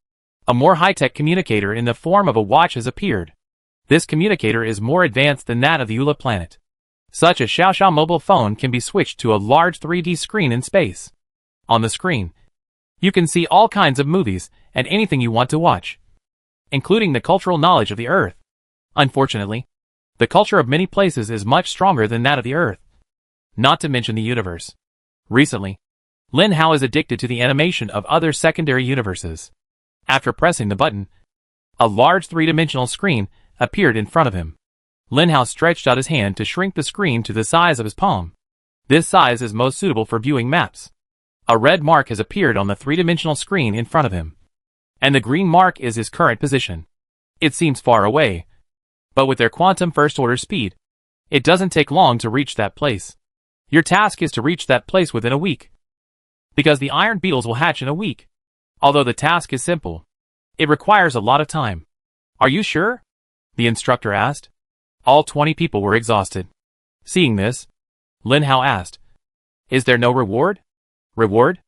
a more high-tech communicator in the form of a watch has appeared. This communicator is more advanced than that of the Ula planet. Such a Xiaoxiao mobile phone can be switched to a large 3D screen in space. On the screen, you can see all kinds of movies and anything you want to watch, including the cultural knowledge of the Earth. Unfortunately, the culture of many places is much stronger than that of the Earth, not to mention the universe. Recently, Lin Hao is addicted to the animation of other secondary universes. After pressing the button, a large three-dimensional screen appeared in front of him. Lin Hao stretched out his hand to shrink the screen to the size of his palm. This size is most suitable for viewing maps. A red mark has appeared on the three-dimensional screen in front of him, and the green mark is his current position. It seems far away, but with their quantum first-order speed, it doesn't take long to reach that place. Your task is to reach that place within a week, because the iron beetles will hatch in a week. Although the task is simple, it requires a lot of time. Are you sure? The instructor asked. All 20 people were exhausted. Seeing this, Lin Hao asked, Is there no reward? Reward?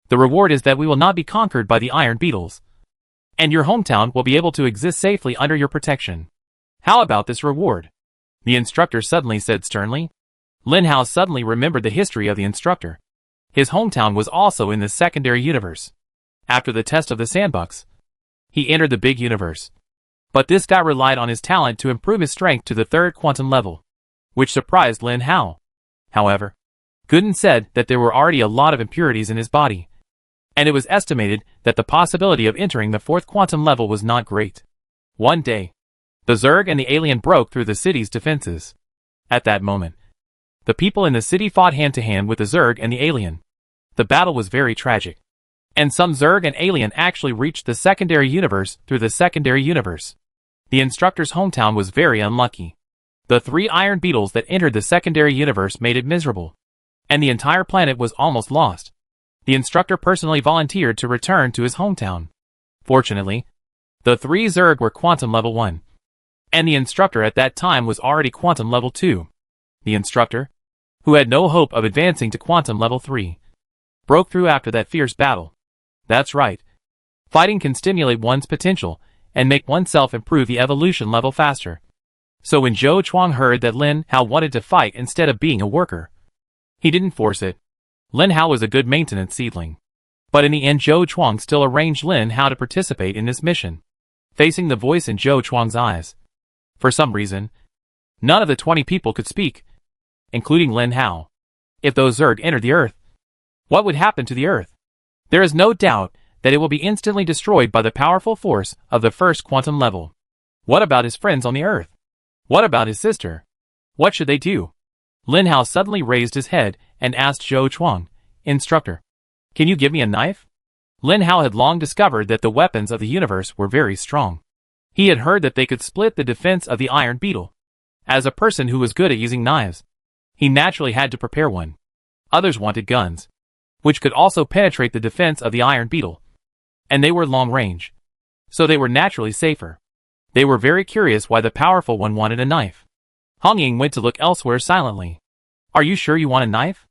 The reward is that we will not be conquered by the iron beetles, and your hometown will be able to exist safely under your protection. How about this reward? The instructor suddenly said sternly. Lin Hao suddenly remembered the history of the instructor. His hometown was also in the secondary universe. After the test of the sandbox, he entered the big universe. But this guy relied on his talent to improve his strength to the 3rd quantum level, which surprised Lin Hao. However, Gooden said that there were already a lot of impurities in his body, and it was estimated that the possibility of entering the fourth quantum level was not great. One day, the Zerg and the alien broke through the city's defenses. At that moment, the people in the city fought hand-to-hand with the Zerg and the alien. The battle was very tragic, and some Zerg and alien actually reached the secondary universe through the secondary universe. The instructor's hometown was very unlucky. The 3 iron beetles that entered the secondary universe made it miserable, and the entire planet was almost lost. The instructor personally volunteered to return to his hometown. Fortunately, the 3 Zerg were quantum level 1, and the instructor at that time was already quantum level 2. The instructor, who had no hope of advancing to quantum level 3, broke through after that fierce battle. That's right. Fighting can stimulate one's potential and make oneself improve the evolution level faster. So when Zhou Chuang heard that Lin Hao wanted to fight instead of being a worker, he didn't force it. Lin Hao was a good maintenance seedling. But in the end, Zhou Chuang still arranged Lin Hao to participate in this mission. Facing the voice in Zhou Chuang's eyes, for some reason, none of the 20 people could speak, including Lin Hao. If those Zerg entered the Earth, what would happen to the Earth? There is no doubt that it will be instantly destroyed by the powerful force of the first quantum level. What about his friends on the Earth? What about his sister? What should they do? Lin Hao suddenly raised his head and asked Zhou Chuang, "Instructor, can you give me a knife?" Lin Hao had long discovered that the weapons of the universe were very strong. He had heard that they could split the defense of the iron beetle. As a person who was good at using knives, he naturally had to prepare one. Others wanted guns, which could also penetrate the defense of the iron beetle, and they were long range, so they were naturally safer. They were very curious why the powerful one wanted a knife. Hong Ying went to look elsewhere silently. "Are you sure you want a knife?"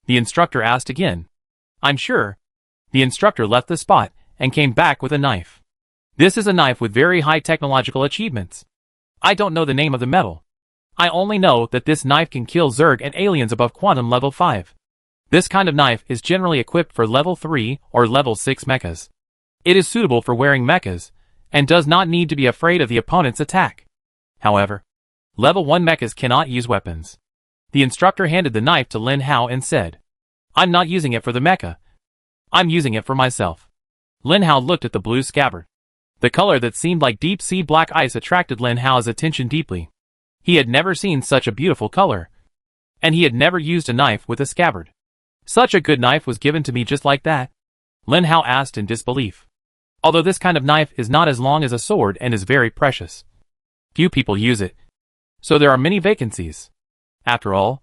the instructor asked again. "I'm sure." The instructor left the spot and came back with a knife. "This is a knife with very high technological achievements. I don't know the name of the metal. I only know that this knife can kill Zerg and aliens above quantum level 5. This kind of knife is generally equipped for level 3 or level 6 mechas. It is suitable for wearing mechas, and does not need to be afraid of the opponent's attack. However, level 1 mechas cannot use weapons." The instructor handed the knife to Lin Hao and said, "I'm not using it for the mecha. I'm using it for myself." Lin Hao looked at the blue scabbard. The color that seemed like deep-sea black ice attracted Lin Hao's attention deeply. He had never seen such a beautiful color, and he had never used a knife with a scabbard. "Such a good knife was given to me just like that?" Lin Hao asked in disbelief. Although this kind of knife is not as long as a sword and is very precious, few people use it, so there are many vacancies. After all,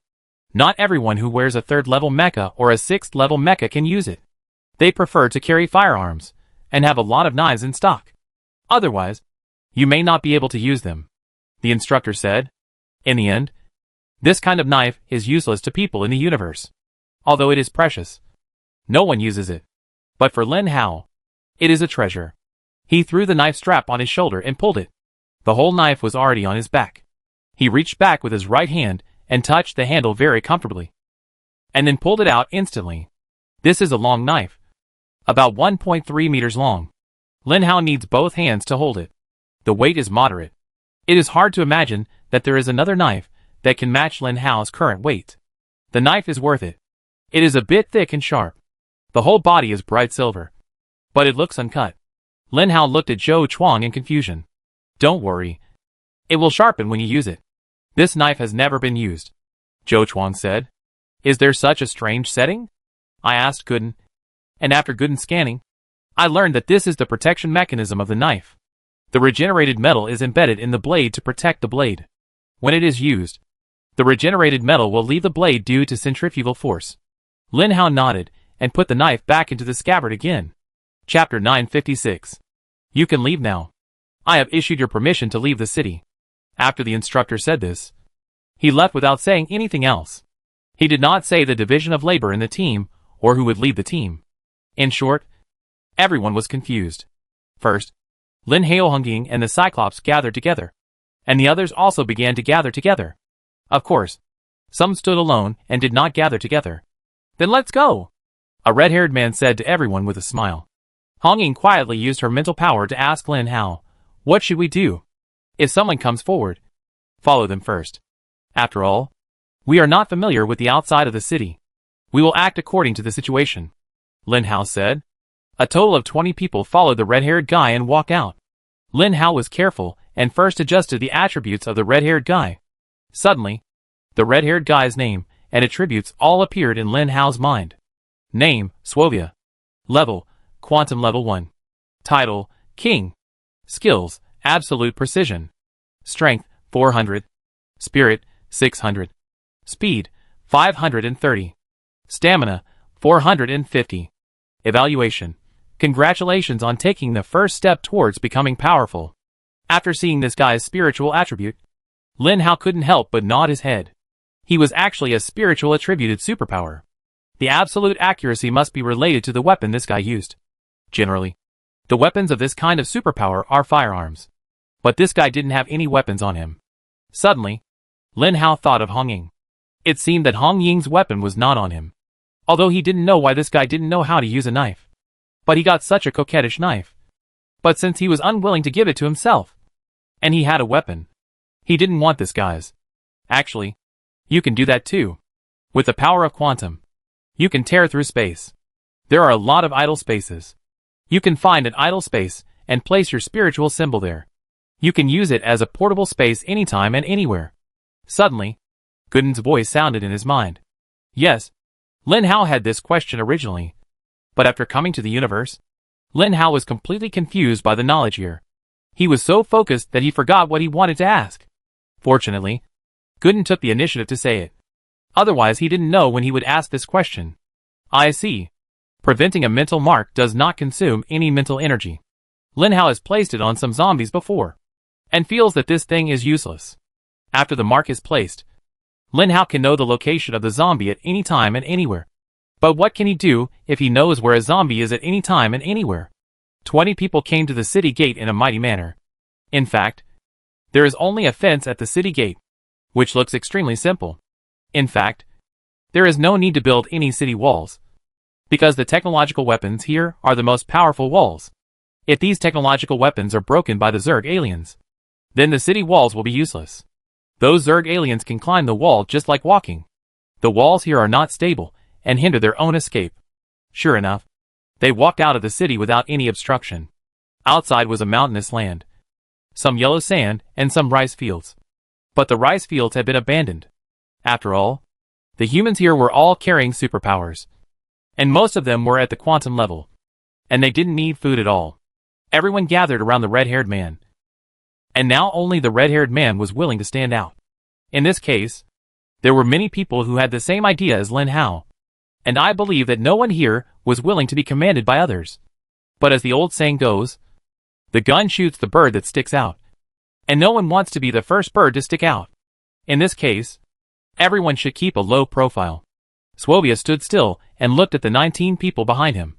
not everyone who wears a 3rd level mecha or a 6th level mecha can use it. They prefer to carry firearms and have a lot of knives in stock. Otherwise, you may not be able to use them, the instructor said. In the end, this kind of knife is useless to people in the universe. Although it is precious, no one uses it. But for Lin Hao, it is a treasure. He threw the knife strap on his shoulder and pulled it. The whole knife was already on his back. He reached back with his right hand and touched the handle very comfortably, and then pulled it out instantly. This is a long knife, about 1.3 meters long. Lin Hao needs both hands to hold it. The weight is moderate. It is hard to imagine that there is another knife that can match Lin Hao's current weight. The knife is worth it. It is a bit thick and sharp. The whole body is bright silver, but it looks uncut. Lin Hao looked at Zhou Chuang in confusion. "Don't worry. It will sharpen when you use it. This knife has never been used," Zhou Chuang said. "Is there such a strange setting?" I asked Gooden. And after Gooden scanning, I learned that this is the protection mechanism of the knife. The regenerated metal is embedded in the blade to protect the blade. When it is used, the regenerated metal will leave the blade due to centrifugal force. Lin Hao nodded and put the knife back into the scabbard again. Chapter 956. You can leave now. I have issued your permission to leave the city. After the instructor said this, he left without saying anything else. He did not say the division of labor in the team or who would lead the team. In short, everyone was confused. First, Lin Hao, Hong Ying, and the Cyclops gathered together, and the others also began to gather together. Of course, some stood alone and did not gather together. "Then let's go," a red-haired man said to everyone with a smile. Hong Ying quietly used her mental power to ask Lin Hao, "What should we do? If someone comes forward, follow them first. After all, we are not familiar with the outside of the city. We will act according to the situation," Lin Hao said. A total of 20 people followed the red-haired guy and walked out. Lin Hao was careful and first adjusted the attributes of the red-haired guy. Suddenly, the red-haired guy's name and attributes all appeared in Lin Hao's mind. Name, Swovia. Level, Quantum Level 1. Title, King. Skills, Absolute Precision. Strength, 400. Spirit, 600. Speed, 530. Stamina, 450. Evaluation. Congratulations on taking the first step towards becoming powerful. After seeing this guy's spiritual attribute, Lin Hao couldn't help but nod his head. He was actually a spiritual attributed superpower. The absolute accuracy must be related to the weapon this guy used. Generally, the weapons of this kind of superpower are firearms. But this guy didn't have any weapons on him. Suddenly, Lin Hao thought of Hong Ying. It seemed that Hong Ying's weapon was not on him. Although he didn't know why this guy didn't know how to use a knife. But he got such a coquettish knife. But since he was unwilling to give it to himself, and he had a weapon, he didn't want this guy's. Actually, you can do that too. With the power of quantum, you can tear through space. There are a lot of idle spaces. You can find an idle space and place your spiritual symbol there. You can use it as a portable space anytime and anywhere. Suddenly, Gooden's voice sounded in his mind. Yes, Lin Hao had this question originally. But after coming to the universe, Lin Hao was completely confused by the knowledge here. He was so focused that he forgot what he wanted to ask. Fortunately, Gooden took the initiative to say it. Otherwise he didn't know when he would ask this question. I see. Preventing a mental mark does not consume any mental energy. Lin Hao has placed it on some zombies before, and feels that this thing is useless. After the mark is placed, Lin Hao can know the location of the zombie at any time and anywhere. But what can he do if he knows where a zombie is at any time and anywhere? 20 people came to the city gate in a mighty manner. In fact, there is only a fence at the city gate, which looks extremely simple. In fact, there is no need to build any city walls, because the technological weapons here are the most powerful walls. If these technological weapons are broken by the Zerg aliens, then the city walls will be useless. Those Zerg aliens can climb the wall just like walking. The walls here are not stable and hinder their own escape. Sure enough, they walked out of the city without any obstruction. Outside was a mountainous land, some yellow sand, and some rice fields. But the rice fields had been abandoned. After all, the humans here were all carrying superpowers, and most of them were at the quantum level, and they didn't need food at all. Everyone gathered around the red-haired man, and now only the red-haired man was willing to stand out. In this case, there were many people who had the same idea as Lin Hao, and I believe that no one here was willing to be commanded by others. But as the old saying goes, the gun shoots the bird that sticks out, and no one wants to be the first bird to stick out. In this case, everyone should keep a low profile. Swovia stood still and looked at the 19 people behind him.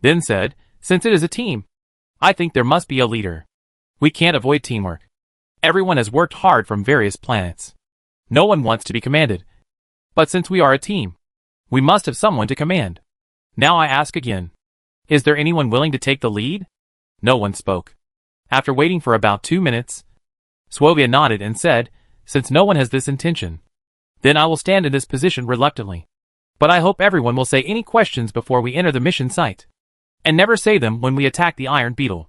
Then said, since it is a team, I think there must be a leader. We can't avoid teamwork. Everyone has worked hard from various planets. No one wants to be commanded. But since we are a team, we must have someone to command. Now I ask again, is there anyone willing to take the lead? No one spoke. After waiting for about 2 minutes, Swovia nodded and said, since no one has this intention, then I will stand in this position reluctantly. But I hope everyone will say any questions before we enter the mission site, and never say them when we attack the Iron Beetle.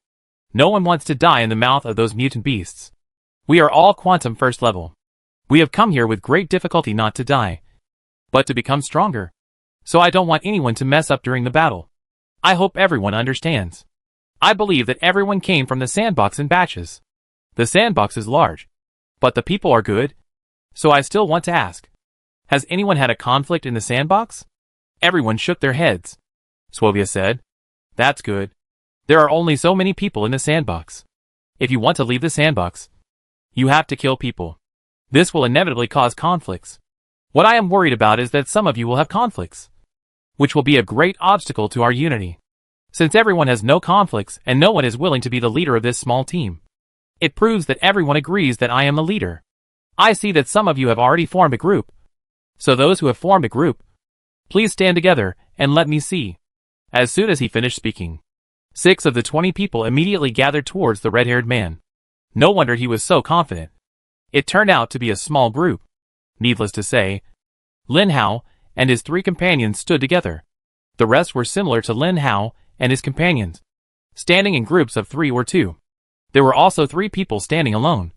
No one wants to die in the mouth of those mutant beasts. We are all quantum first level. We have come here with great difficulty not to die, but to become stronger. So I don't want anyone to mess up during the battle. I hope everyone understands. I believe that everyone came from the sandbox in batches. The sandbox is large, but the people are good. So I still want to ask, has anyone had a conflict in the sandbox? Everyone shook their heads. Swovia said, that's good. There are only so many people in the sandbox. If you want to leave the sandbox, you have to kill people. This will inevitably cause conflicts. What I am worried about is that some of you will have conflicts, which will be a great obstacle to our unity. Since everyone has no conflicts and no one is willing to be the leader of this small team, it proves that everyone agrees that I am the leader. I see that some of you have already formed a group. So those who have formed a group, please stand together and let me see. As soon as he finished speaking, 6 of the 20 people immediately gathered towards the red-haired man. No wonder he was so confident. It turned out to be a small group. Needless to say, Lin Hao and his 3 companions stood together. The rest were similar to Lin Hao and his companions, standing in groups of 3 or 2. There were also 3 people standing alone.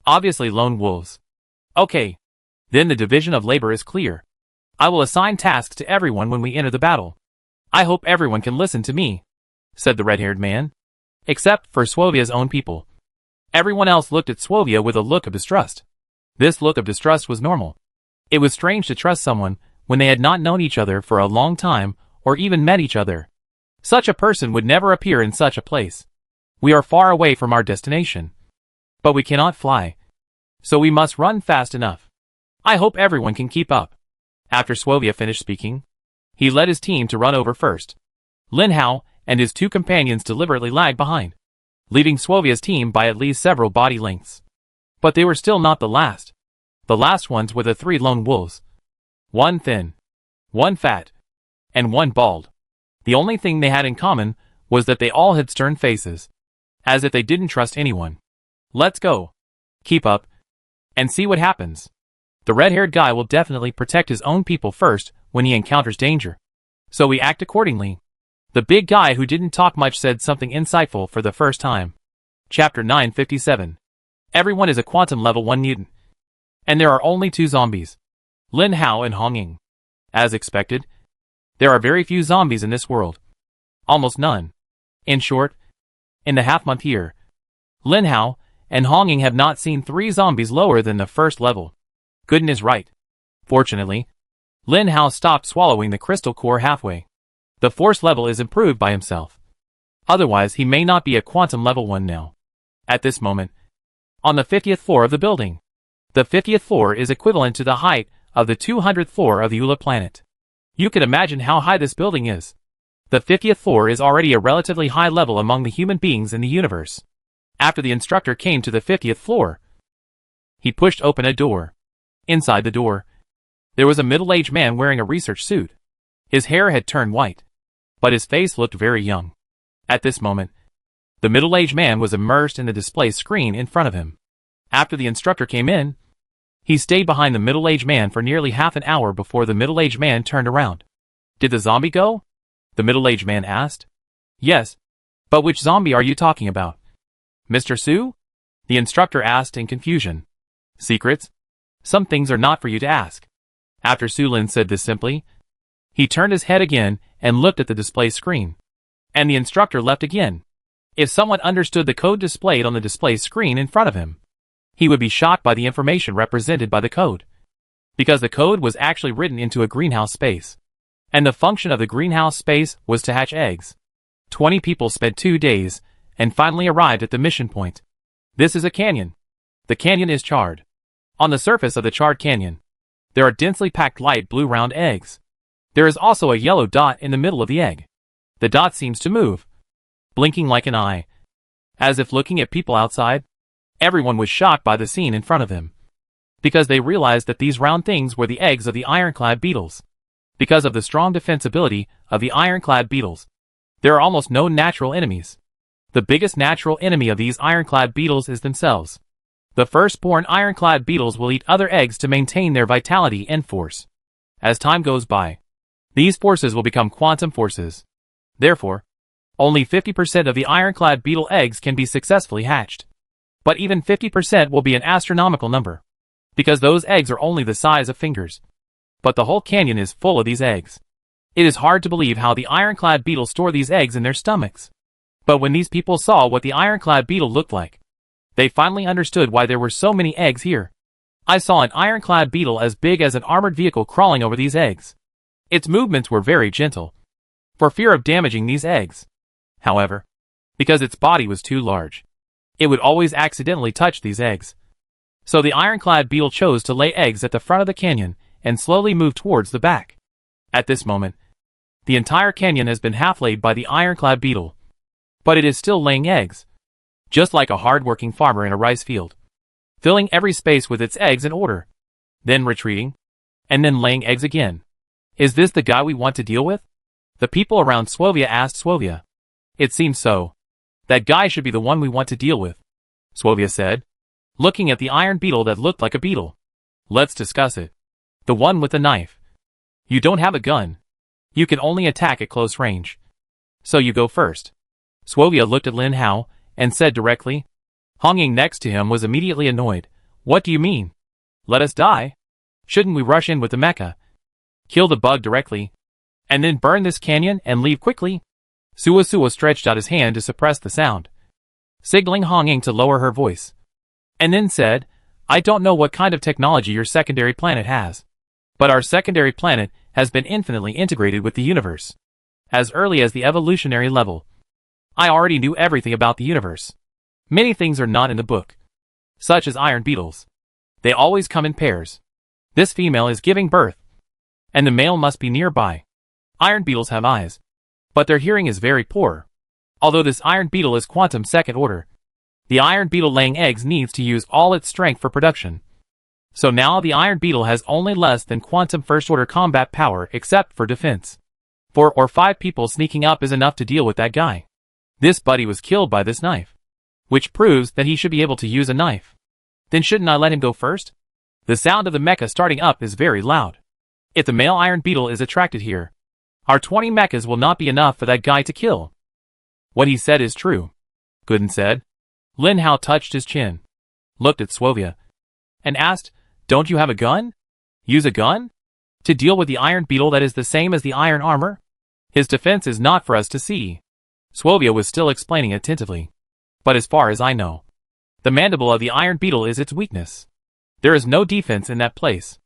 Obviously lone wolves. Okay. Then the division of labor is clear. I will assign tasks to everyone when we enter the battle. I hope everyone can listen to me, said the red-haired man. Except for Swovia's own people. Everyone else looked at Swovia with a look of distrust. This look of distrust was normal. It was strange to trust someone when they had not known each other for a long time or even met each other. Such a person would never appear in such a place. We are far away from our destination. But we cannot fly. So we must run fast enough. I hope everyone can keep up. After Swovia finished speaking, he led his team to run over first. Lin Hao and his 2 companions deliberately lagged behind, leaving Swovia's team by at least several body lengths. But they were still not the last. The last ones were the 3 lone wolves. 1 thin, 1 fat, and 1 bald. The only thing they had in common was that they all had stern faces, as if they didn't trust anyone. Let's go. Keep up. And see what happens. The red-haired guy will definitely protect his own people first when he encounters danger. So we act accordingly. The big guy who didn't talk much said something insightful for the first time. Chapter 957. Everyone is a quantum level 1 mutant. And there are only 2 zombies. Lin Hao and Hong Ying. As expected, there are very few zombies in this world. Almost none. In short, in the half-month here, Lin Hao and Hong Ying have not seen 3 zombies lower than the first level. Goodness right. Fortunately, Lin Hao stopped swallowing the crystal core halfway. The force level is improved by himself. Otherwise he may not be a quantum level 1 now. At this moment, on the 50th floor of the building. The 50th floor is equivalent to the height of the 200th floor of the Ula planet. You can imagine how high this building is. The 50th floor is already a relatively high level among the human beings in the universe. After the instructor came to the 50th floor, he pushed open a door. Inside the door, there was a middle-aged man wearing a research suit. His hair had turned white, but his face looked very young. At this moment, the middle-aged man was immersed in the display screen in front of him. After the instructor came in, he stayed behind the middle-aged man for nearly half an hour before the middle-aged man turned around. Did the zombie go? The middle-aged man asked. Yes, but which zombie are you talking about? Mr. Su? The instructor asked in confusion. Secrets? Some things are not for you to ask. After Su Lin said this simply, he turned his head again and looked at the display screen. And the instructor left again. If someone understood the code displayed on the display screen in front of him, he would be shocked by the information represented by the code. Because the code was actually written into a greenhouse space. And the function of the greenhouse space was to hatch eggs. 20 people spent 2 days, and finally arrived at the mission point. This is a canyon. The canyon is charred. On the surface of the charred canyon, there are densely packed light blue round eggs. There is also a yellow dot in the middle of the egg. The dot seems to move, blinking like an eye, as if looking at people outside. Everyone was shocked by the scene in front of them, because they realized that these round things were the eggs of the ironclad beetles. Because of the strong defensibility of the ironclad beetles, there are almost no natural enemies. The biggest natural enemy of these ironclad beetles is themselves. The firstborn ironclad beetles will eat other eggs to maintain their vitality and force. As time goes by, these forces will become quantum forces. Therefore, only 50% of the ironclad beetle eggs can be successfully hatched. But even 50% will be an astronomical number, because those eggs are only the size of fingers. But the whole canyon is full of these eggs. It is hard to believe how the ironclad beetles store these eggs in their stomachs. But when these people saw what the ironclad beetle looked like, they finally understood why there were so many eggs here. I saw an ironclad beetle as big as an armored vehicle crawling over these eggs. Its movements were very gentle, for fear of damaging these eggs. However, because its body was too large, it would always accidentally touch these eggs. So the ironclad beetle chose to lay eggs at the front of the canyon and slowly move towards the back. At this moment, the entire canyon has been half-laid by the ironclad beetle. But it is still laying eggs, just like a hard-working farmer in a rice field, filling every space with its eggs in order, then retreating, and then laying eggs again. Is this the guy we want to deal with? The people around Swovia asked Swovia. It seems so. That guy should be the one we want to deal with, Swovia said, looking at the iron beetle that looked like a beetle. Let's discuss it. The one with the knife. You don't have a gun. You can only attack at close range. So you go first. Swovia looked at Lin Hao and said directly. Hong Ying next to him was immediately annoyed. What do you mean? Let us die? Shouldn't we rush in with the mecha? Kill the bug directly? And then burn this canyon and leave quickly? Suwa stretched out his hand to suppress the sound, signaling Hong Ying to lower her voice. And then said, I don't know what kind of technology your secondary planet has, but our secondary planet has been infinitely integrated with the universe. As early as the evolutionary level, I already knew everything about the universe. Many things are not in the book, such as iron beetles. They always come in pairs. This female is giving birth, and the male must be nearby. Iron beetles have eyes, but their hearing is very poor. Although this iron beetle is quantum second order, the iron beetle laying eggs needs to use all its strength for production. So now the iron beetle has only less than quantum first order combat power except for defense. 4 or 5 people sneaking up is enough to deal with that guy. This buddy was killed by this knife, which proves that he should be able to use a knife. Then shouldn't I let him go first? The sound of the mecha starting up is very loud. If the male iron beetle is attracted here, our 20 mechas will not be enough for that guy to kill. What he said is true, Gooden said. Lin Hao touched his chin, looked at Swovia, and asked, Don't you have a gun? Use a gun? To deal with the iron beetle that is the same as the iron armor? His defense is not for us to see. Swovia was still explaining attentively. But as far as I know, the mandible of the iron beetle is its weakness. There is no defense in that place.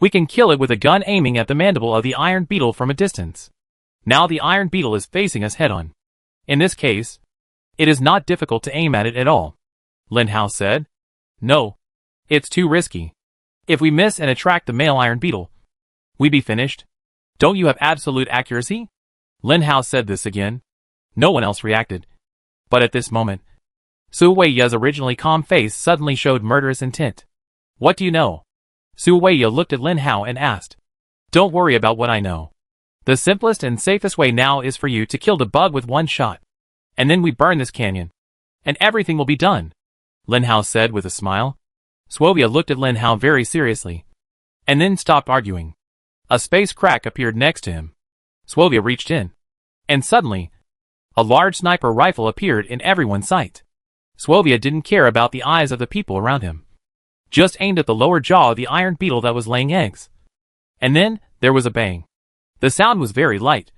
We can kill it with a gun aiming at the mandible of the iron beetle from a distance. Now the iron beetle is facing us head-on. In this case, it is not difficult to aim at it at all, Lin Hao said. No, it's too risky. If we miss and attract the male iron beetle, we be finished. Don't you have absolute accuracy? Lin Hao said this again. No one else reacted. But at this moment, Su Weiya's originally calm face suddenly showed murderous intent. What do you know? Su Weiya looked at Lin Hao and asked. Don't worry about what I know. The simplest and safest way now is for you to kill the bug with one shot. And then we burn this canyon. And everything will be done, Lin Hao said with a smile. Swovia looked at Lin Hao very seriously, and then stopped arguing. A space crack appeared next to him. Swovia reached in, and suddenly, a large sniper rifle appeared in everyone's sight. Swovia didn't care about the eyes of the people around him, just aimed at the lower jaw of the iron beetle that was laying eggs. And then, there was a bang. The sound was very light.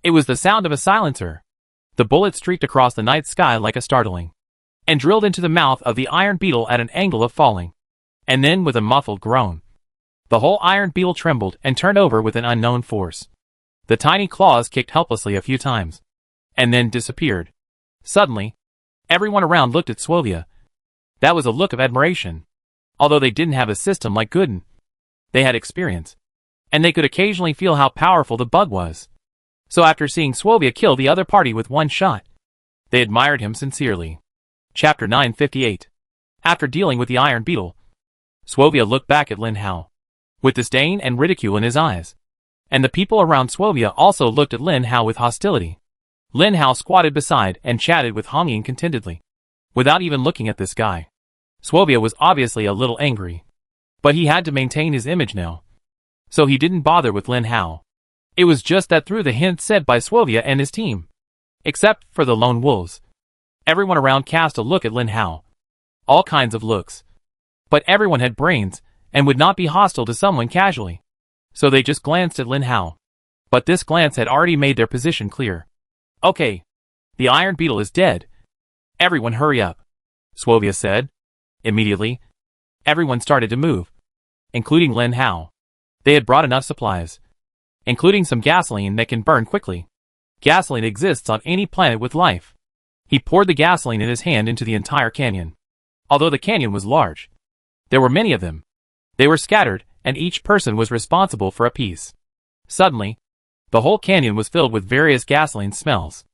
It was the sound of a silencer. The bullet streaked across the night sky like a startling, and drilled into the mouth of the iron beetle at an angle of falling. And then, with a muffled groan, the whole iron beetle trembled and turned over with an unknown force. The tiny claws kicked helplessly a few times, and then disappeared. Suddenly, everyone around looked at Swovia. That was a look of admiration. Although they didn't have a system like Gooden, they had experience, and they could occasionally feel how powerful the bug was. So after seeing Swovia kill the other party with one shot, they admired him sincerely. Chapter 958. After dealing with the iron beetle, Swovia looked back at Lin Hao, with disdain and ridicule in his eyes. And the people around Swovia also looked at Lin Hao with hostility. Lin Hao squatted beside and chatted with Hong Ying contentedly, without even looking at this guy. Swovia was obviously a little angry, but he had to maintain his image now, so he didn't bother with Lin Hao. It was just that through the hint said by Swovia and his team, except for the lone wolves, everyone around cast a look at Lin Hao. All kinds of looks. But everyone had brains, and would not be hostile to someone casually. So they just glanced at Lin Hao. But this glance had already made their position clear. Okay. The iron beetle is dead. Everyone hurry up, Swovia said. Immediately, everyone started to move, including Lin Hao. They had brought enough supplies, including some gasoline that can burn quickly. Gasoline exists on any planet with life. He poured the gasoline in his hand into the entire canyon. Although the canyon was large, there were many of them. They were scattered, and each person was responsible for a piece. Suddenly, the whole canyon was filled with various gasoline smells.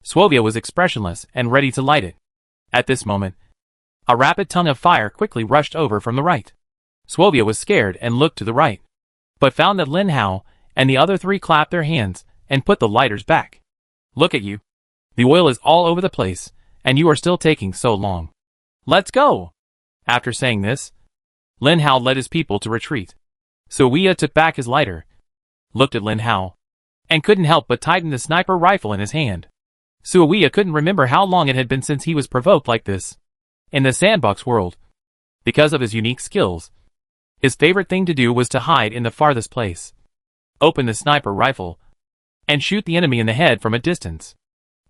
Swovia was expressionless and ready to light it. At this moment, a rapid tongue of fire quickly rushed over from the right. Swovia was scared and looked to the right, but found that Lin Hao and the other 3 clapped their hands and put the lighters back. Look at you. The oil is all over the place, and you are still taking so long. Let's go! After saying this, Lin Hao led his people to retreat. Swovia took back his lighter, looked at Lin Hao, and couldn't help but tighten the sniper rifle in his hand. Suowiya couldn't remember how long it had been since he was provoked like this. In the sandbox world, because of his unique skills, his favorite thing to do was to hide in the farthest place, open the sniper rifle, and shoot the enemy in the head from a distance.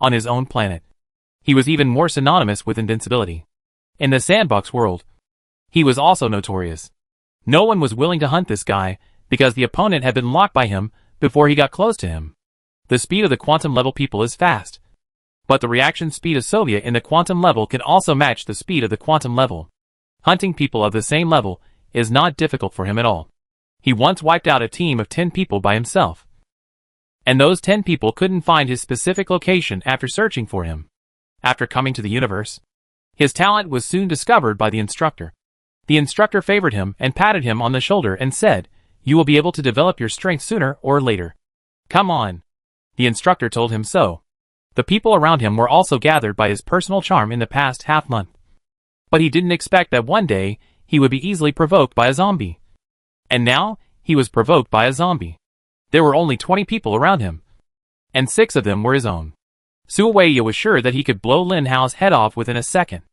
On his own planet, he was even more synonymous with invincibility. In the sandbox world, he was also notorious. No one was willing to hunt this guy because the opponent had been locked by him before he got close to him. The speed of the quantum level people is fast, but the reaction speed of Sovia in the quantum level can also match the speed of the quantum level. Hunting people of the same level is not difficult for him at all. He once wiped out a team of 10 people by himself, and those 10 people couldn't find his specific location after searching for him. After coming to the universe, his talent was soon discovered by the instructor. The instructor favored him and patted him on the shoulder and said, "You will be able to develop your strength sooner or later. Come on." The instructor told him so. The people around him were also gathered by his personal charm in the past half-month. But he didn't expect that one day he would be easily provoked by a zombie. And now, he was provoked by a zombie. There were only 20 people around him, and 6 of them were his own. Suowiya was sure that he could blow Lin Hao's head off within a second.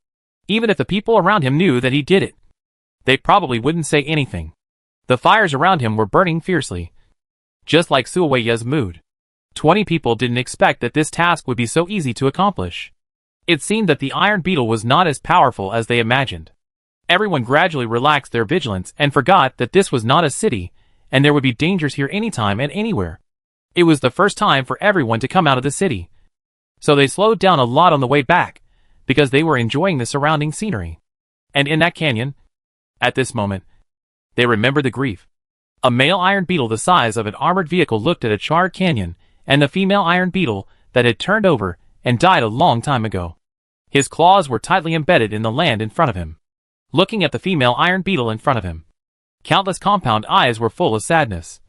Even if the people around him knew that he did it, they probably wouldn't say anything. The fires around him were burning fiercely, just like Suowiya's mood. 20 people didn't expect that this task would be so easy to accomplish. It seemed that the Iron Beetle was not as powerful as they imagined. Everyone gradually relaxed their vigilance and forgot that this was not a city, and there would be dangers here anytime and anywhere. It was the first time for everyone to come out of the city, so they slowed down a lot on the way back, because they were enjoying the surrounding scenery. And in that canyon, at this moment, they remembered the grief. A male iron beetle the size of an armored vehicle looked at a charred canyon, and the female iron beetle that had turned over and died a long time ago. His claws were tightly embedded in the land in front of him. Looking at the female iron beetle in front of him, countless compound eyes were full of sadness.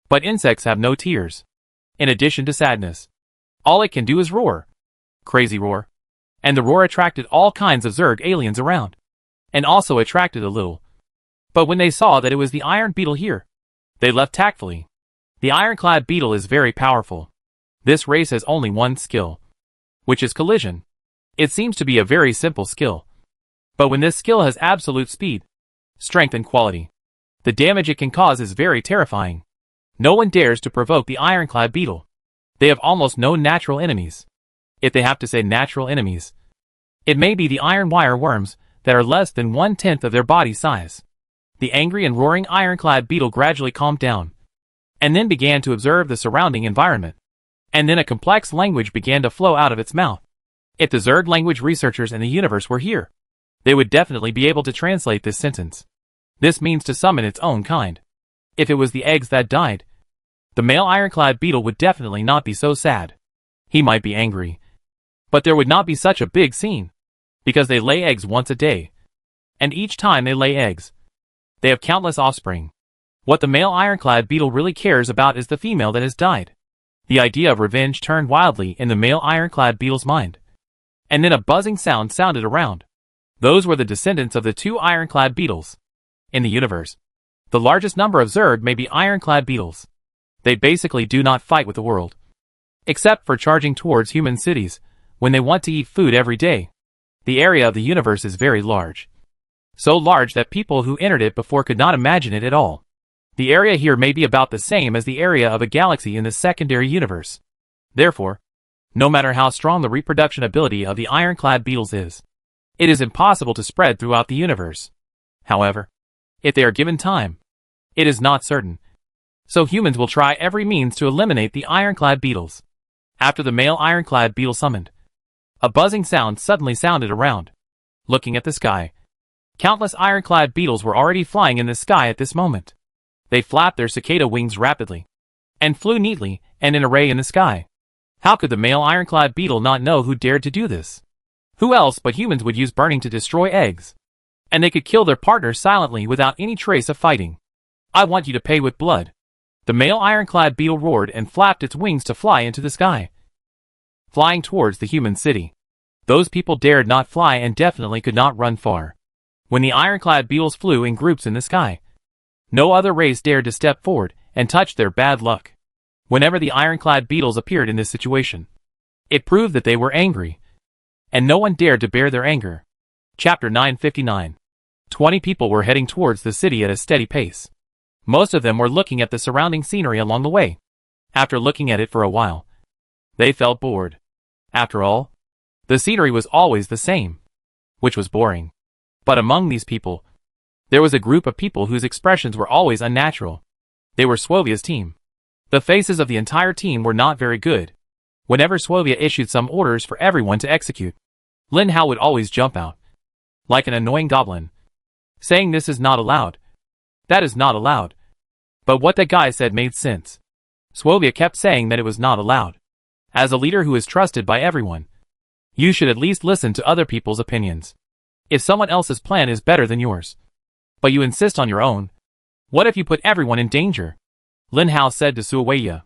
But insects have no tears. In addition to sadness, all it can do is roar. Crazy roar. And the roar attracted all kinds of Zerg aliens around, and also attracted a little. But when they saw that it was the iron beetle here, they left tactfully. The ironclad beetle is very powerful. This race has only one skill, which is collision. It seems to be a very simple skill. But when this skill has absolute speed, strength and quality, the damage it can cause is very terrifying. No one dares to provoke the ironclad beetle. They have almost no natural enemies. If they have to say natural enemies, it may be the iron wire worms that are less than 1/10 of their body size. The angry and roaring ironclad beetle gradually calmed down, and then began to observe the surrounding environment. And then a complex language began to flow out of its mouth. If the Zerg language researchers in the universe were here, they would definitely be able to translate this sentence. This means to summon its own kind. If it was the eggs that died, the male ironclad beetle would definitely not be so sad. He might be angry, but there would not be such a big scene, because they lay eggs once a day, and each time they lay eggs, they have countless offspring. What the male ironclad beetle really cares about is the female that has died. The idea of revenge turned wildly in the male ironclad beetle's mind. And then a buzzing sound sounded around. Those were the descendants of the 2 ironclad beetles. In the universe, the largest number of Zerg may be ironclad beetles. They basically do not fight with the world, except for charging towards human cities when they want to eat food every day. The area of the universe is very large. So large that people who entered it before could not imagine it at all. The area here may be about the same as the area of a galaxy in the secondary universe. Therefore, no matter how strong the reproduction ability of the ironclad beetles is, it is impossible to spread throughout the universe. However, if they are given time, it is not certain. So humans will try every means to eliminate the ironclad beetles. After the male ironclad beetle summoned, a buzzing sound suddenly sounded around. Looking at the sky, countless ironclad beetles were already flying in the sky at this moment. They flapped their cicada wings rapidly, and flew neatly and in array in the sky. How could the male ironclad beetle not know who dared to do this? Who else but humans would use burning to destroy eggs? And they could kill their partners silently without any trace of fighting. I want you to pay with blood. The male ironclad beetle roared and flapped its wings to fly into the sky, flying towards the human city. Those people dared not fly and definitely could not run far. When the ironclad beetles flew in groups in the sky, no other race dared to step forward and touch their bad luck. Whenever the ironclad beetles appeared in this situation, It proved that they were angry, and no one dared to bear their anger. Chapter 959. 20 people were heading towards the city at a steady pace. Most of them were looking at the surrounding scenery along the way. After looking at it for a while, they felt bored. After all, the scenery was always the same, which was boring. But among these people, there was a group of people whose expressions were always unnatural. They were Swovia's team. The faces of the entire team were not very good. Whenever Swovia issued some orders for everyone to execute, Lin Hao would always jump out, like an annoying goblin, saying this is not allowed. That is not allowed. But what that guy said made sense. Swovia kept saying that it was not allowed. As a leader who is trusted by everyone, you should at least listen to other people's opinions. If someone else's plan is better than yours, but you insist on your own, what if you put everyone in danger? Lin Hao said to Suoya.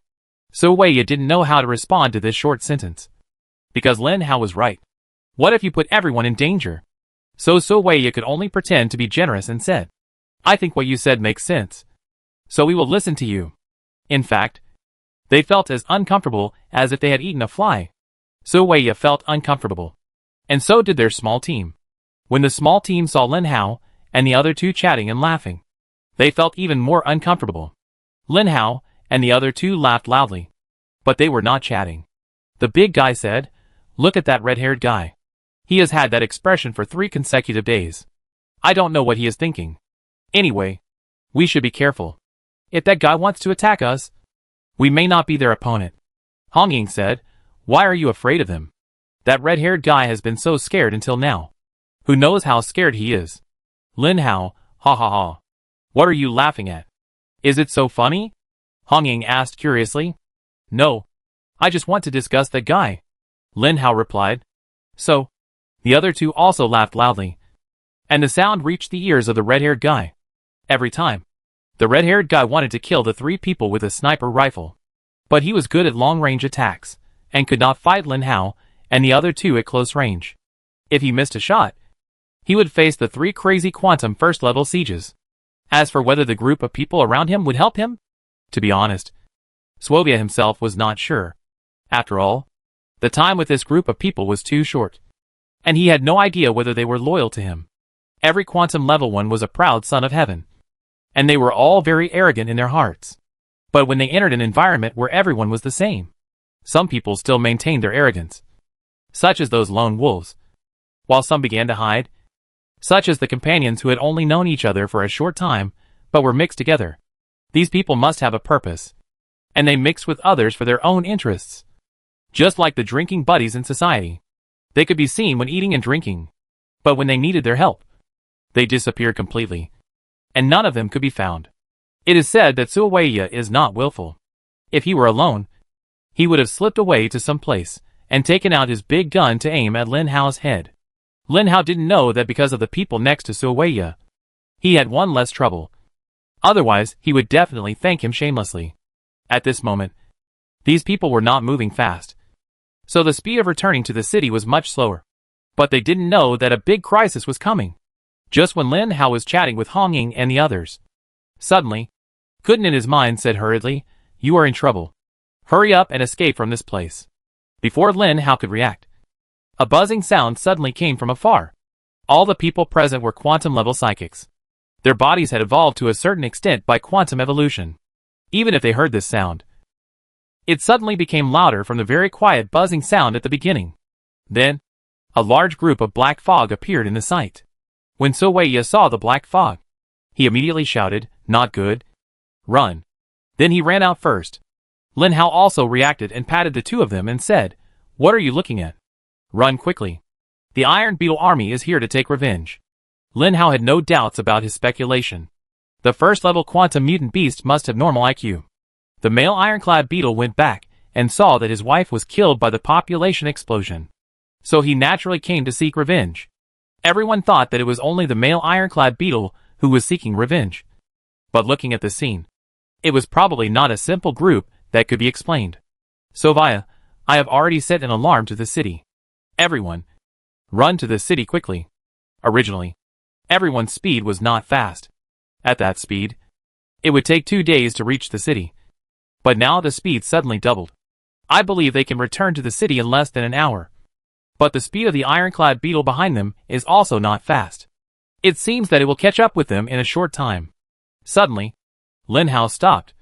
Suoya didn't know how to respond to this short sentence, because Lin Hao was right. What if you put everyone in danger? So Suoya could only pretend to be generous and said, I think what you said makes sense, so we will listen to you. In fact, they felt as uncomfortable as if they had eaten a fly. Suoya felt uncomfortable, and so did their small team. When the small team saw Lin Hao and the other two chatting and laughing, they felt even more uncomfortable. Lin Hao and the other two laughed loudly, but they were not chatting. The big guy said, Look at that red-haired guy. He has had that expression for 3 consecutive days. I don't know what he is thinking. Anyway, we should be careful. If that guy wants to attack us, we may not be their opponent. Hong Ying said, Why are you afraid of him? That red-haired guy has been so scared until now. Who knows how scared he is? Lin Hao, ha ha ha. What are you laughing at? Is it so funny? Hong Ying asked curiously. No. I just want to discuss that guy. Lin Hao replied. So, the other two also laughed loudly, and the sound reached the ears of the red-haired guy. Every time, the red-haired guy wanted to kill the 3 people with a sniper rifle, but he was good at long-range attacks, and could not fight Lin Hao and the other two at close range. If he missed a shot, he would face the 3 crazy quantum first-level sieges. As for whether the group of people around him would help him, to be honest, Swovia himself was not sure. After all, the time with this group of people was too short, and he had no idea whether they were loyal to him. Every quantum level 1 was a proud son of heaven, and they were all very arrogant in their hearts. But when they entered an environment where everyone was the same, some people still maintained their arrogance, such as those lone wolves, while some began to hide, such as the companions who had only known each other for a short time, but were mixed together. These people must have a purpose, and they mixed with others for their own interests. Just like the drinking buddies in society. They could be seen when eating and drinking, but when they needed their help, they disappeared completely, and none of them could be found. It is said that Suoya is not willful. If he were alone, he would have slipped away to some place and taken out his big gun to aim at Lin Hao's head. Lin Hao didn't know that because of the people next to Suoya, he had one less trouble. Otherwise, he would definitely thank him shamelessly. At this moment, these people were not moving fast, so the speed of returning to the city was much slower. But they didn't know that a big crisis was coming. Just when Lin Hao was chatting with Hong Ying and the others, suddenly, Kuten in his mind said hurriedly, You are in trouble. Hurry up and escape from this place. Before Lin Hao could react, a buzzing sound suddenly came from afar. All the people present were quantum-level psychics. Their bodies had evolved to a certain extent by quantum evolution. Even if they heard this sound, it suddenly became louder from the very quiet buzzing sound at the beginning. Then, a large group of black fog appeared in the sight. When Suoya saw the black fog, he immediately shouted, Not good. Run. Then he ran out first. Lin Hao also reacted and patted the 2 of them and said, What are you looking at? Run quickly. The Iron Beetle army is here to take revenge. Lin Hao had no doubts about his speculation. The first-level quantum mutant beast must have normal IQ. The male ironclad beetle went back and saw that his wife was killed by the population explosion. So he naturally came to seek revenge. Everyone thought that it was only the male ironclad beetle who was seeking revenge. But looking at the scene, it was probably not a simple group that could be explained. Sovia, I have already set an alarm to the city. Everyone, run to the city quickly. Originally, everyone's speed was not fast. At that speed, it would take 2 days to reach the city. But now the speed suddenly doubled. I believe they can return to the city in less than an hour. But the speed of the ironclad beetle behind them is also not fast. It seems that it will catch up with them in a short time. Suddenly, Lin Hao stopped,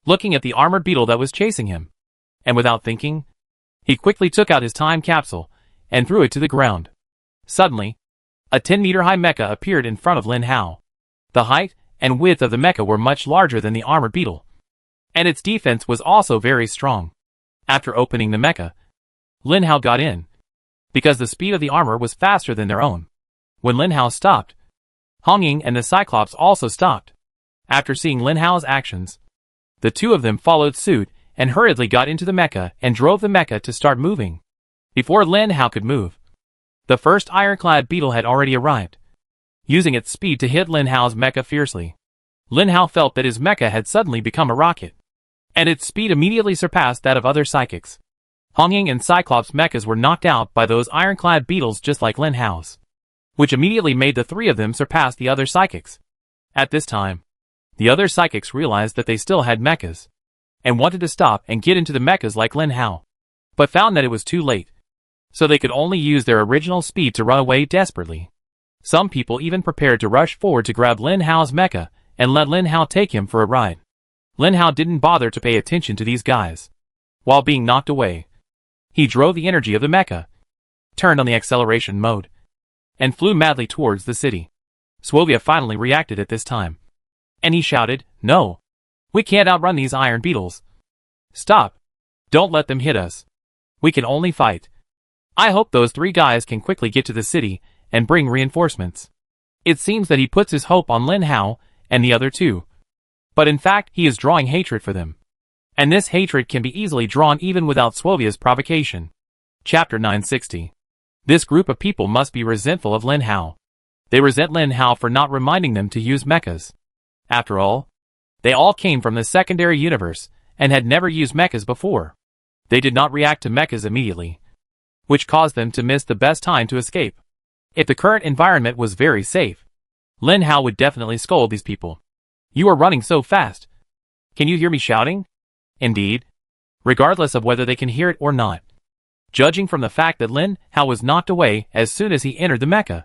looking at the armored beetle that was chasing him. And without thinking, he quickly took out his time capsule and threw it to the ground. Suddenly, a 10-meter-high mecha appeared in front of Lin Hao. The height and width of the mecha were much larger than the armored beetle, and its defense was also very strong. After opening the mecha, Lin Hao got in, because the speed of the armor was faster than their own. When Lin Hao stopped, Hong Ying and the Cyclops also stopped. After seeing Lin Hao's actions, the two of them followed suit and hurriedly got into the mecha and drove the mecha to start moving. Before Lin Hao could move, the first ironclad beetle had already arrived, using its speed to hit Lin Hao's mecha fiercely. Lin Hao felt that his mecha had suddenly become a rocket, and its speed immediately surpassed that of other psychics. Hong Ying and Cyclops' mechas were knocked out by those ironclad beetles just like Lin Hao's, which immediately made the three of them surpass the other psychics. At this time, the other psychics realized that they still had mechas, and wanted to stop and get into the mechas like Lin Hao, but found that it was too late, so they could only use their original speed to run away desperately. Some people even prepared to rush forward to grab Lin Hao's mecha and let Lin Hao take him for a ride. Lin Hao didn't bother to pay attention to these guys. While being knocked away, he drove the energy of the mecha, turned on the acceleration mode, and flew madly towards the city. Swovia finally reacted at this time, and he shouted, "No! We can't outrun these iron beetles. Stop! Don't let them hit us. We can only fight. I hope those three guys can quickly get to the city and bring reinforcements." It seems that he puts his hope on Lin Hao and the other two, but in fact he is drawing hatred for them. And this hatred can be easily drawn even without Swovia's provocation. Chapter 960. This group of people must be resentful of Lin Hao. They resent Lin Hao for not reminding them to use mechas. After all, they all came from the secondary universe and had never used mechas before. They did not react to mechas immediately, which caused them to miss the best time to escape. If the current environment was very safe, Lin Hao would definitely scold these people. "You are running so fast. Can you hear me shouting?" Indeed, regardless of whether they can hear it or not. Judging from the fact that Lin Hao was knocked away as soon as he entered the mecha,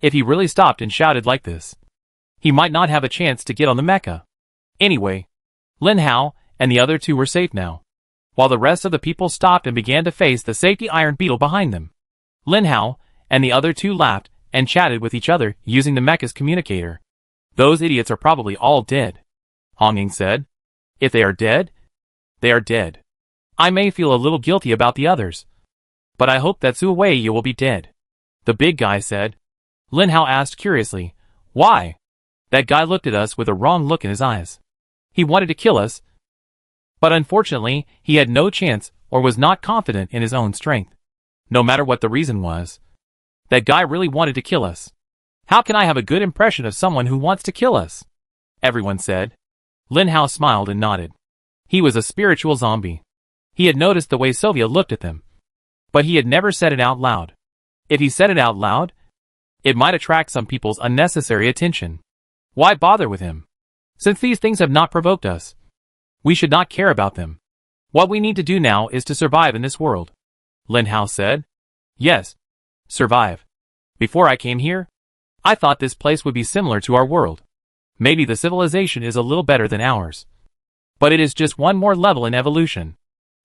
if he really stopped and shouted like this, he might not have a chance to get on the mecha. Anyway, Lin Hao and the other two were safe now, while the rest of the people stopped and began to face the safety iron beetle behind them. Lin Hao and the other two laughed and chatted with each other using the mecha's communicator. "Those idiots are probably all dead," Hong Ying said. "If they are dead, they are dead. I may feel a little guilty about the others, but I hope that Zuowei will be dead," the big guy said. Lin Hao asked curiously, "Why?" "That guy looked at us with a wrong look in his eyes. He wanted to kill us, but unfortunately he had no chance or was not confident in his own strength. No matter what the reason was, that guy really wanted to kill us. How can I have a good impression of someone who wants to kill us?" everyone said. Lin Hao smiled and nodded. He was a spiritual zombie. He had noticed the way Sylvia looked at them, but he had never said it out loud. If he said it out loud, it might attract some people's unnecessary attention. Why bother with him? Since these things have not provoked us, we should not care about them. What we need to do now is to survive in this world, Lin Hao said. Yes, survive. Before I came here, I thought this place would be similar to our world. Maybe the civilization is a little better than ours, but it is just one more level in evolution.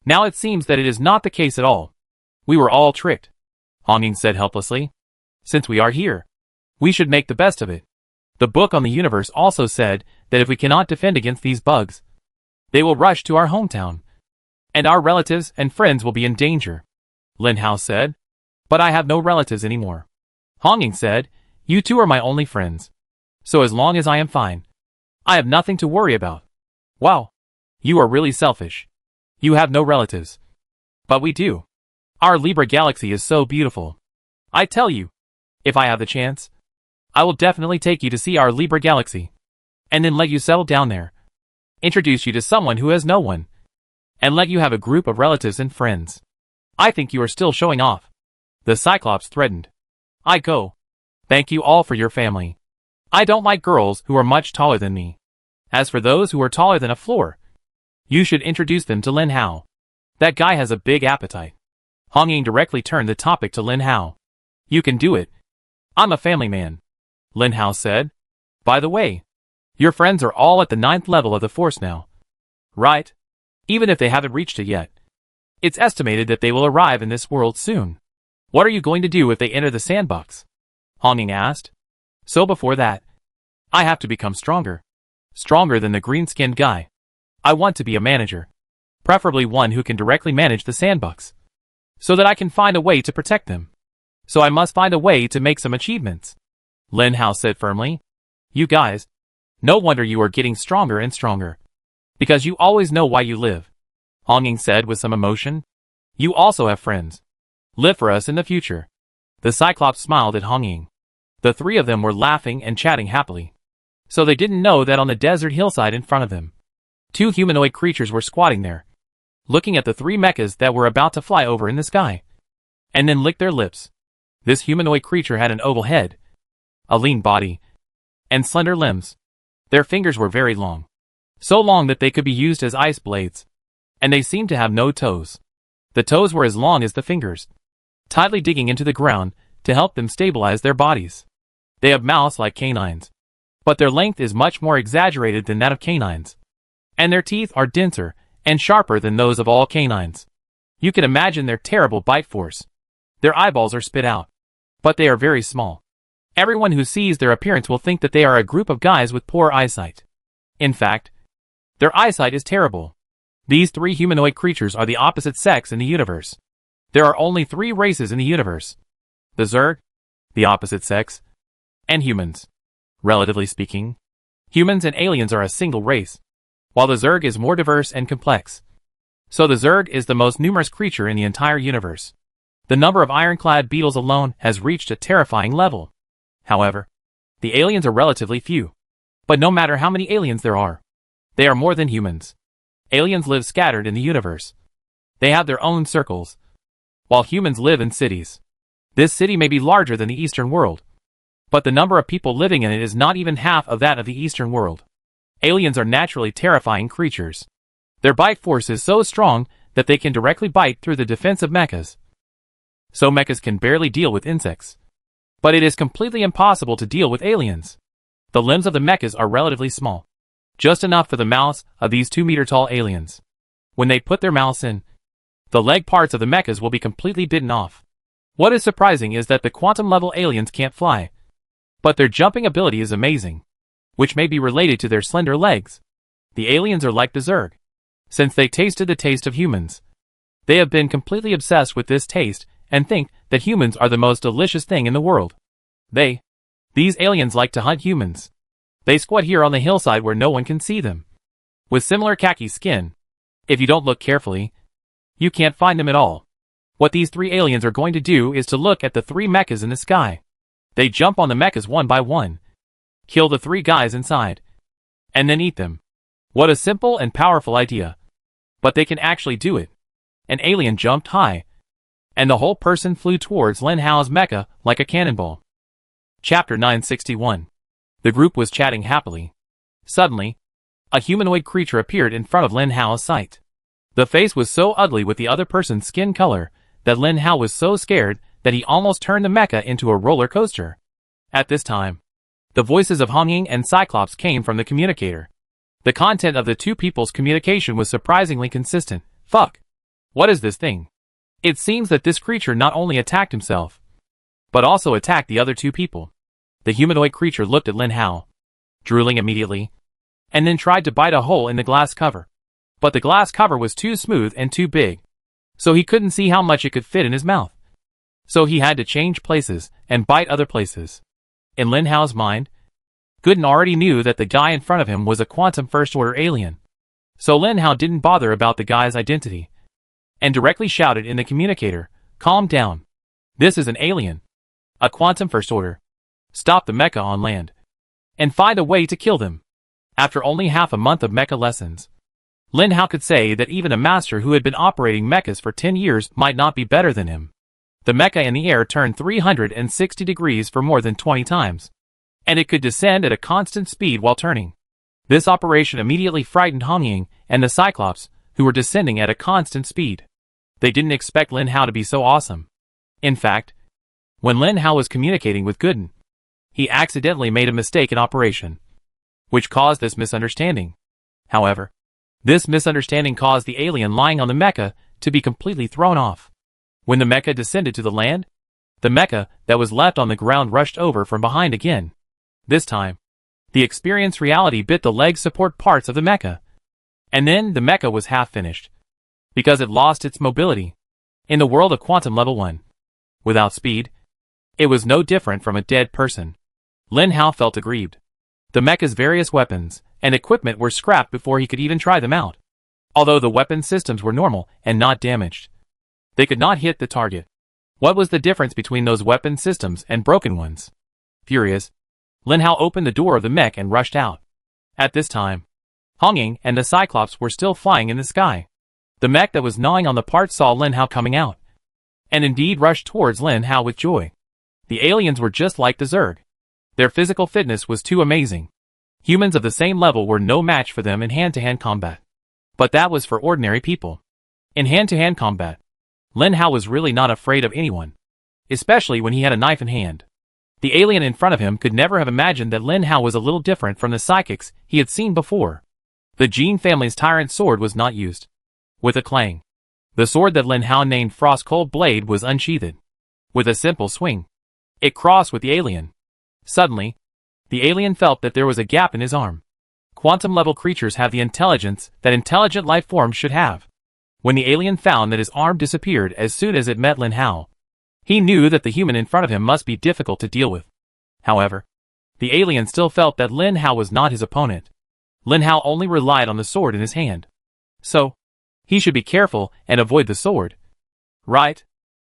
Now it seems that it is not the case at all. We were all tricked, Hong Ying said helplessly. Since we are here, we should make the best of it. The book on the universe also said that if we cannot defend against these bugs, they will rush to our hometown, and our relatives and friends will be in danger, Lin Hao said. But I have no relatives anymore. Hong Ying said, you two are my only friends. So as long as I am fine, I have nothing to worry about. Wow, you are really selfish. You have no relatives. But we do. Our Libra galaxy is so beautiful. I tell you, if I have the chance, I will definitely take you to see our Libra galaxy, and then let you settle down there, introduce you to someone who has no one, and let you have a group of relatives and friends. I think you are still showing off, the Cyclops threatened. I go. Thank you all for your family. I don't like girls who are much taller than me. As for those who are taller than a floor, you should introduce them to Lin Hao. That guy has a big appetite. Hong Ying directly turned the topic to Lin Hao. You can do it. I'm a family man, Lin Hao said. By the way, your friends are all at the 9th level of the force now. Right? Even if they haven't reached it yet. It's estimated that they will arrive in this world soon. What are you going to do if they enter the sandbox? Hong Ying asked. So before that, I have to become stronger. Stronger than the green-skinned guy. I want to be a manager. Preferably one who can directly manage the sandbox. So that I can find a way to protect them. So I must find a way to make some achievements. Lin Hao said firmly. You guys. No wonder you are getting stronger and stronger. Because you always know why you live. Hong Ying said with some emotion. You also have friends. Live for us in the future. The Cyclops smiled at Hong Ying. The three of them were laughing and chatting happily. So they didn't know that on the desert hillside in front of them, 2 humanoid creatures were squatting there, looking at the 3 mechas that were about to fly over in the sky, and then lick their lips. This humanoid creature had an oval head, a lean body, and slender limbs. Their fingers were very long, so long that they could be used as ice blades, and they seemed to have no toes. The toes were as long as the fingers, tightly digging into the ground to help them stabilize their bodies. They have mouths like canines, but their length is much more exaggerated than that of canines, and their teeth are denser and sharper than those of all canines. You can imagine their terrible bite force. Their eyeballs are spit out, but they are very small. Everyone who sees their appearance will think that they are a group of guys with poor eyesight. In fact, their eyesight is terrible. These 3 humanoid creatures are the opposite sex in the universe. There are only 3 races in the universe. The Zerg, the opposite sex, and humans. Relatively speaking, humans and aliens are a single race, while the Zerg is more diverse and complex. So the Zerg is the most numerous creature in the entire universe. The number of ironclad beetles alone has reached a terrifying level. However, the aliens are relatively few. But no matter how many aliens there are, they are more than humans. Aliens live scattered in the universe. They have their own circles, while humans live in cities. This city may be larger than the Eastern world, but the number of people living in it is not even half of that of the Eastern world. Aliens are naturally terrifying creatures. Their bite force is so strong that they can directly bite through the defense of mechas. So mechas can barely deal with insects. But it is completely impossible to deal with aliens. The limbs of the mechas are relatively small, just enough for the mouths of these 2-meter-tall aliens. When they put their mouths in, the leg parts of the mechas will be completely bitten off. What is surprising is that the quantum-level aliens can't fly, but their jumping ability is amazing, which may be related to their slender legs. The aliens are like the Zerg. Since they tasted the taste of humans, they have been completely obsessed with this taste and think that humans are the most delicious thing in the world. These aliens like to hunt humans. They squat here on the hillside where no one can see them. With similar khaki skin, if you don't look carefully, you can't find them at all. What these 3 aliens are going to do is to look at the 3 mechas in the sky. They jump on the mechas one by one, kill the 3 guys inside, and then eat them. What a simple and powerful idea. But they can actually do it. An alien jumped high, and the whole person flew towards Lin Hao's mecha like a cannonball. Chapter 961. The group was chatting happily. Suddenly, a humanoid creature appeared in front of Lin Hao's sight. The face was so ugly with the other person's skin color that Lin Hao was so scared that he almost turned the mecha into a roller coaster. At this time, the voices of Hong Ying and Cyclops came from the communicator. The content of the 2 people's communication was surprisingly consistent. Fuck. What is this thing? It seems that this creature not only attacked himself, but also attacked the other 2 people. The humanoid creature looked at Lin Hao, drooling immediately, and then tried to bite a hole in the glass cover. But the glass cover was too smooth and too big, so he couldn't see how much it could fit in his mouth. So he had to change places and bite other places. In Lin Hao's mind, Gooden already knew that the guy in front of him was a quantum first-order alien. So Lin Hao didn't bother about the guy's identity, and directly shouted in the communicator, "Calm down. This is an alien. A quantum first order. Stop the mecha on land, and find a way to kill them." After only half a month of mecha lessons, Lin Hao could say that even a master who had been operating mechas for 10 years might not be better than him. The mecha in the air turned 360 degrees for more than 20 times, and it could descend at a constant speed while turning. This operation immediately frightened Hong Ying and the Cyclops, who were descending at a constant speed. They didn't expect Lin Hao to be so awesome. In fact, when Lin Hao was communicating with Gooden, he accidentally made a mistake in operation, which caused this misunderstanding. However, this misunderstanding caused the alien lying on the mecha to be completely thrown off. When the mecha descended to the land, the mecha that was left on the ground rushed over from behind again. This time, the experienced reality bit the leg support parts of the mecha. And then the mecha was half finished, because it lost its mobility. In the world of Quantum Level 1, without speed, it was no different from a dead person. Lin Hao felt aggrieved. The mecha's various weapons and equipment were scrapped before he could even try them out. Although the weapon systems were normal and not damaged, they could not hit the target. What was the difference between those weapon systems and broken ones? Furious, Lin Hao opened the door of the mech and rushed out. At this time, Hong Ying and the Cyclops were still flying in the sky. The mech that was gnawing on the parts saw Lin Hao coming out, and indeed rushed towards Lin Hao with joy. The aliens were just like the Zerg. Their physical fitness was too amazing. Humans of the same level were no match for them in hand-to-hand combat. But that was for ordinary people. In hand-to-hand combat, Lin Hao was really not afraid of anyone, especially when he had a knife in hand. The alien in front of him could never have imagined that Lin Hao was a little different from the psychics he had seen before. The Jin family's tyrant sword was not used. With a clang, the sword that Lin Hao named Frost Cold Blade was unsheathed. With a simple swing, it crossed with the alien. Suddenly, the alien felt that there was a gap in his arm. Quantum-level creatures have the intelligence that intelligent life forms should have. When the alien found that his arm disappeared as soon as it met Lin Hao, he knew that the human in front of him must be difficult to deal with. However, the alien still felt that Lin Hao was not his opponent. Lin Hao only relied on the sword in his hand. So, he should be careful and avoid the sword. Right?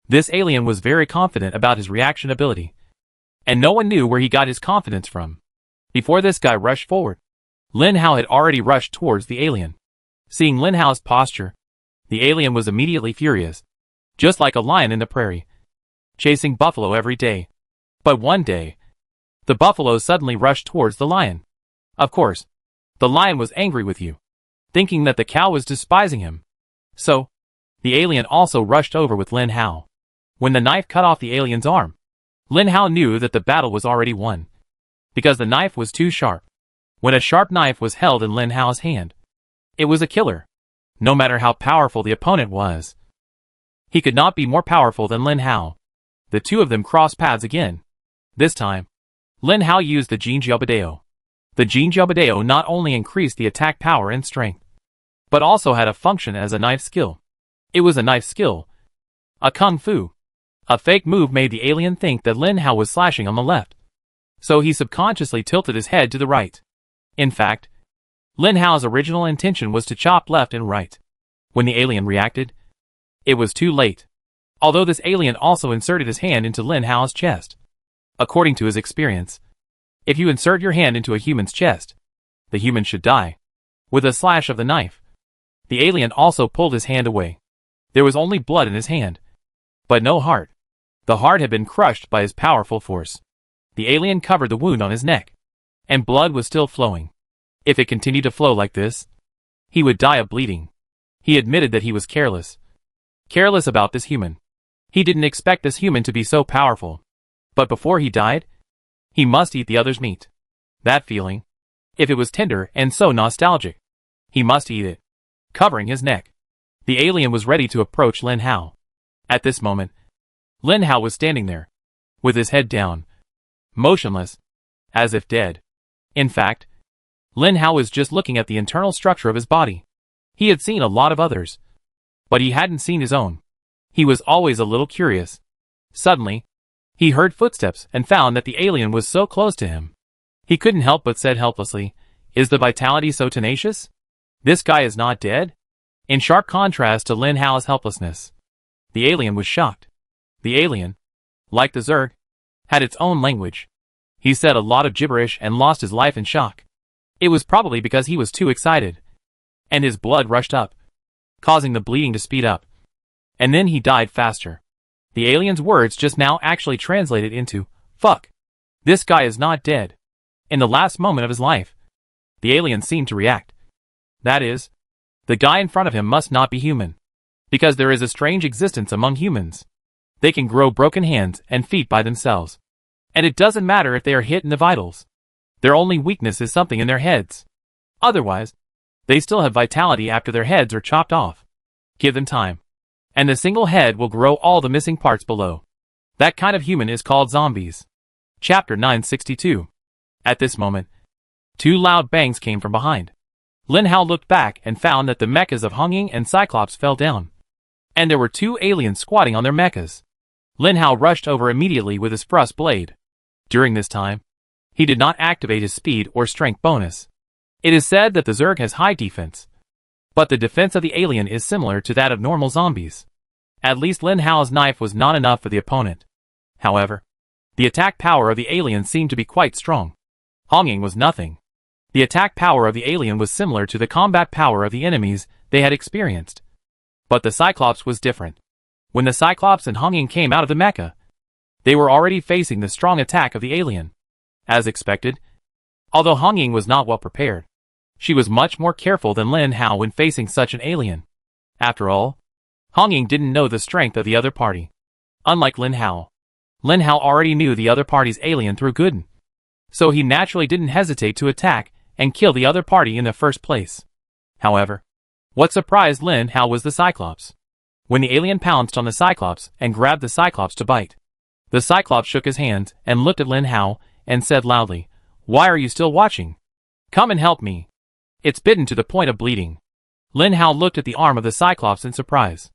This alien was very confident about his reaction ability. And no one knew where he got his confidence from. Before this guy rushed forward, Lin Hao had already rushed towards the alien. Seeing Lin Hao's posture, the alien was immediately furious. Just like a lion in the prairie, chasing buffalo every day. But one day, the buffalo suddenly rushed towards the lion. Of course, the lion was angry with you, thinking that the cow was despising him. So, the alien also rushed over with Lin Hao. When the knife cut off the alien's arm, Lin Hao knew that the battle was already won, because the knife was too sharp. When a sharp knife was held in Lin Hao's hand, it was a killer. No matter how powerful the opponent was, he could not be more powerful than Lin Hao. The two of them crossed paths again. This time, Lin Hao used the Jin Jiabadeo. The Jin Jiabadeo not only increased the attack power and strength, but also had a function as a knife skill. It was a knife skill, a kung fu. A fake move made the alien think that Lin Hao was slashing on the left, so he subconsciously tilted his head to the right. In fact, Lin Hao's original intention was to chop left and right. When the alien reacted, it was too late. Although this alien also inserted his hand into Lin Hao's chest. According to his experience, if you insert your hand into a human's chest, the human should die with a slash of the knife. The alien also pulled his hand away. There was only blood in his hand, but no heart. The heart had been crushed by his powerful force. The alien covered the wound on his neck, and blood was still flowing. If it continued to flow like this, he would die of bleeding. He admitted that he was careless. Careless about this human. He didn't expect this human to be so powerful. But before he died, he must eat the other's meat. That feeling, if it was tender and so nostalgic, he must eat it. Covering his neck, the alien was ready to approach Lin Hao. At this moment, Lin Hao was standing there, with his head down, motionless, as if dead. In fact, Lin Hao was just looking at the internal structure of his body. He had seen a lot of others, but he hadn't seen his own. He was always a little curious. Suddenly, he heard footsteps and found that the alien was so close to him. He couldn't help but said helplessly, "Is the vitality so tenacious? This guy is not dead?" In sharp contrast to Lin Hao's helplessness, the alien was shocked. The alien, like the Zerg, had its own language. He said a lot of gibberish and lost his life in shock. It was probably because he was too excited, and his blood rushed up, causing the bleeding to speed up. And then he died faster. The alien's words just now actually translated into, "Fuck. This guy is not dead." In the last moment of his life, the alien seemed to react. That is, the guy in front of him must not be human. because there is a strange existence among humans. They can grow broken hands and feet by themselves. And it doesn't matter if they are hit in the vitals. Their only weakness is something in their heads. Otherwise, they still have vitality after their heads are chopped off. Give them time, and the single head will grow all the missing parts below. That kind of human is called zombies. Chapter 962. At this moment, two loud bangs came from behind. Lin Hao looked back and found that the mechas of Hong Ying and Cyclops fell down. And there were two aliens squatting on their mechas. Lin Hao rushed over immediately with his thrust blade. During this time, he did not activate his speed or strength bonus. It is said that the Zerg has high defense, but the defense of the alien is similar to that of normal zombies. At least Lin Hao's knife was not enough for the opponent. However, the attack power of the alien seemed to be quite strong. Hong Ying was nothing. The attack power of the alien was similar to the combat power of the enemies they had experienced. But the Cyclops was different. When the Cyclops and Hong Ying came out of the mecha, they were already facing the strong attack of the alien. As expected, although Hong Ying was not well prepared, she was much more careful than Lin Hao when facing such an alien. After all, Hong Ying didn't know the strength of the other party. Unlike Lin Hao already knew the other party's alien through Gooden. So he naturally didn't hesitate to attack and kill the other party in the first place. However, what surprised Lin Hao was the Cyclops. When the alien pounced on the Cyclops and grabbed the Cyclops to bite, the Cyclops shook his hands and looked at Lin Hao and said loudly, "Why are you still watching? Come and help me. It's bitten to the point of bleeding." Lin Hao looked at the arm of the Cyclops in surprise.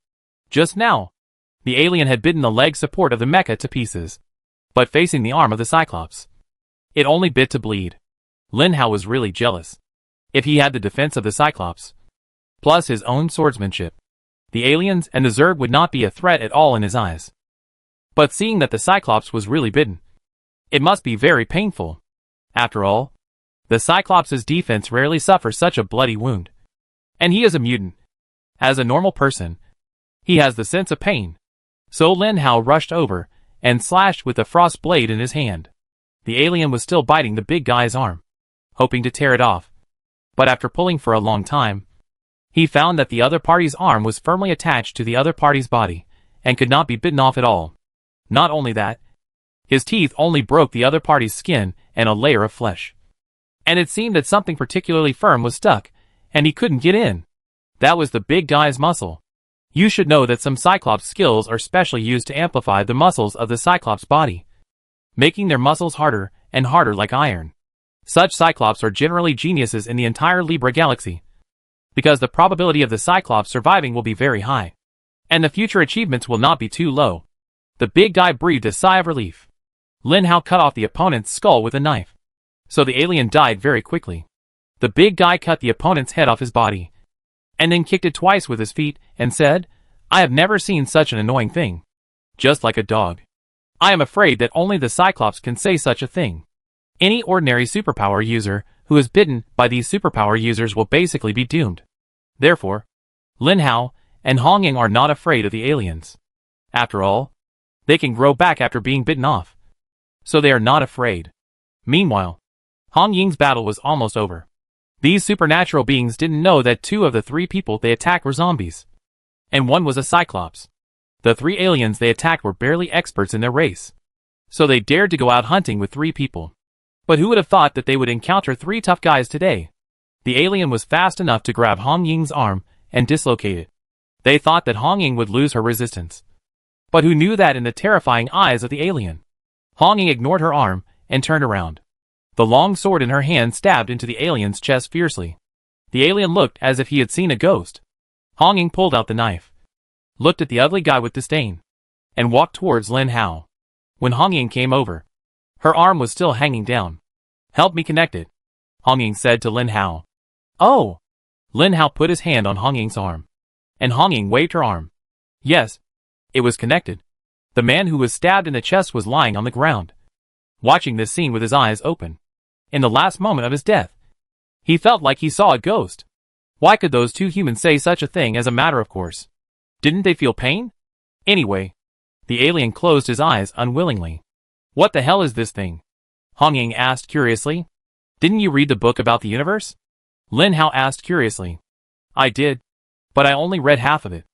Just now, the alien had bitten the leg support of the mecha to pieces, but facing the arm of the Cyclops, it only bit to bleed. Lin Hao was really jealous. If he had the defense of the Cyclops, plus his own swordsmanship, the aliens and the Zerg would not be a threat at all in his eyes. But seeing that the Cyclops was really bitten, it must be very painful. After all, the Cyclops' defense rarely suffers such a bloody wound. And he is a mutant. As a normal person, he has the sense of pain. So Lin Hao rushed over and slashed with the frost blade in his hand. The alien was still biting the big guy's arm, hoping to tear it off. But after pulling for a long time, he found that the other party's arm was firmly attached to the other party's body and could not be bitten off at all. Not only that, his teeth only broke the other party's skin and a layer of flesh. And it seemed that something particularly firm was stuck, and he couldn't get in. That was the big guy's muscle. You should know that some Cyclops skills are specially used to amplify the muscles of the Cyclops body, making their muscles harder and harder like iron. Such Cyclops are generally geniuses in the entire Libra galaxy, because the probability of the Cyclops surviving will be very high, and the future achievements will not be too low. The big guy breathed a sigh of relief. Lin Hao cut off the opponent's skull with a knife, so the alien died very quickly. The big guy cut the opponent's head off his body, and then kicked it twice with his feet, and said, "I have never seen such an annoying thing. Just like a dog. I am afraid that only the Cyclops can say such a thing. Any ordinary superpower user who is bitten by these superpower users will basically be doomed." Therefore, Lin Hao and Hong Ying are not afraid of the aliens. After all, they can grow back after being bitten off, so they are not afraid. Meanwhile, Hong Ying's battle was almost over. These supernatural beings didn't know that 2 of the 3 people they attacked were zombies, and 1 was a Cyclops. The 3 aliens they attacked were barely experts in their race, so they dared to go out hunting with 3 people. But who would have thought that they would encounter 3 tough guys today? The alien was fast enough to grab Hong Ying's arm and dislocate it. They thought that Hong Ying would lose her resistance. But who knew that in the terrifying eyes of the alien? Hong Ying ignored her arm and turned around. The long sword in her hand stabbed into the alien's chest fiercely. The alien looked as if he had seen a ghost. Hong Ying pulled out the knife, looked at the ugly guy with disdain, and walked towards Lin Hao. When Hong Ying came over, her arm was still hanging down. "Help me connect it," Hong Ying said to Lin Hao. "Oh!" Lin Hao put his hand on Hong Ying's arm, and Hong Ying waved her arm. Yes, it was connected. The man who was stabbed in the chest was lying on the ground, watching this scene with his eyes open. In the last moment of his death, he felt like he saw a ghost. Why could those 2 humans say such a thing as a matter of course? Didn't they feel pain? Anyway, the alien closed his eyes unwillingly. "What the hell is this thing?" Hong Ying asked curiously. "Didn't you read the book about the universe?" Lin Hao asked curiously. "I did, but I only read half of it.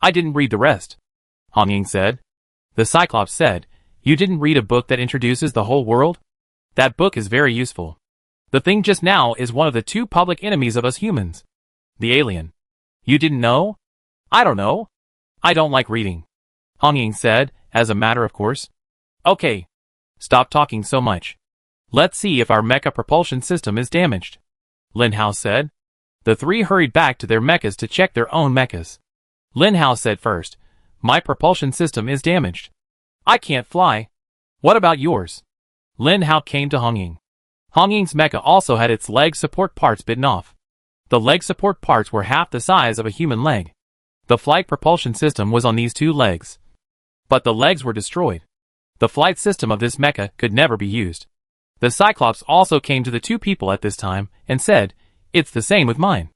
I didn't read the rest, Hong said. The Cyclops said, You didn't read a book that introduces the whole world? That book is very useful. The thing just now is one of the two public enemies of us humans. The alien. You didn't know? I don't know. I don't like reading, Hong said, as a matter of course. Okay. Stop talking so much. Let's see if our mecha propulsion system is damaged, Lin Hao said. The three hurried back to their mechas to check their own mechas. Lin Hao said first, My propulsion system is damaged. I can't fly. What about yours? Lin Hao came to Hong Ying. Hong Ying's mecha also had its leg support parts bitten off. The leg support parts were half the size of a human leg. The flight propulsion system was on these two legs. But the legs were destroyed. The flight system of this mecha could never be used. The Cyclops also came to the two people at this time and said, It's the same with mine.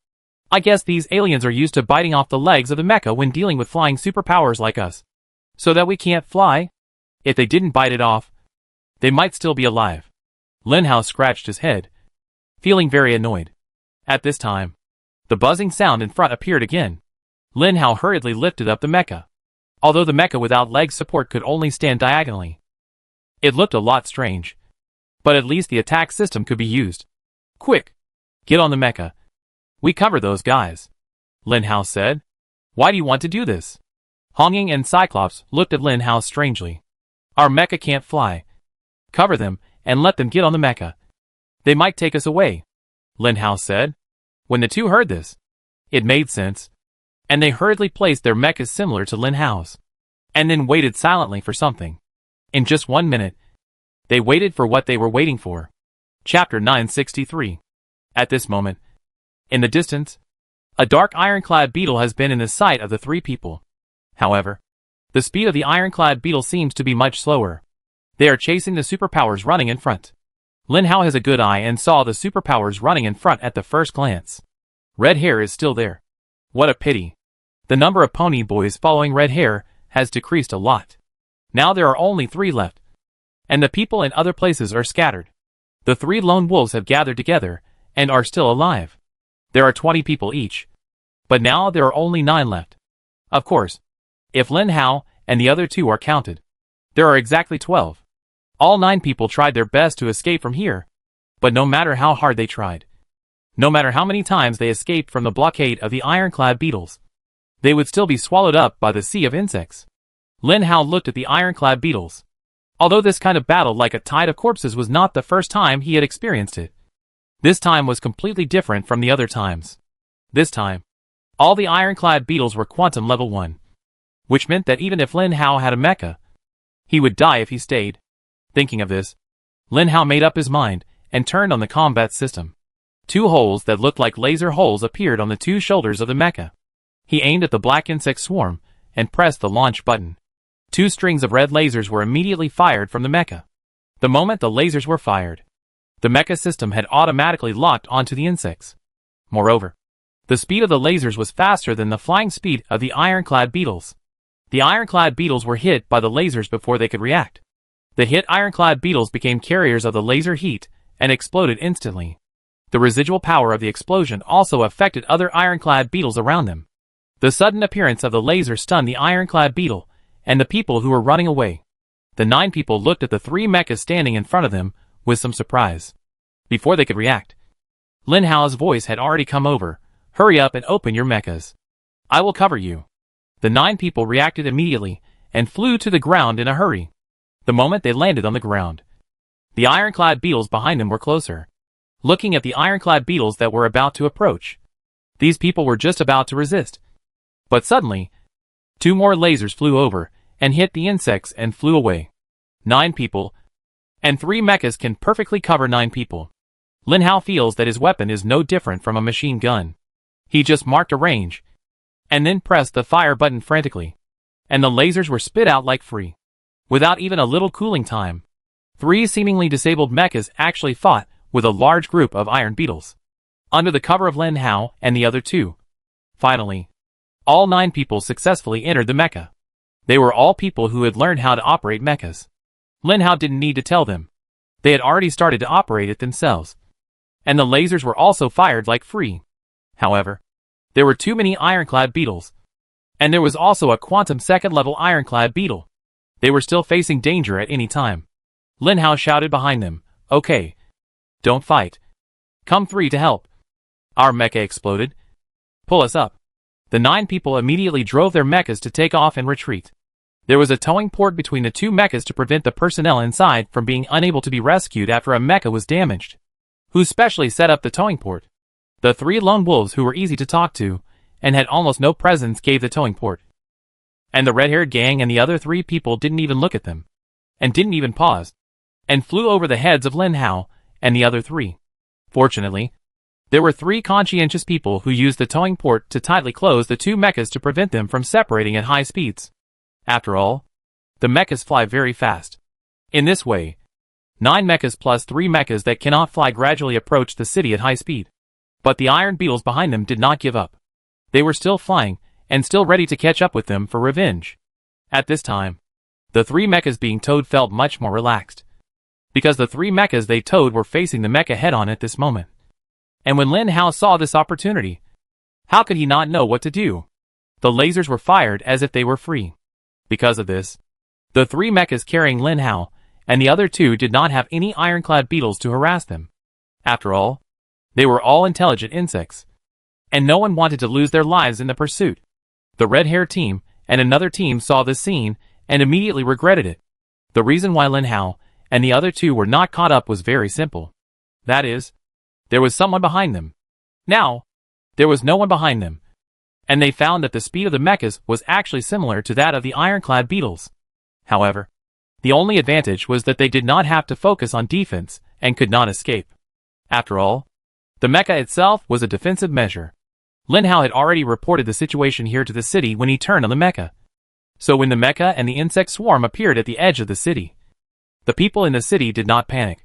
I guess these aliens are used to biting off the legs of the mecha when dealing with flying superpowers like us. So that we can't fly? If they didn't bite it off, they might still be alive. Lin Hao scratched his head, feeling very annoyed. At this time, the buzzing sound in front appeared again. Lin Hao hurriedly lifted up the mecha. Although the mecha without leg support could only stand diagonally, it looked a lot strange. But at least the attack system could be used. Quick! Get on the mecha. We cover those guys, Lin Hao said. Why do you want to do this? Hong Ying and Cyclops looked at Lin Hao strangely. Our mecha can't fly. Cover them and let them get on the mecha. They might take us away, Lin Hao said. When the two heard this, it made sense, and they hurriedly placed their mechas similar to Lin Hao's, and then waited silently for something. In just 1 minute, they waited for what they were waiting for. Chapter 963. At this moment, in the distance, a dark ironclad beetle has been in the sight of the three people. However, the speed of the ironclad beetle seems to be much slower. They are chasing the superpowers running in front. Lin Hao has a good eye and saw the superpowers running in front at the first glance. Red Hair is still there. What a pity. The number of pony boys following Red Hair has decreased a lot. Now there are only 3 left, and the people in other places are scattered. The 3 lone wolves have gathered together and are still alive. There are 20 people each, but now there are only 9 left. Of course, if Lin Hao and the other 2 are counted, there are exactly 12. All 9 people tried their best to escape from here, but no matter how hard they tried, no matter how many times they escaped from the blockade of the ironclad beetles, they would still be swallowed up by the sea of insects. Lin Hao looked at the ironclad beetles. Although this kind of battle like a tide of corpses was not the first time he had experienced it, this time was completely different from the other times. This time, all the ironclad beetles were quantum level 1, which meant that even if Lin Hao had a mecha, he would die if he stayed. Thinking of this, Lin Hao made up his mind and turned on the combat system. 2 holes that looked like laser holes appeared on the 2 shoulders of the mecha. He aimed at the black insect swarm and pressed the launch button. 2 strings of red lasers were immediately fired from the mecha. The moment the lasers were fired, the mecha system had automatically locked onto the insects. Moreover, the speed of the lasers was faster than the flying speed of the ironclad beetles. The ironclad beetles were hit by the lasers before they could react. The hit ironclad beetles became carriers of the laser heat and exploded instantly. The residual power of the explosion also affected other ironclad beetles around them. The sudden appearance of the laser stunned the ironclad beetle and the people who were running away. The 9 people looked at the 3 mechas standing in front of them with some surprise. Before they could react, Lin Hao's voice had already come over. Hurry up and open your mechas. I will cover you. The 9 people reacted immediately and flew to the ground in a hurry. The moment they landed on the ground, the ironclad beetles behind them were closer, looking at the ironclad beetles that were about to approach. These people were just about to resist. But suddenly, 2 more lasers flew over and hit the insects and flew away. 9 people, and 3 mechas can perfectly cover 9 people. Lin Hao feels that his weapon is no different from a machine gun. He just marked a range, and then pressed the fire button frantically, and the lasers were spit out like free. Without even a little cooling time, 3 seemingly disabled mechas actually fought with a large group of iron beetles, under the cover of Lin Hao and the other 2. Finally, all 9 people successfully entered the mecha. They were all people who had learned how to operate mechas. Lin Hao didn't need to tell them. They had already started to operate it themselves. And the lasers were also fired like free. However, there were too many ironclad beetles. And there was also a quantum second-level ironclad beetle. They were still facing danger at any time. Lin Hao shouted behind them, "Okay. Don't fight. Come 3 to help." Our mecha exploded. "Pull us up." The 9 people immediately drove their mechas to take off and retreat. There was a towing port between the 2 mechas to prevent the personnel inside from being unable to be rescued after a mecha was damaged. Who specially set up the towing port? The 3 lone wolves who were easy to talk to, and had almost no presence, gave the towing port. And the red-haired gang and the other 3 people didn't even look at them. And didn't even pause. And flew over the heads of Lin Hao and the other 3. Fortunately, there were 3 conscientious people who used the towing port to tightly close the 2 mechas to prevent them from separating at high speeds. After all, the mechas fly very fast. In this way, 9 mechas plus 3 mechas that cannot fly gradually approached the city at high speed. But the iron beetles behind them did not give up. They were still flying, and still ready to catch up with them for revenge. At this time, the 3 mechas being towed felt much more relaxed. Because the 3 mechas they towed were facing the mecha head-on at this moment. And when Lin Hao saw this opportunity, how could he not know what to do? The lasers were fired as if they were free. Because of this, the 3 mechas carrying Lin Hao and the other 2 did not have any ironclad beetles to harass them. After all, they were all intelligent insects. And no one wanted to lose their lives in the pursuit. The red-hair team and another team saw this scene and immediately regretted it. The reason why Lin Hao and the other 2 were not caught up was very simple. That is, there was someone behind them. Now, there was no one behind them. And they found that the speed of the mechas was actually similar to that of the ironclad beetles. However, the only advantage was that they did not have to focus on defense and could not escape. After all, the mecha itself was a defensive measure. Lin Hao had already reported the situation here to the city when he turned on the mecha. So when the mecha and the insect swarm appeared at the edge of the city, the people in the city did not panic.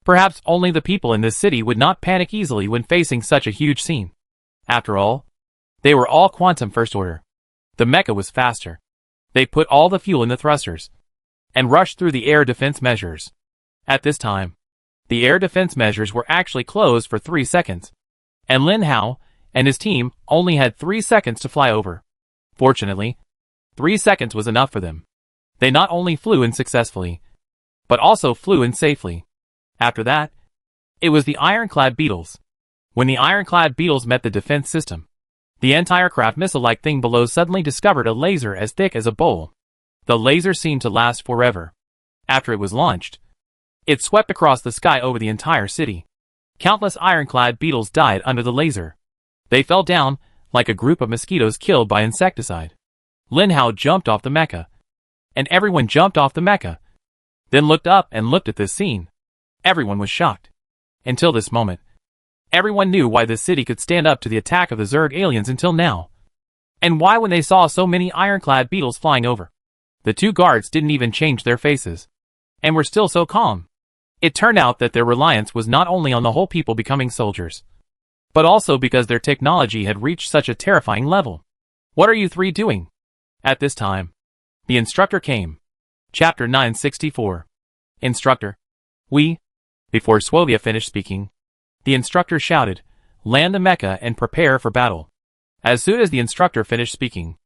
Perhaps only the people in this city would not panic easily when facing such a huge scene. After all, they were all quantum first order. The mecha was faster. They put all the fuel in the thrusters and rushed through the air defense measures. At this time, the air defense measures were actually closed for 3 seconds, and Lin Hao and his team only had 3 seconds to fly over. Fortunately, 3 seconds was enough for them. They not only flew in successfully, but also flew in safely. After that, it was the ironclad beetles. When the ironclad beetles met the defense system, the anti-aircraft missile-like thing below suddenly discovered a laser as thick as a bowl. The laser seemed to last forever. After it was launched, it swept across the sky over the entire city. Countless ironclad beetles died under the laser. They fell down like a group of mosquitoes killed by insecticide. Lin Hao jumped off the mecha, and everyone jumped off the mecha, then looked up and looked at this scene. Everyone was shocked. Until this moment, everyone knew why this city could stand up to the attack of the Zerg aliens until now. And why when they saw so many ironclad beetles flying over, the 2 guards didn't even change their faces, and were still so calm. It turned out that their reliance was not only on the whole people becoming soldiers, but also because their technology had reached such a terrifying level. "What are you 3 doing?" At this time, the instructor came. Chapter 964. Instructor. Before Swovia finished speaking, the instructor shouted, "Land the mecha and prepare for battle." As soon as the instructor finished speaking,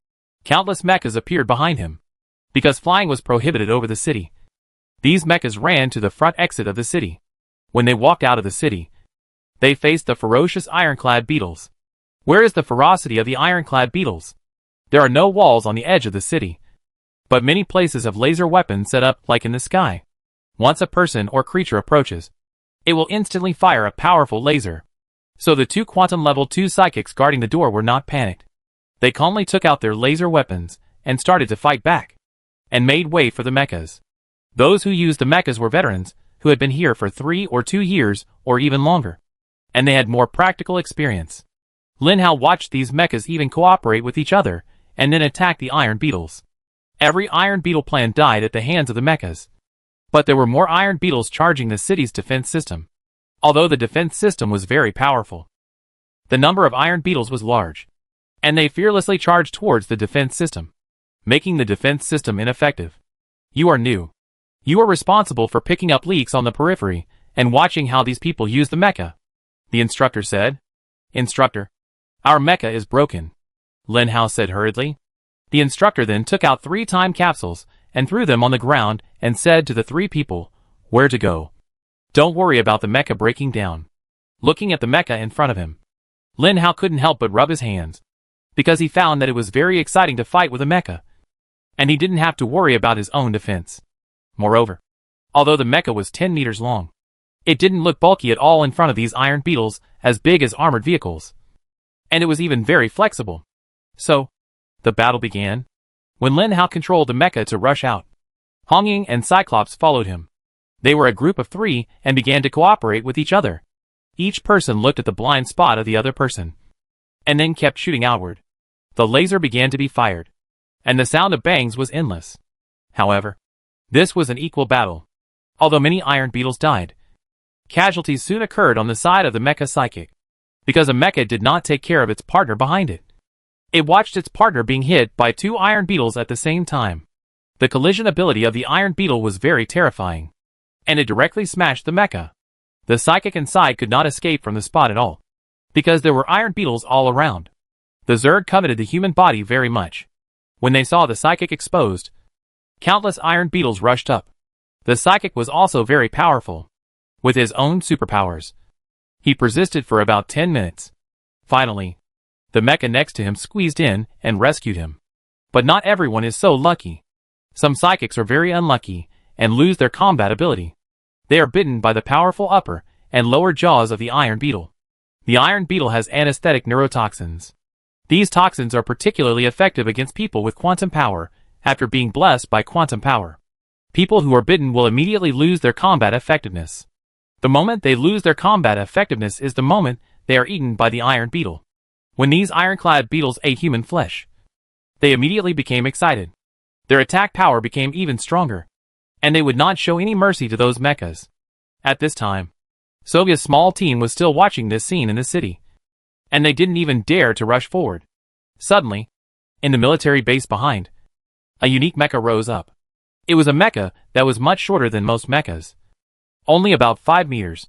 countless mechas appeared behind him. Because flying was prohibited over the city, these mechas ran to the front exit of the city. When they walked out of the city, they faced the ferocious ironclad beetles. Where is the ferocity of the ironclad beetles? There are no walls on the edge of the city, but many places have laser weapons set up like in the sky. Once a person or creature approaches, it will instantly fire a powerful laser. So the 2 quantum level 2 psychics guarding the door were not panicked. They calmly took out their laser weapons and started to fight back, and made way for the mechas. Those who used the mechas were veterans who had been here for 3 or 2 years or even longer, and they had more practical experience. Lin Hao watched these mechas even cooperate with each other and then attack the iron beetles. Every iron beetle plan died at the hands of the mechas. But there were more iron beetles charging the city's defense system. Although the defense system was very powerful, the number of iron beetles was large, and they fearlessly charged towards the defense system, making the defense system ineffective. "You are new. You are responsible for picking up leaks on the periphery and watching how these people use the mecha," the instructor said. "Instructor, our mecha is broken," Lin Hao said hurriedly. The instructor then took out 3 time capsules and threw them on the ground and said to the 3 people where to go. Don't worry about the mecha breaking down. Looking at the mecha in front of him, Lin Hao couldn't help but rub his hands, because he found that it was very exciting to fight with a mecha, and he didn't have to worry about his own defense. Moreover, although the mecha was 10 meters long, it didn't look bulky at all in front of these iron beetles as big as armored vehicles, and it was even very flexible. So, the battle began, when Lin Hao controlled the mecha to rush out. Hong Ying and Cyclops followed him. They were a group of 3 and began to cooperate with each other. Each person looked at the blind spot of the other person, and then kept shooting outward. The laser began to be fired, and the sound of bangs was endless. However, this was an equal battle. Although many iron beetles died, casualties soon occurred on the side of the mecha psychic, because a mecha did not take care of its partner behind it. It watched its partner being hit by 2 iron beetles at the same time. The collision ability of the iron beetle was very terrifying, and it directly smashed the mecha. The psychic inside could not escape from the spot at all, because there were iron beetles all around. The Zerg coveted the human body very much. When they saw the psychic exposed, countless iron beetles rushed up. The psychic was also very powerful, with his own superpowers. He persisted for about 10 minutes. Finally, the mecha next to him squeezed in and rescued him. But not everyone is so lucky. Some psychics are very unlucky and lose their combat ability. They are bitten by the powerful upper and lower jaws of the iron beetle. The iron beetle has anesthetic neurotoxins. These toxins are particularly effective against people with quantum power after being blessed by quantum power. People who are bitten will immediately lose their combat effectiveness. The moment they lose their combat effectiveness is the moment they are eaten by the iron beetle. When these ironclad beetles ate human flesh, they immediately became excited. Their attack power became even stronger, and they would not show any mercy to those mechas. At this time, Sylvia's small team was still watching this scene in the city, and they didn't even dare to rush forward. Suddenly, in the military base behind, a unique mecha rose up. It was a mecha that was much shorter than most mechas, only about 5 meters.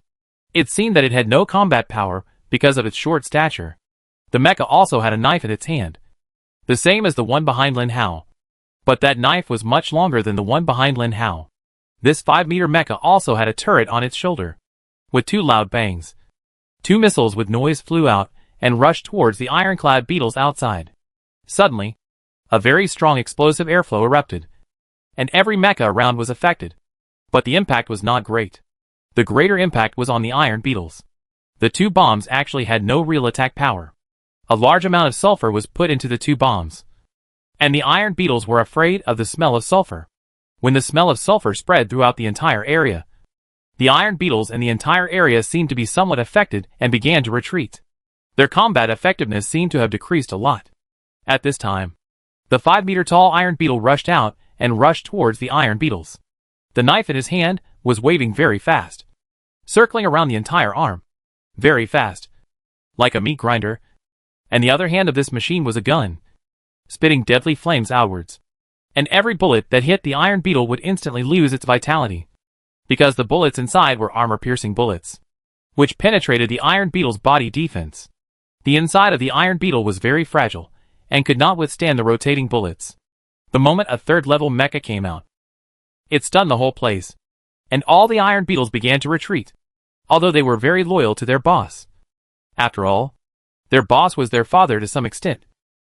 It seemed that it had no combat power because of its short stature. The mecha also had a knife in its hand, the same as the one behind Lin Hao, but that knife was much longer than the one behind Lin Hao. This 5-meter mecha also had a turret on its shoulder, with 2 loud bangs. 2 missiles with noise flew out and rushed towards the ironclad beetles outside. Suddenly, a very strong explosive airflow erupted, and every mecha around was affected. But the impact was not great. The greater impact was on the iron beetles. The 2 bombs actually had no real attack power. A large amount of sulfur was put into the 2 bombs, and the iron beetles were afraid of the smell of sulfur. When the smell of sulfur spread throughout the entire area, the iron beetles in the entire area seemed to be somewhat affected and began to retreat. Their combat effectiveness seemed to have decreased a lot. At this time, the 5-meter-tall iron beetle rushed out and rushed towards the iron beetles. The knife in his hand was waving very fast, circling around the entire arm. Very fast, like a meat grinder, and the other hand of this machine was a gun, spitting deadly flames outwards. And every bullet that hit the iron beetle would instantly lose its vitality, because the bullets inside were armor-piercing bullets, which penetrated the iron beetle's body defense. The inside of the iron beetle was very fragile, and could not withstand the rotating bullets. The moment a 3rd-level mecha came out, it stunned the whole place, and all the iron beetles began to retreat, although they were very loyal to their boss. After all, their boss was their father to some extent.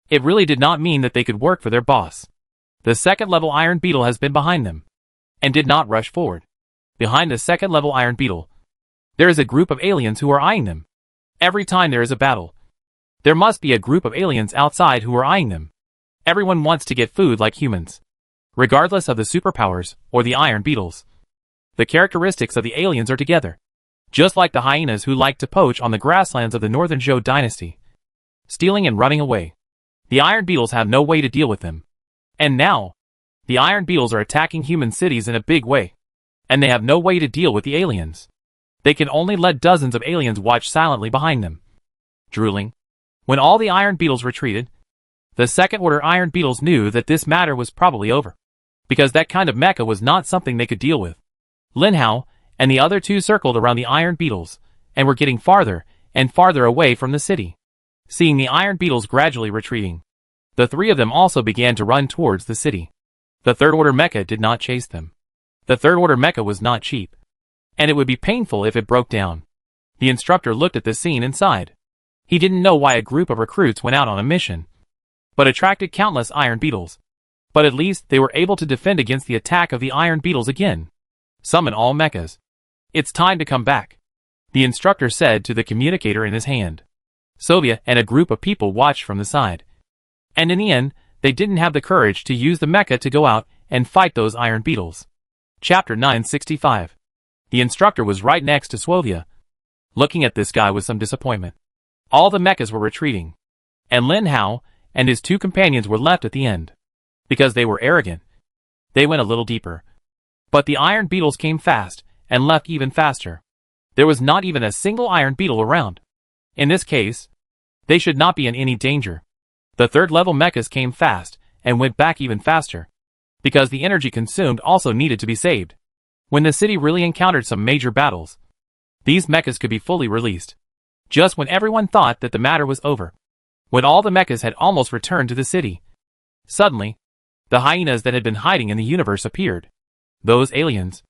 It really did not mean that they could work for their boss. The 2nd-level iron beetle has been behind them, and did not rush forward. Behind the 2nd-level iron beetle, there is a group of aliens who are eyeing them. Every time there is a battle, there must be a group of aliens outside who are eyeing them. Everyone wants to get food like humans, regardless of the superpowers or the iron beetles. The characteristics of the aliens are together, just like the hyenas who like to poach on the grasslands of the Northern Zhou dynasty, stealing and running away. The iron beetles have no way to deal with them. And now, the iron beetles are attacking human cities in a big way, and they have no way to deal with the aliens. They can only let dozens of aliens watch silently behind them, drooling. When all the iron beetles retreated, the 2nd-order iron beetles knew that this matter was probably over, because that kind of mecha was not something they could deal with. Lin Hao and the other 2 circled around the iron beetles, and were getting farther and farther away from the city. Seeing the iron beetles gradually retreating, The three of them also began to run towards the city. The third-order mecha did not chase them. The third-order mecha was not cheap, and it would be painful if it broke down. The instructor looked at the scene and sighed. He didn't know why a group of recruits went out on a mission, but attracted countless iron beetles. But at least they were able to defend against the attack of the iron beetles again. Summon all mechas. It's time to come back, the instructor said to the communicator in his hand. Sylvia and a group of people watched from the side. And in the end, they didn't have the courage to use the mecha to go out and fight those iron beetles. Chapter 965. The instructor was right next to Sylvia, looking at this guy with some disappointment. All the mechas were retreating, and Lin Hao and his two companions were left at the end. Because they were arrogant, they went a little deeper. But the iron beetles came fast, and left even faster. There was not even a single iron beetle around. In this case, they should not be in any danger. The third-level mechas came fast, and went back even faster, because the energy consumed also needed to be saved. When the city really encountered some major battles, these mechas could be fully released. Just when everyone thought that the matter was over, when all the mechas had almost returned to the city, suddenly, the hyenas that had been hiding in the universe appeared. Those aliens,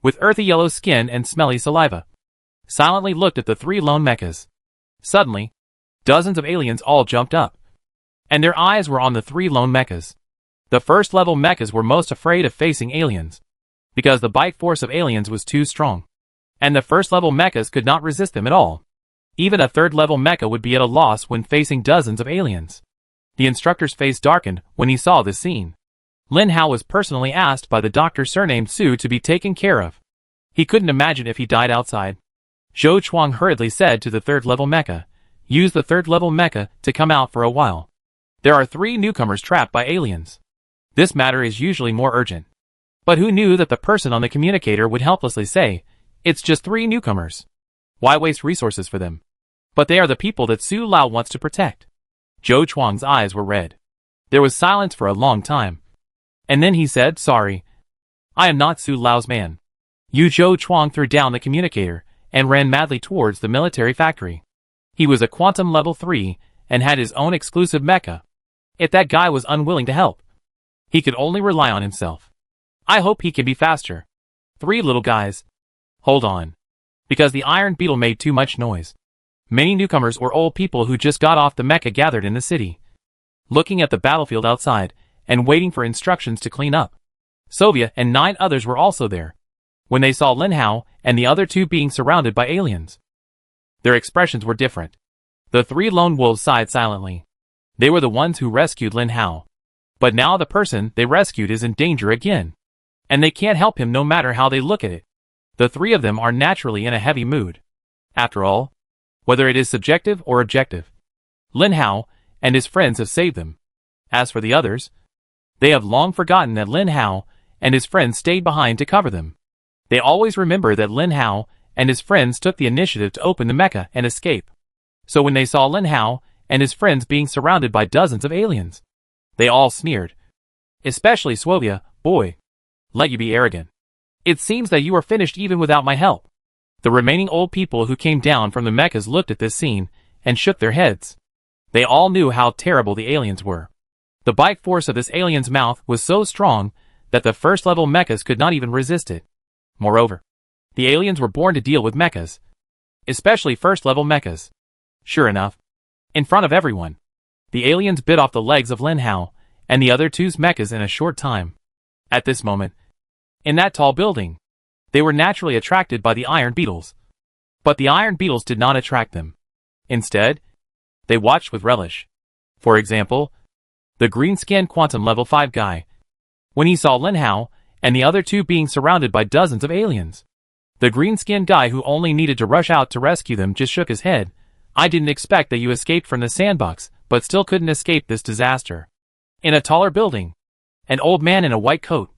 with earthy yellow skin and smelly saliva, silently looked at the three lone mechas. Suddenly, dozens of aliens all jumped up, and their eyes were on the three lone mechas. The first-level mechas were most afraid of facing aliens, because the bite force of aliens was too strong, and the first-level mechas could not resist them at all. Even a third-level mecha would be at a loss when facing dozens of aliens. The instructor's face darkened when he saw this scene. Lin Hao was personally asked by the doctor surnamed Su to be taken care of. He couldn't imagine if he died outside. Zhou Chuang hurriedly said to the third-level mecha, "Use the third-level mecha to come out for a while. There are 3 newcomers trapped by aliens. This matter is usually more urgent." But who knew that the person on the communicator would helplessly say, "It's just 3 newcomers. Why waste resources for them? But they are the people that Su Lao wants to protect." Zhou Chuang's eyes were red. There was silence for a long time. And then he said, "Sorry. I am not Su Lao's man." Zhou Chuang threw down the communicator and ran madly towards the military factory. He was a quantum level 3 and had his own exclusive mecha. If that guy was unwilling to help, he could only rely on himself. I hope he can be faster. 3 little guys. Hold on. Because the iron beetle made too much noise. Many newcomers or old people who just got off the mecha gathered in the city, looking at the battlefield outside and waiting for instructions to clean up. Sylvia and 9 others were also there. When they saw Lin Hao and the other 2 being surrounded by aliens, their expressions were different. The 3 lone wolves sighed silently. They were the ones who rescued Lin Hao. But now the person they rescued is in danger again, and they can't help him no matter how they look at it. The 3 of them are naturally in a heavy mood. After all, whether it is subjective or objective, Lin Hao and his friends have saved them. As for the others, they have long forgotten that Lin Hao and his friends stayed behind to cover them. They always remember that Lin Hao and his friends took the initiative to open the mecha and escape. So when they saw Lin Hao and his friends being surrounded by dozens of aliens, they all sneered. Especially Sylvia, "Boy, let you be arrogant. It seems that you are finished even without my help." The remaining old people who came down from the mechas looked at this scene and shook their heads. They all knew how terrible the aliens were. The bite force of this alien's mouth was so strong that the first-level mechas could not even resist it. Moreover, the aliens were born to deal with mechas, especially first-level mechas. Sure enough, in front of everyone, the aliens bit off the legs of Lin Hao and the other 2's mechas in a short time. At this moment, in that tall building, they were naturally attracted by the iron beetles. But the iron beetles did not attract them. Instead, they watched with relish. For example, the green-skinned quantum level 5 guy. When he saw Lin Hao and the other 2 being surrounded by dozens of aliens, the green-skinned guy who only needed to rush out to rescue them just shook his head. "I didn't expect that you escaped from the sandbox, but still couldn't escape this disaster." In a taller building, an old man in a white coat,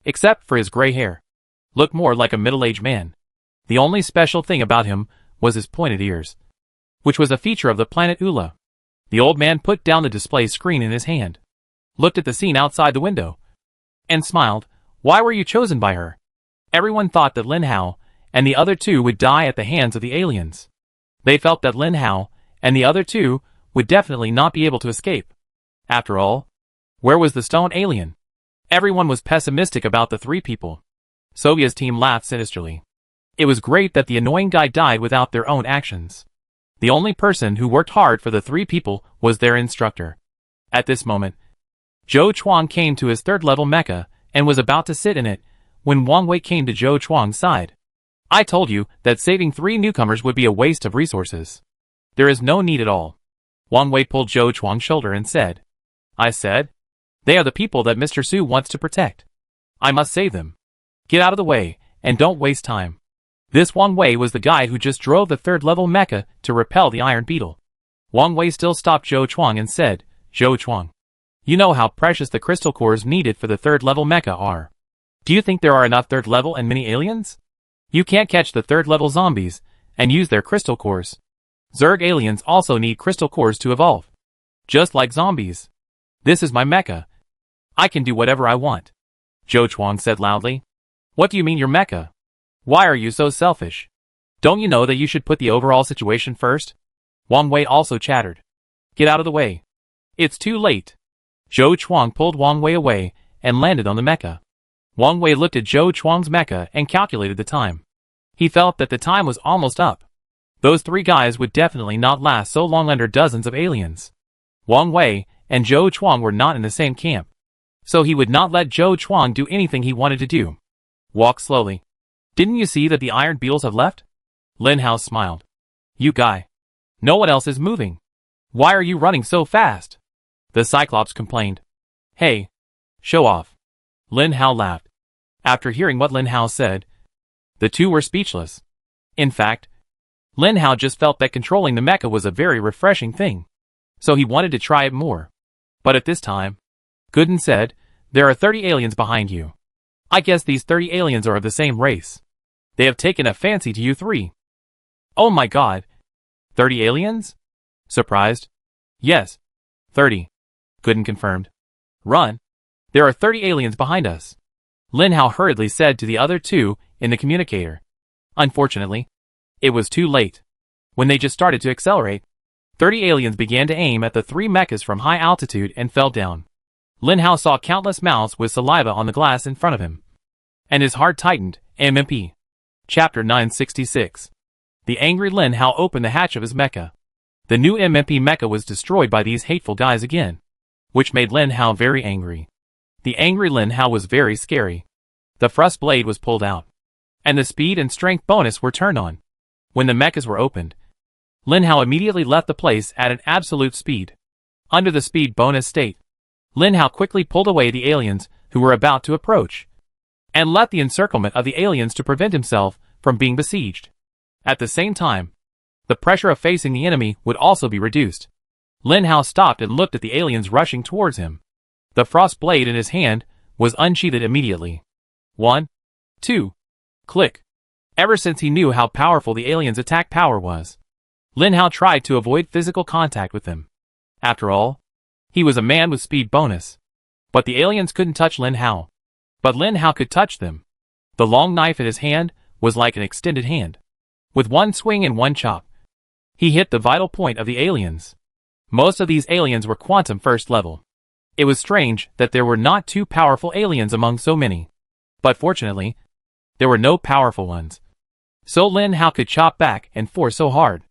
except for his gray hair, looked more like a middle-aged man. The only special thing about him was his pointed ears, which was a feature of the planet Ula. The old man put down the display screen in his hand, looked at the scene outside the window, and smiled. "Why were you chosen by her?" Everyone thought that Lin Hao and the other 2 would die at the hands of the aliens. They felt that Lin Hao and the other 2 would definitely not be able to escape. After all, where was the stone alien? Everyone was pessimistic about the three people. Sylvia's team laughed sinisterly. It was great that the annoying guy died without their own actions. The only person who worked hard for the three people was their instructor. At this moment, Zhou Chuang came to his third-level mecha and was about to sit in it when Wang Wei came to Zhou Chuang's side. I told you that saving 3 newcomers would be a waste of resources. There is no need at all. Wang Wei pulled Zhou Chuang's shoulder and said, I said, they are the people that Mr. Su wants to protect. I must save them. Get out of the way, and don't waste time. This Wang Wei was the guy who just drove the third-level mecha to repel the Iron Beetle. Wang Wei still stopped Zhou Chuang and said, Zhou Chuang, you know how precious the crystal cores needed for the third-level mecha are. Do you think there are enough third-level and mini-aliens? You can't catch the third-level zombies and use their crystal cores. Zerg aliens also need crystal cores to evolve. Just like zombies. This is my mecha. I can do whatever I want. Zhou Chuang said loudly. What do you mean your mecha? Why are you so selfish? Don't you know that you should put the overall situation first? Wang Wei also chattered. Get out of the way. It's too late. Zhou Chuang pulled Wang Wei away and landed on the mecha. Wang Wei looked at Zhou Chuang's mecha and calculated the time. He felt that the time was almost up. Those 3 guys would definitely not last so long under dozens of aliens. Wang Wei and Zhou Chuang were not in the same camp, so he would not let Zhou Chuang do anything he wanted to do. Walk slowly. Didn't you see that the Iron Beetles have left? Lin Hao smiled. You guy. No one else is moving. Why are you running so fast? The Cyclops complained. Hey. Show off. Lin Hao laughed. After hearing what Lin Hao said, the two were speechless. In fact, Lin Hao just felt that controlling the mecha was a very refreshing thing, so he wanted to try it more. But at this time, Gooden said, there are 30 aliens behind you. I guess these 30 aliens are of the same race. They have taken a fancy to you 3. Oh my god. 30 aliens? Surprised. Yes. 30. Gooden confirmed. Run. There are 30 aliens behind us. Lin Hao hurriedly said to the other 2 in the communicator. Unfortunately, it was too late. When they just started to accelerate, 30 aliens began to aim at the 3 mechas from high altitude and fell down. Lin Hao saw countless mouths with saliva on the glass in front of him. And his heart tightened. MMP. Chapter 966. The angry Lin Hao opened the hatch of his mecha. The new MMP mecha was destroyed by these hateful guys again, which made Lin Hao very angry. The angry Lin Hao was very scary. The thrust blade was pulled out, and the speed and strength bonus were turned on. When the mechas were opened, Lin Hao immediately left the place at an absolute speed. Under the speed bonus state, Lin Hao quickly pulled away the aliens who were about to approach, and left the encirclement of the aliens to prevent himself from being besieged. At the same time, the pressure of facing the enemy would also be reduced. Lin Hao stopped and looked at the aliens rushing towards him. The frost blade in his hand was unsheathed immediately. 1, 2, click. Ever since he knew how powerful the aliens' attack power was, Lin Hao tried to avoid physical contact with them. After all, he was a man with speed bonus. But the aliens couldn't touch Lin Hao. But Lin Hao could touch them. The long knife in his hand was like an extended hand. With one swing and one chop, he hit the vital point of the aliens. Most of these aliens were quantum first level. It was strange that there were not 2 powerful aliens among so many. But fortunately, there were no powerful ones. So Lin Hao could chop back and force so hard.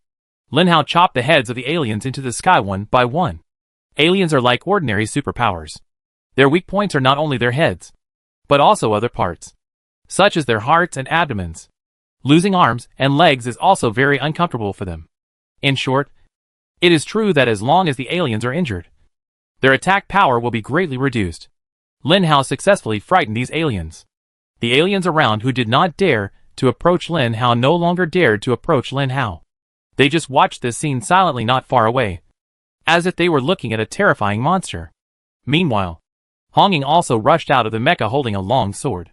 Lin Hao chopped the heads of the aliens into the sky one by one. Aliens are like ordinary superpowers. Their weak points are not only their heads, but also other parts, such as their hearts and abdomens. Losing arms and legs is also very uncomfortable for them. In short, it is true that as long as the aliens are injured, their attack power will be greatly reduced. Lin Hao successfully frightened these aliens. The aliens around who did not dare to approach Lin Hao no longer dared to approach Lin Hao. They just watched this scene silently not far away, as if they were looking at a terrifying monster. Meanwhile, Hong Ying also rushed out of the mecha holding a long sword.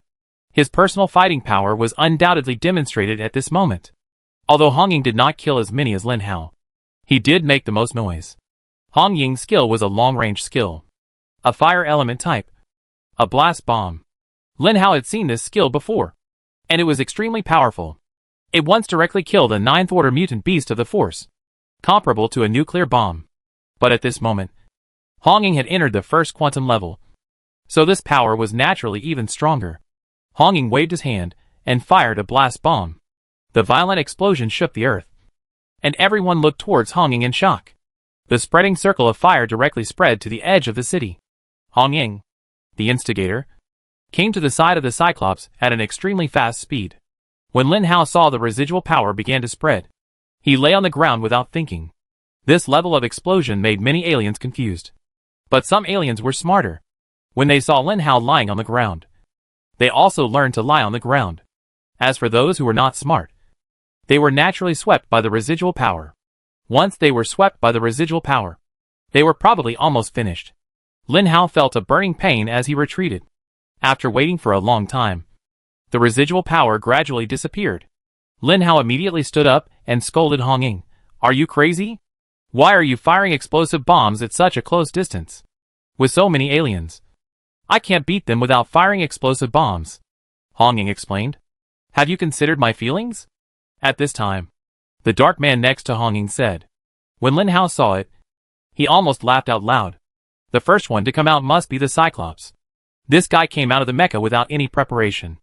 His personal fighting power was undoubtedly demonstrated at this moment. Although Hong Ying did not kill as many as Lin Hao, he did make the most noise. Hong Ying's skill was a long-range skill, a fire element type, a blast bomb. Lin Hao had seen this skill before, and it was extremely powerful. It once directly killed a 9th-order mutant beast of the Force, comparable to a nuclear bomb. But at this moment, Honging had entered the first quantum level, so this power was naturally even stronger. Honging waved his hand and fired a blast bomb. The violent explosion shook the earth, and everyone looked towards Honging in shock. The spreading circle of fire directly spread to the edge of the city. Honging, the instigator, came to the side of the Cyclops at an extremely fast speed. When Lin Hao saw the residual power began to spread, he lay on the ground without thinking. This level of explosion made many aliens confused. But some aliens were smarter. When they saw Lin Hao lying on the ground, they also learned to lie on the ground. As for those who were not smart, they were naturally swept by the residual power. Once they were swept by the residual power, they were probably almost finished. Lin Hao felt a burning pain as he retreated. After waiting for a long time, the residual power gradually disappeared. Lin Hao immediately stood up and scolded Honging. "Are you crazy? Why are you firing explosive bombs at such a close distance? With so many aliens, I can't beat them without firing explosive bombs." Honging explained. "Have you considered my feelings?" At this time, the dark man next to Honging said. When Lin Hao saw it, he almost laughed out loud. The first one to come out must be the Cyclops. This guy came out of the mecha without any preparation.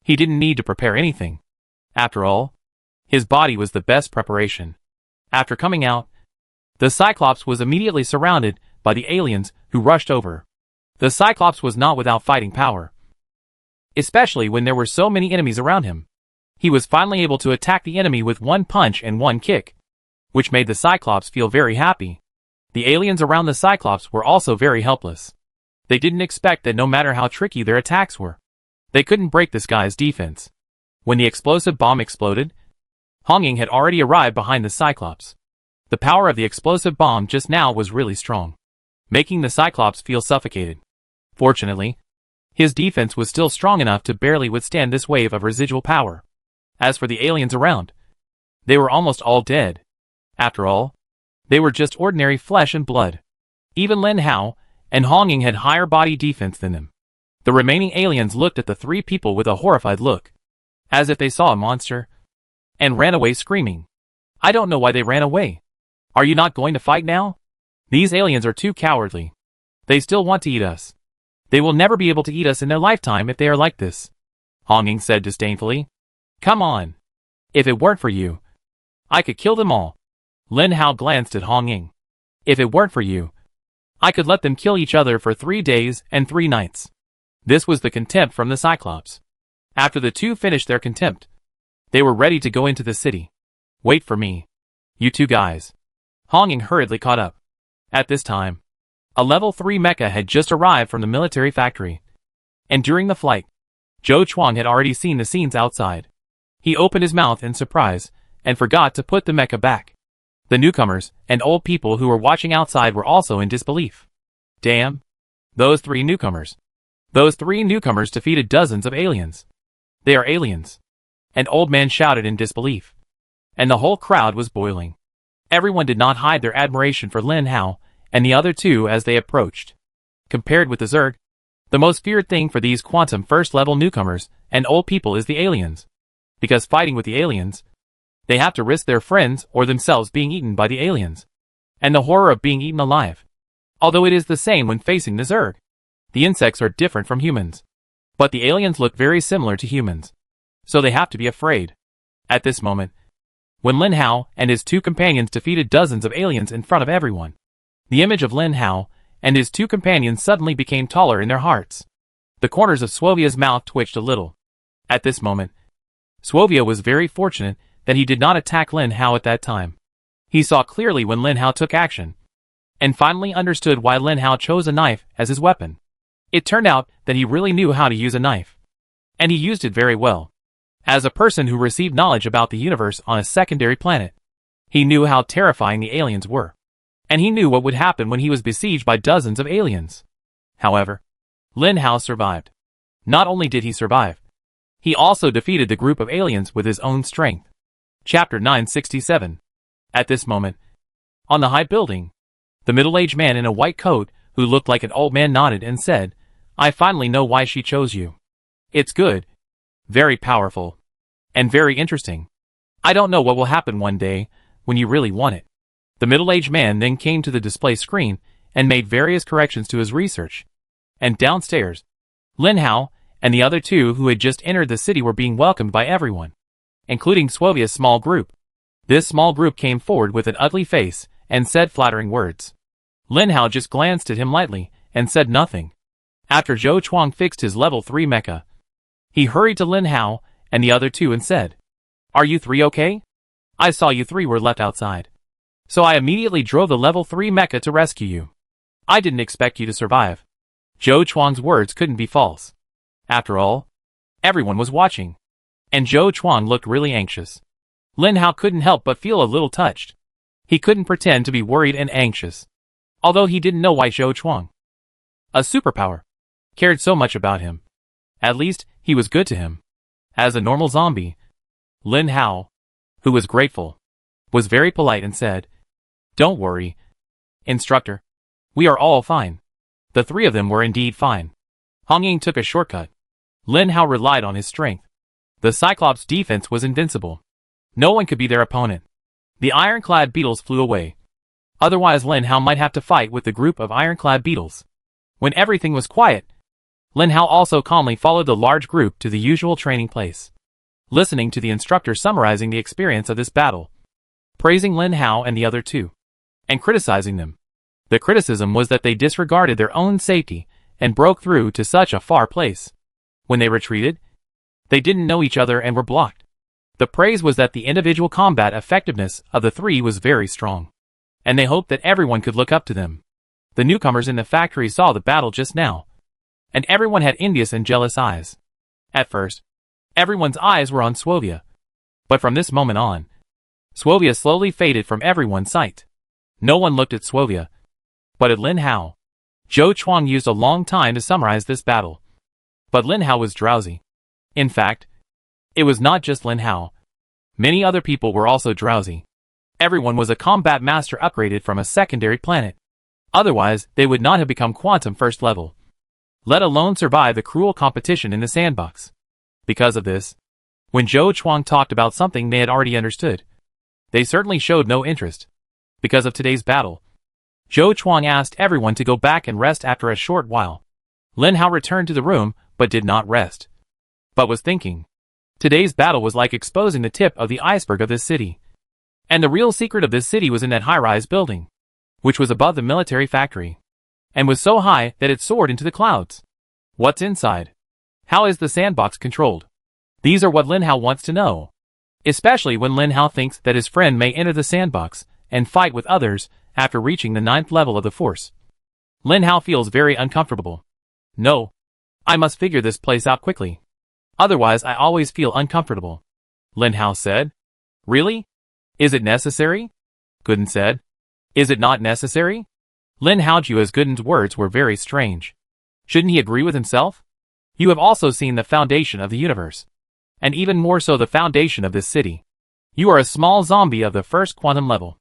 He didn't need to prepare anything. After all, his body was the best preparation. After coming out, the Cyclops was immediately surrounded by the aliens who rushed over. The Cyclops was not without fighting power, especially when there were so many enemies around him. He was finally able to attack the enemy with one punch and one kick, which made the Cyclops feel very happy. The aliens around the Cyclops were also very helpless. They didn't expect that no matter how tricky their attacks were, they couldn't break this guy's defense. When the explosive bomb exploded, Honging had already arrived behind the Cyclops. The power of the explosive bomb just now was really strong, making the Cyclops feel suffocated. Fortunately, his defense was still strong enough to barely withstand this wave of residual power. As for the aliens around, they were almost all dead. After all, they were just ordinary flesh and blood. Even Lin Hao and Honging had higher body defense than them. The remaining aliens looked at the three people with a horrified look, as if they saw a monster, and ran away screaming. I don't know why they ran away. Are you not going to fight now? These aliens are too cowardly. They still want to eat us. They will never be able to eat us in their lifetime if they are like this, Honging said disdainfully. Come on. If it weren't for you, I could kill them all. Lin Hao glanced at Honging. If it weren't for you, I could let them kill each other for 3 days and 3 nights. This was the contempt from the Cyclops. After the two finished their contempt, they were ready to go into the city. Wait for me. You two guys. Honging hurriedly caught up. At this time, a level 3 mecha had just arrived from the military factory. And during the flight, Zhou Chuang had already seen the scenes outside. He opened his mouth in surprise and forgot to put the mecha back. The newcomers and old people who were watching outside were also in disbelief. Damn. Those three newcomers defeated dozens of aliens. They are aliens. An old man shouted in disbelief. And the whole crowd was boiling. Everyone did not hide their admiration for Lin Hao and the other two as they approached. Compared with the Zerg, the most feared thing for these quantum first-level newcomers and old people is the aliens. Because fighting with the aliens, they have to risk their friends or themselves being eaten by the aliens. And the horror of being eaten alive. Although it is the same when facing the Zerg. The insects are different from humans. But the aliens look very similar to humans. So they have to be afraid. At this moment, when Lin Hao and his two companions defeated dozens of aliens in front of everyone, the image of Lin Hao and his two companions suddenly became taller in their hearts. The corners of Swovia's mouth twitched a little. At this moment, Swovia was very fortunate that he did not attack Lin Hao at that time. He saw clearly when Lin Hao took action, and finally understood why Lin Hao chose a knife as his weapon. It turned out that he really knew how to use a knife. And he used it very well. As a person who received knowledge about the universe on a secondary planet, he knew how terrifying the aliens were. And he knew what would happen when he was besieged by dozens of aliens. However, Lin Hao survived. Not only did he survive, he also defeated the group of aliens with his own strength. Chapter 967. At this moment, on the high building, the middle-aged man in a white coat, who looked like an old man, nodded and said, I finally know why she chose you. It's good, very powerful, and very interesting. I don't know what will happen one day, when you really want it. The middle-aged man then came to the display screen, and made various corrections to his research. And downstairs, Lin Hao and the other two who had just entered the city were being welcomed by everyone, including Swovia's small group. This small group came forward with an ugly face and said flattering words. Lin Hao just glanced at him lightly and said nothing. After Zhou Chuang fixed his level 3 mecha, he hurried to Lin Hao and the other two and said, "Are you three okay? I saw you three were left outside, so I immediately drove the level 3 mecha to rescue you. I didn't expect you to survive." Zhou Chuang's words couldn't be false. After all, everyone was watching, and Zhou Chuang looked really anxious. Lin Hao couldn't help but feel a little touched. He couldn't pretend to be worried and anxious, although he didn't know why Zhou Chuang, a superpower, cared so much about him. At least, he was good to him. As a normal zombie, Lin Hao, who was grateful, was very polite and said, "Don't worry, instructor. We are all fine." The three of them were indeed fine. Hong Ying took a shortcut. Lin Hao relied on his strength. The Cyclops' defense was invincible. No one could be their opponent. The ironclad beetles flew away. Otherwise Lin Hao might have to fight with the group of ironclad beetles. When everything was quiet, Lin Hao also calmly followed the large group to the usual training place, listening to the instructor summarizing the experience of this battle, praising Lin Hao and the other two, and criticizing them. The criticism was that they disregarded their own safety and broke through to such a far place. When they retreated, they didn't know each other and were blocked. The praise was that the individual combat effectiveness of the three was very strong, and they hoped that everyone could look up to them. The newcomers in the factory saw the battle just now, and everyone had envious and jealous eyes. At first, everyone's eyes were on Swovia, but from this moment on, Swovia slowly faded from everyone's sight. No one looked at Swovia, but at Lin Hao. Zhou Chuang used a long time to summarize this battle, but Lin Hao was drowsy. In fact, it was not just Lin Hao. Many other people were also drowsy. Everyone was a combat master upgraded from a secondary planet. Otherwise, they would not have become quantum first level, let alone survive the cruel competition in the sandbox. Because of this, when Zhou Chuang talked about something they had already understood, they certainly showed no interest. Because of today's battle, Zhou Chuang asked everyone to go back and rest after a short while. Lin Hao returned to the room, but did not rest, but was thinking. Today's battle was like exposing the tip of the iceberg of this city. And the real secret of this city was in that high-rise building, which was above the military factory, and was so high that it soared into the clouds. What's inside? How is the sandbox controlled? These are what Lin Hao wants to know, especially when Lin Hao thinks that his friend may enter the sandbox and fight with others after reaching the 9th level of the force. Lin Hao feels very uncomfortable. No, I must figure this place out quickly. Otherwise I always feel uncomfortable. Lin Hao said. Really? Is it necessary? Gooden said. Is it not necessary? Lin Haoju's Gooden's words were very strange. Shouldn't he agree with himself? You have also seen the foundation of the universe, and even more so the foundation of this city. You are a small zombie of the first quantum level.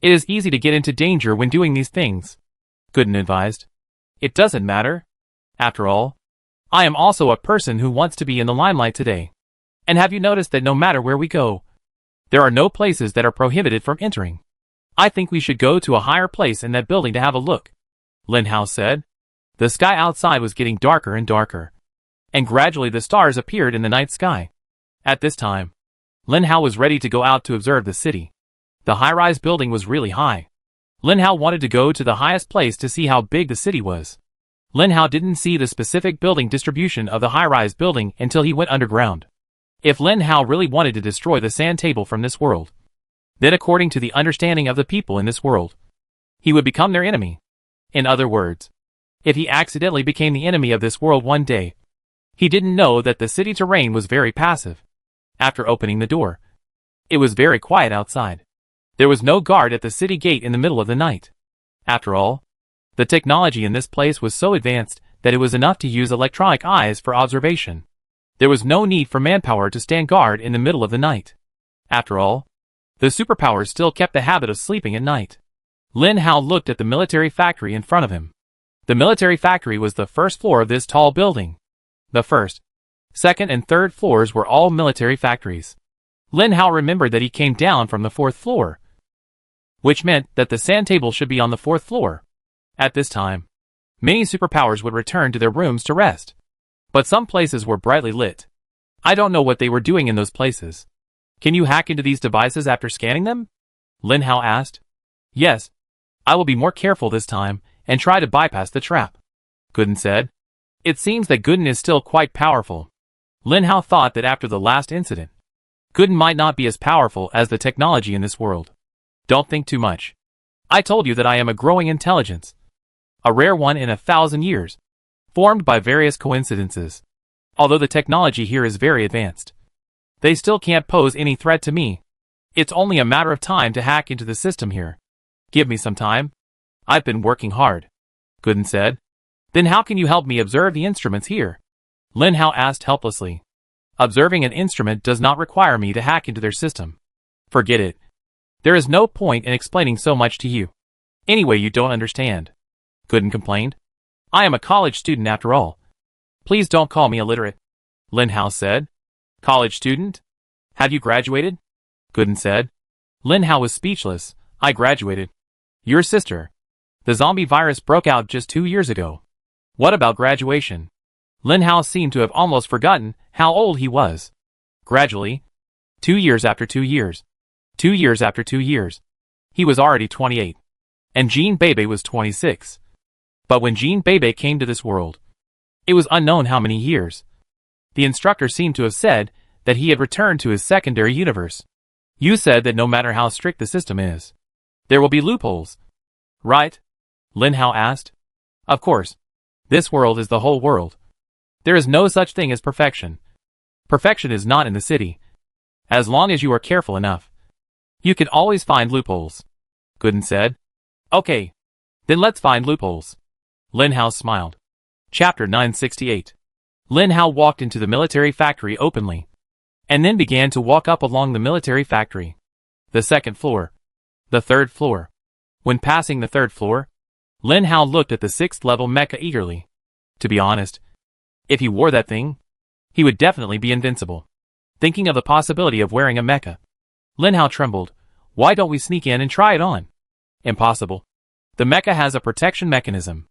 It is easy to get into danger when doing these things, Gooden advised. It doesn't matter. After all, I am also a person who wants to be in the limelight today. And have you noticed that no matter where we go, there are no places that are prohibited from entering? I think we should go to a higher place in that building to have a look, Lin Hao said. The sky outside was getting darker and darker, and gradually the stars appeared in the night sky. At this time, Lin Hao was ready to go out to observe the city. The high-rise building was really high. Lin Hao wanted to go to the highest place to see how big the city was. Lin Hao didn't see the specific building distribution of the high-rise building until he went underground. If Lin Hao really wanted to destroy the sand table from this world, then according to the understanding of the people in this world, he would become their enemy. In other words, if he accidentally became the enemy of this world one day, he didn't know that the city terrain was very passive. After opening the door, it was very quiet outside. There was no guard at the city gate in the middle of the night. After all, the technology in this place was so advanced that it was enough to use electronic eyes for observation. There was no need for manpower to stand guard in the middle of the night. After all, the superpowers still kept the habit of sleeping at night. Lin Hao looked at the military factory in front of him. The military factory was the first floor of this tall building. The first, second and third floors were all military factories. Lin Hao remembered that he came down from the 4th floor, which meant that the sand table should be on the 4th floor. At this time, many superpowers would return to their rooms to rest. But some places were brightly lit. I don't know what they were doing in those places. Can you hack into these devices after scanning them? Lin Hao asked. Yes. I will be more careful this time and try to bypass the trap, Gooden said. It seems that Gooden is still quite powerful. Lin Hao thought that after the last incident, Gooden might not be as powerful as the technology in this world. Don't think too much. I told you that I am a growing intelligence. A rare one in 1,000 years, formed by various coincidences. Although the technology here is very advanced, they still can't pose any threat to me. It's only a matter of time to hack into the system here. Give me some time. I've been working hard, Gooden said. Then how can you help me observe the instruments here? Lin Hao asked helplessly. Observing an instrument does not require me to hack into their system. Forget it. There is no point in explaining so much to you. Anyway, you don't understand, Gooden complained. I am a college student after all. Please don't call me illiterate, Lin Hao said. College student? Have you graduated? Gooden said. Lin Hao was speechless. I graduated. Your sister. The zombie virus broke out just 2 years ago. What about graduation? Lin Hao seemed to have almost forgotten how old he was. Gradually, 2 years after 2 years, 2 years after 2 years, he was already 28. And Jean Bebe was 26. But when Jean Bebe came to this world, it was unknown how many years. The instructor seemed to have said that he had returned to his secondary universe. You said that no matter how strict the system is, there will be loopholes. Right? Lin Hao asked. Of course. This world is the whole world. There is no such thing as perfection. Perfection is not in the city. As long as you are careful enough, you can always find loopholes, Gooden said. Okay. Then let's find loopholes. Lin Hao smiled. Chapter 968. Lin Hao walked into the military factory openly, and then began to walk up along the military factory. The second floor. The third floor. When passing the third floor, Lin Hao looked at the 6th level mecha eagerly. To be honest, if he wore that thing, he would definitely be invincible. Thinking of the possibility of wearing a mecha, Lin Hao trembled. Why don't we sneak in and try it on? Impossible. The mecha has a protection mechanism.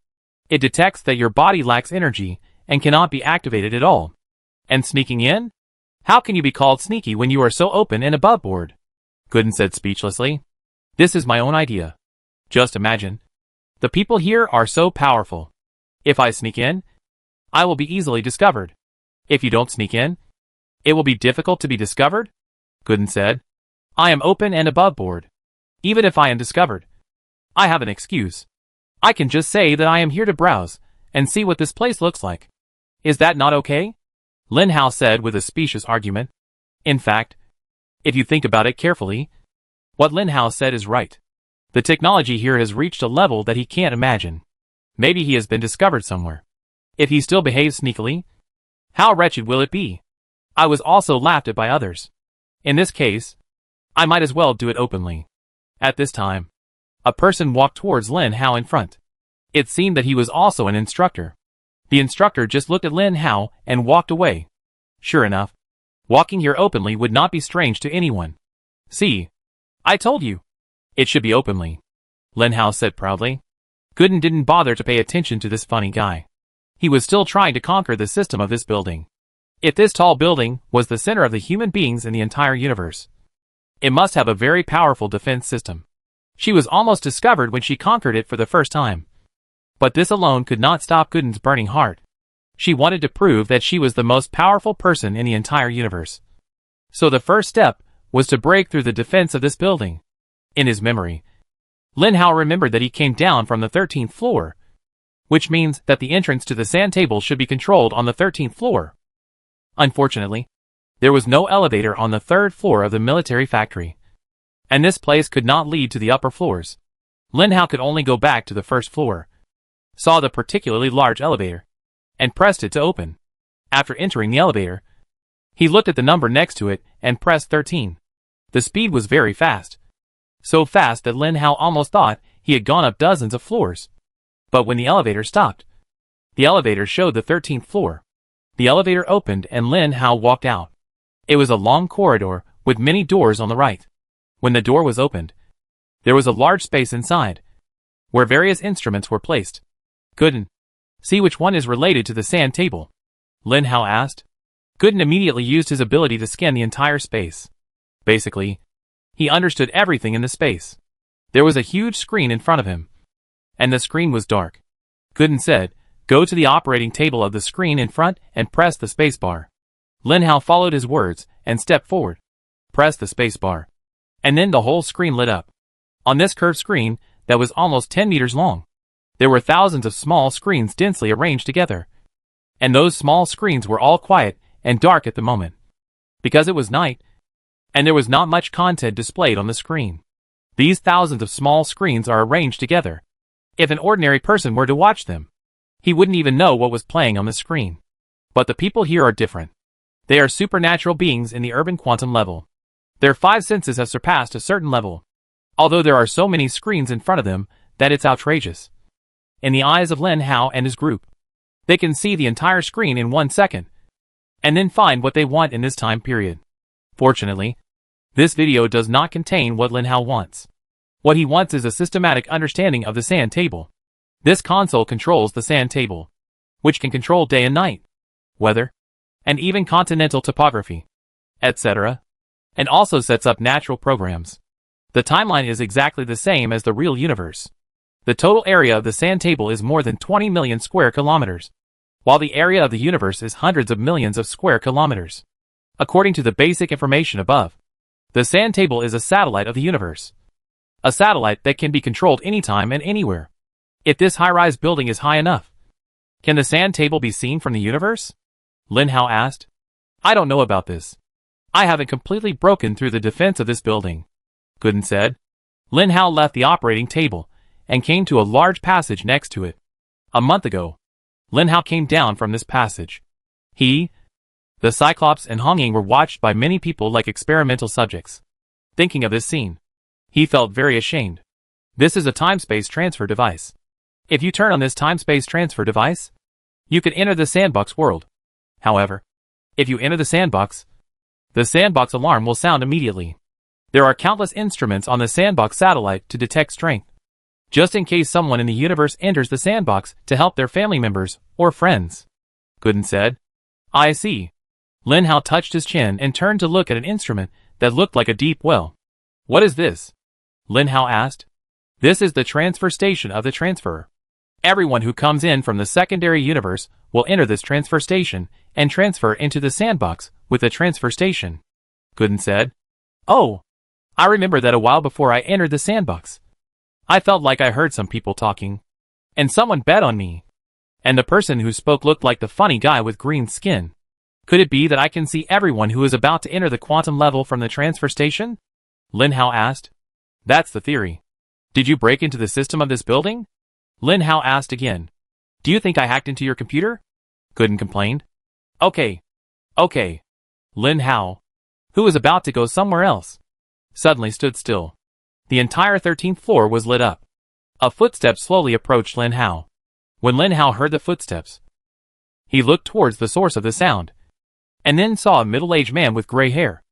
It detects that your body lacks energy and cannot be activated at all. And sneaking in? How can you be called sneaky when you are so open and above board? Gooden said speechlessly. This is my own idea. Just imagine. The people here are so powerful. If I sneak in, I will be easily discovered. If you don't sneak in, it will be difficult to be discovered? Gooden said. I am open and above board. Even if I am discovered, I have an excuse. I can just say that I am here to browse and see what this place looks like. Is that not okay? Lin Hao said with a specious argument. In fact, if you think about it carefully, what Lin Hao said is right. The technology here has reached a level that he can't imagine. Maybe he has been discovered somewhere. If he still behaves sneakily, how wretched will it be? I was also laughed at by others. In this case, I might as well do it openly. At this time, a person walked towards Lin Hao in front. It seemed that he was also an instructor. The instructor just looked at Lin Hao and walked away. Sure enough, walking here openly would not be strange to anyone. See, I told you. It should be openly, Lin Hao said proudly. Gooden didn't bother to pay attention to this funny guy. He was still trying to conquer the system of this building. If this tall building was the center of the human beings in the entire universe, it must have a very powerful defense system. She was almost discovered when she conquered it for the first time. But this alone could not stop Gooden's burning heart. She wanted to prove that she was the most powerful person in the entire universe. So the first step was to break through the defense of this building. In his memory, Lin Hao remembered that he came down from the 13th floor, which means that the entrance to the sand table should be controlled on the 13th floor. Unfortunately, there was no elevator on the 3rd floor of the military factory, and this place could not lead to the upper floors. Lin Hao could only go back to the 1st floor, saw the particularly large elevator, and pressed it to open. After entering the elevator, he looked at the number next to it and pressed 13. The speed was very fast. So fast that Lin Hao almost thought he had gone up dozens of floors. But when the elevator stopped, the elevator showed the 13th floor. The elevator opened and Lin Hao walked out. It was a long corridor with many doors on the right. When the door was opened, there was a large space inside. where various instruments were placed. Gooden. See which one is related to the sand table? Lin Hao asked. Gooden immediately used his ability to scan the entire space. Basically, he understood everything in the space. There was a huge screen in front of him, and the screen was dark. Gooden said, "Go to the operating table of the screen in front and press the spacebar." Lin Hao followed his words and stepped forward. Press the spacebar. And then the whole screen lit up. On this curved screen, that was almost 10 meters long, there were thousands of small screens densely arranged together. And those small screens were all quiet and dark at the moment, because it was night, and there was not much content displayed on the screen. These thousands of small screens are arranged together. If an ordinary person were to watch them, he wouldn't even know what was playing on the screen. But the people here are different. They are supernatural beings in the urban quantum level. Their 5 senses have surpassed a certain level, although there are so many screens in front of them that it's outrageous. In the eyes of Lin Hao and his group, they can see the entire screen in 1 second, and then find what they want in this time period. Fortunately, this video does not contain what Lin Hao wants. What he wants is a systematic understanding of the sand table. This console controls the sand table, which can control day and night, weather, and even continental topography, etc., and also sets up natural programs. The timeline is exactly the same as the real universe. The total area of the sand table is more than 20 million square kilometers, while the area of the universe is hundreds of millions of square kilometers. According to the basic information above, the sand table is a satellite of the universe. A satellite that can be controlled anytime and anywhere. If this high-rise building is high enough, can the sand table be seen from the universe? Lin Hao asked. I don't know about this. I haven't completely broken through the defense of this building, Gooden said. Lin Hao left the operating table and came to a large passage next to it. A month ago, Lin Hao came down from this passage. He, the Cyclops and Hong Ying were watched by many people like experimental subjects. Thinking of this scene, he felt very ashamed. This is a time-space transfer device. If you turn on this time-space transfer device, you can enter the sandbox world. However, if you enter the sandbox alarm will sound immediately. There are countless instruments on the sandbox satellite to detect strength, just in case someone in the universe enters the sandbox to help their family members or friends. Gooden said. I see. Lin Hao touched his chin and turned to look at an instrument that looked like a deep well. What is this? Lin Hao asked. This is the transfer station of the transferer. Everyone who comes in from the secondary universe will enter this transfer station and transfer into the sandbox with the transfer station, Gooden said. Oh, I remember that a while before I entered the sandbox, I felt like I heard some people talking, and someone bet on me. And the person who spoke looked like the funny guy with green skin. Could it be that I can see everyone who is about to enter the quantum level from the transfer station? Lin Hao asked. That's the theory. Did you break into the system of this building? Lin Hao asked again. Do you think I hacked into your computer? Gooden complained. Okay. Lin Hao, who was about to go somewhere else, suddenly stood still. The entire 13th floor was lit up. A footstep slowly approached Lin Hao. When Lin Hao heard the footsteps, he looked towards the source of the sound, and then saw a middle-aged man with gray hair,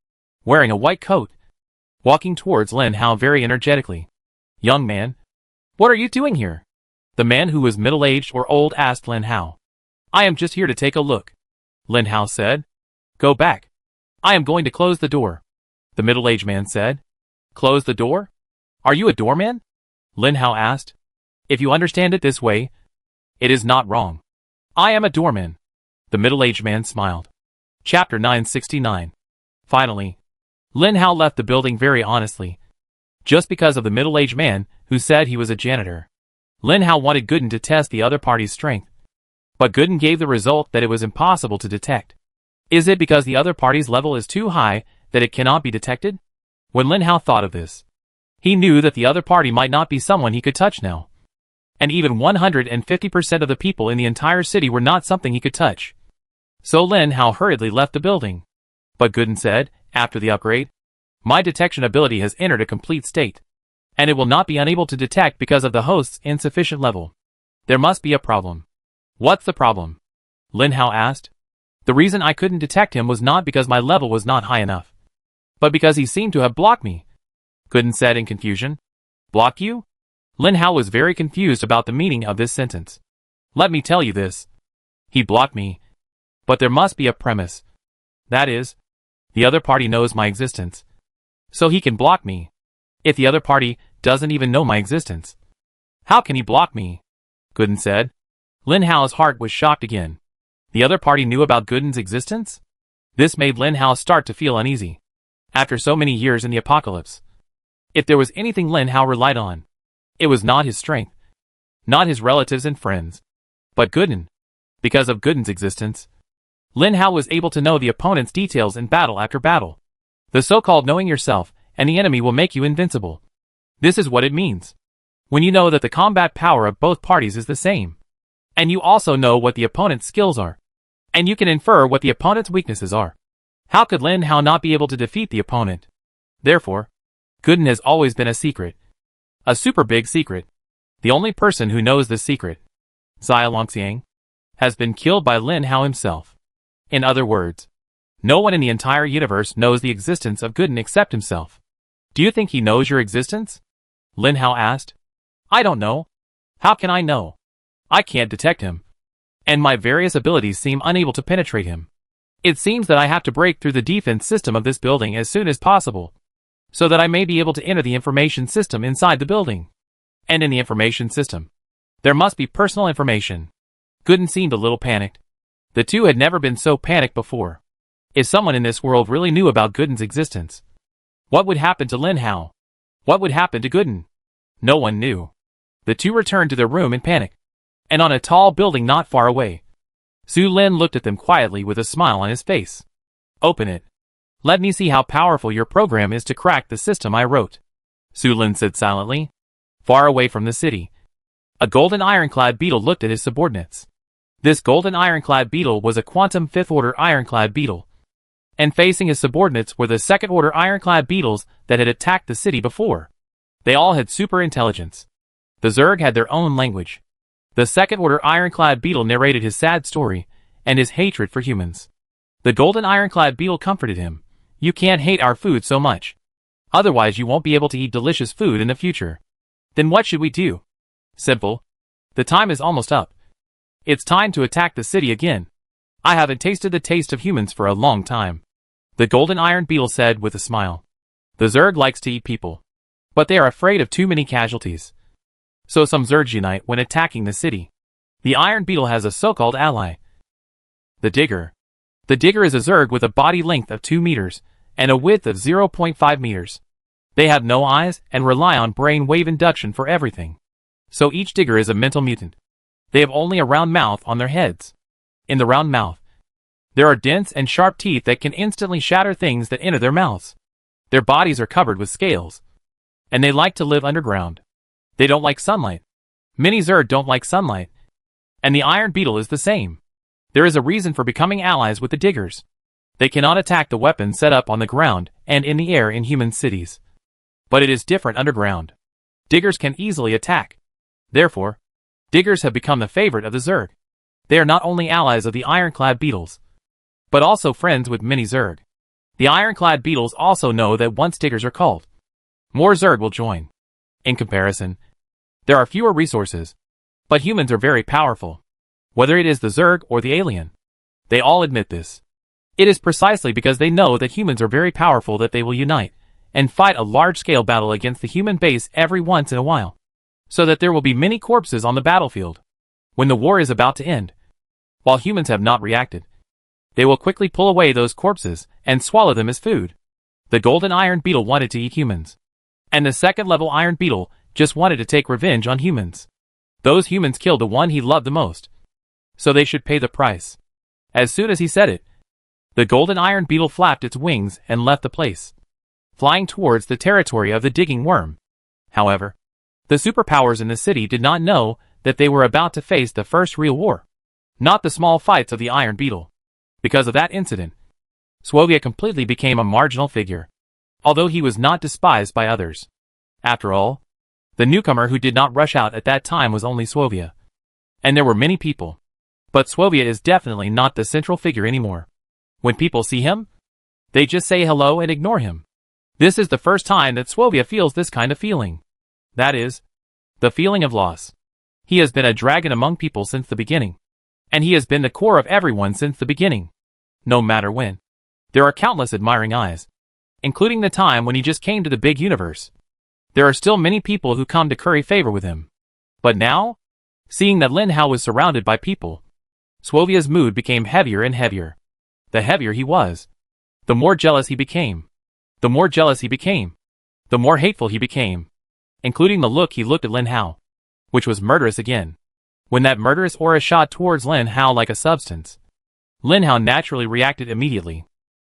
wearing a white coat, walking towards Lin Hao very energetically. Young man, what are you doing here? The man who was middle-aged or old asked Lin Hao. I am just here to take a look, Lin Hao said. Go back. I am going to close the door, the middle-aged man said. Close the door? Are you a doorman? Lin Hao asked. If you understand it this way, it is not wrong. I am a doorman, the middle-aged man smiled. Chapter 969. Finally, Lin Hao left the building very honestly, just because of the middle-aged man who said he was a janitor. Lin Hao wanted Gooden to test the other party's strength, but Gooden gave the result that it was impossible to detect. Is it because the other party's level is too high that it cannot be detected? When Lin Hao thought of this, he knew that the other party might not be someone he could touch now. And even 150% of the people in the entire city were not something he could touch. So Lin Hao hurriedly left the building. But Gooden said, after the upgrade, my detection ability has entered a complete state, and it will not be unable to detect because of the host's insufficient level. There must be a problem. What's the problem? Lin Hao asked. The reason I couldn't detect him was not because my level was not high enough, but because he seemed to have blocked me, Gooden said in confusion. Block you? Lin Hao was very confused about the meaning of this sentence. Let me tell you this. He blocked me. But there must be a premise. That is, the other party knows my existence. So he can block me. If the other party doesn't even know my existence, how can he block me? Gooden said. Lin Hao's heart was shocked again. The other party knew about Gooden's existence? This made Lin Hao start to feel uneasy. After so many years in the apocalypse, if there was anything Lin Hao relied on, it was not his strength, not his relatives and friends, but Gooden. Because of Gooden's existence, Lin Hao was able to know the opponent's details in battle after battle. The so-called knowing yourself and the enemy will make you invincible. This is what it means. When you know that the combat power of both parties is the same, and you also know what the opponent's skills are, and you can infer what the opponent's weaknesses are, how could Lin Hao not be able to defeat the opponent? Therefore, Gooden has always been a secret. A super big secret. The only person who knows this secret, Xia Longxiang, has been killed by Lin Hao himself. In other words, no one in the entire universe knows the existence of Gooden except himself. Do you think he knows your existence? Lin Hao asked. I don't know. How can I know? I can't detect him. And my various abilities seem unable to penetrate him. It seems that I have to break through the defense system of this building as soon as possible, so that I may be able to enter the information system inside the building. And in the information system, there must be personal information. Gooden seemed a little panicked. The two had never been so panicked before. If someone in this world really knew about Gooden's existence, what would happen to Lin Hao? What would happen to Gooden? No one knew. The two returned to their room in panic. And on a tall building not far away, Su Lin looked at them quietly with a smile on his face. Open it. Let me see how powerful your program is to crack the system I wrote, Su Lin said silently. Far away from the city, a golden ironclad beetle looked at his subordinates. This golden ironclad beetle was a quantum fifth-order ironclad beetle. And facing his subordinates were the second-order ironclad beetles that had attacked the city before. They all had super intelligence. The Zerg had their own language. The second-order ironclad beetle narrated his sad story and his hatred for humans. The golden ironclad beetle comforted him. You can't hate our food so much. Otherwise you won't be able to eat delicious food in the future. Then what should we do? Simple. The time is almost up. It's time to attack the city again. I haven't tasted the taste of humans for a long time, the golden iron beetle said with a smile. The Zerg likes to eat people, but they are afraid of too many casualties. So some Zergs unite when attacking the city. The iron beetle has a so-called ally, the Digger. The Digger is a Zerg with a body length of 2 meters and a width of 0.5 meters. They have no eyes and rely on brain wave induction for everything. So each Digger is a mental mutant. They have only a round mouth on their heads. In the round mouth, there are dense and sharp teeth that can instantly shatter things that enter their mouths. Their bodies are covered with scales, and they like to live underground. They don't like sunlight. Many Zerg don't like sunlight, and the iron beetle is the same. There is a reason for becoming allies with the Diggers. They cannot attack the weapons set up on the ground and in the air in human cities. But it is different underground. Diggers can easily attack. Therefore, Diggers have become the favorite of the Zerg. They are not only allies of the ironclad beetles, but also friends with many Zerg. The ironclad beetles also know that once Diggers are called, more Zerg will join. In comparison, there are fewer resources, but humans are very powerful. Whether it is the Zerg or the alien, they all admit this. It is precisely because they know that humans are very powerful that they will unite and fight a large-scale battle against the human base every once in a while, so that there will be many corpses on the battlefield. When the war is about to end, while humans have not reacted, they will quickly pull away those corpses and swallow them as food. The golden iron beetle wanted to eat humans, and the second-level iron beetle just wanted to take revenge on humans. Those humans killed the one he loved the most, so they should pay the price. As soon as he said it, the golden iron beetle flapped its wings and left the place, flying towards the territory of the digging worm. However, the superpowers in the city did not know that they were about to face the first real war, not the small fights of the iron beetle. Because of that incident, Swovia completely became a marginal figure, although he was not despised by others. After all, the newcomer who did not rush out at that time was only Swovia. And there were many people. But Swovia is definitely not the central figure anymore. When people see him, they just say hello and ignore him. This is the first time that Swovia feels this kind of feeling. That is, The feeling of loss. He has been a dragon among people since the beginning. And he has been the core of everyone since the beginning. No matter when. There are countless admiring eyes. Including the time when he just came to the big universe. There are still many people who come to curry favor with him. But now, seeing that Lin Hao was surrounded by people, Swovia's mood became heavier and heavier. The heavier he was, the more jealous he became. The more jealous he became, the more hateful he became, including the look he looked at Lin Hao, which was murderous again. When that murderous aura shot towards Lin Hao like a substance, Lin Hao naturally reacted immediately.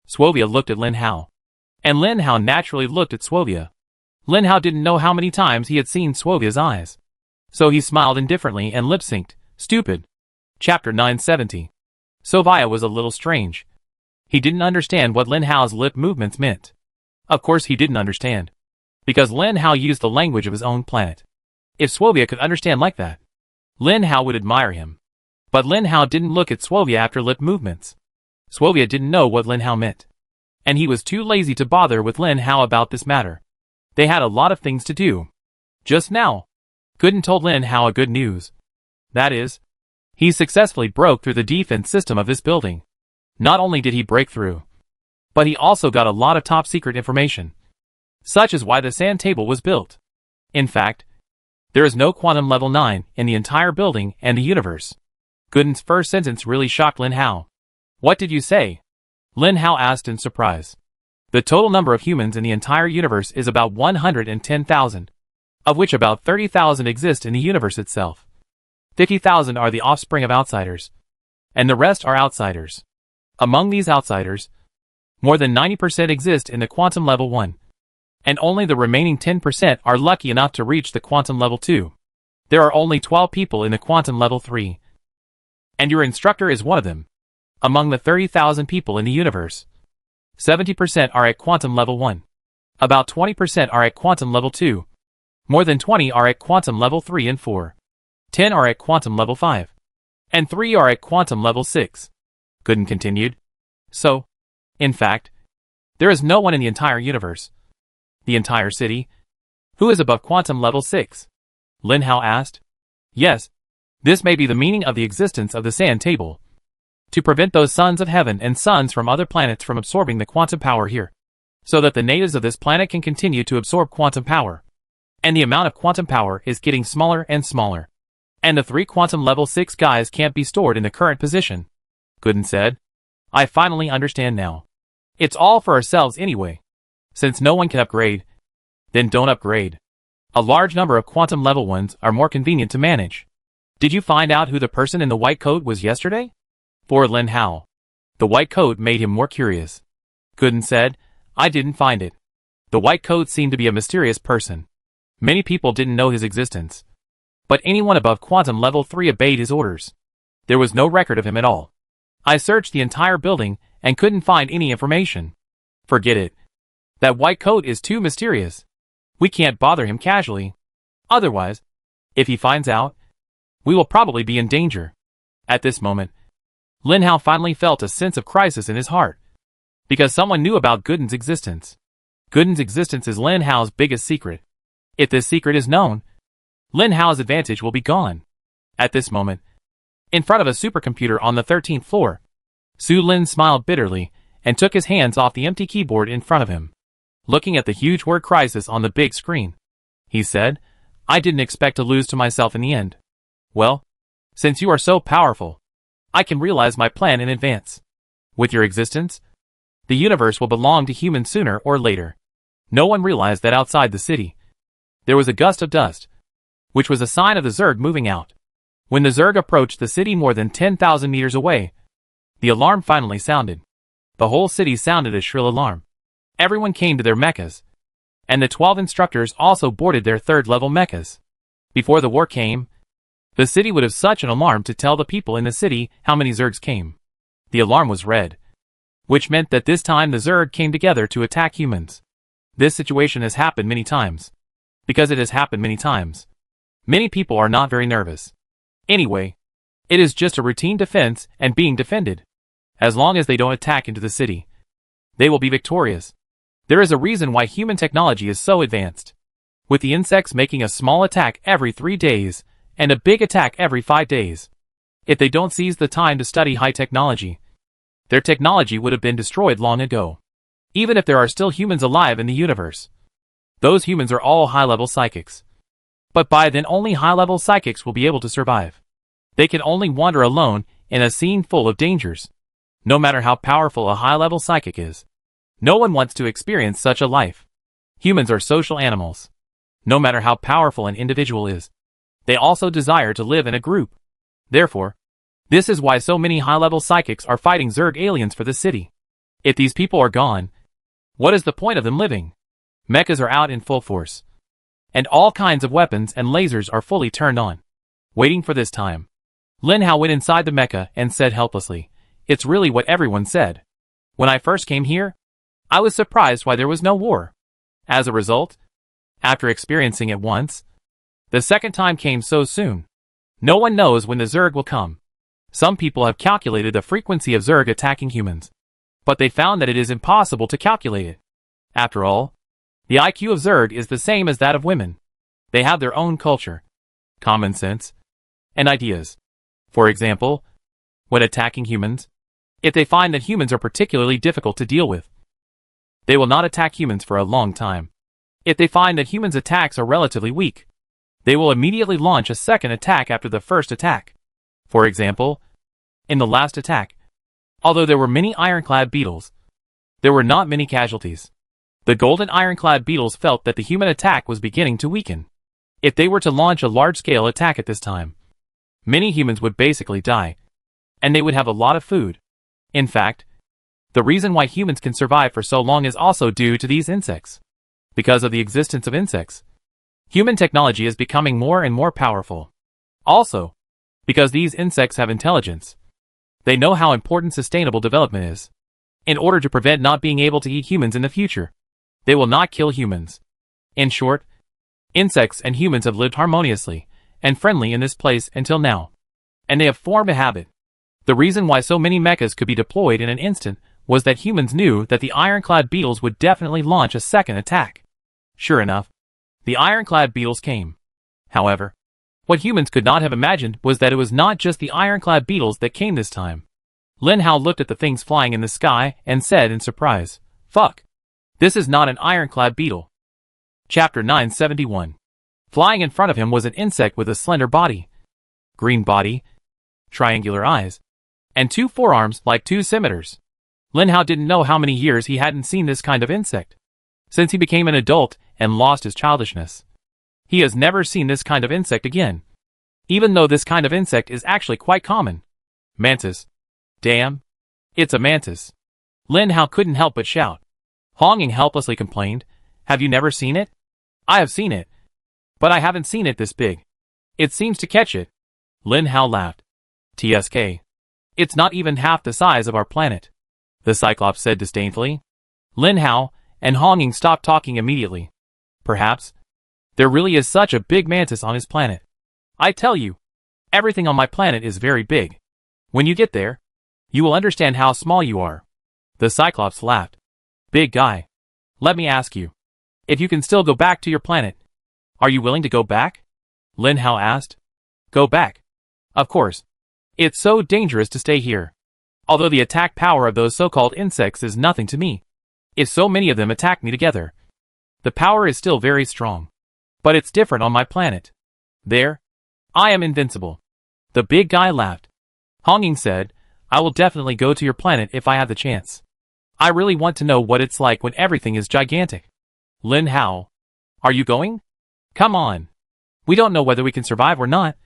Swovia looked at Lin Hao, and Lin Hao naturally looked at Swovia. Lin Hao didn't know how many times he had seen Swovia's eyes, so he smiled indifferently and lip-synced, stupid. Chapter 970. Swovia was a little strange. He didn't understand what Lin Hao's lip movements meant. Of course he didn't understand, because Lin Hao used the language of his own planet. If Swovia could understand like that, Lin Hao would admire him. But Lin Hao didn't look at Swovia after lip movements. Swovia didn't know what Lin Hao meant, and he was too lazy to bother with Lin Hao about this matter. They had a lot of things to do. Just now, Gooden told Lin Hao a good news. That is, he successfully broke through the defense system of this building. Not only did he break through, but he also got a lot of top-secret information, such as why the sand table was built. In fact, there is no quantum level 9 in the entire building and the universe. Gooden's first sentence really shocked Lin Hao. What did you say? Lin Hao asked in surprise. The total number of humans in the entire universe is about 110,000, of which about 30,000 exist in the universe itself. 50,000 are the offspring of outsiders, and the rest are outsiders. Among these outsiders, more than 90% exist in the quantum level 1, and only the remaining 10% are lucky enough to reach the quantum level 2. There are only 12 people in the quantum level 3, and your instructor is one of them. Among the 30,000 people in the universe, 70% are at quantum level 1. About 20% are at quantum level 2. More than 20 are at quantum level 3 and 4. 10 are at quantum level 5. And 3 are at quantum level 6. Gooden continued. So, in fact, there is no one in the entire universe, the entire city, who is above quantum level 6. Lin Hao asked. Yes, this may be the meaning of the existence of the sand table. To prevent those sons of heaven and suns from other planets from absorbing the quantum power here, so that the natives of this planet can continue to absorb quantum power. And the amount of quantum power is getting smaller and smaller. And the 3 quantum level 6 guys can't be stored in the current position. Gooden said. I finally understand now. It's all for ourselves anyway. Since no one can upgrade, then don't upgrade. A large number of quantum level ones are more convenient to manage. Did you find out who the person in the white coat was yesterday? For Lin Hao. The white coat made him more curious. Gooden said, I didn't find it. The white coat seemed to be a mysterious person. Many people didn't know his existence. But anyone above quantum level 3 obeyed his orders. There was no record of him at all. I searched the entire building and couldn't find any information. Forget it. That white coat is too mysterious. We can't bother him casually. Otherwise, if he finds out, we will probably be in danger. At this moment, Lin Hao finally felt a sense of crisis in his heart, because someone knew about Gooden's existence. Gooden's existence is Lin Hao's biggest secret. If this secret is known, Lin Hao's advantage will be gone. At this moment, in front of a supercomputer on the 13th floor, Su Lin smiled bitterly and took his hands off the empty keyboard in front of him. Looking at the huge word crisis on the big screen, he said, I didn't expect to lose to myself in the end. Well, since you are so powerful, I can realize my plan in advance. With your existence, the universe will belong to humans sooner or later. No one realized that outside the city, there was a gust of dust, which was a sign of the Zerg moving out. When the Zerg approached the city more than 10,000 meters away, the alarm finally sounded. The whole city sounded a shrill alarm. Everyone came to their mechas, and the 12 instructors also boarded their 3rd-level mechas. Before the war came, the city would have such an alarm to tell the people in the city how many Zergs came. The alarm was red, which meant that this time the Zerg came together to attack humans. This situation has happened many times. Because it has happened many times, many people are not very nervous. Anyway, it is just a routine defense and being defended. As long as they don't attack into the city, they will be victorious. There is a reason why human technology is so advanced. with the insects making a small attack every 3 days and a big attack every 5 days. If they don't seize the time to study high technology, their technology would have been destroyed long ago. Even if there are still humans alive in the universe, those humans are all high-level psychics. But by then only high-level psychics will be able to survive. They can only wander alone in a scene full of dangers. No matter how powerful a high-level psychic is, no one wants to experience such a life. Humans are social animals. No matter how powerful an individual is, they also desire to live in a group. Therefore, this is why so many high-level psychics are fighting Zerg aliens for the city. If these people are gone, what is the point of them living? Mechas are out in full force, and all kinds of weapons and lasers are fully turned on. Waiting for this time, Lin Hao went inside the mecha and said helplessly, "It's really what everyone said. When I first came here, I was surprised why there was no war. As a result, after experiencing it once, the second time came so soon. No one knows when the Zerg will come. Some people have calculated the frequency of Zerg attacking humans, but they found that it is impossible to calculate it. After all, the IQ of Zerg is the same as that of women. They have their own culture, common sense, and ideas. For example, when attacking humans, if they find that humans are particularly difficult to deal with, they will not attack humans for a long time. If they find that humans' attacks are relatively weak, they will immediately launch a second attack after the first attack. For example, in the last attack, although there were many ironclad beetles, there were not many casualties. The golden ironclad beetles felt that the human attack was beginning to weaken. If they were to launch a large-scale attack at this time, many humans would basically die, and they would have a lot of food. In fact, the reason why humans can survive for so long is also due to these insects. Because of the existence of insects, human technology is becoming more and more powerful. Also, because these insects have intelligence, they know how important sustainable development is. In order to prevent not being able to eat humans in the future, they will not kill humans. In short, insects and humans have lived harmoniously and friendly in this place until now, and they have formed a habit. The reason why so many mechas could be deployed in an instant was that humans knew that the ironclad beetles would definitely launch a second attack. Sure enough, the ironclad beetles came. However, what humans could not have imagined was that it was not just the ironclad beetles that came this time. Lin Hao looked at the things flying in the sky and said in surprise, "Fuck! This is not an ironclad beetle." Chapter 971. Flying in front of him was an insect with a slender body, green body, triangular eyes, and 2 forearms like 2 scimitars. Lin Hao didn't know how many years he hadn't seen this kind of insect. Since he became an adult and lost his childishness, he has never seen this kind of insect again. Even though this kind of insect is actually quite common. Mantis. Damn. It's a mantis. Lin Hao couldn't help but shout. Honging helplessly complained, "Have you never seen it?" "I have seen it, but I haven't seen it this big. It seems to catch it." Lin Hao laughed. "TSK. It's not even half the size of our planet," the Cyclops said disdainfully. Lin Hao and Honging stopped talking immediately. Perhaps there really is such a big mantis on his planet. "I tell you, everything on my planet is very big. When you get there, you will understand how small you are." The Cyclops laughed. "Big guy, let me ask you, if you can still go back to your planet, are you willing to go back?" Lin Hao asked. "Go back? Of course. It's so dangerous to stay here. Although the attack power of those so-called insects is nothing to me. If so many of them attack me together, the power is still very strong. But it's different on my planet. There, I am invincible." The big guy laughed. Honging said, "I will definitely go to your planet if I have the chance. I really want to know what it's like when everything is gigantic." Lin Hao, "Are you going? Come on. We don't know whether we can survive or not.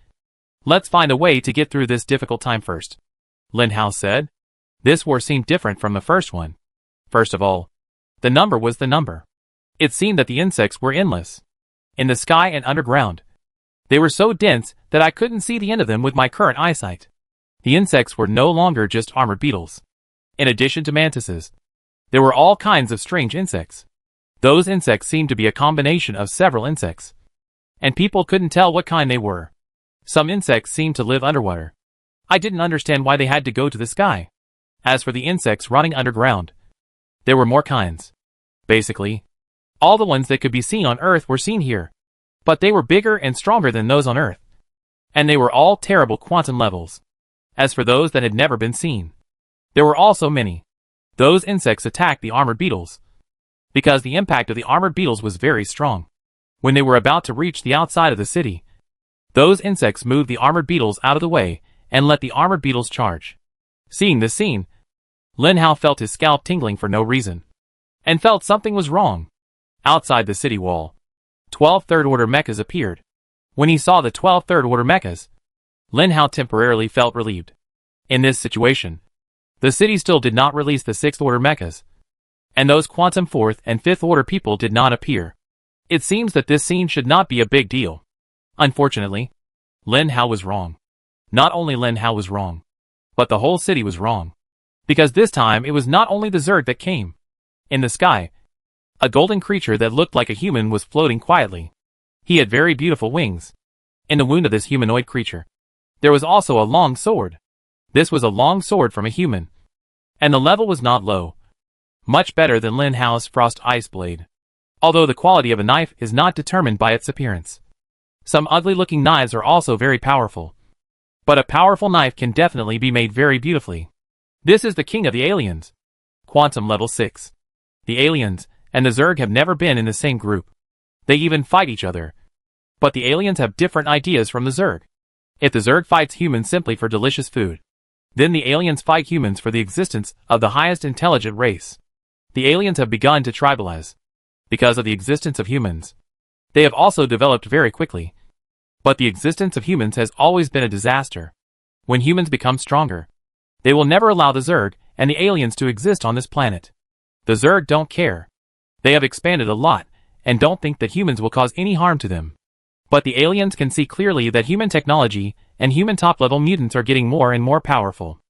Let's find a way to get through this difficult time first," Lin Hao said. This war seemed different from the first one. First of all, the number was the number. It seemed that the insects were endless. In the sky and underground. They were so dense that I couldn't see the end of them with my current eyesight. The insects were no longer just armored beetles. In addition to mantises, there were all kinds of strange insects. Those insects seemed to be a combination of several insects, and people couldn't tell what kind they were. Some insects seemed to live underwater. I didn't understand why they had to go to the sky. As for the insects running underground, there were more kinds. Basically, All the ones that could be seen on Earth were seen here. But they were bigger and stronger than those on Earth. And they were all terrible quantum levels. As for those that had never been seen, there were also many. Those insects attacked the armored beetles, because the impact of the armored beetles was very strong. When they were about to reach the outside of the city, those insects moved the armored beetles out of the way and let the armored beetles charge. Seeing this scene, Lin Hao felt his scalp tingling for no reason, and felt something was wrong. Outside the city wall, 12 third-order mechas appeared. When he saw the 12 third-order mechas, Lin Hao temporarily felt relieved. In this situation, the city still did not release the 6th-order mechas, and those quantum 4th and 5th-order people did not appear. It seems that this scene should not be a big deal. Unfortunately, Lin Hao was wrong. Not only Lin Hao was wrong, but the whole city was wrong. Because this time it was not only the Zerg that came. In the sky, a golden creature that looked like a human was floating quietly. He had very beautiful wings. In the wound of this humanoid creature, there was also a long sword. This was a long sword from a human. And the level was not low. Much better than Lin Hao's frost ice blade. Although the quality of a knife is not determined by its appearance. Some ugly-looking knives are also very powerful. But a powerful knife can definitely be made very beautifully. This is the king of the aliens. Quantum level 6. The aliens and the Zerg have never been in the same group. They even fight each other. But the aliens have different ideas from the Zerg. If the Zerg fights humans simply for delicious food, then the aliens fight humans for the existence of the highest intelligent race. The aliens have begun to tribalize because of the existence of humans. They have also developed very quickly. But the existence of humans has always been a disaster. When humans become stronger, they will never allow the Zerg and the aliens to exist on this planet. The Zerg don't care. They have expanded a lot and don't think that humans will cause any harm to them. But the aliens can see clearly that human technology and human top-level mutants are getting more and more powerful.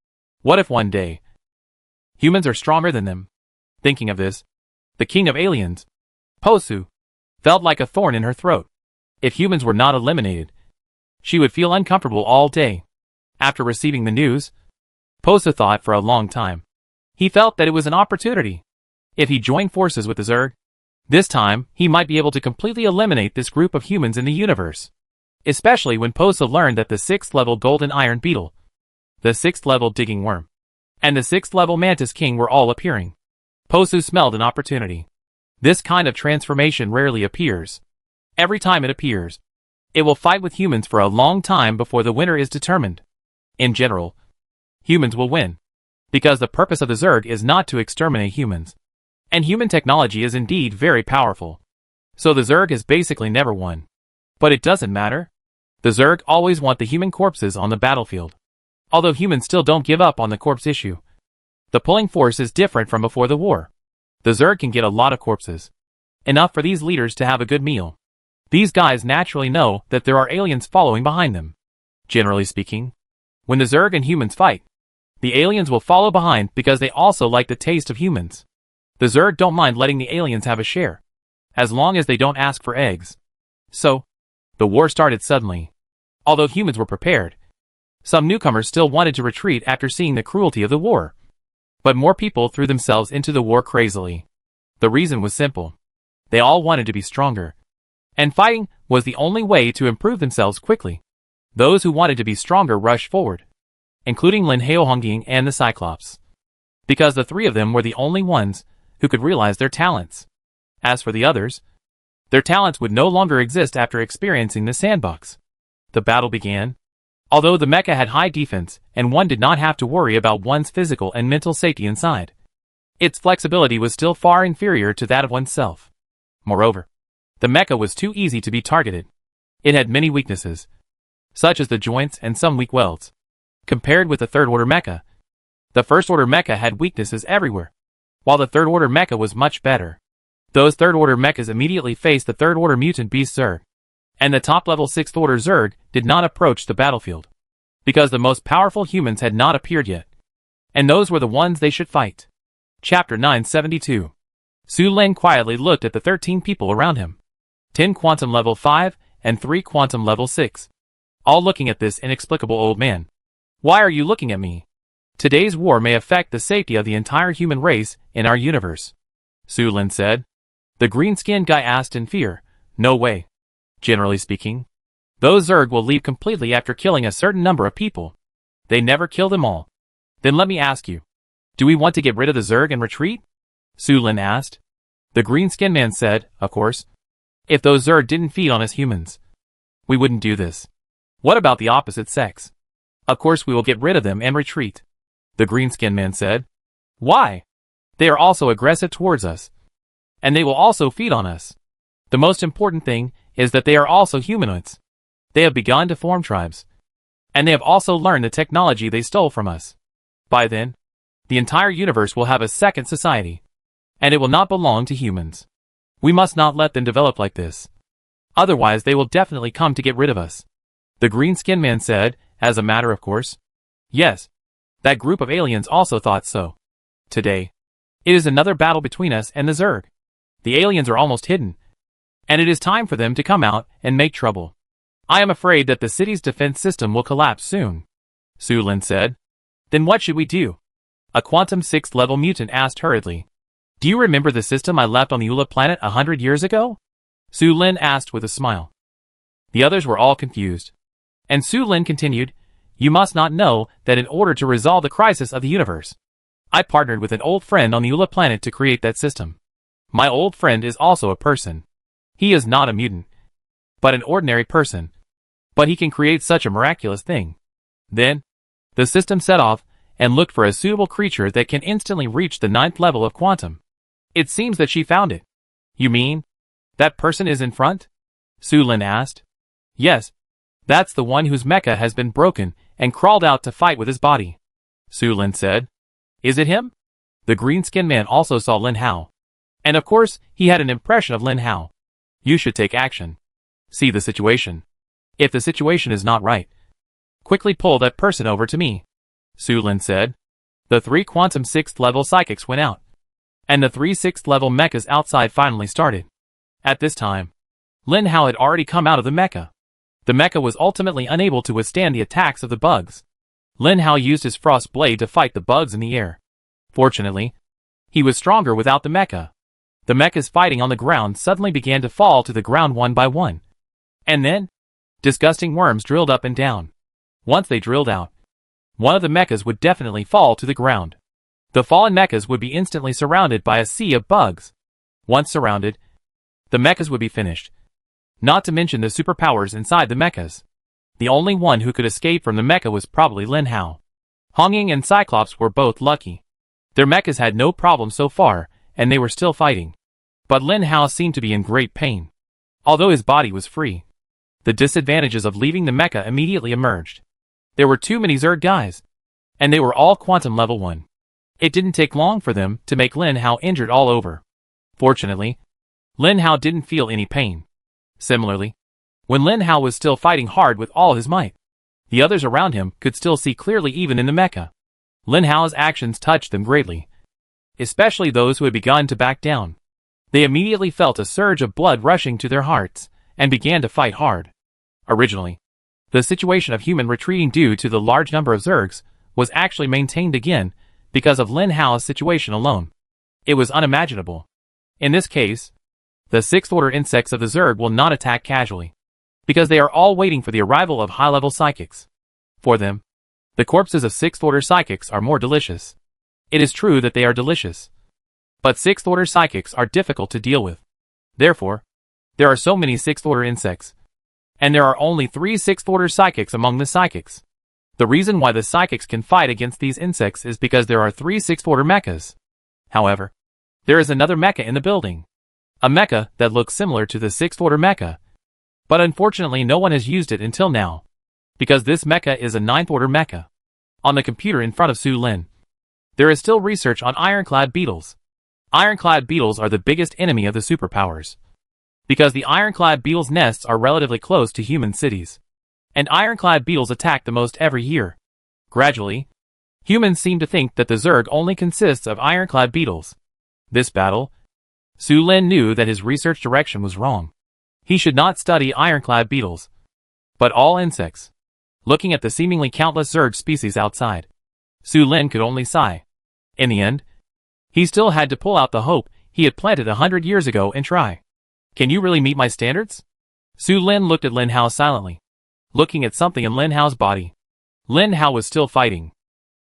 What if one day humans are stronger than them? Thinking of this, the king of aliens, Posu, felt like a thorn in her throat. If humans were not eliminated, she would feel uncomfortable all day. After receiving the news, Posu thought for a long time. He felt that it was an opportunity. If he joined forces with the Zerg, this time he might be able to completely eliminate this group of humans in the universe. Especially when Posu learned that the 6th level golden iron beetle, the 6th level digging worm, and the 6th level mantis king were all appearing. Posu smelled an opportunity. This kind of transformation rarely appears. Every time it appears, it will fight with humans for a long time before the winner is determined. In general, humans will win, because the purpose of the Zerg is not to exterminate humans. And human technology is indeed very powerful. So the Zerg has basically never won. But it doesn't matter. The Zerg always want the human corpses on the battlefield. Although humans still don't give up on the corpse issue. The pulling force is different from before the war. The Zerg can get a lot of corpses. Enough for these leaders to have a good meal. These guys naturally know that there are aliens following behind them. Generally speaking, when the Zerg and humans fight, the aliens will follow behind because they also like the taste of humans. The Zerg don't mind letting the aliens have a share, as long as they don't ask for eggs. So, the war started suddenly. Although humans were prepared, some newcomers still wanted to retreat after seeing the cruelty of the war. But more people threw themselves into the war crazily. The reason was simple. They all wanted to be stronger. And fighting was the only way to improve themselves quickly. Those who wanted to be stronger rushed forward, including Lin Hao Hongying and the Cyclops. Because the three of them were the only ones who could realize their talents. As for the others, their talents would no longer exist after experiencing the sandbox. The battle began. Although the mecha had high defense and one did not have to worry about one's physical and mental safety inside, its flexibility was still far inferior to that of oneself. Moreover, the mecha was too easy to be targeted. It had many weaknesses, such as the joints and some weak welds. Compared with the third-order mecha, the first-order mecha had weaknesses everywhere, while the third-order mecha was much better. Those third-order mechas immediately faced the third-order mutant beast Zerg, and the top-level 6th-order Zerg did not approach the battlefield, because the most powerful humans had not appeared yet, and those were the ones they should fight. Chapter 972. Su Lin quietly looked at the 13 people around him. 10 quantum level 5 and 3 quantum level 6. All looking at this inexplicable old man. Why are you looking at me? Today's war may affect the safety of the entire human race in our universe, Su Lin said. The green-skinned guy asked in fear. No way. Generally speaking, those Zerg will leave completely after killing a certain number of people. They never kill them all. Then let me ask you. Do we want to get rid of the Zerg and retreat? Su Lin asked. The green-skinned man said, of course. If those Zerg didn't feed on us humans, we wouldn't do this. What about the opposite sex? Of course we will get rid of them and retreat. The green-skinned man said. Why? They are also aggressive towards us. And they will also feed on us. The most important thing is that they are also humanoids. They have begun to form tribes. And they have also learned the technology they stole from us. By then, the entire universe will have a second society. And it will not belong to humans. We must not let them develop like this. Otherwise they will definitely come to get rid of us. The green-skinned man said, as a matter of course. Yes. That group of aliens also thought so. Today, it is another battle between us and the Zerg. The aliens are almost hidden. And it is time for them to come out and make trouble. I am afraid that the city's defense system will collapse soon. Su Lin said. Then what should we do? A quantum 6th level mutant asked hurriedly. Do you remember the system I left on the Ula planet 100 years ago? Su Lin asked with a smile. The others were all confused. And Su Lin continued, you must not know that in order to resolve the crisis of the universe, I partnered with an old friend on the Ula planet to create that system. My old friend is also a person. He is not a mutant, but an ordinary person. But he can create such a miraculous thing. Then, the system set off and looked for a suitable creature that can instantly reach the 9th level of quantum. It seems that she found it. You mean, that person is in front? Su Lin asked. Yes, that's the one whose mecha has been broken and crawled out to fight with his body. Su Lin said. Is it him? The green-skinned man also saw Lin Hao. And of course, he had an impression of Lin Hao. You should take action. See the situation. If the situation is not right, quickly pull that person over to me. Su Lin said. The 3 quantum 6th level psychics went out. And the 3 6th level mechas outside finally started. At this time, Lin Hao had already come out of the mecha. The mecha was ultimately unable to withstand the attacks of the bugs. Lin Hao used his frost blade to fight the bugs in the air. Fortunately, he was stronger without the mecha. The mechas fighting on the ground suddenly began to fall to the ground one by one. And then, disgusting worms drilled up and down. Once they drilled out, one of the mechas would definitely fall to the ground. The fallen mechas would be instantly surrounded by a sea of bugs. Once surrounded, the mechas would be finished. Not to mention the superpowers inside the mechas. The only one who could escape from the mecha was probably Lin Hao. Hong Ying and Cyclops were both lucky. Their mechas had no problem so far, and they were still fighting. But Lin Hao seemed to be in great pain. Although his body was free, the disadvantages of leaving the mecha immediately emerged. There were too many Zerg guys, and they were all quantum level 1. It didn't take long for them to make Lin Hao injured all over. Fortunately, Lin Hao didn't feel any pain. Similarly, when Lin Hao was still fighting hard with all his might, the others around him could still see clearly even in the mecha. Lin Hao's actions touched them greatly, especially those who had begun to back down. They immediately felt a surge of blood rushing to their hearts, and began to fight hard. Originally, the situation of human retreating due to the large number of Zergs was actually maintained again because of Lin Hao's situation alone. It was unimaginable. In this case, the 6th order insects of the Zerg will not attack casually, because they are all waiting for the arrival of high-level psychics. For them, the corpses of 6th order psychics are more delicious. It is true that they are delicious, but 6th order psychics are difficult to deal with. Therefore, there are so many 6th order insects, and there are only 3 6th order psychics among the psychics. The reason why the psychics can fight against these insects is because there are 3 6th order mechas. However, there is another mecha in the building. A mecha that looks similar to the 6th order mecha. But unfortunately no one has used it until now, because this mecha is a 9th order mecha. On the computer in front of Su Lin, there is still research on ironclad beetles. Ironclad beetles are the biggest enemy of the superpowers, because the ironclad beetles' nests are relatively close to human cities, and ironclad beetles attack the most every year. Gradually, humans seem to think that the Zerg only consists of ironclad beetles. This battle, Su Lin knew that his research direction was wrong. He should not study ironclad beetles, but all insects. Looking at the seemingly countless Zerg species outside, Su Lin could only sigh. In the end, he still had to pull out the hope he had planted 100 years ago and try. Can you really meet my standards? Su Lin looked at Lin Hao silently, looking at something in Lin Hao's body. Lin Hao was still fighting,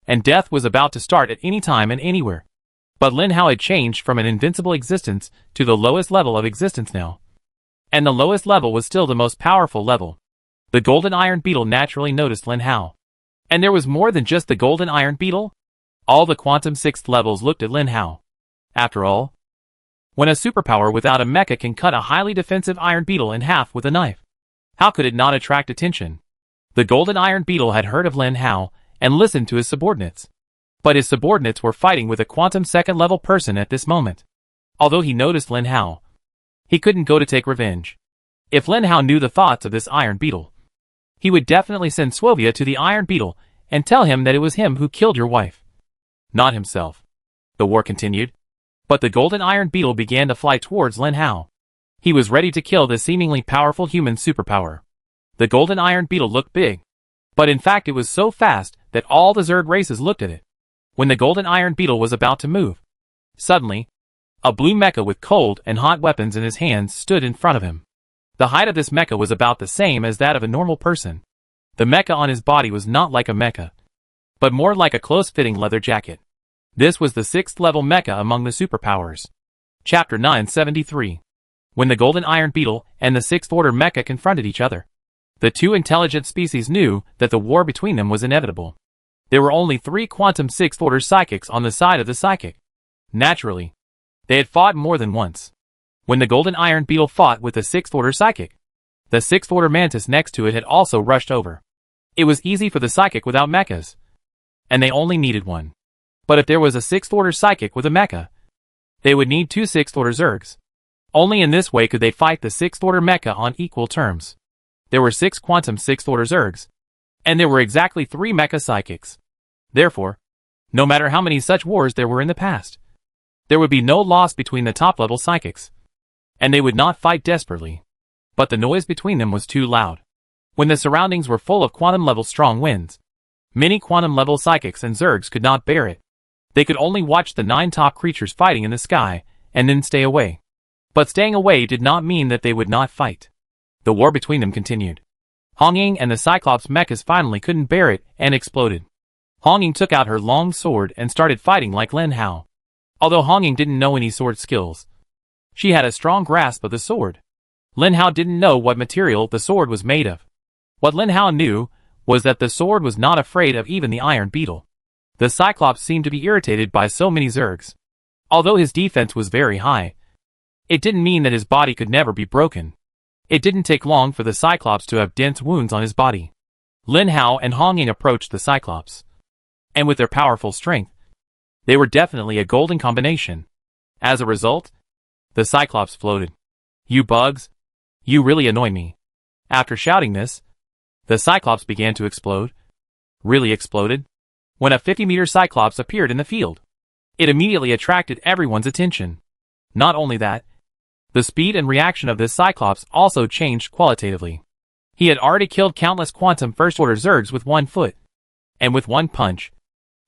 and death was about to start at any time and anywhere. But Lin Hao had changed from an invincible existence to the lowest level of existence now. And the lowest level was still the most powerful level. The golden iron beetle naturally noticed Lin Hao. And there was more than just the golden iron beetle. All the quantum sixth levels looked at Lin Hao. After all, when a superpower without a mecha can cut a highly defensive iron beetle in half with a knife, how could it not attract attention? The golden iron beetle had heard of Lin Hao and listened to his subordinates. But his subordinates were fighting with a quantum second level person at this moment. Although he noticed Lin Hao, he couldn't go to take revenge. If Lin Hao knew the thoughts of this iron beetle, he would definitely send Suovia to the iron beetle and tell him that it was him who killed your wife, not himself. The war continued, but the golden iron beetle began to fly towards Lin Hao. He was ready to kill the seemingly powerful human superpower. The golden iron beetle looked big, but in fact it was so fast that all the Zerg races looked at it. When the golden iron beetle was about to move, suddenly, a blue mecha with cold and hot weapons in his hands stood in front of him. The height of this mecha was about the same as that of a normal person. The mecha on his body was not like a mecha, but more like a close-fitting leather jacket. This was the 6th level mecha among the superpowers. Chapter 973. When the golden iron beetle and the 6th order mecha confronted each other, the two intelligent species knew that the war between them was inevitable. There were only 3 quantum 6th order psychics on the side of the psychic. Naturally, they had fought more than once. When the golden iron beetle fought with the 6th order psychic, the 6th order mantis next to it had also rushed over. It was easy for the psychic without mechas, and they only needed one. But if there was a 6th order psychic with a mecha, they would need 2 6th order Zergs. Only in this way could they fight the 6th order mecha on equal terms. There were 6 quantum 6th order Zergs, and there were exactly 3 mecha psychics. Therefore, no matter how many such wars there were in the past, there would be no loss between the top level psychics, and they would not fight desperately. But the noise between them was too loud. When the surroundings were full of quantum level strong winds, many quantum level psychics and Zergs could not bear it. They could only watch the 9 top creatures fighting in the sky, and then stay away. But staying away did not mean that they would not fight. The war between them continued. Hongying and the Cyclops mechas finally couldn't bear it and exploded. Hongying took out her long sword and started fighting like Lin Hao. Although Hongying didn't know any sword skills, she had a strong grasp of the sword. Lin Hao didn't know what material the sword was made of. What Lin Hao knew was that the sword was not afraid of even the iron beetle. The Cyclops seemed to be irritated by so many Zergs. Although his defense was very high, it didn't mean that his body could never be broken. It didn't take long for the Cyclops to have dense wounds on his body. Lin Hao and Hongying approached the Cyclops, and with their powerful strength, they were definitely a golden combination. As a result, the Cyclops floated. "You bugs! You really annoy me." After shouting this, the Cyclops began to explode. Really exploded. When a 50-meter Cyclops appeared in the field, it immediately attracted everyone's attention. Not only that, the speed and reaction of this Cyclops also changed qualitatively. He had already killed countless quantum first-order Zergs with 1 foot, and with 1 punch,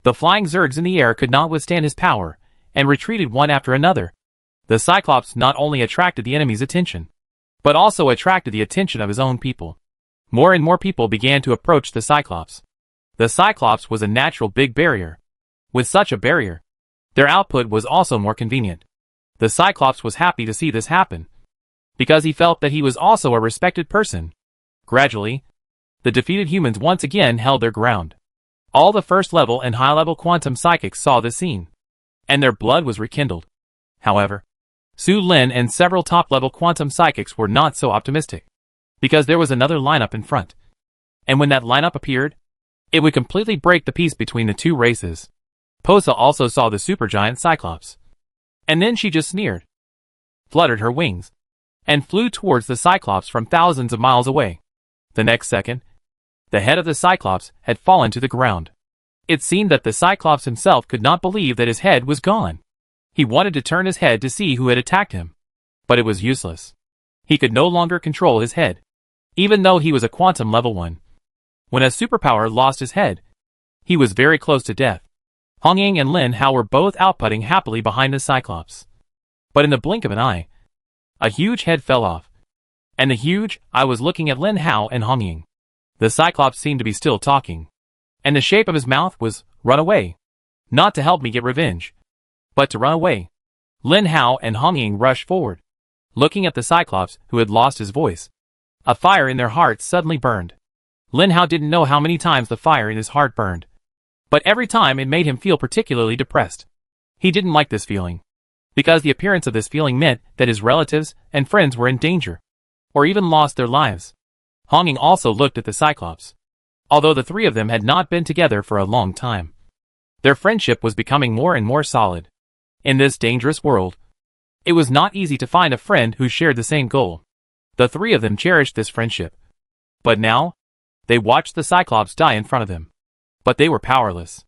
the flying Zergs in the air could not withstand his power, and retreated one after another. The Cyclops not only attracted the enemy's attention, but also attracted the attention of his own people. More and more people began to approach the Cyclops. The Cyclops was a natural big barrier. With such a barrier, their output was also more convenient. The Cyclops was happy to see this happen, because he felt that he was also a respected person. Gradually, the defeated humans once again held their ground. All the first-level and high-level quantum psychics saw this scene, and their blood was rekindled. However, Su Lin and several top-level quantum psychics were not so optimistic, because there was another lineup in front. And when that lineup appeared, it would completely break the peace between the two races. Posa also saw the supergiant Cyclops, and then she just sneered, fluttered her wings, and flew towards the Cyclops from thousands of miles away. The next second, the head of the Cyclops had fallen to the ground. It seemed that the Cyclops himself could not believe that his head was gone. He wanted to turn his head to see who had attacked him, but it was useless. He could no longer control his head, even though he was a quantum level 1. When a superpower lost his head, he was very close to death. Hongying and Lin Hao were both outputting happily behind the Cyclops. But in the blink of an eye, a huge head fell off. And the huge eye was looking at Lin Hao and Hong Ying. The Cyclops seemed to be still talking. And the shape of his mouth was, "Run away. Not to help me get revenge, but to run away." Lin Hao and Hong Ying rushed forward, looking at the Cyclops who had lost his voice. A fire in their hearts suddenly burned. Lin Hao didn't know how many times the fire in his heart burned, but every time it made him feel particularly depressed. He didn't like this feeling, because the appearance of this feeling meant that his relatives and friends were in danger, or even lost their lives. Hong Ying also looked at the Cyclops. Although the three of them had not been together for a long time, their friendship was becoming more and more solid. In this dangerous world, it was not easy to find a friend who shared the same goal. The three of them cherished this friendship. But now, they watched the Cyclops die in front of them. But they were powerless.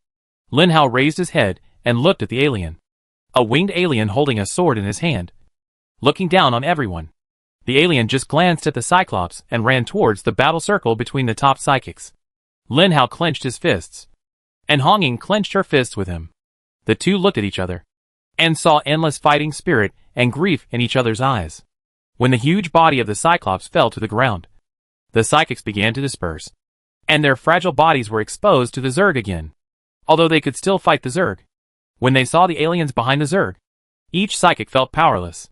Lin Hao raised his head and looked at the alien. A winged alien holding a sword in his hand, looking down on everyone. The alien just glanced at the Cyclops and ran towards the battle circle between the top psychics. Lin Hao clenched his fists, and Hong Ying clenched her fists with him. The two looked at each other, and saw endless fighting spirit and grief in each other's eyes. When the huge body of the Cyclops fell to the ground, the psychics began to disperse, and their fragile bodies were exposed to the Zerg again, although they could still fight the Zerg. When they saw the aliens behind the Zerg, each psychic felt powerless.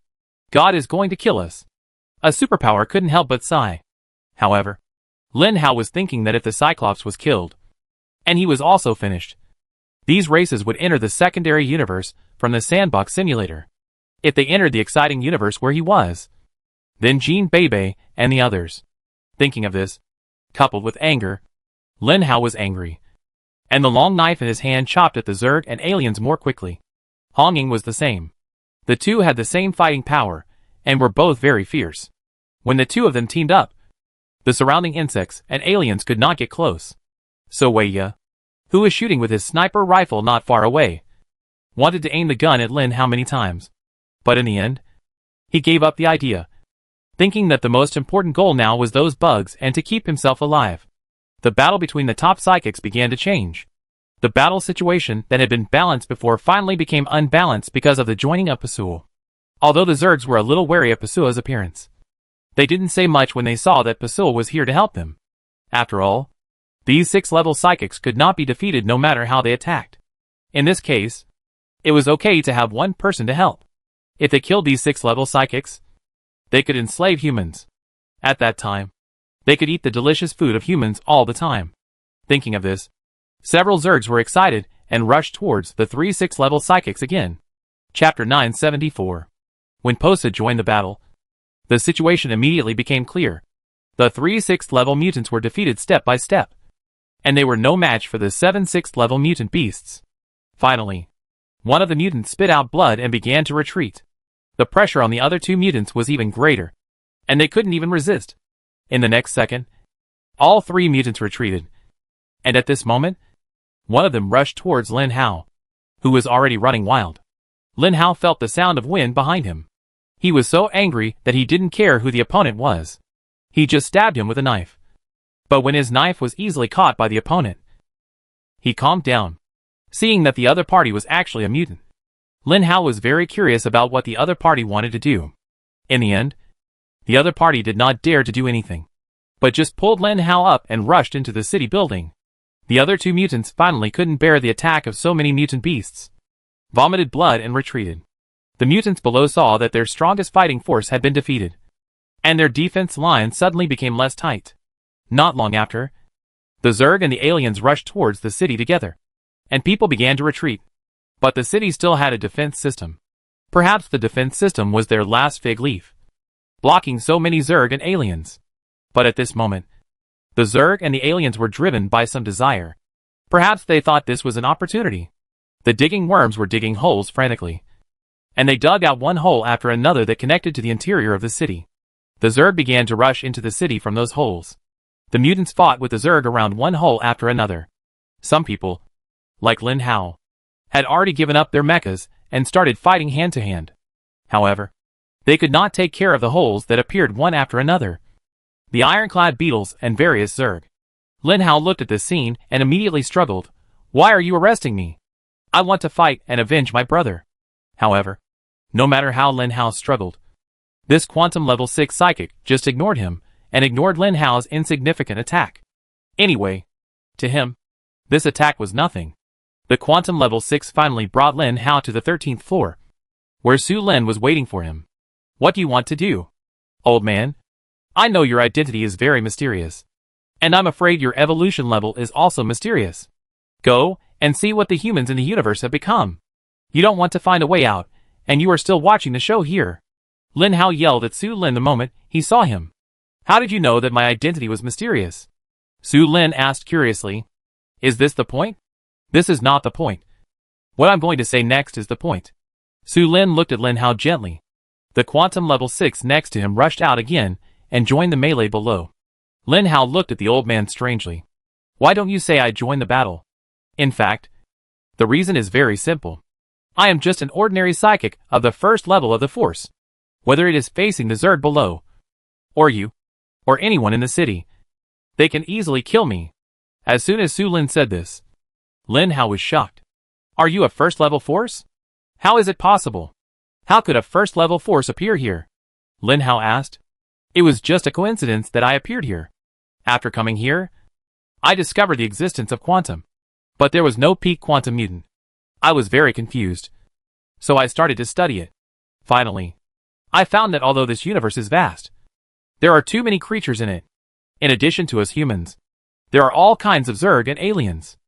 God is going to kill us. A superpower couldn't help but sigh. However, Lin Hao was thinking that if the Cyclops was killed, and he was also finished, these races would enter the secondary universe from the sandbox simulator. If they entered the exciting universe where he was, then Jean Bebe and the others. Thinking of this, coupled with anger, Lin Hao was angry, and the long knife in his hand chopped at the Zerg and aliens more quickly. Hong Ying was the same. The two had the same fighting power, and were both very fierce. When the two of them teamed up, the surrounding insects and aliens could not get close. So Wei Ye, who was shooting with his sniper rifle not far away, wanted to aim the gun at Lin Hao many times. But in the end, he gave up the idea, thinking that the most important goal now was those bugs and to keep himself alive. The battle between the top psychics began to change. The battle situation that had been balanced before finally became unbalanced because of the joining of Pasua. Although the Zergs were a little wary of Pasua's appearance, they didn't say much when they saw that Pasua was here to help them. After all, these 6-level psychics could not be defeated no matter how they attacked. In this case, it was okay to have one person to help. If they killed these 6-level psychics, they could enslave humans. At that time, they could eat the delicious food of humans all the time. Thinking of this, several Zergs were excited and rushed towards the 3 6-level psychics again. Chapter 974. When Posa joined the battle, the situation immediately became clear. The 3 6th-level mutants were defeated step by step, and they were no match for the 7 6th-level mutant beasts. Finally, one of the mutants spit out blood and began to retreat. The pressure on the other 2 mutants was even greater, and they couldn't even resist. In the next second, all 3 mutants retreated, and at this moment, one of them rushed towards Lin Hao, who was already running wild. Lin Hao felt the sound of wind behind him. He was so angry that he didn't care who the opponent was. He just stabbed him with a knife. But when his knife was easily caught by the opponent, he calmed down, seeing that the other party was actually a mutant. Lin Hao was very curious about what the other party wanted to do. In the end, the other party did not dare to do anything, but just pulled Lin Hao up and rushed into the city building. The other 2 mutants finally couldn't bear the attack of so many mutant beasts, vomited blood and retreated. The mutants below saw that their strongest fighting force had been defeated, and their defense line suddenly became less tight. Not long after, the Zerg and the aliens rushed towards the city together, and people began to retreat. But the city still had a defense system. Perhaps the defense system was their last fig leaf, blocking so many Zerg and aliens. But at this moment, the Zerg and the aliens were driven by some desire. Perhaps they thought this was an opportunity. The digging worms were digging holes frantically, and they dug out one hole after another that connected to the interior of the city. The Zerg began to rush into the city from those holes. The mutants fought with the Zerg around one hole after another. Some people, like Lin Hao, had already given up their mechas and started fighting hand to hand. However, they could not take care of the holes that appeared one after another. The ironclad beetles and various Zerg. Lin Hao looked at this scene and immediately struggled. Why are you arresting me? I want to fight and avenge my brother. However, No matter how Lin Hao struggled, this quantum level 6 psychic just ignored him and ignored Lin Hao's insignificant attack. Anyway, to him, this attack was nothing. The quantum level 6 finally brought Lin Hao to the 13th floor, where Su Lin was waiting for him. What do you want to do? Old man, I know your identity is very mysterious, and I'm afraid your evolution level is also mysterious. Go and see what the humans in the universe have become. You don't want to find a way out, and you are still watching the show here. Lin Hao yelled at Su Lin the moment he saw him. How did you know that my identity was mysterious? Su Lin asked curiously. Is this the point? This is not the point. What I'm going to say next is the point. Su Lin looked at Lin Hao gently. The quantum level 6 next to him rushed out again and joined the melee below. Lin Hao looked at the old man strangely. Why don't you say I joined the battle? In fact, the reason is very simple. I am just an ordinary psychic of the first level of the force. Whether it is facing the Zerg below, or you, or anyone in the city, they can easily kill me. As soon as Su Lin said this, Lin Hao was shocked. Are you a first level force? How is it possible? How could a first level force appear here? Lin Hao asked. It was just a coincidence that I appeared here. After coming here, I discovered the existence of quantum. But there was no peak quantum mutant. I was very confused. So I started to study it. Finally, I found that although this universe is vast, there are too many creatures in it. In addition to us humans, there are all kinds of Zerg and aliens.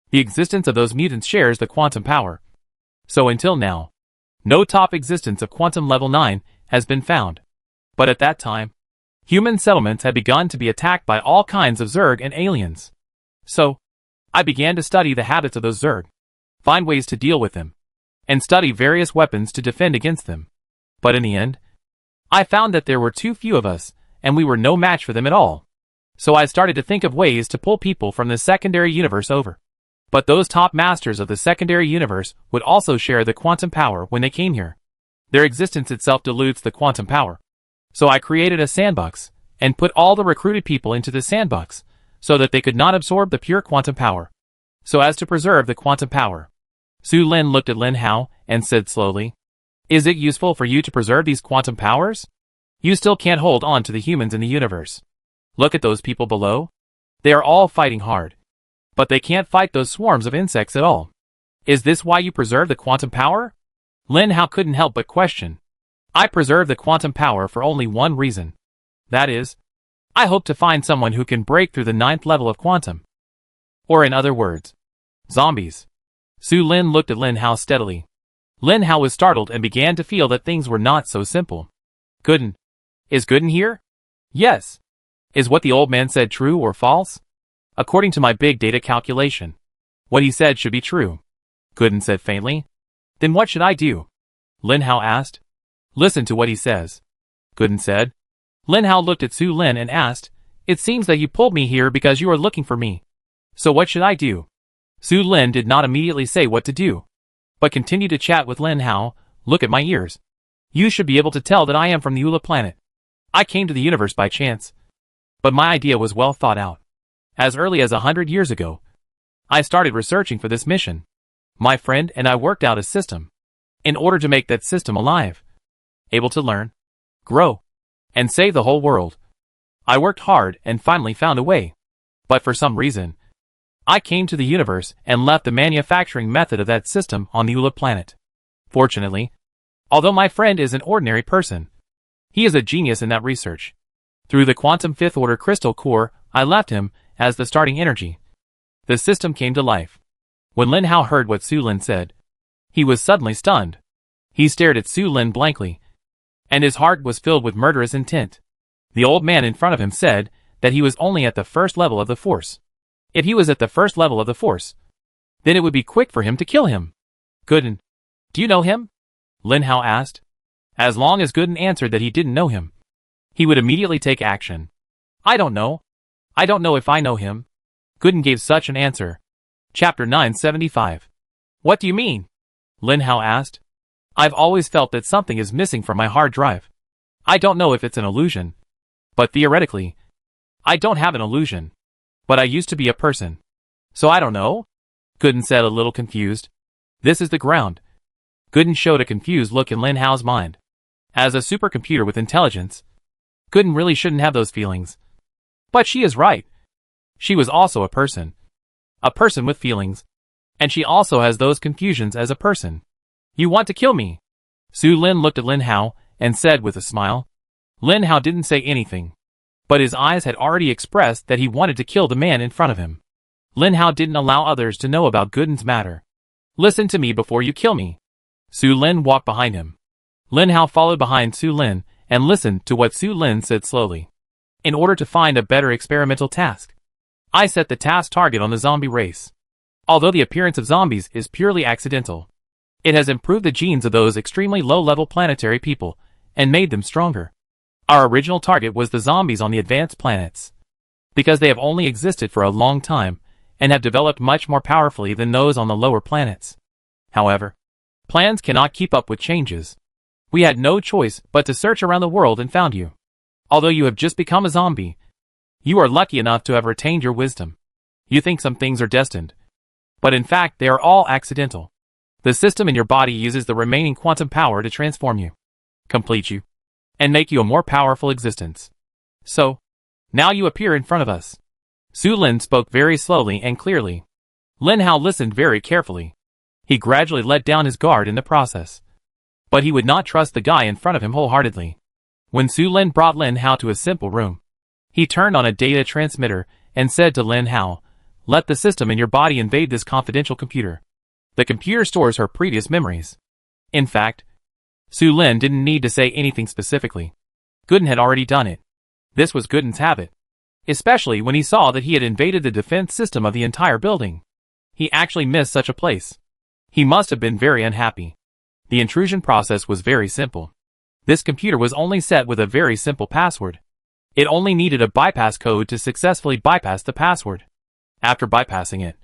The existence of those mutants shares the quantum power. So until now, no top existence of quantum level 9 has been found. But at that time, human settlements had begun to be attacked by all kinds of Zerg and aliens. So, I began to study the habits of those Zerg, find ways to deal with them, and study various weapons to defend against them. But in the end, I found that there were too few of us, and we were no match for them at all. So I started to think of ways to pull people from the secondary universe over. But those top masters of the secondary universe would also share the quantum power when they came here. Their existence itself dilutes the quantum power. So I created a sandbox, and put all the recruited people into the sandbox, so that they could not absorb the pure quantum power, so as to preserve the quantum power. Su Lin looked at Lin Hao and said slowly, Is it useful for you to preserve these quantum powers? You still can't hold on to the humans in the universe. Look at those people below. They are all fighting hard. But they can't fight those swarms of insects at all. Is this why you preserve the quantum power? Lin Hao couldn't help but question. I preserve the quantum power for only one reason. That is, I hope to find someone who can break through the 9th level of quantum. Or in other words, zombies. Su Lin looked at Lin Hao steadily. Lin Hao was startled and began to feel that things were not so simple. Gooden. Is Gooden here? Yes. Is what the old man said true or false? According to my big data calculation, what he said should be true. Gooden said faintly. Then what should I do? Lin Hao asked. Listen to what he says. Gooden said. Lin Hao looked at Su Lin and asked, It seems that you pulled me here because you are looking for me. So what should I do? Su Lin did not immediately say what to do, but continued to chat with Lin Hao. Look at my ears. You should be able to tell that I am from the Ula planet. I came to the universe by chance, but my idea was well thought out. As early as 100 years ago, I started researching for this mission. My friend and I worked out a system, in order to make that system alive, able to learn, grow, and save the whole world. I worked hard and finally found a way. But for some reason, I came to the universe and left the manufacturing method of that system on the Ula planet. Fortunately, although my friend is an ordinary person, he is a genius in that research. Through the quantum 5th order crystal core, I left him as the starting energy. The system came to life. When Lin Hao heard what Su Lin said, he was suddenly stunned. He stared at Su Lin blankly, and his heart was filled with murderous intent. The old man in front of him said that he was only at the first level of the force. If he was at the first level of the force, then it would be quick for him to kill him. Gooden. Do you know him? Lin Hao asked. As long as Gooden answered that he didn't know him, he would immediately take action. I don't know. I don't know if I know him. Gooden gave such an answer. Chapter 975. What do you mean? Lin Hao asked. I've always felt that something is missing from my hard drive. I don't know if it's an illusion, but theoretically, I don't have an illusion. But I used to be a person. So I don't know? Gooden said, a little confused. This is the ground. Gooden showed a confused look in Lin Hao's mind. As a supercomputer with intelligence, Gooden really shouldn't have those feelings. But she is right. She was also a person. A person with feelings. And she also has those confusions as a person. You want to kill me? Su Lin looked at Lin Hao and said with a smile. Lin Hao didn't say anything, but his eyes had already expressed that he wanted to kill the man in front of him. Lin Hao didn't allow others to know about Gooden's matter. Listen to me before you kill me. Su Lin walked behind him. Lin Hao followed behind Su Lin and listened to what Su Lin said slowly. In order to find a better experimental task, I set the task target on the zombie race. Although the appearance of zombies is purely accidental, it has improved the genes of those extremely low-level planetary people and made them stronger. Our original target was the zombies on the advanced planets, because they have only existed for a long time and have developed much more powerfully than those on the lower planets. However, plans cannot keep up with changes. We had no choice but to search around the world and found you. Although you have just become a zombie, you are lucky enough to have retained your wisdom. You think some things are destined, but in fact they are all accidental. The system in your body uses the remaining quantum power to transform you, complete you, and make you a more powerful existence. So, now you appear in front of us. Su Lin spoke very slowly and clearly. Lin Hao listened very carefully. He gradually let down his guard in the process. But he would not trust the guy in front of him wholeheartedly. When Su Lin brought Lin Hao to a simple room, he turned on a data transmitter and said to Lin Hao, let the system in your body invade this confidential computer. The computer stores her previous memories. In fact, Su Lin didn't need to say anything specifically. Gooden had already done it. This was Gooden's habit, especially when he saw that he had invaded the defense system of the entire building. He actually missed such a place. He must have been very unhappy. The intrusion process was very simple. This computer was only set with a very simple password. It only needed a bypass code to successfully bypass the password. After bypassing it,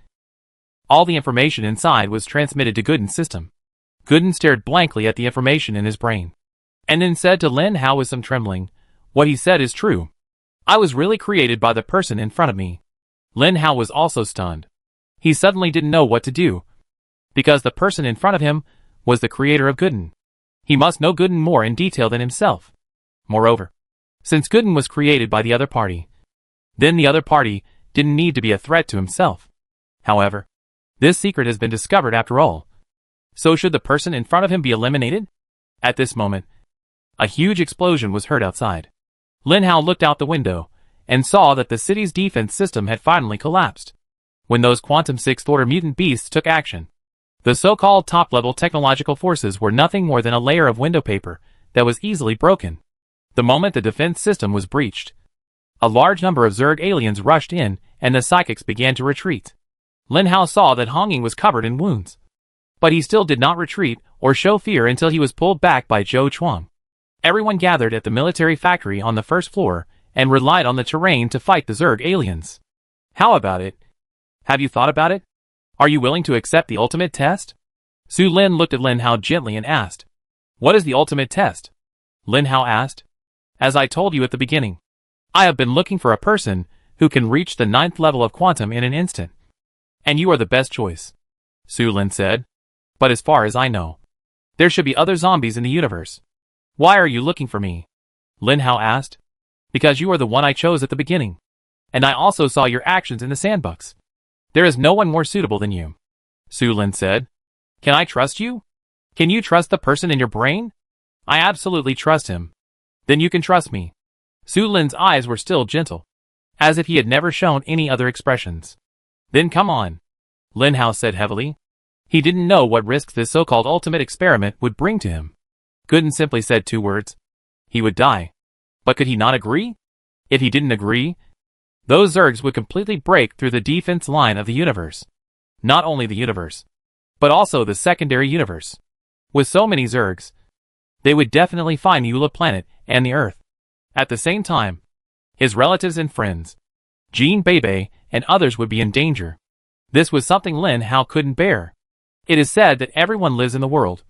all the information inside was transmitted to Gooden's system. Gooden stared blankly at the information in his brain, and then said to Lin Hao with some trembling, what he said is true. I was really created by the person in front of me. Lin Hao was also stunned. He suddenly didn't know what to do, because the person in front of him was the creator of Gooden. He must know Gooden more in detail than himself. Moreover, since Gooden was created by the other party, then the other party didn't need to be a threat to himself. However, this secret has been discovered after all. So should the person in front of him be eliminated? At this moment, a huge explosion was heard outside. Lin Hao looked out the window and saw that the city's defense system had finally collapsed. When those quantum sixth-order mutant beasts took action, the so-called top-level technological forces were nothing more than a layer of window paper that was easily broken. The moment the defense system was breached, a large number of Zerg aliens rushed in and the psychics began to retreat. Lin Hao saw that Honging was covered in wounds, but he still did not retreat or show fear until he was pulled back by Zhou Chuang. Everyone gathered at the military factory on the first floor and relied on the terrain to fight the Zerg aliens. How about it? Have you thought about it? Are you willing to accept the ultimate test? Su Lin looked at Lin Hao gently and asked, what is the ultimate test? Lin Hao asked. As I told you at the beginning, I have been looking for a person who can reach the 9th level of quantum in an instant. And you are the best choice, Su Lin said. But as far as I know, there should be other zombies in the universe. Why are you looking for me? Lin Hao asked. Because you are the one I chose at the beginning. And I also saw your actions in the sandbox. There is no one more suitable than you, Su Lin said. Can I trust you? Can you trust the person in your brain? I absolutely trust him. Then you can trust me. Su Lin's eyes were still gentle, as if he had never shown any other expressions. Then come on, Lin Hao said heavily. He didn't know what risks this so-called ultimate experiment would bring to him. Gooden simply said 2 words. He would die. But could he not agree? If he didn't agree, those Zergs would completely break through the defense line of the universe. Not only the universe, but also the secondary universe. With so many Zergs, they would definitely find Eula planet and the Earth. At the same time, his relatives and friends, Jean Bebe and others would be in danger. This was something Lin Hao couldn't bear. It is said that everyone lives in the world,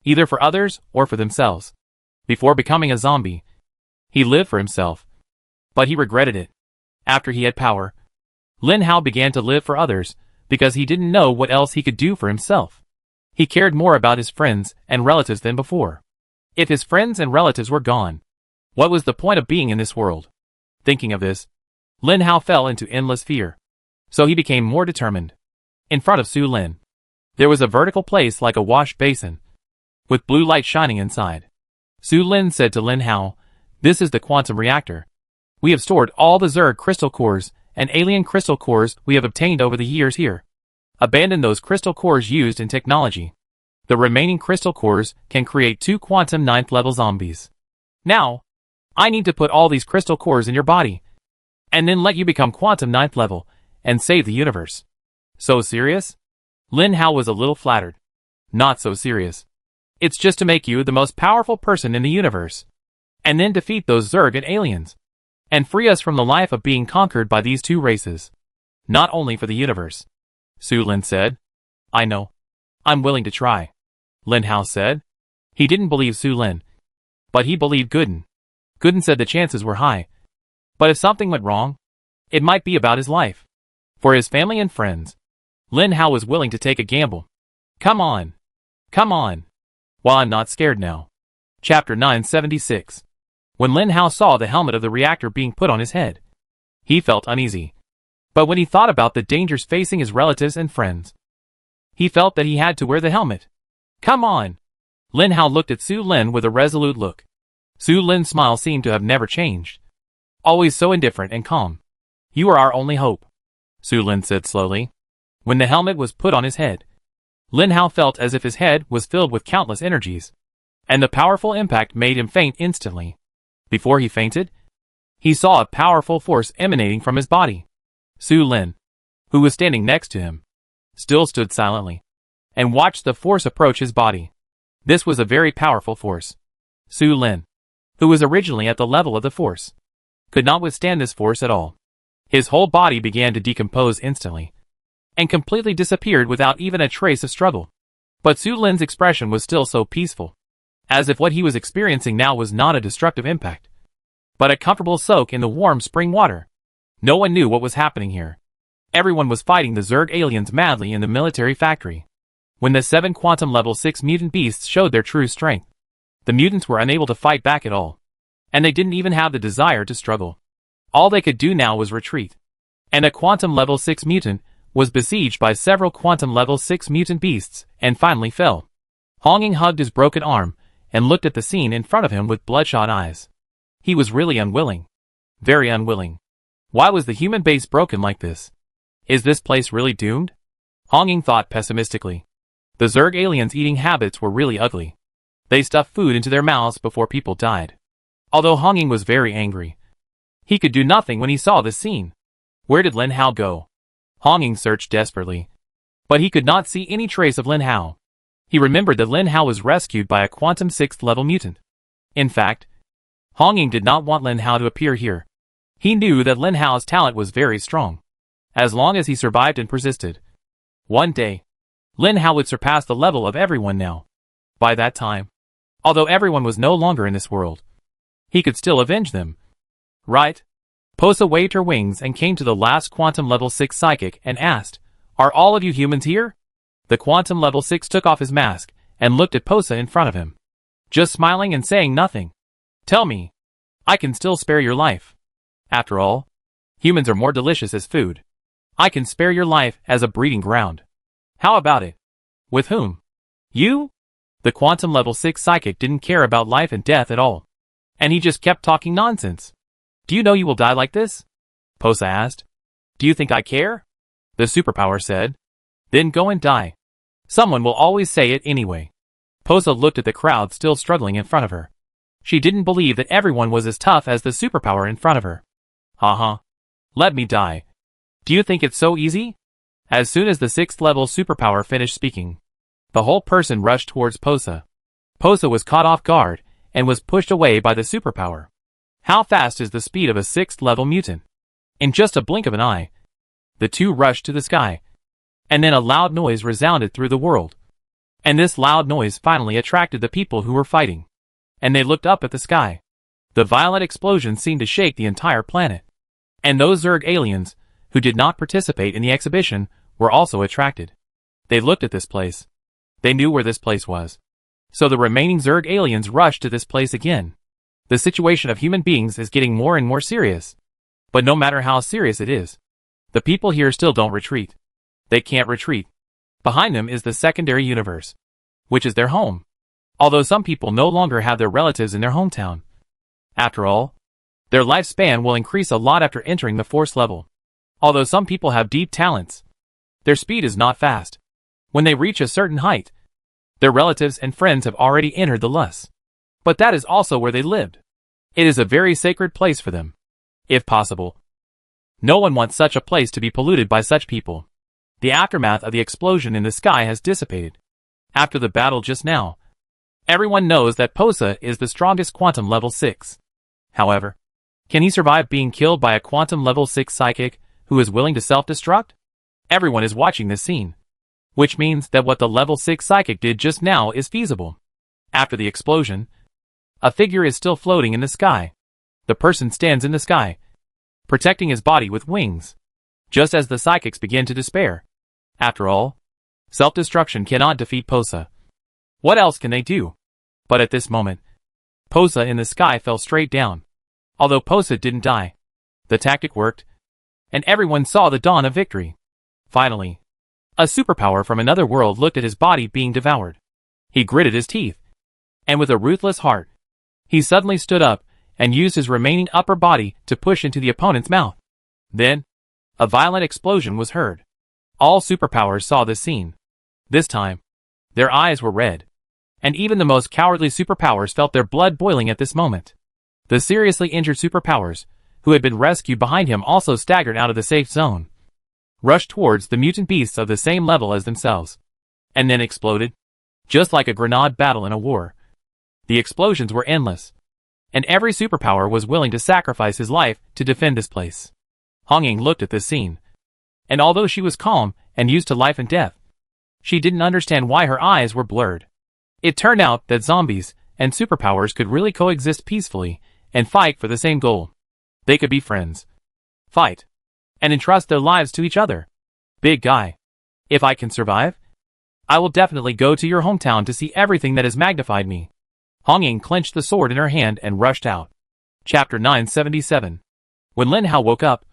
either for others or for themselves. Before becoming a zombie, he lived for himself, but he regretted it. After he had power, Lin Hao began to live for others because he didn't know what else he could do for himself. He cared more about his friends and relatives than before. If his friends and relatives were gone, what was the point of being in this world? Thinking of this, Lin Hao fell into endless fear. So he became more determined. In front of Su Lin, there was a vertical place like a wash basin, with blue light shining inside. Su Lin said to Lin Hao, "This is the quantum reactor. We have stored all the Zerg crystal cores and alien crystal cores we have obtained over the years here. Abandon those crystal cores used in technology. The remaining crystal cores can create 2 quantum 9th level zombies. Now, I need to put all these crystal cores in your body, and then let you become quantum 9th level and save the universe." So serious? Lin Hao was a little flattered. Not so serious. It's just to make you the most powerful person in the universe, and then defeat those Zerg and aliens, and free us from the life of being conquered by these 2 races. Not only for the universe. Su Lin said. "I know. I'm willing to try," Lin Hao said. He didn't believe Su Lin, but he believed Gooden. Gooden said the chances were high. But if something went wrong, it might be about his life. For his family and friends, Lin Hao was willing to take a gamble. Come on. Come on. Well, I'm not scared now. Chapter 976. When Lin Hao saw the helmet of the reactor being put on his head, he felt uneasy. But when he thought about the dangers facing his relatives and friends, he felt that he had to wear the helmet. Come on. Lin Hao looked at Su Lin with a resolute look. Su Lin's smile seemed to have never changed. Always so indifferent and calm. "You are our only hope," Su Lin said slowly. When the helmet was put on his head, Lin Hao felt as if his head was filled with countless energies, and the powerful impact made him faint instantly. Before he fainted, he saw a powerful force emanating from his body. Su Lin, who was standing next to him, still stood silently and watched the force approach his body. This was a very powerful force. Su Lin, who was originally at the level of the force, could not withstand this force at all. His whole body began to decompose instantly, and completely disappeared without even a trace of struggle. But Su Lin's expression was still so peaceful, as if what he was experiencing now was not a destructive impact, but a comfortable soak in the warm spring water. No one knew what was happening here. Everyone was fighting the Zerg aliens madly in the military factory. When the 7 quantum level 6 mutant beasts showed their true strength, the mutants were unable to fight back at all, and they didn't even have the desire to struggle. All they could do now was retreat. And a quantum level 6 mutant was besieged by several quantum level 6 mutant beasts and finally fell. Honging hugged his broken arm and looked at the scene in front of him with bloodshot eyes. He was really unwilling. Very unwilling. Why was the human base broken like this? Is this place really doomed? Honging thought pessimistically. The Zerg aliens' eating habits were really ugly. They stuffed food into their mouths before people died. Although Honging was very angry, he could do nothing when he saw this scene. Where did Lin Hao go? Honging searched desperately, but he could not see any trace of Lin Hao. He remembered that Lin Hao was rescued by a quantum 6th level mutant. In fact, Honging did not want Lin Hao to appear here. He knew that Lin Hao's talent was very strong, as long as he survived and persisted. One day, Lin Hao would surpass the level of everyone now. By that time, although everyone was no longer in this world, he could still avenge them. Right? Posa waved her wings and came to the last quantum level 6 psychic and asked, "Are all of you humans here?" The quantum level 6 took off his mask and looked at Posa in front of him, just smiling and saying nothing. "Tell me, I can still spare your life. After all, humans are more delicious as food. I can spare your life as a breeding ground. How about it? With whom? You?" The quantum level 6 psychic didn't care about life and death at all, and he just kept talking nonsense. "Do you know you will die like this?" Posa asked. "Do you think I care?" The superpower said. "Then go and die. Someone will always say it anyway." Posa looked at the crowd still struggling in front of her. She didn't believe that everyone was as tough as the superpower in front of her. "Uh-huh. Let me die. Do you think it's so easy?" As soon as the 6th level superpower finished speaking, the whole person rushed towards Posa. Posa was caught off guard and was pushed away by the superpower. How fast is the speed of a 6th level mutant? In just a blink of an eye, the two rushed to the sky, and then a loud noise resounded through the world. And this loud noise finally attracted the people who were fighting, and they looked up at the sky. The violent explosion seemed to shake the entire planet, and those Zerg aliens, who did not participate in the exhibition, were also attracted. They looked at this place. They knew where this place was. So the remaining Zerg aliens rushed to this place again. The situation of human beings is getting more and more serious. But no matter how serious it is, the people here still don't retreat. They can't retreat. Behind them is the secondary universe, which is their home. Although some people no longer have their relatives in their hometown. After all, their lifespan will increase a lot after entering the force level. Although some people have deep talents, their speed is not fast. When they reach a certain height, their relatives and friends have already entered the lus. But that is also where they lived. It is a very sacred place for them. If possible, no one wants such a place to be polluted by such people. The aftermath of the explosion in the sky has dissipated. After the battle just now, everyone knows that Posa is the strongest quantum level 6. However, can he survive being killed by a quantum level 6 psychic who is willing to self-destruct? Everyone is watching this scene, which means that what the level 6 psychic did just now is feasible. After the explosion, a figure is still floating in the sky. The person stands in the sky, protecting his body with wings, just as the psychics begin to despair. After all, self-destruction cannot defeat Posa. What else can they do? But at this moment, Posa in the sky fell straight down. Although Posa didn't die, the tactic worked, and everyone saw the dawn of victory. Finally, a superpower from another world looked at his body being devoured. He gritted his teeth, and with a ruthless heart, he suddenly stood up and used his remaining upper body to push into the opponent's mouth. Then, a violent explosion was heard. All superpowers saw this scene. This time, their eyes were red, and even the most cowardly superpowers felt their blood boiling at this moment. The seriously injured superpowers, who had been rescued behind him, also staggered out of the safe zone, rushed towards the mutant beasts of the same level as themselves, and then exploded, just like a grenade battle in a war. The explosions were endless, and every superpower was willing to sacrifice his life to defend this place. Honging looked at this scene, and although she was calm and used to life and death, she didn't understand why her eyes were blurred. It turned out that zombies and superpowers could really coexist peacefully and fight for the same goal. They could be friends, fight, and entrust their lives to each other. Big guy, if I can survive, I will definitely go to your hometown to see everything that has magnified me. Honging clenched the sword in her hand and rushed out. Chapter 977. When Lin Hao woke up,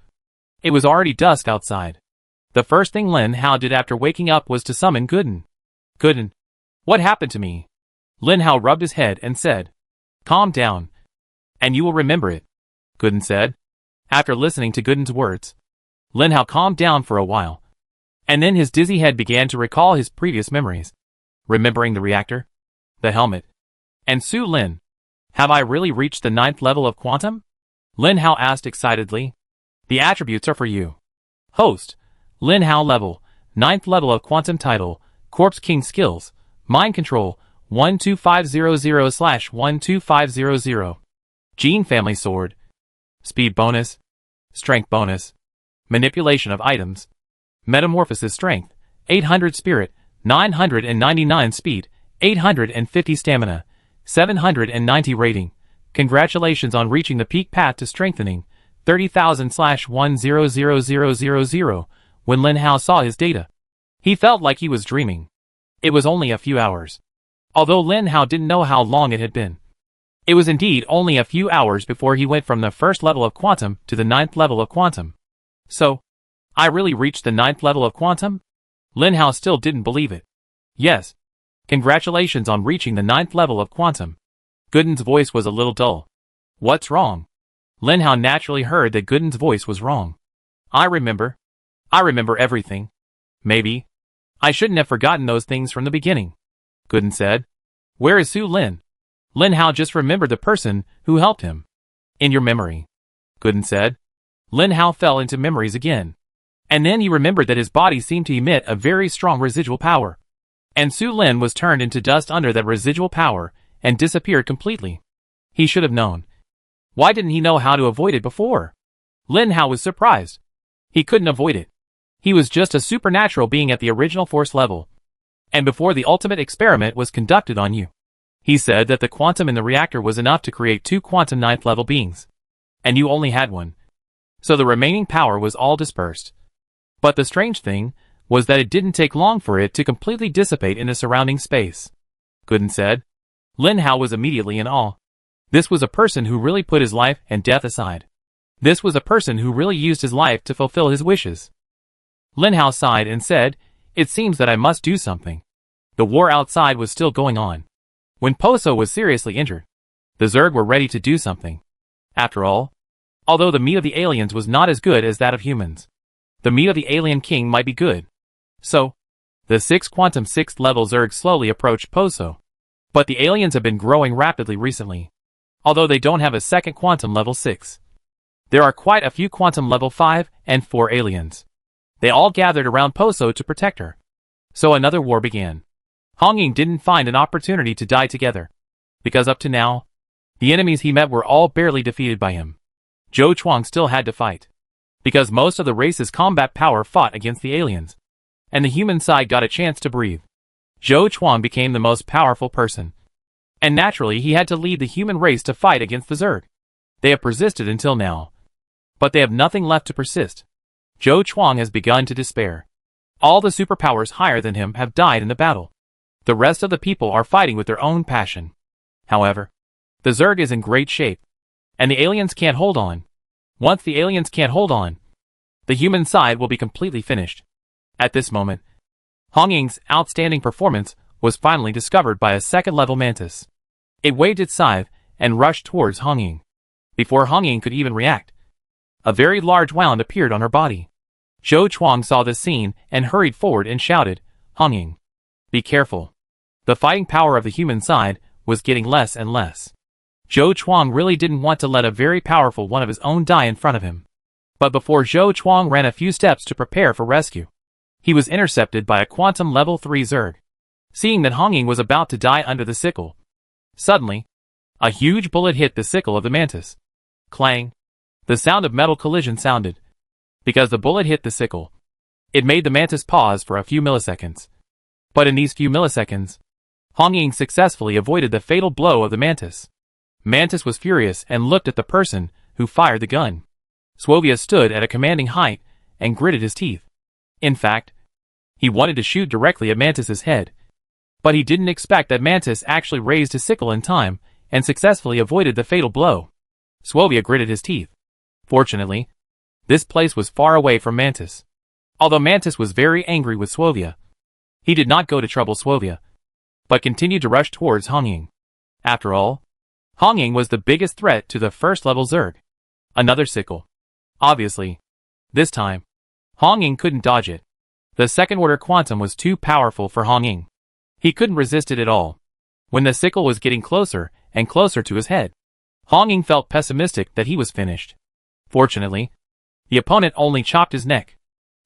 it was already dusk outside. The first thing Lin Hao did after waking up was to summon Gooden. Gooden, what happened to me? Lin Hao rubbed his head and said, "Calm down, and you will remember it," Gooden said. After listening to Gooden's words, Lin Hao calmed down for a while, and then his dizzy head began to recall his previous memories, remembering the reactor, the helmet, and Su Lin. Have I really reached the 9th level of quantum? Lin Hao asked excitedly. The attributes are for you. Host, Lin Hao level, 9th level of quantum title, Corpse King skills, Mind Control, 12500/12500. Gene Family Sword. Speed bonus, Strength bonus, Manipulation of items, Metamorphosis Strength, 800 Spirit, 999 Speed, 850 Stamina, 790 Rating. Congratulations on reaching the peak path to strengthening, 30,000/100,000. When Lin Hao saw his data, he felt like he was dreaming. It was only a few hours. Although Lin Hao didn't know how long it had been. It was indeed only a few hours before he went from the 1st level of quantum to the 9th level of quantum. So, I really reached the 9th level of quantum? Lin Hao still didn't believe it. Yes. Congratulations on reaching the 9th level of quantum. Gooden's voice was a little dull. What's wrong? Lin Hao naturally heard that Gooden's voice was wrong. I remember everything. Maybe I shouldn't have forgotten those things from the beginning, Gooden said. Where is Su Lin? Lin Hao just remembered the person who helped him. In your memory, Gooden said. Lin Hao fell into memories again. And then he remembered that his body seemed to emit a very strong residual power. And Su Lin was turned into dust under that residual power and disappeared completely. He should have known. Why didn't he know how to avoid it before? Lin Hao was surprised. He couldn't avoid it. He was just a supernatural being at the original force level. And before the ultimate experiment was conducted on you, he said that the quantum in the reactor was enough to create 2 quantum 9th level beings. And you only had 1. So the remaining power was all dispersed. But the strange thing, was that it didn't take long for it to completely dissipate in the surrounding space. Good and said. Lin Hao was immediately in awe. This was a person who really put his life and death aside. This was a person who really used his life to fulfill his wishes. Lin Hao sighed and said, "It seems that I must do something." The war outside was still going on. When Poso was seriously injured, the Zerg were ready to do something. After all, although the meat of the aliens was not as good as that of humans, the meat of the alien king might be good. So, the 6 quantum 6th level Zerg slowly approached Poso. But the aliens have been growing rapidly recently. Although they don't have a second quantum level 6. There are quite a few quantum level 5 and 4 aliens. They all gathered around Poso to protect her. So another war began. Hong Ying didn't find an opportunity to die together. Because up to now, the enemies he met were all barely defeated by him. Zhou Chuang still had to fight. Because most of the race's combat power fought against the aliens. And the human side got a chance to breathe. Zhou Chuang became the most powerful person. And naturally he had to lead the human race to fight against the Zerg. They have persisted until now. But they have nothing left to persist. Zhou Chuang has begun to despair. All the superpowers higher than him have died in the battle. The rest of the people are fighting with their own passion. However, the Zerg is in great shape. And the aliens can't hold on. Once the aliens can't hold on, the human side will be completely finished. At this moment, Hong Ying's outstanding performance was finally discovered by a second-level mantis. It waved its scythe and rushed towards Hong Ying. Before Hong Ying could even react, a very large wound appeared on her body. Zhou Chuang saw this scene and hurried forward and shouted, "Hong Ying, be careful." The fighting power of the human side was getting less and less. Zhou Chuang really didn't want to let a very powerful one of his own die in front of him. But before Zhou Chuang ran a few steps to prepare for rescue, he was intercepted by a quantum level 3 Zerg. Seeing that Hong Ying was about to die under the sickle, suddenly, a huge bullet hit the sickle of the mantis. Clang! The sound of metal collision sounded. Because the bullet hit the sickle, it made the mantis pause for a few milliseconds. But in these few milliseconds, Hong Ying successfully avoided the fatal blow of the mantis. Mantis was furious and looked at the person who fired the gun. Swovia stood at a commanding height and gritted his teeth. In fact, he wanted to shoot directly at Mantis's head. But he didn't expect that Mantis actually raised his sickle in time and successfully avoided the fatal blow. Swovia gritted his teeth. Fortunately, this place was far away from Mantis. Although Mantis was very angry with Swovia, he did not go to trouble Swovia, but continued to rush towards Hong Ying. After all, Hong Ying was the biggest threat to the first-level Zerg. Another sickle. Obviously, this time, Hong Ying couldn't dodge it. The second-order quantum was too powerful for Hong Ying. He couldn't resist it at all. When the sickle was getting closer and closer to his head, Hong Ying felt pessimistic that he was finished. Fortunately, the opponent only chopped his neck.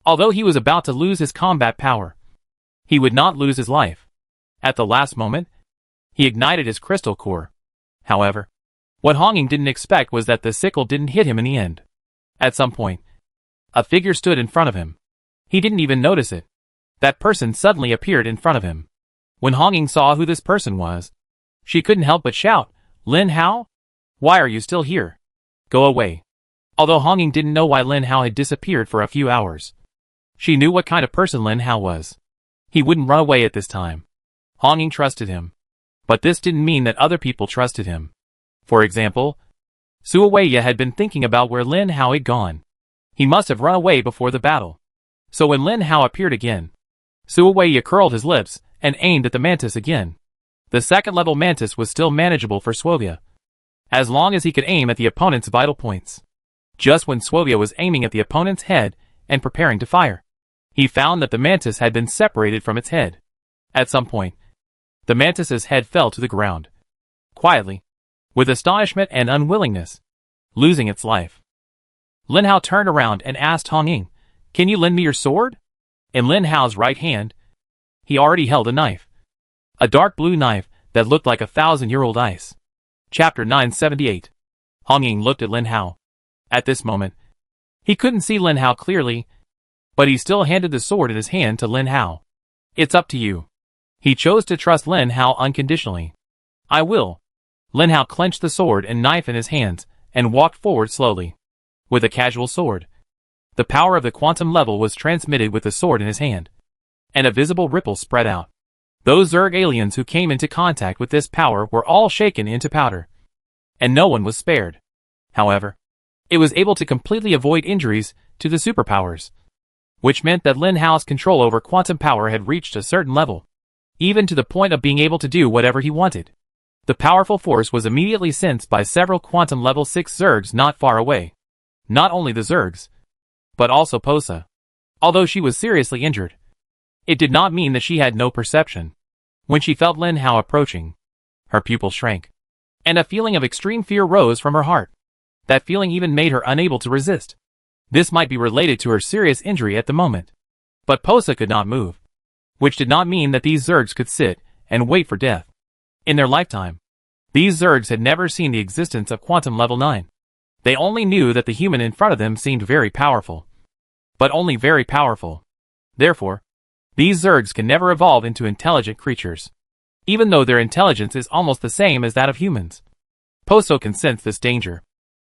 Although he was about to lose his combat power, he would not lose his life. At the last moment, he ignited his crystal core. However, what Hong Ying didn't expect was that the sickle didn't hit him in the end. At some point, a figure stood in front of him. He didn't even notice it. That person suddenly appeared in front of him. When Hong Ying saw who this person was, she couldn't help but shout, "Lin Hao? Why are you still here? Go away." Although Hong Ying didn't know why Lin Hao had disappeared for a few hours, she knew what kind of person Lin Hao was. He wouldn't run away at this time. Hong Ying trusted him. But this didn't mean that other people trusted him. For example, Sua Weiya had been thinking about where Lin Hao had gone. He must have run away before the battle. So when Lin Hao appeared again, Sua Weiya curled his lips and aimed at the mantis again. The second-level mantis was still manageable for Swovia, as long as he could aim at the opponent's vital points. Just when Swovia was aiming at the opponent's head and preparing to fire, he found that the mantis had been separated from its head. At some point, the mantis's head fell to the ground, quietly, with astonishment and unwillingness, losing its life. Lin Hao turned around and asked Hong Ying, "Can you lend me your sword?" In Lin Hao's right hand, he already held a knife. A dark blue knife that looked like 1,000-year-old ice. Chapter 978. Hong Ying looked at Lin Hao. At this moment, he couldn't see Lin Hao clearly, but he still handed the sword in his hand to Lin Hao. "It's up to you." He chose to trust Lin Hao unconditionally. "I will." Lin Hao clenched the sword and knife in his hands and walked forward slowly. With a casual sword, the power of the quantum level was transmitted with the sword in his hand. and a visible ripple spread out. Those Zerg aliens who came into contact with this power were all shaken into powder. And no one was spared. However, it was able to completely avoid injuries to the superpowers, which meant that Lin Hao's control over quantum power had reached a certain level, even to the point of being able to do whatever he wanted. The powerful force was immediately sensed by several quantum level 6 Zergs not far away. Not only the Zergs, but also Posa. Although she was seriously injured, it did not mean that she had no perception. When she felt Lin Hao approaching, her pupils shrank, and a feeling of extreme fear rose from her heart. That feeling even made her unable to resist. This might be related to her serious injury at the moment. But Posa could not move, which did not mean that these Zergs could sit and wait for death. In their lifetime, these Zergs had never seen the existence of quantum level 9. They only knew that the human in front of them seemed very powerful. But only very powerful. Therefore, these Zergs can never evolve into intelligent creatures, even though their intelligence is almost the same as that of humans. Poso can sense this danger.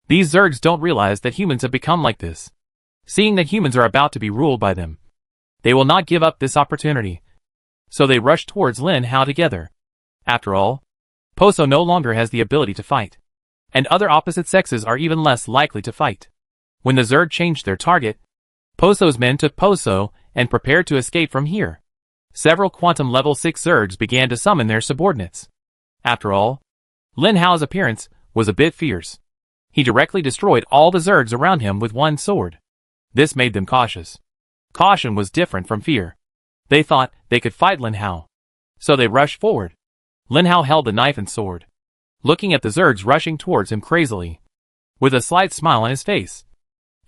These Zergs don't realize that humans have become like this. Seeing that humans are about to be ruled by them, they will not give up this opportunity. So they rush towards Lin Hao together. After all, Poso no longer has the ability to fight, and other opposite sexes are even less likely to fight. When the Zerg changed their target, Poso's men took Poso and prepared to escape from here. Several quantum level 6 Zergs began to summon their subordinates. After all, Lin Hao's appearance was a bit fierce. He directly destroyed all the Zergs around him with one sword. This made them cautious. Caution was different from fear. They thought they could fight Lin Hao, so they rushed forward. Lin Hao held the knife and sword, looking at the Zergs rushing towards him crazily, with a slight smile on his face,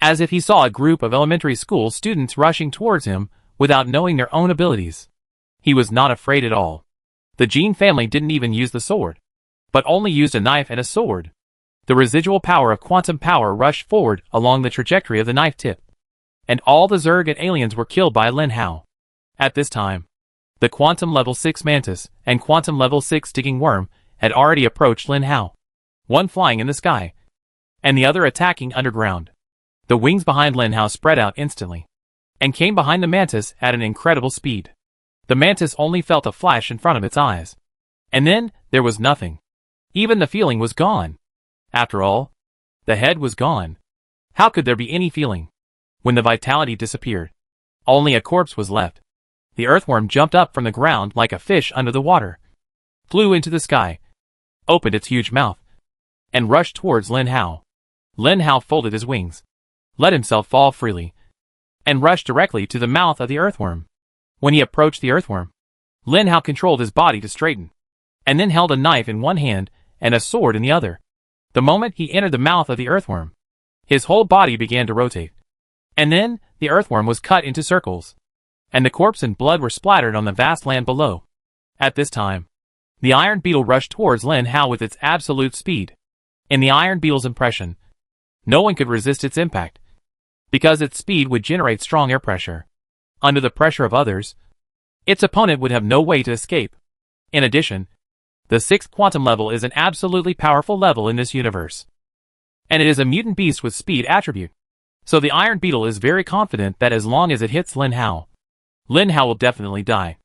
as if he saw a group of elementary school students rushing towards him without knowing their own abilities. He was not afraid at all. The Jin family didn't even use the sword, but only used a knife and a sword. The residual power of quantum power rushed forward along the trajectory of the knife tip, and all the Zerg and aliens were killed by Lin Hao. At this time, the quantum level 6 mantis and quantum level 6 digging worm had already approached Lin Hao, one flying in the sky, and the other attacking underground. The wings behind Lin Hao spread out instantly, and came behind the mantis at an incredible speed. The mantis only felt a flash in front of its eyes, and then there was nothing. Even the feeling was gone. After all, the head was gone. How could there be any feeling? When the vitality disappeared, only a corpse was left. The earthworm jumped up from the ground like a fish under the water, flew into the sky, opened its huge mouth, and rushed towards Lin Hao. Lin Hao folded his wings, let himself fall freely, and rushed directly to the mouth of the earthworm. When he approached the earthworm, Lin Hao controlled his body to straighten, and then held a knife in one hand and a sword in the other. The moment he entered the mouth of the earthworm, his whole body began to rotate, and then the earthworm was cut into circles, and the corpse and blood were splattered on the vast land below. At this time, the iron beetle rushed towards Lin Hao with its absolute speed. In the iron beetle's impression, no one could resist its impact, because its speed would generate strong air pressure. Under the pressure of others, its opponent would have no way to escape. In addition, the 6th quantum level is an absolutely powerful level in this universe, and it is a mutant beast with speed attribute. So the iron beetle is very confident that as long as it hits Lin Hao will definitely die.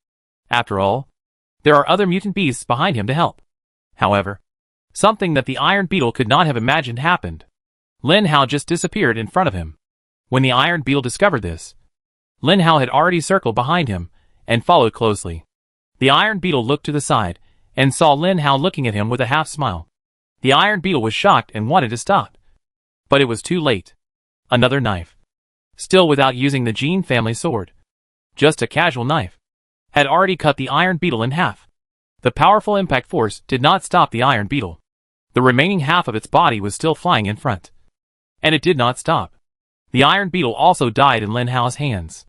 After all, there are other mutant beasts behind him to help. However, something that the iron beetle could not have imagined happened. Lin Hao just disappeared in front of him. When the iron beetle discovered this, Lin Hao had already circled behind him and followed closely. The iron beetle looked to the side and saw Lin Hao looking at him with a half smile. The iron beetle was shocked and wanted to stop, but it was too late. Another knife, still without using the Jin family sword, just a casual knife, had already cut the iron beetle in half. The powerful impact force did not stop the iron beetle. The remaining half of its body was still flying in front, and it did not stop. The iron beetle also died in Lin Hao's hands.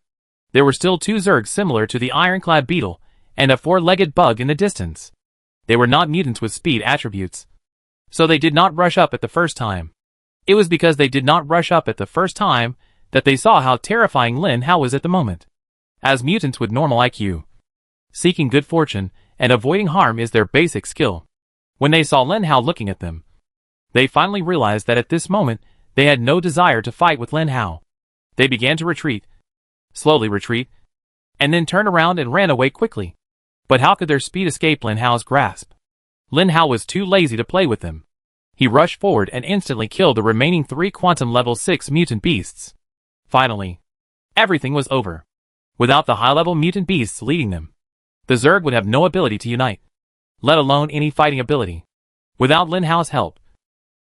There were still 2 Zergs similar to the ironclad beetle and a 4-legged bug in the distance. They were not mutants with speed attributes, so they did not rush up at the first time. It was because they did not rush up at the first time that they saw how terrifying Lin Hao was at the moment. As mutants with normal IQ, seeking good fortune and avoiding harm is their basic skill. When they saw Lin Hao looking at them, they finally realized that at this moment they had no desire to fight with Lin Hao. They began to retreat, slowly retreat, and then turned around and ran away quickly. But how could their speed escape Lin Hao's grasp? Lin Hao was too lazy to play with them. He rushed forward and instantly killed the remaining 3 quantum level 6 mutant beasts. Finally, everything was over. Without the high-level mutant beasts leading them, the Zerg would have no ability to unite, let alone any fighting ability. Without Lin Hao's help,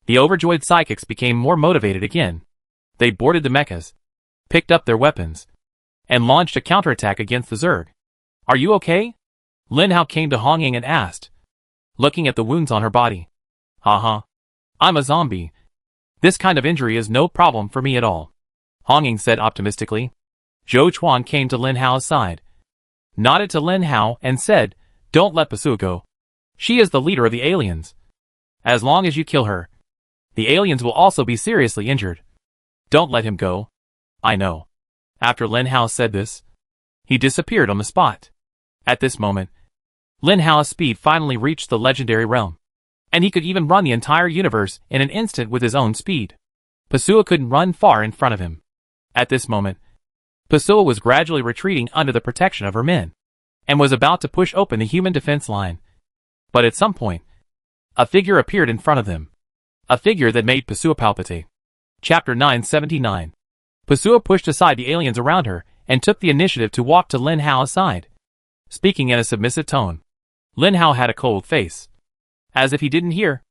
the overjoyed psychics became more motivated again. They boarded the mechas, picked up their weapons, and launched a counterattack against the Zerg. "Are you okay?" Lin Hao came to Hong Ying and asked, looking at the wounds on her body. "Haha. I'm a zombie. This kind of injury is no problem for me at all," Hong Ying said optimistically. Zhou Chuan came to Lin Hao's side, nodded to Lin Hao and said, "Don't let Pasua go. She is the leader of the aliens. As long as you kill her, the aliens will also be seriously injured. Don't let him go." "I know." After Lin Hao said this, he disappeared on the spot. At this moment, Lin Hao's speed finally reached the legendary realm, and he could even run the entire universe in an instant with his own speed. Pasua couldn't run far in front of him. At this moment, Pasua was gradually retreating under the protection of her men, and was about to push open the human defense line. But at some point, a figure appeared in front of them. A figure that made Pasua palpitate. Chapter 979. Pasua pushed aside the aliens around her and took the initiative to walk to Lin Hao's side. Speaking in a submissive tone, Lin Hao had a cold face, as if he didn't hear.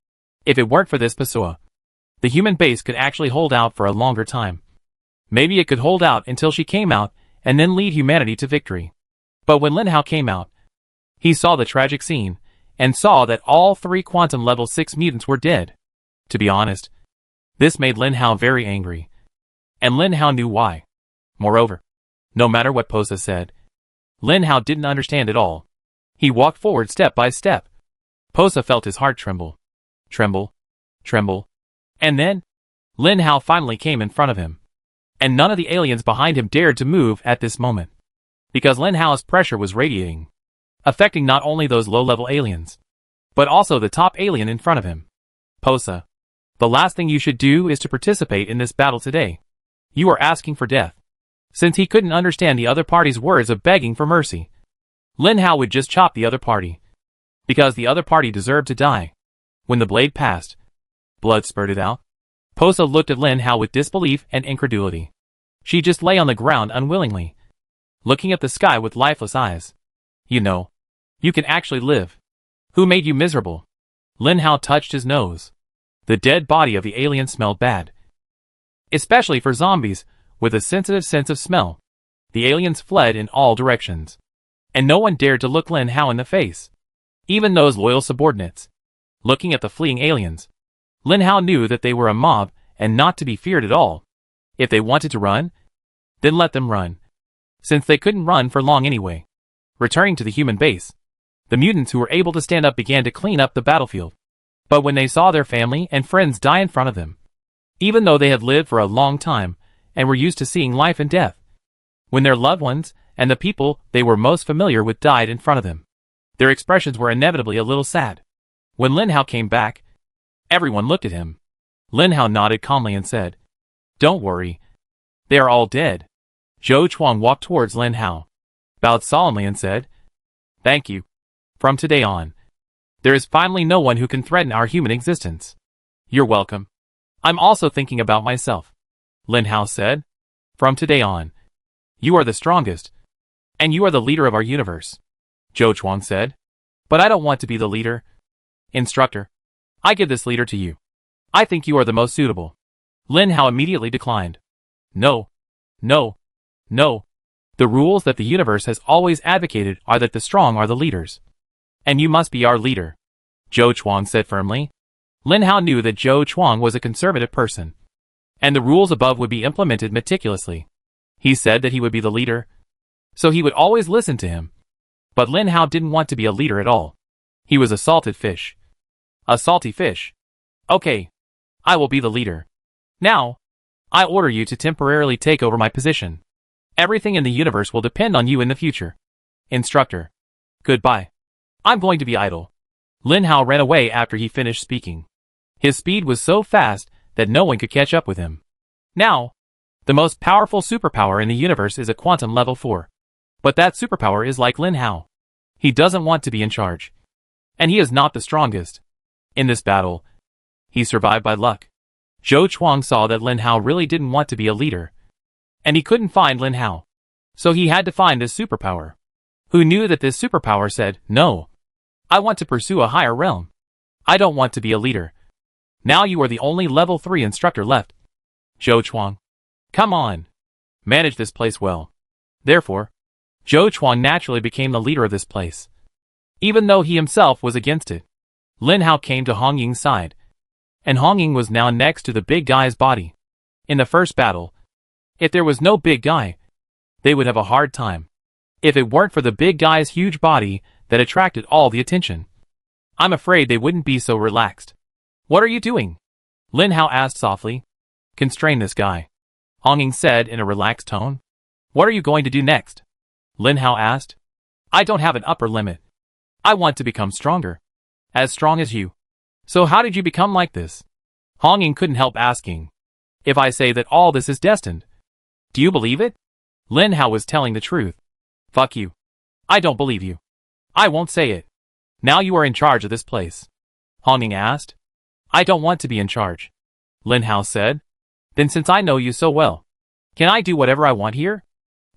If it weren't for this Pasua, the human base could actually hold out for a longer time. Maybe it could hold out until she came out and then lead humanity to victory. But when Lin Hao came out, he saw the tragic scene and saw that all 3 quantum level 6 mutants were dead. To be honest, this made Lin Hao very angry, and Lin Hao knew why. Moreover, no matter what Posa said, Lin Hao didn't understand at all. He walked forward step by step. Posa felt his heart tremble. Tremble. Tremble. And then, Lin Hao finally came in front of him. And none of the aliens behind him dared to move at this moment, because Lin Hao's pressure was radiating, affecting not only those low-level aliens, but also the top alien in front of him. "Posa, the last thing you should do is to participate in this battle today. You are asking for death." Since he couldn't understand the other party's words of begging for mercy, Lin Hao would just chop the other party, because the other party deserved to die. When the blade passed, blood spurted out. Posa looked at Lin Hao with disbelief and incredulity. She just lay on the ground unwillingly, looking at the sky with lifeless eyes. "You know, you can actually live. Who made you miserable?" Lin Hao touched his nose. The dead body of the alien smelled bad, especially for zombies with a sensitive sense of smell. The aliens fled in all directions, and no one dared to look Lin Hao in the face, even those loyal subordinates. Looking at the fleeing aliens, Lin Hao knew that they were a mob and not to be feared at all. If they wanted to run, then let them run, since they couldn't run for long anyway. Returning to the human base, the mutants who were able to stand up began to clean up the battlefield. But when they saw their family and friends die in front of them, even though they had lived for a long time and were used to seeing life and death, when their loved ones and the people they were most familiar with died in front of them, their expressions were inevitably a little sad. When Lin Hao came back, everyone looked at him. Lin Hao nodded calmly and said, "Don't worry. They are all dead." Zhou Chuan walked towards Lin Hao, bowed solemnly and said, "Thank you. From today on, there is finally no one who can threaten our human existence." "You're welcome. I'm also thinking about myself," Lin Hao said. "From today on, you are the strongest, and you are the leader of our universe," Zhou Chuan said. "But I don't want to be the leader. Instructor, I give this leader to you. I think you are the most suitable." Lin Hao immediately declined. "No. No. No. The rules that the universe has always advocated are that the strong are the leaders. And you must be our leader," Zhou Chuan said firmly. Lin Hao knew that Zhou Chuan was a conservative person, and the rules above would be implemented meticulously. He said that he would be the leader, so he would always listen to him. But Lin Hao didn't want to be a leader at all. He was a salted fish. A salty fish. "Okay. I will be the leader. Now, I order you to temporarily take over my position. Everything in the universe will depend on you in the future. Instructor, goodbye. I'm going to be idle." Lin Hao ran away after he finished speaking. His speed was so fast that no one could catch up with him. Now, the most powerful superpower in the universe is a quantum level 4. But that superpower is like Lin Hao. He doesn't want to be in charge. And he is not the strongest. In this battle, he survived by luck. Zhou Chuang saw that Lin Hao really didn't want to be a leader. And he couldn't find Lin Hao. So he had to find this superpower. Who knew that this superpower said, no. I want to pursue a higher realm. I don't want to be a leader. Now you are the only level 3 instructor left. Zhou Chuang. Come on. Manage this place well. Therefore, Zhou Chuang naturally became the leader of this place. Even though he himself was against it. Lin Hao came to Hong Ying's side. And Hong Ying was now next to the big guy's body. In the first battle, if there was no big guy, they would have a hard time. If it weren't for the big guy's huge body that attracted all the attention. I'm afraid they wouldn't be so relaxed. What are you doing? Lin Hao asked softly. Constrain this guy. Hong Ying said in a relaxed tone. What are you going to do next? Lin Hao asked. I don't have an upper limit. I want to become stronger. As strong as you. So how did you become like this? Hong Ying couldn't help asking. If I say that all this is destined, do you believe it? Lin Hao was telling the truth. Fuck you. I don't believe you. I won't say it. Now you are in charge of this place. Hong Ying asked. I don't want to be in charge. Lin Hao said. Then since I know you so well, can I do whatever I want here?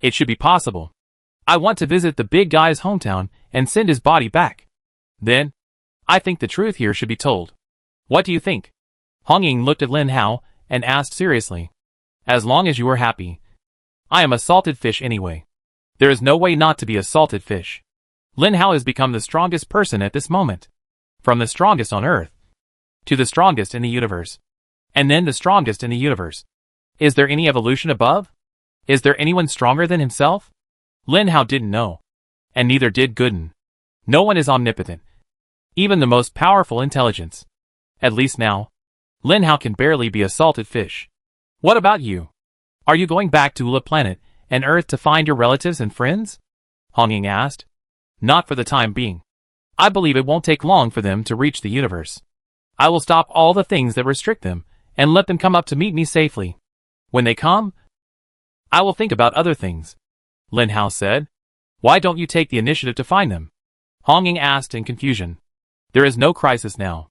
It should be possible. I want to visit the big guy's hometown and send his body back. Then, I think the truth here should be told. What do you think? Hong Ying looked at Lin Hao and asked seriously. As long as you are happy. I am a salted fish anyway. There is no way not to be a salted fish. Lin Hao has become the strongest person at this moment. From the strongest on Earth to the strongest in the universe. And then the strongest in the universe. Is there any evolution above? Is there anyone stronger than himself? Lin Hao didn't know. And neither did Gooden. No one is omnipotent. Even the most powerful intelligence. At least now. Lin Hao can barely be a salted fish. What about you? Are you going back to Ula planet and Earth to find your relatives and friends? Hong Ying asked. Not for the time being. I believe it won't take long for them to reach the universe. I will stop all the things that restrict them and let them come up to meet me safely. When they come, I will think about other things. Lin Hao said. Why don't you take the initiative to find them? Hong Ying asked in confusion. There is no crisis now.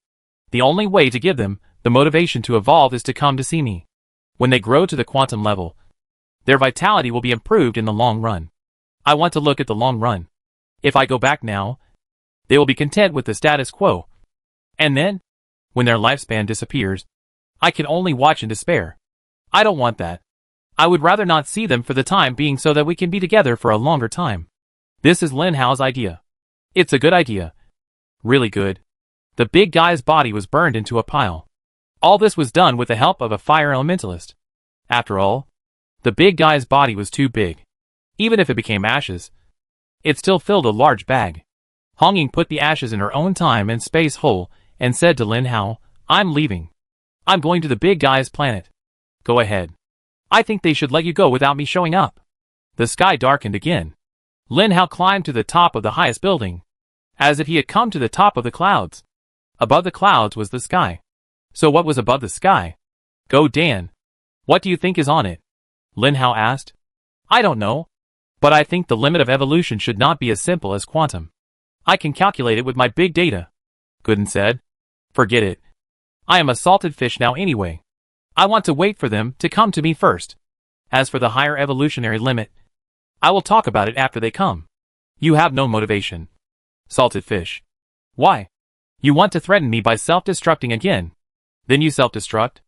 The only way to give them the motivation to evolve is to come to see me. When they grow to the quantum level, their vitality will be improved in the long run. I want to look at the long run. If I go back now, they will be content with the status quo. And then, when their lifespan disappears, I can only watch in despair. I don't want that. I would rather not see them for the time being so that we can be together for a longer time. This is Lin Hao's idea. It's a good idea. Really good. The big guy's body was burned into a pile. All this was done with the help of a fire elementalist. After all, the big guy's body was too big. Even if it became ashes, it still filled a large bag. Hong Ying put the ashes in her own time and space hole and said to Lin Hao, I'm leaving. I'm going to the big guy's planet. Go ahead. I think they should let you go without me showing up. The sky darkened again. Lin Hao climbed to the top of the highest building, as if he had come to the top of the clouds. Above the clouds was the sky. So what was above the sky? Go Dan. What do you think is on it? Lin Hao asked. I don't know. But I think the limit of evolution should not be as simple as quantum. I can calculate it with my big data. Gooden said. Forget it. I am a salted fish now anyway. I want to wait for them to come to me first. As for the higher evolutionary limit, I will talk about it after they come. You have no motivation. Salted fish. Why? You want to threaten me by self-destructing again. Then you self-destruct?